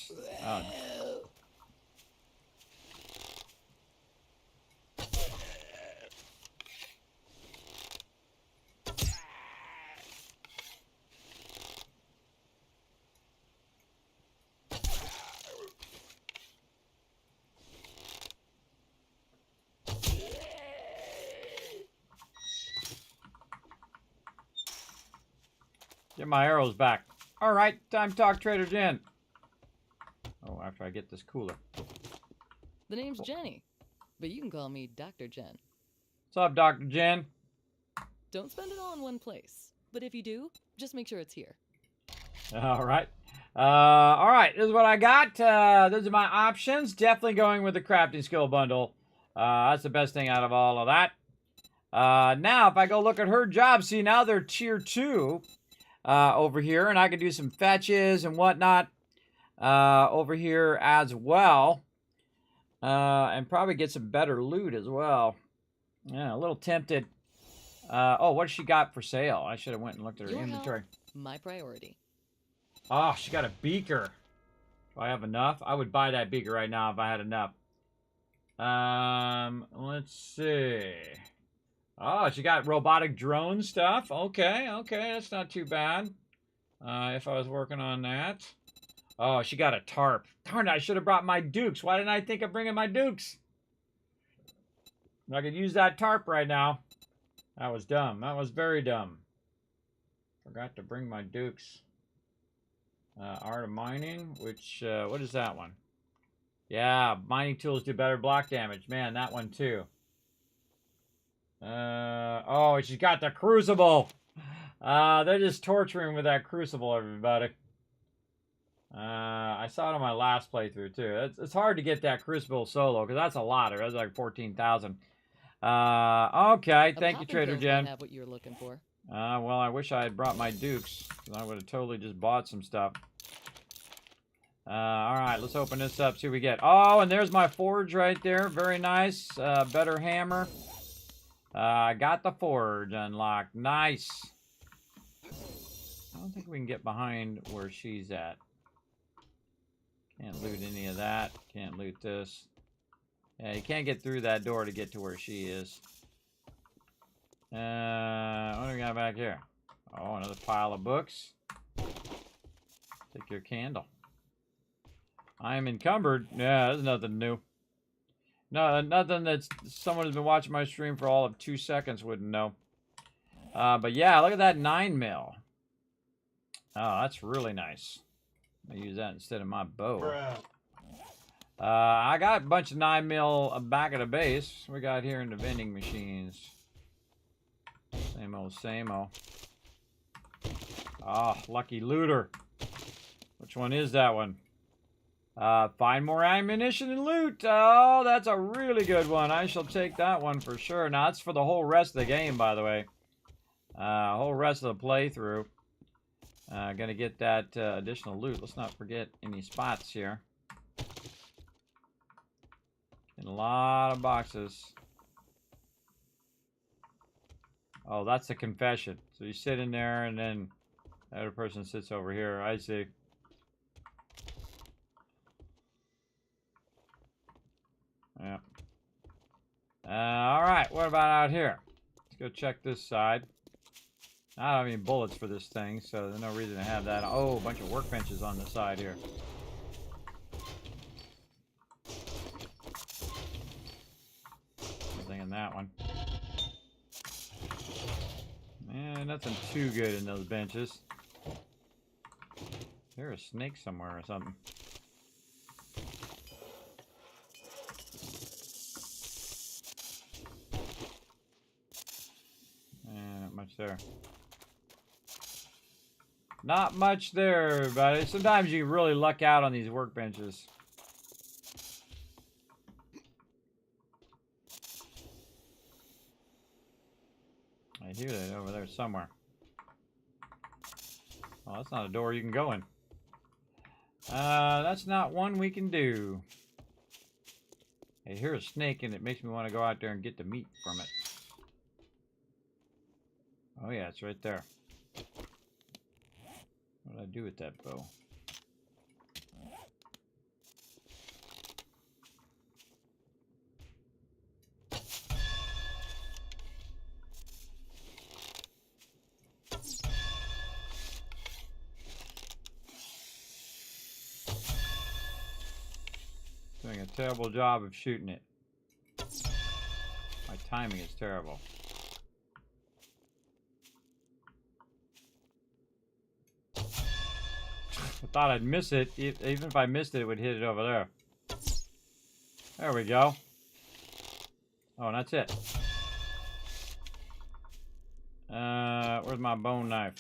Get my arrows back. All right, time to talk Trader Jen. Oh, after I get this cooler. The name's Jenny, but you can call me Dr. Jen. What's up, Dr. Jen? Don't spend it all in one place, but if you do, just make sure it's here. All right. All right, this is what I got. Those are my options. Definitely going with the crafting skill bundle. That's the best thing out of all of that. Now, if I go look at her job, see, now they're tier 2 over here, and I can do some fetches and whatnot over here as well, and probably get some better loot as well. Yeah, a little tempted. Oh, what does she got for sale? I should have went and looked at her Your inventory. health, my priority. Oh, she got a beaker. Do I have enough? I would buy that beaker right now if I had enough. Let's see. Oh, she got robotic drone stuff. Okay, that's not too bad. If I was working on that. Oh, she got a tarp. Darn it, I should have brought my dukes. Why didn't I think of bringing my dukes? I could use that tarp right now. That was dumb. That was very dumb. Forgot to bring my dukes. Art of mining, which, what is that one? Yeah, mining tools do better block damage. Man, that one too. Oh, she's got the crucible. They're just torturing with that crucible, everybody. I saw it on my last playthrough too. It's hard to get that crucible solo because that's a lot. That's like 14,000. Okay, thank you, Trader Jen. Have what you're looking for. Well, I wish I had brought my dukes. I would have totally just bought some stuff. All right, let's open this up, see what we get. Oh, and there's my forge right there. Very nice. Better hammer. I got the forge unlocked. Nice. I don't think we can get behind where she's at. Can't loot any of that. Can't loot this. Yeah, you can't get through that door to get to where she is. What do we got back here? Oh, another pile of books. Take your candle. I am encumbered. Yeah, there's nothing new. No, nothing that someone who's been watching my stream for all of 2 seconds wouldn't know. But yeah, look at that 9mm. Oh, that's really nice. I use that instead of my bow. I got a bunch of 9mm back at the base. We got here in the vending machines. Same old, same old. Oh, lucky looter. Which one is that one? Find more ammunition and loot. Oh, that's a really good one. I shall take that one for sure. Now, that's for the whole rest of the game, by the way. Whole rest of the playthrough. Gonna get that additional loot. Let's not forget any spots here. In a lot of boxes. Oh, that's the confession. So you sit in there and then the other person sits over here. I see. Yeah. Alright, what about out here? Let's go check this side. I don't have any bullets for this thing, so there's no reason to have that. Oh, a bunch of workbenches on the side here. Nothing in that one. Eh, nothing too good in those benches. There's a snake somewhere or something. Not much there. Not much there, everybody. Sometimes you really luck out on these workbenches. I hear that over there somewhere. Oh, that's not a door you can go in. That's not one we can do. I hear a snake and it makes me want to go out there and get the meat from it. Oh yeah, it's right there. What did I do with that bow? Doing a terrible job of shooting it. My timing is terrible. I thought I'd miss it. Even if I missed it, it would hit it over there. There we go. Oh, and that's it. Where's my bone knife?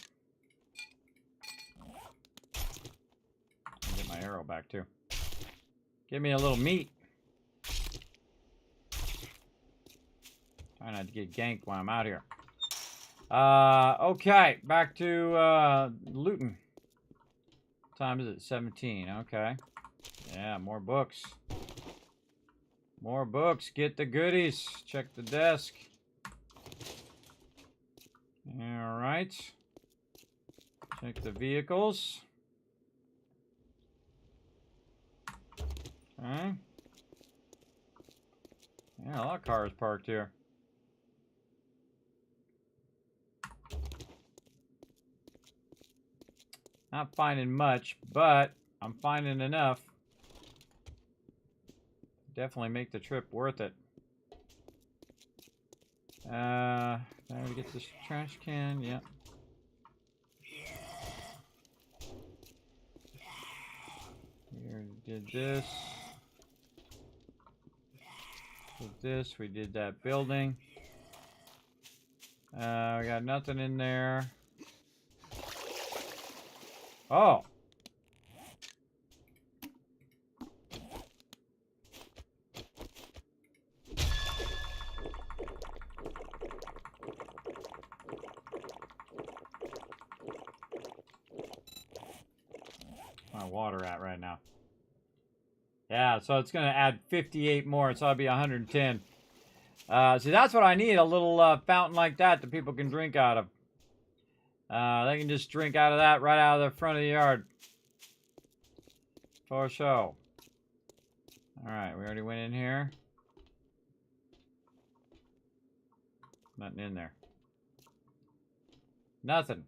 I'll get my arrow back too. Give me a little meat. Try not to get ganked while I'm out here. Okay, back to looting. What time is it? 17. Okay. Yeah, more books. More books. Get the goodies. Check the desk. All right. Check the vehicles. Okay. Yeah, a lot of cars parked here. Not finding much, but I'm finding enough. Definitely make the trip worth it. Now to get this trash can, yeah. We already did this. Did this, we did that building. We got nothing in there. Oh! My water at right now? Yeah, so it's going to add 58 more, so I'll be 110. See, that's what I need, a little fountain like that people can drink out of. They can just drink out of that right out of the front of the yard. For show. Alright, we already went in here. Nothing in there. Nothing.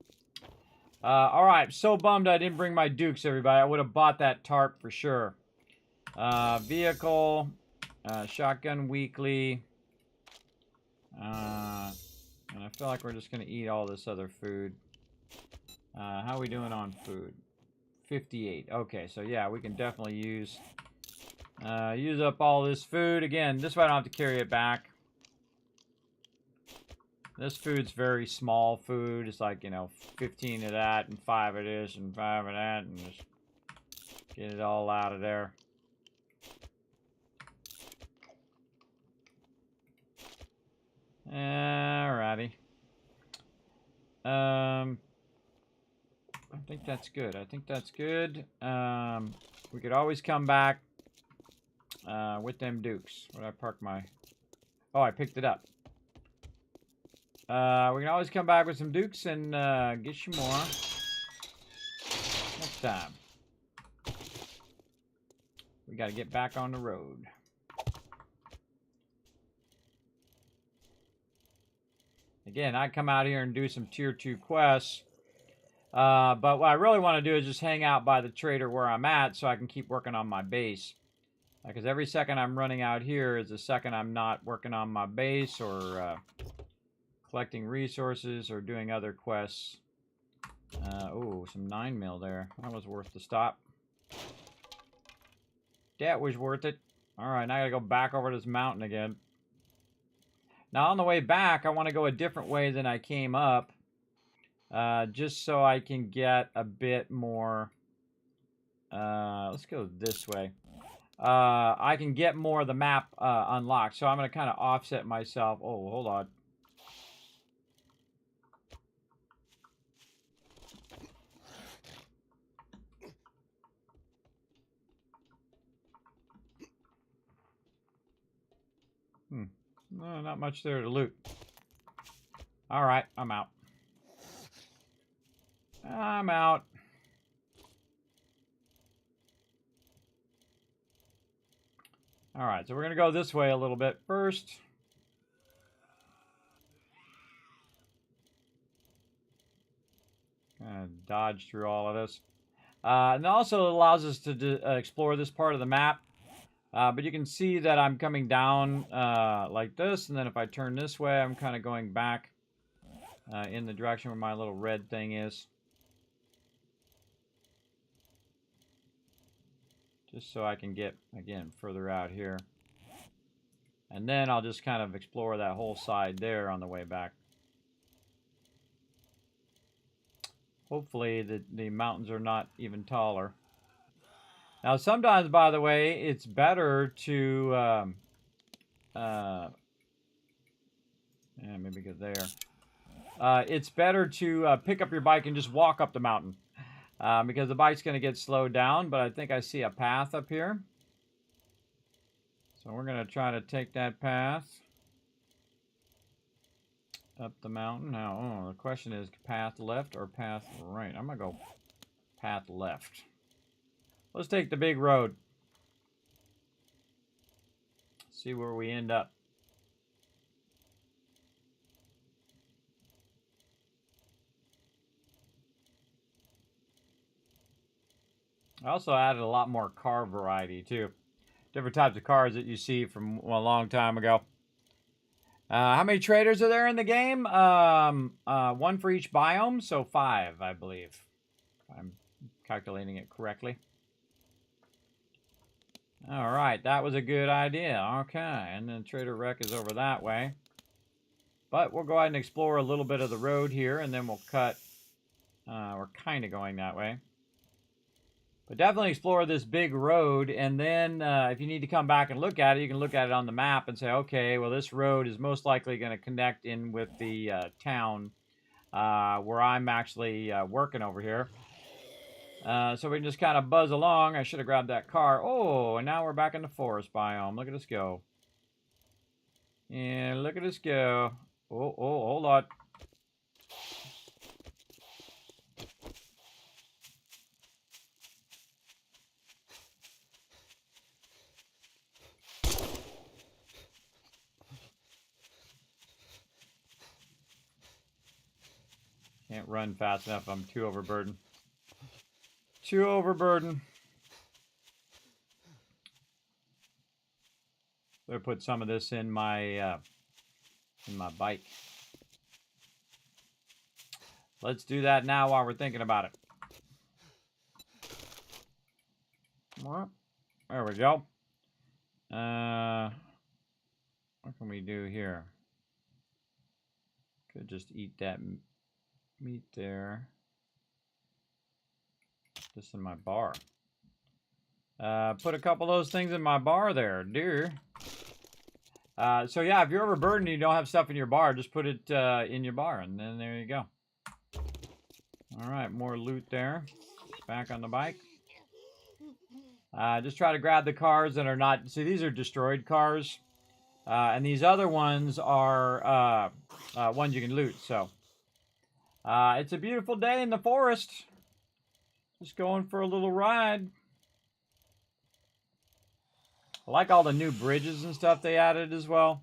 Alright, so bummed I didn't bring my dukes, everybody. I would have bought that tarp for sure. Vehicle. Shotgun weekly. And I feel like we're just going to eat all this other food. How are we doing on food? 58. Okay, so yeah, we can definitely use up all this food. Again, this way I don't have to carry it back. This food's very small food. It's like, you know, 15 of that and 5 of this and 5 of that and just get it all out of there. Alrighty. I think that's good. I think that's good. We could always come back with them dukes. Where did I park my... Oh, I picked it up. We can always come back with some dukes and get you more next time. We got to get back on the road. Again, I come out here and do some tier 2 quests. But what I really want to do is just hang out by the trader where I'm at so I can keep working on my base. Because every second I'm running out here is a second I'm not working on my base or collecting resources or doing other quests. Oh, some 9mm there. That was worth the stop. That was worth it. Alright, now I gotta go back over this mountain again. Now on the way back, I want to go a different way than I came up. Just so I can get a bit more... let's go this way. I can get more of the map unlocked. So I'm going to kind of offset myself. Oh, hold on. No, not much there to loot. Alright, I'm out. I'm out. Alright, so we're going to go this way a little bit first. Kind of dodge through all of this. And it also allows us to explore this part of the map. But you can see that I'm coming down like this, and then if I turn this way, I'm kind of going back in the direction where my little red thing is. Just so I can get, again, further out here. And then I'll just kind of explore that whole side there on the way back. Hopefully the mountains are not even taller. Now sometimes, by the way, it's better to Yeah, maybe go there. It's better to pick up your bike and just walk up the mountain. Because the bike's going to get slowed down, but I think I see a path up here. So we're going to try to take that path up the mountain. Now, the question is path left or path right? I'm going to go path left. Let's take the big road. See where we end up. I also added a lot more car variety too. Different types of cars that you see from a long time ago. How many traders are there in the game? One for each biome, so 5, I believe. If I'm calculating it correctly. All right, that was a good idea. Okay, and then Trader Wreck is over that way. But we'll go ahead and explore a little bit of the road here, and then we'll cut. We're kind of going that way. But definitely explore this big road, and then if you need to come back and look at it, you can look at it on the map and say, okay, well, this road is most likely going to connect in with the town where I'm actually working over here. So we can just kind of buzz along. I should have grabbed that car. Oh, and now we're back in the forest biome. Look at us go. Yeah, look at us go. Oh, hold on. Can't run fast enough. I'm too overburdened. Too overburdened. Better put some of this in my bike. Let's do that now while we're thinking about it. There we go. What can we do here? Could just eat that meat there. This in my bar. Put a couple of those things in my bar there, dear. So yeah, if you're overburdened and you don't have stuff in your bar, just put it in your bar, and then there you go. All right, more loot there. Back on the bike. Just try to grab the cars that are not... See, these are destroyed cars. And these other ones are ones you can loot, so... it's a beautiful day in the forest. Just going for a little ride. I like all the new bridges and stuff they added as well.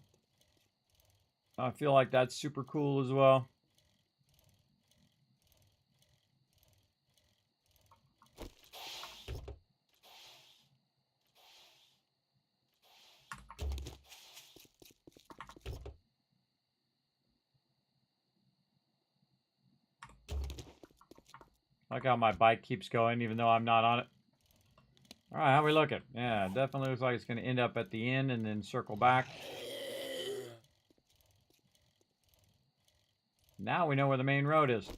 I feel like that's super cool as well. I like how my bike keeps going even though I'm not on it. All right, how we looking? Yeah, definitely looks like it's going to end up at the end and then circle back. Now we know where the main road is.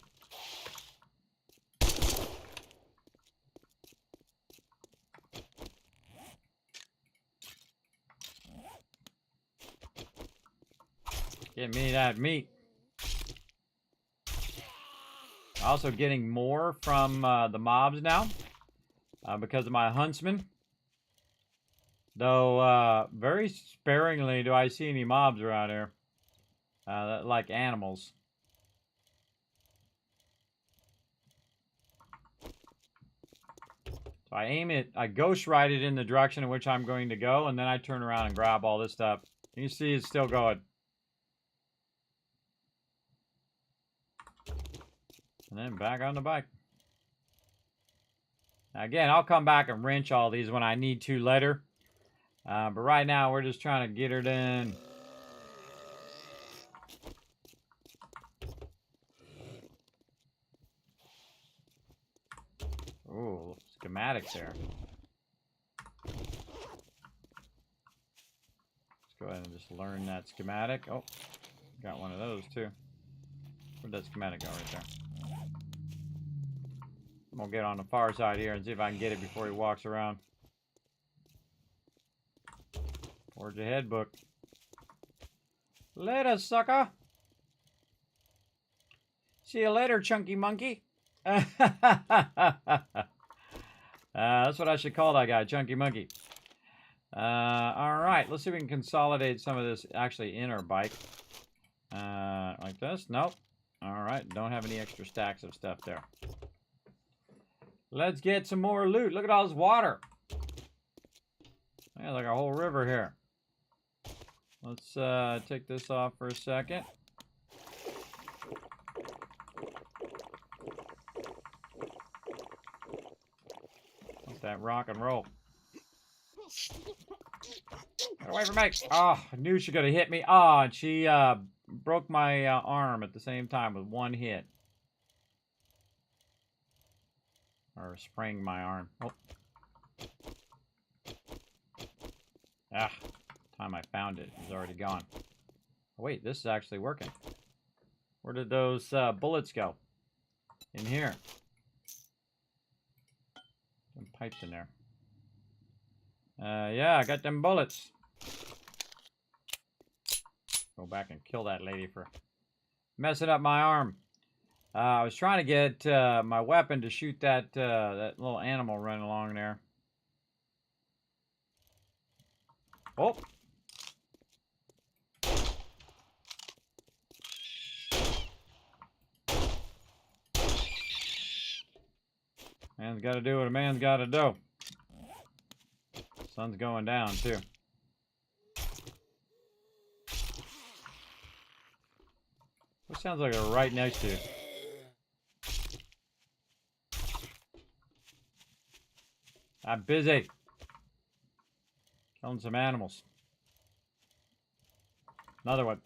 Get me that meat. Also getting more from the mobs now because of my huntsman. Though very sparingly do I see any mobs around here that like animals. So I aim it, I ghost ride it in the direction in which I'm going to go, and then I turn around and grab all this stuff. You see it's still going. And then back on the bike. Again, I'll come back and wrench all these when I need to later. But right now, we're just trying to get her done. Ooh, schematics there. Let's go ahead and just learn that schematic. Oh, got one of those too. Where'd that schematic go? Right there. I'm gonna get on the far side here and see if I can get it before he walks around. Forge ahead, book. Later, sucker. See you later, chunky monkey. That's what I should call that guy, chunky monkey. All right, let's see if we can consolidate some of this actually in our bike. Like this. Nope. All right, don't have any extra stacks of stuff there. Let's get some more loot. Look at all this water. Yeah, like a whole river here. Let's take this off for a second. What's that rock and roll? Get away from me! Oh, I knew she could have hit me. Oh, and she broke my arm at the same time with one hit. Or spraying my arm. Oh. Ah, time I found it, it was already gone. Oh, wait, this is actually working. Where did those bullets go? In here. Some pipes in there. Yeah, I got them bullets. Go back and kill that lady for messing up my arm. I was trying to get my weapon to shoot that that little animal running along there. Oh. Man's got to do what a man's got to do. Sun's going down, too. What sounds like they're right next to you? I'm busy. Killing some animals. Another one.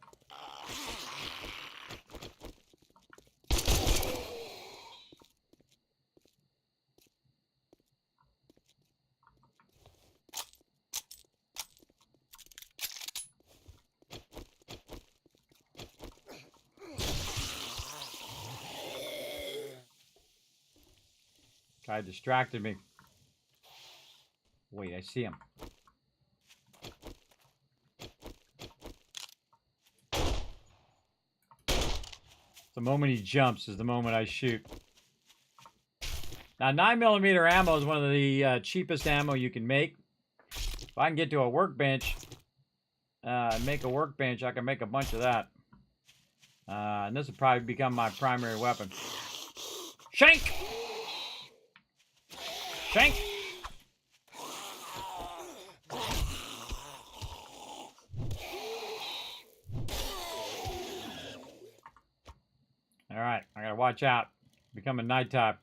Guy distracted me. Wait, I see him. The moment he jumps is the moment I shoot. Now, 9mm ammo is one of the cheapest ammo you can make. If I can get to a workbench, make a workbench, I can make a bunch of that. And this will probably become my primary weapon. Shank! Shank! All right, I gotta watch out. Becoming nighttime.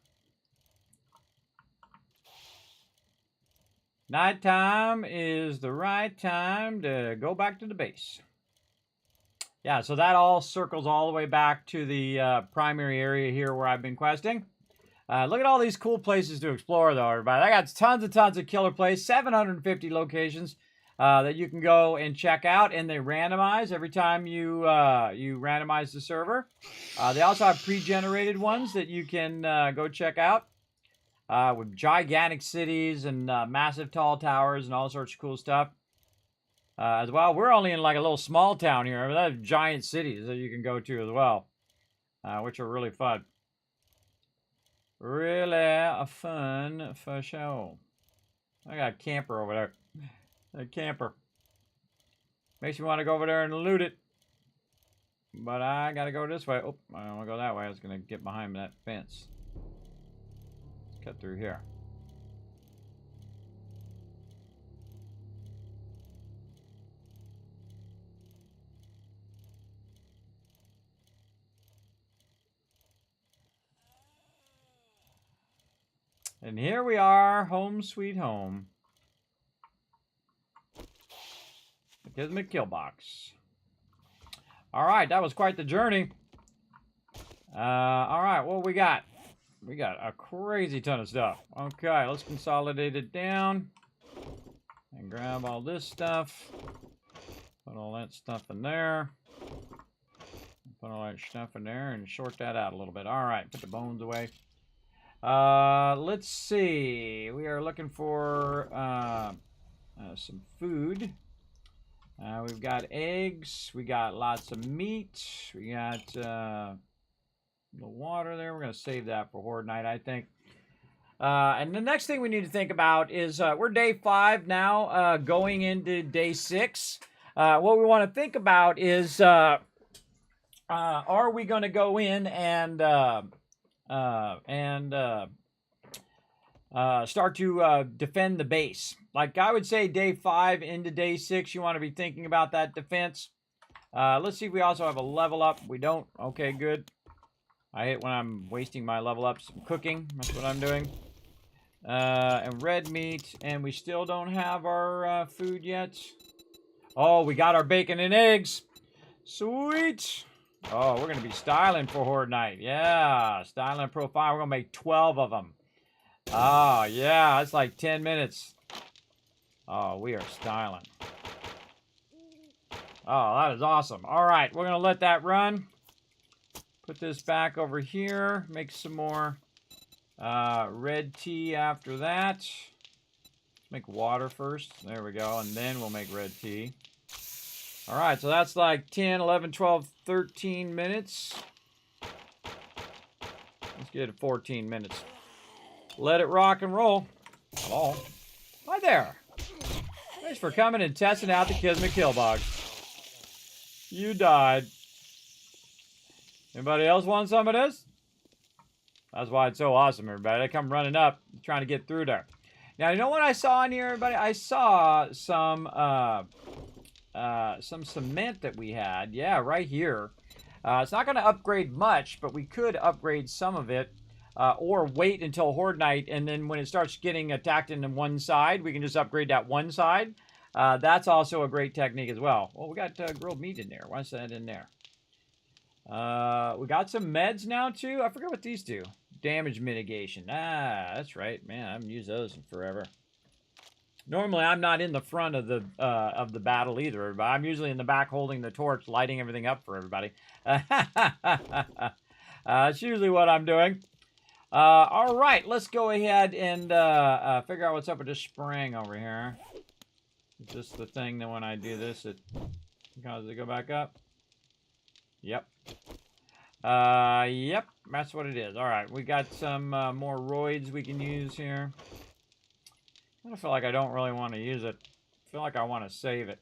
Nighttime is the right time to go back to the base. Yeah, so that all circles all the way back to the primary area here where I've been questing. Look at all these cool places to explore, though, everybody. I got tons and tons of killer places, 750 locations that you can go and check out, and they randomize every time you you randomize the server. They also have pre-generated ones that you can go check out with gigantic cities and massive tall towers and all sorts of cool stuff. As well, we're only in like a little small town here. They have giant cities that you can go to as well, which are really fun. Really fun for sure. I got a camper over there. A camper. Makes me want to go over there and loot it. But I gotta go this way. Oh, I don't want to go that way. I was gonna get behind that fence. Let's cut through here. And here we are, home sweet home. The Kismet kill box. All right, that was quite the journey. All right, what we got? We got a crazy ton of stuff. Okay, let's consolidate it down and grab all this stuff. Put all that stuff in there. Put all that stuff in there and short that out a little bit. All right, put the bones away. Let's see. We are looking for some food. We've got eggs. We got lots of meat. We got The water there. We're going to save that for Horde Night, I think. And the next thing we need to think about is we're day 5 now, going into day 6. What we want to think about is are we going to go in and start to defend the base? Like I would say day 5 into day 6, you want to be thinking about that defense. Let's see if we also have a level up. We don't. Okay, good. I hate when I'm wasting my level ups cooking. That's what I'm doing. And red meat. And we still don't have our food yet. Oh, we got our bacon and eggs. Sweet. Oh, we're going to be styling for Horde Night. Yeah, styling profile. We're going to make 12 of them. Oh, yeah, that's like 10 minutes. Oh, we are styling. Oh, that is awesome. All right, we're going to let that run. Put this back over here. Make some more red tea after that. Let's make water first. There we go. And then we'll make red tea. All right, so that's like 10, 11, 12, 13 minutes. Let's get it 14 minutes. Let it rock and roll. Hello. Hi there. Thanks for coming and testing out the Kismet kill box. You died. Anybody else want some of this? That's why it's so awesome, everybody. They come running up, trying to get through there. Now, you know what I saw in here, everybody? I saw some cement that we had. Yeah, right here. It's not going to upgrade much, but we could upgrade some of it. Or wait until Horde Night, and then when it starts getting attacked in one side, we can just upgrade that one side. That's also a great technique as well. Well, we got grilled meat in there. What's that in there? We got some meds now, too. I forget what these do. Damage mitigation. Ah, that's right. Man, I haven't used those in forever. Normally, I'm not in the front of the battle either, everybody. I'm usually in the back holding the torch, lighting everything up for everybody. That's usually what I'm doing. All right, let's go ahead and figure out what's up with this spring over here. Is this the thing that when I do this, it causes it to go back up? Yep. Yep, that's what it is. All right, we got some more roids we can use here. I feel like I don't really want to use it. I feel like I want to save it.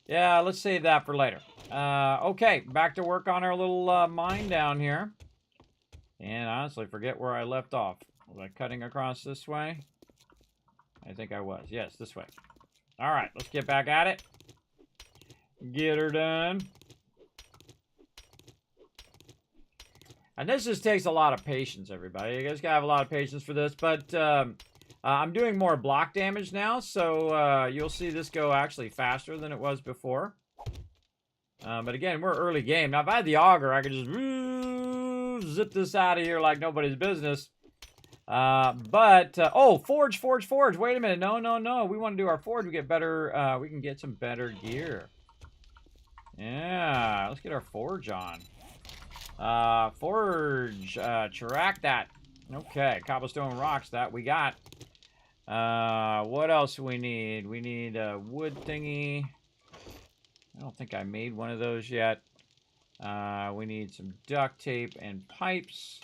Yeah, let's save that for later. Okay, back to work on our little mine down here. And honestly, forget where I left off. Was I cutting across this way? I think I was. Yes, this way. All right, let's get back at it. Get her done. And this just takes a lot of patience, everybody. You guys gotta have a lot of patience for this. But I'm doing more block damage now, so you'll see this go actually faster than it was before. But again, we're early game. Now, if I had the auger, I could just zip this out of here like nobody's business. Oh, forge. Wait a minute. No. We want to do our forge. We get better, we can get some better gear. Yeah, let's get our forge on. Forge, track that. Okay, cobblestone rocks, that we got. What else do we need? We need a wood thingy. I don't think I made one of those yet. We need some duct tape and pipes.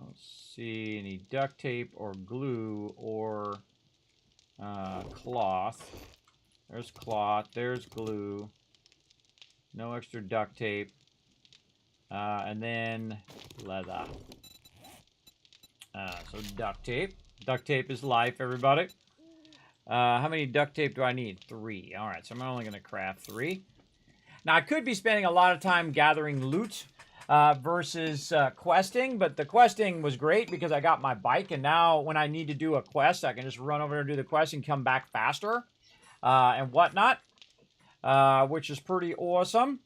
Let's see, any duct tape or glue or cloth. There's cloth, there's glue. No extra duct tape. And then leather. So duct tape. Duct tape is life, everybody. How many duct tape do I need? 3. All right, so I'm only going to craft 3. Now, I could be spending a lot of time gathering loot versus questing, but the questing was great because I got my bike, and now when I need to do a quest, I can just run over and do the quest and come back faster and whatnot, which is pretty awesome.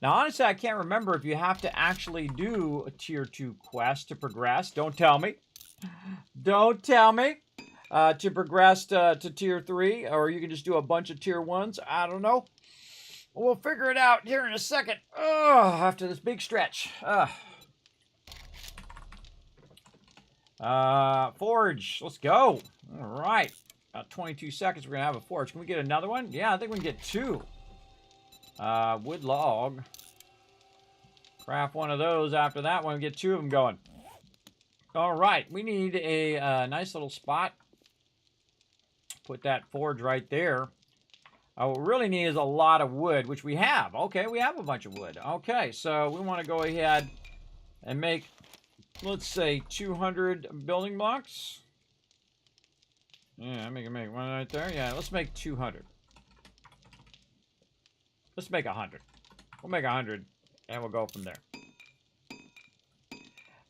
Now, honestly, I can't remember if you have to actually do a Tier 2 quest to progress. Don't tell me. Don't tell me. To progress to Tier 3, or you can just do a bunch of Tier 1s. I don't know. We'll figure it out here in a second. After this big stretch. Forge. Let's go. All right. About 22 seconds, we're going to have a forge. Can we get another one? Yeah, I think we can get 2. Wood log. Craft one of those after that one. Get 2 of them going. All right. We need a nice little spot. Put that forge right there. What we really need is a lot of wood, which we have. Okay, we have a bunch of wood. Okay, so we want to go ahead and make, let's say, 200 building blocks. Yeah, make one right there. Yeah, let's make 200. Let's make 100. We'll make 100, and we'll go from there.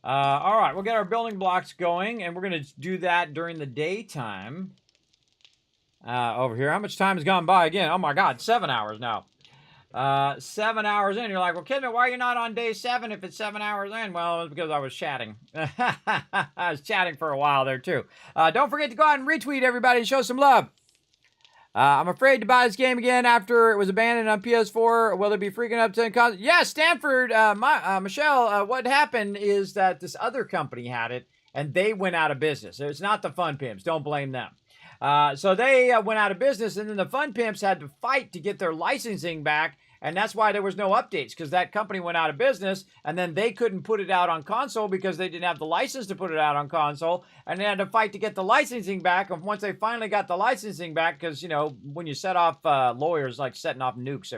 All right, we'll get our building blocks going, and we're going to do that during the daytime. Over here, how much time has gone by again? Oh my God, 7 hours now. 7 hours in, you're like, well, Kismet, why are you not on day 7 if it's 7 hours in? Well, it's because I was chatting. I was chatting for a while there too. Don't forget to go out and retweet everybody and show some love. I'm afraid to buy this game again after it was abandoned on PS4. Will it be freaking up to console? Yeah, Stanford, Michelle, what happened is that this other company had it and they went out of business. It's not the Fun Pimps. Don't blame them. So they went out of business, and then the Fun Pimps had to fight to get their licensing back, and that's why there was no updates, because that company went out of business, and then they couldn't put it out on console because they didn't have the license to put it out on console, and they had to fight to get the licensing back. And once they finally got the licensing back, because, you know, when you set off lawyers, like setting off nukes,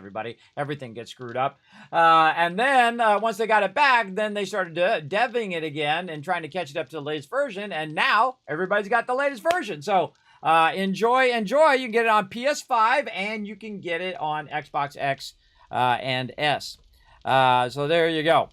everything gets screwed up. And then once they got it back, then they started deving it again and trying to catch it up to the latest version, and now everybody's got the latest version. So enjoy. You can get it on PS5 and you can get it on Xbox X and S. So there you go.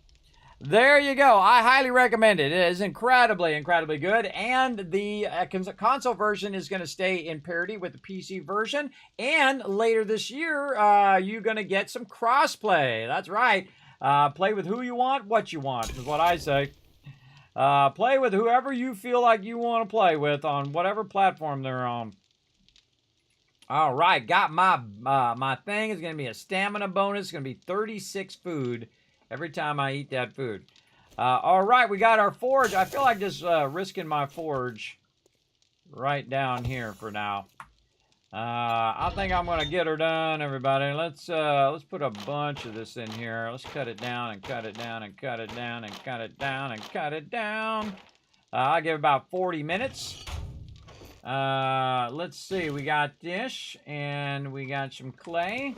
I highly recommend it. It is incredibly good. And the console version is going to stay in parity with the PC version. And later this year, you're going to get some crossplay. That's right. Play with who you want, what you want, is what I say. Play with whoever you feel like you want to play with on whatever platform they're on. All right, got my my thing. Is going to be a stamina bonus. It's going to be 36 food every time I eat that food. All right, we got our forge. I feel like just risking my forge right down here for now. I think I'm going to get her done, everybody. Let's put a bunch of this in here. Let's cut it down and cut it down and cut it down and cut it down and cut it down. I'll give about 40 minutes. Let's see. We got dish and we got some clay.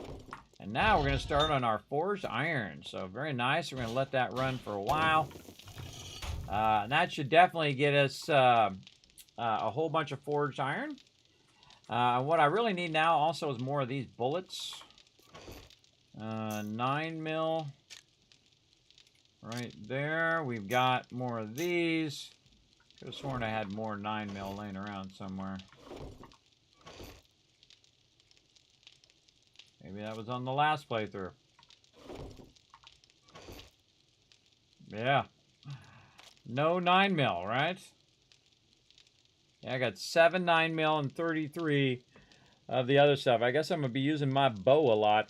And now we're going to start on our forged iron. So very nice. We're going to let that run for a while. And that should definitely get us a whole bunch of forged iron. What I really need now also is more of these bullets. 9 mil. Right there. We've got more of these. Could have sworn I had more 9 mil laying around somewhere. Maybe that was on the last playthrough. Yeah. No 9 mil, right? Yeah, I got 7 9 mil and 33 of the other stuff. I guess I'm going to be using my bow a lot.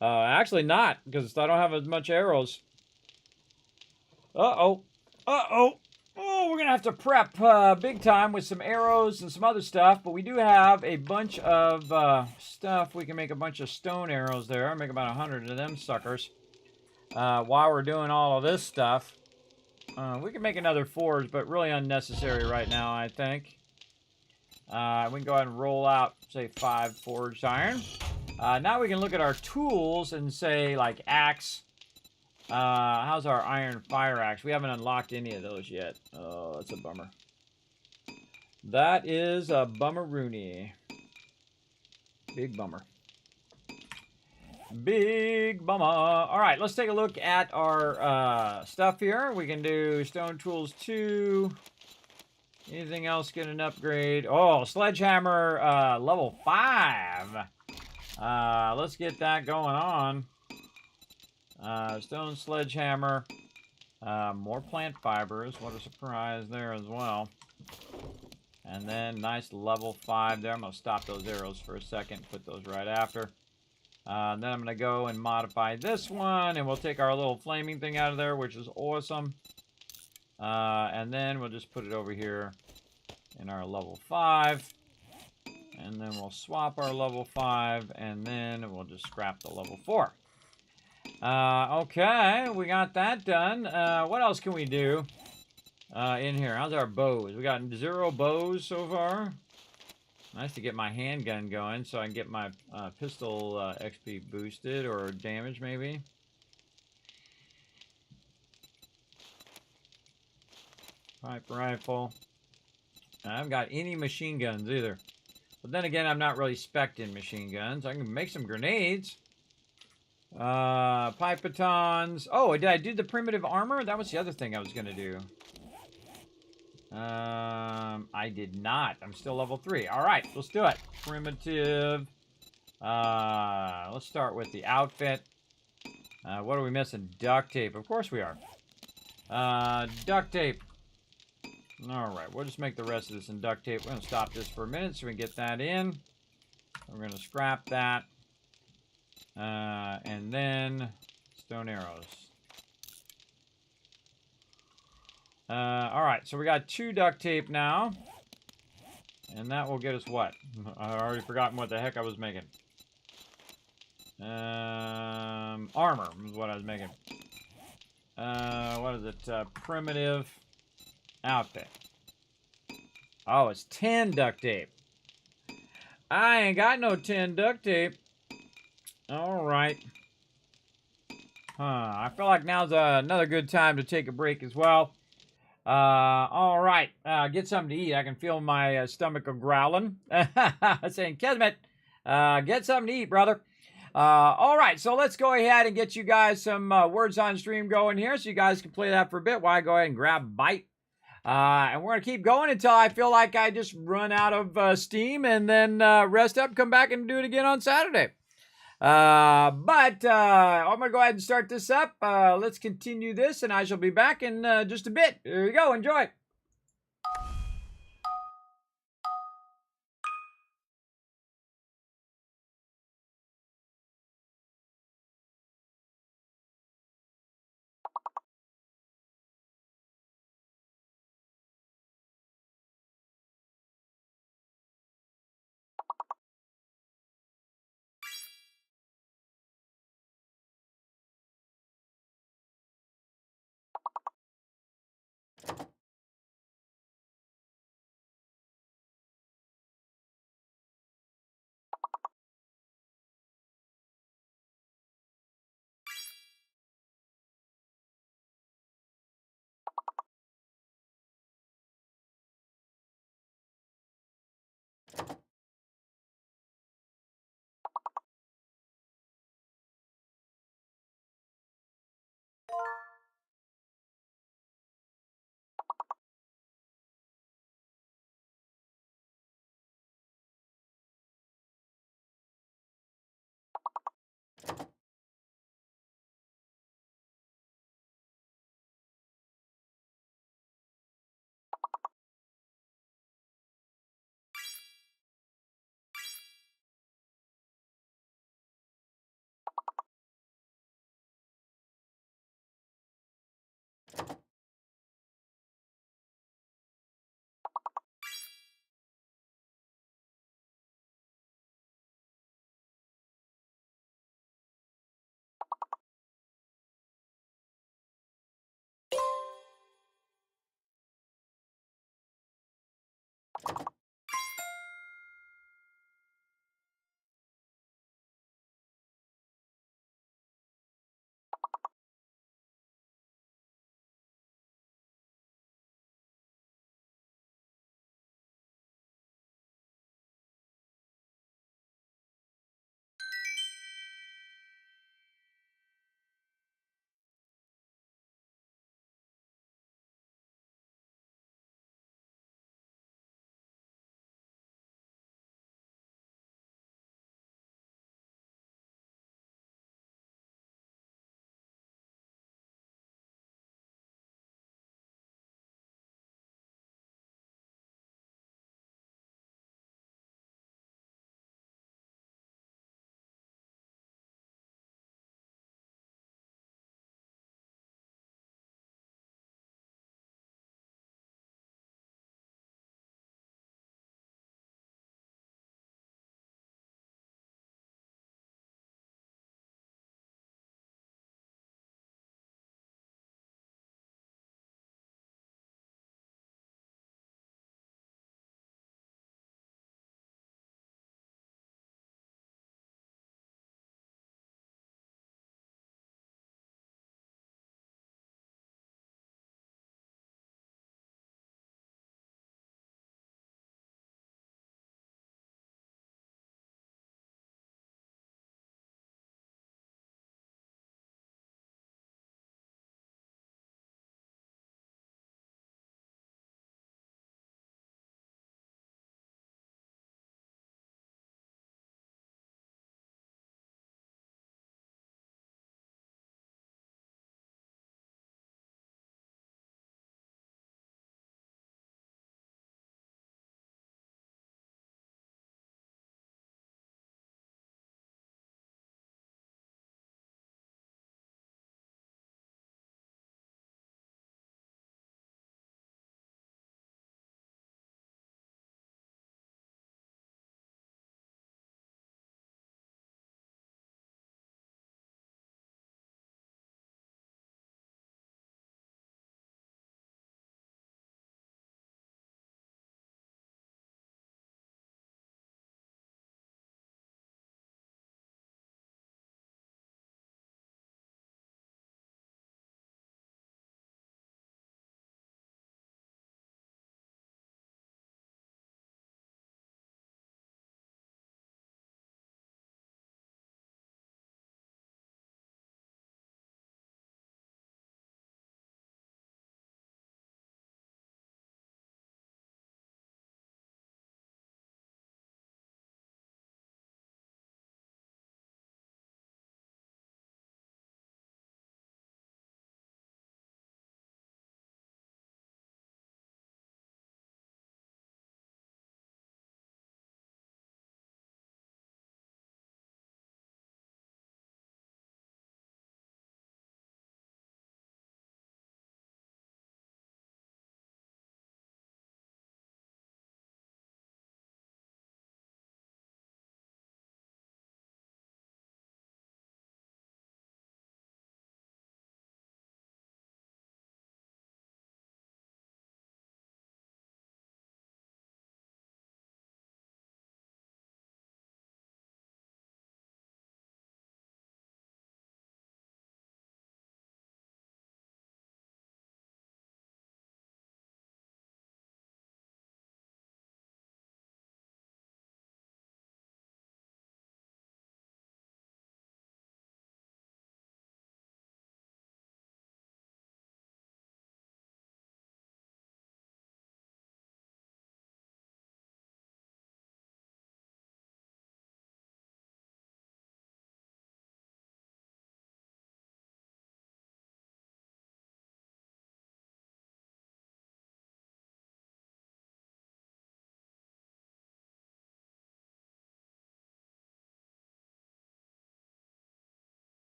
Actually not, because I don't have as much arrows. Uh-oh. Oh, we're going to have to prep big time with some arrows and some other stuff. But we do have a bunch of stuff. We can make a bunch of stone arrows there. Make about 100 of them suckers. While we're doing all of this stuff. We can make another forge, but really unnecessary right now, I think. We can go ahead and roll out, say, 5 forged iron. Now we can look at our tools and say, like, axe. How's our iron fire axe? We haven't unlocked any of those yet. Oh, that's a bummer. That is a bummer-rooney. Big bummer. Big bummer. All right, let's take a look at our stuff here. We can do stone tools 2. Anything else get an upgrade? Oh, sledgehammer level 5. Let's get that going on. Stone sledgehammer. More plant fibers. What a surprise there as well. And then nice level 5 there. I'm going to stop those arrows for a second. Put those right after. Then I'm going to go and modify this one. And we'll take our little flaming thing out of there, which is awesome. And then we'll just put it over here in our level 5. And then we'll swap our level 5. And then we'll just scrap the level 4. Okay, we got that done. What else can we do in here? How's our bows? We got 0 bows so far. Nice to get my handgun going so I can get my pistol XP boosted or damage maybe. Pipe rifle. I haven't got any machine guns either. But then again, I'm not really spec'd in machine guns. I can make some grenades. Pipe batons. Oh, did I do the primitive armor? That was the other thing I was going to do. I did not. I'm still level 3. All right, let's do it. Primitive. Let's start with the outfit. What are we missing? Duct tape. Of course we are. Duct tape. All right, we'll just make the rest of this in duct tape. We're going to stop this for a minute so we can get that in. We're going to scrap that. And then stone arrows. All right, so we got 2 duct tape now. And that will get us what? I already forgotten what the heck I was making. Armor is what I was making. What is it? Primitive outfit. Oh, it's 10 duct tape. I ain't got no 10 duct tape. All right. I feel like now's another good time to take a break as well. All right. Get something to eat. I can feel my stomach growling. Saying, Kismet, get something to eat, brother. All right. So let's go ahead and get you guys some words on stream going here so you guys can play that for a bit while I go ahead and grab a bite. And we're going to keep going until I feel like I just run out of steam and then rest up, come back and do it again on Saturday. I'm going to go ahead and start this up. Let's continue this, and I shall be back in just a bit. Here you go. Enjoy.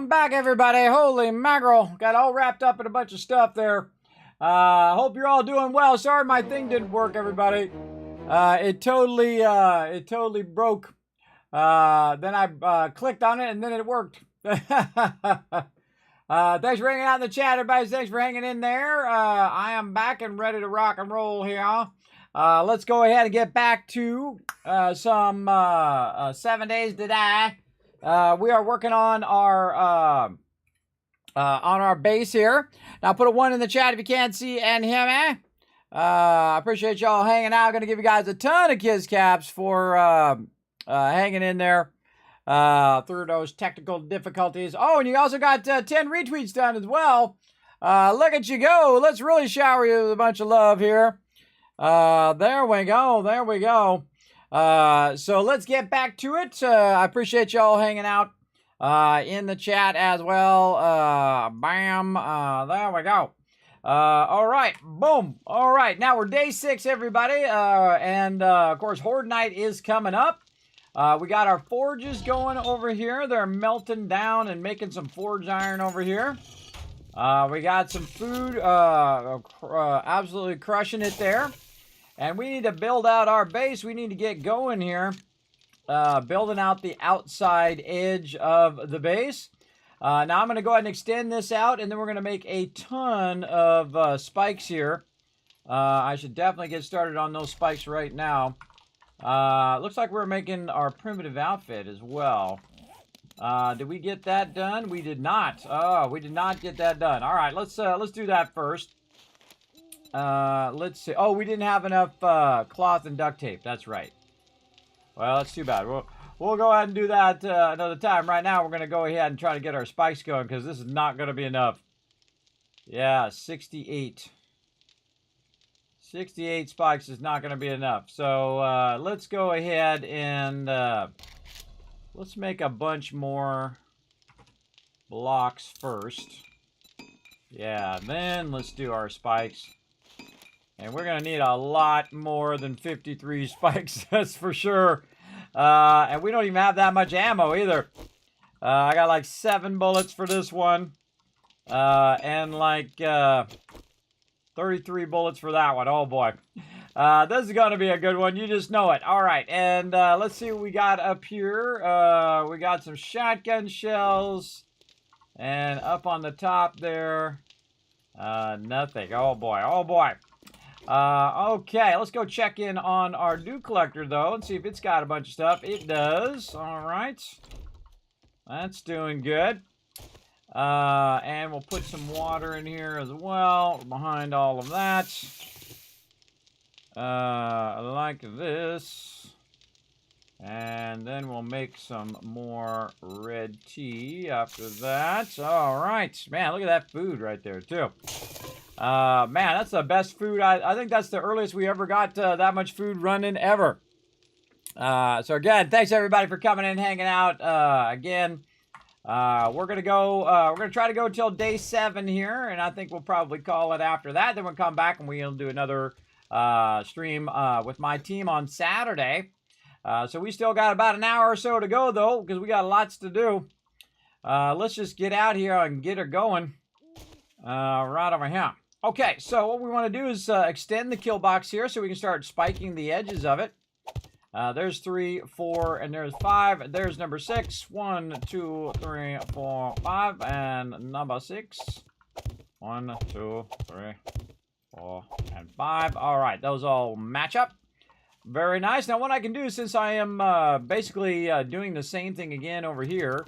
Welcome back, everybody. Holy mackerel. Got all wrapped up in a bunch of stuff there. Hope you're all doing well. Sorry my thing didn't work, everybody. It totally broke. Then I clicked on it and then it worked. Thanks for hanging out in the chat, everybody. Thanks for hanging in there. I am back and ready to rock and roll here. Let's go ahead and get back to some 7 Days to Die. We are working on our base here. Now put a 1 in the chat if you can't see and hear me. I appreciate y'all hanging out. Going to give you guys a ton of kiss caps for hanging in there through those technical difficulties. Oh, and you also got 10 retweets done as well. Look at you go. Let's really shower you with a bunch of love here. There we go. There we go. So let's get back to it. I appreciate y'all hanging out in the chat as well. Bam. There we go. All right. Boom. All right. Now we're day 6, everybody. And of course, Horde Night is coming up. We got our forges going over here. They're melting down and making some forge iron over here. We got some food, absolutely crushing it there. And we need to build out our base. We need to get going here. Building out the outside edge of the base. Now I'm going to go ahead and extend this out, and then we're going to make a ton of spikes here. I should definitely get started on those spikes right now. Looks like we're making our primitive outfit as well. Did we get that done? We did not. Oh, we did not get that done. All right, let's do that first. Let's see. Oh, we didn't have enough cloth and duct tape. That's right. Well, that's too bad. We'll go ahead and do that another time. Right now, we're going to go ahead and try to get our spikes going because this is not going to be enough. Yeah, 68. 68 spikes is not going to be enough. So let's go ahead and let's make a bunch more blocks first. Yeah, then let's do our spikes. And we're going to need a lot more than 53 spikes, that's for sure. And we don't even have that much ammo either. I got like 7 bullets for this one. And like 33 bullets for that one. Oh boy. This is going to be a good one. You just know it. All right. And let's see what we got up here. We got some shotgun shells. And up on the top there, nothing. Oh boy. Oh boy. Okay, let's go check in on our dew collector, though, and see if it's got a bunch of stuff. It does. All right. That's doing good. And we'll put some water in here as well, behind all of that. Like this. And then we'll make some more red tea after that. All right. Man, look at that food right there, too. Man, that's the best food. I think that's the earliest we ever got that much food running ever. So again, thanks everybody for coming in, hanging out. Again, we're gonna try to go till day 7 here, and I think we'll probably call it after that. Then we'll come back and we'll do another stream with my team on Saturday. So we still got about an hour or so to go though, because we got lots to do. Let's just get out here and get her going. Right over here. Okay, so what we want to do is extend the kill box here so we can start spiking the edges of it. There's 3, 4, and there's 5. There's number 6. 1, 2, 3, 4, 5, and number 6. 1, 2, 3, 4, and 5. All right, those all match up. Very nice. Now, what I can do, since I am basically doing the same thing again over here,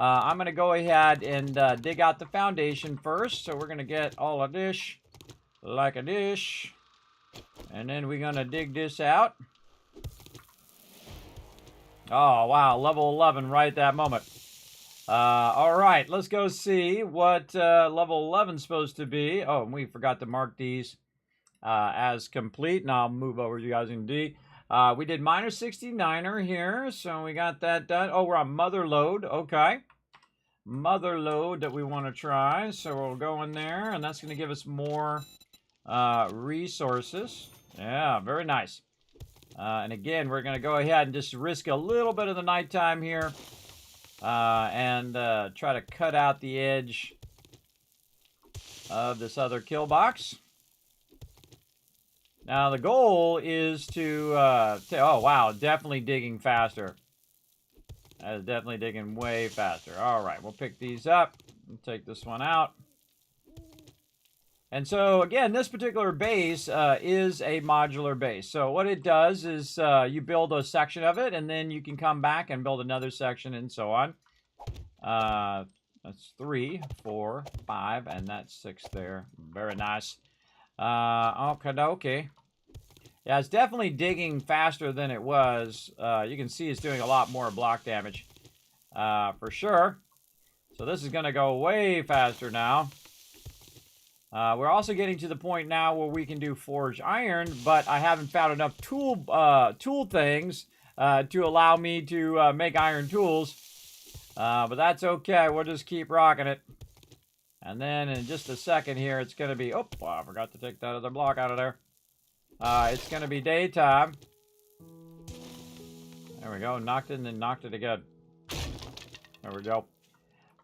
I'm going to go ahead and dig out the foundation first. So we're going to get all of this like a dish. And then we're going to dig this out. Oh, wow. Level 11 right that moment. All right. Let's go see what level 11 is supposed to be. Oh, and we forgot to mark these as complete. And I'll move over to you guys in D. We did minor 69er here. So we got that done. Oh, we're on mother load. Okay. Mother load that we want to try. So we'll go in there. And that's going to give us more resources. Yeah, very nice. And again, we're going to go ahead and just risk a little bit of the nighttime here. and try to cut out the edge of this other kill box. Now the goal is to, oh wow, definitely digging faster. That is definitely digging way faster. All right, we'll pick these up and take this one out. And so again, this particular base is a modular base. So what it does is you build a section of it, and then you can come back and build another section and so on. That's 3, 4, 5, and that's 6 there. Very nice. Okay. Yeah, it's definitely digging faster than it was. You can see it's doing a lot more block damage, for sure. So this is going to go way faster now. We're also getting to the point now where we can do forged iron, but I haven't found enough tool things to allow me to make iron tools. But that's okay. We'll just keep rocking it. And then in just a second here, it's going to be... Oh, I forgot to take that other block out of there. It's going to be daytime. There we go. Knocked it and then knocked it again. There we go.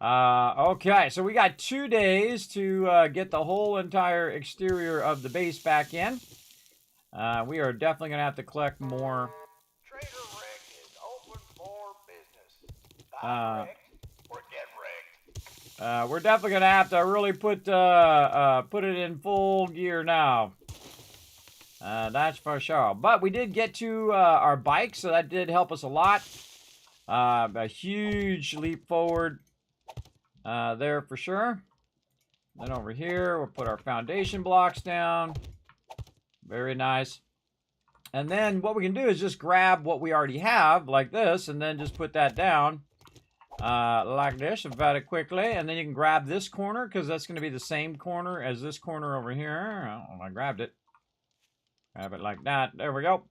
Okay, so we got 2 days to get the whole entire exterior of the base back in. We are definitely going to have to collect more. Trader Rick is open for business. Buy wrecked or get wrecked. We're definitely going to have to really put it in full gear now. That's for sure. But we did get to our bike, so that did help us a lot. A huge leap forward there for sure. Then over here, we'll put our foundation blocks down. Very nice. And then what we can do is just grab what we already have, like this, and then just put that down like this very quickly. And then you can grab this corner, because that's going to be the same corner as this corner over here. I don't know if I grabbed it. Grab it like that. There we go.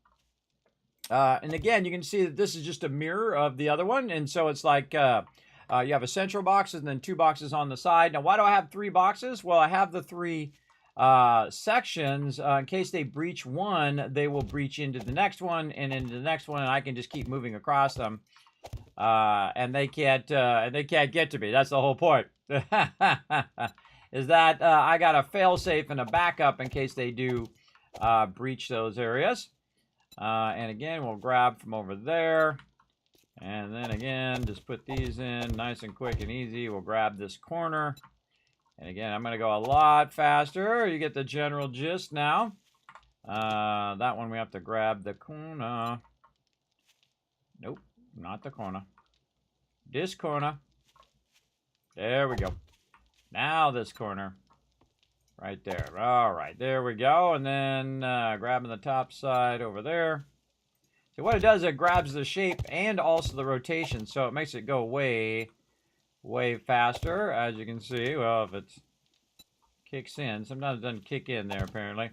And again, you can see that this is just a mirror of the other one. And so it's like you have a central box and then 2 boxes on the side. Now, why do I have 3 boxes? Well, I have the 3 sections. In case they breach one, they will breach into the next one and into the next one, and I can just keep moving across them. And they can't get to me. That's the whole point. Is that I got a fail-safe and a backup in case they do breach those areas. And again, we'll grab from over there. And then again, just put these in nice and quick and easy. We'll grab this corner. And again, I'm going to go a lot faster. You get the general gist now. That one we have to grab the corner. Nope, not the corner. This corner. There we go. Now this corner. Right there. All right, there we go. And then grabbing the top side over there. So what it does, it grabs the shape and also the rotation, so it makes it go way, way faster, as you can see. Well, if it kicks in. Sometimes it doesn't kick in there, apparently.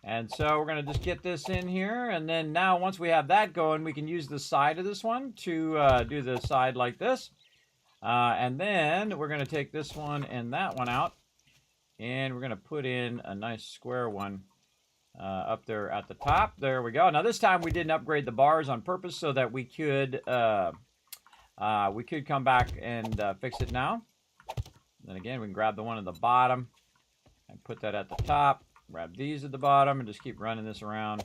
And so we're going to just get this in here, and then now once we have that going, we can use the side of this one to do the side like this. And then we're going to take this one and that one out, and we're going to put in a nice square one up there at the top. There we go. Now this time we didn't upgrade the bars on purpose so that we could come back and fix it now. Then again, we can grab the one at the bottom and put that at the top. Grab these at the bottom and just keep running this around.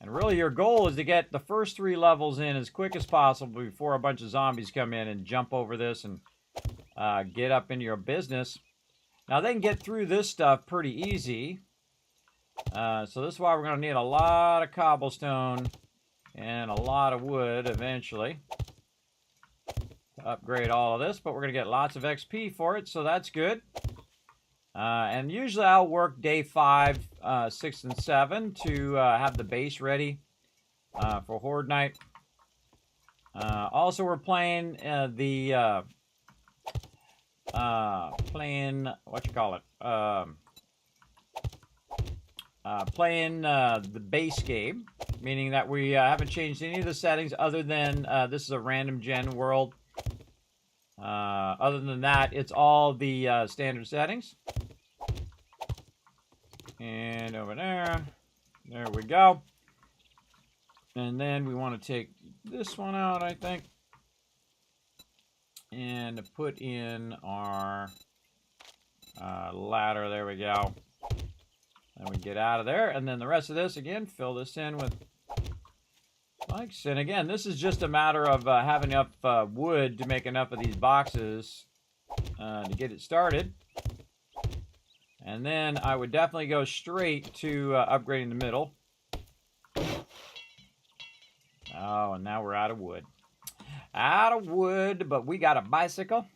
And really your goal is to get the first 3 levels in as quick as possible before a bunch of zombies come in and jump over this and get up into your business. Now they can get through this stuff pretty easy. So this is why we're going to need a lot of cobblestone and a lot of wood eventually to upgrade all of this. But we're going to get lots of XP for it, so that's good. And usually I'll work day 5, 6, and 7 to have the base ready for Horde night. Also, we're playing the base game, meaning that we haven't changed any of the settings other than this is a random gen world. Other than that, it's all the standard settings. And over there, there we go. And then we want to take this one out, I think. And put in our ladder. There we go. And we get out of there. And then the rest of this, again, fill this in with spikes. And again, this is just a matter of having enough wood to make enough of these boxes to get it started. And then I would definitely go straight to upgrading the middle. Oh, and now we're out of wood. Out of wood, but we got a bicycle.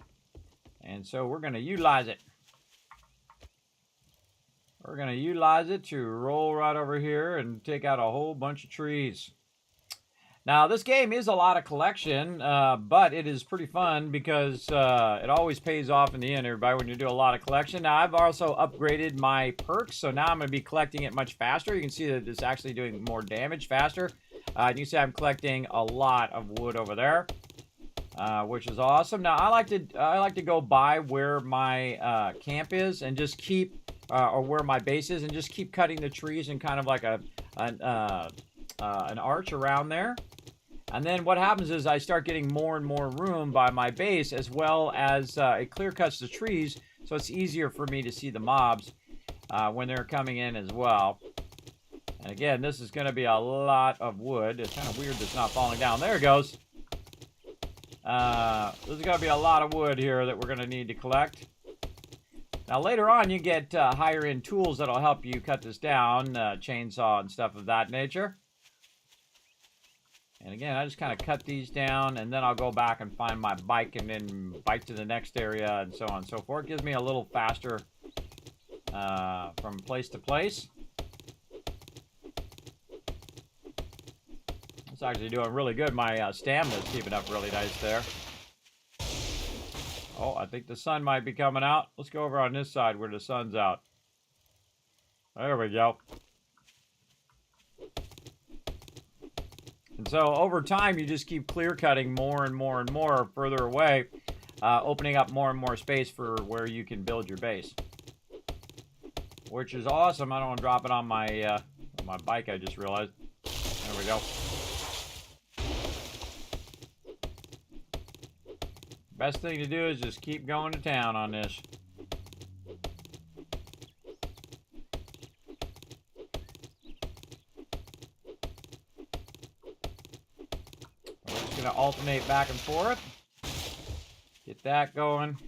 And so we're going to utilize it. We're going to utilize it to roll right over here and take out a whole bunch of trees. Now, this game is a lot of collection, but it is pretty fun because it always pays off in the end, everybody, when you do a lot of collection. Now, I've also upgraded my perks, so now I'm going to be collecting it much faster. You can see that it's actually doing more damage faster. You can see I'm collecting a lot of wood over there, which is awesome. Now, I like to go by where my camp is and just keep, or where my base is, and just keep cutting the trees in kind of like an arch around there. And then what happens is I start getting more and more room by my base, as well as it clear cuts the trees, so it's easier for me to see the mobs when they're coming in as well. And again, this is going to be a lot of wood. It's kind of weird that it's not falling down. There it goes. This is going to be a lot of wood here that we're going to need to collect. Now later on you get higher end tools that'll help you cut this down, chainsaw and stuff of that nature. And again, I just kind of cut these down, and then I'll go back and find my bike and then bike to the next area and so on and so forth. It gives me a little faster from place to place. It's actually doing really good. My stamina is keeping up really nice there. Oh, I think the sun might be coming out. Let's go over on this side where the sun's out. There we go. And so over time, you just keep clear cutting more and more and more further away, opening up more and more space for where you can build your base. Which is awesome. I don't want to drop it on my bike, I just realized. There we go. Best thing to do is just keep going to town on this. We're just going to alternate back and forth. Get that going.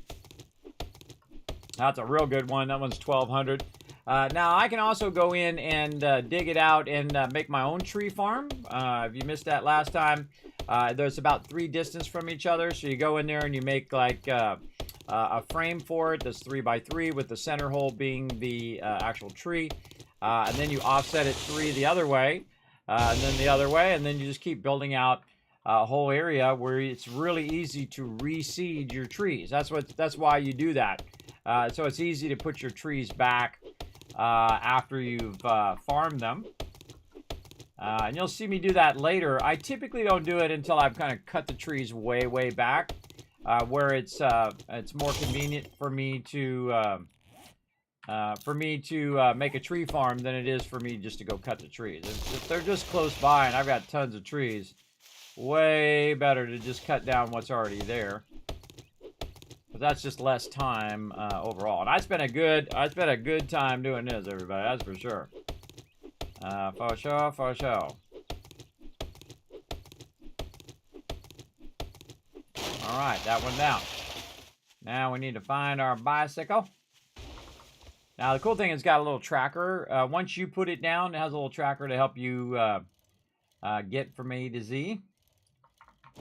That's a real good one. That one's 1200. Now, I can also go in and dig it out and make my own tree farm. If you missed that last time, there's about 3 distance from each other. So you go in there and you make like a frame for it that's 3 by 3 with the center hole being the actual tree. And then you offset it 3 the other way, and then the other way, and then you just keep building out a whole area where it's really easy to reseed your trees. That's why you do that. So it's easy to put your trees back after you've farmed them. And you'll see me do that later. I typically don't do it until I've kind of cut the trees way, way back, where it's more convenient for me to make a tree farm than it is for me just to go cut the trees. If they're just close by and I've got tons of trees, way better to just cut down what's already there. But that's just less time overall. And I spent a good time doing this, everybody. That's for sure. For sure, for sure. All right, that one down. Now we need to find our bicycle. Now the cool thing is it's got a little tracker. Once you put it down, it has a little tracker to help you get from A to Z.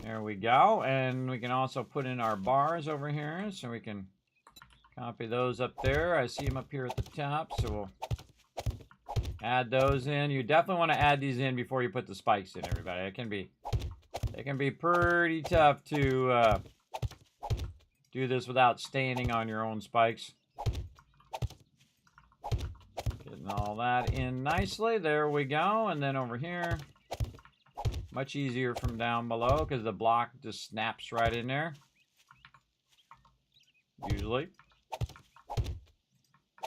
There we go. And we can also put in our bars over here, so we can copy those up there. I see them up here at the top, so we'll add those in. You definitely want to add these in before you put the spikes in, everybody. It can be pretty tough to do this without standing on your own spikes. Getting all that in nicely. There we go. And then over here, much easier from down below because the block just snaps right in there. Usually.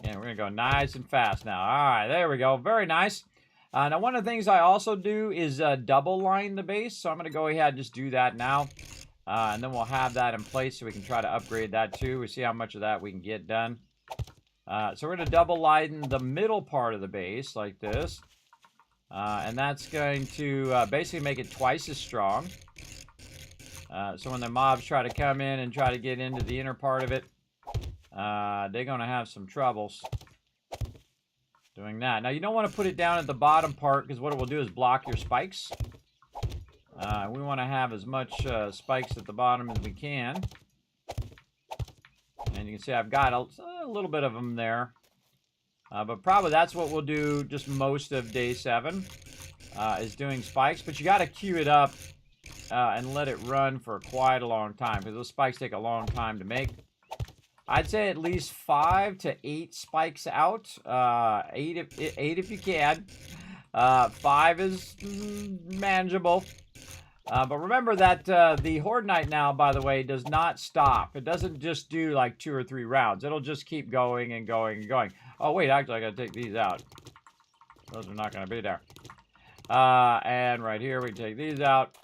And we're going to go nice and fast now. All right, there we go. Very nice. Now, one of the things I also do is double line the base. So I'm going to go ahead and just do that now. And then we'll have that in place so we can try to upgrade that too. We see how much of that we can get done. So we're going to double lighten the middle part of the base like this. And that's going to basically make it twice as strong. So when the mobs try to come in and try to get into the inner part of it, they're going to have some troubles doing that. Now, you don't want to put it down at the bottom part because what it will do is block your spikes. We want to have as much spikes at the bottom as we can. And you can see I've got a little bit of them there. But probably that's what we'll do just most of day 7 is doing spikes. But you got to queue it up and let it run for quite a long time because those spikes take a long time to make. I'd say at least 5 to 8 spikes out. 8 if you can. 5 is manageable. But remember that the Horde Night now, by the way, does not stop. It doesn't just do like 2 or 3 rounds. It'll just keep going and going and going. Oh, wait, actually, I got to take these out. Those are not going to be there. And right here, we take these out.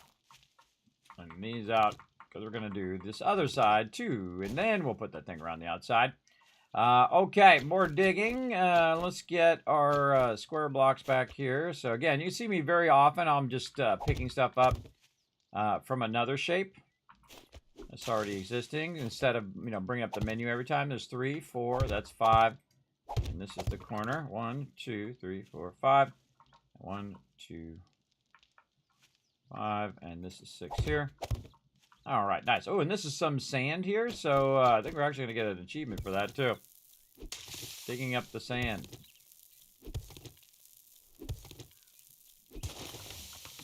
And these out. Because we're going to do this other side, too. And then we'll put that thing around the outside. Okay, more digging. Let's get our square blocks back here. So, again, you see me very often. I'm just picking stuff up from another shape that's already existing. Instead of, bringing up the menu every time. There's 3, 4, that's 5. And this is the corner. 1, 2, 3, 4, 5. 1, 2, 5. And this is 6 here. All right, nice. Oh, and this is some sand here. So I think we're actually going to get an achievement for that, too. Digging up the sand.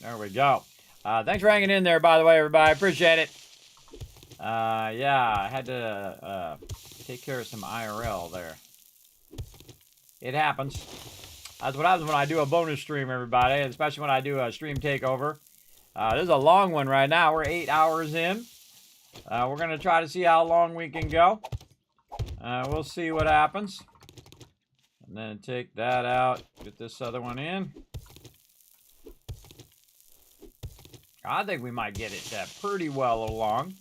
There we go. Thanks for hanging in there, by the way, everybody. Appreciate it. Yeah, I had to take care of some IRL there. It happens. That's what happens when I do a bonus stream, everybody, especially when I do a stream takeover. This is a long one right now. We're 8 hours in. We're going to try to see how long we can go. We'll see what happens. And then take that out. Get this other one in. I think we might get it pretty well along.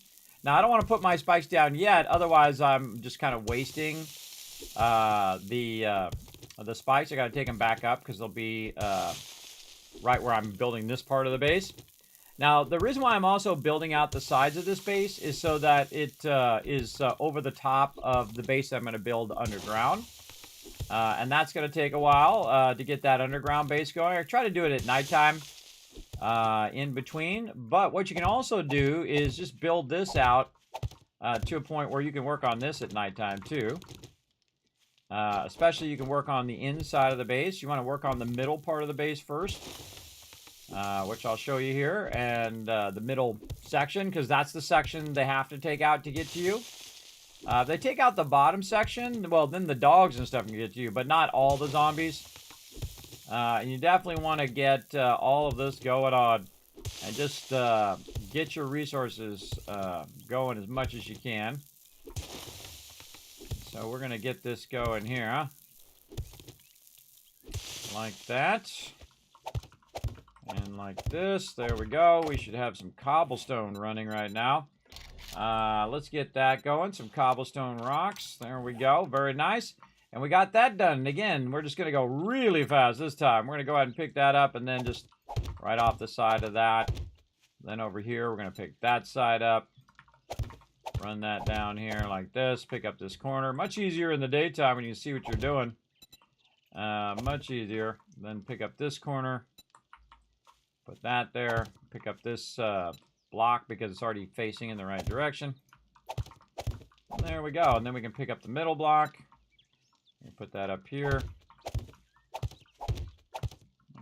Now, I don't want to put my spikes down yet. Otherwise, I'm just kind of wasting the spikes. I got to take them back up because they'll be right where I'm building this part of the base. Now, the reason why I'm also building out the sides of this base is so that it is over the top of the base I'm going to build underground. And that's going to take a while to get that underground base going. I try to do it at nighttime in between. But what you can also do is just build this out to a point where you can work on this at nighttime too. Especially you can work on the inside of the base. You want to work on the middle part of the base first. Which I'll show you here, and the middle section, because that's the section they have to take out to get to you. If they take out the bottom section, well, then the dogs and stuff can get to you, but not all the zombies. And you definitely want to get all of this going on, and just get your resources going as much as you can. So we're going to get this going here, huh? Like that. And like this, there we go. We should have some cobblestone running right now. Let's get that going. Some cobblestone rocks. There we go. Very nice. And we got that done. And again, we're just going to go really fast this time. We're going to go ahead and pick that up and then just right off the side of that. Then over here, we're going to pick that side up. Run that down here like this. Pick up this corner. Much easier in the daytime when you see what you're doing. Much easier. Then pick up this corner. Put that there. Pick up this block because it's already facing in the right direction. And there we go. And then we can pick up the middle block. And put that up here.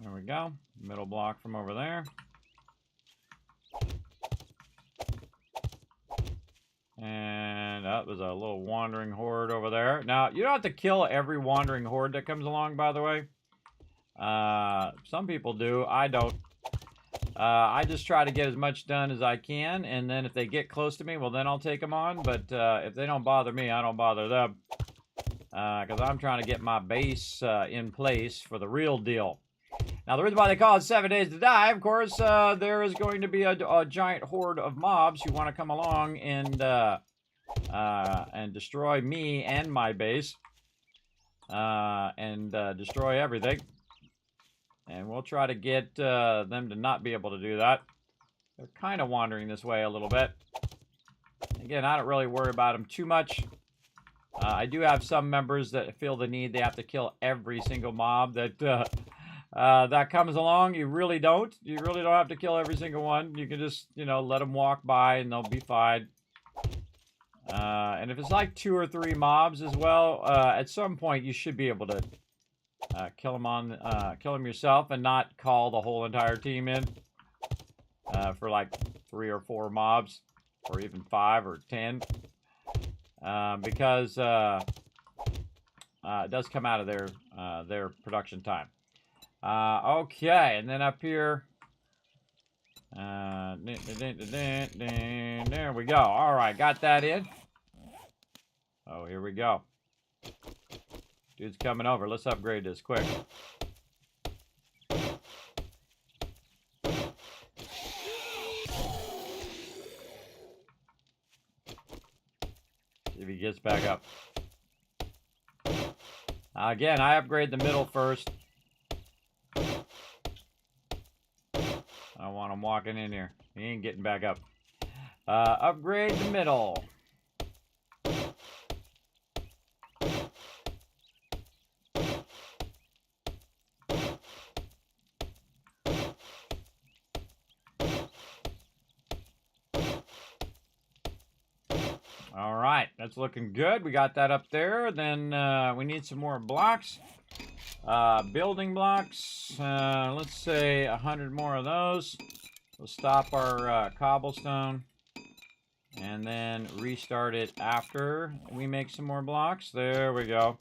There we go. Middle block from over there. And that was a little wandering horde over there. Now, you don't have to kill every wandering horde that comes along, by the way. Some people do. I don't. I just try to get as much done as I can, and then if they get close to me, well, then I'll take them on. But if they don't bother me, I don't bother them. Because I'm trying to get my base in place for the real deal. Now, the reason why they call it 7 days to die, of course, there is going to be a giant horde of mobs who want to come along and destroy me and my base. And destroy everything. And we'll try to get them to not be able to do that. They're kind of wandering this way a little bit. Again, I don't really worry about them too much. I do have some members that feel the need they have to kill every single mob that that comes along. You really don't. You really don't have to kill every single one. You can just, you know, let them walk by and they'll be fine. And if it's like 2 or 3 mobs as well, at some point you should be able to kill them yourself and not call the whole entire team in for like 3 or 4 mobs, or even 5 or 10, because it does come out of their production time. Okay, and then up here. There we go. All right, got that in. Oh, here we go. Dude's coming over. Let's upgrade this quick. See if he gets back up. Again, I upgrade the middle first. I don't want him walking in here. He ain't getting back up. Upgrade the middle. All right, that's looking good. We got that up there. Then we need some more blocks. Building blocks. Let's say 100 more of those. We'll stop our cobblestone and then restart it after we make some more blocks. There we go.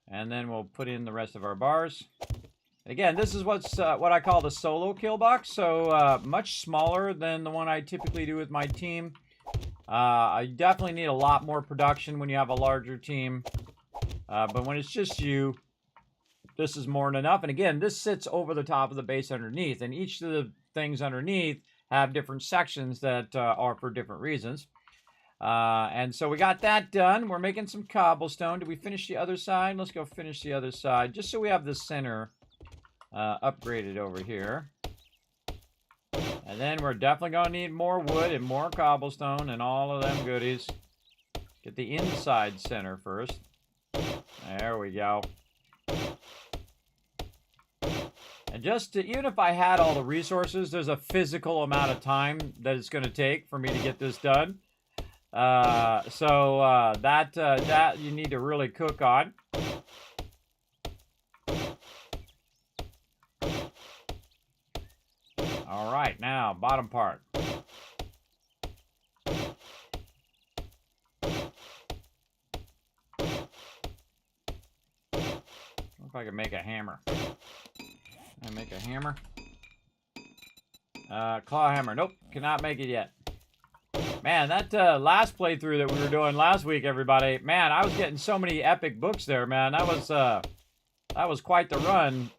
And then we'll put in the rest of our bars. Again, this is what I call the solo kill box. So much smaller than the one I typically do with my team. I definitely need a lot more production when you have a larger team. But when it's just you, this is more than enough. And again, this sits over the top of the base underneath. And each of the things underneath have different sections that are for different reasons. And so we got that done. We're making some cobblestone. Did we finish the other side? Let's go finish the other side. Just so we have the center upgraded over here. And then we're definitely going to need more wood and more cobblestone and all of them goodies. Get the inside center first. There we go. And just to, even if I had all the resources, there's a physical amount of time that it's going to take for me to get this done. So that you need to really cook on. All right, now bottom part. If I can make a hammer. I make a hammer. Claw hammer. Nope, cannot make it yet. Man, that last playthrough that we were doing last week, everybody. Man, I was getting so many epic books there, man. That was quite the run.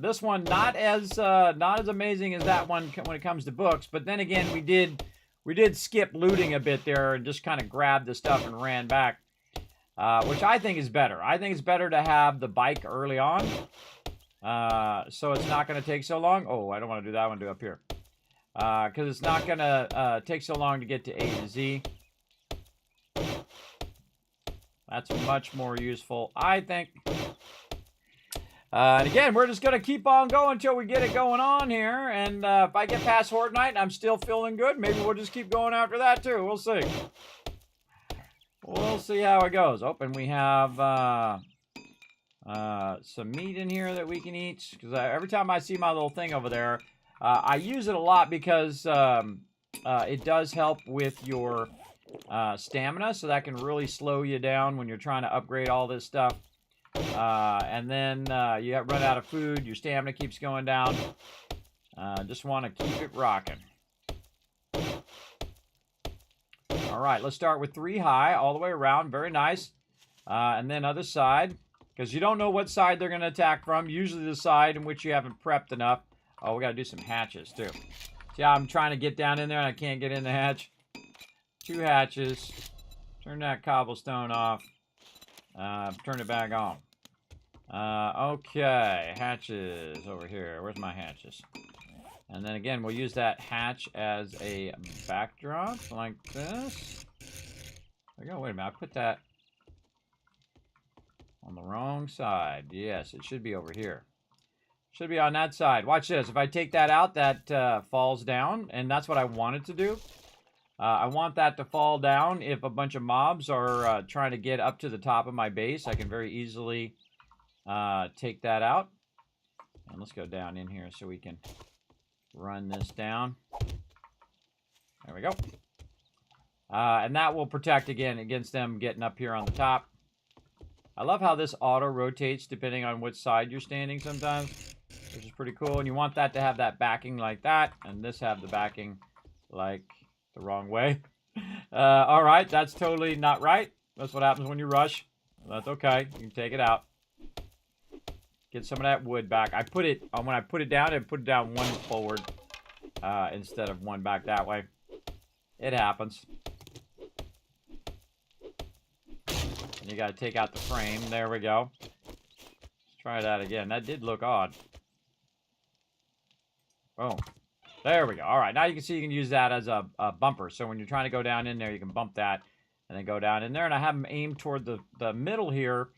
This one not as amazing as that one when it comes to books. But then again, we did skip looting a bit there and just kind of grabbed the stuff and ran back. Which I think is better. I think it's better to have the bike early on. So it's not going to take so long. Oh, I don't want to do that one. Do up here. Because it's not going to take so long to get to A to Z. That's much more useful, I think. And again, we're just going to keep on going until we get it going on here. And if I get past Horde Night and I'm still feeling good, maybe we'll just keep going after that too. We'll see. We'll see how it goes. Oh, and we have some meat in here that we can eat. Because every time I see my little thing over there, I use it a lot because it does help with your stamina. So that can really slow you down when you're trying to upgrade all this stuff. And then you run out of food. Your stamina keeps going down. Just want to keep it rocking. All right, let's start with 3 high all the way around. Very nice. And then other side. Because you don't know what side they're going to attack from. Usually the side in which you haven't prepped enough. Oh, we got to do some hatches, too. See how I'm trying to get down in there and I can't get in the hatch? 2 hatches. Turn that cobblestone off. Turn it back on. Okay. Hatches over here. Where's my hatches? And then again, we'll use that hatch as a backdrop like this. There we go. Wait a minute. I put that on the wrong side. Yes, it should be over here. Should be on that side. Watch this. If I take that out, that falls down. And that's what I wanted to do. I want that to fall down. If a bunch of mobs are trying to get up to the top of my base, I can very easily take that out. And let's go down in here so we can run this down. There we go. And that will protect, again, against them getting up here on the top. I love how this auto rotates depending on which side you're standing sometimes, which is pretty cool. And you want that to have that backing like that, and this have the backing like the wrong way. All right, that's totally not right. That's what happens when you rush. That's okay. You can take it out. Get some of that wood back. I put it when I put it down. I put it down 1 forward instead of 1 back that way. It happens. And you got to take out the frame. There we go. Let's try that again. That did look odd. Boom. There we go. All right. Now you can see you can use that as a bumper. So when you're trying to go down in there, you can bump that and then go down in there. And I have them aimed toward the middle here.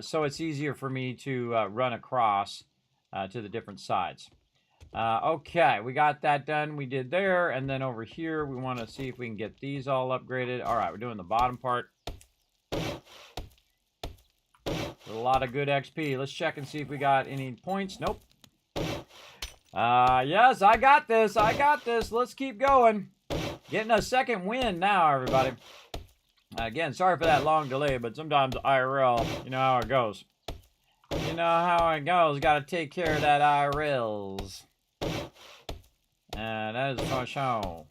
So it's easier for me to run across to the different sides. Okay, we got that done. We did there. And then over here, we want to see if we can get these all upgraded. All right, we're doing the bottom part. A lot of good XP. Let's check and see if we got any points. Nope. Yes, I got this. I got this. Let's keep going. Getting a second win now, everybody. Again, sorry for that long delay, but sometimes IRL, you know how it goes. You know how it goes. Got to take care of that IRLs. And that is for sure.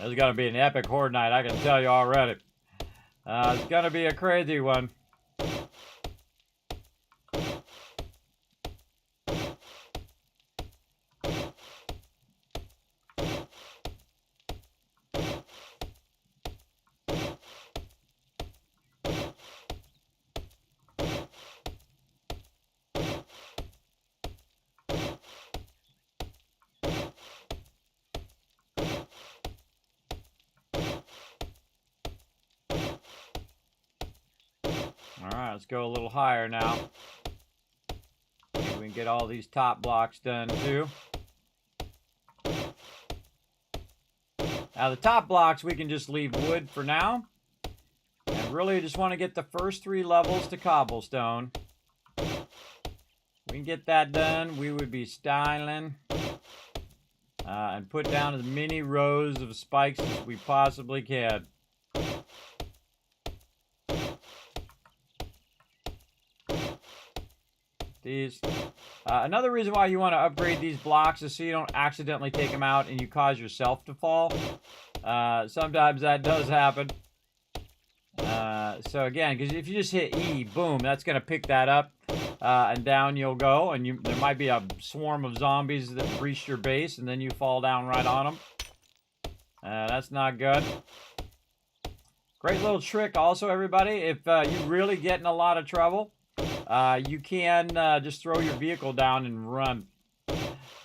This is going to be an epic Horde night, I can tell you already. It's going to be a crazy one. Alright, let's go a little higher now. Maybe we can get all these top blocks done too. Now the top blocks we can just leave wood for now. And really just want to get the first 3 levels to cobblestone. We can get that done, we would be styling. And put down as many rows of spikes as we possibly can. These. Another reason why you want to upgrade these blocks is so you don't accidentally take them out and you cause yourself to fall. Sometimes that does happen. So again, because if you just hit E, boom, that's going to pick that up. And down you'll go. And there might be a swarm of zombies that breach your base and then you fall down right on them. That's not good. Great little trick also, everybody. If you really get in a lot of trouble, you can just throw your vehicle down and run.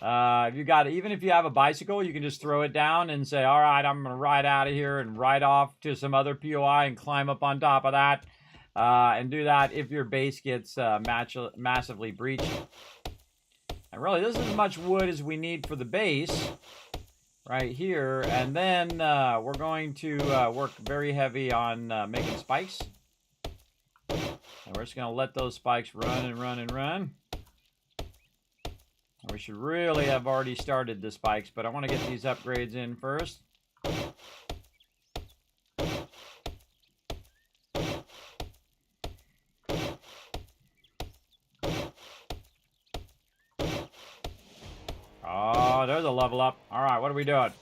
Even if you have a bicycle, you can just throw it down and say, all right, I'm going to ride out of here and ride off to some other POI and climb up on top of that. And do that if your base gets massively breached. And really, this is as much wood as we need for the base right here. And then we're going to work very heavy on making spikes. And we're just going to let those spikes run and run and run. And we should really have already started the spikes, but I want to get these upgrades in first. Oh, there's a level up. All right, what are we doing?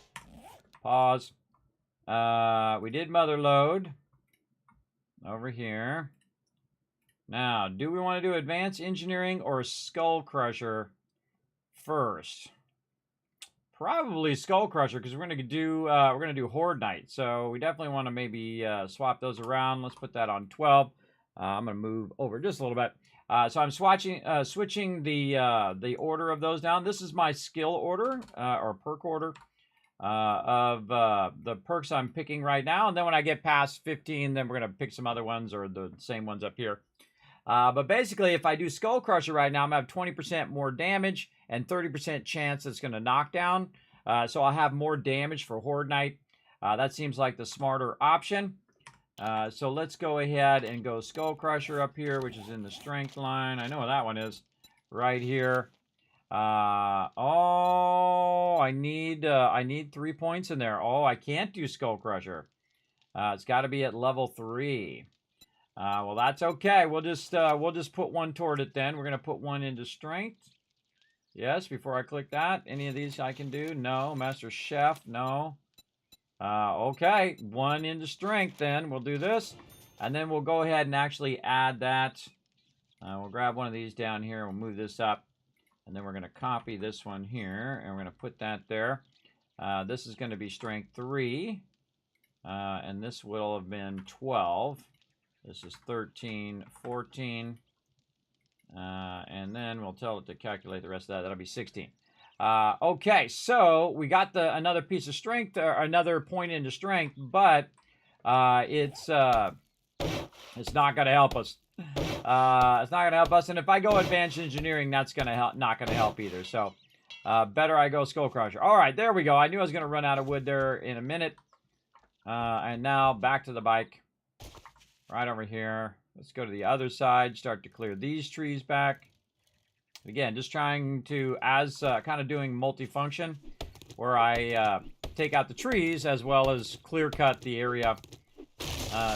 Pause. We did mother load. Over here. Now, do we want to do advanced engineering or skull crusher first? Probably skull crusher because we're gonna do horde night. So we definitely want to maybe swap those around. Let's put that on 12. I'm gonna move over just a little bit. So I'm switching the order of those down. This is my skill order or perk order of the perks I'm picking right now. And then when I get past 15, then we're gonna pick some other ones or the same ones up here. But basically, if I do Skull Crusher right now, I'm going to have 20% more damage and 30% chance it's going to knock down. So I'll have more damage for Horde Night. That seems like the smarter option. So let's go ahead and go Skull Crusher up here, which is in the strength line. I know what that one is. Right here. Oh, I need 3 points in there. Oh, I can't do Skull Crusher. It's got to be at level 3. Well, that's okay. We'll just put one toward it then. We're going to put one into strength. Yes, before I click that. Any of these I can do? No. Master Chef? No. Okay. One into strength then. We'll do this. And then we'll go ahead and actually add that. We'll grab one of these down here. We'll move this up. And then we're going to copy this one here. And we're going to put that there. This is going to be strength 3. And this will have been 12. This is 13, 14, and then we'll tell it to calculate the rest of that. That'll be 16. Okay, so we got another piece of strength, or another point into strength, but it's not going to help us. It's not going to help us, and if I go advanced engineering, that's going to help. Not going to help either. So better I go Skull Crusher. All right, there we go. I knew I was going to run out of wood there in a minute, and now back to the bike. Right over here. Let's go to the other side. Start to clear these trees back. Again, just trying to, kind of doing multifunction, where I take out the trees as well as clear cut the area,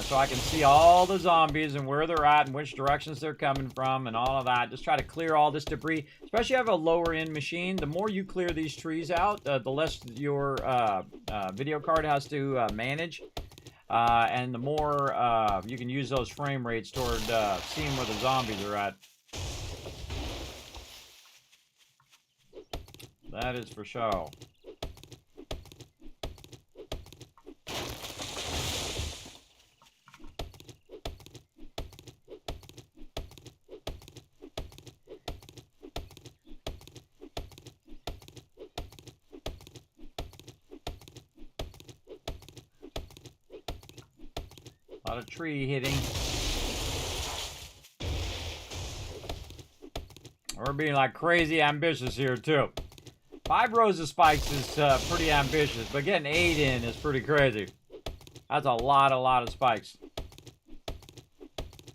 so I can see all the zombies and where they're at and which directions they're coming from and all of that. Just try to clear all this debris. Especially if you have a lower end machine, the more you clear these trees out, the less your video card has to manage. And the more you can use those frame rates toward seeing where the zombies are at. That is for sure. A lot of tree hitting. We're being like crazy ambitious here too. 5 rows of spikes is pretty ambitious, but getting 8 in is pretty crazy. That's a lot of spikes.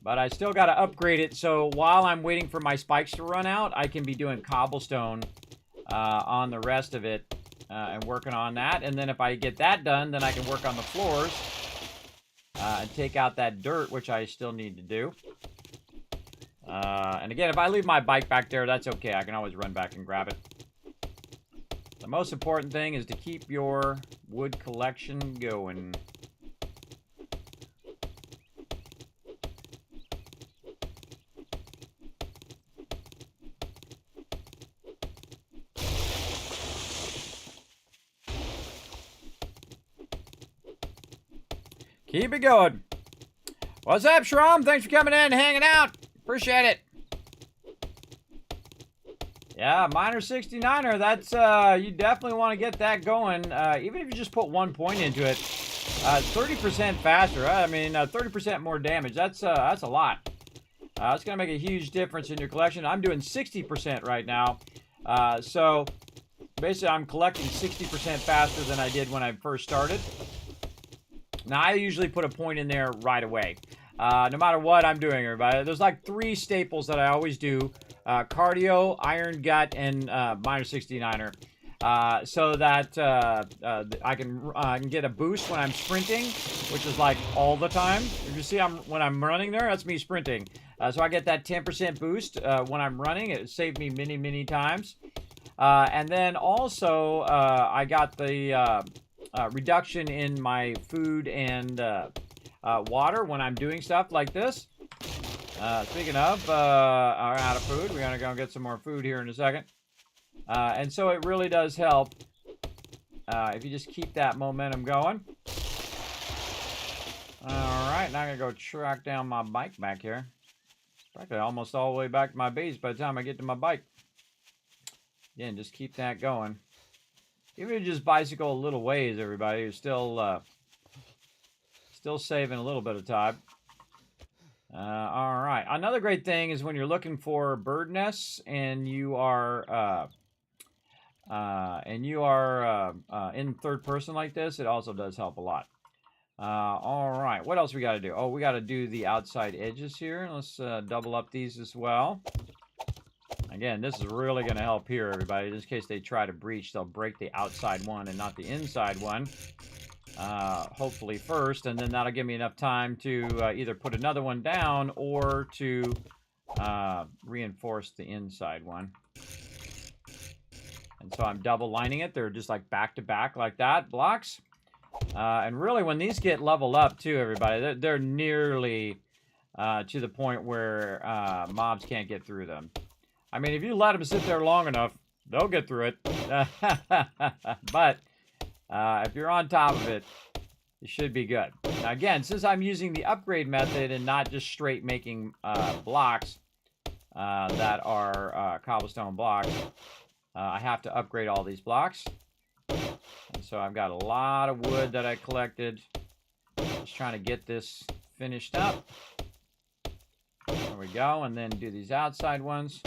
But I still got to upgrade it, so while I'm waiting for my spikes to run out, I can be doing cobblestone on the rest of it and working on that. And then if I get that done, then I can work on the floors. And take out that dirt, which I still need to do. And again, if I leave my bike back there, that's okay. I can always run back and grab it. The most important thing is to keep your wood collection going. Keep it going. What's up, Shrom? Thanks for coming in and hanging out. Appreciate it. Yeah, Miner 69er. That's you definitely want to get that going. Even if you just put 1 point into it, 30% faster. I mean, 30% more damage. That's a lot. It's gonna make a huge difference in your collection. I'm doing 60% right now. So basically, I'm collecting 60% faster than I did when I first started. Now, I usually put a point in there right away. No matter what I'm doing, everybody. There's like 3 staples that I always do. Cardio, Iron Gut, and Miner 69er. So that I can get a boost when I'm sprinting, which is like all the time. If you see when I'm running there, that's me sprinting. So I get that 10% boost when I'm running. It saved me many times. And then also, I got the reduction in my food and water when I'm doing stuff like this. Speaking of, I'm out of food. We're going to go get some more food here in a second. And so it really does help if you just keep that momentum going. Alright, now I'm going to go track down my bike back here. Practically almost all the way back to my base by the time I get to my bike. Again, just keep that going. Even if you just bicycle a little ways, everybody, you're still saving a little bit of time. Alright, another great thing is when you're looking for bird nests and you are in third person like this, it also does help a lot. Alright, what else we got to do? Oh, we got to do the outside edges here. Let's double up these as well. Again, this is really going to help here, everybody. Just in case they try to breach, they'll break the outside one and not the inside one. Hopefully first, and then that'll give me enough time to either put another one down or to reinforce the inside one. And so I'm double lining it. They're just like back to back like that, blocks. And really, when these get leveled up too, everybody, they're nearly to the point where mobs can't get through them. I mean, if you let them sit there long enough, they'll get through it. But if you're on top of it, it should be good. Now, again, since I'm using the upgrade method and not just straight making blocks that are cobblestone blocks, I have to upgrade all these blocks. And so I've got a lot of wood that I collected. Just trying to get this finished up. There we go. And then do these outside ones.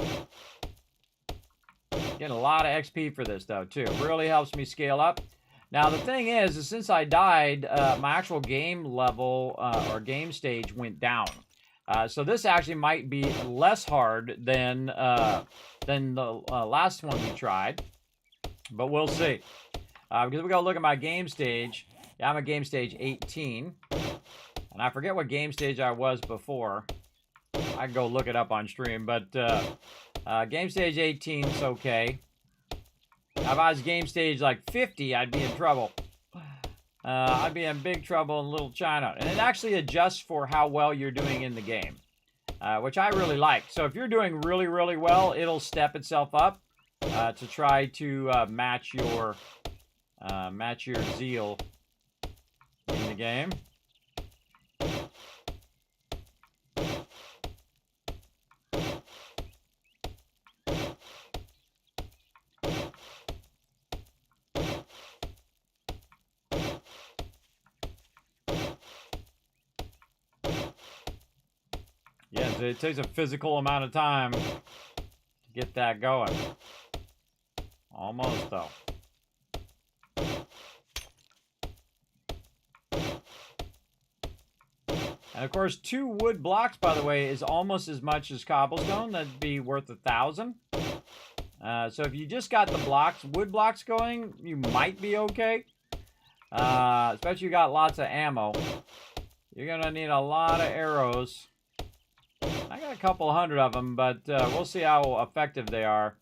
Get a lot of XP for this, though, too. Really helps me scale up. Now, the thing is since I died, my actual game level or game stage went down. So this actually might be less hard than the last one we tried. But we'll see. Because we got to look at my game stage. Yeah, I'm at game stage 18. And I forget what game stage I was before. I can go look it up on stream. But game stage 18 is okay. If I was game stage like 50, I'd be in trouble. I'd be in big trouble in Little China. And it actually adjusts for how well you're doing in the game. Which I really like. So if you're doing really, really well, it'll step itself up to try to match your zeal in the game. Yeah, it takes a physical amount of time to get that going. Almost, though. And of course, 2 wood blocks, by the way, is almost as much as cobblestone. That'd be worth 1,000. So if you just got the wood blocks going, you might be okay. Especially if you got lots of ammo. You're gonna need a lot of arrows. I got a couple hundred of them, but we'll see how effective they are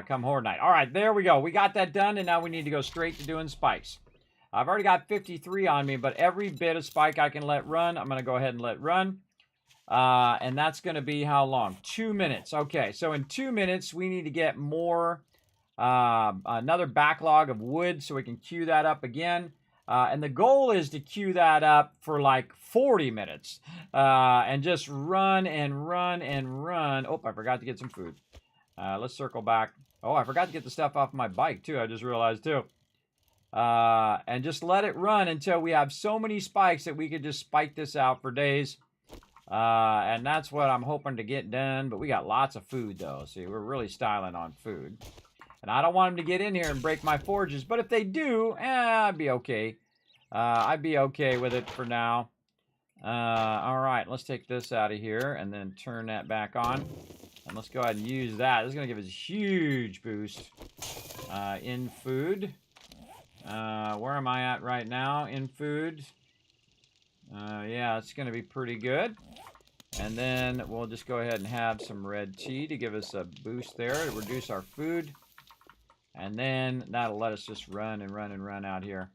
come Horde night. All right, there we go. We got that done, and now we need to go straight to doing spikes. I've already got 53 on me, but every bit of spike I can let run, I'm going to go ahead and let run. And that's going to be how long? 2 minutes. Okay, so in 2 minutes, we need to get more, another backlog of wood so we can queue that up again. And the goal is to queue that up for like 40 minutes. And just run and run and run. Oh, I forgot to get some food. Let's circle back. Oh, I forgot to get the stuff off my bike, too. I just realized, too. And just let it run until we have so many spikes that we could just spike this out for days. And that's what I'm hoping to get done. But we got lots of food, though. See, we're really styling on food. And I don't want them to get in here and break my forges. But if they do, I'd be okay. I'd be okay with it for now. All right, let's take this out of here and then turn that back on. And let's go ahead and use that. This is going to give us a huge boost in food. Where am I at right now in food? Yeah, it's going to be pretty good. And then we'll just go ahead and have some red tea to give us a boost there to reduce our food. And then that'll let us just run and run and run out here.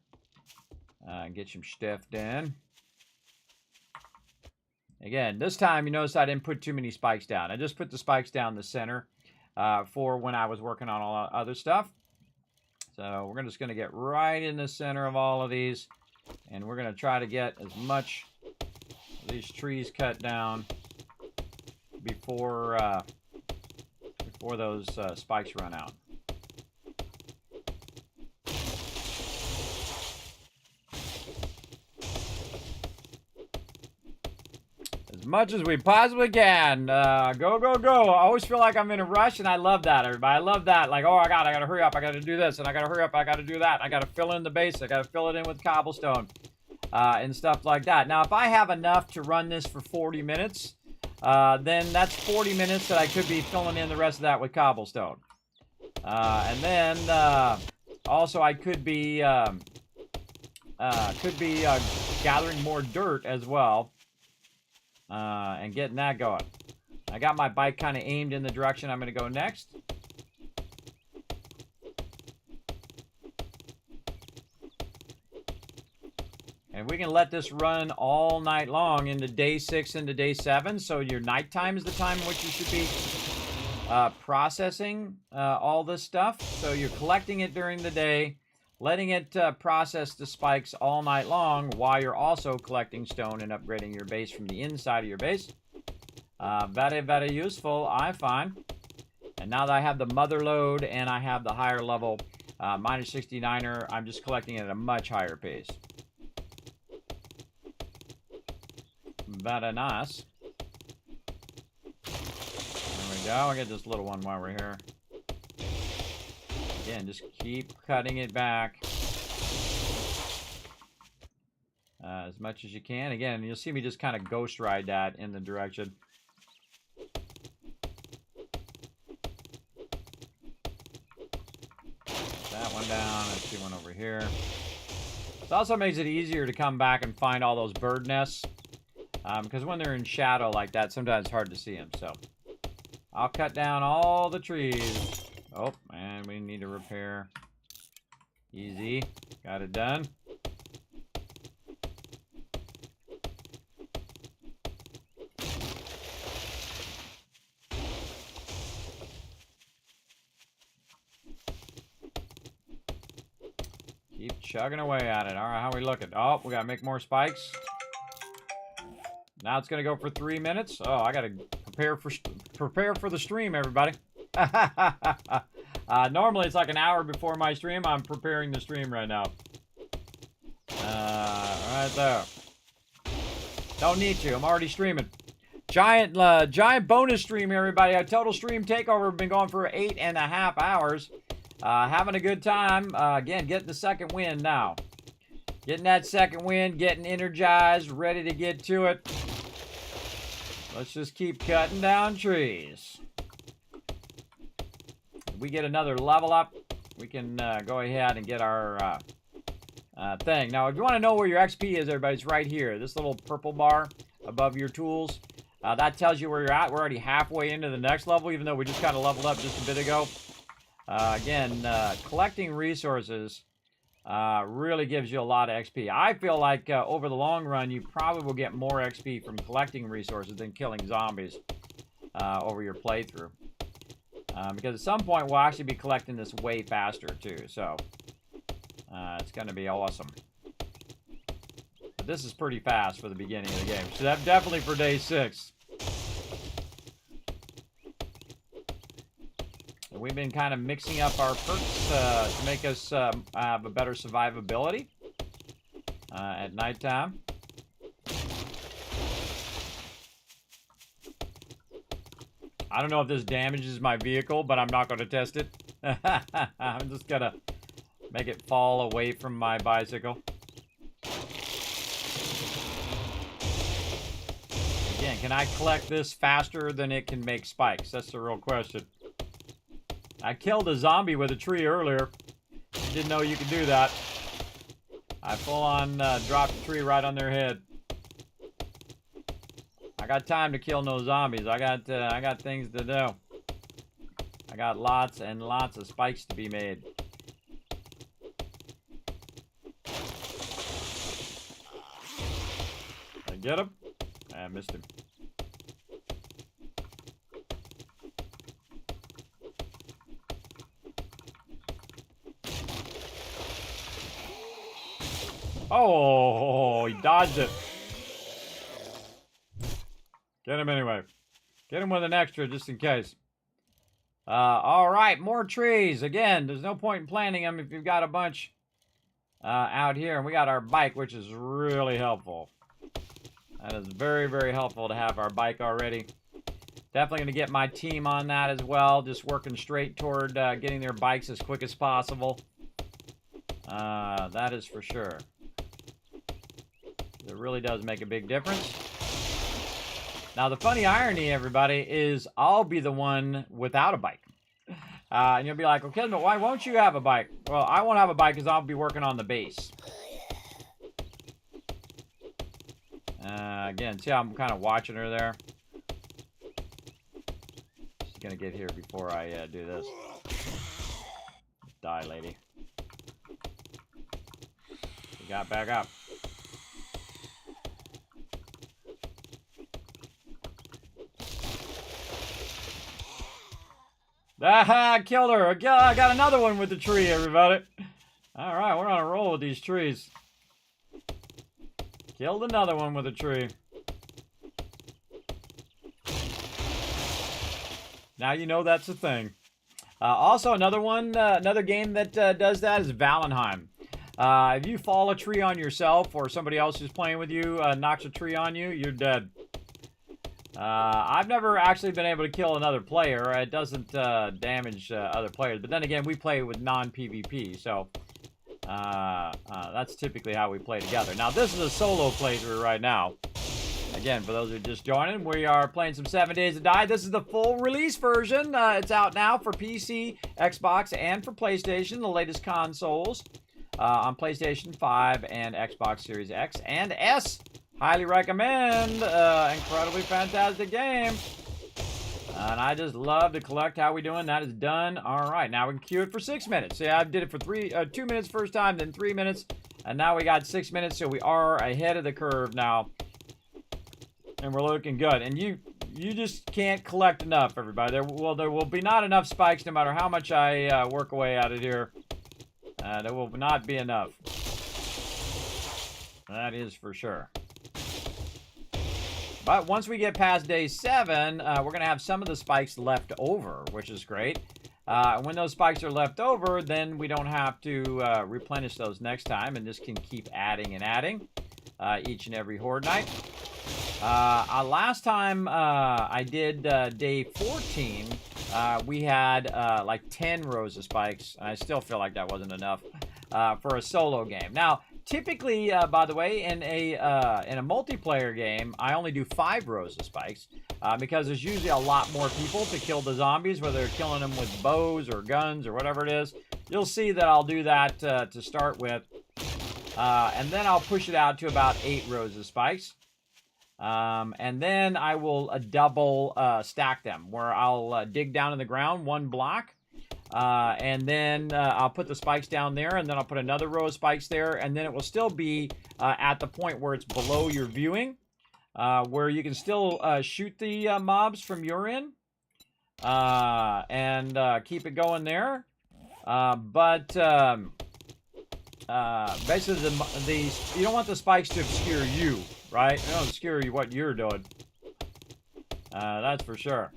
Get some stuff done. Again, this time you notice I didn't put too many spikes down. I just put the spikes down the center for when I was working on all other stuff. So we're just going to get right in the center of all of these. And we're going to try to get as much of these trees cut down before those spikes run out. As much as we possibly can. Go, go, go. I always feel like I'm in a rush, and I love that, everybody. I love that. Like, oh, I gotta hurry up. I gotta do this, and I gotta hurry up. I gotta do that. I gotta fill in the base. I gotta fill it in with cobblestone and stuff like that. Now, if I have enough to run this for 40 minutes, then that's 40 minutes that I could be filling in the rest of that with cobblestone. And then also I could be gathering more dirt as well. And getting that going. I got my bike kind of aimed in the direction I'm going to go next. And we can let this run all night long into day 6 into day 7. So your nighttime is the time in which you should be processing all this stuff. So you're collecting it during the day, letting it process the spikes all night long while you're also collecting stone and upgrading your base from the inside of your base. Very, very useful, I find. And now that I have the mother load and I have the higher level minus 69er, I'm just collecting it at a much higher pace. Very nice. There we go. I'll get this little one while we're here. Again, just keep cutting it back as much as you can. Again, you'll see me just kind of ghost ride that in the direction. That one down. I see one over here. It also makes it easier to come back and find all those bird nests. Because when they're in shadow like that, sometimes it's hard to see them. So I'll cut down all the trees. Oh, and we need to repair. Easy. Got it done. Keep chugging away at it. All right, how we looking? Oh, we got to make more spikes. Now it's going to go for 3 minutes. Oh, I got to prepare for the stream, everybody. Normally it's like an hour before my stream. I'm preparing the stream right now. Right there. Don't need to. I'm already streaming. Giant bonus stream, everybody. A total stream takeover. We've been going for 8.5 hours. Having a good time. Again, getting the second win now. Getting that second win. Getting energized. Ready to get to it. Let's just keep cutting down trees. If we get another level up, we can go ahead and get our thing. Now, if you want to know where your XP is, everybody, it's right here. This little purple bar above your tools. That tells you where you're at. We're already halfway into the next level, even though we just kind of leveled up just a bit ago. Again, collecting resources really gives you a lot of XP. I feel like over the long run, you probably will get more XP from collecting resources than killing zombies over your playthrough. Because at some point, we'll actually be collecting this way faster, too. So, it's going to be awesome. But this is pretty fast for the beginning of the game. So, that's definitely for day 6. And we've been kind of mixing up our perks to make us have a better survivability at nighttime. I don't know if this damages my vehicle, but I'm not going to test it. I'm just going to make it fall away from my bicycle. Again, can I collect this faster than it can make spikes? That's the real question. I killed a zombie with a tree earlier. Didn't know you could do that. I full on dropped a tree right on their head. I got time to kill no zombies. I got things to do. I got lots and lots of spikes to be made. I get him? I missed him. Oh, he dodged it. Get him anyway. Get him with an extra just in case. All right, more trees. Again, there's no point in planting them if you've got a bunch out here. And we got our bike, which is really helpful. That is very, very helpful to have our bike already. Definitely going to get my team on that as well. Just working straight toward getting their bikes as quick as possible. That is for sure. It really does make a big difference. Now, the funny irony, everybody, is I'll be the one without a bike. And you'll be like, okay, but why won't you have a bike? Well, I won't have a bike because I'll be working on the base. Again, see how I'm kind of watching her there? She's going to get here before I do this. Die, lady. She got back up. Ah, killed her. I got another one with the tree, everybody. All right, we're on a roll with these trees. Killed another one with a tree. Now you know that's a thing. Also, another one, another game that does that is Valheim. If you fall a tree on yourself or somebody else who's playing with you knocks a tree on you, you're dead. I've never actually been able to kill another player. It doesn't damage other players. But then again, we play with non-PvP, so that's typically how we play together. Now, this is a solo playthrough right now. Again, for those who are just joining, we are playing some 7 Days to Die. This is the full release version. It's out now for PC, Xbox, and for PlayStation, the latest consoles. On PlayStation 5 and Xbox Series X and S. Highly recommend. Incredibly fantastic game. And I just love to collect. How we doing? That is done. All right, now we can queue it for 6 minutes. See, I did it for 2 minutes first time, then 3 minutes, and now we got 6 minutes, so we are ahead of the curve now. And we're looking good. And you just can't collect enough, everybody. There will be not enough spikes no matter how much I work away out of here. There will not be enough. That is for sure. But once we get past day 7, we're going to have some of the spikes left over, which is great. When those spikes are left over, then we don't have to replenish those next time, and just can keep adding and adding each and every Horde night. Last time I did day 14, we had like 10 rows of spikes, and I still feel like that wasn't enough for a solo game. Now, typically, by the way, in a multiplayer game, I only do 5 rows of spikes because there's usually a lot more people to kill the zombies, whether they're killing them with bows or guns or whatever it is. You'll see that I'll do that to start with, and then I'll push it out to about 8 rows of spikes. And then I will double stack them, where I'll dig down in the ground 1 block, and then I'll put the spikes down there, and then I'll put another row of spikes there, and then it will still be at the point where it's below your viewing, where you can still shoot the mobs from your end, and keep it going there. Basically, you don't want the spikes to obscure you. Right? They don't obscure you what you're doing. That's for sure.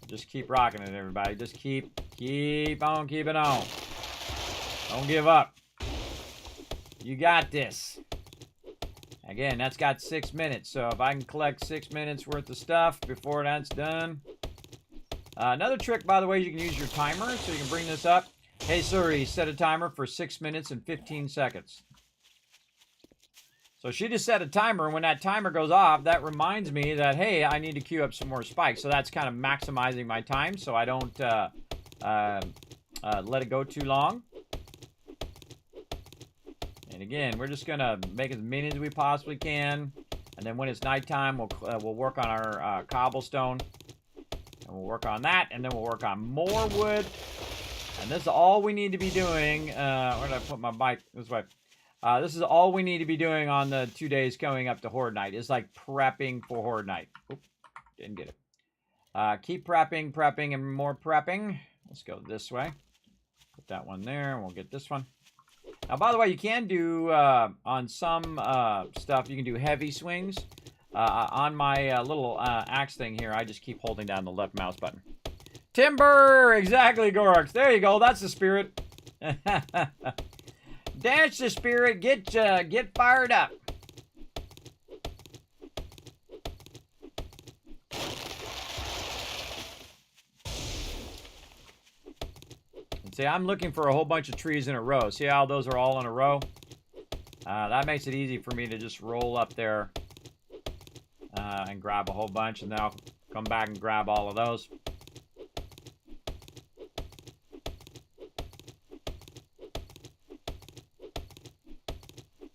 Just keep rocking it, everybody. Just keep on keeping on. Don't give up. You got this. Again, that's got 6 minutes. So if I can collect 6 minutes worth of stuff before that's done. Another trick, by the way, you can use your timer. So you can bring this up. Hey, Siri, set a timer for 6 minutes and 15 seconds. So she just set a timer, and when that timer goes off, that reminds me that, hey, I need to queue up some more spikes. So that's kind of maximizing my time so I don't let it go too long. And again, we're just going to make as many as we possibly can. And then when it's nighttime, we'll work on our cobblestone. And We'll work on that, and then we'll work on more wood. And this is all we need to be doing. Where did I put my bike? This way. This is all we need to be doing on the 2 days coming up to Horde Night. It's like prepping for Horde Night. Oop, didn't get it. Keep prepping, and more prepping. Let's go this way. Put that one there, and we'll get this one. Now, by the way, you can do, on some stuff, you can do heavy swings. On my little axe thing here, I just keep holding down the left mouse button. Timber! Exactly, Gorux. There you go. That's the spirit. Dance the spirit. Get fired up. And see, I'm looking for a whole bunch of trees in a row. See how those are all in a row? That makes it easy for me to just roll up there and grab a whole bunch, and then I'll come back and grab all of those.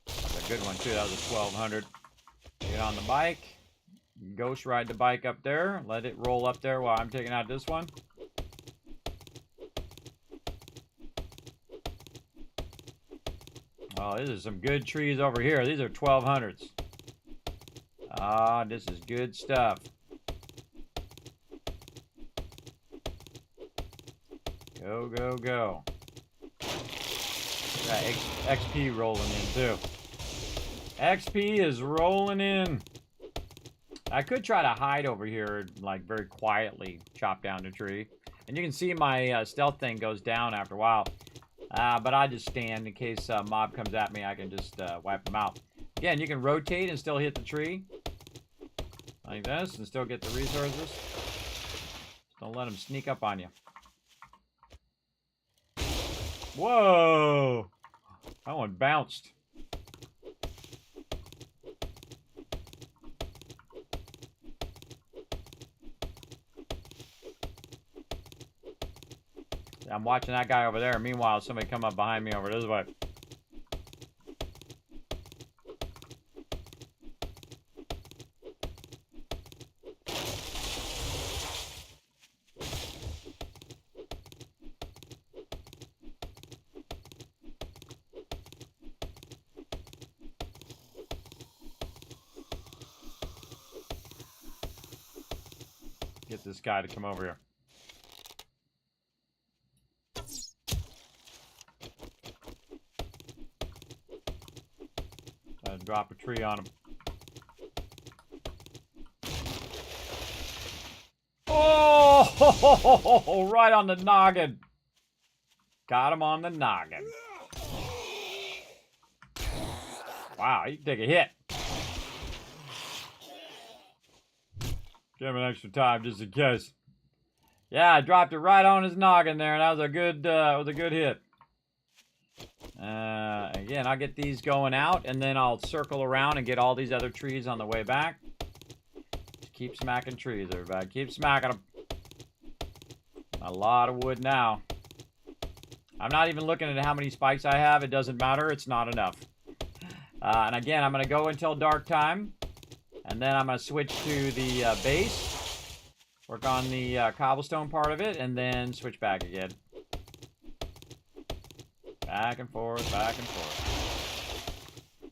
That's a good one too. That was a 1200. Get on the bike. Ghost ride the bike up there. Let it roll up there while I'm taking out this one. Oh, these are some good trees over here. These are 1200s. Ah, this is good stuff. Go, go, go. Got XP rolling in, too. XP is rolling in. I could try to hide over here, like, very quietly chop down the tree. And you can see my stealth thing goes down after a while. But I just stand in case a mob comes at me. I can just wipe them out. Again, you can rotate and still hit the tree. Like this, and still get the resources. Just don't let them sneak up on you. Whoa! That one bounced. I'm watching that guy over there. Meanwhile, somebody come up behind me over this way. Get this guy to come over here. Drop a tree on him. Oh, right on the noggin. Got him on the noggin. Wow, he can take a hit. Give him an extra time just in case. Yeah, I dropped it right on his noggin there, and that was a good hit. Again, I'll get these going out, and then I'll circle around and get all these other trees on the way back. Just keep smacking trees, everybody. Keep smacking them. A lot of wood now. I'm not even looking at how many spikes I have. It doesn't matter. It's not enough. And again, I'm going to go until dark time, and then I'm going to switch to the base, work on the cobblestone part of it, and then switch back again. Back and forth, back and forth.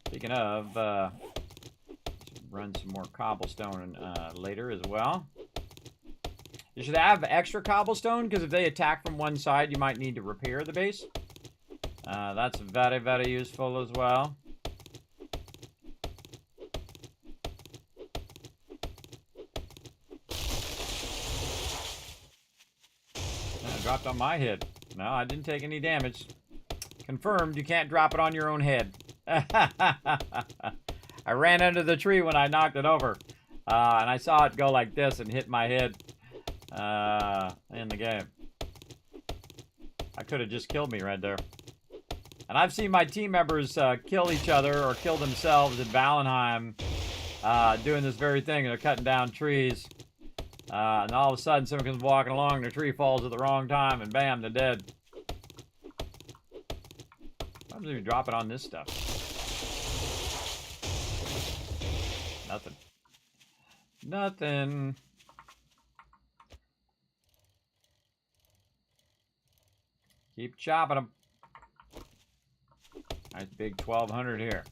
Speaking of, run some more cobblestone later as well. You should have extra cobblestone, because if they attack from one side, you might need to repair the base. That's very, very useful as well. It dropped on my head. No, I didn't take any damage. Confirmed, you can't drop it on your own head. I ran under the tree when I knocked it over. And I saw it go like this and hit my head in the game. I could have just killed me right there. And I've seen my team members kill each other or kill themselves in Valheim doing this very thing. They're cutting down trees. And all of a sudden, someone comes walking along, the tree falls at the wrong time, and bam, they're dead. I'm just gonna drop it on this stuff. Nothing. Nothing. Keep chopping them. Nice big 1200 here.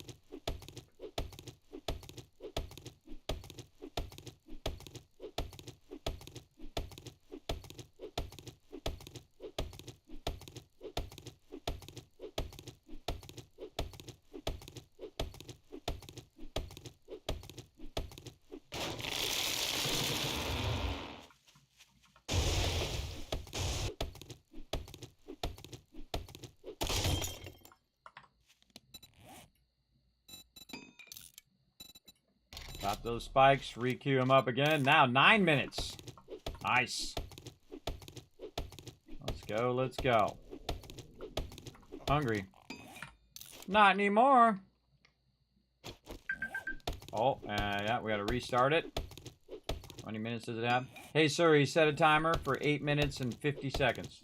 Got those spikes, re-queue them up again. Now 9 minutes. Nice. Let's go, let's go. Hungry. Not anymore. Oh, yeah, we gotta restart it. 20 minutes does it have? Hey, sir, he set a timer for 8 minutes and 50 seconds.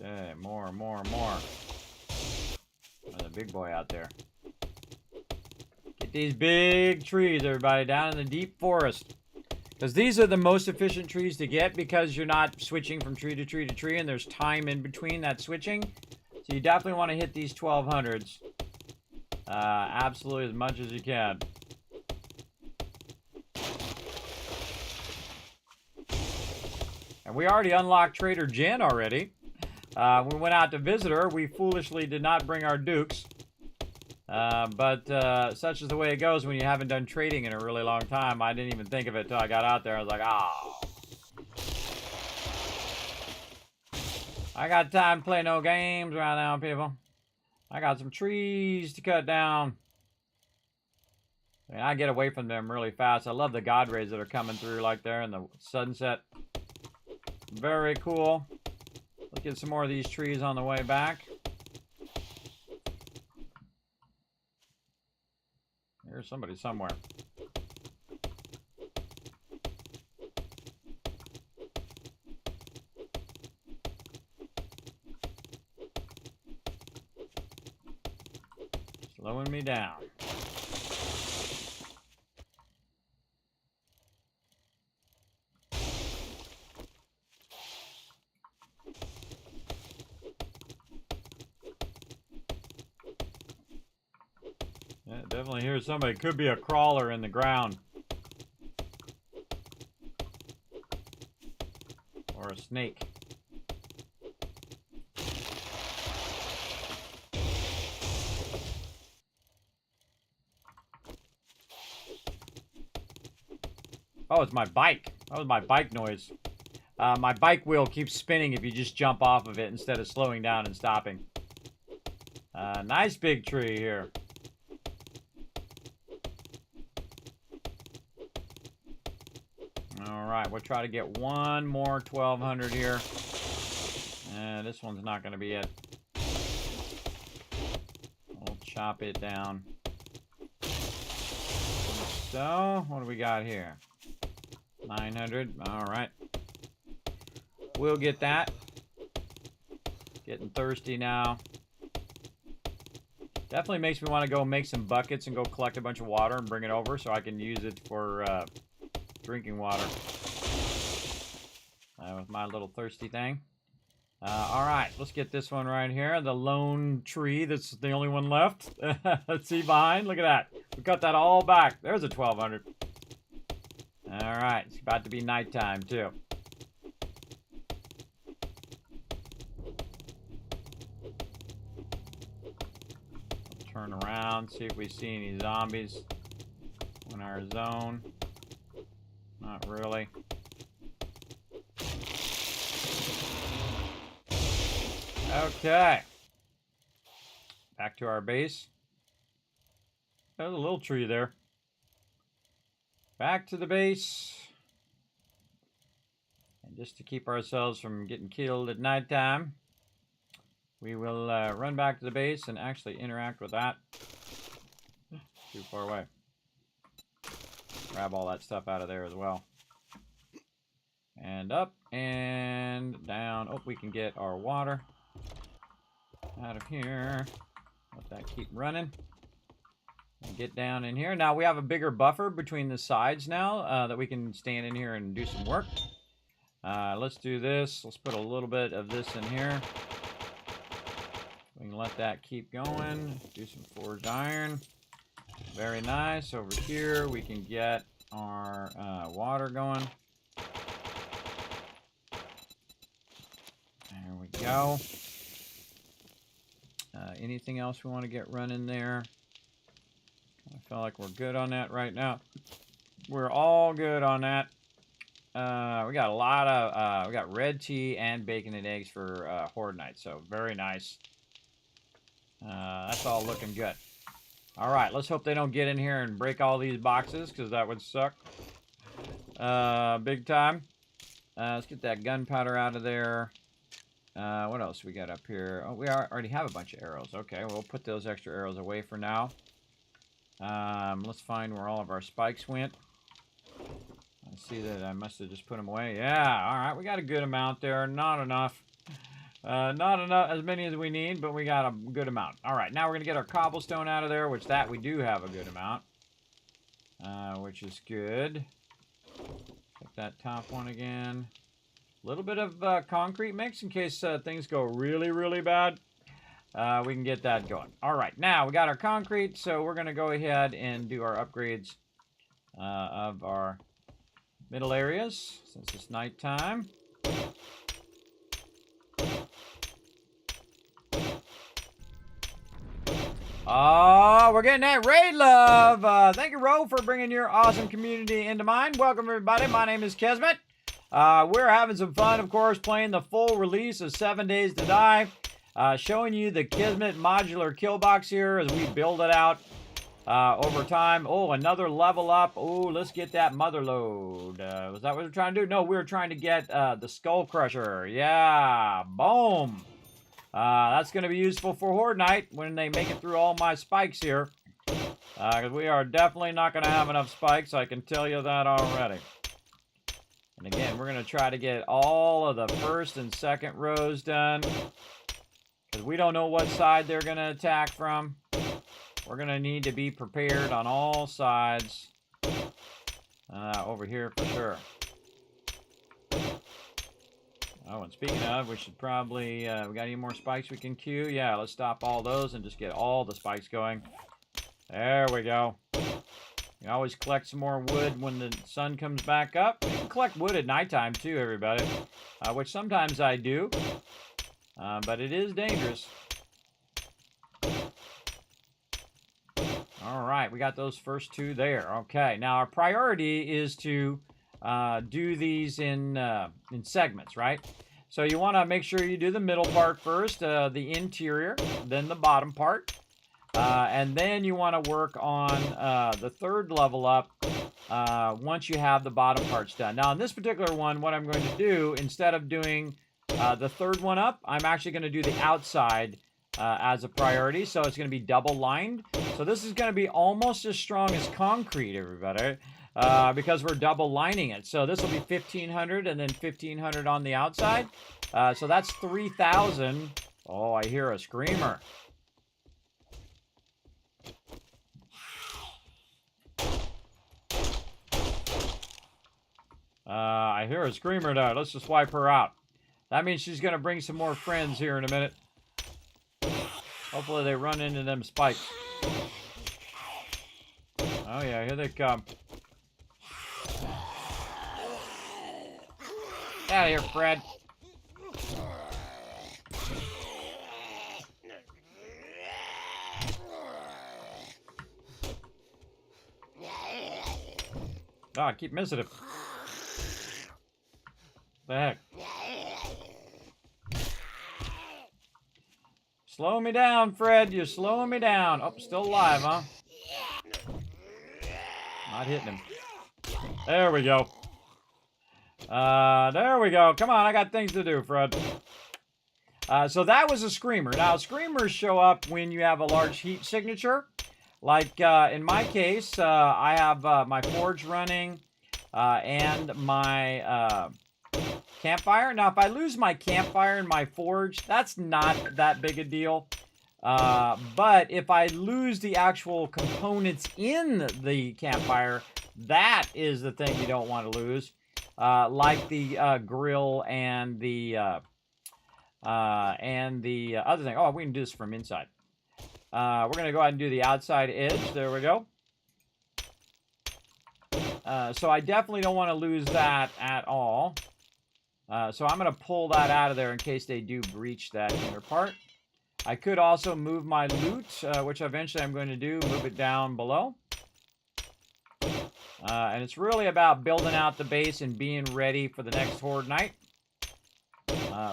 Okay, more. There's a big boy out there. Get these big trees, everybody, down in the deep forest. Because these are the most efficient trees to get because you're not switching from tree to tree to tree and there's time in between that switching. So you definitely want to hit these 1200s. Absolutely as much as you can. And we already unlocked Trader Jen already. We went out to visit her. We foolishly did not bring our dukes. But such is the way it goes when you haven't done trading in a really long time. I didn't even think of it till I got out there. I was like, oh. I got time to play no games right now, people. I got some trees to cut down. I get away from them really fast. I love the God rays that are coming through like there in the sunset. Very cool. Let's get some more of these trees on the way back. There's somebody somewhere. Slowing me down. Yeah, definitely hear somebody. Could be a crawler in the ground. Or a snake. Oh, it's my bike. That was my bike noise. My bike wheel keeps spinning if you just jump off of it instead of slowing down and stopping. Nice big tree here. Alright, we'll try to get one more 1200 here. This one's not going to be it. We'll chop it down. So, what do we got here? 900. Alright. We'll get that. Getting thirsty now. Definitely makes me want to go make some buckets and go collect a bunch of water and bring it over so I can use it for drinking water. With my little thirsty thing. Alright, let's get this one right here. The lone tree that's the only one left. Let's see behind. Look at that. We cut that all back. There's a 1200. Alright, it's about to be nighttime too. Turn around, see if we see any zombies in our zone. Not really. Okay. Back to our base. There's a little tree there. Back to the base. And just to keep ourselves from getting killed at nighttime, we will run back to the base and actually interact with that. Too far away. Grab all that stuff out of there as well. And up and down. Oh, we can get our water out of here. Let that keep running. Get down in here. Now we have a bigger buffer between the sides now that we can stand in here and do some work. Let's do this. Let's put a little bit of this in here. We can let that keep going. Do some forged iron. Very nice. Over here we can get our water going. There we go. Anything else we want to get running there? I feel like we're good on that right now. We're all good on that. We got a lot of, we got red tea and bacon and eggs for Horde night, so very nice. That's all looking good. All right, let's hope they don't get in here and break all these boxes, because that would suck. Big time. Let's get that gunpowder out of there. What else we got up here? Oh, we already have a bunch of arrows. Okay, we'll put those extra arrows away for now. Let's find where all of our spikes went. I see that I must have just put them away. Yeah, all right, we got a good amount there. Not enough. Not enough, as many as we need, but we got a good amount. All right, now we're going to get our cobblestone out of there, which that we do have a good amount, which is good. Check that top one again. A little bit of concrete mix in case things go really, really bad. We can get that going. All right, now we got our concrete, so we're going to go ahead and do our upgrades of our middle areas since it's nighttime. Oh, we're getting that raid love. Thank you, Ro, for bringing your awesome community into mine. Welcome, everybody. My name is Kismet. We're having some fun, of course, playing the full release of 7 Days to Die. Showing you the Kismet modular kill box here as we build it out over time. Oh, another level up. Oh, let's get that mother load. Was that what we're trying to do? No, we were trying to get the Skull Crusher. Yeah, boom. That's going to be useful for Horde Night when they make it through all my spikes here. Because we are definitely not going to have enough spikes, I can tell you that already. And again, we're going to try to get all of the first and second rows done. Because we don't know what side they're going to attack from. We're going to need to be prepared on all sides. Over here for sure. Oh, and speaking of, we should probably, we got any more spikes we can queue? Yeah, let's stop all those and just get all the spikes going. There we go. You always collect some more wood when the sun comes back up. You can collect wood at nighttime too, everybody. Which sometimes I do. But it is dangerous. All right, we got those first two there. Okay, now our priority is to do these in segments, right? So you want to make sure you do the middle part first, the interior, then the bottom part. And then you want to work on the third level up once you have the bottom parts done. Now, in this particular one, what I'm going to do, instead of doing the third one up, I'm actually going to do the outside as a priority. So it's going to be double lined. So this is going to be almost as strong as concrete, everybody, because we're double lining it. So this will be 1,500 and then 1,500 on the outside. So that's 3,000. Oh, I hear a screamer. I hear a screamer there. Let's just wipe her out. That means she's going to bring some more friends here in a minute. Hopefully they run into them spikes. Oh yeah, here they come. Get out of here, Fred. Oh, I keep missing it. The heck? Slow me down, Fred. You're slowing me down. Oh, still alive, huh? Not hitting him. There we go. There we go. Come on, I got things to do, Fred. So that was a screamer. Now, screamers show up when you have a large heat signature. Like in my case, I have my forge running and my campfire. Now, if I lose my campfire and my forge, that's not that big a deal. But if I lose the actual components in the campfire, that is the thing you don't want to lose. Like the grill and the other thing. Oh, we can do this from inside. We're going to go ahead and do the outside edge. There we go. So I definitely don't want to lose that at all. So I'm going to pull that out of there in case they do breach that inner part. I could also move my loot, which eventually I'm going to do, move it down below. And it's really about building out the base and being ready for the next Horde night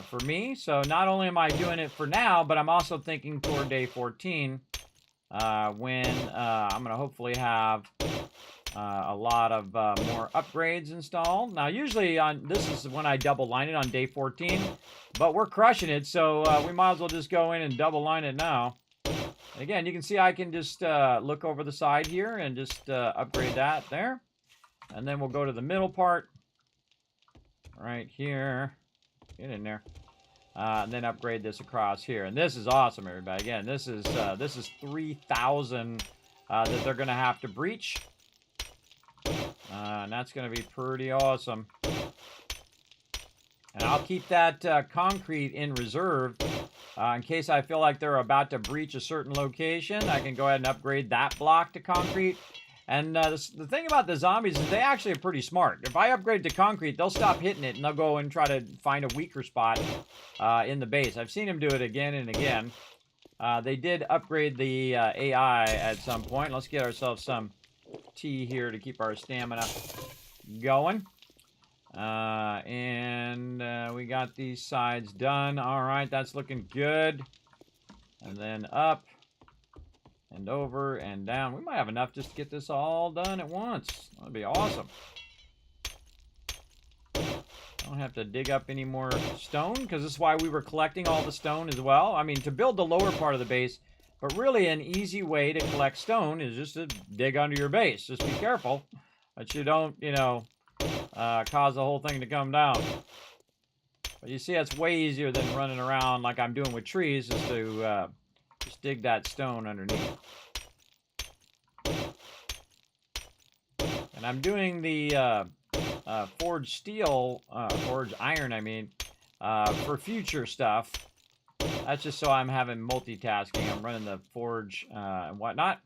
for me. So not only am I doing it for now, but I'm also thinking toward day 14 when I'm going to hopefully have a lot of more upgrades installed. Now, usually this is when I double line it on day 14, but we're crushing it, so we might as well just go in and double line it now. Again, you can see I can just look over the side here and just upgrade that there. And then we'll go to the middle part right here. Get in there. And then upgrade this across here. And this is awesome, everybody. Again, this is 3,000 that they're going to have to breach. And that's going to be pretty awesome. And I'll keep that concrete in reserve in case I feel like they're about to breach a certain location. I can go ahead and upgrade that block to concrete. And the thing about the zombies is they actually are pretty smart. If I upgrade to concrete, they'll stop hitting it and they'll go and try to find a weaker spot in the base. I've seen them do it again and again. They did upgrade the AI at some point. Let's get ourselves some tea here to keep our stamina going. And we got these sides done. All right, that's looking good. And then up and over and down. We might have enough just to get this all done at once. That'd be awesome. I don't have to dig up any more stone, because this is why we were collecting all the stone as well. I mean, to build the lower part of the base, but really an easy way to collect stone is just to dig under your base. Just be careful that you don't, you know, cause the whole thing to come down. But you see, it's way easier than running around like I'm doing with trees, is to just dig that stone underneath. And I'm doing the forged steel, forged iron, I mean, for future stuff. That's just so I'm having multitasking. I'm running the forge and whatnot.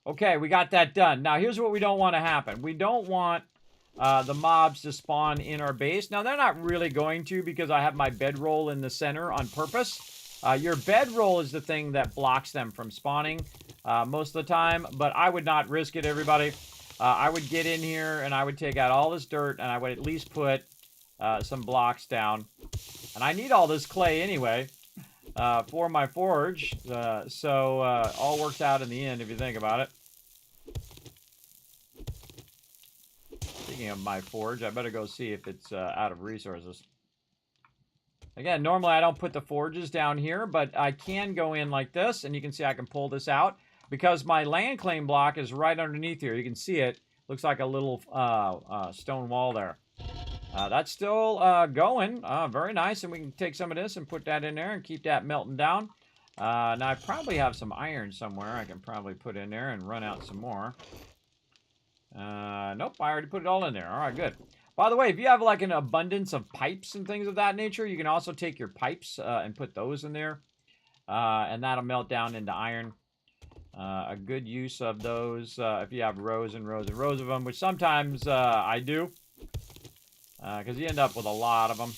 Okay, we got that done. Now, here's what we don't want to happen. We don't want the mobs to spawn in our base. Now, they're not really going to, because I have my bedroll in the center on purpose. Your bedroll is the thing that blocks them from spawning most of the time, but I would not risk it, everybody. I would get in here and I would take out all this dirt and I would at least put some blocks down. And I need all this clay anyway for my forge, so all works out in the end if you think about it. Speaking of my forge, I better go see if it's out of resources. Again, normally I don't put the forges down here, but I can go in like this, and you can see I can pull this out because my land claim block is right underneath here. You can see it. Looks like a little stone wall there. That's still going. Very nice, and we can take some of this and put that in there and keep that melting down. Now, I probably have some iron somewhere I can probably put in there and run out some more. Nope, I already put it all in there. All right, good. By the way, if you have like an abundance of pipes and things of that nature, you can also take your pipes and put those in there. And that'll melt down into iron. A good use of those if you have rows and rows and rows of them, which sometimes I do. Because you end up with a lot of them.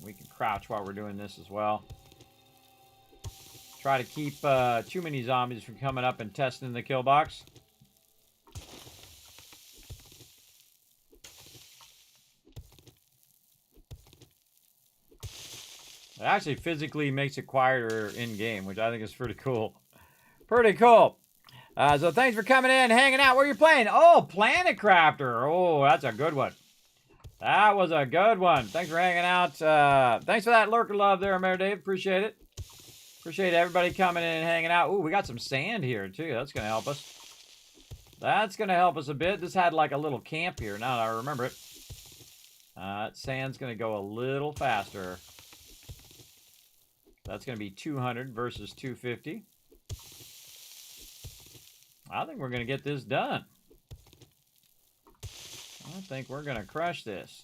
We can crouch while we're doing this as well. Try to keep too many zombies from coming up and testing the kill box. It actually physically makes it quieter in-game, which I think is pretty cool. Pretty cool. So thanks for coming in, hanging out. What are you playing? Oh, Planet Crafter. Oh, that's a good one. That was a good one. Thanks for hanging out. Thanks for that lurker love there, Mayor Dave. Appreciate it. Appreciate everybody coming in and hanging out. Ooh, we got some sand here, too. That's going to help us. That's going to help us a bit. This had like a little camp here, now that I remember it. Sand's going to go a little faster. That's going to be 200 versus 250. I think we're going to get this done. I think we're going to crush this.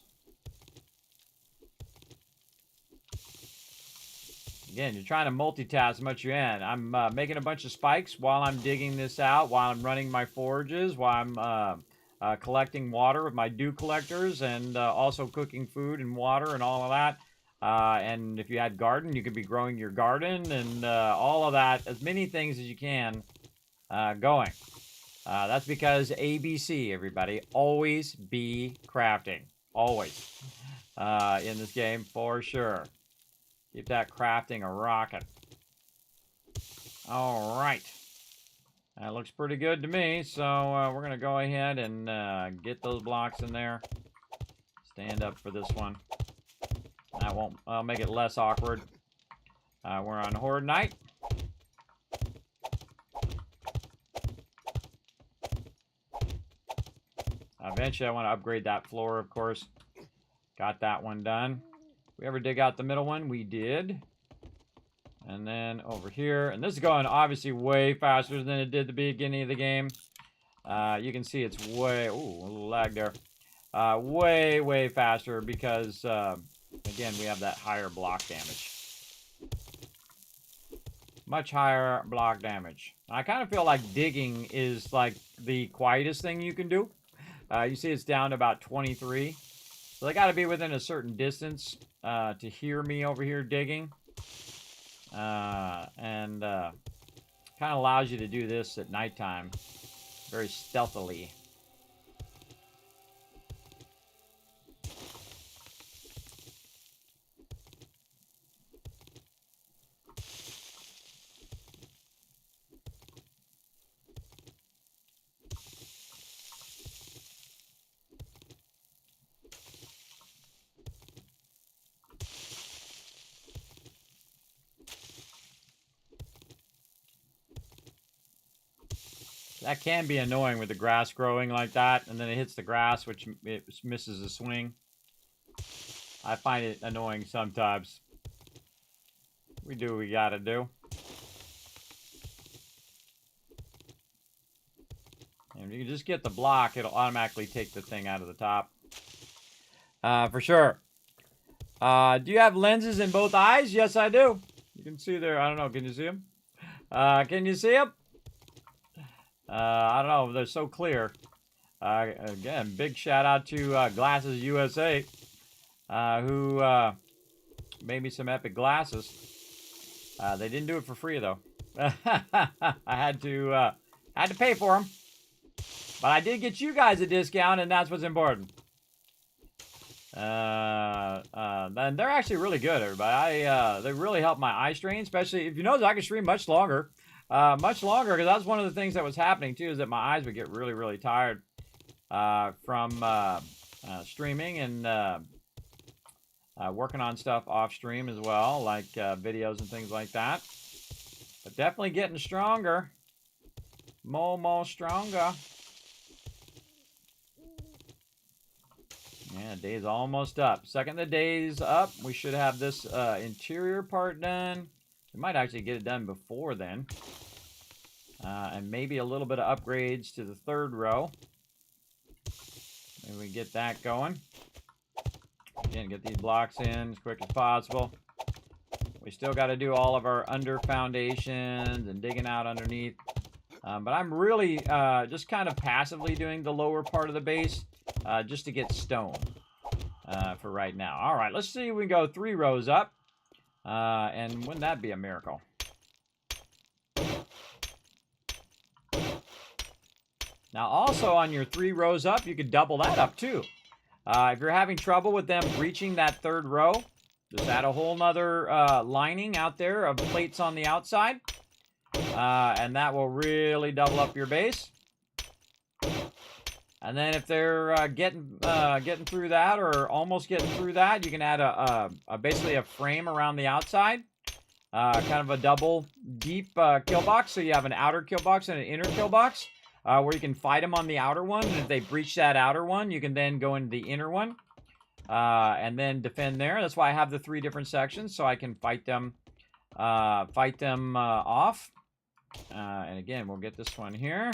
Again, you're trying to multitask as much as you can. I'm making a bunch of spikes while I'm digging this out, while I'm running my forages, while I'm collecting water with my dew collectors, and also cooking food and water and all of that. And if you had garden, you could be growing your garden and all of that, as many things as you can going. That's because ABC, everybody, always be crafting. Always. In this game, for sure. Keep that crafting a rocking. All right. That looks pretty good to me, so we're going to go ahead and get those blocks in there. Stand up for this one. That won't make it less awkward. We're on Horde night. Eventually, I want to upgrade that floor, of course. Got that one done. We ever dig out the middle one? We did. And then over here. And this is going obviously way faster than it did at the beginning of the game. You can see it's way... Ooh, a little lag there. Way faster because, again, we have that higher block damage. Much higher block damage. I kind of feel like digging is like the quietest thing you can do. You see it's down to about 23. So they got to be within a certain distance to hear me over here digging. And kind of allows you to do this at nighttime very stealthily. That can be annoying with the grass growing like that, and then it hits the grass, which it misses the swing. I find it annoying sometimes. We do what we gotta do. And if you can just get the block, it'll automatically take the thing out of the top. For sure. Do you have lenses in both eyes? Yes, I do. You can see there. I don't know. Can you see them? Can you see them? I don't know. They're so clear. Again, big shout out to Glasses USA, who made me some epic glasses. They didn't do it for free though. I had to pay for them, but I did get you guys a discount, and that's what's important. And they're actually really good, everybody. They really help my eye strain, especially if you notice I can stream much longer. Because that's one of the things that was happening too, is that my eyes would get really tired from streaming and working on stuff off stream as well, like videos and things like that. But definitely getting stronger. More stronger. Yeah, day's almost up. Second the day's up, we should have this interior part done. We might actually get it done before then. And maybe a little bit of upgrades to the third row. Maybe we get that going. Again, get these blocks in as quick as possible. We still got to do all of our under foundations and digging out underneath. But I'm really just kind of passively doing the lower part of the base just to get stone for right now. All right, let's see if we can go 3 rows up. And wouldn't that be a miracle? Now, also on your 3 rows up, you could double that up too. If you're having trouble with them reaching that 3rd row, just add a whole nother lining out there of plates on the outside. And that will really double up your base. And then if they're getting through that or almost getting through that, you can add basically a frame around the outside. Kind of a double deep kill box. So you have an outer kill box and an inner kill box. Where you can fight them on the outer one, and if they breach that outer one, you can then go into the inner one. and then defend there. That's why I have the 3 different sections, so I can fight them off. And again, we'll get this one here.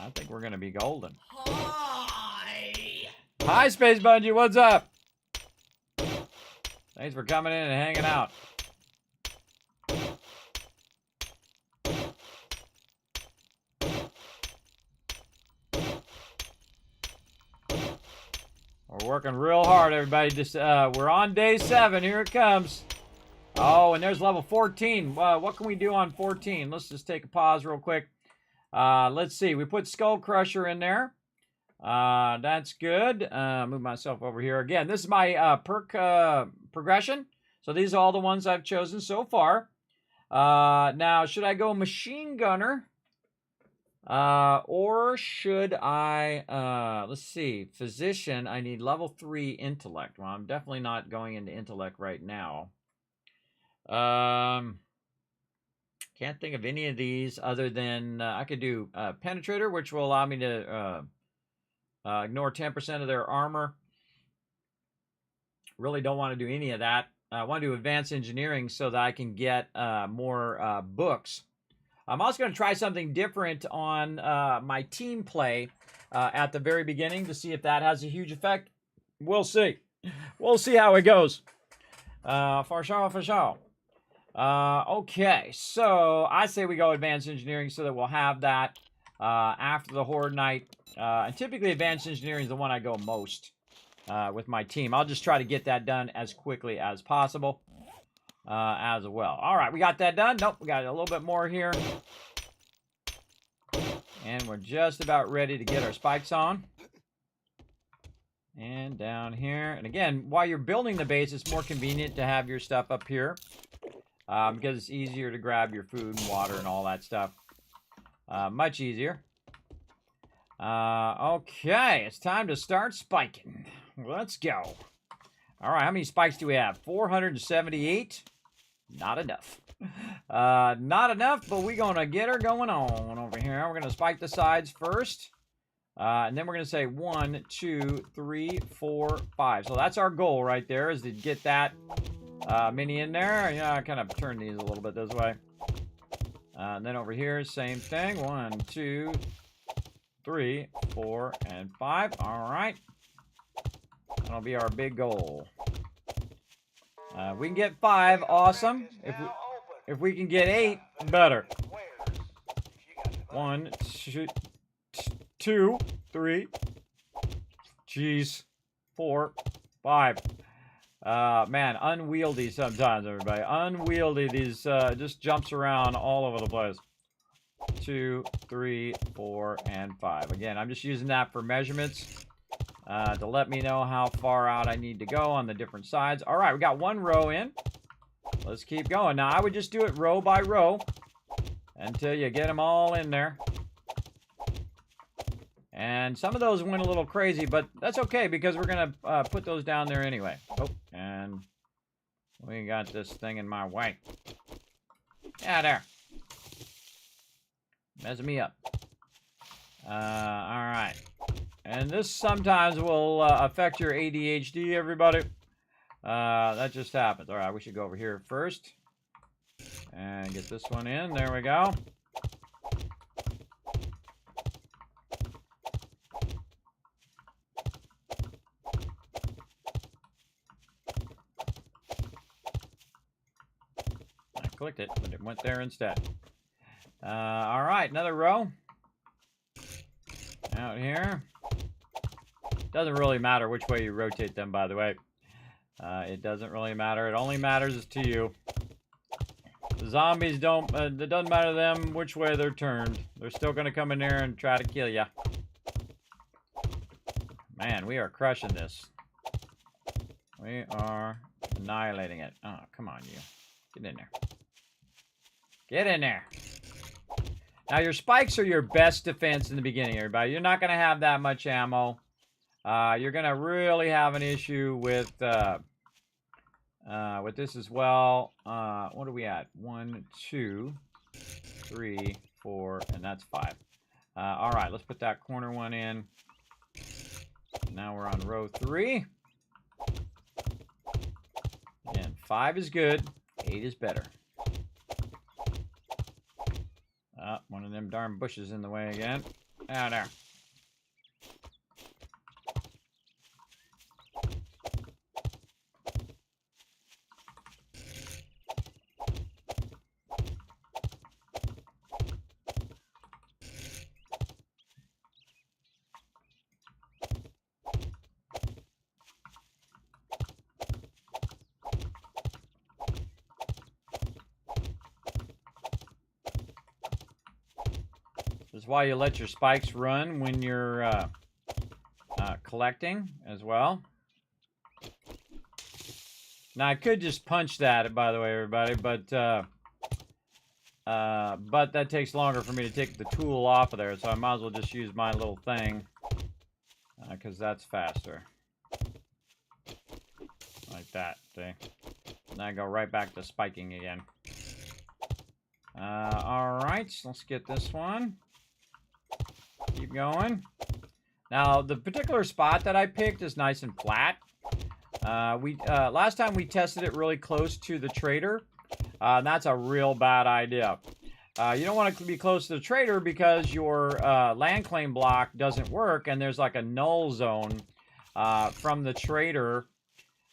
I think we're going to be golden. Hi, Space Bungee. What's up? Thanks for coming in and hanging out. We're working real hard, everybody. Just we're on day 7. Here it comes. Oh, and there's level 14. What can we do on 14? Let's just take a pause real quick. Let's see. We put Skull Crusher in there. That's good. Move myself over here. Again, this is my perk progression. So these are all the ones I've chosen so far. Now, should I go Machine Gunner? Or should I, let's see, Physician, I need level 3 Intellect. Well, I'm definitely not going into Intellect right now. Can't think of any of these other than, I could do Penetrator, which will allow me to ignore 10% of their armor. Really don't want to do any of that. I want to do Advanced Engineering so that I can get more books. I'm also going to try something different on my team play at the very beginning to see if that has a huge effect. We'll see. We'll see how it goes. For sure. Okay, so I say we go Advanced Engineering so that we'll have that after the Horde night. And typically Advanced Engineering is the one I go most with my team. I'll just try to get that done as quickly as possible. As well. All right, we got that done. Nope, we got a little bit more here. And we're just about ready to get our spikes on. And down here. And again, while you're building the base, it's more convenient to have your stuff up here. Because it's easier to grab your food and water and all that stuff. Much easier. Okay, it's time to start spiking. Let's go. All right, how many spikes do we have? 478. Not enough. Not enough, but we're going to get her going on over here. We're going to spike the sides first. And then we're going to say 1, 2, 3, 4, 5. So that's our goal right there, is to get that mini in there. Yeah, I kind of turn these a little bit this way. And then over here, same thing. 1, 2, 3, 4, and 5. All right. That'll be our big goal. We can get 5, awesome. If we can get 8, better. 1, 2, 3, jeez, 4, 5. Man, unwieldy sometimes, everybody. Unwieldy. These just jumps around all over the place. 2, 3, 4, and 5. Again, I'm just using that for measurements. To let me know how far out I need to go on the different sides. All right, we got 1 row in. Let's keep going. Now, I would just do it row by row until you get them all in there. And some of those went a little crazy, but that's okay because we're going to put those down there anyway. Oh, and we got this thing in my way. Yeah, there. Messing me up. All right. And this sometimes will affect your ADHD, everybody. That just happens. All right, we should go over here first. And get this one in. There we go. I clicked it, but it went there instead. All right, another row. Out here. Doesn't really matter which way you rotate them, by the way. It doesn't really matter. It only matters to you. The zombies don't... it doesn't matter to them which way they're turned. They're still going to come in there and try to kill you. Man, we are crushing this. We are annihilating it. Oh, come on, you. Get in there. Get in there. Now, your spikes are your best defense in the beginning, everybody. You're not going to have that much ammo. You're going to really have an issue with this as well. What are we at? 1, 2, 3, 4, and that's 5. All right, let's put that corner one in. Now we're on row 3. And 5 is good. 8 is better. One of them darn bushes in the way again. Out there. This is why you let your spikes run when you're collecting as well. Now I could just punch that, by the way, everybody, but that takes longer for me to take the tool off of there, so I might as well just use my little thing, because that's faster. Like that, see? And I go right back to spiking again. Alright, let's get this one. Keep going. Now, the particular spot that I picked is nice and flat. Last time we tested it really close to the trader. And that's a real bad idea. You don't want to be close to the trader because your land claim block doesn't work, and there's like a null zone from the trader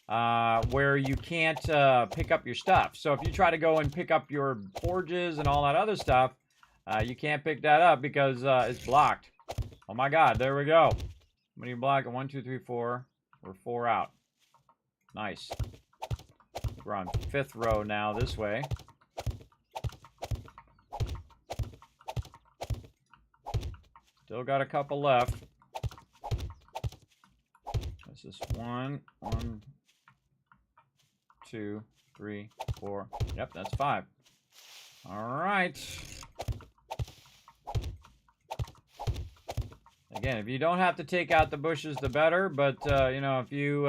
where you can't pick up your stuff. So if you try to go and pick up your forges and all that other stuff, you can't pick that up because it's blocked. Oh my god, there we go. How many block? 1, 2, 3, 4. We're 4 out. Nice. We're on 5th row now this way. Still got a couple left. This is 1, 2, 3, 4. Yep, that's 5. All right. Again, if you don't have to take out the bushes, the better. But you know, if you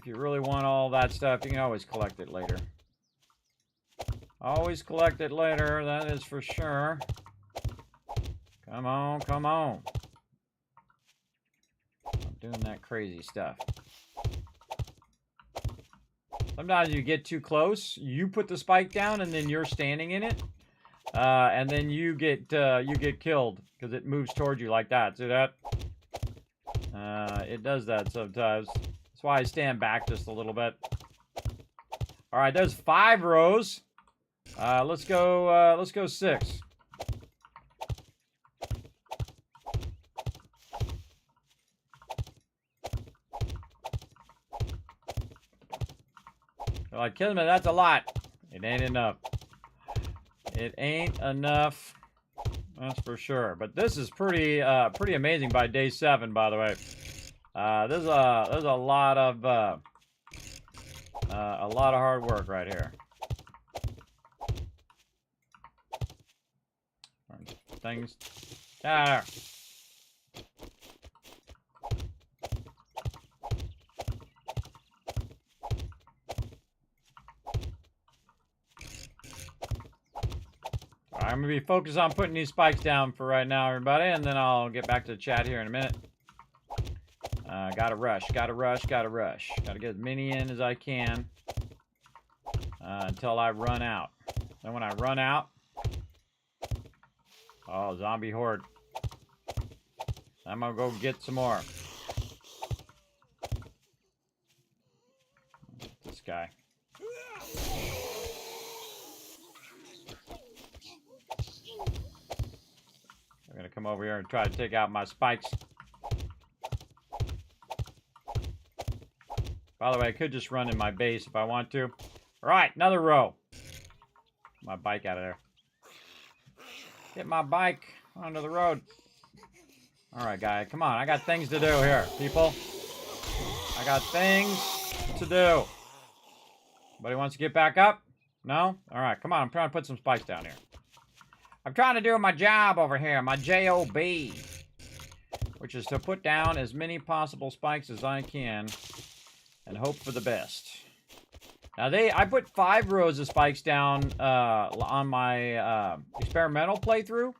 really want all that stuff, you can always collect it later. Always collect it later. That is for sure. Come on, come on. I'm doing that crazy stuff. Sometimes you get too close. You put the spike down, and then you're standing in it. And then you get killed because it moves towards you like that. See that? It does that sometimes. That's why I stand back just a little bit. All right, there's 5 rows. Let's go 6. They're like, Kismet, that's a lot. It ain't enough. It ain't enough, that's for sure. But this is pretty amazing by day 7, by the way. There's a lot of hard work right here. Things. There. I'm going to be focused on putting these spikes down for right now, everybody, and then I'll get back to the chat here in a minute. Gotta rush, gotta rush, gotta rush. Gotta get as many in as I can until I run out. Then when I run out... Oh, zombie horde. I'm going to go get some more. This guy. I'm going to come over here and try to take out my spikes. By the way, I could just run in my base if I want to. All right, another row. Get my bike out of there. Get my bike onto the road. All right, guy, come on. I got things to do here, people. I got things to do. Anybody wants to get back up? No? All right, come on. I'm trying to put some spikes down here. I'm trying to do my job over here, my J-O-B, which is to put down as many possible spikes as I can and hope for the best. Now, I put 5 rows of spikes down on my experimental playthrough.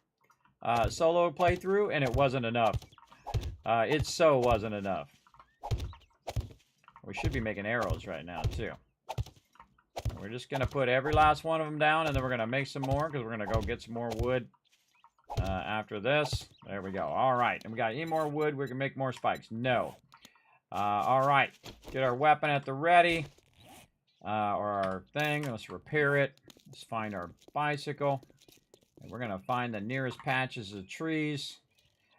solo playthrough, and it wasn't enough. It so wasn't enough. We should be making arrows right now, too. We're just going to put every last one of them down, and then we're going to make some more, because we're going to go get some more wood after this. There we go. All right. And we got any more wood, we can make more spikes. No. All right. Get our weapon at the ready. Or our thing. Let's repair it. Let's find our bicycle. And we're going to find the nearest patches of trees.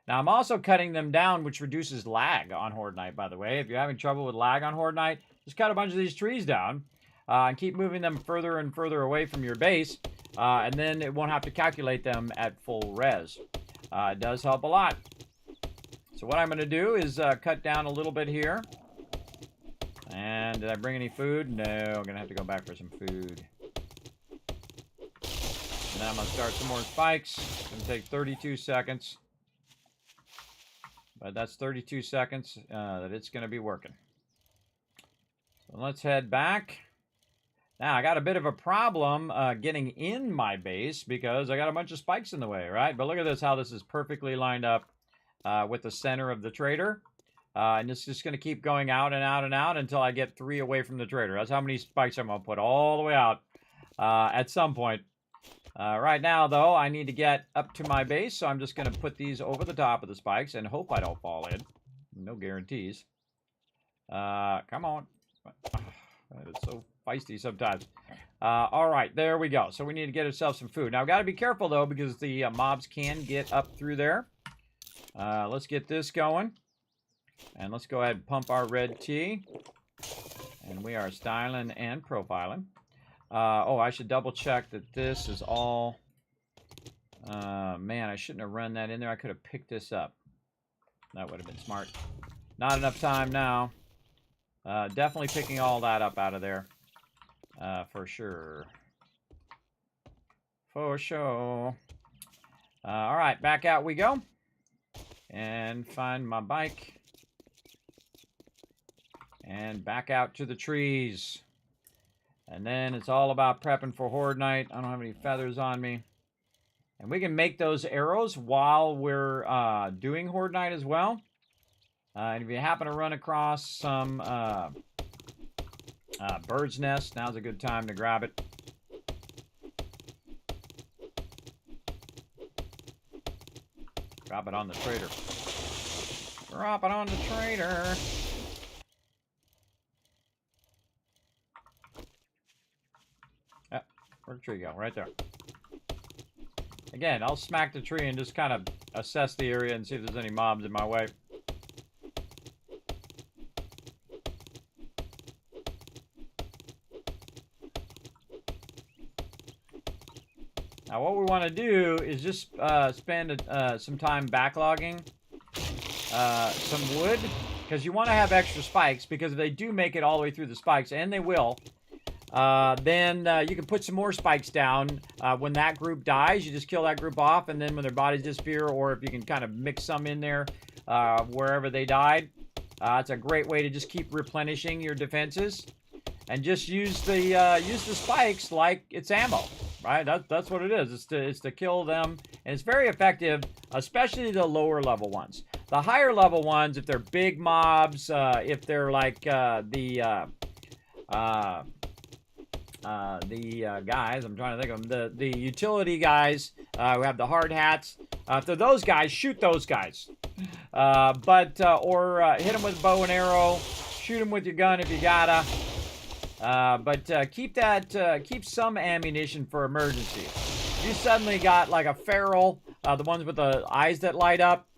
Now, I'm also cutting them down, which reduces lag on Horde Night, by the way. If you're having trouble with lag on Horde Night, just cut a bunch of these trees down and keep moving them further and further away from your base, and then it won't have to calculate them at full res. It does help a lot. So what I'm going to do is cut down a little bit here. And did I bring any food? No, I'm going to have to go back for some food. And then I'm going to start some more spikes. It's going to take 32 seconds. But that's 32 seconds that it's going to be working. So let's head back. Now, I got a bit of a problem getting in my base because I got a bunch of spikes in the way, right? But look at this, how this is perfectly lined up with the center of the trader. And it's just going to keep going out and out and out until I get 3 away from the trader. That's how many spikes I'm going to put all the way out at some point. Right now, though, I need to get up to my base, so I'm just going to put these over the top of the spikes and hope I don't fall in. No guarantees. Come on. It's so feisty sometimes. All right, there we go. So we need to get ourselves some food. Now, I've got to be careful, though, because the mobs can get up through there. Let's get this going. And let's go ahead and pump our red tea. And we are styling and profiling. Oh, I should double check that this is all... man, I shouldn't have run that in there. I could have picked this up. That would have been smart. Not enough time now. Definitely picking all that up out of there. For sure. For sure. All right, back out we go. And find my bike. And back out to the trees. And then it's all about prepping for Horde Night. I don't have any feathers on me. And we can make those arrows while we're doing Horde Night as well. And if you happen to run across some bird's nest, now's a good time to grab it. Drop it on the trader. Drop it on the trader. Where'd the tree go? Right there. Again, I'll smack the tree and just kind of assess the area and see if there's any mobs in my way. Now, what we want to do is just spend some time backlogging some wood, because you want to have extra spikes, because if they do make it all the way through the spikes, and they will, then you can put some more spikes down. When that group dies, you just kill that group off, and then when their bodies disappear, or if you can kind of mix some in there wherever they died, it's a great way to just keep replenishing your defenses, and just use the spikes like it's ammo, right? That's what it is. It's to kill them, and it's very effective, especially the lower level ones. The higher level ones, if they're big mobs, if they're like the guys, I'm trying to think of them, the utility guys who have the hard hats. If they're those guys, shoot those guys. Or hit them with bow and arrow. Shoot them with your gun if you gotta. Keep some ammunition for emergencies. If you suddenly got like a feral, the ones with the eyes that light up,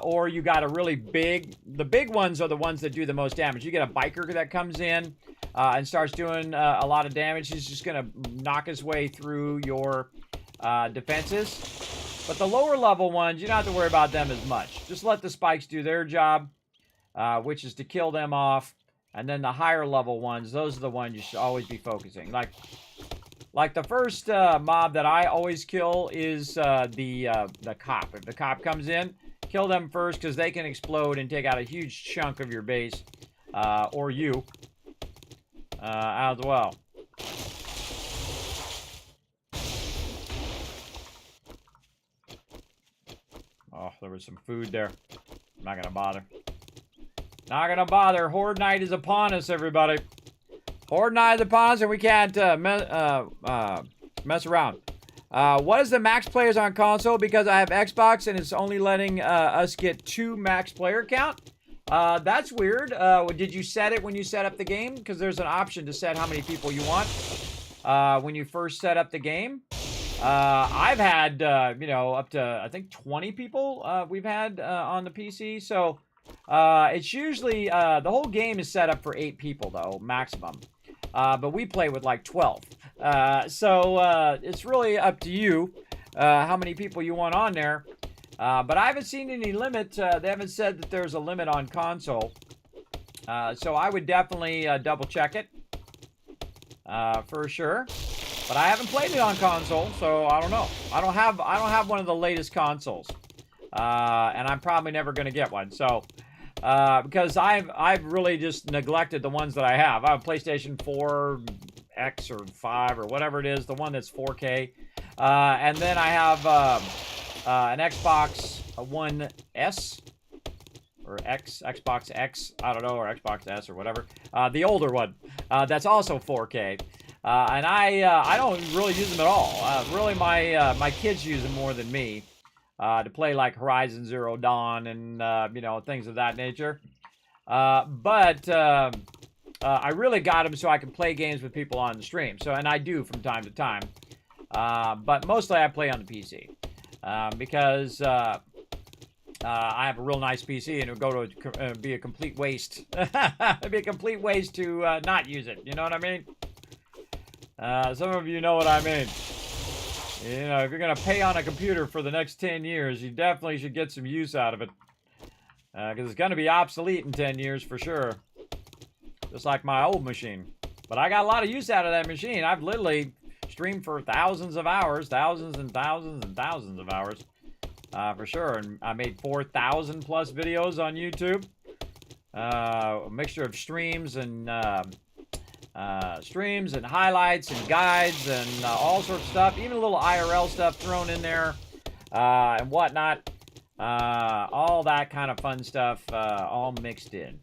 or you got a really the big ones are the ones that do the most damage. You get a biker that comes in and starts doing a lot of damage. He's just going to knock his way through your defenses. But the lower level ones, you don't have to worry about them as much. Just let the spikes do their job, which is to kill them off. And then the higher level ones, those are the ones you should always be focusing. Like the first mob that I always kill is the cop. If the cop comes in, kill them first, because they can explode and take out a huge chunk of your base, or you, as well. there was some food there. I'm not gonna bother. Not gonna bother. Horde night is upon us, everybody. Horde night is upon us, and we can't mess around. What is the max players on console? Because I have Xbox and it's only letting us get 2 max player count. That's weird. Did you set it when you set up the game? Because there's an option to set how many people you want when you first set up the game. I've had, you know, up to, I think, 20 people we've had on the PC. So it's usually, the whole game is set up for 8 people, though, maximum. But we play with like 12. So it's really up to you how many people you want on there. But I haven't seen any limit. They haven't said that there's a limit on console. So I would definitely double check it for sure. But I haven't played it on console, so I don't know. I don't have one of the latest consoles, and I'm probably never going to get one. So because I've really just neglected the ones that I have. I have a PlayStation 4X or 5 or whatever it is, the one that's 4K, and then I have an Xbox One S or Xbox X, I don't know, or Xbox S or whatever, the older one that's also 4K. And I don't really use them at all. Really, my kids use them more than me to play like Horizon Zero Dawn and you know, things of that nature. But I really got them so I can play games with people on the stream. So, and I do from time to time. But mostly I play on the PC because I have a real nice PC and it would go to be a complete waste. It'd be a complete waste to not use it. You know what I mean? Some of you know what I mean. You know, if you're going to pay on a computer for the next 10 years, you definitely should get some use out of it. Because it's going to be obsolete in 10 years for sure. Just like my old machine. But I got a lot of use out of that machine. I've literally streamed for thousands of hours. Thousands and thousands and thousands of hours. For sure. And I made 4,000 plus videos on YouTube. A mixture of streams and highlights and guides and all sorts of stuff, even a little IRL stuff thrown in there and whatnot, all that kind of fun stuff all mixed in.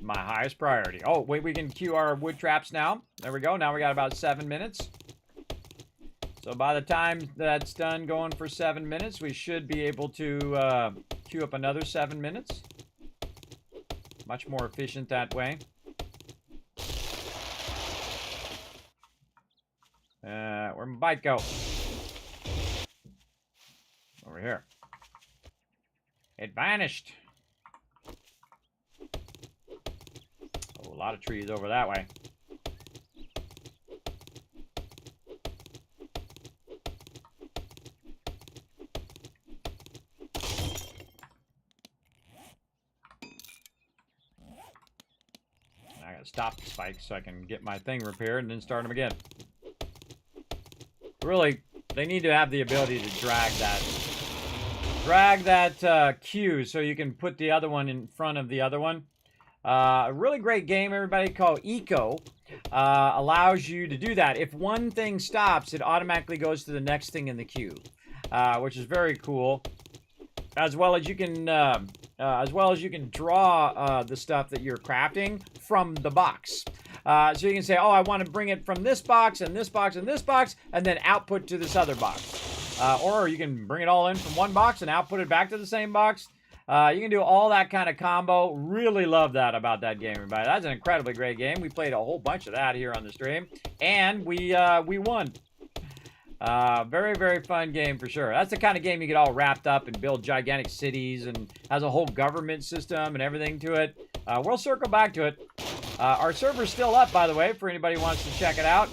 My highest priority. Oh, wait, we can cue our wood traps now. There we go. Now we got about 7 minutes. So by the time that's done going for 7 minutes, we should be able to queue up another 7 minutes. Much more efficient that way. Where'd my bike go? Over here. It vanished. A lot of trees over that way. I gotta stop the spikes so I can get my thing repaired and then start them again. Really, they need to have the ability to drag that queue so you can put the other one in front of the other one. A really great game, everybody, called Eco. Allows you to do that. If one thing stops, it automatically goes to the next thing in the queue, which is very cool. As well as you can draw the stuff that you're crafting from the box. So you can say, oh, I want to bring it from this box and this box and this box, and then output to this other box. Or you can bring it all in from one box and output it back to the same box. You can do all that kind of combo. Really love that about that game, everybody. That's an incredibly great game. We played a whole bunch of that here on the stream, and we won. Very, very fun game for sure. That's the kind of game you get all wrapped up and build gigantic cities and has a whole government system and everything to it. We'll circle back to it. Our server's still up, by the way, for anybody who wants to check it out.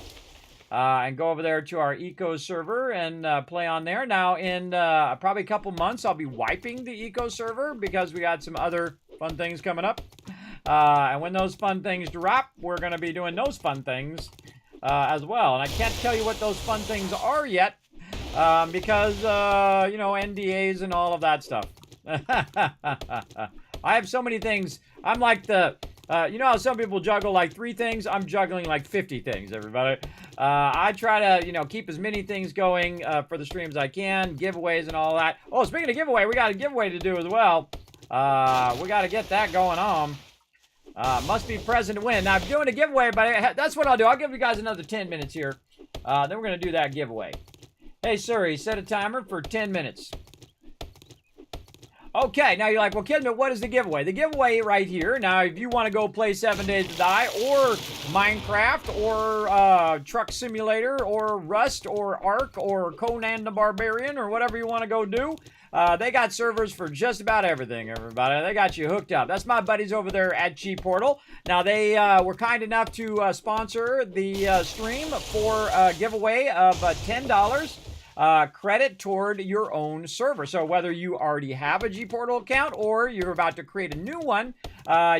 And go over there to our Eco server and play on there. Now, in probably a couple months, I'll be wiping the Eco server because we got some other fun things coming up. And when those fun things drop, we're going to be doing those fun things as well. And I can't tell you what those fun things are yet because, you know, NDAs and all of that stuff. I have so many things. I'm like the, you know how some people juggle like 3 things? I'm juggling like 50 things, everybody. I try to, you know, keep as many things going for the streams as I can, giveaways and all that. Oh, speaking of giveaway, we got a giveaway to do as well. We got to get that going on. Must be present to win. Now, I'm doing a giveaway, but that's what I'll do. I'll give you guys another 10 minutes here. Then we're going to do that giveaway. Hey, Siri, set a timer for 10 minutes. Okay, now you're like, well, Kismet, what is the giveaway? The giveaway right here. Now, if you want to go play 7 Days to Die, or Minecraft, or Truck Simulator, or Rust, or Ark, or Conan the Barbarian, or whatever you want to go do, they got servers for just about everything, everybody. They got you hooked up. That's my buddies over there at G Portal. Now, they were kind enough to sponsor the stream for a giveaway of $10. Credit toward your own server. So whether you already have a G Portal account or you're about to create a new one,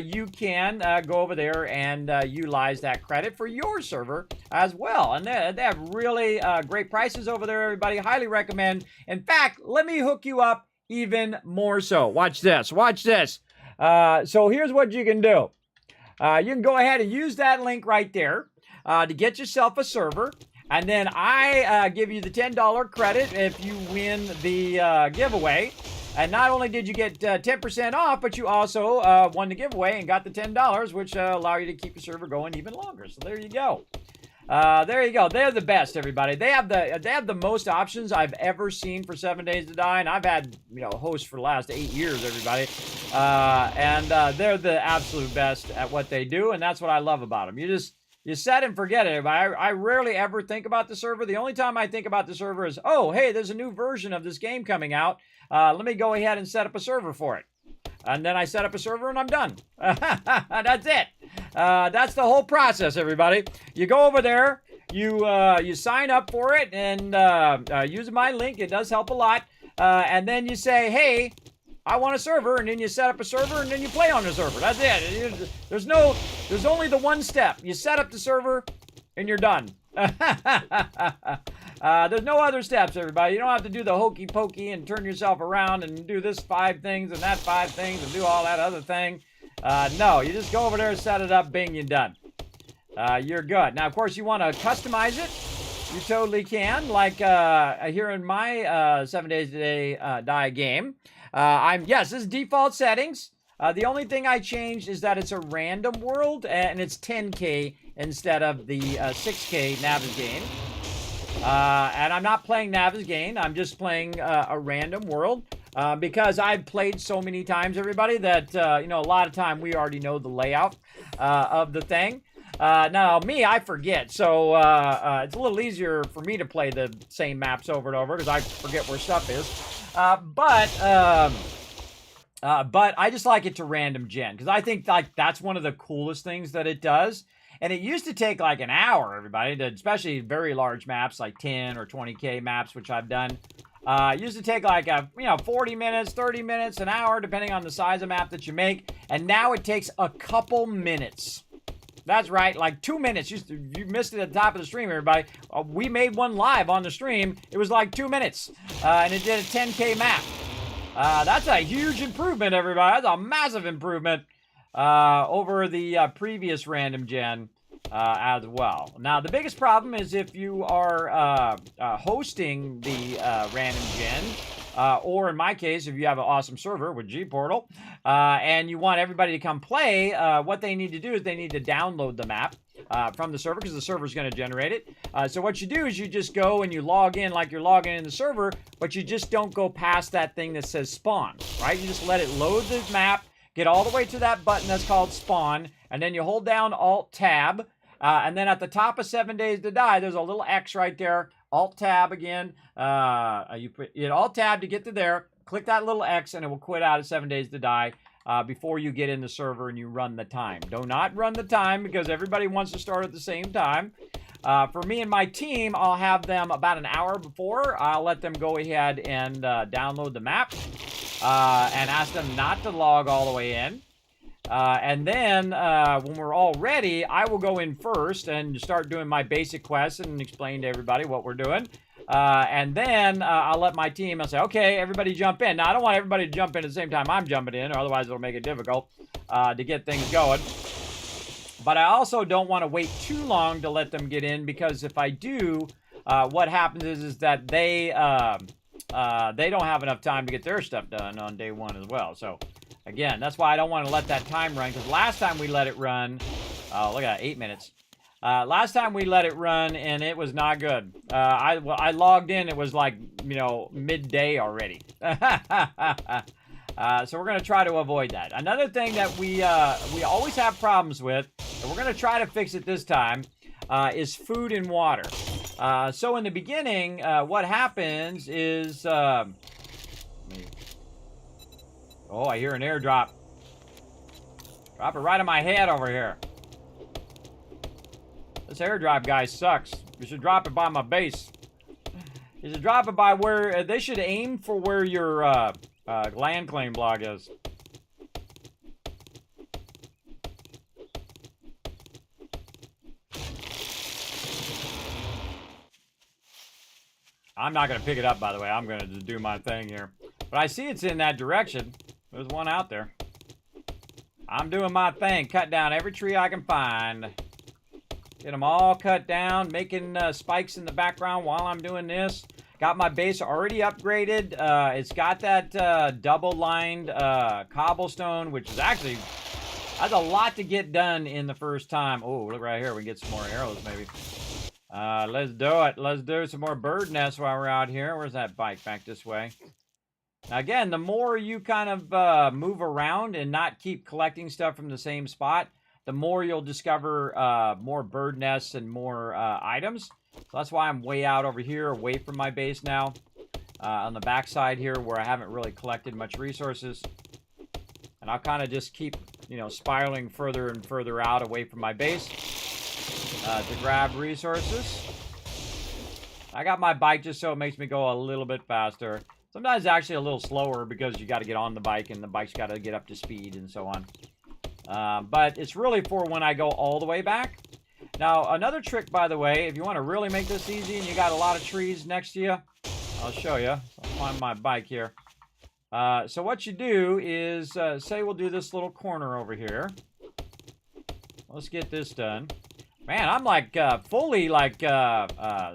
you can go over there and utilize that credit for your server as well. And they have really great prices over there, everybody. Highly recommend. In fact, let me hook you up even more so. Watch this. Watch this. So here's what you can do. You can go ahead and use that link right there to get yourself a server. And then I give you the $10 credit if you win the giveaway. And not only did you get 10% off, but you also won the giveaway and got the $10, which allow you to keep your server going even longer. So there you go. There you go. They're the best, everybody. They have the most options I've ever seen for 7 Days to Die, and I've had, you know, hosts for the last 8 years, everybody. And they're the absolute best at what they do, and that's what I love about them. You set and forget it. I rarely ever think about the server. The only time I think about the server is, oh, hey, there's a new version of this game coming out. Let me go ahead and set up a server for it. And then I set up a server and I'm done. That's it. That's the whole process, everybody. You go over there, you sign up for it, and using my link, it does help a lot. And then you say, hey, I want a server, and then you set up a server, and then you play on the server. That's it. There's only the one step. You set up the server, and you're done. There's no other steps, everybody. You don't have to do the hokey pokey and turn yourself around and do this 5 things and that 5 things and do all that other thing. No, you just go over there, set it up, bing, you're done. You're good. Now, of course, you want to customize it. You totally can, like here in my 7 Days to Die game. Yes, this is default settings. The only thing I changed is that it's a random world, and it's 10K instead of the 6K Navigaine. And I'm not playing Navigaine, I'm just playing a random world. Because I've played so many times, everybody, that, you know, a lot of time we already know the layout of the thing. Now, me, I forget, so it's a little easier for me to play the same maps over and over because I forget where stuff is. But I just like it to random gen because I think like that's one of the coolest things that it does. And it used to take like an hour, everybody, especially very large maps like 10 or 20K maps, which I've done. It used to take like 40 minutes, 30 minutes, an hour, depending on the size of map that you make. And now it takes a couple minutes. That's right, like 2 minutes. You missed it at the top of the stream, everybody. We made one live on the stream. It was like 2 minutes, and it did a 10K map. That's a huge improvement, everybody. That's a massive improvement over the previous random gen as well. Now, the biggest problem is if you are hosting the random gen, or in my case, if you have an awesome server with G Portal, and you want everybody to come play, what they need to do is they need to download the map from the server because the server is going to generate it. So what you do is you just go and you log in like you're logging in the server, but you just don't go past that thing that says spawn, right? You just let it load the map, get all the way to that button that's called spawn, and then you hold down Alt-Tab, and then at the top of 7 Days to Die, there's a little X right there. Alt-Tab again. You hit Alt-Tab to get to there. Click that little X, and it will quit out at 7 Days to Die before you get in the server and you run the time. Do not run the time because everybody wants to start at the same time. For me and my team, I'll have them about an hour before. I'll let them go ahead and download the map and ask them not to log all the way in. And then when we're all ready, I will go in first and start doing my basic quests and explain to everybody what we're doing. And then I'll let my team, I'll say, okay, everybody jump in. Now, I don't want everybody to jump in at the same time I'm jumping in, or otherwise it'll make it difficult to get things going. But I also don't want to wait too long to let them get in, because if I do, what happens is that they don't have enough time to get their stuff done on day one as well. So, again, that's why I don't want to let that time run, because last time we let it run, look at that, 8 minutes. Last time we let it run, and it was not good. I logged in, it was like, you know, midday already. So we're going to try to avoid that. Another thing that we always have problems with, and we're going to try to fix it this time, is food and water. So in the beginning, what happens is... oh, I hear an airdrop. Drop it right on my head over here. This airdrop guy sucks. You should drop it by my base. You should drop it by where... they should aim for where your land claim block is. I'm not going to pick it up, by the way. I'm going to just do my thing here. But I see it's in that direction. There's one out there. I'm doing my thing. Cut down every tree I can find. Get them all cut down. Making spikes in the background while I'm doing this. Got my base already upgraded. It's got that double-lined cobblestone, which is actually... that's a lot to get done in the first time. Oh, look right here. We can get some more arrows, maybe. Let's do it. Let's do some more bird nests while we're out here. Where's that bike? Back this way. Now, again, the more you kind of move around and not keep collecting stuff from the same spot, the more you'll discover more bird nests and more items. So that's why I'm way out over here, away from my base now. On the backside here, where I haven't really collected much resources. And I'll kind of just keep, you know, spiraling further and further out away from my base. To grab resources. I got my bike just so it makes me go a little bit faster. Sometimes actually a little slower because you got to get on the bike and the bike's got to get up to speed and so on. But it's really for when I go all the way back. Now, another trick, by the way, if you want to really make this easy and you got a lot of trees next to you, I'll show you. I'll find my bike here. So what you do is, say we'll do this little corner over here. Let's get this done. Man, I'm like fully like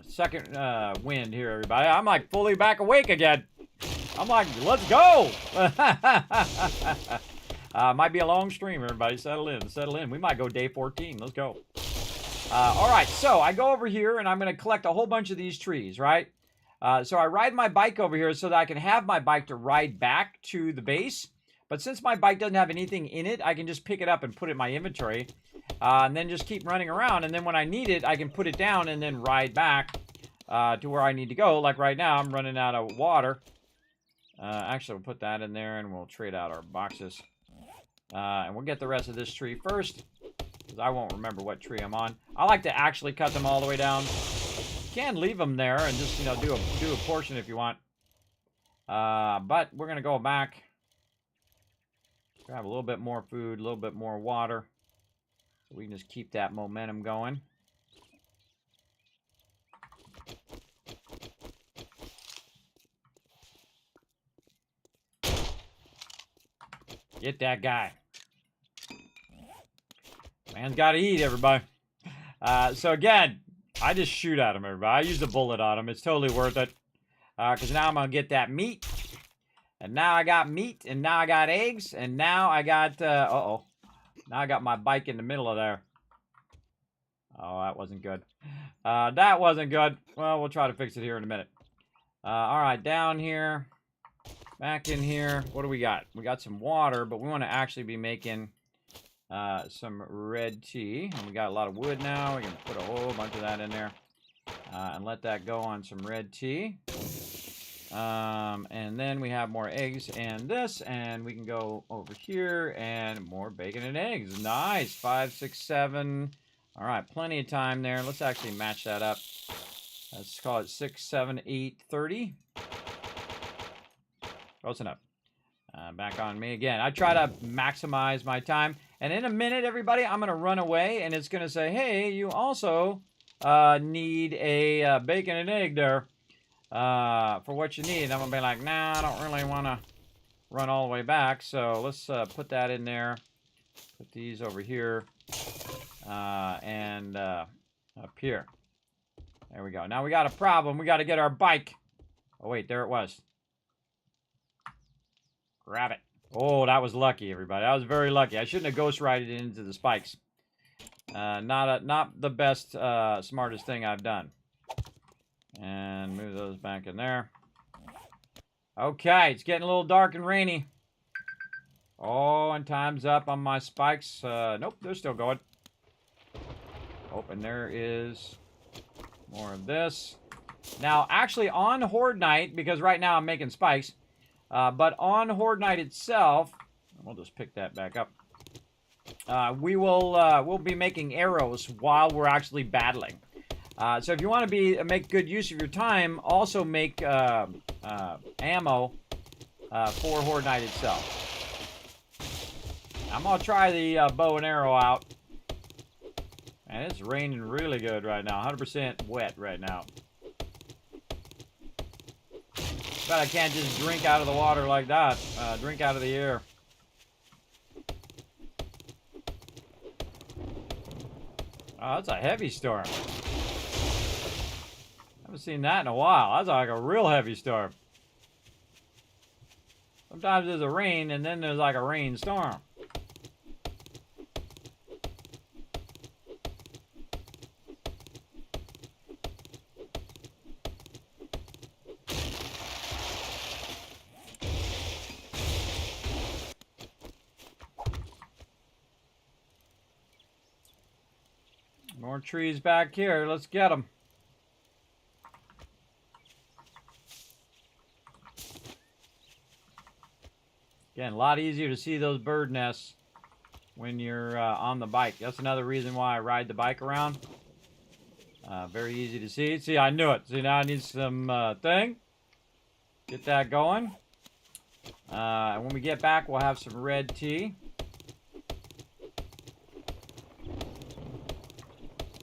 second wind here, everybody. I'm like fully back awake again. I'm like, let's go. Might be a long stream, everybody. Settle in, settle in. We might go day 14. Let's go. All right, so I go over here and I'm going to collect a whole bunch of these trees, right? So I ride my bike over here so that I can have my bike to ride back to the base. But since my bike doesn't have anything in it, I can just pick it up and put it in my inventory. And then just keep running around. And then when I need it, I can put it down and then ride back to where I need to go. Like right now, I'm running out of water. Actually, we'll put that in there and we'll trade out our boxes. And we'll get the rest of this tree first, because I won't remember what tree I'm on. I like to actually cut them all the way down. You can leave them there and just, you know, do a portion if you want. But we're going to go back. Grab a little bit more food, a little bit more water. So we can just keep that momentum going. Get that guy. Man's got to eat, everybody. So again, I just shoot at him, everybody. I use a bullet on him. It's totally worth it. Because now I'm going to get that meat. And now I got meat. And now I got eggs. And now I got... uh-oh. Now I got my bike in the middle of there. Oh, that wasn't good. That wasn't good. Well, we'll try to fix it here in a minute. All right, down here. Back in here. What do we got? We got some water, but we want to actually be making some red tea. And we got a lot of wood now. We can put a whole bunch of that in there. And let that go on some red tea. And then we have more eggs and this, and we can go over here and more bacon and eggs. Nice. 5, 6, 7. All right, plenty of time there. Let's actually match that up. Let's call it 6, 7, 8, 30. Close enough. Back on me again. I try to maximize my time. And in a minute, everybody, I'm going to run away, and it's going to say, hey, you also need a bacon and egg there. for what you need. I'm gonna be like, nah, I don't really want to run all the way back. So let's put that in there. Put these over here and up here. There we go. Now we got a problem. We got to get our bike. Oh wait, there it was. Grab it. Oh, that was lucky, everybody. That was very lucky. I shouldn't have ghost rided it into the spikes. Not the best, smartest thing I've done. And move those back in there. Okay, it's getting a little dark and rainy. Oh, and time's up on my spikes. Nope, they're still going. Oh, and there is more of this. Now, actually, on Horde Night, because right now I'm making spikes, but on Horde Night itself, we'll just pick that back up. We'll be making arrows while we're actually battling. So if you want to make good use of your time, also make ammo for Horde Night itself. I'm gonna try the bow and arrow out, and it's raining really good right now. 100% wet right now. But I can't just drink out of the water like that. Drink out of the air. Oh, that's a heavy storm. Haven't seen that in a while. That's like a real heavy storm. Sometimes there's a rain, and then there's like a rainstorm. More trees back here. Let's get them. Again, a lot easier to see those bird nests when you're on the bike. That's another reason why I ride the bike around. Very easy to see. See, I knew it. See, now I need some thing. Get that going. And when we get back, we'll have some red tea.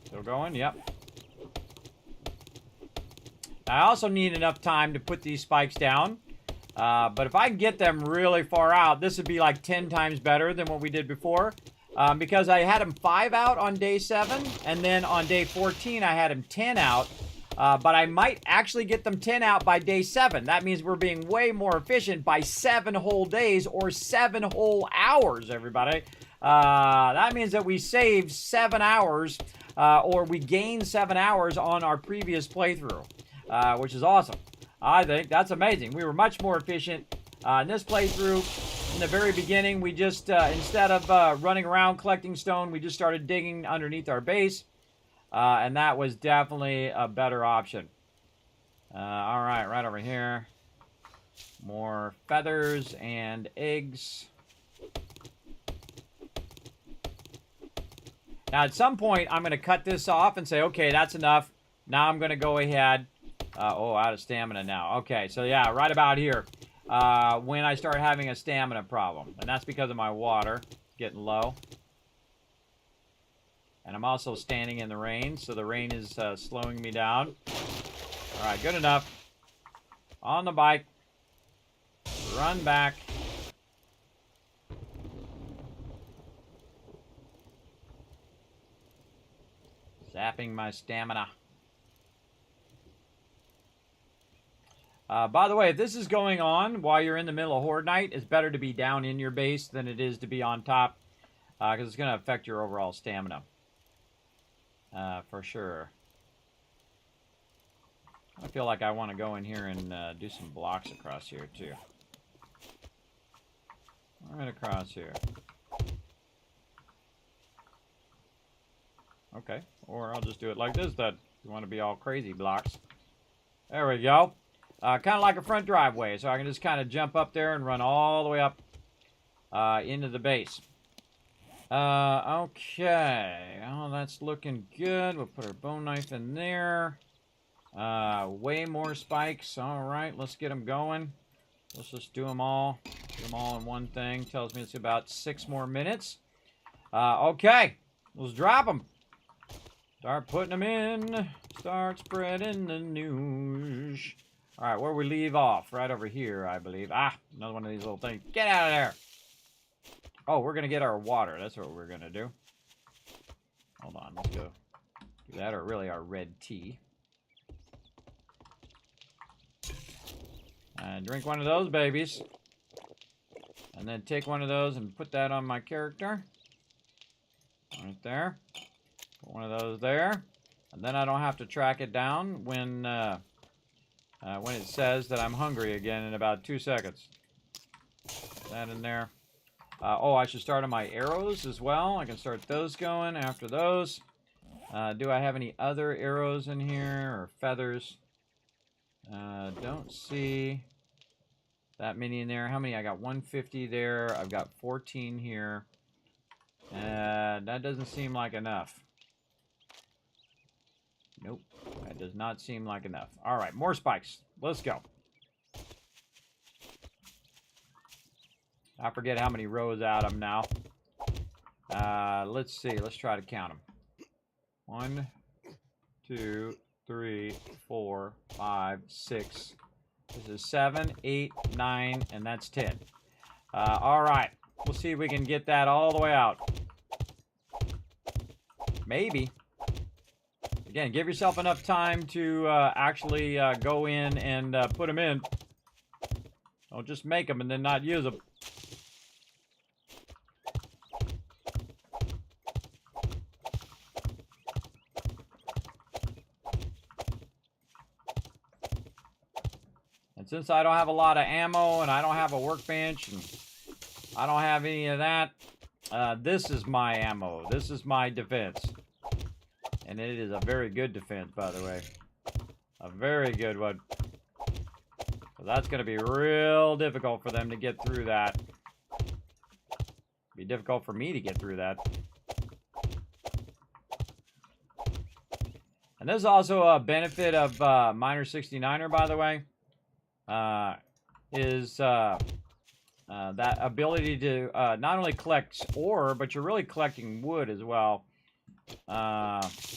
Still going? Yep. I also need enough time to put these spikes down. But if I can get them really far out, this would be like 10 times better than what we did before. Because I had them 5 out on day 7, and then on day 14 I had them 10 out. But I might actually get them 10 out by day 7. That means we're being way more efficient by 7 whole days or 7 whole hours, everybody. That means that we saved 7 hours, or we gained 7 hours on our previous playthrough, which is awesome. I think that's amazing. We were much more efficient in this playthrough. In the very beginning, we just, instead of running around collecting stone, we just started digging underneath our base. And that was definitely a better option. All right, right over here. More feathers and eggs. Now, at some point, I'm going to cut this off and say, okay, that's enough. Now I'm going to go ahead. Oh, out of stamina now. Okay, so yeah, right about here. When I start having a stamina problem. And that's because of my water getting low. And I'm also standing in the rain, so the rain is slowing me down. All right, good enough. On the bike. Run back. Zapping my stamina. By the way, if this is going on while you're in the middle of Horde Night, it's better to be down in your base than it is to be on top. Because it's going to affect your overall stamina. For sure. I feel like I want to go in here and do some blocks across here, too. Right across here. Okay, or I'll just do it like this, then. You want to be all crazy blocks. There we go. Kind of like a front driveway, so I can just kind of jump up there and run all the way up into the base. Okay. Oh, that's looking good. We'll put our bone knife in there. Way more spikes. All right, let's get them going. Let's just do them all. Do them all in one thing. Tells me it's about 6 more minutes. Okay. Let's drop them. Start putting them in. Start spreading the news. All right, where we leave off? Right over here, I believe. Ah, another one of these little things. Get out of there! Oh, we're gonna get our water. That's what we're gonna do. Hold on, let's go do that, or really our red tea. And drink one of those babies. And then take one of those and put that on my character. Right there. Put one of those there. And then I don't have to track it down when it says that I'm hungry again in about 2 seconds. Put that in there. Oh, I should start on my arrows as well. I can start those going after those. Do I have any other arrows in here or feathers? Don't see that many in there. How many? I got 150 there. I've got 14 here. That doesn't seem like enough. Nope. That does not seem like enough. All right, more spikes. Let's go. I forget how many rows out I'm now. Let's see. Let's try to count them. 1, 2, 3, 4, 5, 6. This is 7, 8, 9, and that's 10. All right. We'll see if we can get that all the way out. Maybe. Again, give yourself enough time to actually go in and put them in. Don't just make them and then not use them. And since I don't have a lot of ammo and I don't have a workbench and I don't have any of that, this is my ammo. This is my defense. And it is a very good defense, by the way. A very good one. So that's going to be real difficult for them to get through that. Be difficult for me to get through that. And this is also a benefit of Miner 69er, by the way. Is that ability to not only collect ore, but you're really collecting wood as well.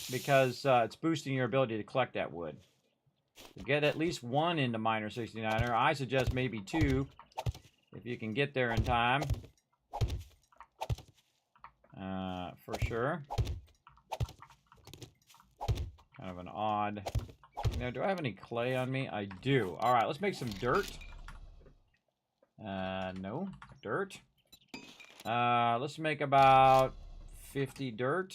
Because it's boosting your ability to collect that wood. So get at least 1 into Miner 69er. I suggest maybe 2 if you can get there in time. For sure. Kind of an odd. Now, do I have any clay on me? I do. All right, let's make some dirt. No, dirt. Let's make about 50 dirt.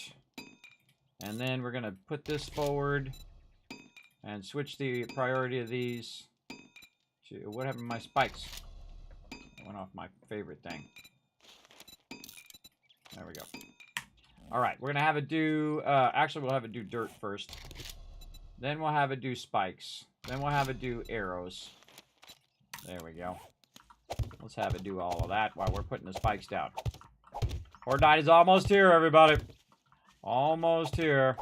And then we're going to put this forward and switch the priority of these to... What happened to my spikes? I went off my favorite thing. There we go. All right, we're going to have it do... actually, we'll have it do dirt first. Then we'll have it do spikes. Then we'll have it do arrows. There we go. Let's have it do all of that while we're putting the spikes down. Horde night is almost here, everybody. Almost here.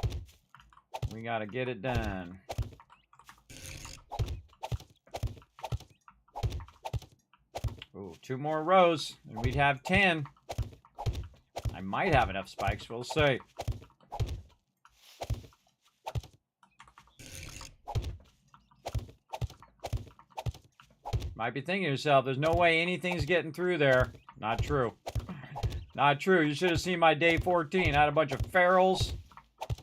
We gotta get it done. Ooh, 2 more rows, and we'd have 10. I might have enough spikes, we'll see. Might be thinking to yourself, there's no way anything's getting through there. Not true. Not true. You should have seen my day 14. I had a bunch of ferals.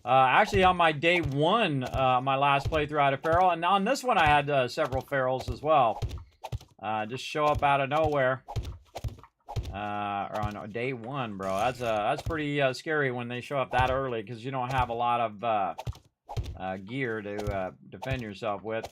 Actually, on my day 1, my last playthrough, I had a feral. And on this one, I had several ferals as well. Just show up out of nowhere. Or on day 1, bro. That's pretty scary when they show up that early, because you don't have a lot of gear to defend yourself with.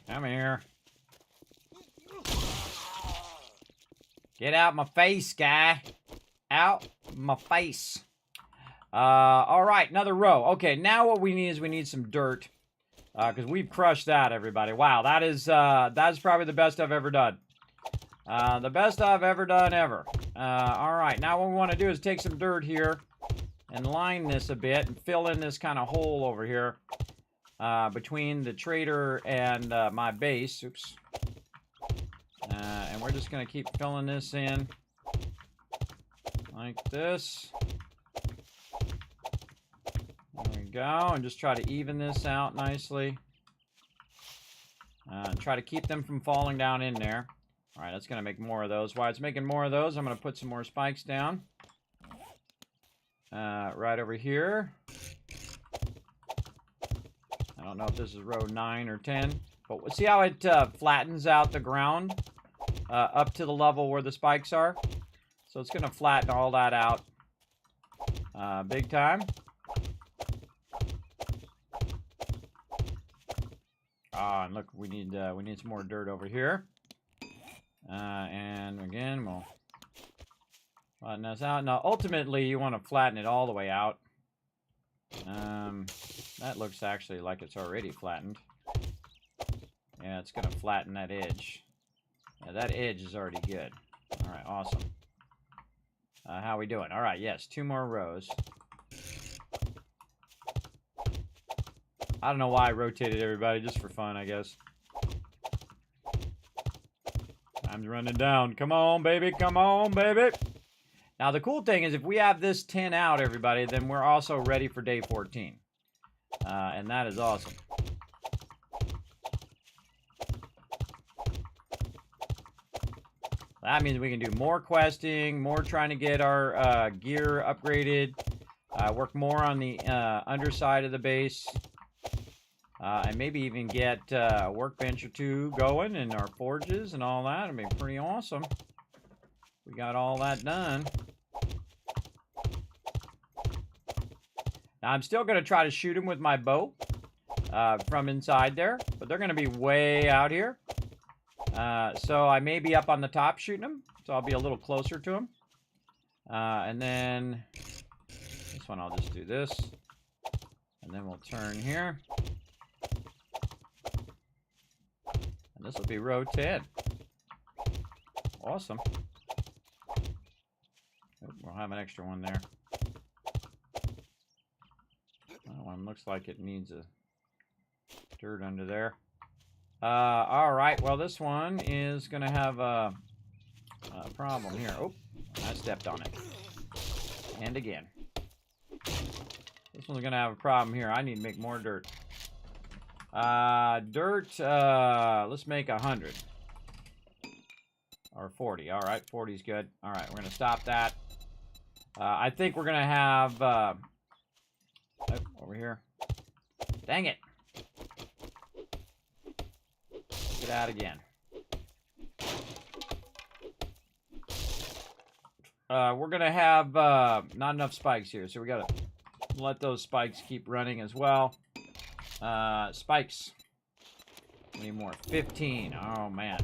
Come here. Get out my face, guy. Out my face. All right, another row. Okay, now what we need is we need some dirt. Because we've crushed that, everybody. Wow, that's probably the best I've ever done. The best I've ever done ever. All right, now what we want to do is take some dirt here and line this a bit and fill in this kind of hole over here. Between the trader and my base. Oops. we're just going to keep filling this in like this. There we go. And just try to even this out nicely. And try to keep them from falling down in there. All right, that's going to make more of those. While it's making more of those, I'm going to put some more spikes down. Right over here. I don't know if this is row 9 or 10. But see how it flattens out the ground up to the level where the spikes are? So it's going to flatten all that out big time. Ah, and look, we need some more dirt over here. And again, we'll flatten this out. Now, ultimately, you want to flatten it all the way out. That looks actually like it's already flattened. Yeah, it's going to flatten that edge. Yeah, that edge is already good. All right, awesome. How are we doing? All right, yes, 2 more rows. I don't know why I rotated everybody, just for fun, I guess. Time's running down. Come on, baby. Come on, baby. Now, the cool thing is if we have this 10 out, everybody, then we're also ready for day 14. And that is awesome. That means we can do more questing, more trying to get our gear upgraded, work more on the underside of the base, and maybe even get a workbench or 2 going in our forges and all that. It'd be pretty awesome. We got all that done. Now, I'm still going to try to shoot them with my bow from inside there, but they're going to be way out here. So I may be up on the top shooting them, so I'll be a little closer to them. And then this one, I'll just do this. And then we'll turn here. And this will be row 10. Awesome. Oh, we'll have an extra one there. That one looks like it needs a dirt under there. All right, well, this one is going to have a problem here. Oh, I stepped on it. And again. This one's going to have a problem here. I need to make more dirt. Let's make 100. Or 40. All right, 40 is good. All right, we're going to stop that. I think we're going to have... oh, over here. Dang it. Get out again. We're going to have not enough spikes here, so we got to let those spikes keep running as well. Spikes. We need more. 15. Oh, man.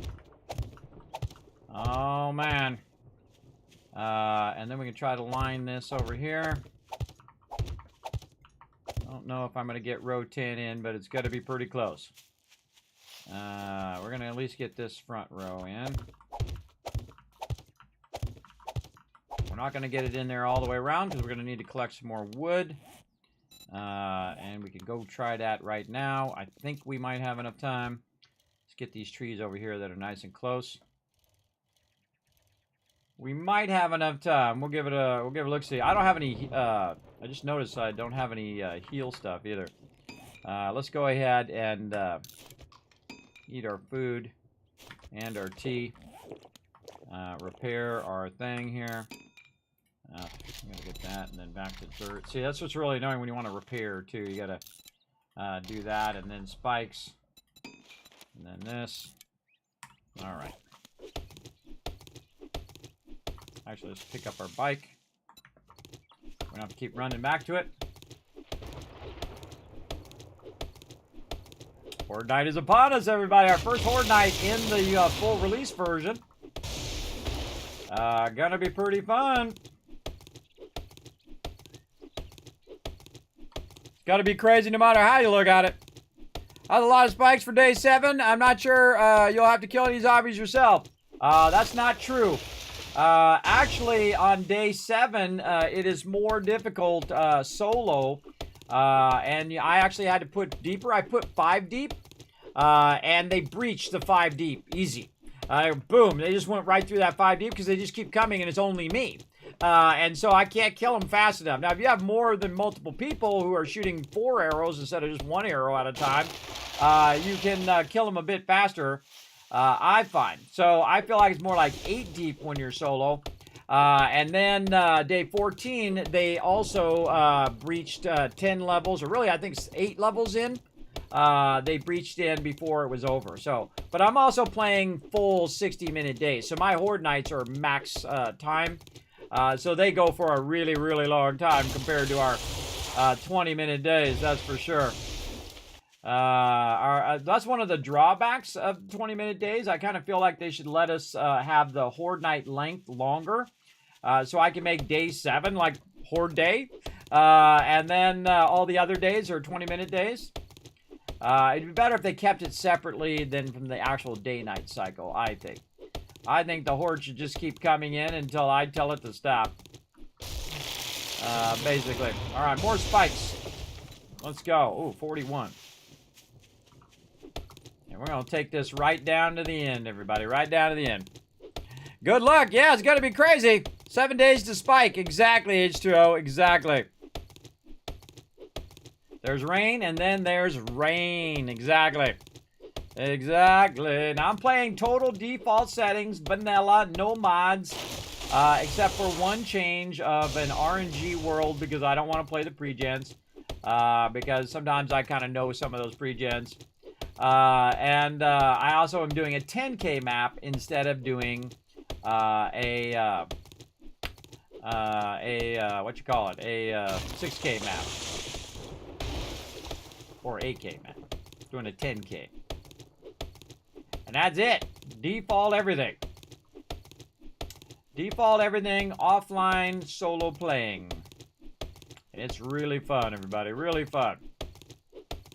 Oh, man. And then we can try to line this over here. I don't know if I'm going to get row 10 in, but it's got to be pretty close. We're going to at least get this front row in. We're not going to get it in there all the way around because we're going to need to collect some more wood. And we can go try that right now. I think we might have enough time. Let's get these trees over here that are nice and close. We might have enough time. We'll give it a look-see. I don't have any, I just noticed I don't have any heal stuff either. Let's go ahead and eat our food and our tea. Repair our thing here. I'm going to get that and then back to dirt. See, that's what's really annoying when you want to repair, too. You got to do that and then spikes. And then this. All right. Actually, let's pick up our bike. We don't have to keep running back to it. Horde Night is upon us, everybody. Our first Horde Night in the full release version. Gonna be pretty fun. It's gotta be crazy no matter how you look at it. That's a lot of spikes for day 7. I'm not sure you'll have to kill any zombies yourself. That's not true. Actually, on day 7, it is more difficult solo. And I actually had to put deeper. I put 5 deep. And they breached the 5 deep. Easy. Boom, they just went right through that 5 deep because they just keep coming and it's only me. And so I can't kill them fast enough. Now, if you have more than multiple people who are shooting 4 arrows instead of just 1 arrow at a time, you can kill them a bit faster, I find. So I feel like it's more like 8 deep when you're solo. And then day 14, they also breached 10 levels, or really I think it's 8 levels in. They breached in before it was over. So, but I'm also playing full 60-minute days. So my Horde nights are max time. So they go for a really, really long time compared to our 20-minute days, that's for sure. That's one of the drawbacks of 20-minute days. I kind of feel like they should let us have the Horde night length longer. So I can make day 7 like Horde day. And then all the other days are 20-minute days. It'd be better if they kept it separately than from the actual day-night cycle, I think. I think the Horde should just keep coming in until I tell it to stop. Basically. Alright, more spikes. Let's go. Ooh, 41. And we're going to take this right down to the end, everybody. Right down to the end. Good luck. Yeah, it's going to be crazy. 7 days to spike. Exactly, H2O. Exactly. There's rain, and then there's rain. Exactly. Exactly. Now, I'm playing total default settings, vanilla, no mods, except for one change of an RNG world, because I don't want to play the pre-gens, because sometimes I kind of know some of those pre-gens. And I also am doing a 10K map instead of doing what you call it, a 6K map. Or 8K map. Doing a 10K. And that's it. Default everything. Default everything, offline, solo playing. And it's really fun, everybody. Really fun.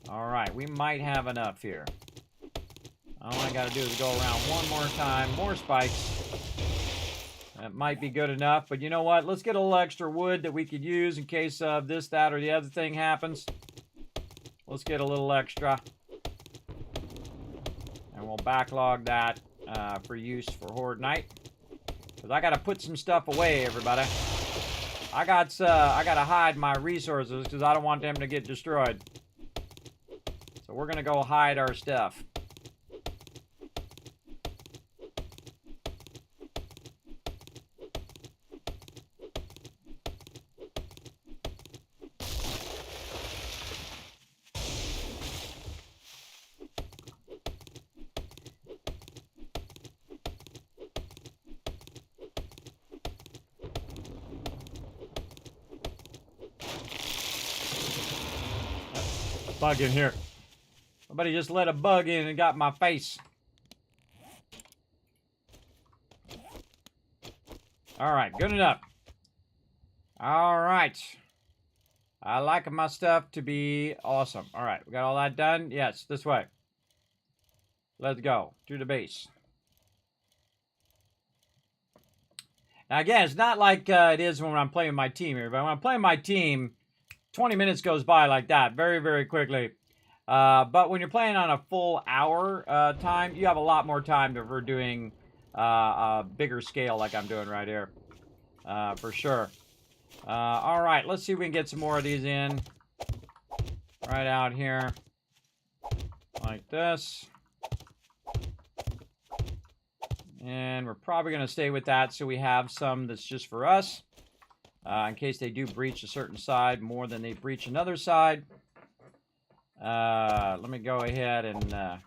Alright, we might have enough here. All I gotta do is go around one more time. More spikes. That might be good enough. But you know what? Let's get a little extra wood that we could use in case of this, that, or the other thing happens. Let's get a little extra. And we'll backlog that for use for Horde night. Because I got to put some stuff away, everybody. I got to hide my resources because I don't want them to get destroyed. So we're going to go hide our stuff. Bug in here. Somebody just let a bug in and got my face. Alright, good enough. Alright. I like my stuff to be awesome. Alright, we got all that done? Yes, this way. Let's go. To the base. Now again, it's not like it is when I'm playing my team here, but when I'm playing my team, 20 minutes goes by like that very, very quickly. But when you're playing on a full hour time, you have a lot more time for doing a bigger scale like I'm doing right here. For sure. All right, let's see if we can get some more of these in. Right out here. Like this. And we're probably going to stay with that so we have some that's just for us. In case they do breach a certain side more than they breach another side. Let me go ahead and try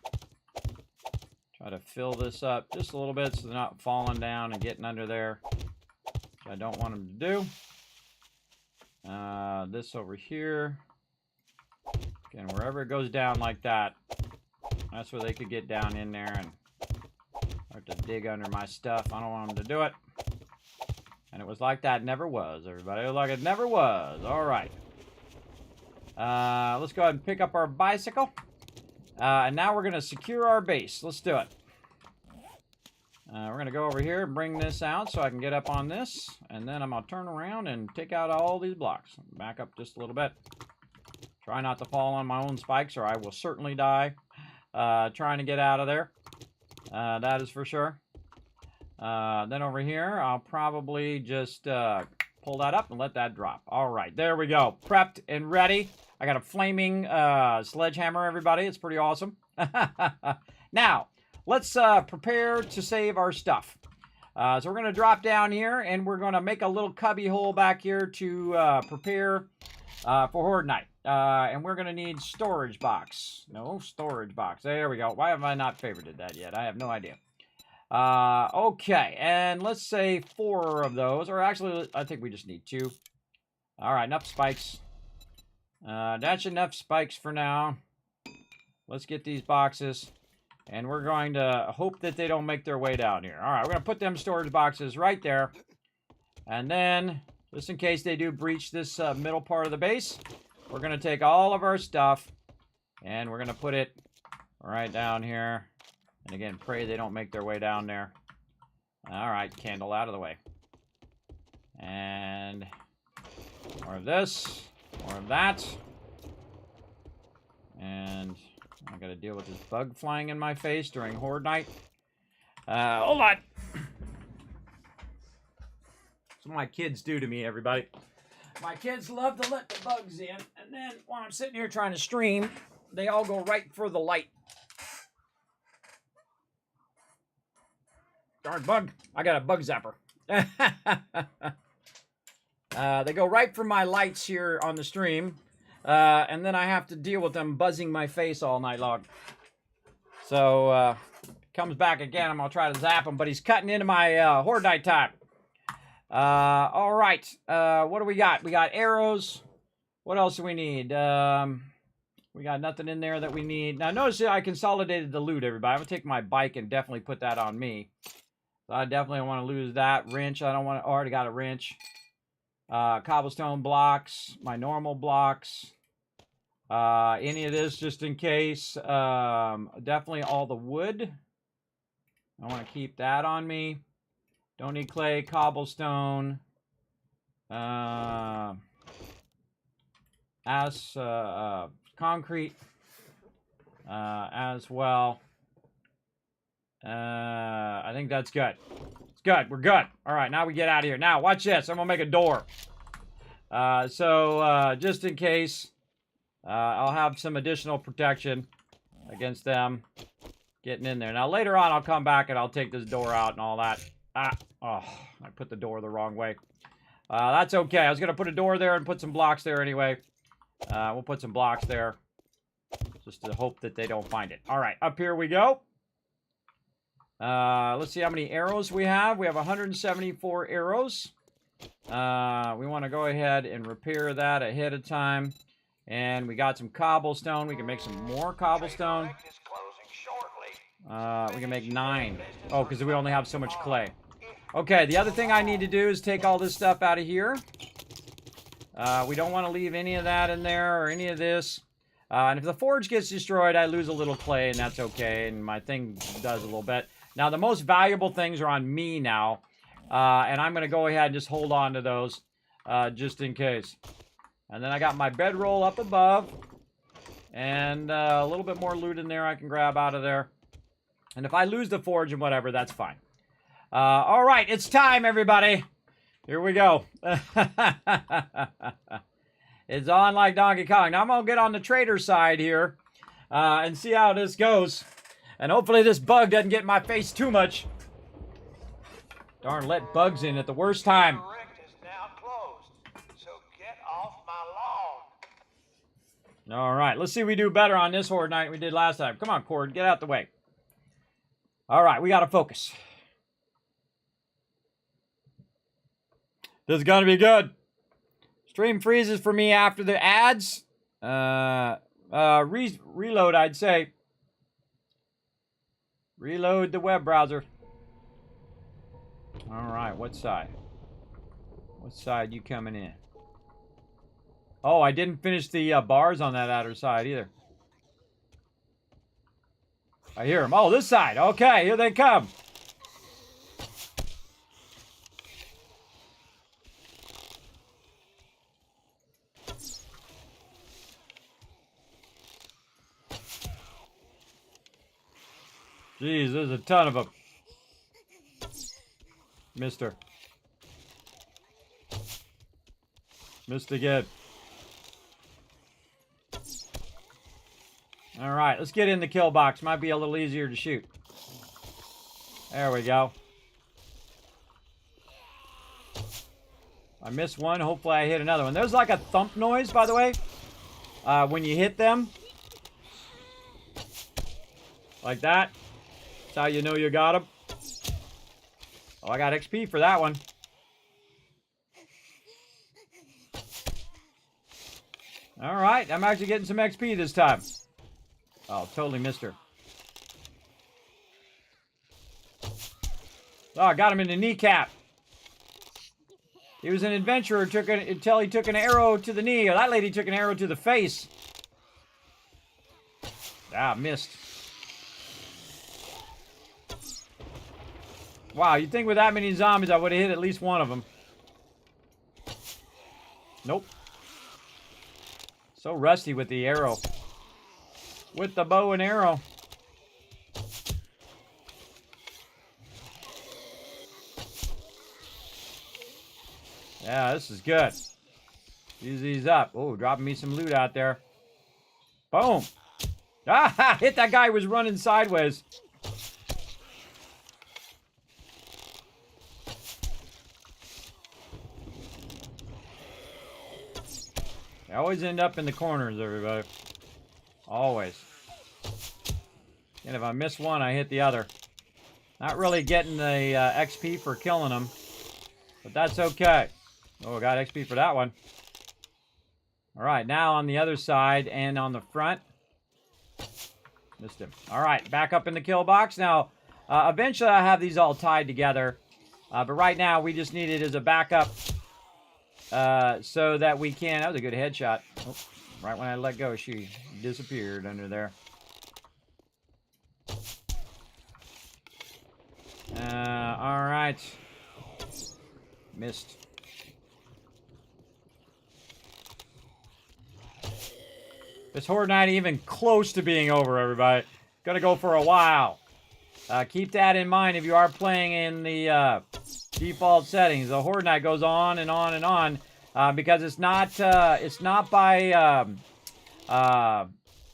to fill this up just a little bit so they're not falling down and getting under there. Which I don't want them to do. This over here. Again, wherever it goes down like that, that's where they could get down in there and start to dig under my stuff. I don't want them to do it. And it was like that never was, everybody. It was like it never was. All right. Let's go ahead and pick up our bicycle. And now we're going to secure our base. Let's do it. We're going to go over here and bring this out so I can get up on this. And then I'm going to turn around and take out all these blocks. Back up just a little bit. Try not to fall on my own spikes or I will certainly die trying to get out of there. That is for sure. Then over here, I'll probably just pull that up and let that drop. All right, there we go. Prepped and ready. I got a flaming sledgehammer, everybody. It's pretty awesome. Now, let's prepare to save our stuff. So we're going to drop down here, and we're going to make a little cubby hole back here to prepare for Horde Night. And we're going to need storage box. No, storage box. There we go. Why have I not favorited that yet? I have no idea. Okay, and let's say 4 of those. Or actually, I think we just need 2. All right, enough spikes. That's enough spikes for now. Let's get these boxes. And we're going to hope that they don't make their way down here. All right, we're going to put them storage boxes right there. And then, just in case they do breach this middle part of the base, we're going to take all of our stuff, and we're going to put it right down here. And again, pray they don't make their way down there. All right, candle out of the way. And more of this, more of that. And I gotta deal with this bug flying in my face during Horde Night. Hold on. That's what my kids do to me, everybody. My kids love to let the bugs in, and then while I'm sitting here trying to stream, they all go right for the light. Darn bug. I got a bug zapper. They go right for my lights here on the stream. And then I have to deal with them buzzing my face all night long. So, comes back again. I'm going to try to zap him, but he's cutting into my Horde Night time. All right. What do we got? We got arrows. What else do we need? We got nothing in there that we need. Now, notice that I consolidated the loot, everybody. I'm going to take my bike and definitely put that on me. So I definitely don't want to lose that. Wrench, I don't want to... already got a wrench. Cobblestone blocks, my normal blocks, any of this just in case. Definitely all the wood. I want to keep that on me. Don't need clay, cobblestone, concrete as well. I think that's good. Good, we're good. All right, now we get out of here. Now, watch this. I'm going to make a door. Just in case, I'll have some additional protection against them getting in there. Now, later on, I'll come back and I'll take this door out and all that. I put the door the wrong way. That's okay. I was going to put a door there and put some blocks there anyway. We'll put some blocks there just to hope that they don't find it. All right, up here we go. Let's see how many arrows we have. We have 174 arrows. We want to go ahead and repair that ahead of time. And we got some cobblestone. We can make some more cobblestone. We can make 9. Oh, because we only have so much clay. Okay, the other thing I need to do is take all this stuff out of here. We don't want to leave any of that in there or any of this. And if the forge gets destroyed, I lose a little clay, and that's okay. And my thing does a little bit. Now, the most valuable things are on me now. And I'm going to go ahead and just hold on to those just in case. And then I got my bedroll up above. And a little bit more loot in there I can grab out of there. And if I lose the forge and whatever, that's fine. All right, it's time, everybody. Here we go. It's on like Donkey Kong. Now, I'm going to get on the trader side here and see how this goes. And hopefully this bug doesn't get in my face too much. Darn, let bugs in at the worst time. Is now closed, so get off my lawn. All right, let's see if we do better on this Horde Night than we did last time. Come on, Cord, get out the way. All right, we got to focus. This is going to be good. Stream freezes for me after the ads. Reload, I'd say. Reload the web browser. All right, what side? What side you coming in? Oh, I didn't finish the bars on that outer side either. I hear them. Oh, this side. Okay, here they come. Jeez, there's a ton of them. Mister. Missed again. Alright, let's get in the kill box. Might be a little easier to shoot. There we go. I missed one. Hopefully I hit another one. There's like a thump noise, by the way, when you hit them. Like that. That's how you know you got them. Oh, I got XP for that one. Alright, I'm actually getting some XP this time. Oh, totally missed her. Oh, I got him in the kneecap. He was an adventurer until he took an arrow to the knee. Or that lady took an arrow to the face. Ah, missed. Wow, you'd think with that many zombies I would have hit at least one of them. Nope. So rusty with the arrow. With the bow and arrow. Yeah, this is good. Use these up. Oh, dropping me some loot out there. Boom. Ah, hit that guy who was running sideways. I always end up in the corners, everybody. Always. And if I miss one, I hit the other. Not really getting the XP for killing them. But that's okay. Oh, I got XP for that one. Alright, now on the other side and on the front. Missed him. Alright, back up in the kill box. Now, eventually I'll have these all tied together. But right now, we just need it as a backup. So that we can... That was a good headshot. Oh, right when I let go, she disappeared under there. Alright. Missed. This Horde not even close to being over, everybody. Gonna go for a while. Keep that in mind if you are playing in the default settings. The Horde night goes on and on and on because it's not by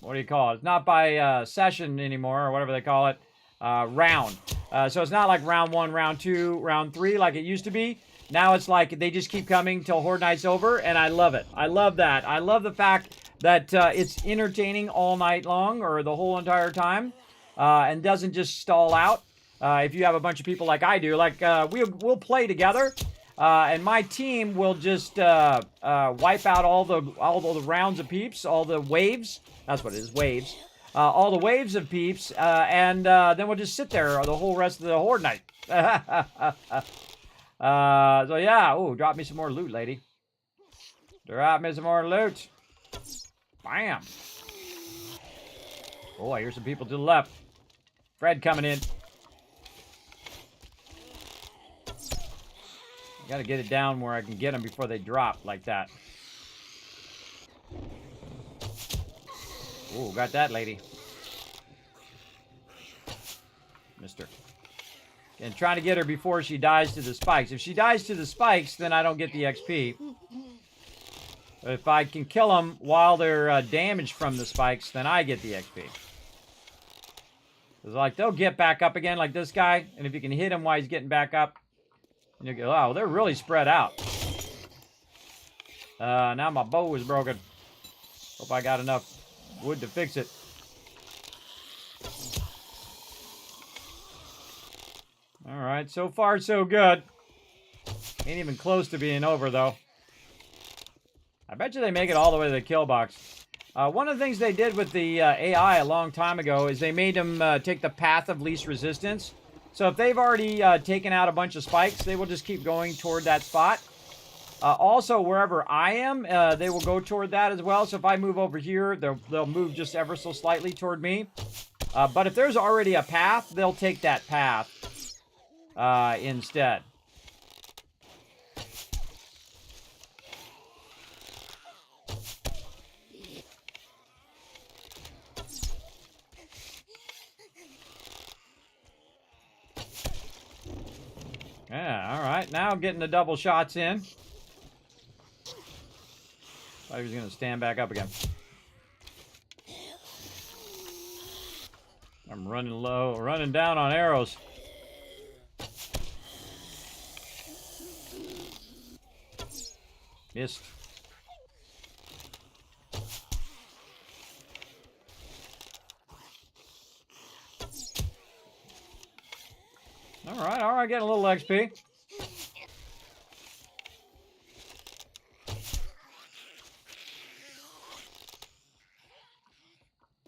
what do you call it? It's not by session anymore, or whatever they call it, round. So it's not like round 1, round 2, round 3 like it used to be. Now it's like they just keep coming till Horde night's over, and I love it. I love that. I love the fact that it's entertaining all night long or the whole entire time. And doesn't just stall out. If you have a bunch of people like I do, like we'll play together, and my team will just wipe out all the rounds of peeps, all the waves. That's what it is, waves. All the waves of peeps, and then we'll just sit there the whole rest of the Horde night. So yeah, oh, drop me some more loot, lady. Drop me some more loot. Bam. Oh, I hear some people to the left. Fred coming in. Gotta get it down where I can get them before they drop like that. Oh, got that lady. Mister. And trying to get her before she dies to the spikes. If she dies to the spikes, then I don't get the XP. But if I can kill them while they're damaged from the spikes, then I get the XP. It's like, they'll get back up again like this guy. And if you can hit him while he's getting back up, you go, oh, they're really spread out. Now my bow is broken. Hope I got enough wood to fix it. Alright, so far so good. Ain't even close to being over, though. I bet you they make it all the way to the kill box. One of the things they did with the AI a long time ago is they made them take the path of least resistance. So if they've already taken out a bunch of spikes, they will just keep going toward that spot. Also, wherever I am, they will go toward that as well. So if I move over here, they'll move just ever so slightly toward me. But if there's already a path, they'll take that path instead. right, now getting the double shots in. Thought he was going to stand back up again. I'm running low, running down on arrows. Missed. All right, getting a little XP.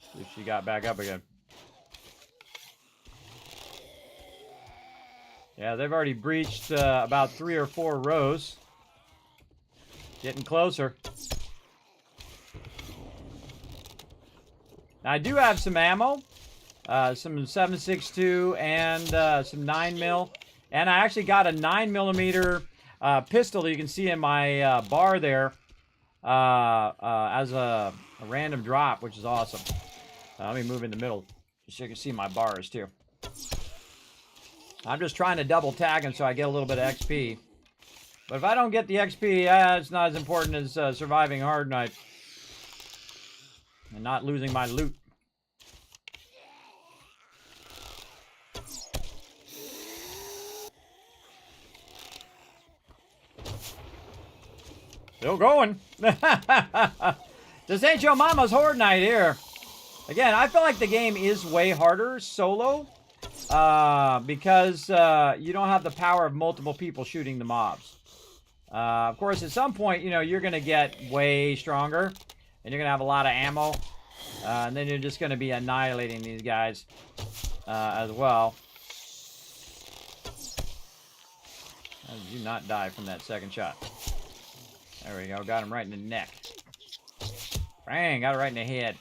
See if she got back up again. Yeah, they've already breached about 3 or 4 rows. Getting closer. Now, I do have some ammo. Some 7.62 and some 9mm. And I actually got a 9mm pistol that you can see in my bar there as a random drop, which is awesome. Let me move in the middle so you can see my bars too. I'm just trying to double tag him so I get a little bit of XP. But if I don't get the XP, it's not as important as surviving Horde Night. And not losing my loot. Still going. This ain't your mama's Horde Night here. Again, I feel like the game is way harder solo. Because you don't have the power of multiple people shooting the mobs. Of course, at some point, you know, you're going to get way stronger. And you're going to have a lot of ammo. And then you're just going to be annihilating these guys as well. How did you not die from that second shot? There we go. Got him right in the neck. Bang! Got it right in the head.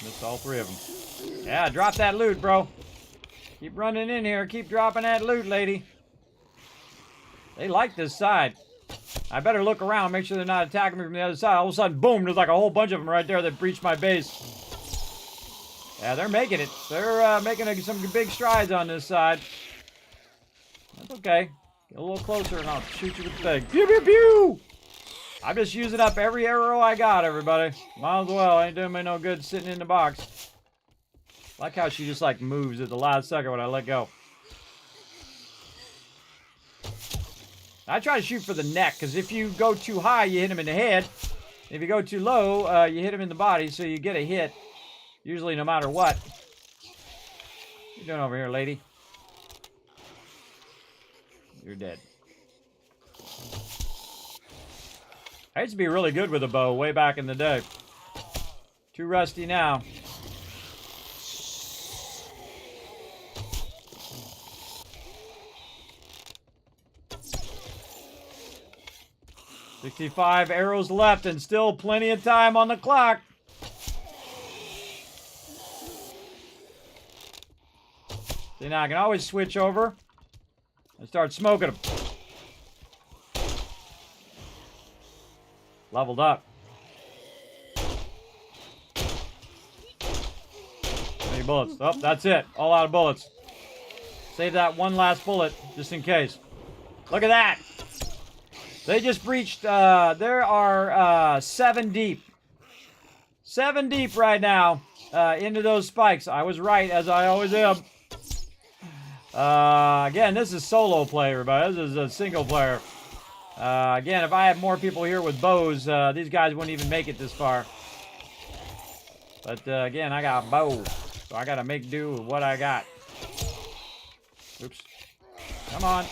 Missed all 3 of them. Yeah, drop that loot, bro. Keep running in here. Keep dropping that loot, lady. They like this side. I better look around, make sure they're not attacking me from the other side. All of a sudden, boom, there's like a whole bunch of them right there that breached my base. Yeah, they're making it. They're making some big strides on this side. That's okay. Get a little closer and I'll shoot you with the thing. Pew, pew, pew! I'm just using up every arrow I got, everybody. Might as well. Ain't doing me no good sitting in the box. Like how she just like moves at the last second when I let go. I try to shoot for the neck, because if you go too high, you hit him in the head. If you go too low, you hit him in the body, so you get a hit. Usually no matter what. What you doing over here, lady? You're dead. I used to be really good with a bow way back in the day. Too rusty now. "65 arrows left and still plenty of time on the clock." See, now I can always switch over and start smoking them. Leveled up. How many bullets? Oh, that's it. All out of bullets. Save that one last bullet just in case. Look at that. They just breached, there are 7 deep. 7 deep right now into those spikes. I was right, as I always am. Again, this is solo play, everybody. This is a single player. Again, if I had more people here with bows, these guys wouldn't even make it this far. But again, I got a bow, so I gotta make do with what I got. Oops. Come on.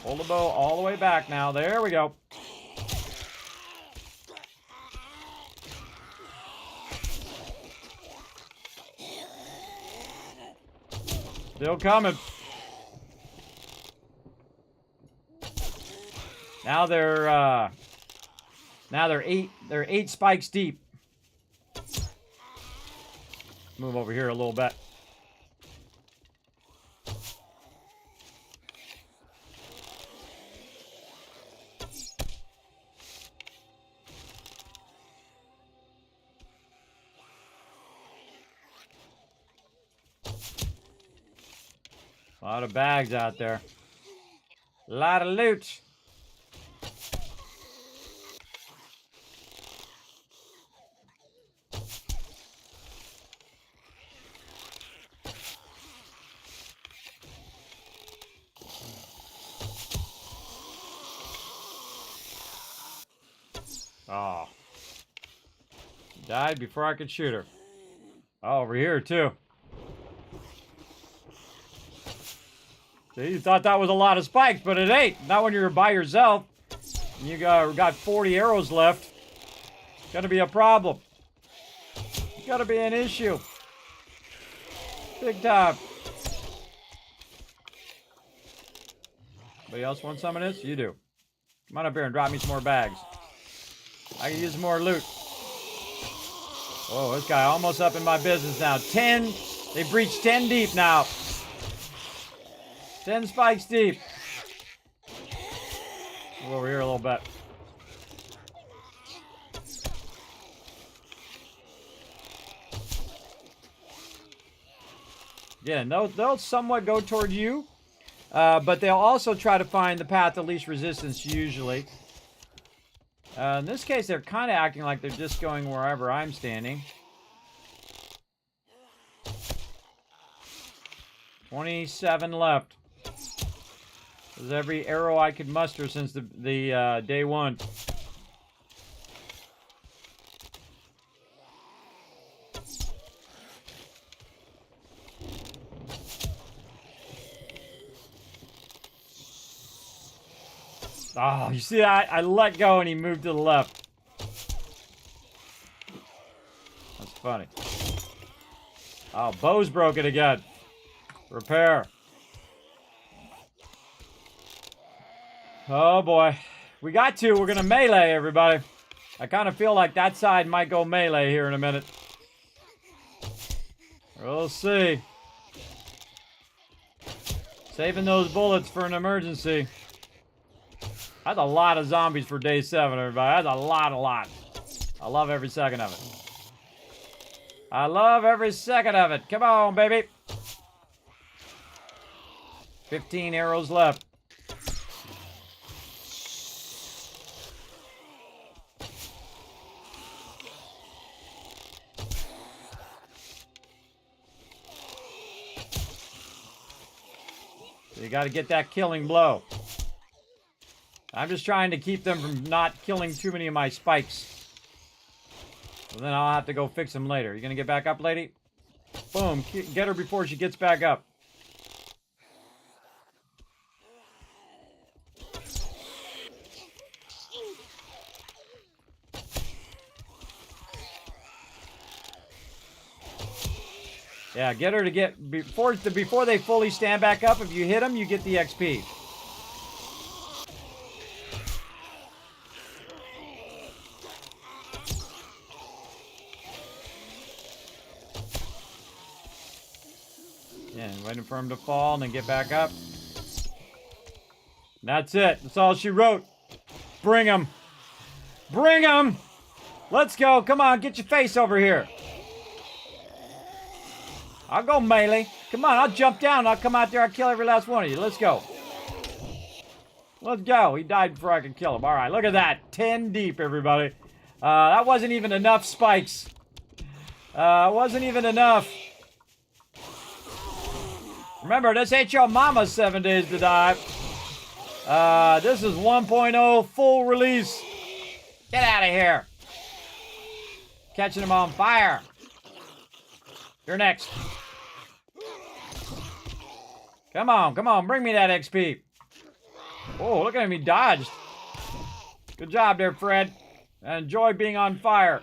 Hold the bow all the way back now. There we go. Still coming. Now they're 8 spikes deep. Move over here a little bit. lot of bags out there. A lot of loot. Oh. Died before I could shoot her. Oh, over here, too. See, you thought that was a lot of spikes, but it ain't. Not when you're by yourself. You got 40 arrows left. It's gonna be a problem. It's gonna be an issue. Big time. Anybody else want some of this? You do. Come on up here and drop me some more bags. I can use some more loot. Oh, this guy almost up in my business now. 10. They breached 10 deep now. 10 spikes deep. Move over here a little bit. Yeah, they'll somewhat go toward you. But they'll also try to find the path of least resistance usually. In this case, they're kind of acting like they're just going wherever I'm standing. 27 left. This is every arrow I could muster since the day one. Oh, you see that? I let go and he moved to the left. That's funny. Oh, bow's broken again. Repair. Oh boy. We got to. We're going to melee, everybody. I kind of feel like that side might go melee here in a minute. We'll see. Saving those bullets for an emergency. That's a lot of zombies for day 7, everybody. That's a lot. I love every second of it. I love every second of it. Come on, baby. 15 arrows left. So you got to get that killing blow. I'm just trying to keep them from not killing too many of my spikes. So then I'll have to go fix them later. You gonna get back up, lady? Boom. Get her before she gets back up. Yeah, get her to get... Before they fully stand back up, if you hit them, you get the XP. Yeah, waiting for him to fall and then get back up. That's it. That's all she wrote. Bring him. Bring him. Let's go. Come on, get your face over here. I'll go melee. Come on, I'll jump down. I'll come out there. I'll kill every last one of you. Let's go. Let's go. He died before I could kill him. All right, look at that. 10 deep, everybody. That wasn't even enough spikes. Wasn't even enough. Remember, this ain't your mama's 7 days to die. This is 1.0 full release. Get out of here. Catching them on fire. You're next. Come on. Bring me that XP. Oh, look at him. He dodged. Good job there, Fred. I enjoy being on fire.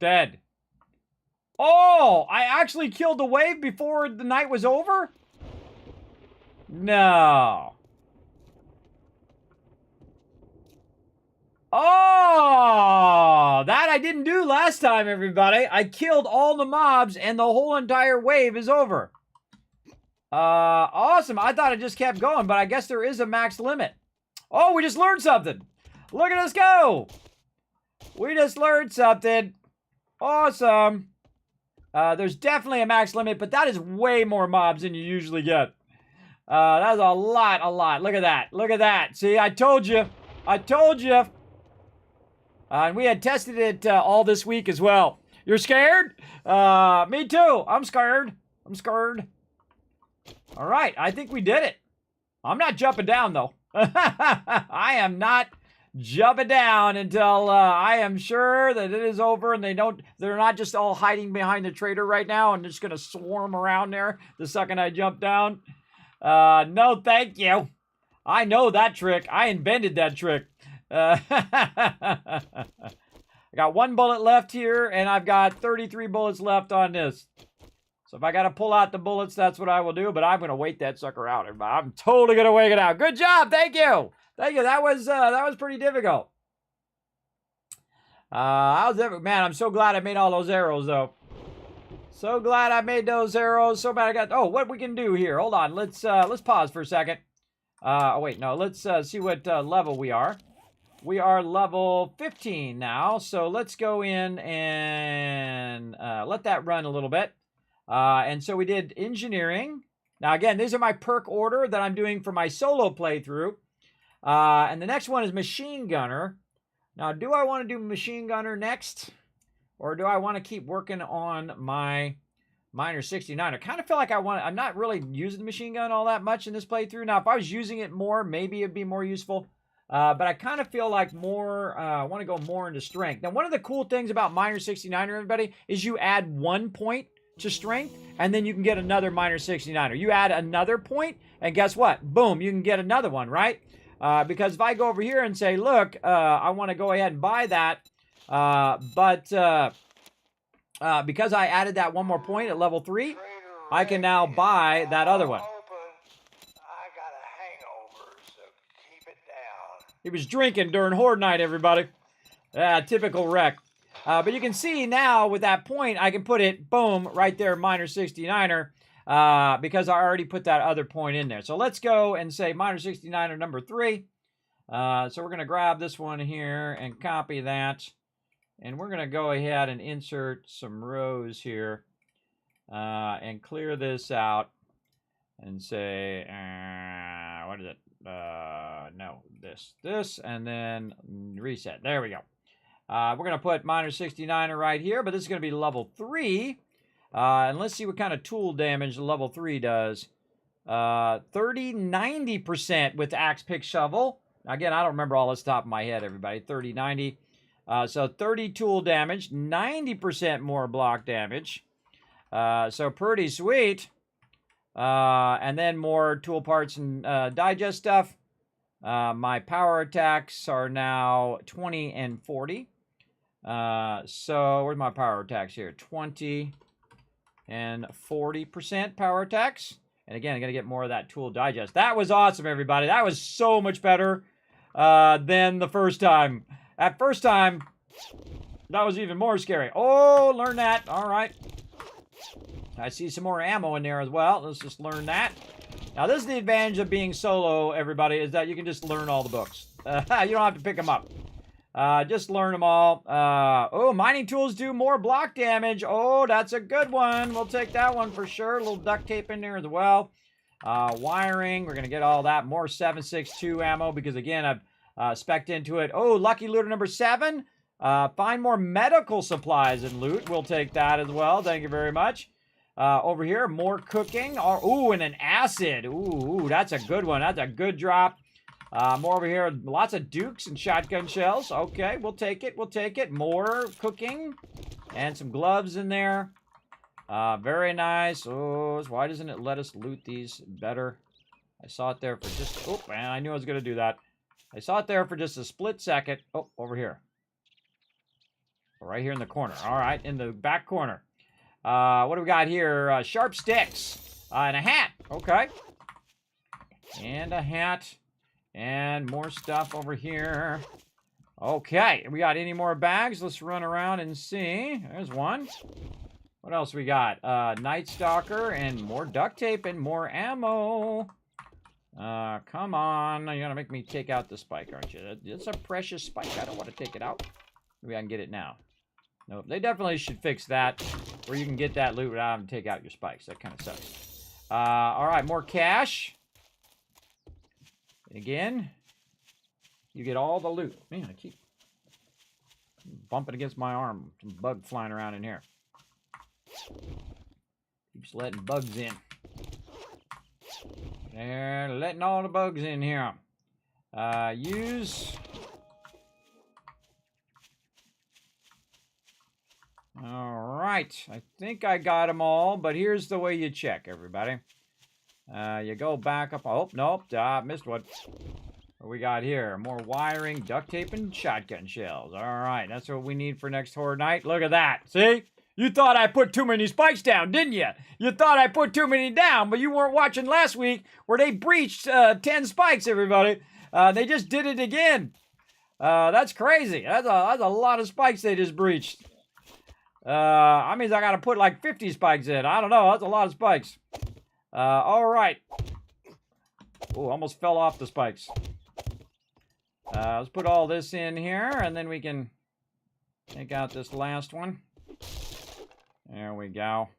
Dead. Oh, I actually killed the wave before the night was over? No. Oh, that I didn't do last time, everybody. I killed all the mobs and the whole entire wave is over. Awesome. I thought it just kept going, but I guess there is a max limit. Oh, we just learned something. Look at us go. We just learned something. Awesome. There's definitely a max limit, but that is way more mobs than you usually get. That's a lot. Look at that. Look at that. See, I told you. I told you. And we had tested it all this week as well. You're scared? Me too. I'm scared. I'm scared. All right. I think we did it. I'm not jumping down, though. I am not jumping down until I am sure that it is over and they're not just all hiding behind the trader right now and just going to swarm around there the second I jump down. No, thank you. I know that trick. I invented that trick. I got 1 bullet left here, and I've got 33 bullets left on this. So if I got to pull out the bullets, that's what I will do, but I'm going to wait that sucker out, everybody. I'm totally going to wait it out. Good job. Thank you. Thank you. That was pretty difficult. Man, I'm so glad I made all those arrows, though. So glad I made those arrows. So glad I got... Oh, what we can do here. Hold on. Let's pause for a second. Oh, wait. No, let's see what level we are. We are level 15 now. So let's go in and let that run a little bit. And so we did engineering. Now, again, these are my perk order that I'm doing for my solo playthrough. And the next one is machine gunner. Now, do I want to do machine gunner next? Or do I want to keep working on my Miner 69? I kind of feel like I'm not really using the machine gun all that much in this playthrough. Now, if I was using it more, maybe it'd be more useful. But I kind of feel like I want to go more into strength. Now, one of the cool things about Miner 69, everybody, is you add 1 point to strength, and then you can get another Miner 69er. You add another point, and guess what? Boom, you can get another one, right? Because if I go over here and say, look, I want to go ahead and buy that, because I added that 1 more point at level 3, I can now buy that other one. I got a hangover, so keep it down. He was drinking during Horde night, everybody. Typical wreck. But you can see now with that point, I can put it, boom, right there, Miner 69er, because I already put that other point in there. So let's go and say Miner 69er number 3. So we're going to grab this one here and copy that. And we're going to go ahead and insert some rows here and clear this out and say, what is it? No, this, and then reset. There we go. We're going to put Miner 69er right here, but this is going to be level 3. And let's see what kind of tool damage level 3 does. 30-90% with axe, pick, shovel. Again, I don't remember all this top of my head, everybody. 30-90. So 30 tool damage, 90% more block damage. So pretty sweet. And then more tool parts and digest stuff. My power attacks are now 20 and 40. So where's my power attacks here? 20 and 40% power attacks. And again, I'm going to get more of that tool digest. That was awesome, everybody. That was so much better than the first time. That first time, that was even more scary. Oh, learn that. All right. I see some more ammo in there as well. Let's just learn that. Now, this is the advantage of being solo, everybody, is that you can just learn all the books. You don't have to pick them up. Just learn them all. Oh, mining tools do more block damage. Oh, that's a good one. We'll take that one for sure. A little duct tape in there as well. Wiring, we're going to get all that. More 7.62 ammo because, again, I've spec'd into it. Oh, lucky looter number 7. Find more medical supplies and loot. We'll take that as well. Thank you very much. Over here, more cooking. Ooh, and an acid. Ooh, that's a good one. That's a good drop. More over here. Lots of dukes and shotgun shells. Okay, we'll take it. We'll take it. More cooking. And some gloves in there. Very nice. Oh, why doesn't it let us loot these better? I saw it there for just... Oh, man, I knew I was going to do that. I saw it there for just a split second. Oh, over here. Right here in the corner. All right, in the back corner. What do we got here? Sharp sticks. And a hat. Okay. And a hat. And more stuff over here. Okay. We got any more bags? Let's run around and see. There's one. What else we got? Night Stalker and more duct tape and more ammo. Come on. You're going to make me take out the spike, aren't you? It's a precious spike. I don't want to take it out. Maybe I can get it now. Nope. They definitely should fix that. where you can get that loot without having to take out your spikes. That kind of sucks. All right, more cash. Again, you get all the loot. Man, I keep bumping against my arm. Some bug flying around in here. Keeps letting bugs in. They're letting all the bugs in here. Use. All right. I think I got them all, but here's the way you check, everybody. You go back up. Oh, nope. Missed one. What we got here? More wiring, duct tape, and shotgun shells. All right. That's what we need for next Horde night. Look at that. See? You thought I put too many spikes down, didn't you? You thought I put too many down, but you weren't watching last week where they breached 10 spikes, everybody. They just did it again. That's crazy. That's a lot of spikes they just breached. I mean, I got to put like 50 spikes in. I don't know. That's a lot of spikes. All right. Oh, almost fell off the spikes. Let's put all this in here, and then we can take out this last one. There we go.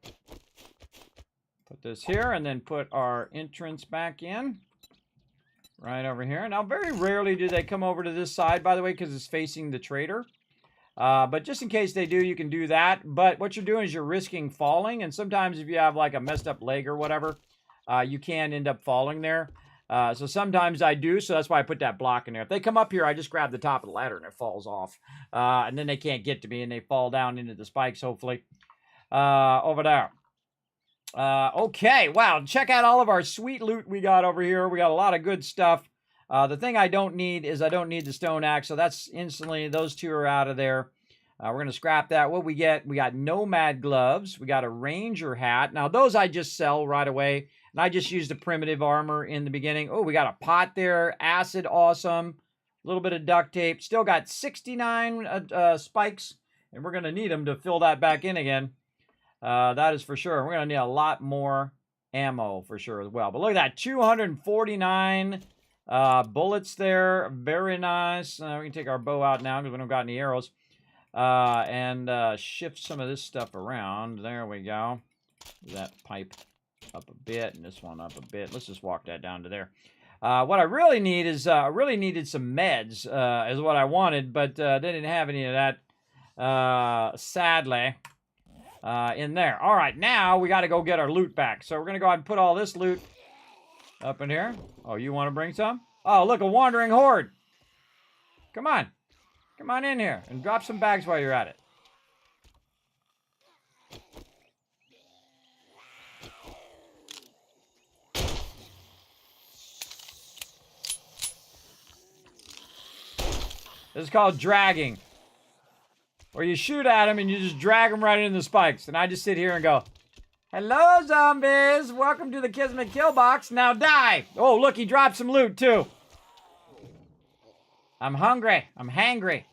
Put this here, and then put our entrance back in. Right over here. Now, very rarely do they come over to this side, by the way, because it's facing the trader. But just in case they do, you can do that. But what you're doing is you're risking falling. And sometimes if you have like a messed up leg or whatever, you can end up falling there. So sometimes I do. So that's why I put that block in there. If they come up here, I just grab the top of the ladder and it falls off. And then they can't get to me and they fall down into the spikes, hopefully. Over there. Okay. Wow. Check out all of our sweet loot we got over here. We got a lot of good stuff. The thing I don't need is I don't need the stone axe. So that's instantly, those two are out of there. We're going to scrap that. What we get, we got nomad gloves. We got a ranger hat. Now, those I just sell right away. And I just used the primitive armor in the beginning. Oh, we got a pot there. Acid, awesome. A little bit of duct tape. Still got 69 spikes. And we're going to need them to fill that back in again. That is for sure. We're going to need a lot more ammo for sure as well. But look at that. 249 bullets there. Very nice. We can take our bow out now because we don't got any arrows. And shift some of this stuff around. There we go. That pipe up a bit and this one up a bit. Let's just walk that down to there. What I really need is, I really needed some meds, is what I wanted, but they didn't have any of that, sadly, in there. All right, now we got to go get our loot back. So we're going to go ahead and put all this loot up in here. Oh, you want to bring some? Oh, look, a wandering horde. Come on. Come on in here and drop some bags while you're at it. This is called dragging. Where you shoot at them and you just drag them right into the spikes. And I just sit here and go, hello, zombies. Welcome to the Kismet kill box. Now die. Oh, look, he dropped some loot, too. I'm hungry. I'm hangry.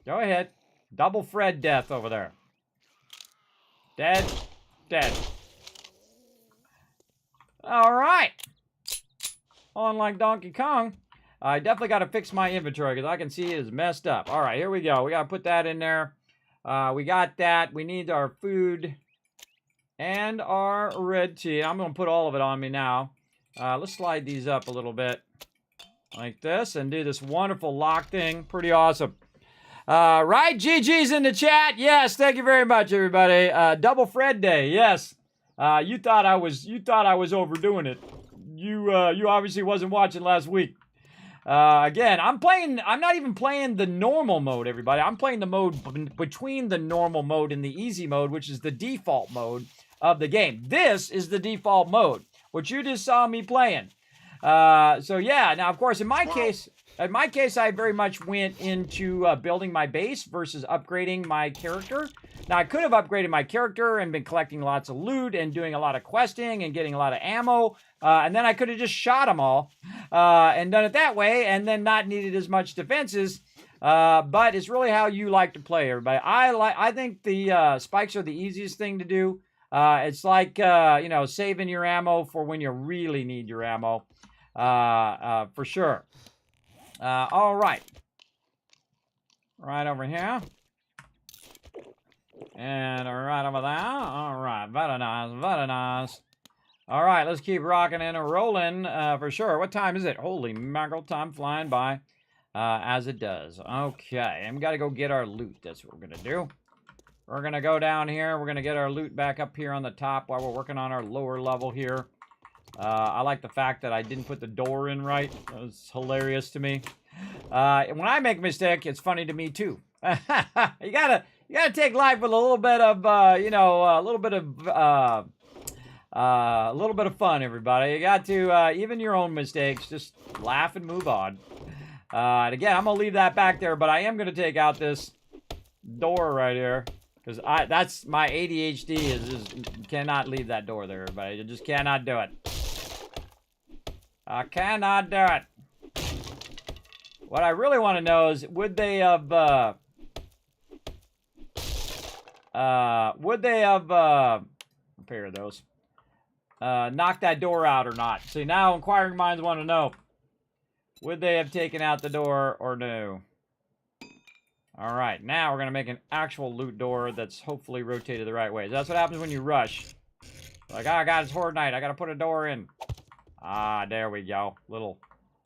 Go ahead. Double Fred death over there. Dead. Dead. All right. On like Donkey Kong. I definitely got to fix my inventory because I can see it is messed up. All right, here we go. We got to put that in there. We got that. We need our food and our red tea. I'm going to put all of it on me now. Let's slide these up a little bit like this and do this wonderful lock thing. Pretty awesome. Right, GG's in the chat. Yes, thank you very much, everybody. Double Fred Day. Yes. You thought I was overdoing it. You obviously wasn't watching last week. Again, I'm not even playing the normal mode, everybody. I'm playing the mode between the normal mode and the easy mode, which is the default mode of the game. This is the default mode, which you just saw me playing. So yeah, now of course, in my case, I very much went into building my base versus upgrading my character. Now, I could have upgraded my character and been collecting lots of loot and doing a lot of questing and getting a lot of ammo. And then I could have just shot them all and done it that way and then not needed as much defenses. But it's really how you like to play, everybody. I think the spikes are the easiest thing to do. It's like, saving your ammo for when you really need your ammo, for sure. All right. Right over here. And right over there. All right, very nice, very nice. All right, let's keep rocking and rolling for sure. What time is it? Holy mackerel, time flying by as it does. Okay, and we got to go get our loot. That's what we're going to do. We're going to go down here. We're going to get our loot back up here on the top while we're working on our lower level here. I like the fact that I didn't put the door in right. That was hilarious to me. When I make a mistake, it's funny to me too. You gotta take life with a little bit of a little bit of fun, everybody. You got to even your own mistakes, just laugh and move on. And again, I'm gonna leave that back there, but I am gonna take out this door right here because that's my ADHD is just cannot leave that door there, everybody. You just cannot do it. I cannot do it. What I really want to know is, would they have pair of those, knocked that door out or not? See, now inquiring minds want to know, would they have taken out the door or no? All right, now we're going to make an actual loot door that's hopefully rotated the right way. That's what happens when you rush. Like, oh, God, it's Horde night. I got to put a door in. Ah, there we go. Little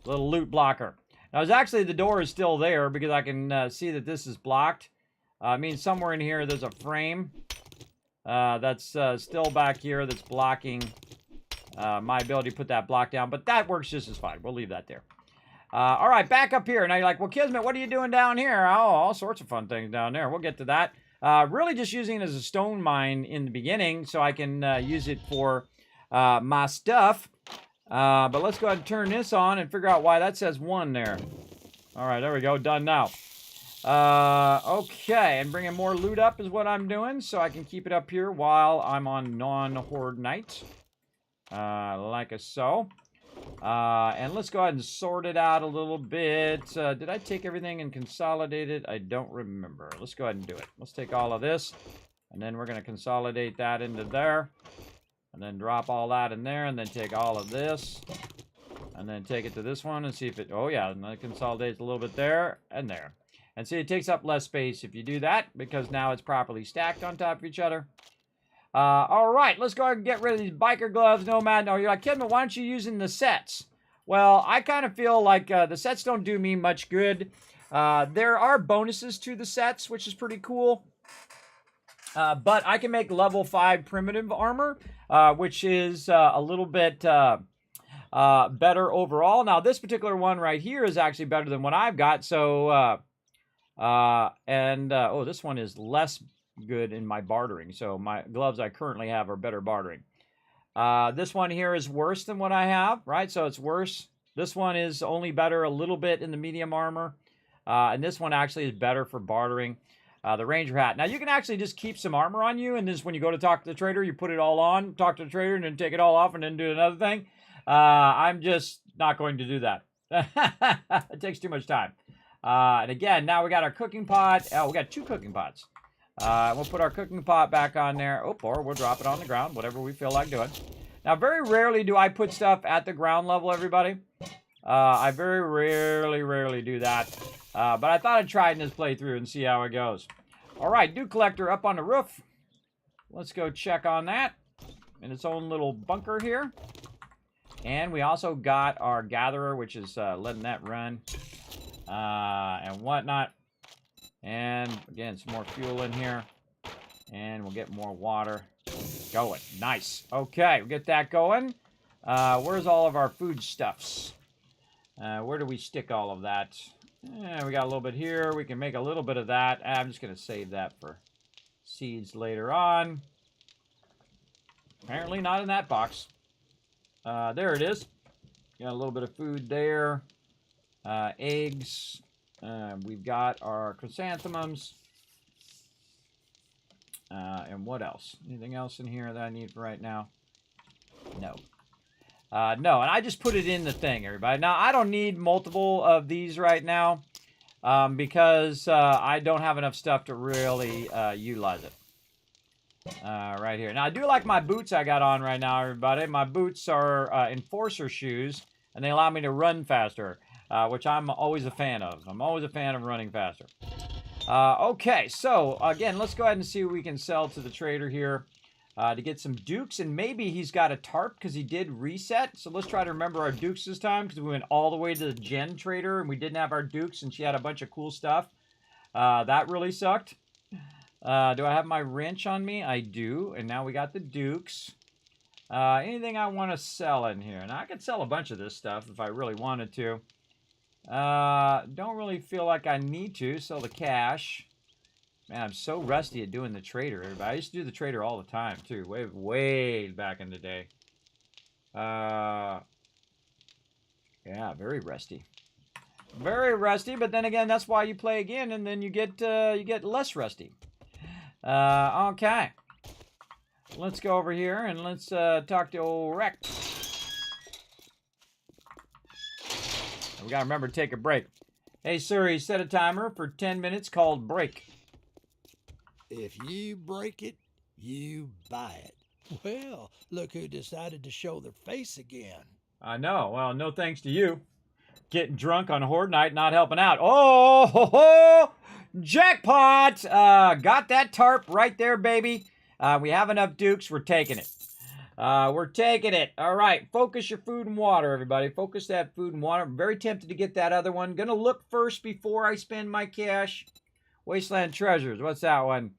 loot blocker. Now, it's actually, the door is still there because I can see that this is blocked. I mean, somewhere in here, there's a frame that's still back here that's blocking my ability to put that block down. But that works just as fine. We'll leave that there. All right, back up here. Now, you're like, well, Kismet, what are you doing down here? Oh, all sorts of fun things down there. We'll get to that. Really just using it as a stone mine in the beginning so I can use it for my stuff. But let's go ahead and turn this on and figure out why that says 1 there. All right, there we go. Done now. Okay, and bringing more loot up is what I'm doing, so I can keep it up here while I'm on non-Horde night. Like so. And let's go ahead and sort it out a little bit. Did I take everything and consolidate it? I don't remember. Let's go ahead and do it. Let's take all of this, and then we're going to consolidate that into there. And then drop all that in there, and then take all of this, and then take it to this one and see if it, oh yeah, and then it consolidates a little bit there and there. And see, it takes up less space if you do that, because now it's properly stacked on top of each other. All right, let's go ahead and get rid of these biker gloves, Nomad. No, you're like, Kismet, why aren't you using the sets? Well, I kind of feel like the sets don't do me much good. There are bonuses to the sets, which is pretty cool. But I can make level 5 primitive armor, which is a little bit better overall. Now, this particular one right here is actually better than what I've got. So, oh, this one is less good in my bartering. So my gloves I currently have are better bartering. This one here is worse than what I have, right? So it's worse. This one is only better a little bit in the medium armor. And this one actually is better for bartering. The Ranger hat. Now, you can actually just keep some armor on you, and this, when you go to talk to the trader, you put it all on, talk to the trader, and then take it all off, and then do another thing. I'm just not going to do that. It takes too much time. And again, now we got our cooking pot. Oh, we got 2 cooking pots. We'll put our cooking pot back on there. Oh, or we'll drop it on the ground, whatever we feel like doing. Now, very rarely do I put stuff at the ground level, everybody. I very rarely do that. But I thought I'd try it in this playthrough and see how it goes. All right, dew collector up on the roof. Let's go check on that in its own little bunker here. And we also got our gatherer, which is letting that run and whatnot. And again, some more fuel in here. And we'll get more water going. Nice. Okay, we'll get that going. Where's all of our foodstuffs? Where do we stick all of that? We got a little bit here. We can make a little bit of that. I'm just going to save that for seeds later on. Apparently not in that box. There it is. Got a little bit of food there. Eggs. We've got our chrysanthemums. And what else? Anything else in here that I need for right now? No. No, and I just put it in the thing, everybody. Now, I don't need multiple of these right now because I don't have enough stuff to really utilize it. Right here. Now, I do like my boots I got on right now, everybody. My boots are enforcer shoes, and they allow me to run faster, which I'm always a fan of. I'm always a fan of running faster. Okay, so again, let's go ahead and see what we can sell to the trader here to get some dukes, and maybe he's got a tarp because he did reset. So let's try to remember our dukes this time because we went all the way to the Jen trader and we didn't have our dukes, and she had a bunch of cool stuff. That really sucked. Do I have my wrench on me? I do, and now we got the dukes. Anything I want to sell in here? Now I could sell a bunch of this stuff if I really wanted to. Don't really feel like I need to. Sell the cash. Man, I'm so rusty at doing the trader. I used to do the trader all the time, too. Way back in the day. Yeah, very rusty. Very rusty, but then again, that's why you play again, and then you get less rusty. Okay. Let's go over here, and let's talk to old Rex. We gotta remember to take a break. Hey Siri, set a timer for 10 minutes called break. If you break it, you buy it. Well, look who decided to show their face again. I know. Well, no thanks to you. Getting drunk on Horde night, not helping out. Oh, ho, ho! Jackpot! Got that tarp right there, baby. We have enough dukes. We're taking it. We're taking it. All right. Focus your food and water, everybody. Focus that food and water. I'm very tempted to get that other one. Gonna look first before I spend my cash. Wasteland Treasures. What's that one?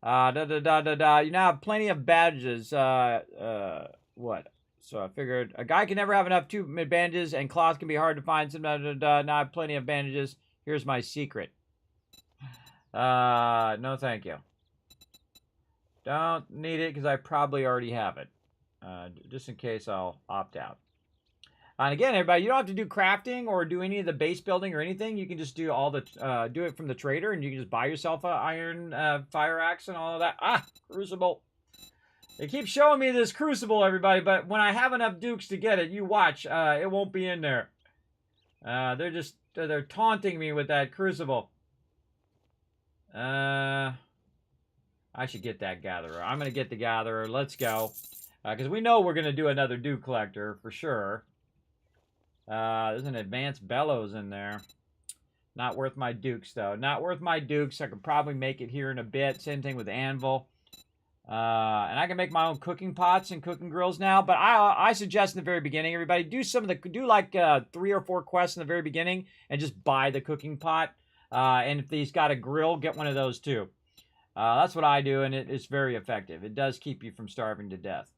You now have plenty of badges. What? So I figured a guy can never have enough bandages, and cloth can be hard to find. Now I have plenty of bandages. Here's my secret. No thank you. Don't need it because I probably already have it. Just in case I'll opt out. And again, everybody, you don't have to do crafting or do any of the base building or anything. You can just do all the do it from the trader, and you can just buy yourself an iron fire axe and all of that. Ah, crucible. They keep showing me this crucible, everybody, but when I have enough dukes to get it, you watch. It won't be in there. They're taunting me with that crucible. I should get that gatherer. I'm going to get the gatherer. Let's go. Because we know we're going to do another duke collector for sure. There's an advanced bellows in there. Not worth my dukes, though. Not worth my dukes. I could probably make it here in a bit. Same thing with anvil. And I can make my own cooking pots and cooking grills now. But I suggest in the very beginning, everybody, do like 3 or 4 quests in the very beginning and just buy the cooking pot. And if he's got a grill, get one of those too. That's what I do, and it's very effective. It does keep you from starving to death.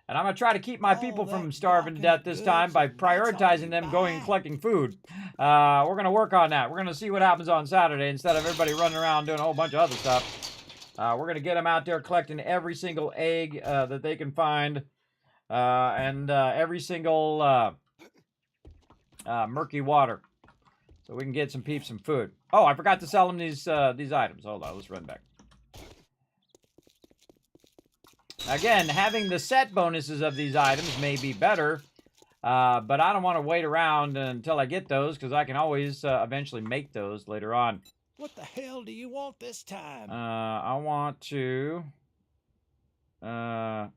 And I'm going to try to keep my people from starving to death this time by prioritizing them going and collecting food. We're going to work on that. We're going to see what happens on Saturday instead of everybody running around doing a whole bunch of other stuff. We're going to get them out there collecting every single egg that they can find and every single murky water so we can get some peeps some food. Oh, I forgot to sell them these items. Hold on, let's run back. Again, having the set bonuses of these items may be better, but I don't want to wait around until I get those because I can always eventually make those later on. What the hell do you want this time? I want to, yeah,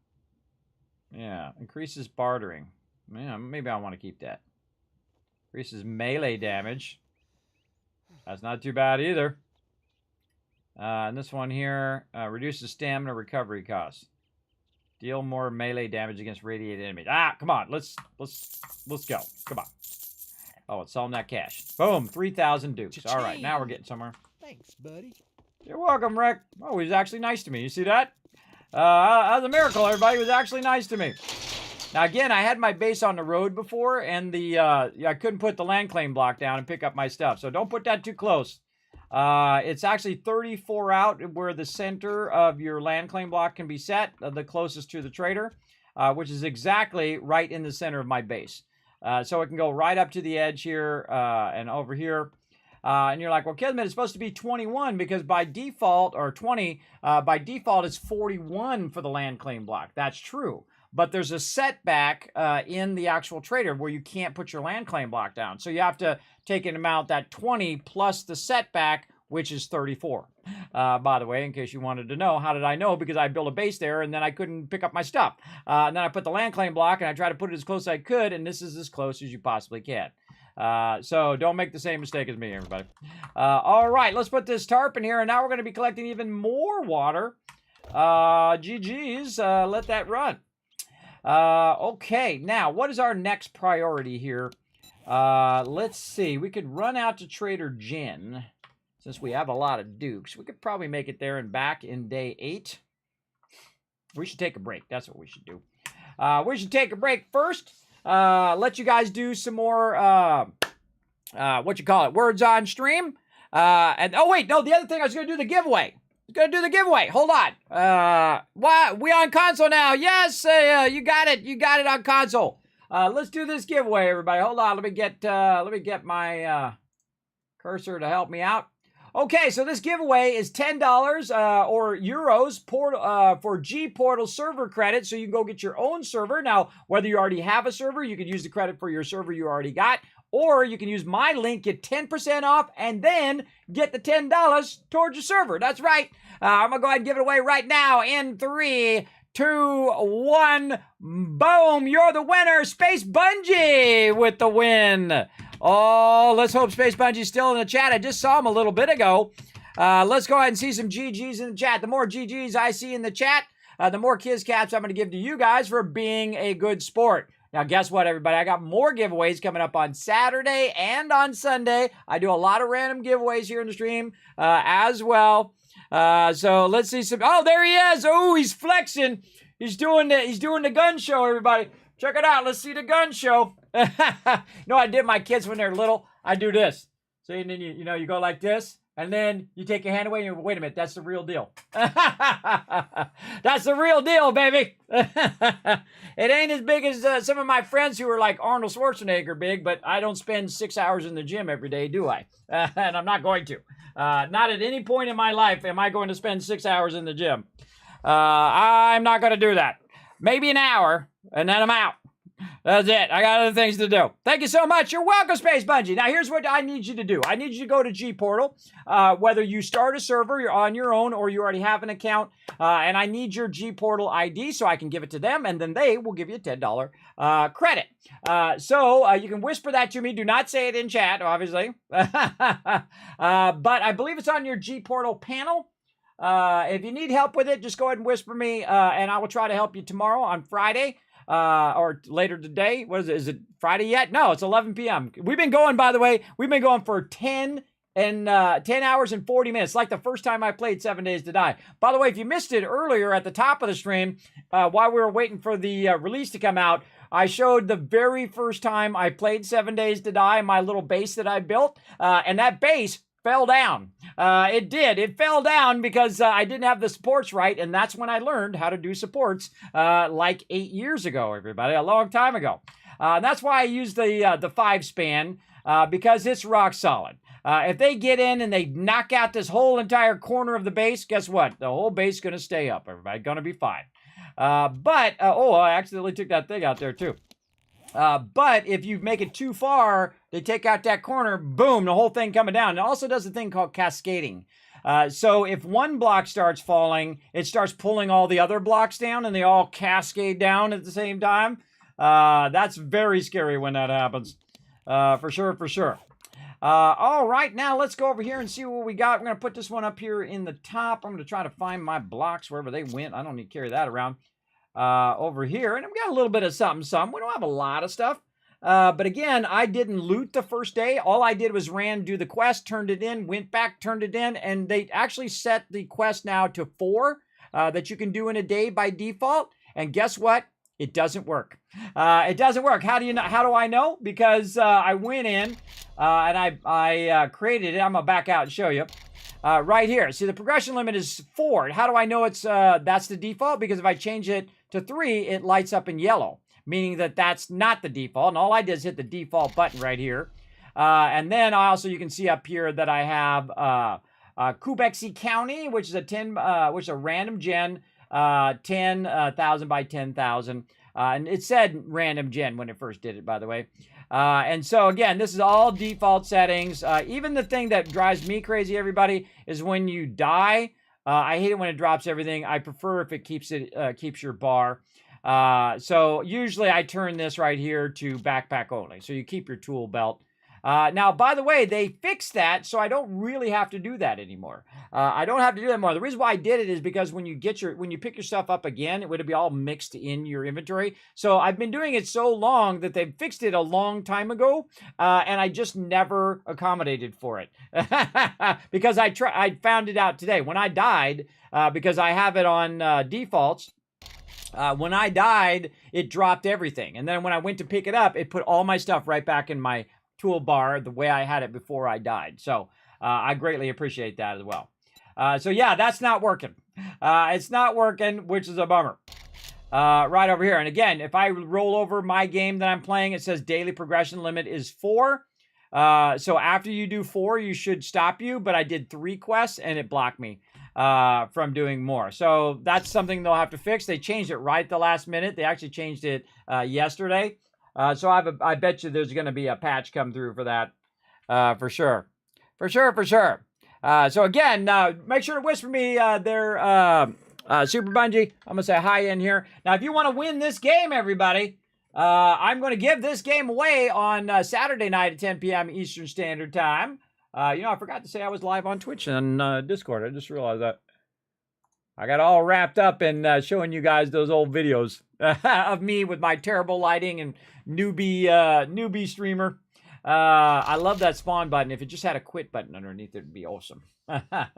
increases bartering. Yeah, maybe I want to keep that. Increases melee damage. That's not too bad either. And this one here reduces stamina recovery costs. Deal more melee damage against radiated enemies. Ah, come on, let's go. Come on. Oh, it's selling that cash. Boom, 3,000 dukes. All right, now we're getting somewhere. Thanks, buddy. You're welcome, Rick. Oh, he was actually nice to me. You see that? That was a miracle, everybody. He was actually nice to me. Now, again, I had my base on the road before, and I couldn't put the land claim block down and pick up my stuff. So don't put that too close. It's actually 34 out where the center of your land claim block can be set, the closest to the trader, which is exactly right in the center of my base. So it can go right up to the edge here and over here. And you're like, well, Kismet, it's supposed to be 21 because by default, or 20, by default, it's 41 for the land claim block. That's true. But there's a setback in the actual trader where you can't put your land claim block down. So you have to take into account that 20 plus the setback, which is 34. By the way, in case you wanted to know, how did I know? Because I built a base there and then I couldn't pick up my stuff. And then I put the land claim block and I tried to put it as close as I could, and this is as close as you possibly can. So don't make the same mistake as me, everybody. All right, let's put this tarp in here, and now we're going to be collecting even more water. GG's, let that run. Okay, now, what is our next priority here? Let's see. We could run out to Trader Jen. Since we have a lot of dukes, we could probably make it there and back in day 8. We should take a break. That's what we should do. We should take a break first. Let you guys do some more, words on stream. And oh wait, no, the other thing I was going to do the giveaway. Hold on. What? We on console now? Yes, you got it. You got it on console. Let's do this giveaway, everybody. Hold on. Let me get my cursor to help me out. Okay, so this giveaway is $10 or euros for G Portal server credit, so you can go get your own server. Now, whether you already have a server, you can use the credit for your server you already got, or you can use my link, get 10% off, and then get the $10 towards your server. That's right. I'm going to go ahead and give it away right now in 3, 2, 1. Boom, you're the winner. Space Bungee with the win. Oh, let's hope Space Bungie's still in the chat. I just saw him a little bit ago. Let's go ahead and see some GGs in the chat. The more GGs I see in the chat, the more Kiz Caps I'm going to give to you guys for being a good sport. Now, guess what, everybody? I got more giveaways coming up on Saturday and on Sunday. I do a lot of random giveaways here in the stream as well. So let's see some. Oh, there he is. Oh, he's flexing. He's doing the gun show, everybody. Check it out. Let's see the gun show. No, I did my kids when they're little. I do this. So and then you go like this, and then you take your hand away and you wait a minute. That's the real deal. That's the real deal, baby. It ain't as big as some of my friends who are like Arnold Schwarzenegger big, but I don't spend 6 hours in the gym every day, do I? And I'm not going to. Not at any point in my life am I going to spend 6 hours in the gym. I'm not going to do that. Maybe an hour, and then I'm out. That's it. I got other things to do. Thank you so much. You're welcome, Space Bungee. Now, here's what I need you to do. I need you to go to G Portal, whether you start a server, you're on your own, or you already have an account, and I need your G Portal ID so I can give it to them, and then they will give you a $10 credit. So you can whisper that to me. Do not say it in chat, obviously. But I believe it's on your G Portal panel. If you need help with it, just go ahead and whisper me, and I will try to help you tomorrow on Friday. Or later today. What is it? Is it Friday yet? No, it's 11 p.m. We've been going, by the way, for 10 hours and 40 minutes, like the first time I played 7 Days to Die. By the way, if you missed it earlier at the top of the stream, while we were waiting for the release to come out, I showed the very first time I played 7 Days to Die, my little base that I built, and that base fell down. It did. It fell down because I didn't have the supports right, and that's when I learned how to do supports like 8 years ago, everybody, a long time ago. That's why I use the 5-span because it's rock solid. If they get in and they knock out this whole entire corner of the base, guess what? The whole base is going to stay up, everybody. Going to be fine. I accidentally took that thing out there too. But if you make it too far, they take out that corner, boom, the whole thing coming down. It also does a thing called cascading. So if one block starts falling, it starts pulling all the other blocks down and they all cascade down at the same time. That's very scary when that happens. For sure. All right, now let's go over here and see what we got. We're going to put this one up here in the top. I'm going to try to find my blocks wherever they went. I don't need to carry that around. Over here, and we got a little bit of something. We don't have a lot of stuff, but again, I didn't loot the first day. All I did was do the quest, turned it in, went back, turned it in, and they actually set the quest now to 4 that you can do in a day by default. And guess what? It doesn't work. It doesn't work. How do you know? How do I know? Because I went in and I created it. I'm gonna back out and show you. Right here. See, the progression limit is 4. How do I know it's that's the default? Because if I change it to 3, it lights up in yellow, meaning that that's not the default. And all I did is hit the default button right here. And then you can see up here that I have Kubexi County, which is which is a random gen, 10,000 by 10,000. And it said random gen when it first did it, by the way. And so again, this is all default settings. Even the thing that drives me crazy, everybody, is when you die. I hate it when it drops everything. I prefer if it keeps your bar. So usually I turn this right here to backpack only. So you keep your tool belt. Now, by the way, they fixed that, so I don't really have to do that anymore. I don't have to do that more. The reason why I did it is because when you pick your stuff up again, it would be all mixed in your inventory. So I've been doing it so long that they fixed it a long time ago, and I just never accommodated for it because I found it out today when I died because I have it on defaults. When I died, it dropped everything, and then when I went to pick it up, it put all my stuff right back in my toolbar the way I had it before I died. So I greatly appreciate that as well. So yeah, that's not working. It's not working, which is a bummer. Right over here. And again, if I roll over my game that I'm playing, it says daily progression limit is 4. So after you do 4, you should stop you. But I did 3 quests and it blocked me from doing more. So that's something they'll have to fix. They changed it right at the last minute. They actually changed it yesterday. So I bet you there's going to be a patch come through for that, for sure. For sure. So again, make sure to whisper me there, Super Bungie. I'm going to say hi in here. Now, if you want to win this game, everybody, I'm going to give this game away on Saturday night at 10 p.m. Eastern Standard Time. I forgot to say I was live on Twitch and Discord. I just realized that. I got all wrapped up in showing you guys those old videos of me with my terrible lighting and newbie streamer. I love that spawn button. If it just had a quit button underneath, it'd be awesome.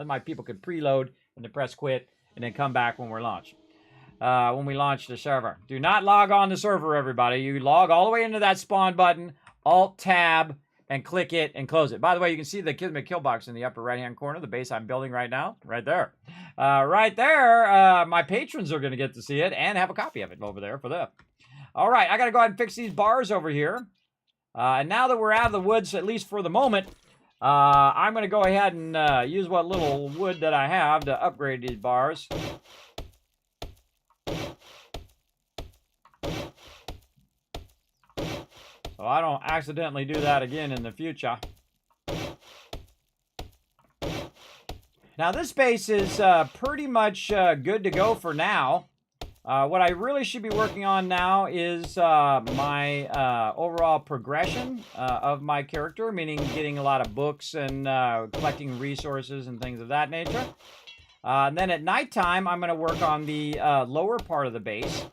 My people could preload and then press quit and then come back when we launch the server. Do not log on the server, everybody. You log all the way into that spawn button, Alt-Tab, and click it and close it. By the way, you can see the Kismet kill box in the upper right-hand corner, the base I'm building right now, right there. Right there, my patrons are going to get to see it and have a copy of it over there for them. All right, I got to go ahead and fix these bars over here. And now that we're out of the woods, at least for the moment, I'm going to go ahead and use what little wood that I have to upgrade these bars. So I don't accidentally do that again in the future. Now this base is pretty much good to go for now. What I really should be working on now is my overall progression of my character, meaning getting a lot of books and collecting resources and things of that nature. And then at nighttime, I'm going to work on the lower part of the base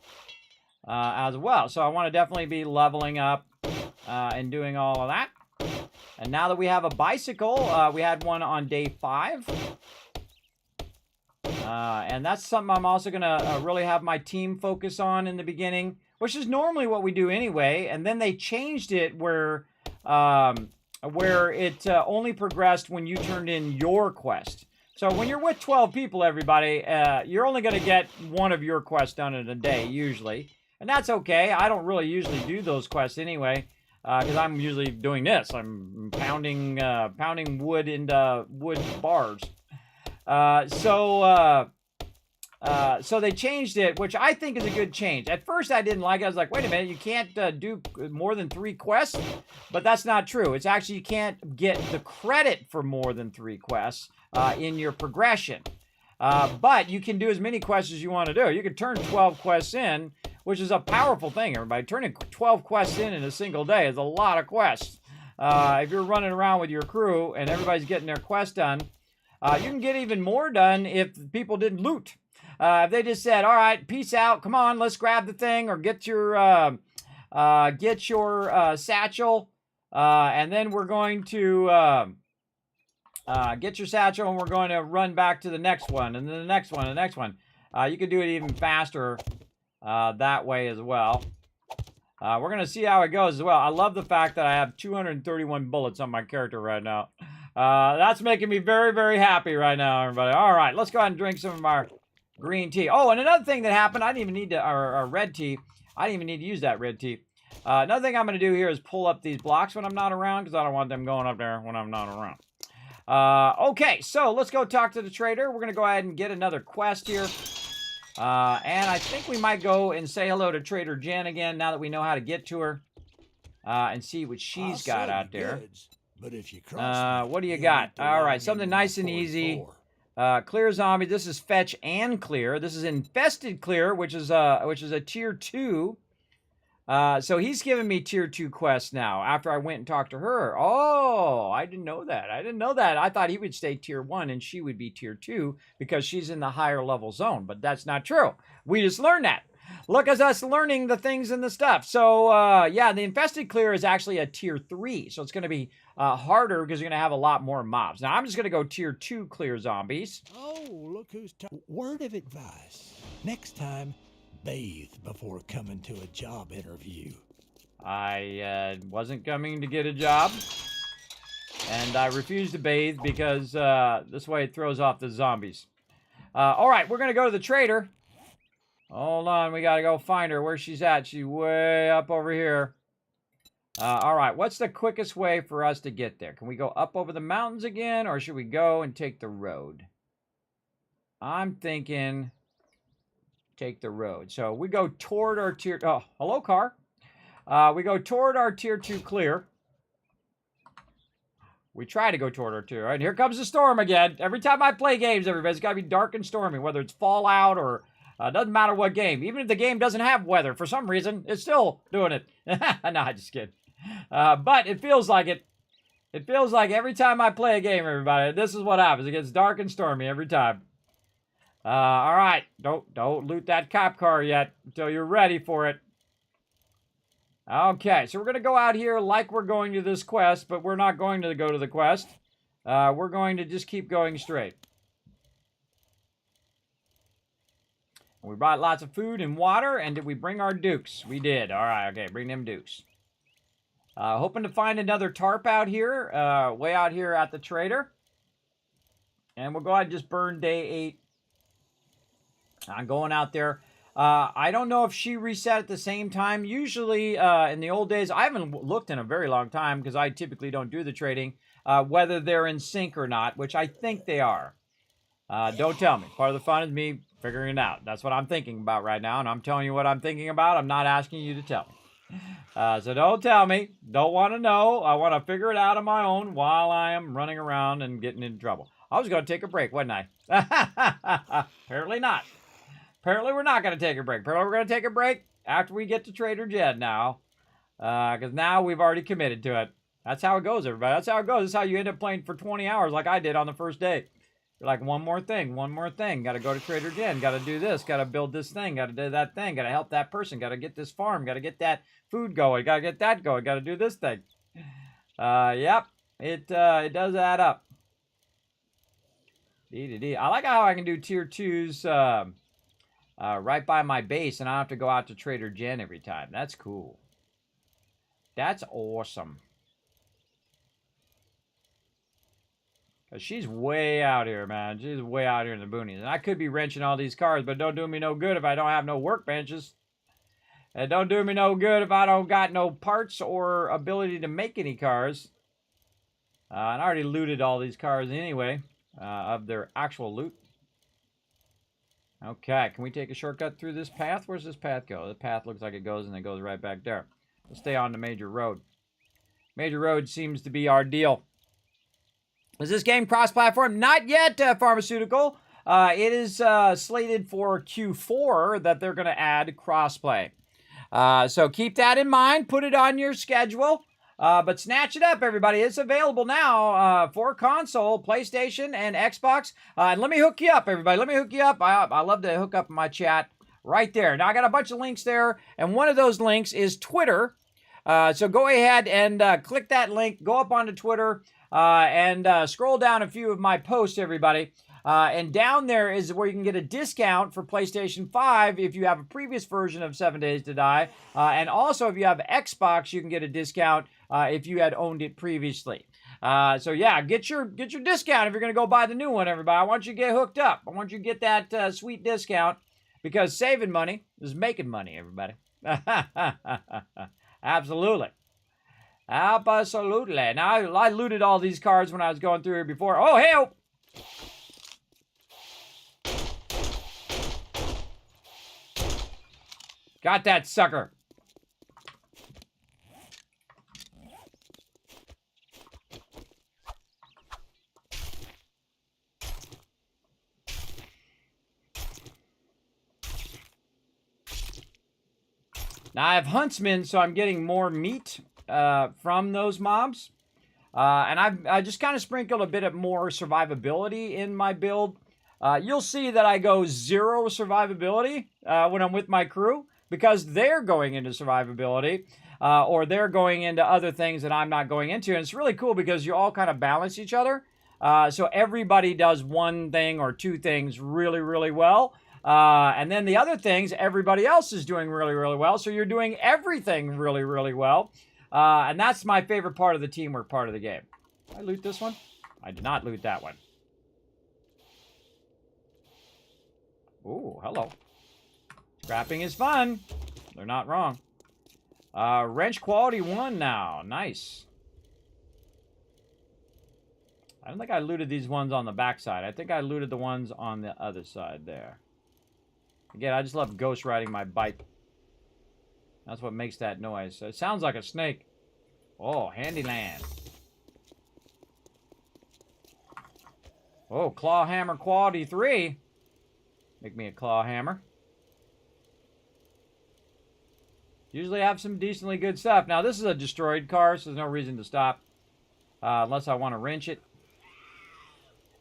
as well. So I want to definitely be leveling up and doing all of that. And now that we have a bicycle, we had one on day 5. And that's something I'm also going to really have my team focus on in the beginning, which is normally what we do anyway. And then they changed it where it only progressed when you turned in your quest. So when you're with 12 people, everybody, you're only going to get one of your quests done in a day, usually. And that's okay. I don't really usually do those quests anyway, because I'm usually doing this. I'm pounding wood into wood bars. So they changed it, which I think is a good change. At first, I didn't like it. I was like, wait a minute, you can't do more than 3 quests. But that's not true. It's actually you can't get the credit for more than 3 quests in your progression. But you can do as many quests as you want to do. You can turn 12 quests in, which is a powerful thing, everybody. Turning 12 quests in a single day is a lot of quests. If you're running around with your crew and everybody's getting their quest done, you can get even more done if people didn't loot. If they just said, all right, peace out, come on, let's grab the thing, or get your satchel, and then we're going to get your satchel, and we're going to run back to the next one, and then the next one, and the next one. You can do it even faster that way as well. We're going to see how it goes as well. I love the fact that I have 231 bullets on my character right now. That's making me very, very happy right now, everybody. All right, let's go ahead and drink some of our green tea. Oh, and another thing that happened, I didn't even need to, or red tea. I didn't even need to use that red tea. Another thing I'm going to do here is pull up these blocks when I'm not around, because I don't want them going up there when I'm not around. Okay, so let's go talk to the trader. We're going to go ahead and get another quest here. And I think we might go and say hello to Trader Jen again, now that we know how to get to her. And see what she's got out there. But if you cross what do you got? All right, something nice and easy. Clear zombie. This is fetch and clear. This is infested clear, which is a tier 2. So he's giving me tier 2 quests now after I went and talked to her. Oh, I didn't know that. I didn't know that. I thought he would stay tier 1 and she would be tier 2 because she's in the higher level zone, but that's not true. We just learned that. Look at us learning the things and the stuff. So, yeah, the Infested Clear is actually a tier 3, so it's going to be harder because you're going to have a lot more mobs. Now, I'm just going to go tier 2 clear zombies. Oh, look who's word of advice. Next time, bathe before coming to a job interview. I wasn't coming to get a job, and I refused to bathe because this way it throws off the zombies. All right, we're going to go to the trader. Hold on, we got to go find her. Where she's at? She's way up over here. All right, what's the quickest way for us to get there? Can we go up over the mountains again, or should we go and take the road? I'm thinking take the road. So we go toward our tier... Oh, hello, car. We go toward our tier 2 clear. We try to go toward our tier. All right, here comes the storm again. Every time I play games, everybody, it's got to be dark and stormy, whether it's Fallout or... doesn't matter what game. Even if the game doesn't have weather, for some reason, it's still doing it. No, just kidding. But it feels like it. It feels like every time I play a game, everybody, this is what happens. It gets dark and stormy every time. All right. Don't loot that cop car yet until you're ready for it. Okay, so we're going to go out here like we're going to this quest, but we're not going to go to the quest. We're going to just keep going straight. We brought lots of food and water, and did we bring our dukes? We did. All right, okay, bring them dukes. Hoping to find another tarp out here, way out here at the trader. And we'll go ahead and just burn day 8. I'm going out there. I don't know if she reset at the same time. Usually, in the old days, I haven't looked in a very long time because I typically don't do the trading, whether they're in sync or not, which I think they are. Don't tell me. Part of the fun is me figuring it out. That's what I'm thinking about right now, and I'm telling you what I'm thinking about. I'm not asking you to tell me. So don't tell me. Don't want to know. I want to figure it out on my own while I am running around and getting in trouble. I was going to take a break, wasn't I? Apparently not. Apparently we're not going to take a break. Apparently we're going to take a break after we get to Trader Jed now. Because now we've already committed to it. That's how it goes, everybody. That's how it goes. That's how you end up playing for 20 hours like I did on the first day. You're like, one more thing. Got to go to Trader Jed. Got to do this. Got to build this thing. Got to do that thing. Got to help that person. Got to get this farm. Got to get that food going. Got to get that going. Got to do this thing. Yep. It does add up. I like how I can do tier 2s right by my base, and I don't have to go out to Trader Jed every time. That's cool. That's awesome. She's way out here, man. She's way out here in the boonies. And I could be wrenching all these cars, but it don't do me no good if I don't have no workbenches. It don't do me no good if I don't got no parts or ability to make any cars. And I already looted all these cars anyway, of their actual loot. Okay, can we take a shortcut through this path? Where's this path go? The path looks like it goes and it goes right back there. Let's stay on the major road. Major road seems to be our deal. Is this game cross-platform? Not yet, Pharmaceutical. It is slated for Q4 that they're going to add crossplay. So keep that in mind. Put it on your schedule. But snatch it up, everybody. It's available now for console, PlayStation, and Xbox. And let me hook you up, everybody. Let me hook you up. I love to hook up my chat right there. Now, I got a bunch of links there, and one of those links is Twitter. So go ahead and click that link. Go up onto Twitter. And scroll down a few of my posts, everybody. And down there is where you can get a discount for PlayStation 5 if you have a previous version of 7 Days to Die. And also, if you have Xbox, you can get a discount if you had owned it previously. So, yeah, get your discount if you're going to go buy the new one, everybody. I want you to get hooked up. I want you to get that sweet discount because saving money is making money, everybody. Absolutely. Absolutely. Now, I looted all these cars when I was going through here before. Oh, help! Got that sucker. Now I have huntsmen, so I'm getting more meat from those mobs. And I just kind of sprinkled a bit of more survivability in my build. You'll see that I go 0 survivability when I'm with my crew because they're going into survivability or they're going into other things that I'm not going into. And it's really cool because you all kind of balance each other. So everybody does one thing or two things really, really well. And then the other things, everybody else is doing really, really well. So you're doing everything really, really well. And that's my favorite part of the teamwork part of the game. Did I loot this one? I did not loot that one. Ooh, hello. Scrapping is fun. They're not wrong. Wrench quality 1 now. Nice. I don't think I looted these ones on the backside. I think I looted the ones on the other side there. Again, I just love ghost riding my bike. That's what makes that noise. It sounds like a snake. Oh, handy land. Oh, claw hammer quality 3. Make me a claw hammer. Usually have some decently good stuff. Now, this is a destroyed car, so there's no reason to stop. Unless I want to wrench it.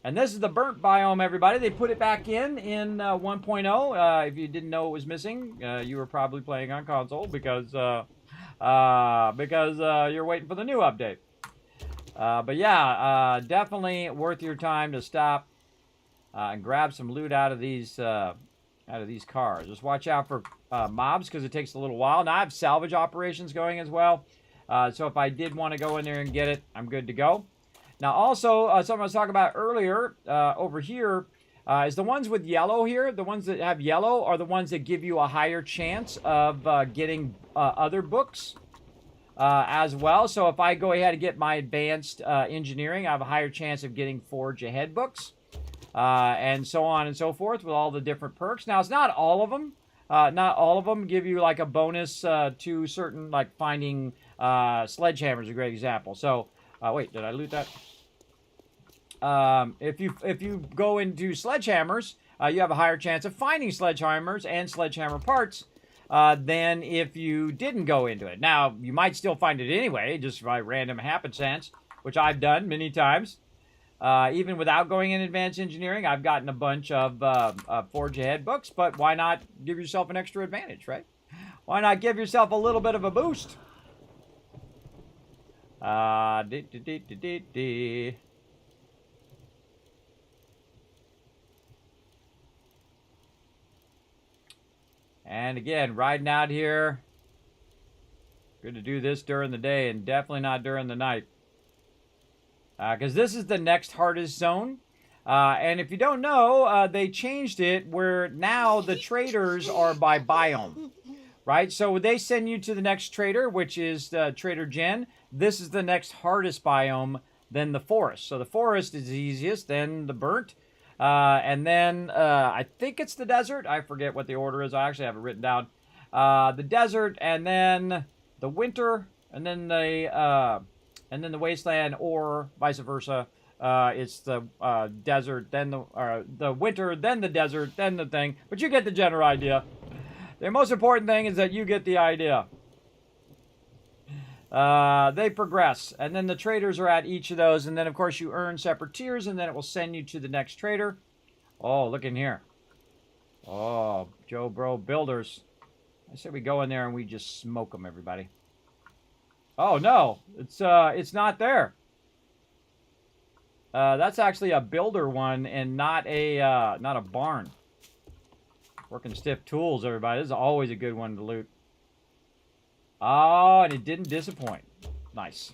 And this is the burnt biome, everybody. They put it back in 1.0. If you didn't know it was missing, you were probably playing on console because you're waiting for the new update. But yeah, definitely worth your time to stop and grab some loot out of these cars. Just watch out for mobs because it takes a little while. Now I have salvage operations going as well. So if I did want to go in there and get it, I'm good to go. Now also, something I was talking about earlier over here is the ones with yellow here. The ones that have yellow are the ones that give you a higher chance of getting other books as well. So if I go ahead and get my advanced engineering, I have a higher chance of getting Forge Ahead books. And so on and so forth with all the different perks. Now, it's not all of them. Not all of them give you like a bonus to certain, like finding sledgehammers is a great example. So, wait, did I loot that? If you go into sledgehammers, you have a higher chance of finding sledgehammers and sledgehammer parts than if you didn't go into it. Now, you might still find it anyway, just by random happenstance, which I've done many times. Even without going in advanced engineering, I've gotten a bunch of Forge Ahead books, but why not give yourself an extra advantage, right? Why not give yourself a little bit of a boost? And again, riding out here. Good to do this during the day and definitely not during the night. Because this is the next hardest zone. And if you don't know, they changed it where now the traders are by biome. Right? So they send you to the next trader, which is Trader Jen. This is the next hardest biome than the forest. So the forest is the easiest, then the burnt. And then I think it's the desert. I forget what the order is. I actually have it written down. The desert, and then the winter, and then the wasteland, or vice versa. It's the desert, then the winter, then the desert, then the thing. But you get the general idea. The most important thing is that you get the idea. They progress, and then the traders are at each of those, and then of course you earn separate tiers, and then it will send you to the next trader. Oh, look in here. Oh, Joe Bro Builders. I say we go in there and we just smoke them, everybody. Oh no, it's not there. That's actually a builder one and not a barn. Working stiff tools, everybody. This is always a good one to loot. Oh, and it didn't disappoint. Nice.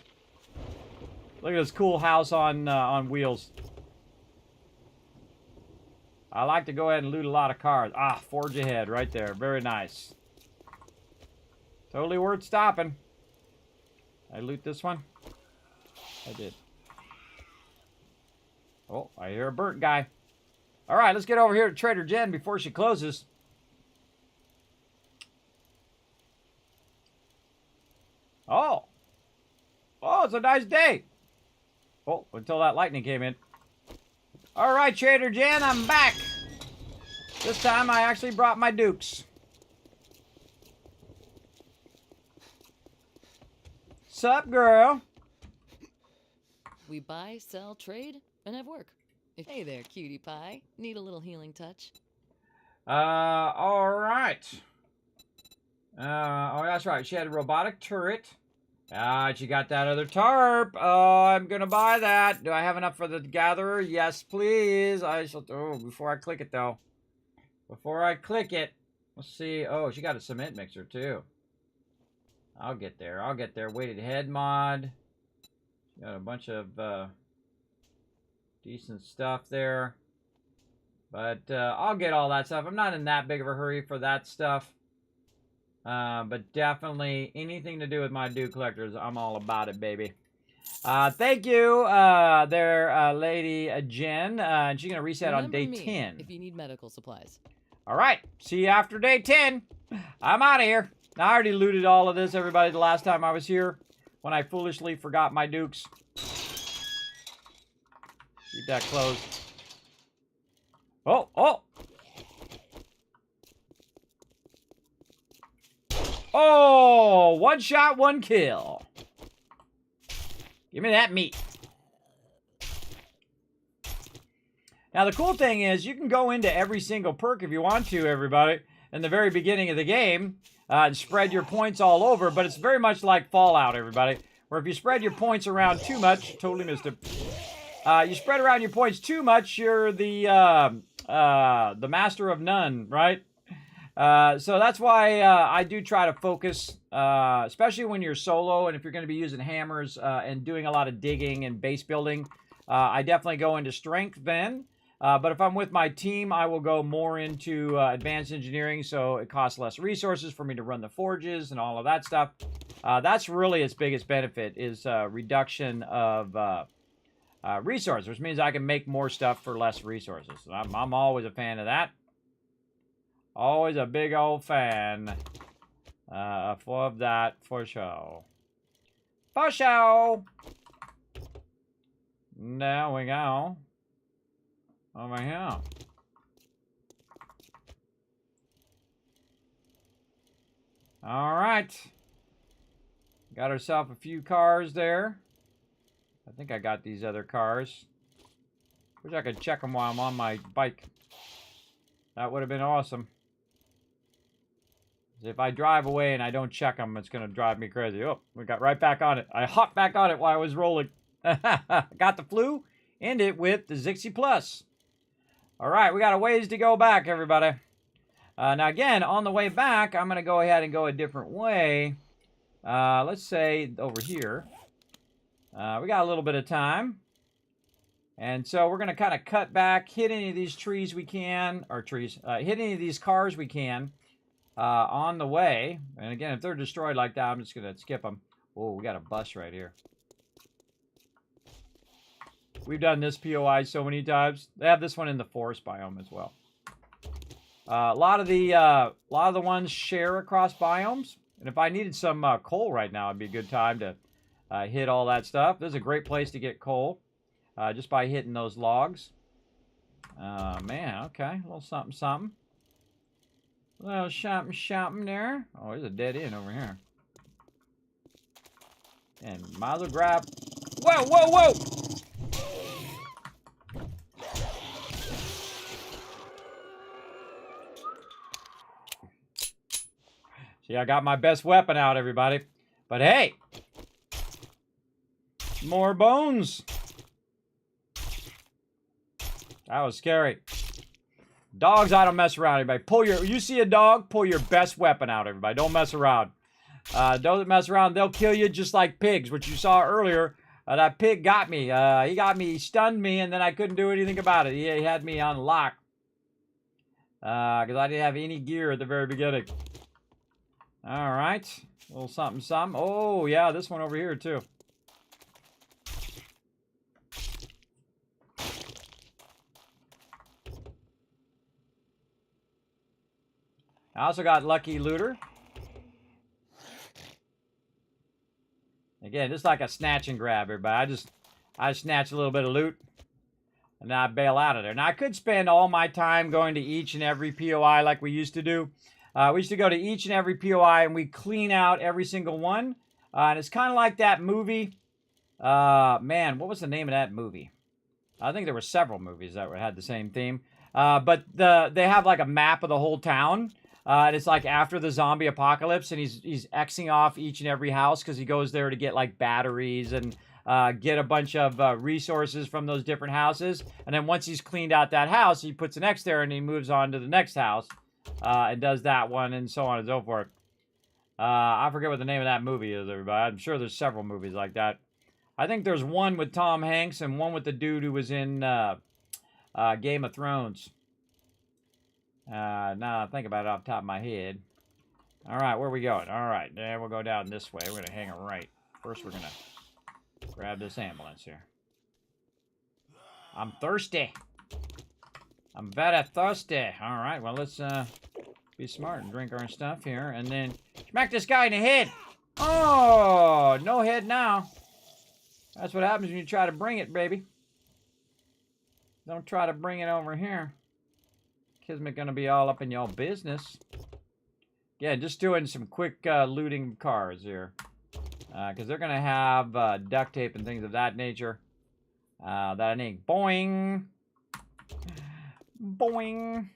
Look at this cool house on wheels. I like to go ahead and loot a lot of cars. Ah, Forge Ahead right there. Very nice. Totally worth stopping. I loot this one? I did. Oh, I hear a burnt guy. All right, let's get over here to Trader Jen before she closes. Oh. Oh, it's a nice day. Oh, until that lightning came in. All right, Trader Jen, I'm back. This time I actually brought my dukes. Sup, girl? We buy, sell, trade, and have work. Hey there, cutie pie. Need a little healing touch? All right. Oh, that's right. She had a robotic turret. She got that other tarp. Oh, I'm gonna buy that. Do I have enough for the gatherer? Yes, please. I shall. Oh, before I click it though. Before I click it, let's see. Oh, she got a cement mixer too. I'll get there. I'll get there. Weighted head mod. Got a bunch of decent stuff there. But I'll get all that stuff. I'm not in that big of a hurry for that stuff. But definitely anything to do with my Dude Collectors, I'm all about it, baby. Thank you there, Lady Jen. And she's going to reset on day 10. If you need medical supplies. All right. See you after day 10. I'm out of here. Now, I already looted all of this, everybody, the last time I was here. When I foolishly forgot my dukes. Keep that closed. Oh, oh! Oh! One shot, one kill. Give me that meat. Now, the cool thing is, you can go into every single perk if you want to, everybody, in the very beginning of the game. And spread your points all over, but it's very much like Fallout, everybody. Where if you spread your points around too much, totally missed it. You spread around your points too much, you're the master of none, right? So that's why I do try to focus, especially when you're solo and if you're going to be using hammers and doing a lot of digging and base building. I definitely go into strength then. But if I'm with my team, I will go more into advanced engineering, so it costs less resources for me to run the forges and all of that stuff. That's really its biggest benefit, is reduction of resources, which means I can make more stuff for less resources. I'm always a fan of that. Always a big old fan of that, for sure. For sure! There we go. Over here. Alright. Got herself a few cars there. I think I got these other cars. Wish I could check them while I'm on my bike. That would have been awesome. If I drive away and I don't check them, it's going to drive me crazy. Oh, we got right back on it. I hopped back on it while I was rolling. Got the flu. End it with the Zixi Plus. All right, we got a ways to go back, everybody. Now, again, on the way back, I'm going to go ahead and go a different way. Let's say over here. We got a little bit of time. And so we're going to kind of cut back, hit any of these trees we can, or hit any of these cars we can on the way. And again, if they're destroyed like that, I'm just going to skip them. Oh, we got a bus right here. We've done this POI so many times. They have this one in the forest biome as well. A lot of the ones share across biomes. And if I needed some coal right now, it'd be a good time to hit all that stuff. This is a great place to get coal, just by hitting those logs. Man, okay, a little something, something. A little something, something there. Oh, there's a dead end over here. And might as well grab. Whoa, whoa, whoa! See, I got my best weapon out, everybody. But hey! More bones! That was scary. Dogs, I don't mess around, everybody. You see a dog, pull your best weapon out, everybody. Don't mess around. Don't mess around. They'll kill you just like pigs, which you saw earlier. That pig got me. He stunned me, and then I couldn't do anything about it. He had me on lock. Because I didn't have any gear at the very beginning. Alright. A little something, something. Oh, yeah, this one over here, too. I also got Lucky Looter. Again, just like a snatch and grab, everybody. I snatch a little bit of loot, and then I bail out of there. Now, I could spend all my time going to each and every POI like we used to do. We used to go to each and every POI, and we clean out every single one. And it's kind of like that movie. Man, what was the name of that movie? I think there were several movies that had the same theme. But they have like a map of the whole town. And it's like after the zombie apocalypse, and he's Xing off each and every house because he goes there to get like batteries and get a bunch of resources from those different houses. And then once he's cleaned out that house, he puts an X there and he moves on to the next house and does that one and so on and so forth. I forget what the name of that movie is, everybody. I'm sure there's several movies like that. I think there's one with Tom Hanks and one with the dude who was in Game of Thrones. Now I think about it off the top of my head. All right, where are we going? All right, then we'll go down this way. We're going to hang a right. First, we're going to grab this ambulance here. I'm thirsty. I'm very thirsty. All right, well, let's be smart and drink our stuff here. And then smack this guy in the head. Oh, no head now. That's what happens when you try to bring it, baby. Don't try to bring it over here. Kismet gonna be all up in your business. Yeah, just doing some quick looting cars here. Because they're gonna have duct tape and things of that nature. That I need. Boing! Boing!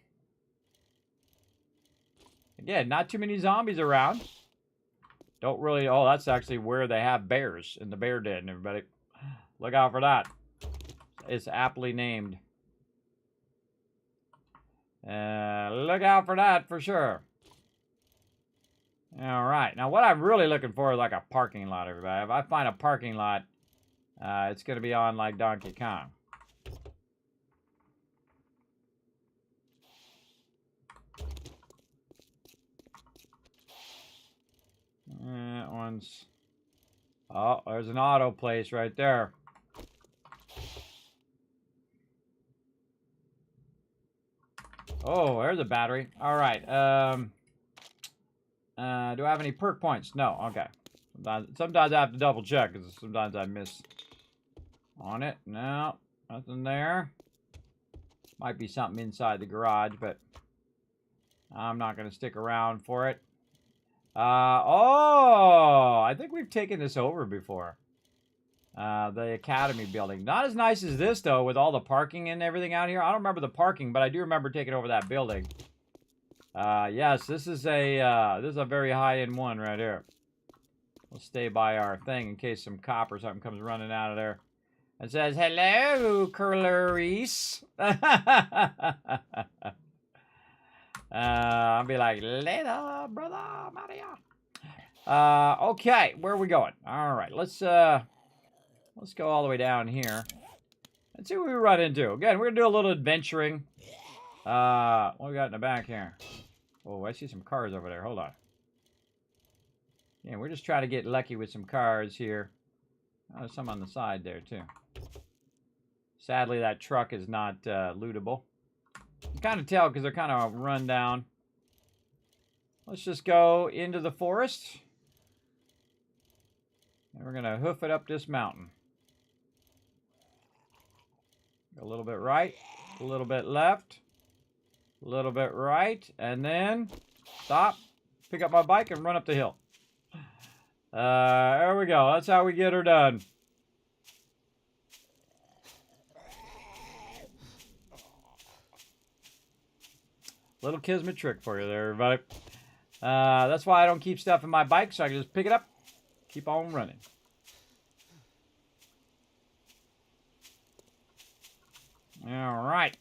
Again, not too many zombies around. Don't really... Oh, that's actually where they have bears in the bear den, everybody. Look out for that. It's aptly named. Look out for that for sure. All right. Now, what I'm really looking for is like a parking lot, everybody. If I find a parking lot, it's going to be on like Donkey Kong. That one's... Oh, there's an auto place right there. Oh, there's a battery. All right. Do I have any perk points? No. Okay. Sometimes I have to double check because sometimes I miss on it. No, nothing there. Might be something inside the garage, but I'm not going to stick around for it. Oh, I think we've taken this over before. The Academy building. Not as nice as this, though, with all the parking and everything out here. I don't remember the parking, but I do remember taking over that building. Yes, this is a very high-end one right here. We'll stay by our thing in case some cop or something comes running out of there. It says, hello, Clarice. I'll be like, later, brother Maria. Okay, where are we going? All right, let's go all the way down here. Let's see what we run into. Again, we're going to do a little adventuring. What we got in the back here? Oh, I see some cars over there. Hold on. Yeah, we're just trying to get lucky with some cars here. Oh, there's some on the side there, too. Sadly, that truck is not lootable. You can kind of tell because they're kind of run down. Let's just go into the forest. And we're going to hoof it up this mountain. A little bit right, a little bit left, a little bit right, and then stop, pick up my bike, and run up the hill. There we go. That's how we get her done. Little Kismet trick for you there, everybody. That's why I don't keep stuff in my bike, so I can just pick it up, keep on running. All right.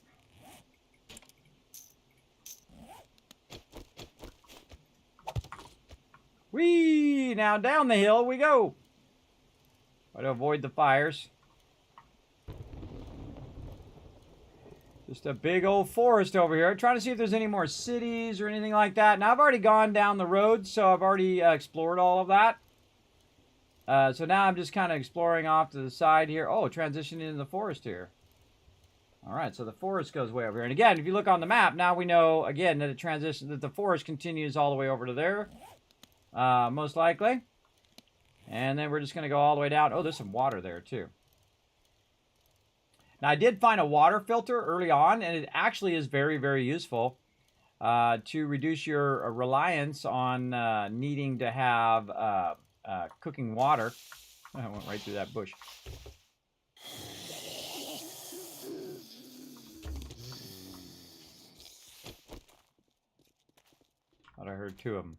Whee! Now down the hill we go. Try to avoid the fires. Just a big old forest over here. Trying to see if there's any more cities or anything like that. Now, I've already gone down the road, so I've already explored all of that. So now I'm just kind of exploring off to the side here. Oh, transitioning into the forest here. All right, so the forest goes way over here. And again, if you look on the map, now we know, again, that that the forest continues all the way over to there. Most likely. And then we're just going to go all the way down. Oh, there's some water there, too. Now, I did find a water filter early on, and it actually is very, very useful to reduce your reliance on needing to have cooking water. I went right through that bush. Thought I heard two of them.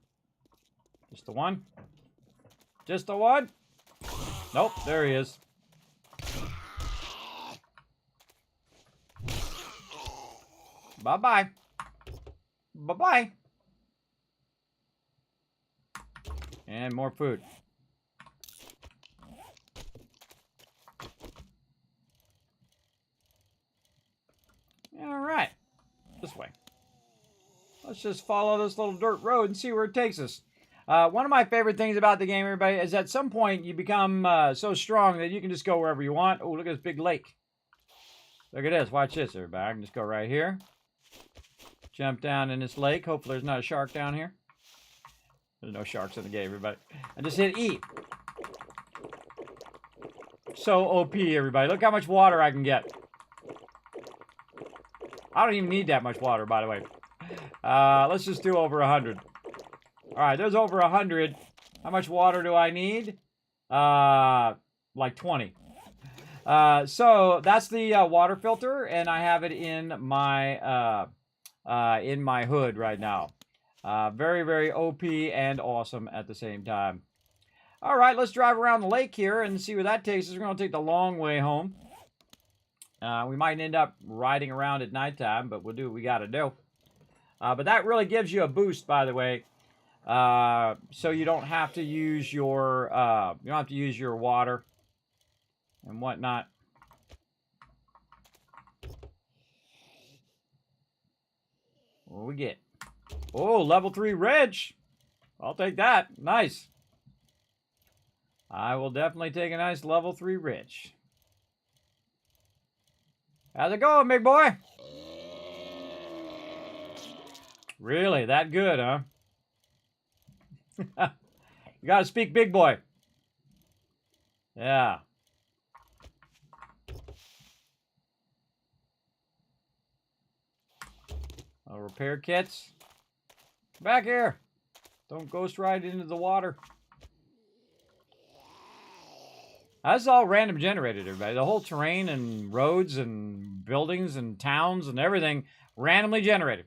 Just the one? Just the one? Nope, there he is. Bye-bye. Bye-bye. And more food. All right. This way. Let's just follow this little dirt road and see where it takes us. One of my favorite things about the game, everybody, is at some point you become so strong that you can just go wherever you want. Oh, look at this big lake. Look at this. Watch this, everybody. I can just go right here. Jump down in this lake. Hopefully there's not a shark down here. There's no sharks in the game, everybody. And just hit E. So OP, everybody. Look how much water I can get. I don't even need that much water, by the way. Let's just do over 100. All right, there's over 100. How much water do I need? Like 20. So that's the water filter, and I have it in my hood right now. Very, very OP and awesome at the same time. All right, let's drive around the lake here and see where that takes us. We're going to take the long way home. We might end up riding around at nighttime, but we'll do what we got to do. But that really gives you a boost, by the way. So you don't have to use your water and whatnot. What do we get? Oh, level 3 Reg. I'll take that. Nice. I will definitely take a nice level 3 Reg. How's it going, big boy? Really? That good, huh? You gotta speak big boy. Yeah. Repair kits. Back here. Don't ghost ride into the water. That's all random generated, everybody. The whole terrain and roads and buildings and towns and everything randomly generated.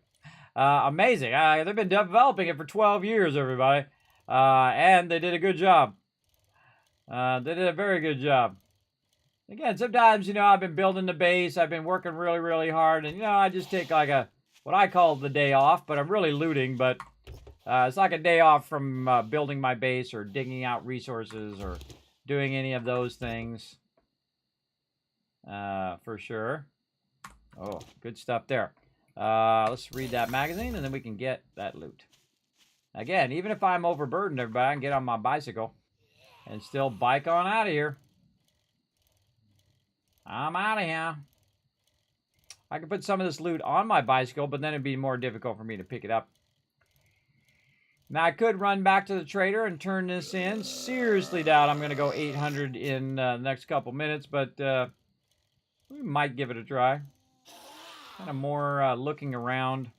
Amazing. They've been developing it for 12 years, everybody. And they did a good job. They did a very good job. Again, sometimes, I've been building the base. I've been working really, really hard. And, I just take like what I call the day off. But I'm really looting. But it's like a day off from building my base or digging out resources or doing any of those things. For sure. Oh, good stuff there. Let's read that magazine and then we can get that loot. Again, even if I'm overburdened, everybody, I can get on my bicycle and still bike on out of here. I'm out of here. I could put some of this loot on my bicycle, but then it'd be more difficult for me to pick it up. Now, I could run back to the trader and turn this in. Seriously doubt I'm going to go 800 in the next couple minutes, but we might give it a try. Kind of more looking around,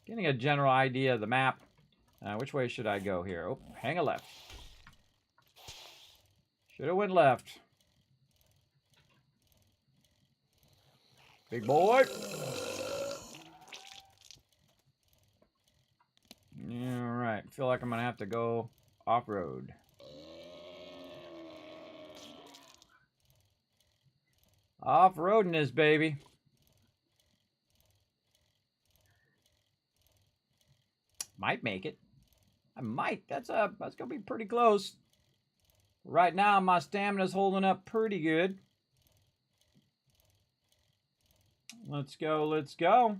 getting a general idea of the map. Which way should I go here? Oh, hang a left. Should have went left. Big boy. All right. Feel like I'm going to have to go off-road. Off-roading this, baby. Might make it. I might. That's gonna be pretty close. Right now, my stamina's holding up pretty good. Let's go. Let's go.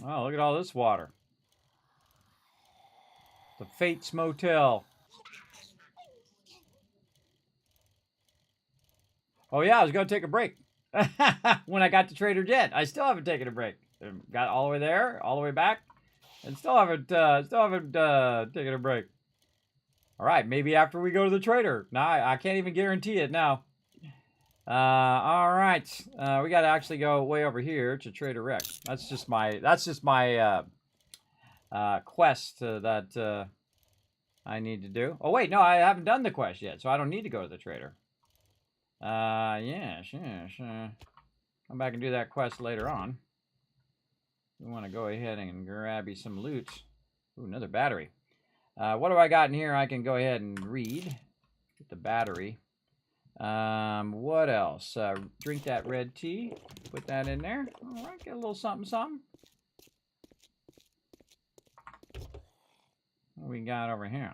Oh, look at all this water. The Fates Motel. Oh, yeah, I was going to take a break. When I got to Trader Jet. I still haven't taken a break. Got all the way there, all the way back, and still haven't taken a break. All right, maybe after we go to the trader. Now I can't even guarantee it now. All right, we got to actually go way over here to Trader Rex. That's just my quest that I need to do. Oh wait, no, I haven't done the quest yet, so I don't need to go to the trader. Yeah, sure. Come back and do that quest later on. We want to go ahead and grab you some loot. Ooh, another battery. What do I got in here? I can go ahead and read. Get the battery. What else? Drink that red tea. Put that in there. All right, get a little something. What we got over here?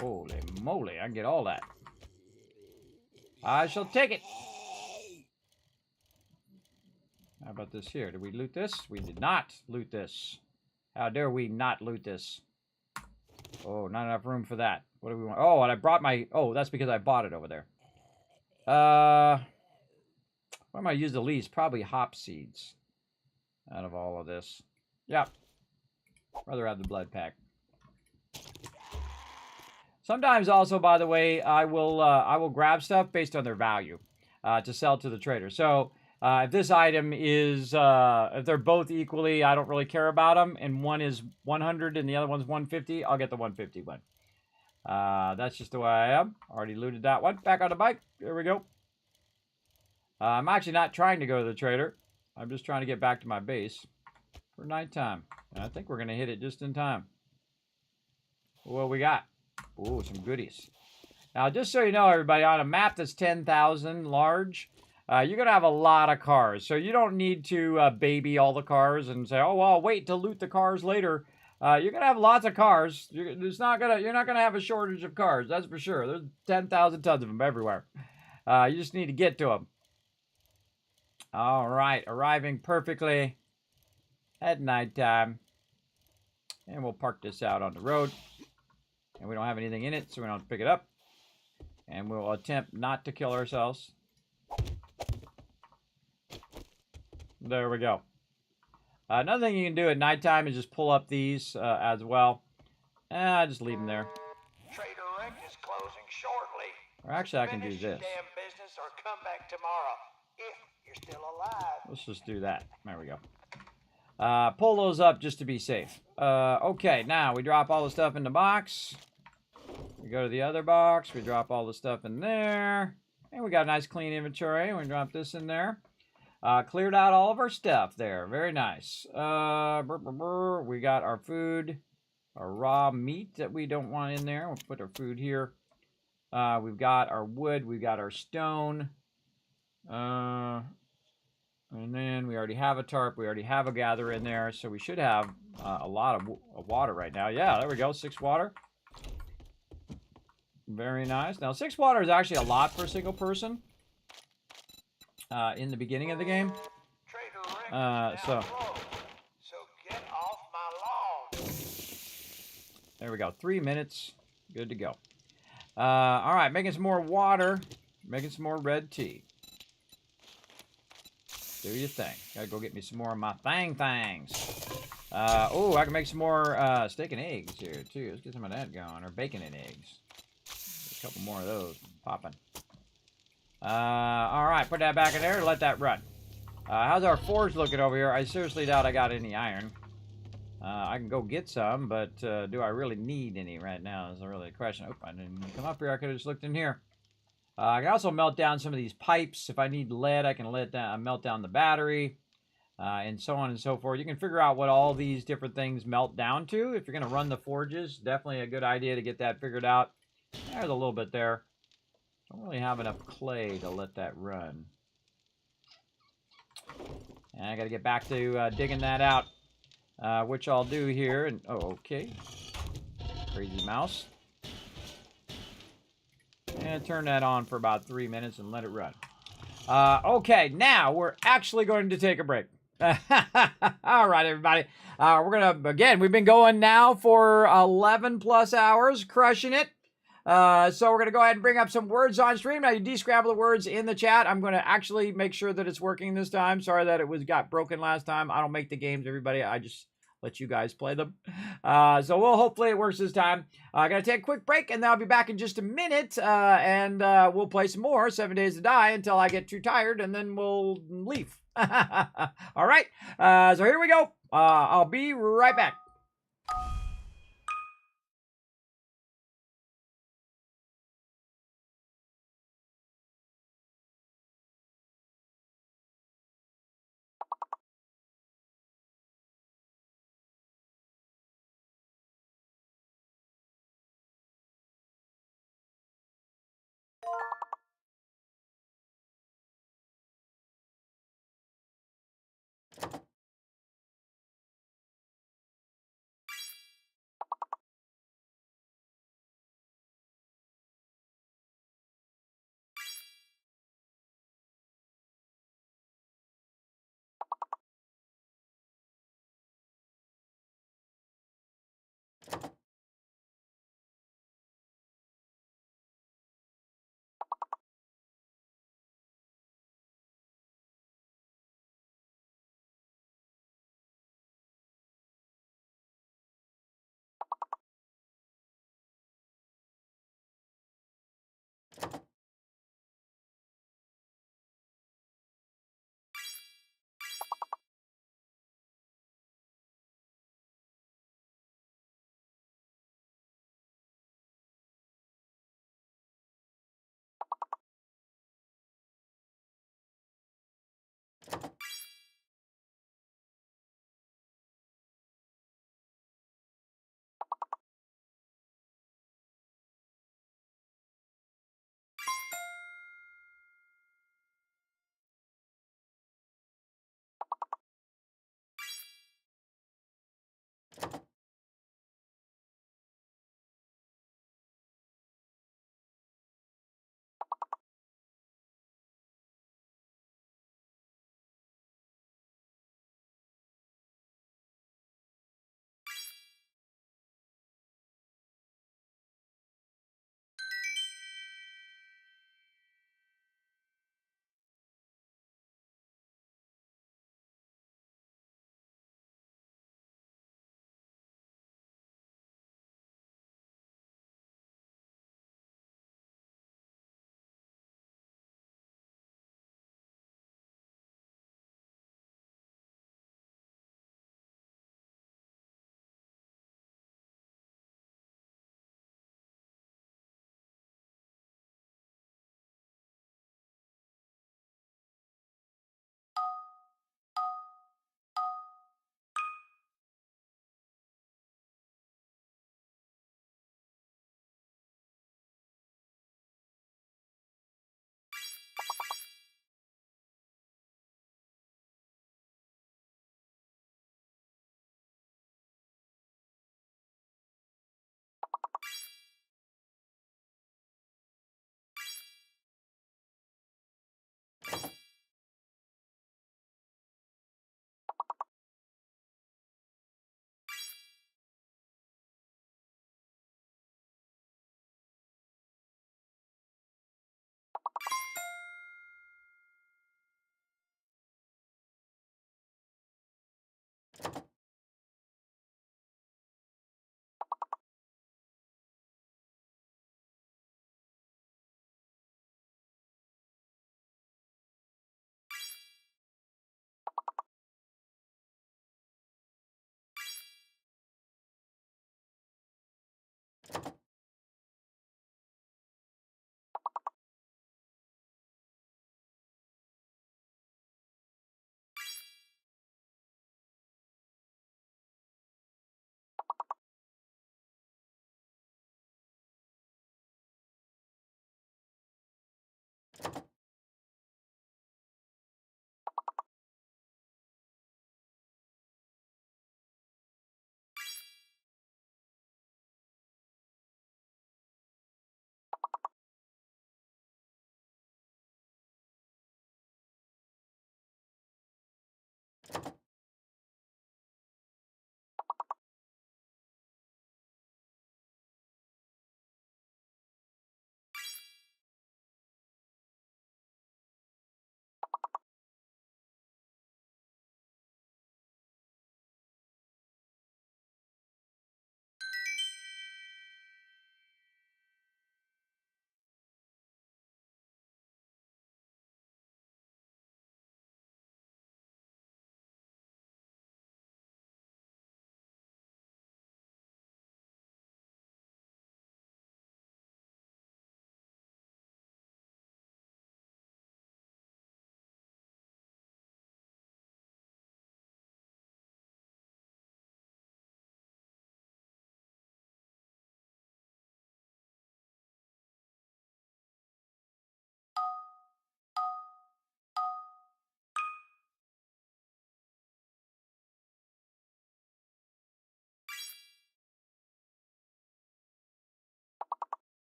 Holy moly, I can get all that. I shall take it. How about this here? Did we loot this? We did not loot this. How dare we not loot this? Oh, not enough room for that. What do we want? Oh, and I brought my... Oh, that's because I bought it over there. What am I use the least? Probably hop seeds. Out of all of this. Yeah. Rather have the blood pack. Sometimes also, by the way, I will grab stuff based on their value to sell to the trader. So if this item is, if they're both equally, I don't really care about them, and one is 100 and the other one's 150, I'll get the 150 one. That's just the way I am. Already looted that one. Back on the bike. There we go. I'm actually not trying to go to the trader. I'm just trying to get back to my base for nighttime. And I think we're going to hit it just in time. What we got? Ooh, some goodies. Now, just so you know, everybody, on a map that's 10,000 large, you're going to have a lot of cars. So you don't need to baby all the cars and say, oh, well, I'll wait to loot the cars later. You're going to have lots of cars. You're not going to have a shortage of cars. That's for sure. There's 10,000 tons of them everywhere. You just need to get to them. All right. Arriving perfectly at nighttime. And we'll park this out on the road. And we don't have anything in it, so we don't have to pick it up. And we'll attempt not to kill ourselves. There we go. Another thing you can do at nighttime is just pull up these as well. Just leave them there. Trader Rick is closing shortly. Or actually, I can do Finish this. your damn business or come back tomorrow if you're still alive. Let's just do that. There we go. Pull those up just to be safe. Okay, now we drop all the stuff in the box. We go to the other box. We drop all the stuff in there. And we got a nice clean inventory. We drop this in there. Cleared out all of our stuff there. Very nice. We got our food. Our raw meat that we don't want in there. We'll put our food here. We've got our wood. We've got our stone. And then we already have a tarp. We already have a gather in there. So we should have a lot of water right now. Yeah, there we go. 6 water. Very nice. Now, 6 water is actually a lot for a single person in the beginning of the game. Trader Rick is now So get off my lawn. there we go. 3 minutes. Good to go. All right, making some more water. Making some more red tea. Do your thing. Gotta go get me some more of my things. Oh, I can make some more steak and eggs here, too. Let's get some of that going. Or bacon and eggs. A couple more of those popping. All right, put that back in there and let that run. How's our forge looking over here? I seriously doubt I got any iron. I can go get some, but do I really need any right now is really the question. Oh, I didn't come up here. I could have just looked in here. I can also melt down some of these pipes. If I need lead, I can melt down the battery, and so on and so forth. You can figure out what all these different things melt down to. If you're going to run the forges, definitely a good idea to get that figured out. There's a little bit there. Don't really have enough clay to let that run. And I got to get back to digging that out, which I'll do here. And oh, okay. Crazy mouse. And turn that on for about 3 minutes and let it run. Okay, now we're actually going to take a break. All right, everybody. We're going to, again, we've been going now for 11 plus hours, crushing it. So we're going to go ahead and bring up some words on stream. Now you descramble the words in the chat. I'm going to actually make sure that it's working this time. Sorry that it got broken last time. I don't make the games, everybody. I just let you guys play them. So hopefully it works this time. I got to take a quick break, and then I'll be back in just a minute, and we'll play some more 7 Days to Die until I get too tired, and then we'll leave. All right. So here we go. I'll be right back.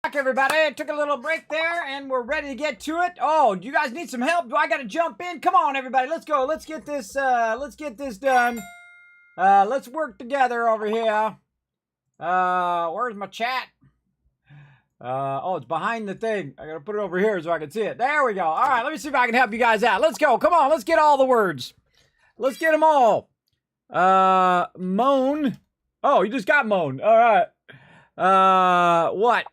Back, everybody. Took a little break there, and we're ready to get to it. Oh, do you guys need some help? Do I got to jump in? Come on, everybody. Let's go. Let's get this. Let's get this done. Let's work together over here. Where's my chat? Oh, it's behind the thing. I gotta put it over here so I can see it. There we go. All right, let me see if I can help you guys out. Let's go. Come on, let's get all the words. Let's get them all. Moan. Oh, you just got moan. All right. What?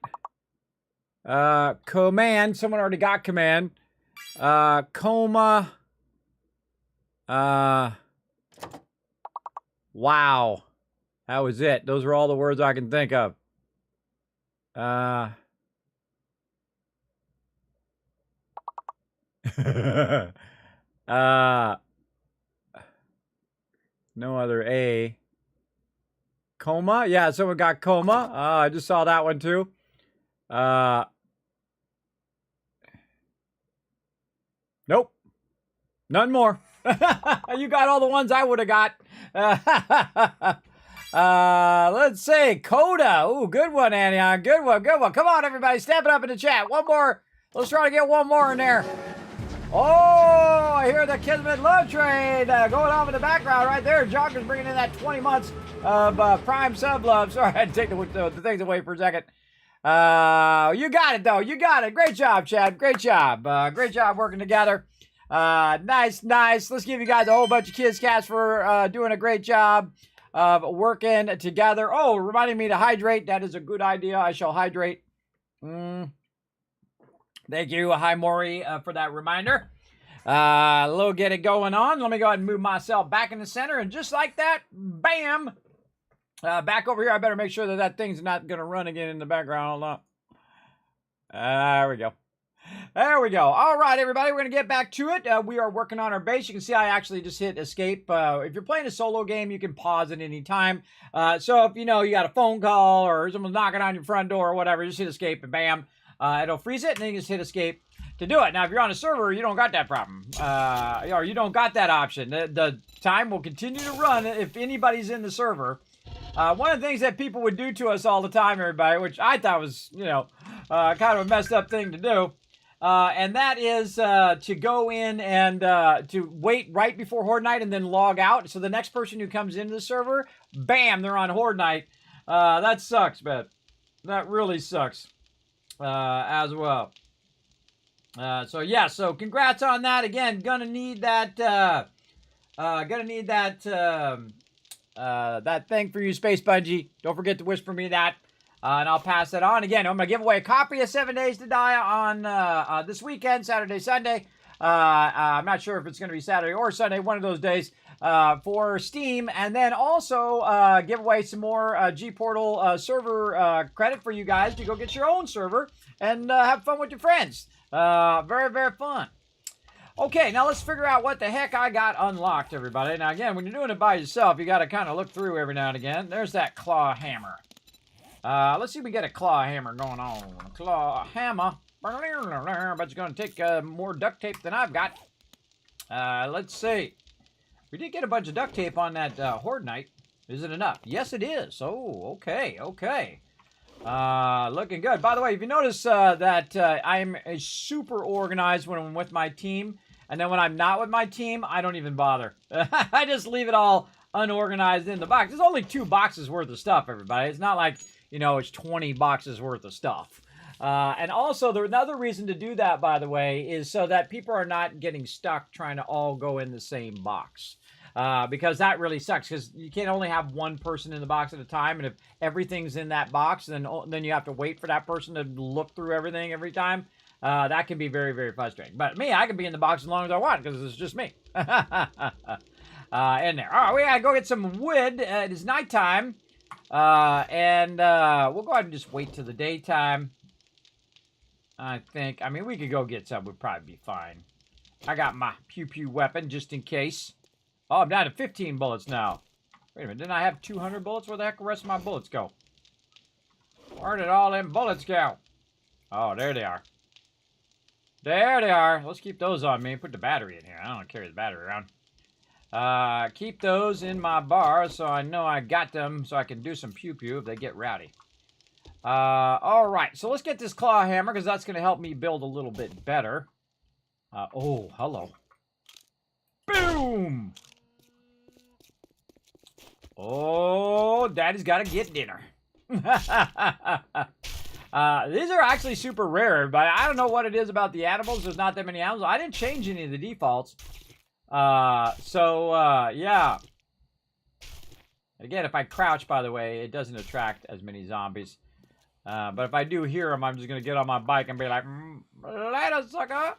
Command. Someone already got command. Coma. Wow. That was it. Those are all the words I can think of. No other A. Coma? Yeah, someone got coma. I just saw that one too. Nope. None more. You got all the ones I would have got. Let's see. Coda. Ooh, good one, Annie. Good one, good one. Come on, everybody. Step it up in the chat. One more. Let's try to get one more in there. Oh, I hear the Kismet love train going off in the background right there. Jocker's bringing in that 20 months of prime sub love. Sorry, I had to take the things away for a second. You got it, though. You got it. Great job, Chad. Great job. Great job working together. Nice, nice. Let's give you guys a whole bunch of kids cats for doing a great job of working together. Oh, reminding me to hydrate. That is a good idea. I shall hydrate. Thank you, hi Maury, for that reminder. A little get it going on. Let me go ahead and move myself back in the center, and just like that, bam, back over here. I better make sure that that thing's not going to run again in the background. Hold on. There we go. There we go. All right, everybody, we're going to get back to it. We are working on our base. You can see I actually just hit escape. If you're playing a solo game, you can pause at any time. So if you know you got a phone call or someone's knocking on your front door or whatever, just hit escape and bam. It'll freeze it, and then you just hit escape to do it. Now, if you're on a server, you don't got that problem. Or you don't got that option. The time will continue to run if anybody's in the server. One of the things that people would do to us all the time, everybody, which I thought was, you know, kind of a messed up thing to do, and that is to go in and to wait right before Horde Night and then log out. So the next person who comes into the server, bam, they're on Horde Night. That sucks, man. That really sucks. As well. So yeah, so congrats on that. Again, gonna need that that thing for you, Space Bungie. Don't forget to whisper me that. And I'll pass that on. Again, I'm gonna give away a copy of 7 Days to Die on this weekend, Saturday, Sunday. I'm not sure if it's gonna be Saturday or Sunday, one of those days. For Steam, and then also give away some more G-Portal server credit for you guys to go get your own server and have fun with your friends. Very, very fun. Okay, now let's figure out what the heck I got unlocked, everybody. Now, again, when you're doing it by yourself, you got to kind of look through every now and again. There's that claw hammer. Let's see if we get a claw hammer going on. Claw hammer. But it's going to take more duct tape than I've got. Let's see. We did get a bunch of duct tape on that Horde Night. Is it enough? Yes, it is. Oh, okay, okay. Looking good. By the way, if you notice that I'm super organized when I'm with my team, and then when I'm not with my team, I don't even bother. I just leave it all unorganized in the box. There's only 2 boxes worth of stuff, everybody. It's not like, you know, it's 20 boxes worth of stuff. And also, another reason to do that, by the way, is so that people are not getting stuck trying to all go in the same box. Because that really sucks, because you can only have one person in the box at a time, and if everything's in that box, then you have to wait for that person to look through everything every time. That can be very, very frustrating. But me, I can be in the box as long as I want, because it's just me. In there. All right, we gotta go get some wood. It is nighttime. And we'll go ahead and just wait till the daytime. I think. I mean, we could go get some. We'd probably be fine. I got my pew-pew weapon just in case. Oh, I'm down to 15 bullets now. Wait a minute. Didn't I have 200 bullets? Where the heck the rest of my bullets go? Where did all them bullets go? Oh, there they are. There they are. Let's keep those on me. Put the battery in here. I don't carry the battery around. Keep those in my bar so I know I got them so I can do some pew-pew if they get rowdy. All right, so let's get this claw hammer because that's going to help me build a little bit better. Oh, hello. Boom! Oh, Daddy's got to get dinner. These are actually super rare, but I don't know what it is about the animals. There's not that many animals. I didn't change any of the defaults. Yeah. Again, if I crouch, by the way, it doesn't attract as many zombies. But if I do hear them, I'm just going to get on my bike and be like, later, sucker.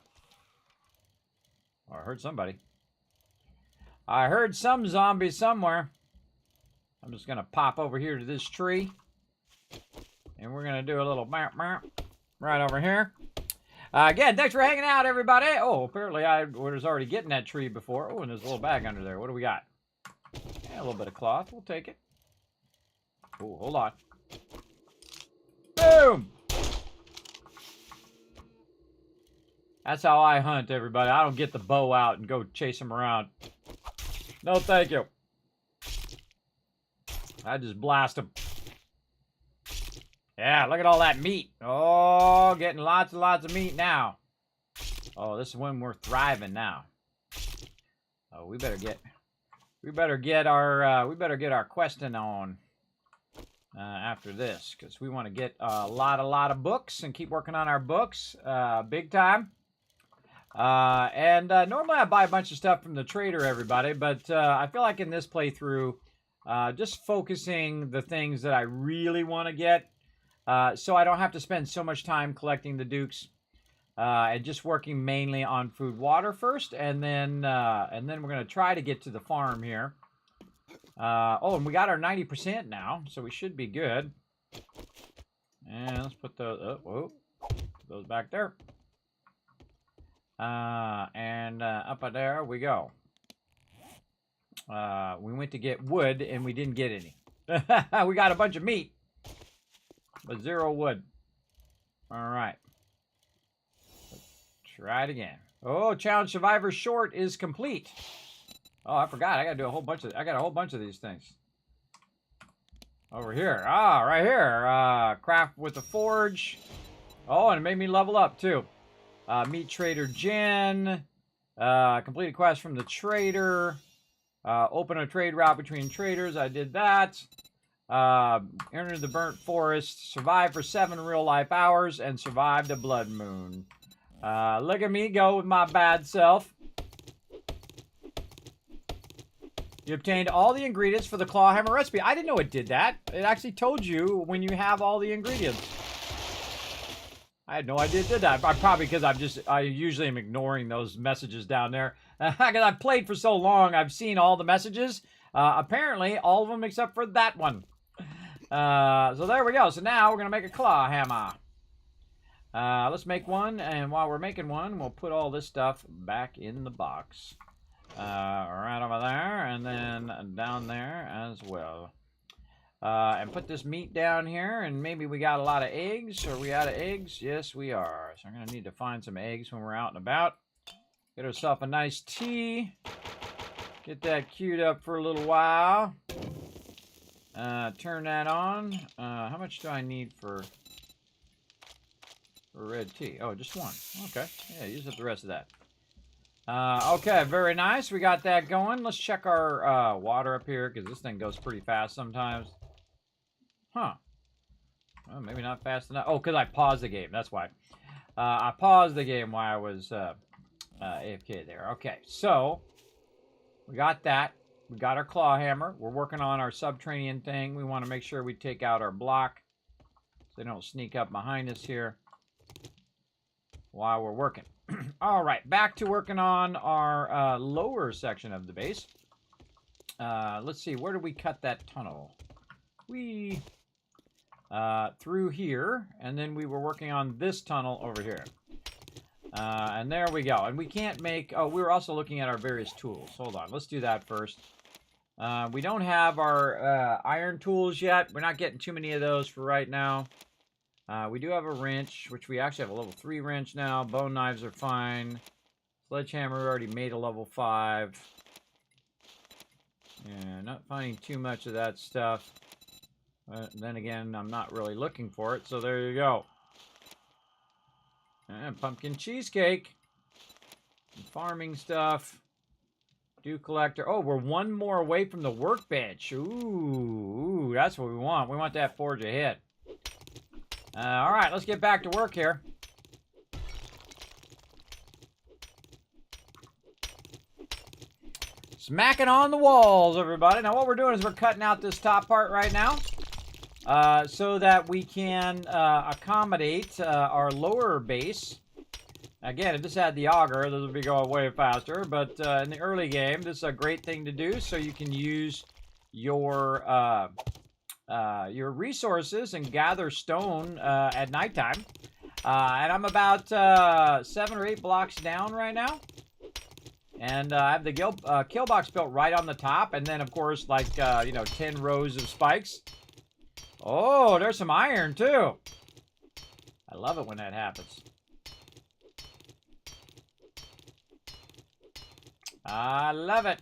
Oh, I heard somebody. I heard some zombies somewhere. I'm just going to pop over here to this tree. And we're going to do a little right over here. Again, thanks for hanging out, everybody. Oh, apparently I was already getting that tree before. Oh, and there's a little bag under there. What do we got? Yeah, a little bit of cloth. We'll take it. Oh, hold on. Boom! That's how I hunt, everybody. I don't get the bow out and go chase them around. No, thank you. I just blast them. Yeah, look at all that meat. Oh, getting lots and lots of meat now. Oh, this is when we're thriving now. Oh, we better get our questing on after this, because we want to get a lot of books and keep working on our books big time. Normally I buy a bunch of stuff from the trader, everybody, but I feel like in this playthrough, just focusing the things that I really want to get, so I don't have to spend so much time collecting the dukes, and just working mainly on food, water first, and then we're gonna try to get to the farm here. Oh, and we got our 90% now, so we should be good. And let's put those. Whoa, those back there. Up there we go. We went to get wood and we didn't get any. We got a bunch of meat, but 0 wood. All right. Let's try it again. Oh, challenge survivor short is complete. Oh, I forgot. I got a whole bunch of these things. Over here. Ah, right here. Craft with the forge. Oh, and it made me level up too. Meet Trader Jen. Complete a quest from the trader. Open a trade route between traders. I did that. Enter the burnt forest. Survive for 7 real-life hours. And survived a blood moon. Look at me go with my bad self. You obtained all the ingredients for the clawhammer recipe. I didn't know it did that. It actually told you when you have all the ingredients. I had no idea it did that. Probably because I usually am ignoring those messages down there. Because I've played for so long, I've seen all the messages. Apparently, all of them except for that one. So there we go. So now we're going to make a claw hammer. Let's make one. And while we're making one, we'll put all this stuff back in the box. Right over there. And then down there as well. And put this meat down here, and maybe we got a lot of eggs. Are we out of eggs? Yes, we are. So I'm going to need to find some eggs when we're out and about. Get ourselves a nice tea. Get that queued up for a little while. Turn that on. How much do I need for red tea? Oh, just 1. Okay. Yeah, use up the rest of that. Okay, very nice. We got that going. Let's check our water up here, because this thing goes pretty fast sometimes. Huh. Well, maybe not fast enough. Oh, because I paused the game. That's why. I paused the game while I was AFK there. Okay, so we got that. We got our claw hammer. We're working on our subterranean thing. We want to make sure we take out our block so they don't sneak up behind us here while we're working. All right, back to working on our lower section of the base. Let's see, where did we cut that tunnel? We through here, and then we were working on this tunnel over here. And there we go. And we can't make... Oh, we were also looking at our various tools. Hold on, let's do that first. We don't have our iron tools yet. We're not getting too many of those for right now. We do have a wrench, which we actually have a level 3 wrench now. Bone knives are fine. Sledgehammer, we already made a level 5. Yeah, not finding too much of that stuff. Then again, I'm not really looking for it, so there you go. And pumpkin cheesecake. Some farming stuff. Dew collector. Oh, we're 1 more away from the workbench. Ooh, that's what we want. We want that forge ahead. All right, let's get back to work here. Smacking on the walls, everybody. Now, what we're doing is we're cutting out this top part right now so that we can accommodate our lower base. Again, if this had the auger, this would be going way faster. But in the early game, this is a great thing to do so you can use your resources and gather stone at nighttime. And I'm about 7 or 8 blocks down right now. And I have the kill box built right on the top. And then, of course, like, 10 rows of spikes. Oh, there's some iron, too. I love it when that happens. I love it.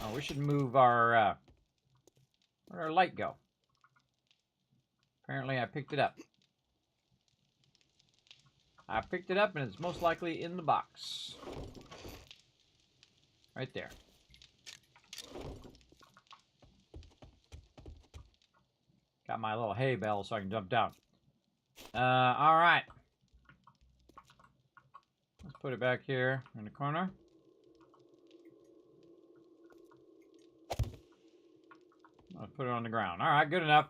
Oh, we should move our, where'd our light go? Apparently I picked it up. I picked it up and it's most likely in the box. Right there. Got my little hay bale so I can jump down. Alright. Let's put it back here in the corner. I'll put it on the ground. Alright, good enough.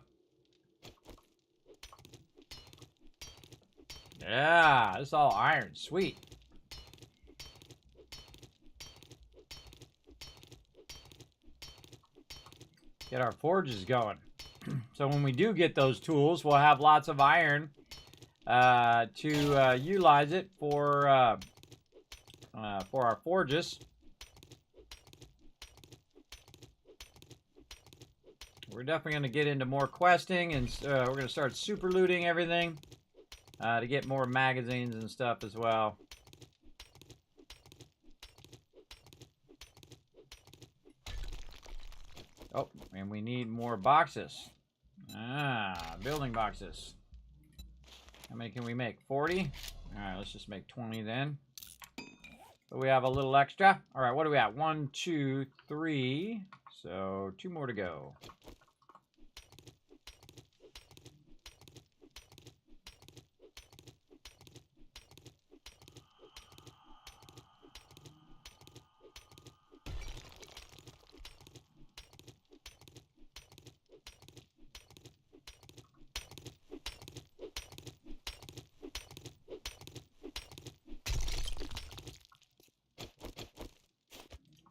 Yeah, this is all iron. Sweet. Get our forges going. So when we do get those tools, we'll have lots of iron to utilize it for our forges. We're definitely going to get into more questing, and we're going to start super looting everything to get more magazines and stuff as well. Oh, and we need more boxes. Building boxes. How many can we make? 40? Alright, let's just make 20 then. So we have a little extra. Alright, what do we have? 1, 2, 3. So 2 more to go.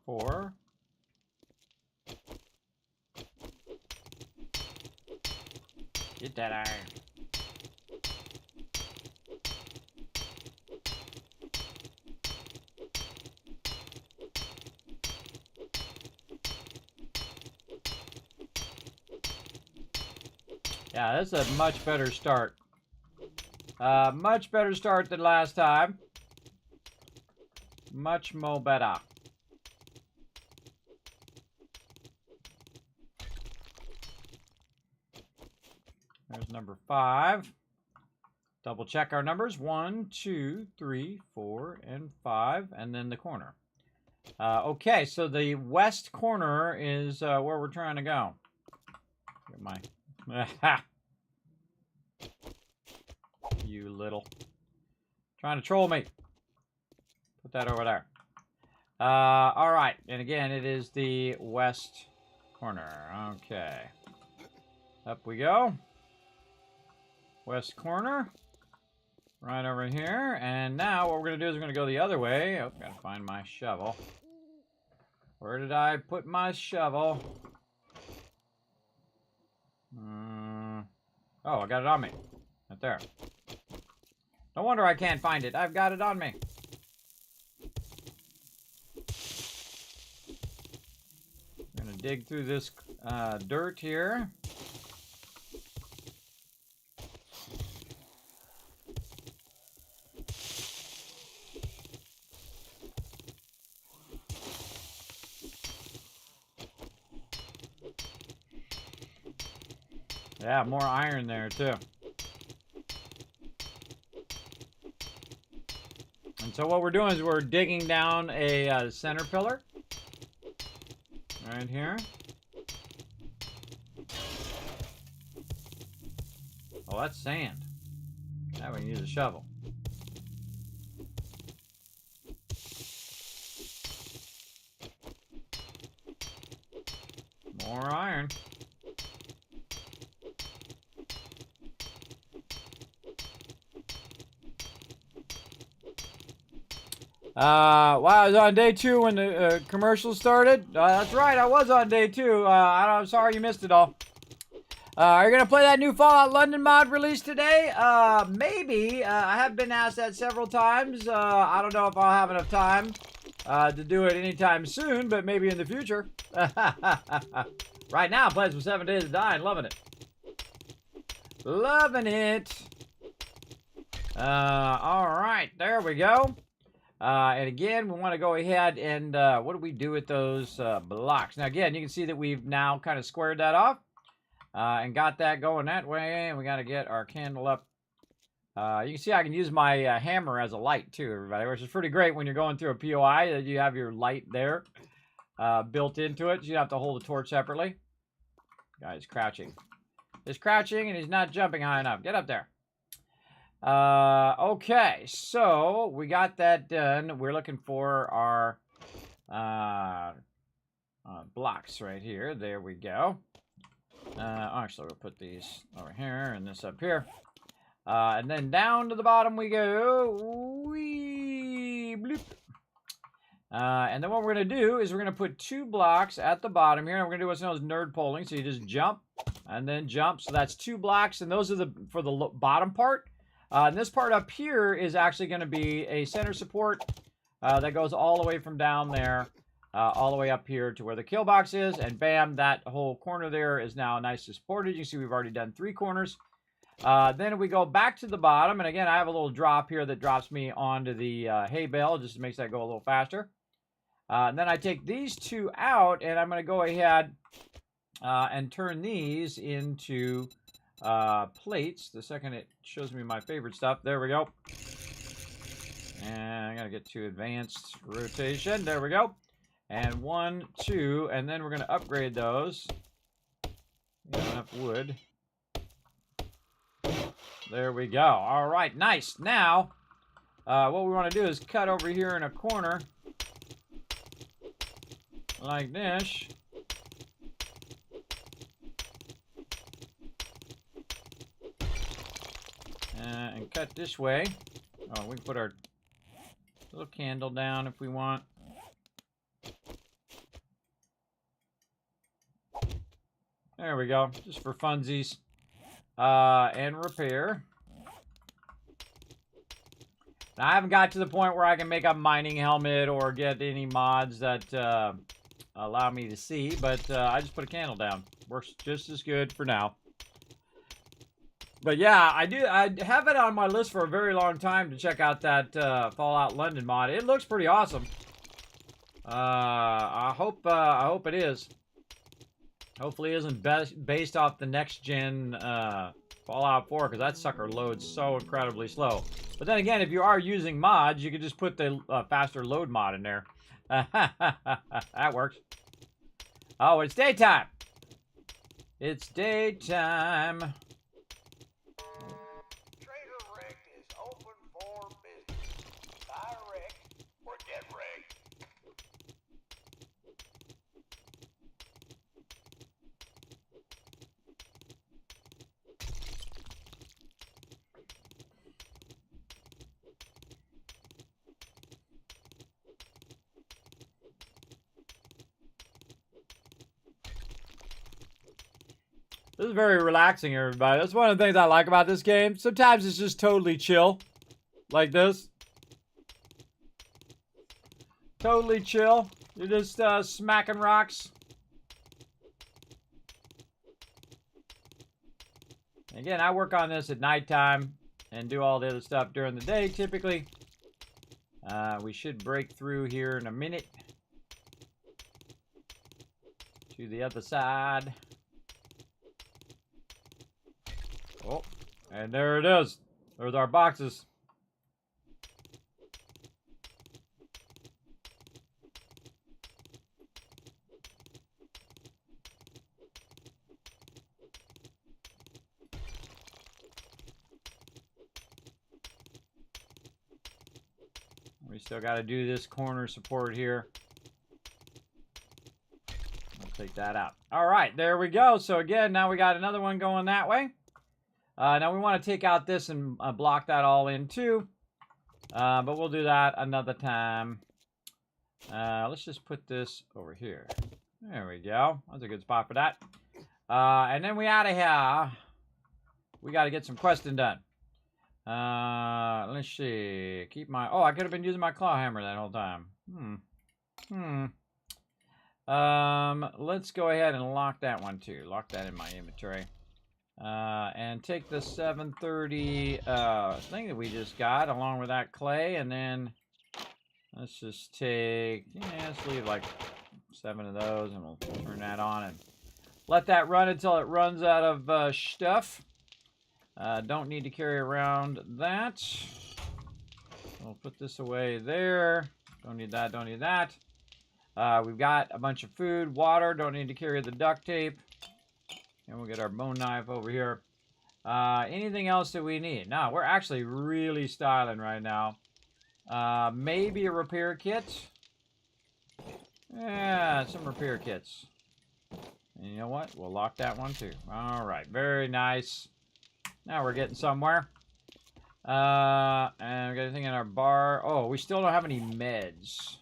Four. Get that iron. Yeah, that's a much better start. Much better start than last time. Much more better. There's number 5. Double check our numbers. 1, 2, 3, 4, and 5. And then the corner. Okay, so the west corner is where we're trying to go. Get my... You little... Trying to troll me. Put that over there. Alright, and again, it is the west corner. Okay. Up we go. West corner. Right over here. And now what we're going to do is we're going to go the other way. Oh, got to find my shovel. Where did I put my shovel? Oh, I got it on me. Right there. No wonder I can't find it. I've got it on me. I'm going to dig through this dirt here. Yeah, more iron there, too. And so what we're doing is we're digging down a center pillar. Right here. Oh, that's sand. Now we can use a shovel. More iron. Wow, I was on day 2 when the commercial started. That's right, I was on day 2. I'm sorry you missed it all. Are you going to play that new Fallout London mod released today? Maybe. I have been asked that several times. I don't know if I'll have enough time to do it anytime soon, but maybe in the future. Right now, playing some 7 Days to Die and loving it. Loving it. All right, there we go. And again, we want to go ahead and what do we do with those blocks? Now, again, you can see that we've now kind of squared that off and got that going that way. And we got to get our candle up. You can see I can use my hammer as a light too, everybody, which is pretty great when you're going through a POI that you have your light there built into it. So you don't have to hold the torch separately. Guy's crouching. He's crouching and he's not jumping high enough. Get up there. Okay, so we got that done. We're looking for our blocks right here. There we go. Actually, we'll put these over here and this up here. And then down to the bottom we go. Wee, bloop. And then what we're going to do is we're going to put 2 blocks at the bottom here. And we're going to do what's known as nerd polling. So you just jump and then jump. So that's 2 blocks. And those are for the bottom part. And this part up here is actually going to be a center support that goes all the way from down there, all the way up here to where the kill box is. And bam, that whole corner there is now nicely supported. You can see we've already done 3 corners. Then we go back to the bottom. And again, I have a little drop here that drops me onto the hay bale. Just makes that go a little faster. And then I take these 2 out. And I'm going to go ahead and turn these into plates. The second it shows me my favorite stuff. There we go. And I gotta get to advanced rotation. There we go. And 1, 2, and then we're gonna upgrade those. Enough wood. There we go. All right, nice. Now, what we want to do is cut over here in a corner like this. And cut this way. Oh, we can put our little candle down if we want. There we go, just for funsies. And repair. Now, I haven't got to the point where I can make a mining helmet or get any mods that allow me to see, but I just put a candle down. Works just as good for now. But yeah, I have it on my list for a very long time to check out that Fallout London mod. It looks pretty awesome. I hope it is. Hopefully it isn't based off the next gen Fallout 4, because that sucker loads so incredibly slow. But then again, if you are using mods, you could just put the faster load mod in there. That works. Oh, it's daytime. It's daytime. This is very relaxing, everybody. That's one of the things I like about this game. Sometimes it's just totally chill. Like this. Totally chill. You're just smacking rocks. Again, I work on this at nighttime and do all the other stuff during the day, typically. We should break through here in a minute. To the other side. Oh, and there it is. There's our boxes. We still got to do this corner support here. I'll take that out. All right, there we go. So again, now we got another one going that way. Now we want to take out this and block that all in too. But we'll do that another time. Let's just put this over here. There we go. That's a good spot for that. And then we out of here. We got to get some questing done. Let's see. Keep my... Oh, I could have been using my claw hammer that whole time. Let's go ahead and lock that one too. Lock that in my inventory. And take the 730 thing that we just got along with that clay, and then let's just take... Yeah, let's leave like 7 of those, and we'll turn that on and let that run until it runs out of stuff. Don't need to carry around that. We'll put this away there. Don't need that, don't need that. We've got a bunch of food, water. Don't need to carry the duct tape. And we'll get our bone knife over here. Anything else that we need? No, we're actually really styling right now. Maybe a repair kit. Yeah, some repair kits. And you know what? We'll lock that one too. All right, very nice. Now we're getting somewhere. And we got anything in our bar? Oh, we still don't have any meds.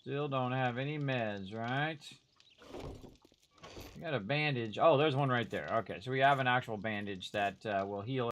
Still don't have any meds, right? We got a bandage. Oh, there's one right there. Okay, so we have an actual bandage that will heal